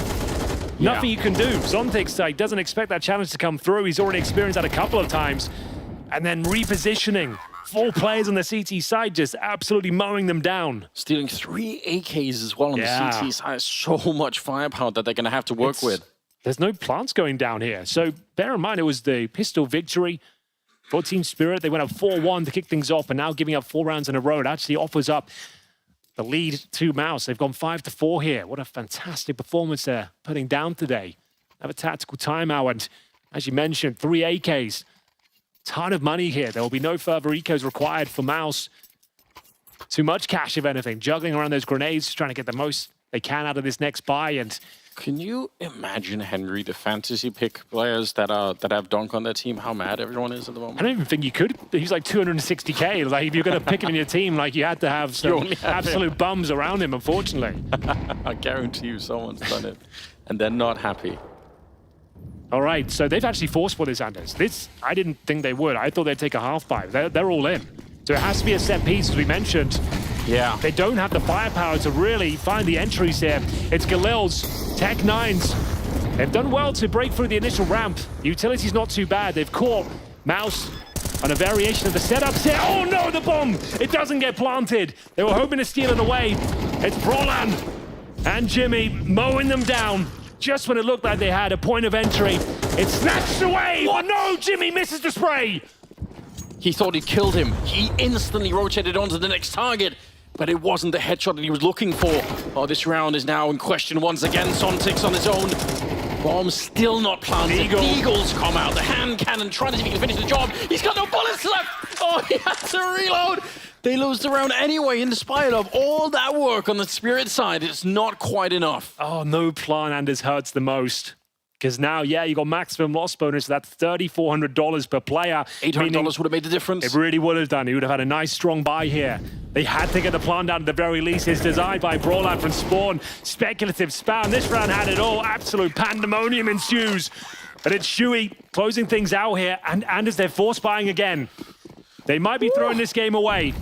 Yeah. Nothing you can do. Zontic doesn't expect that challenge to come through. He's already experienced that a couple of times. And then repositioning. 4 players on the CT side, just absolutely mowing them down. Stealing 3 AKs as well on the CT side. So much firepower that they're going to have to work with. There's no plants going down here. So bear in mind, it was the pistol victory for Team Spirit. They went up 4-1 to kick things off, and now giving up 4 rounds in a row. It actually offers up the lead to MOUZ. They've gone 5-4 here. What a fantastic performance they're putting down today. Have a tactical timeout, and as you mentioned, 3 AKs. Ton of money here. There will be no further ecos required for MOUZ. Too much cash, if anything. Juggling around those grenades, trying to get the most they can out of this next buy. And can you imagine, Henry, the fantasy pick players that have Donk on their team, how mad everyone is at the moment? I don't even think you could. He's like 260k. Like, if you're going to pick him in your team, like, you had to have some absolute bums around him, unfortunately. I guarantee you someone's done it. And they're not happy. All right, so they've actually forced for this, Anders. This, I didn't think they would. I thought they'd take a half buy. They're all in. So it has to be a set piece, as we mentioned. Yeah. They don't have the firepower to really find the entries here. It's Galil's, Tech 9s. They've done well to break through the initial ramp. The utility's not too bad. They've caught MOUZ on a variation of the setups here. Oh no, the bomb! It doesn't get planted. They were hoping to steal it away. It's Brolan and Jimmy mowing them down. Just when it looked like they had a point of entry, it's snatched away! What? No, Jimmy misses the spray! He thought he killed him. He instantly rotated onto the next target, but it wasn't the headshot that he was looking for. Oh, this round is now in question once again. Zontix on his own. Bomb still not planted. Eagles come out. The hand cannon trying to see if he can finish the job. He's got no bullets left! Oh, he had to reload! They lose the round anyway, in spite of all that work on the Spirit side. It's not quite enough. Oh, no plan, Anders, hurts the most. Because now, yeah, you got maximum loss bonus. That's $3,400 per player. $800 would have made the difference. It really would have done. He would have had a nice, strong buy here. They had to get the plan down at the very least. It's designed by Brolan from Spawn. Speculative spam. This round had it all. Absolute pandemonium ensues. But it's Shui closing things out here. And Anders, they're force buying again. They might be throwing this game away.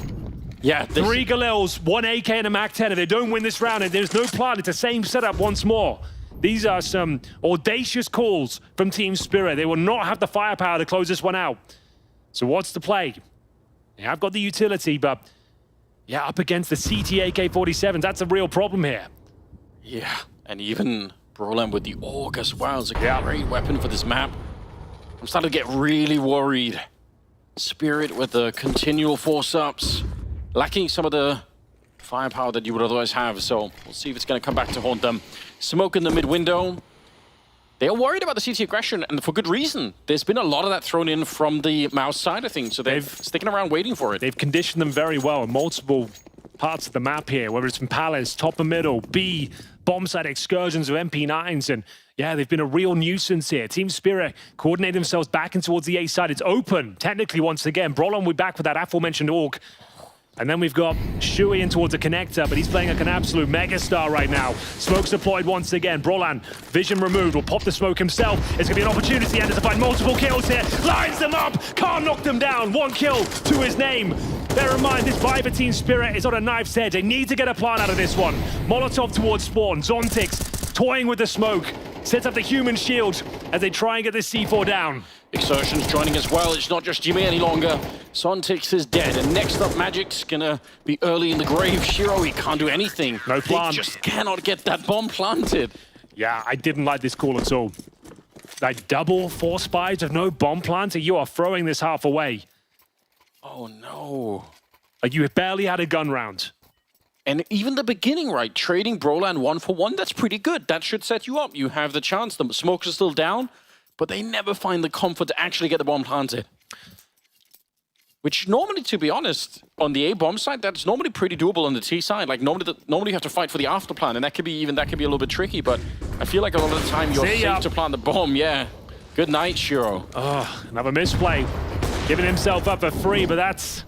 Yeah, 3 Galils, 1 AK and a MAC-10. If they don't win this round and there's no plan, it's the same setup once more. These are some audacious calls from Team Spirit. They will not have the firepower to close this one out. So what's the play? They have got the utility, but yeah, up against the CT AK-47s, that's a real problem here. Yeah, and even Brolan with the AUG as well. It's a great weapon for this map. I'm starting to get really worried. Spirit with the continual force-ups, lacking some of the firepower that you would otherwise have. So we'll see if it's going to come back to haunt them. Smoke in the mid-window. They are worried about the CT aggression, and for good reason. There's been a lot of that thrown in from the MOUZ side of things, so they've sticking around waiting for it. They've conditioned them very well in multiple parts of the map here, whether it's from Palace, top and middle, B, bomb site excursions of MP9s, and yeah, they've been a real nuisance here. Team Spirit coordinate themselves back in towards the A side. It's open, technically, once again. Brolan will be back with that aforementioned AUG. And then we've got Shui in towards the connector, but he's playing like an absolute megastar right now. Smoke's deployed once again. Brolan, vision removed, will pop the smoke himself. It's going to be an opportunity and to find multiple kills here. Lines them up, can't knock them down. 1 kill to his name. Bear in mind, this Viper Team Spirit is on a knife's edge. They need to get a plan out of this one. Molotov towards spawn. Zontix toying with the smoke. Sets up the human shield as they try and get this C4 down. Exertion's joining as well. It's not just Jimmy any longer. Zontix is dead. And next up, Magic's gonna be early in the grave. Shiro, he can't do anything. No plan. They just cannot get that bomb planted. Yeah, I didn't like this call at all. Like double 4 spies with no bomb planter. You are throwing this half away. Oh no. Like you barely had a gun round. And even the beginning, right? Trading Brolan 1-for-1, that's pretty good. That should set you up. You have the chance. The smokes are still down, but they never find the comfort to actually get the bomb planted. Which normally, to be honest, on the A bomb side, that's normally pretty doable on the T side. Like normally you have to fight for the after plan, and that could be a little bit tricky, but I feel like a lot of the time you're safe to plant the bomb, yeah. Good night, Shiro. Oh, another misplay. Giving himself up for free, but that's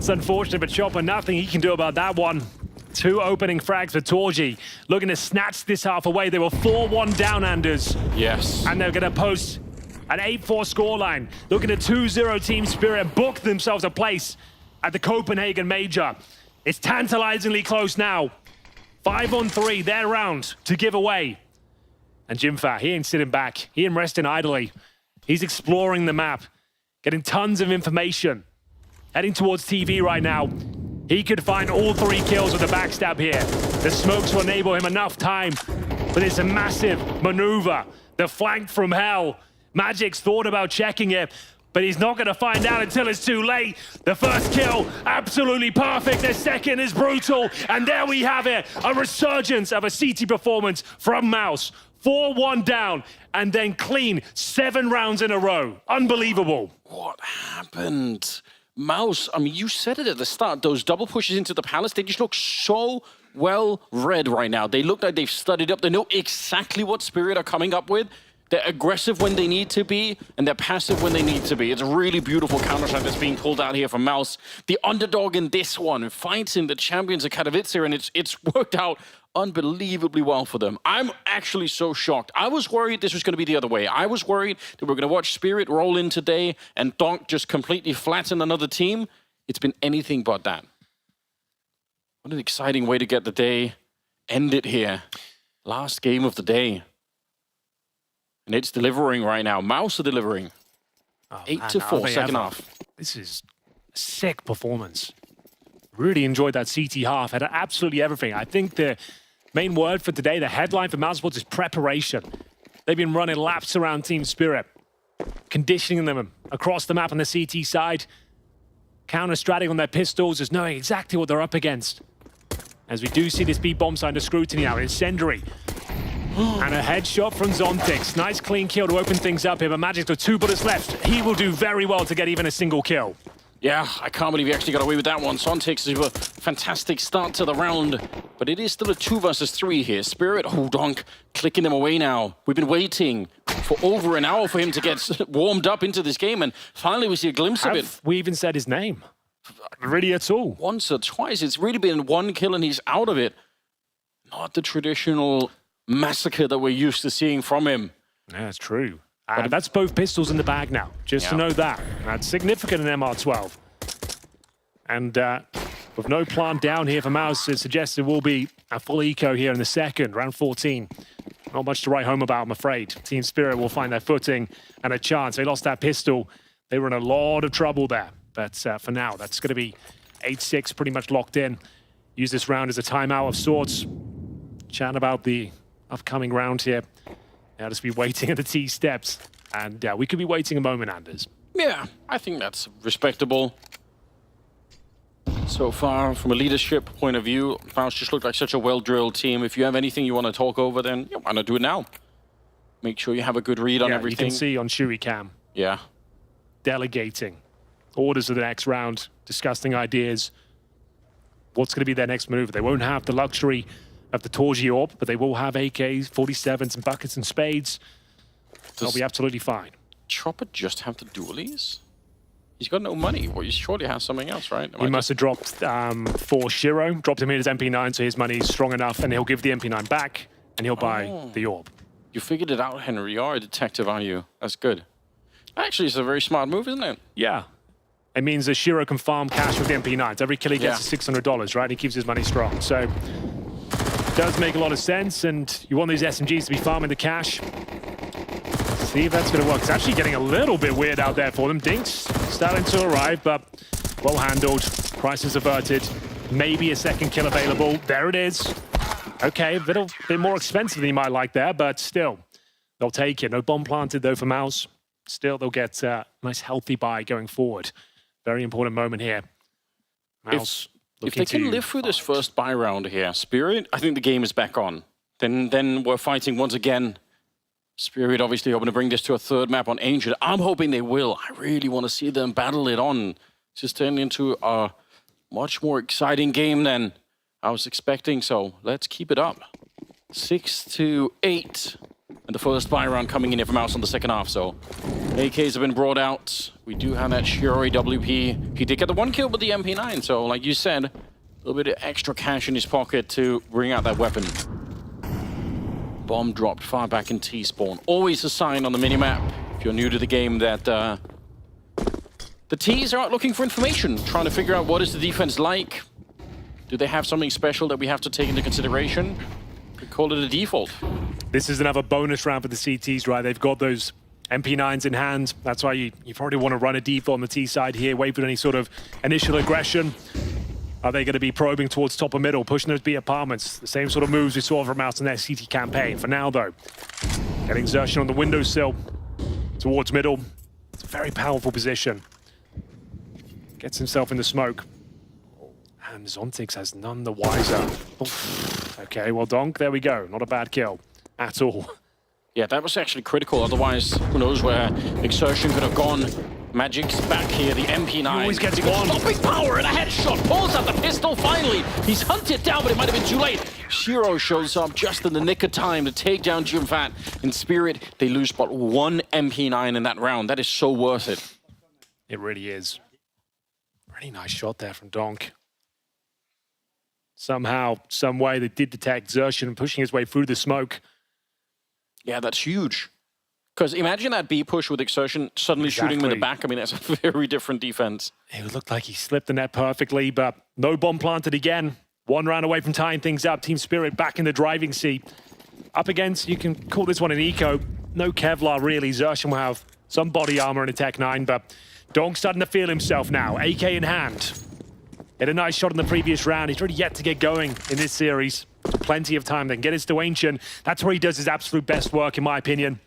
unfortunate, but Chopper, nothing he can do about that one. 2 opening frags for Torji. Looking to snatch this half away. They were 4-1 down, Anders. Yes. And they're going to post an 8-4 scoreline. Looking to 2-0 Team Spirit, book themselves a place at the Copenhagen Major. It's tantalizingly close now. 5-on-3, their round to give away. And Jimfa, he ain't sitting back. He ain't resting idly. He's exploring the map, getting tons of information. Heading towards TV right now. He could find all 3 kills with a backstab here. The smokes will enable him enough time for this massive maneuver. The flank from hell. Magic's thought about checking it, but he's not going to find out until it's too late. The first kill, absolutely perfect. The second is brutal. And there we have it. A resurgence of a CT performance from MOUZ. 4-1 down, and then clean 7 rounds in a row. Unbelievable. What happened? MOUZ, I mean, you said it at the start. Those double pushes into the Palace, they just look so well read right now. They look like they've studied up. They know exactly what Spirit are coming up with. They're aggressive when they need to be, and they're passive when they need to be. It's a really beautiful counter-attack that's being pulled out here from MOUZ. The underdog in this one, fighting the champions of Katowice, and it's worked out unbelievably well for them. I'm actually so shocked. I was worried this was going to be the other way. I was worried that we're going to watch Spirit roll in today and Donk just completely flatten another team. It's been anything but that. What an exciting way to get the day ended here. Last game of the day. And it's delivering right now. MOUZ are delivering. 8-4, second half. This is a sick performance. Really enjoyed that CT half. Had absolutely everything. I think the main word for today, the headline for MOUZ Esports is preparation. They've been running laps around Team Spirit, conditioning them across the map on the CT side, counter-stratting on their pistols, just knowing exactly what they're up against. As we do see this B-bomb under scrutiny now, Incendiary. And a headshot from Zontix. Nice clean kill to open things up here, but Magic's got 2 bullets left. He will do very well to get even a single kill. Yeah, I can't believe he actually got away with that one. Zontix is a fantastic start to the round, but it is still a 2 versus 3 here. Spirit, Donk, clicking them away now. We've been waiting for over an hour for him to get warmed up into this game, and finally we see a glimpse of it. We even said his name? Really at all? Once or twice. It's really been 1 kill and he's out of it. Not the traditional massacre that we're used to seeing from him. Yeah, that's true. That's both pistols in the bag now, just to know that. That's significant in MR12. And with no plant down here for MOUZ, it suggests it will be a full eco here in the second, round 14. Not much to write home about, I'm afraid. Team Spirit will find their footing and a chance. They lost that pistol. They were in a lot of trouble there. But for now, that's going to be 8-6, pretty much locked in. Use this round as a timeout of sorts. Chat about the upcoming round here. Now just be waiting at the T steps. And we could be waiting a moment, Anders. Yeah, I think that's respectable. So far, from a leadership point of view, MOUZ just looked like such a well-drilled team. If you have anything you want to talk over, then why not do it now? Make sure you have a good read on everything. You can see on Shui Cam. Yeah. Delegating. Orders of the next round. Discussing ideas. What's going to be their next move? They won't have the luxury of the Torji Orb, but they will have AKs, 47s, and buckets and spades. They'll be absolutely fine. Chopper just have the dualies? He's got no money. Well, he surely has something else, right? He must have dropped for Shiro, dropped him in his MP9, so his money's strong enough, and he'll give the MP9 back, and he'll buy the orb. You figured it out, Henry. You are a detective, aren't you? That's good. Actually, it's a very smart move, isn't it? Yeah. It means that Shiro can farm cash with the MP9s. Every kill he gets is $600, right? He keeps his money strong. So, it does make a lot of sense, and you want these SMGs to be farming the cash. See if that's going to work. It's actually getting a little bit weird out there for them. Dinks starting to arrive, but well handled. Prices averted. Maybe a second kill available. There it is. Okay, a bit more expensive than you might like there, but still, they'll take it. No bomb planted, though, for MOUZ. Still, they'll get a nice, healthy buy going forward. Very important moment here. MOUZ if they can live through this first buy round here, Spirit, I think the game is back on. Then we're fighting once again. Spirit obviously hoping to bring this to a third map on Ancient. I'm hoping they will. I really want to see them battle it on. Just turn into a much more exciting game than I was expecting. So let's keep it up. 6-8. And the first buy round coming in here from MOUZ on the second half. So AKs have been brought out. We do have that Shiro WP. He did get the one kill with the MP9. So like you said, a little bit of extra cash in his pocket to bring out that weapon. Bomb dropped far back in T-spawn. Always a sign on the minimap, if you're new to the game, that the Ts are out looking for information, trying to figure out what is the defense like. Do they have something special that we have to take into consideration? We call it a default. This is another bonus round for the CTs, right? They've got those MP9s in hand. That's why you probably want to run a default on the T side here, wait for any sort of initial aggression. Are they going to be probing towards top or middle, pushing those B apartments? The same sort of moves we saw from MOUZ in their CT campaign. For now, though, getting Xerxes on the windowsill towards middle. It's a very powerful position. Gets himself in the smoke. And Zontix has none the wiser. Okay, well, Donk, there we go. Not a bad kill at all. Yeah, that was actually critical. Otherwise, who knows where Exertion could have gone. Magic's back here, the MP9. He always gets one. Stopping power and a headshot. Pulls out the pistol finally. He's hunted down, but it might have been too late. Shiro shows up just in the nick of time to take down Jimfat. In Spirit, they lose but one MP9 in that round. That is so worth it. It really is. Really nice shot there from Donk. Somehow, some way, they did detect Xerxes pushing his way through the smoke. Yeah, that's huge. Because imagine that B push with Exertion suddenly shooting him in the back. I mean, that's a very different defense. It looked like he slipped the net perfectly, but no bomb planted again. One round away from tying things up. Team Spirit back in the driving seat. Up against, you can call this one an eco. No Kevlar, really. Xerxes will have some body armor and a Tech 9, but Donk's starting to feel himself now. AK in hand. Hit a nice shot in the previous round. He's really yet to get going in this series. Plenty of time. They can get his to Ancient. That's where he does his absolute best work, in my opinion.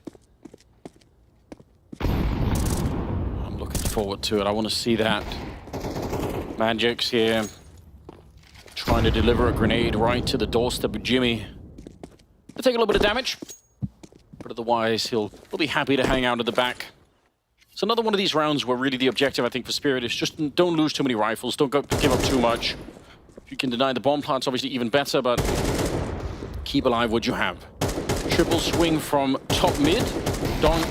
I'm looking forward to it. I want to see that. Magic's here. Trying to deliver a grenade right to the doorstep of Jimmy. He'll take a little bit of damage. But otherwise, he'll be happy to hang out at the back. It's another one of these rounds where really the objective, I think, for Spirit is just don't lose too many rifles. Don't give up too much. If you can deny the bomb plants, obviously even better, but keep alive what you have. Triple swing from top mid. Donk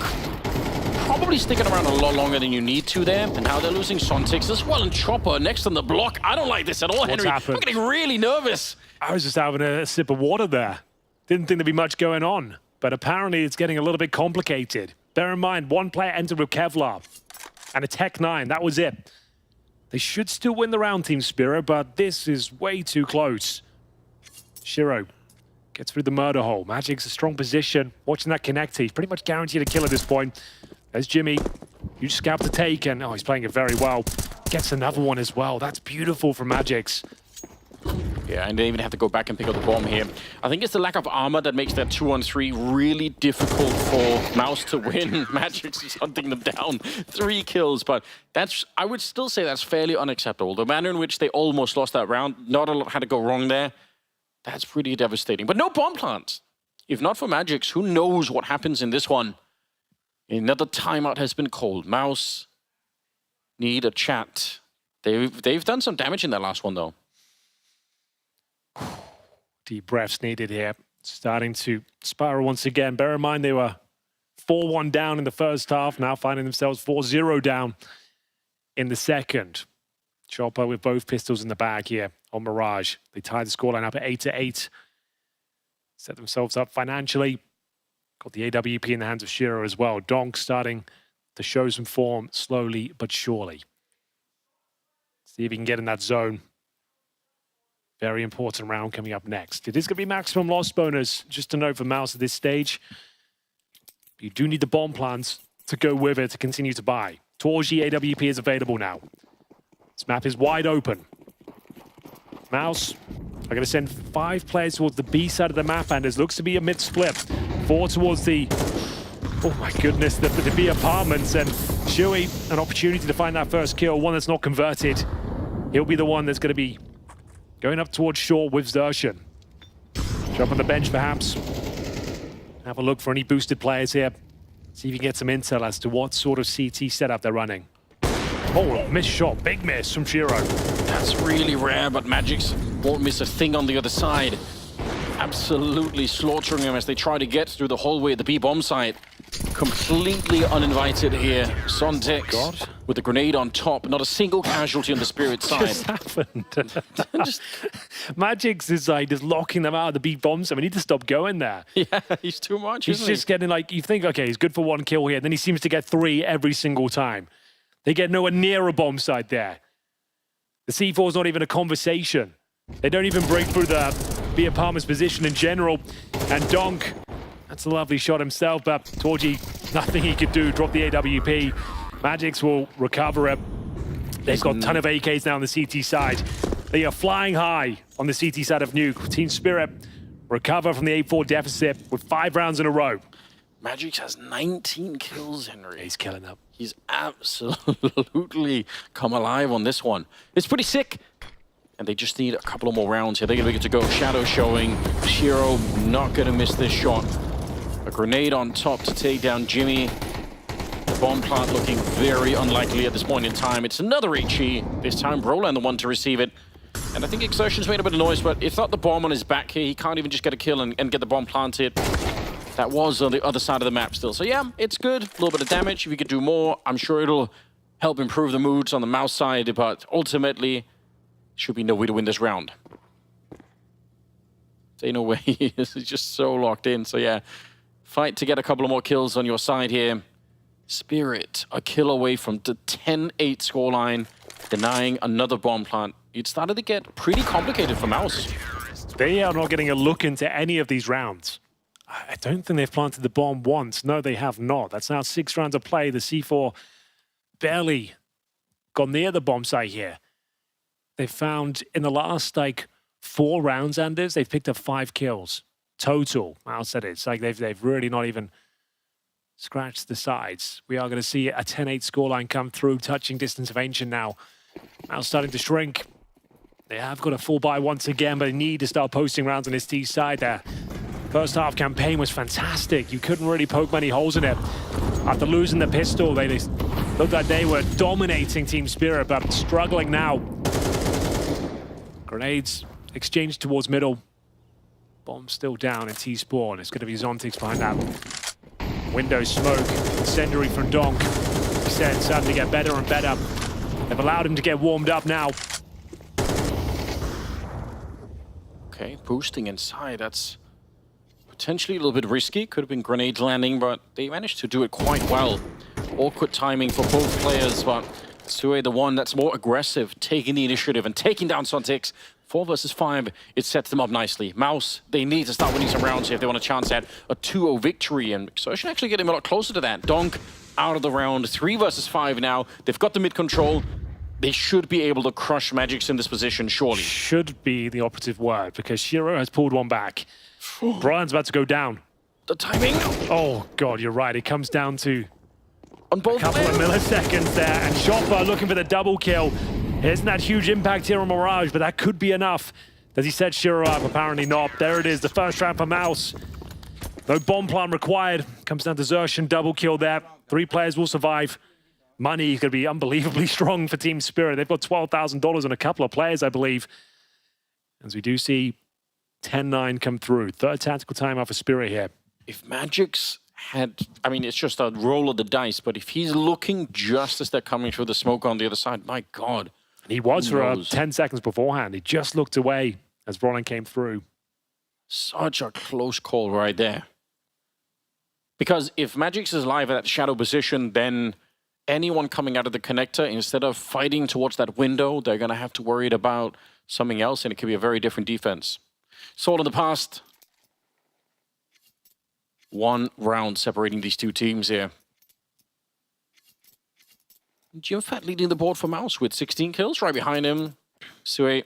probably sticking around a lot longer than you need to there. And now they're losing Zontix as well. And Chopper next on the block. I don't like this at all, Henry. I'm getting really nervous. I was just having a sip of water there. Didn't think there'd be much going on. But apparently it's getting a little bit complicated. Bear in mind, one player entered with Kevlar and a Tech 9. That was it. They should still win the round, Team Spirit, but this is way too close. Shiro gets through the murder hole. Magic's a strong position. Watching that connect, he's pretty much guaranteed a kill at this point. There's Jimmy. Huge scalp to take, and he's playing it very well. Gets another one as well. That's beautiful from Magic's. Yeah, and they even have to go back and pick up the bomb here. I think it's the lack of armor that makes that 2-on-3 really difficult for MOUZ to win. Magic's is hunting them down. 3 kills, but that's, I would still say that's fairly unacceptable. The manner in which they almost lost that round, not a lot had to go wrong there. That's pretty devastating. But no bomb plants. If not for Magic's, who knows what happens in this one? Another timeout has been called. MOUZ need a chat. They've done some damage in that last one, though. Deep breaths needed here. Starting to spiral once again. Bear in mind they were 4-1 down in the first half, now finding themselves 4-0 down in the second. Chopper with both pistols in the bag here on Mirage. They tied the scoreline up at 8-8. Set themselves up financially. Got the AWP in the hands of Shiro as well. Donk starting to show some form slowly but surely. See if he can get in that zone. Very important round coming up next. It is going to be maximum loss bonus. Just to note for MOUZ at this stage, you do need the bomb plans to go with it to continue to buy. Torji AWP is available now. This map is wide open. MOUZ are going to send 5 players towards the B side of the map, and it looks to be a mid-split. 4 towards the, oh my goodness, the B apartments, and Shui, an opportunity to find that first kill, one that's not converted. He'll be the one that's going to be going up towards short with Zershan. Jump on the bench perhaps. Have a look for any boosted players here. See if you can get some intel as to what sort of CT setup they're running. Oh, missed shot. Big miss from Shiro. That's really rare, but Magic's won't miss a thing on the other side. Absolutely slaughtering them as they try to get through the hallway at the B-bomb site. Completely uninvited here. Sontex with the grenade on top. Not a single casualty on the Spirit side. Just happened. Magic's is like just locking them out of the B-bombs. I mean, we need to stop going there. Yeah, he's too much, He's just getting like, you think, okay, he's good for 1 kill here. Then he seems to get 3 every single time. They get nowhere near a bomb site there. The C4 is not even a conversation. They don't even break through the B apartment's position in general. And Donk, that's a lovely shot himself, but Torji, nothing he could do. Drop the AWP. Magic's will recover it. They've got a ton of AKs now on the CT side. They are flying high on the CT side of Nuke. Team Spirit recover from the 8-4 deficit with 5 rounds in a row. Magic has 19 kills, Henry. He's killing up. He's absolutely come alive on this one. It's pretty sick. And they just need a couple of more rounds here. They're going to be good to go. Shadow showing. Shiro not going to miss this shot. A grenade on top to take down Jimmy. The bomb plant looking very unlikely at this point in time. It's another HE. This time Roland the one to receive it. And I think Exertion's made a bit of noise, but it's not the bomb on his back here. He can't even just get a kill and get the bomb planted. That was on the other side of the map still. So yeah, it's good. A little bit of damage. If you could do more, I'm sure it'll help improve the moods on the MOUZ side, but ultimately, should be no way to win this round. Say no way. This is just so locked in. So yeah, fight to get a couple of more kills on your side here. Spirit, a kill away from the 10-8 scoreline, denying another bomb plant. It started to get pretty complicated for MOUZ. They are not getting a look into any of these rounds. I don't think they've planted the bomb once. No, they have not. That's now 6 rounds of play. The C4 barely got near the bomb site here. They found in the last, 4 rounds, Anders, they've picked up 5 kills total. MOUZ said it's like they've really not even scratched the sides. We are going to see a 10-8 scoreline come through, touching distance of Ancient now. MOUZ starting to shrink. They have got a full buy once again, but they need to start posting rounds on this T side there. First half campaign was fantastic. You couldn't really poke many holes in it. After losing the pistol, they looked like they were dominating Team Spirit, but struggling now. Grenades exchanged towards middle. Bomb still down in T-Spawn. It's going to be Zontix behind that. Window smoke. Incendiary from Donk. He said starting to get better and better. They've allowed him to get warmed up now. Okay, boosting inside. That's potentially a little bit risky. Could have been grenade landing, but they managed to do it quite well. Awkward timing for both players, but Sue, the one that's more aggressive, taking the initiative and taking down Sontix. 4 versus 5, it sets them up nicely. MOUZ, they need to start winning some rounds here if they want a chance at a 2-0 victory, and so should actually get him a lot closer to that. Donk out of the round, 3 versus 5 now. They've got the mid control. They should be able to crush Magics in this position, surely. Should be the operative word, because Shiro has pulled one back. Brian's about to go down. The timing. Oh, God, you're right. It comes down to on both a couple of milliseconds there, and Chopper looking for the double kill. Isn't that huge impact here on Mirage, but that could be enough. Does he set Shiro up? Apparently not. There it is, the first round for MOUZ. No bomb plant required. Comes down to Xertion, double kill there. 3 players will survive. Money is going to be unbelievably strong for Team Spirit. They've got $12,000 on a couple of players, I believe. As we do see 10-9 come through. Third tactical timeout for Spirit here. If Magics had, I mean, it's just a roll of the dice, but if he's looking just as they're coming through the smoke on the other side, my God. He was for 10 seconds beforehand. He just looked away as Roland came through. Such a close call right there. Because if Magics is live at that shadow position, then anyone coming out of the connector, instead of fighting towards that window, they're going to have to worry about something else, and it could be a very different defense. Saw it in the past. 1 round separating these 2 teams here. GMFAT leading the board for MOUZ with 16 kills. Right behind him, Sui.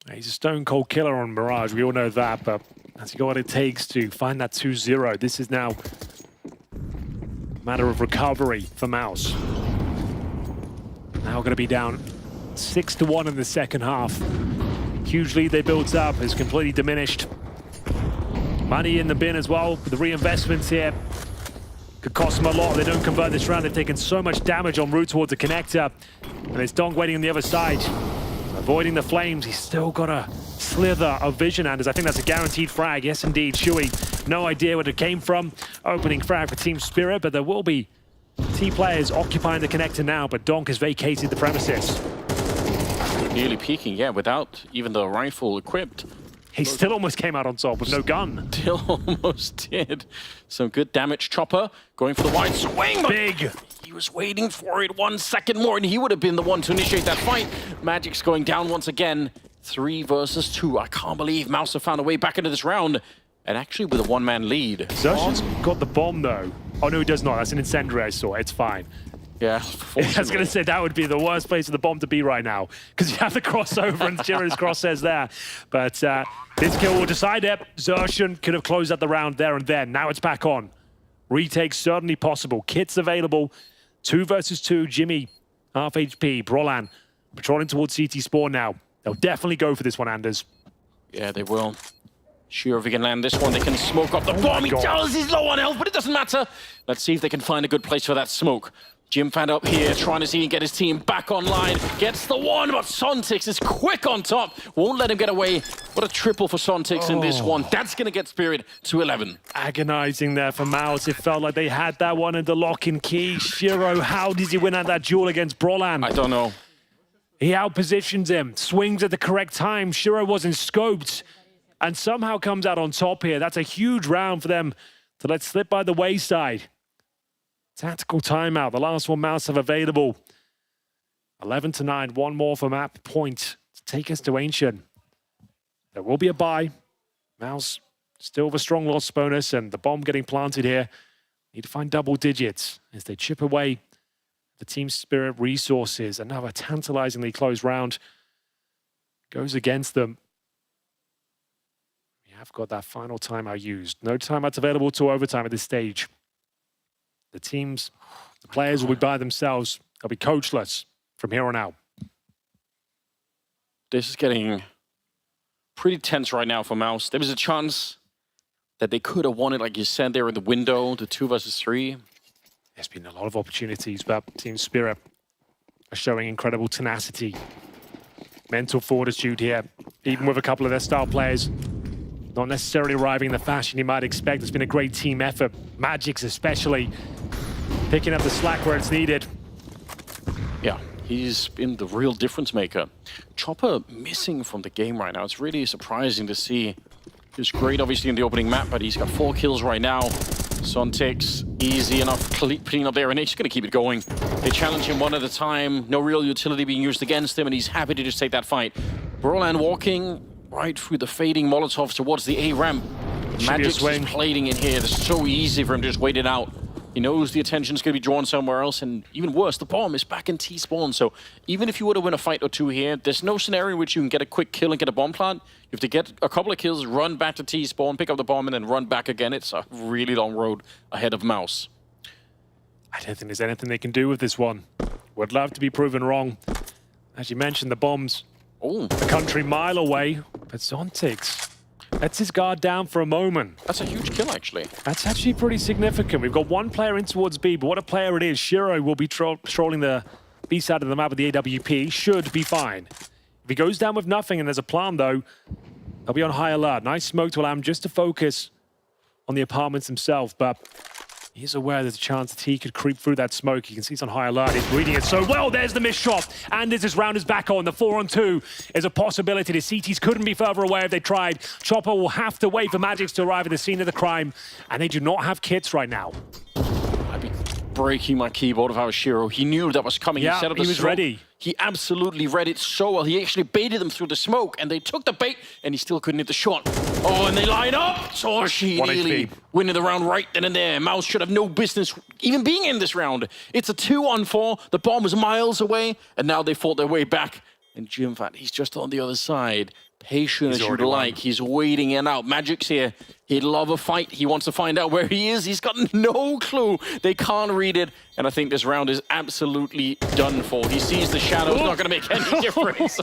He's a stone-cold killer on Mirage. We all know that, but has he got what it takes to find that 2-0? This is now a matter of recovery for MOUZ. Now going to be down 6-1 in the second half. Huge lead they built up is completely diminished. Money in the bin as well. The reinvestments here could cost them a lot. They don't convert this round. They've taken so much damage en route towards the connector. And it's Donk waiting on the other side. Avoiding the flames. He's still got a slither of vision, Anders. I think that's a guaranteed frag. Yes, indeed. Shui, no idea where it came from. Opening frag for Team Spirit, but there will be T players occupying the connector now, but Donk has vacated the premises. Nearly peeking, yeah, without even the rifle equipped. He still almost came out on top with no gun. Still almost did. Some good damage. Chopper going for the wide swing. Big. He was waiting for it 1 second more, and he would have been the one to initiate that fight. Magic's going down once again. 3 versus 2. I can't believe MOUZ have found a way back into this round. And actually with a 1-man lead. Xertion's got the bomb, though. Oh, no, he does not. That's an incendiary I saw. It's fine. Yeah, I was going to say that would be the worst place for the bomb to be right now, because you have the crossover and Jiro's crosshairs there. But this kill will decide it. Xertion could have closed out the round there and then. Now it's back on. Retake certainly possible. Kits available. 2 versus 2. Jimmy, half HP. Brolan patrolling towards CT Spawn now. They'll definitely go for this one, Anders. Yeah, they will. Sure, if he can land this one, they can smoke up the bomb. He does, he's low on health, but it doesn't matter. Let's see if they can find a good place for that smoke. GMFAT up here, trying to see and get his team back online. Gets the one, but Sontix is quick on top. Won't let him get away. What a triple for Sontix in this one. That's going to get Spirit to 11. Agonizing there for MOUZ. It felt like they had that one in the lock and key. Shiro, how does he win out that duel against Brolan? I don't know. He outpositions him, swings at the correct time. Shiro wasn't scoped, and somehow comes out on top here. That's a huge round for them to let slip by the wayside. Tactical timeout, the last one MOUZ have available. 11-9, 1 more for map point to take us to Ancient. There will be a buy. MOUZ still with a strong loss bonus, and the bomb getting planted here. Need to find double digits as they chip away the Team Spirit resources. Another tantalizingly close round goes against them. We have got that final timeout used. No timeouts available to overtime at this stage. The teams, the players will be by themselves. They'll be coachless from here on out. This is getting pretty tense right now for MOUZ. There was a chance that they could have won it, like you said, there in the window, the 2 versus 3. There's been a lot of opportunities, but Team Spirit are showing incredible tenacity. Mental fortitude here, even with a couple of their star players. Not necessarily arriving in the fashion you might expect. It's been a great team effort. Magics especially picking up the slack where it's needed. Yeah, he's been the real difference maker. Chopper missing from the game right now. It's really surprising to see. He was great, obviously, in the opening map, but he's got 4 kills right now. Sontek's easy enough clean up there, and he's going to keep it going. They challenge him one at a time, no real utility being used against him, and he's happy to just take that fight. Brolan walking right through the fading Molotovs towards the A ramp. Magic's just plating in here. It's so easy for him to just wait it out. He knows the attention's going to be drawn somewhere else, and even worse, the bomb is back in T-spawn. So even if you were to win a fight or two here, there's no scenario in which you can get a quick kill and get a bomb plant. You have to get a couple of kills, run back to T-spawn, pick up the bomb, and then run back again. It's a really long road ahead of MOUZ. I don't think there's anything they can do with this one. Would love to be proven wrong. As you mentioned, the bomb's a country mile away, but Zontics lets his guard down for a moment. That's a huge kill, actually. That's actually pretty significant. We've got one player in towards B, but what a player it is. Shiro will be trolling the B side of the map with the AWP. Should be fine. If he goes down with nothing and there's a plan, though, they'll be on high alert. Nice smoke to allow him just to focus on the apartments himself, but he's aware there's a chance that he could creep through that smoke. You can see he's on high alert. He's reading it so well. There's the missed shot. And as this round is back on, the 4-on-2 is a possibility. The CTs couldn't be further away if they tried. Chopper will have to wait for Magics to arrive at the scene of the crime, and they do not have kits right now. I'd be breaking my keyboard if I was Shiro. He knew that was coming. Yeah, he set up he the was smoke. ready. He absolutely read it so well. He actually baited them through the smoke, and they took the bait, and he still couldn't hit the shot. Oh, and they line up! Torshi nearly winning the round right then and there. MOUZ should have no business even being in this round. It's a 2-on-4. The bomb was miles away, and now they fought their way back. And Jimfat, he's just on the other side. Patient as you'd like. He's waiting it out. Magic's here. He'd love a fight. He wants to find out where he is. He's got no clue. They can't read it. And I think this round is absolutely done for. He sees the shadows. Not going to make any difference.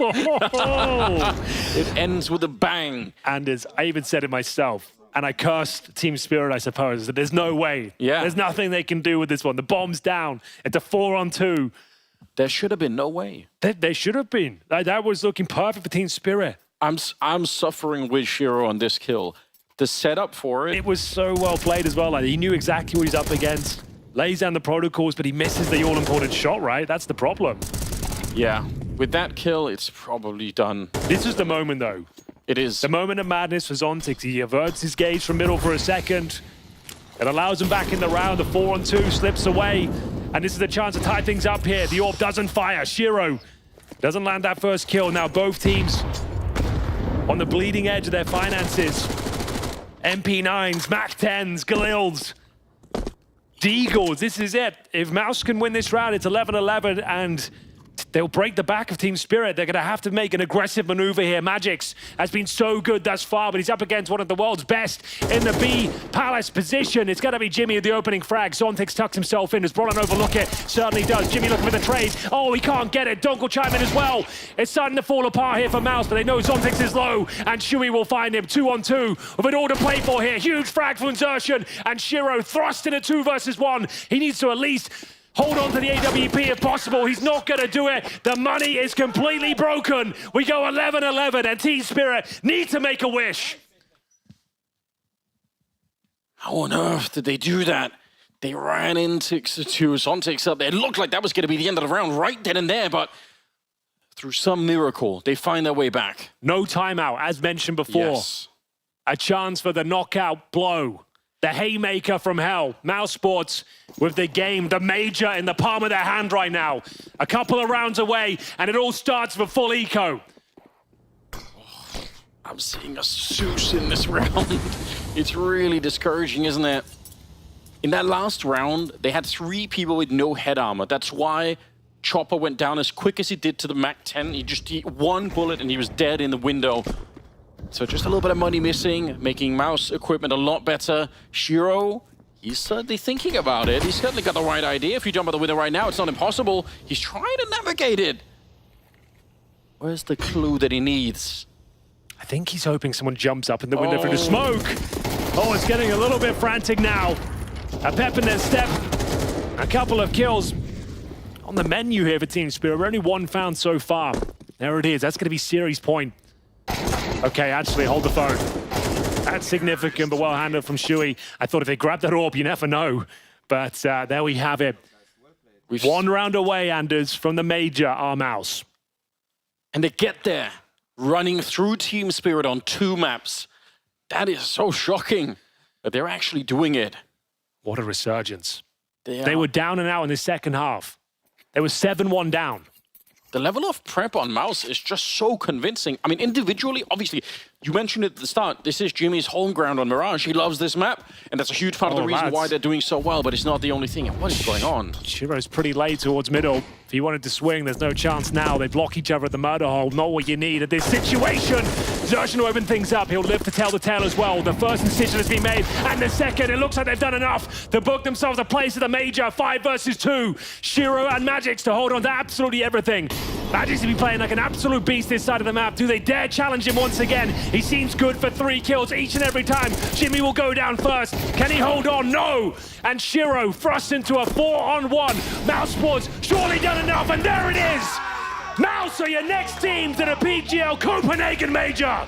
It ends with a bang. And as I even said it myself, and I cursed Team Spirit, I suppose, that there's no way. Yeah. There's nothing they can do with this one. The bomb's down. It's a 4-on-2. There should have been no way. There should have been. That was looking perfect for Team Spirit. I'm suffering with Shiro on this kill. The setup for it. It was so well played as well. Like, he knew exactly what he's up against. Lays down the protocols, but he misses the all-important shot, right? That's the problem. Yeah. With that kill, it's probably done. This is the moment, though. It is. The moment of madness for Zontics. He averts his gaze from middle for a second. It allows him back in the round. The 4-on-2 slips away. And this is a chance to tie things up here. The AWP doesn't fire. Shiro doesn't land that first kill. Now both teams on the bleeding edge of their finances. MP9s, MAC-10s, Galils, Deagles. This is it. If MOUZ can win this round, it's 11-11, and they'll break the back of Team Spirit. They're going to have to make an aggressive maneuver here. Magix has been so good thus far, but he's up against one of the world's best in the B Palace position. It's going to be Jimmy at the opening frag. Zontix tucks himself in. Does Brolan overlook it? Certainly does. Jimmy looking for the trade. Oh, he can't get it. Donk will chime in as well. It's starting to fall apart here for MOUZ, but they know Zontix is low, and Shui will find him 2-on-2 with it all to play for here. Huge frag for insertion, and Shiro thrust in a 2 versus 1. He needs to at least hold on to the AWP if possible. He's not going to do it. The money is completely broken. We go 11-11, and Team Spirit need to make a wish. How on earth did they do that? They ran into Zontics up there. It looked like that was going to be the end of the round right then and there, but through some miracle, they find their way back. No timeout, as mentioned before. Yes. A chance for the knockout blow. The haymaker from hell. MOUZ Sports with the game, the major in the palm of their hand right now. A couple of rounds away, and it all starts with full eco. I'm seeing a Zeus in this round. It's really discouraging, isn't it? In that last round, they had 3 people with no head armor. That's why Chopper went down as quick as he did to the MAC-10. He just hit 1 bullet, and he was dead in the window. So just a little bit of money missing, making MOUZ equipment a lot better. Shiro, he's certainly thinking about it. He's certainly got the right idea. If you jump out the window right now, it's not impossible. He's trying to navigate it. Where's the clue that he needs? I think he's hoping someone jumps up in the window through the smoke. Oh, it's getting a little bit frantic now. A pep in their step. A couple of kills on the menu here for Team Spirit. We're only 1 found so far. There it is. That's going to be series point. Okay, actually, hold the phone. That's significant, but well handled from Shui. I thought if they grabbed that AWP, you never know. But there we have it. 1 round away, Anders, from the major, our MOUZ. And they get there, running through Team Spirit on 2 maps. That is so shocking, but they're actually doing it. What a resurgence. They were down and out in the second half. They were 7-1 down. The level of prep on MOUZ is just so convincing. I mean, individually, obviously, you mentioned it at the start, this is Jimmy's home ground on Mirage. He loves this map, and that's a huge part of the reason why they're doing so well, but it's not the only thing. What is going on? Shiro's pretty late towards middle. If he wanted to swing, there's no chance now. They block each other at the murder hole. Not what you need at this situation. Xerxan will open things up. He'll live to tell the tale as well. The first incision has been made, and the second, it looks like they've done enough to book themselves a place at the Major. 5 versus 2. Shiro and Magix to hold on to absolutely everything. Magix to be playing like an absolute beast this side of the map. Do they dare challenge him once again? He seems good for 3 kills each and every time. Jimmy will go down first. Can he hold on? No! And Shiro thrust into a 4-on-1. MOUZ Sports surely done enough, and there it is! MOUZ are your next team to the PGL Copenhagen Major!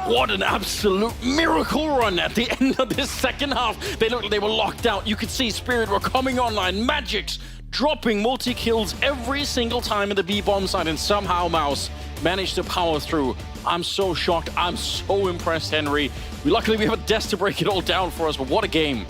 What an absolute miracle run at the end of this second half. They looked like they were locked out. You could see Spirit were coming online. Magix dropping multi-kills every single time in the B-bomb side, and somehow MOUZ managed to power through. I'm so shocked. I'm so impressed, Henry. Luckily, we have a desk to break it all down for us, but what a game.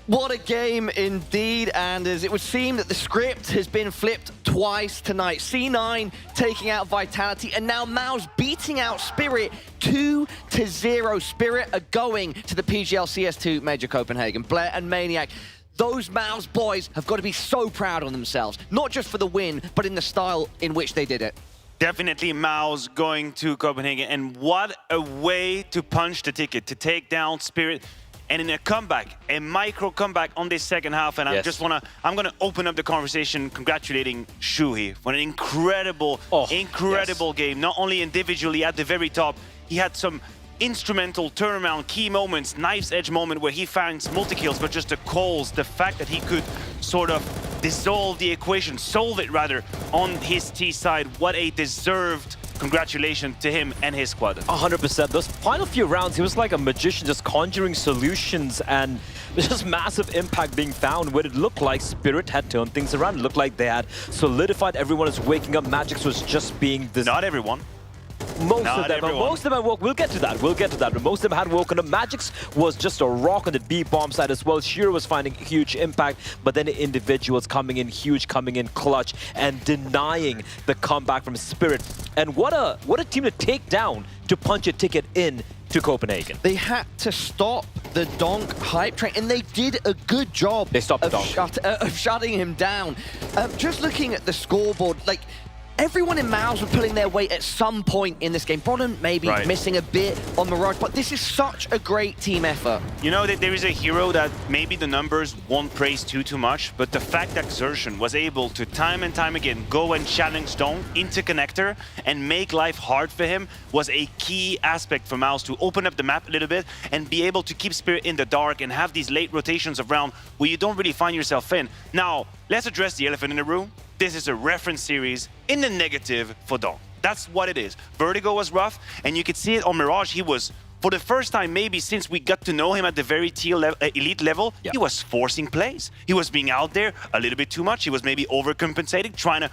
What a game indeed, Anders. It would seem that the script has been flipped twice tonight. C9 taking out Vitality, and now MOUZ beating out Spirit 2-0. Spirit are going to the PGL CS2 Major Copenhagen. Blair and Maniac, those MOUZ boys have got to be so proud of themselves, not just for the win, but in the style in which they did it. Definitely MOUZ going to Copenhagen, and what a way to punch the ticket, to take down Spirit. And in a comeback, a micro comeback on this second half, and I'm gonna open up the conversation congratulating Shuhi for an incredible game. Not only individually at the very top, he had some instrumental turnaround key moments, knife's edge moment where he finds multi-kills, but just the calls, the fact that he could sort of dissolve the equation, solve it rather, on his T side. What a deserved congratulations to him and his squad. 100%. Those final few rounds, he was like a magician, just conjuring solutions, and just massive impact being found where it looked like Spirit had turned things around. It looked like they had solidified. Everyone is waking up. Magix was just being this... Not everyone. Most of them had woke. We'll get to that. But most of them had woken up. Magix was just a rock on the B-bomb side as well. Shiro was finding huge impact, but then the individuals coming in huge, coming in clutch, and denying the comeback from Spirit. And what a team to take down to punch a ticket in to Copenhagen. They had to stop the Donk hype train, and they did a good job. They stopped the Donk. Of shutting him down. Just looking at the scoreboard, like, everyone in MOUZ were pulling their weight at some point in this game. Brodden maybe missing a bit on Mirage, but this is such a great team effort. You know, that there is a hero that maybe the numbers won't praise too much, but the fact that Xerxan was able to time and time again go and challenge Dong into connector and make life hard for him was a key aspect for MOUZ to open up the map a little bit and be able to keep Spirit in the dark and have these late rotations of round where you don't really find yourself in. Now, let's address the elephant in the room. This is a reference series in the negative for Dong. That's what it is. Vertigo was rough, and you could see it on Mirage. He was, for the first time maybe since we got to know him at the very elite level, he was forcing plays. He was being out there a little bit too much. He was maybe overcompensating, trying to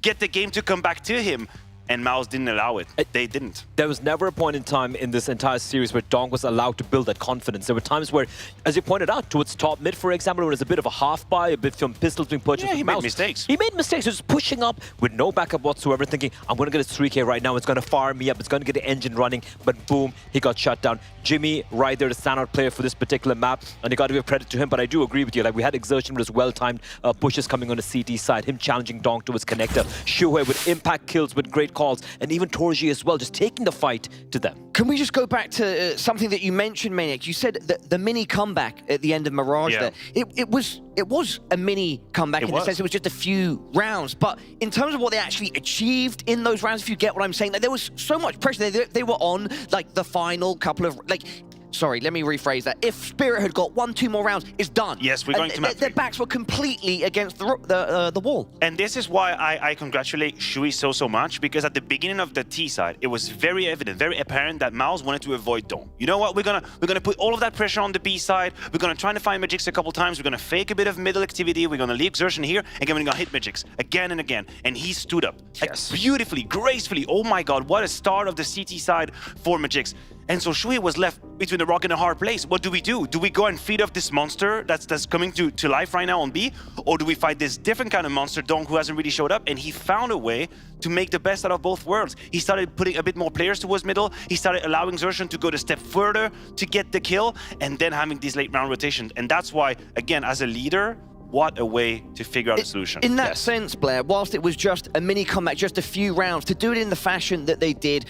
get the game to come back to him. And MOUZ didn't allow it. They didn't. There was never a point in time in this entire series where Dong was allowed to build that confidence. There were times where, as you pointed out, towards top mid, for example, when it was a bit of a half-buy, a bit from pistols being purchased. Yeah, he made mistakes. He made mistakes. He was pushing up with no backup whatsoever, thinking, I'm going to get a 3K right now. It's going to fire me up. It's going to get the engine running. But boom, he got shut down. Jimmy, right there, the standout player for this particular map. And you got to give credit to him. But I do agree with you. Like, we had Xerxan with his well-timed pushes coming on the CT side. Him challenging Dong to his connector. Shuhei with impact kills, with great calls. And even Torji as well, just taking the fight to them. Can we just go back to something that you mentioned, Maniac? You said that the mini comeback at the end of Mirage there. It was a mini comeback in the sense it was just a few rounds. But in terms of what they actually achieved in those rounds, if you get what I'm saying, like, there was so much pressure. They were on like the final couple of sorry, let me rephrase that. If Spirit had got 1-2 more rounds, it's done. Yes, we're going to map 3. Their backs were completely against the wall. And this is why I congratulate Shui so much, because at the beginning of the T side, it was very evident, very apparent that MOUZ wanted to avoid Dong. You know what? We're gonna put all of that pressure on the B side. We're gonna try to find Magix a couple times. We're gonna fake a bit of middle activity. We're gonna leave Xerxan here, and we're gonna hit Magix again and again. And he stood up, like, beautifully, gracefully. Oh my God, what a start of the CT side for Magix. And so Shui was left between a rock and a hard place. What do? Do we go and feed off this monster that's coming to life right now on B? Or do we fight this different kind of monster, Donk, who hasn't really showed up? And he found a way to make the best out of both worlds. He started putting a bit more players towards middle. He started allowing Xerxon to go a step further to get the kill, and then having these late round rotations. And that's why, again, as a leader, what a way to figure out a solution. In that sense, Blair, whilst it was just a mini comeback, just a few rounds, to do it in the fashion that they did,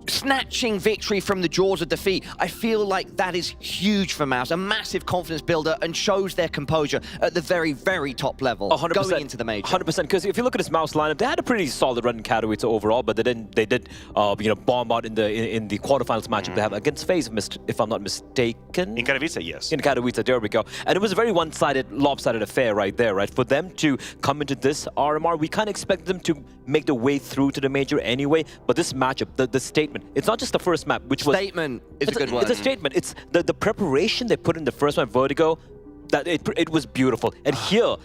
snatching victory from the jaws of defeat, I feel like that is huge for MOUZ, a massive confidence builder, and shows their composure at the very, very top level 100%, going into the major. 100%, because if you look at this MOUZ lineup, they had a pretty solid run in Katowice overall, but they did bomb out in the quarterfinals matchup they have against FaZe, if I'm not mistaken. In Katowice, yes. In Katowice, there we go. And it was a very one-sided, lopsided affair right there, right? For them to come into this RMR, we kind of expected them to make their way through to the major anyway, but this matchup, the statement, it's not just the first map, which was... Statement is a good word. It's a statement. It's the preparation they put in the first map, Vertigo, that it was beautiful. And here,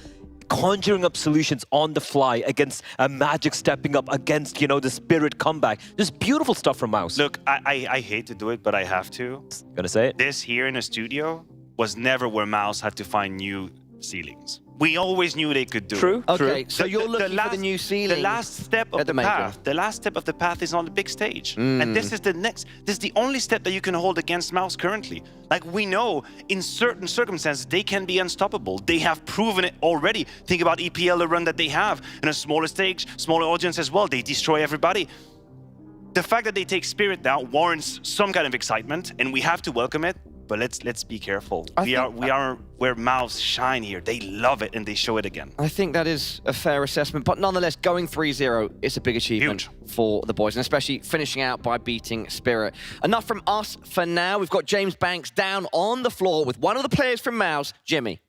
conjuring up solutions on the fly against a Magic stepping up against, the Spirit comeback. Just beautiful stuff from MOUZ. Look, I hate to do it, but I have to. Gonna say it. This here in a studio was never where MOUZ had to find new ceilings. We always knew they could do it. Okay, so you're looking for the new ceiling. The last step of the path. The last step of the path is on the big stage. And this is the only step that you can hold against MOUZ currently. Like, we know in certain circumstances they can be unstoppable. They have proven it already. Think about EPL, the run that they have in a smaller stage, smaller audience as well. They destroy everybody. The fact that they take Spirit now warrants some kind of excitement, and we have to welcome it. But let's be careful. We are where MOUZ shine here. They love it and they show it again. I think that is a fair assessment, but nonetheless, going 3-0 is a big achievement for the boys, and especially finishing out by beating Spirit. Enough from us for now. We've got James Banks down on the floor with one of the players from MOUZ, Jimmy.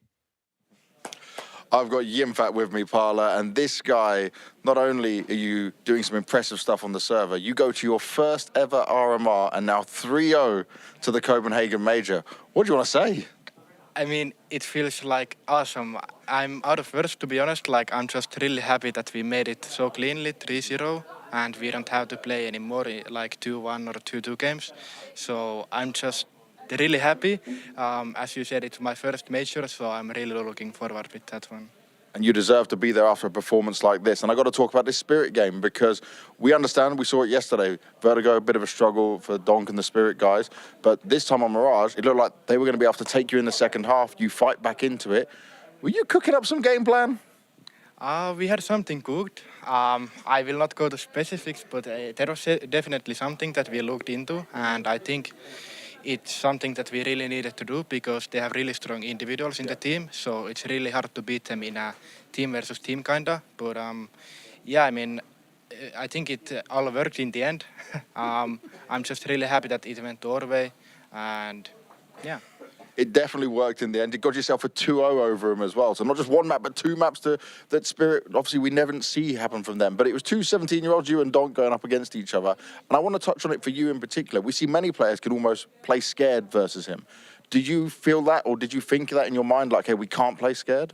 I've got Yimfat with me, Parla, and this guy, not only are you doing some impressive stuff on the server, you go to your first ever RMR and now 3-0 to the Copenhagen Major. What do you want to say? I mean, it feels like awesome. I'm out of words, to be honest. Like, I'm just really happy that we made it so cleanly, 3-0, and we don't have to play anymore like 2-1 or 2-2 games. So I'm just really happy. As you said, it's my first major, so I'm really looking forward with that one. And you deserve to be there after a performance like this. And I got to talk about this Spirit game, because we understand, we saw it yesterday, Vertigo, a bit of a struggle for Donk and the Spirit guys. But this time on Mirage, it looked like they were going to be able to take you in the second half. You fight back into it. Were you cooking up some game plan? We had something cooked. I will not go to specifics, but there was definitely something that we looked into. And I think it's something that we really needed to do, because they have really strong individuals in the team, so it's really hard to beat them in a team versus team kinda. But yeah, I mean, I think it all worked in the end. I'm just really happy that it went our way, and yeah. It definitely worked in the end. It got yourself a 2-0 over them as well. So not just one map, but two maps that Spirit, obviously we never see happen from them. But it was two 17-year-olds, you and Donk, going up against each other. And I want to touch on it for you in particular. We see many players can almost play scared versus him. Do you feel that, or did you think that in your mind, like, hey, we can't play scared?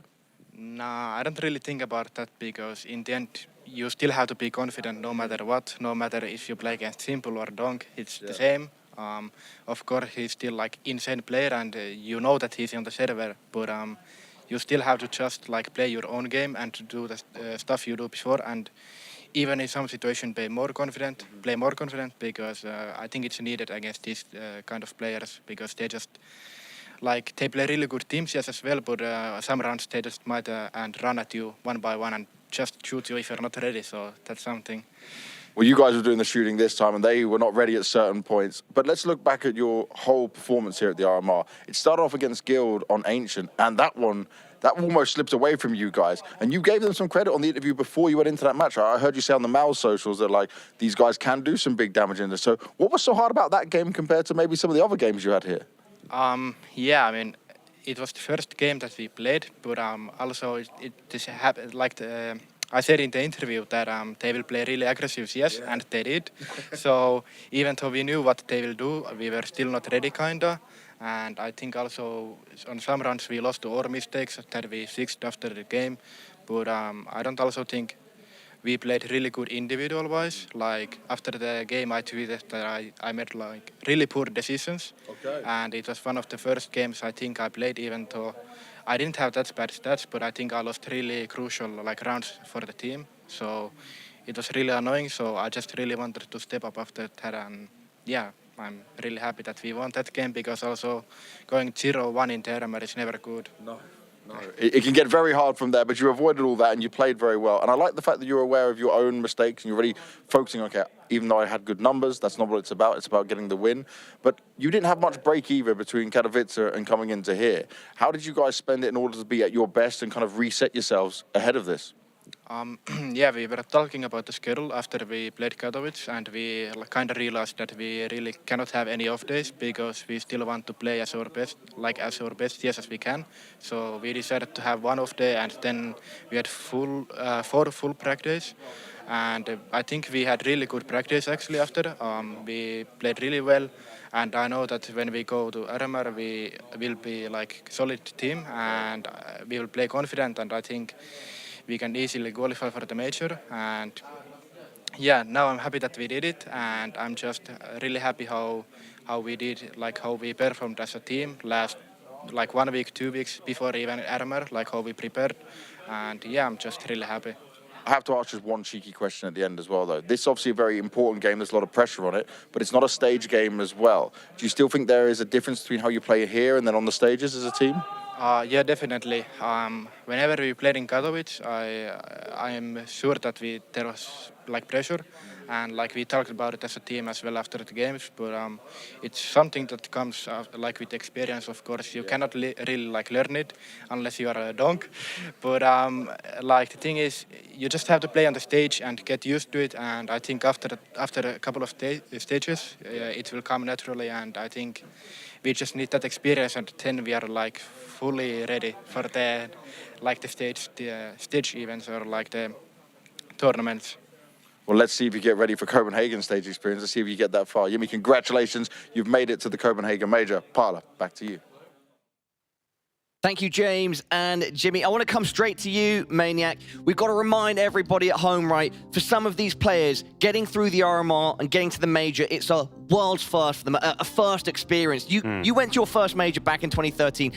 Nah, I don't really think about that, because in the end, you still have to be confident no matter what. No matter if you play against Simple or Donk, it's the same. Of course, he's still like insane player, and you know that he's on the server, but you still have to just like play your own game and to do the stuff you do before, and even in some situation play more confident, because I think it's needed against these kind of players, because they just like they play really good teams, yes, as well, but some rounds they just might and run at you one by one and just shoot you if you're not ready. So that's something. Well, you guys were doing the shooting this time, and they were not ready at certain points. But let's look back at your whole performance here at the RMR. It started off against Guild on Ancient, and that one, that almost slipped away from you guys. And you gave them some credit on the interview before you went into that match. I heard you say on the MOUZ socials that, like, these guys can do some big damage in this. So what was so hard about that game compared to maybe some of the other games you had here? Yeah, I mean, it was the first game that we played, but also it just happened, like I said in the interview that they will play really aggressive CS, and they did. So even though we knew what they will do, we were still not ready, kinda. And I think also on some rounds we lost to our mistakes that we fixed after the game. But I don't also think we played really good individual-wise. Like after the game, I tweeted that I made like really poor decisions, and it was one of the first games I think I played, even though I didn't have that bad stats, but I think I lost really crucial like rounds for the team. So it was really annoying. So I just really wanted to step up after that, and yeah, I'm really happy that we won that game, because also going 0-1 in the RMR is never good. No. It can get very hard from there, but you avoided all that and you played very well. And I like the fact that you're aware of your own mistakes and you're really focusing on, okay, even though I had good numbers, that's not what it's about getting the win. But you didn't have much break either between Katowice and coming into here. How did you guys spend it in order to be at your best and kind of reset yourselves ahead of this? Yeah, we were talking about the schedule after we played Katowice, and we kind of realized that we really cannot have any off days, because we still want to play as our best yes as we can. So we decided to have one off day, and then we had 4 full practice. And I think we had really good practice actually after. We played really well, and I know that when we go to RMR, we will be like solid team, and we will play confident, and I think we can easily qualify for the major. And yeah, now I'm happy that we did it, and I'm just really happy how we did, like how we performed as a team last like 1 week, 2 weeks before even RMR, like how we prepared. And yeah, I'm just really happy. I have to ask just one cheeky question at the end as well, though. This is obviously a very important game. There's a lot of pressure on it, but it's not a stage game as well. Do you still think there is a difference between how you play here and then on the stages as a team? Yeah, definitely. Whenever we played in Katowice, I am sure that there was like pressure, and like we talked about it as a team as well after the games. But it's something that comes like with experience. Of course, you cannot really like learn it unless you are a donk. But like the thing is, you just have to play on the stage and get used to it. And I think after a couple of stages, it will come naturally. And I think we just need that experience, and then we are like fully ready for the stage events or like the tournaments. Well, let's see if you get ready for Copenhagen stage experience. Let's see if you get that far. Jimmy, congratulations. You've made it to the Copenhagen Major. Parla, back to you. Thank you, James and Jimmy. I want to come straight to you, Maniac. We've got to remind everybody at home, right, for some of these players, getting through the RMR and getting to the major, it's a world's first for them, a first experience. You went to your first major back in 2013.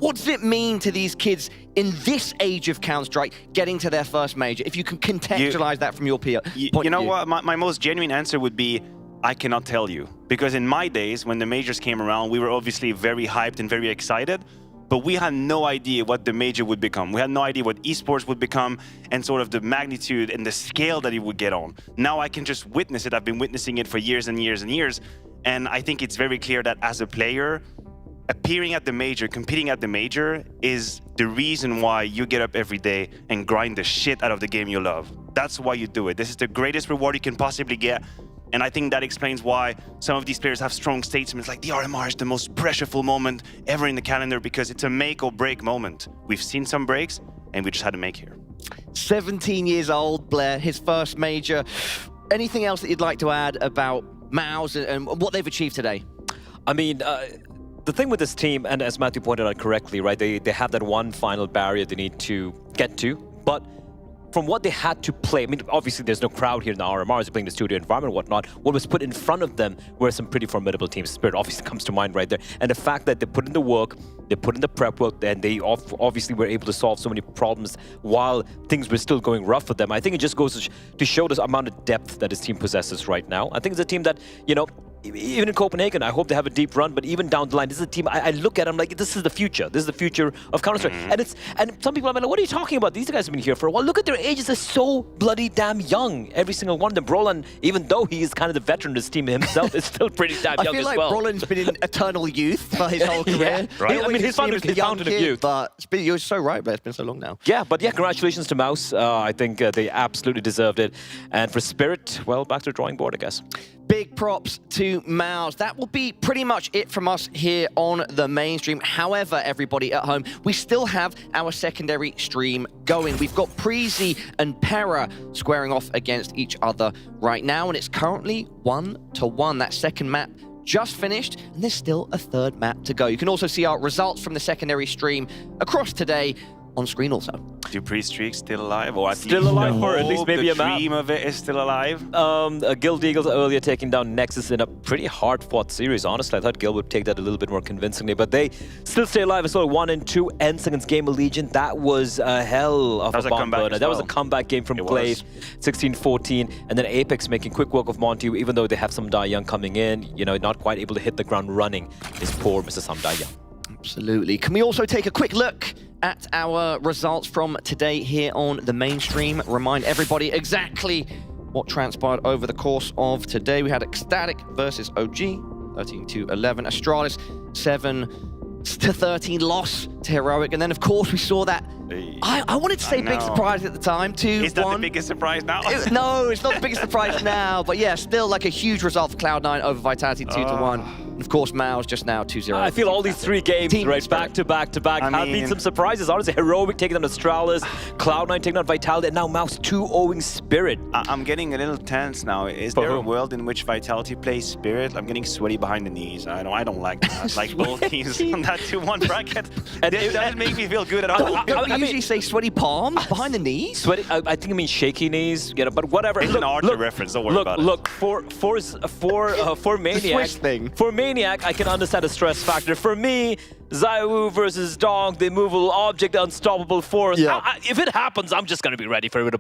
What does it mean to these kids in this age of Counter-Strike getting to their first major? If you can contextualize that from your point of view. You know what? My most genuine answer would be, I cannot tell you. Because in my days, when the majors came around, we were obviously very hyped and very excited. But we had no idea what the major would become. We had no idea what esports would become and sort of the magnitude and the scale that it would get on. Now I can just witness it. I've been witnessing it for years and years and years. And I think it's very clear that as a player, appearing at the major, competing at the major is the reason why you get up every day and grind the shit out of the game you love. That's why you do it. This is the greatest reward you can possibly get. And I think that explains why some of these players have strong statements like the RMR is the most pressureful moment ever in the calendar, because it's a make or break moment. We've seen some breaks and we just had to make here. 17 years old, Blair, his first major. Anything else that you'd like to add about MOUZ and what they've achieved today? I mean, the thing with this team, and as Matthew pointed out correctly, right, they have that one final barrier they need to get to, but from what they had to play, I mean, obviously there's no crowd here in the RMR, they're playing the studio environment and whatnot. What was put in front of them were some pretty formidable teams. Spirit obviously comes to mind right there. And the fact that they put in the work, they put in the prep work, and they obviously were able to solve so many problems while things were still going rough for them. I think it just goes to show the amount of depth that this team possesses right now. I think it's a team that, you know, even in Copenhagen, I hope they have a deep run, but even down the line, this is a team I look at, I'm like, this is the future. This is the future of Counter-Strike. And some people are like, what are you talking about? These guys have been here for a while. Look at their ages, they're so bloody damn young. Every single one of them. Brolin, even though he is kind of the veteran of this team himself, is still pretty damn young as well. I feel like Brolin's been in eternal youth for his whole career. Yeah, right. I mean, his fountain of youth. But you're so right, but it's been so long now. Yeah, but yeah, congratulations to MOUZ. I think they absolutely deserved it. And for Spirit, well, back to the drawing board, I guess. Big props to MOUZ. That will be pretty much it from us here on the mainstream. However, everybody at home, we still have our secondary stream going. We've got Preasy and Pera squaring off against each other right now, and it's currently 1-1. That second map just finished, and there's still a third map to go. You can also see our results from the secondary stream across today on screen also. Dupree streak still alive, or at Still least alive the for at least hope, maybe the a map. dream of it is still alive. Guild Eagles earlier taking down Nexus in a pretty hard-fought series. Honestly, I thought Guild would take that a little bit more convincingly, but they still stay alive as well. 1 and 2 ENCE against GamerLegion. That was a hell of a bomb burner. That was a comeback game from Glaive, 16-14, and then Apeks making quick work of Monte, even though they have some Die Young coming in. You know, not quite able to hit the ground running is poor Mr. Sam Die Young. Absolutely. Can we also take a quick look at our results from today here on the mainstream? Remind everybody exactly what transpired over the course of today. We had Ecstatic versus OG, 13-11. Astralis, 7-13 loss to Heroic. And then, of course, we saw that. I wanted to say big surprise at the time, 2-1. Is that the biggest surprise now? No, it's not the biggest surprise now. But yeah, still like a huge result for Cloud9 over Vitality, 2-1. And of course, MOUZ just now 2-0. I feel all these 3 games, right, back to back to back, have been some surprises. Honestly, Heroic taking down Astralis, Cloud9 taking down Vitality, and now MOUZ 2-0ing Spirit. I'm getting a little tense now. Is there a world in which Vitality plays Spirit? I'm getting sweaty behind the knees. I don't like that. Like both teams on that 2-1 bracket. And it doesn't make me feel good at all. I usually say sweaty palms behind the knees. Sweaty. I think I mean shaky knees. You know, but whatever. It's an Archer reference. Don't worry about it. Look, for Maniac, for Maniac, I can understand the stress factor. For me, Zaiwu versus Dong, the immovable object, unstoppable force. Yeah. If it happens, I'm just going to be ready for it with a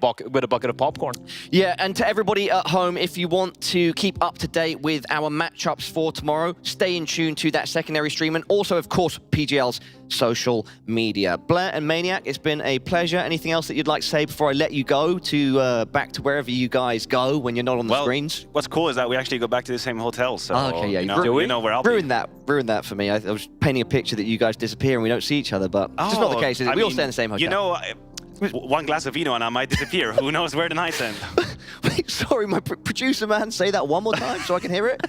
bucket of popcorn. Yeah, and to everybody at home, if you want to keep up to date with our matchups for tomorrow, stay in tune to that secondary stream, and also, of course, PGL's social media. Blair and Maniac, it's been a pleasure. Anything else that you'd like to say before I let you go to back to wherever you guys go when you're not on the screens? What's cool is that we actually go back to the same hotel, so okay, yeah, you know where I'll be. Ruined that for me. I was painting a picture that you guys disappear and we don't see each other, but it's just not the case, is it? We all stay in the same hotel. You know, one glass of vino and I might disappear. Who knows where the night's end? Wait, sorry, my producer man, say that one more time so I can hear it.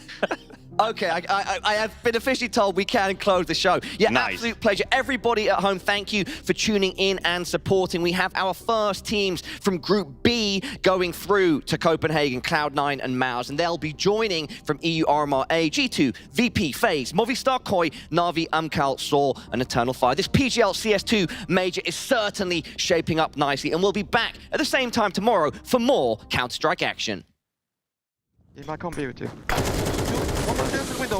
Okay, I have been officially told we can close the show. Yeah, nice. Absolute pleasure. Everybody at home, thank you for tuning in and supporting. We have our first teams from Group B going through to Copenhagen, Cloud9 and MOUZ, and they'll be joining from EU RMR A, G2, VP, FaZe, Movistar, Koi, Na'Vi, Amcal, Saw, and Eternal Fire. This PGL CS2 Major is certainly shaping up nicely, and we'll be back at the same time tomorrow for more Counter-Strike action. He might come be with you.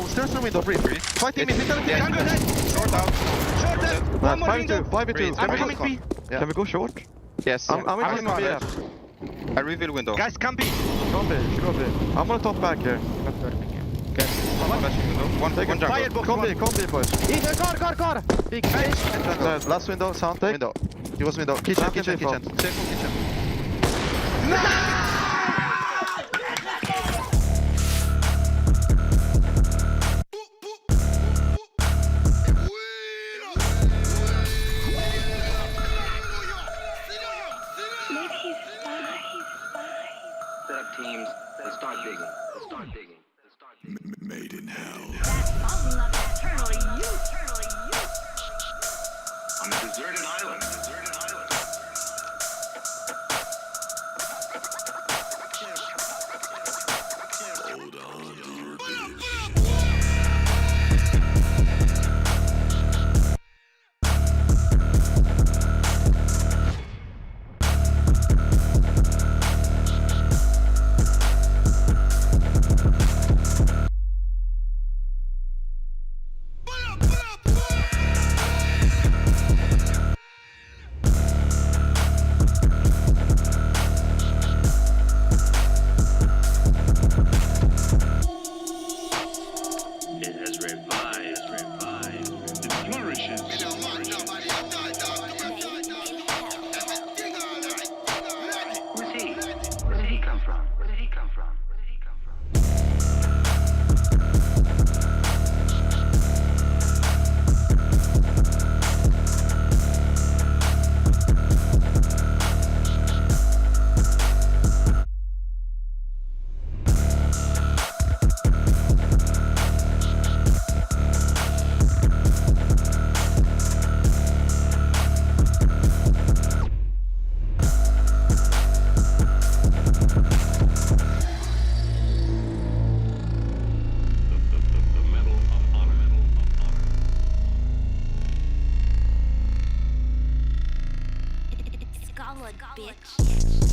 Stairs to window, brief. Fighting me, Vitality, can go ahead. Short out. Short left. 5v2. Can we go short? Yes. I'm in B. I reveal window. Guys, come B. Go B. I'm gonna top back here. One jungle. Firebox. Come B, boys. Car. Big face. Last window, sound take. Window. He was window. Kitchen. Kitchen. Teams, they start digging. Made in hell. On a deserted island. bitch.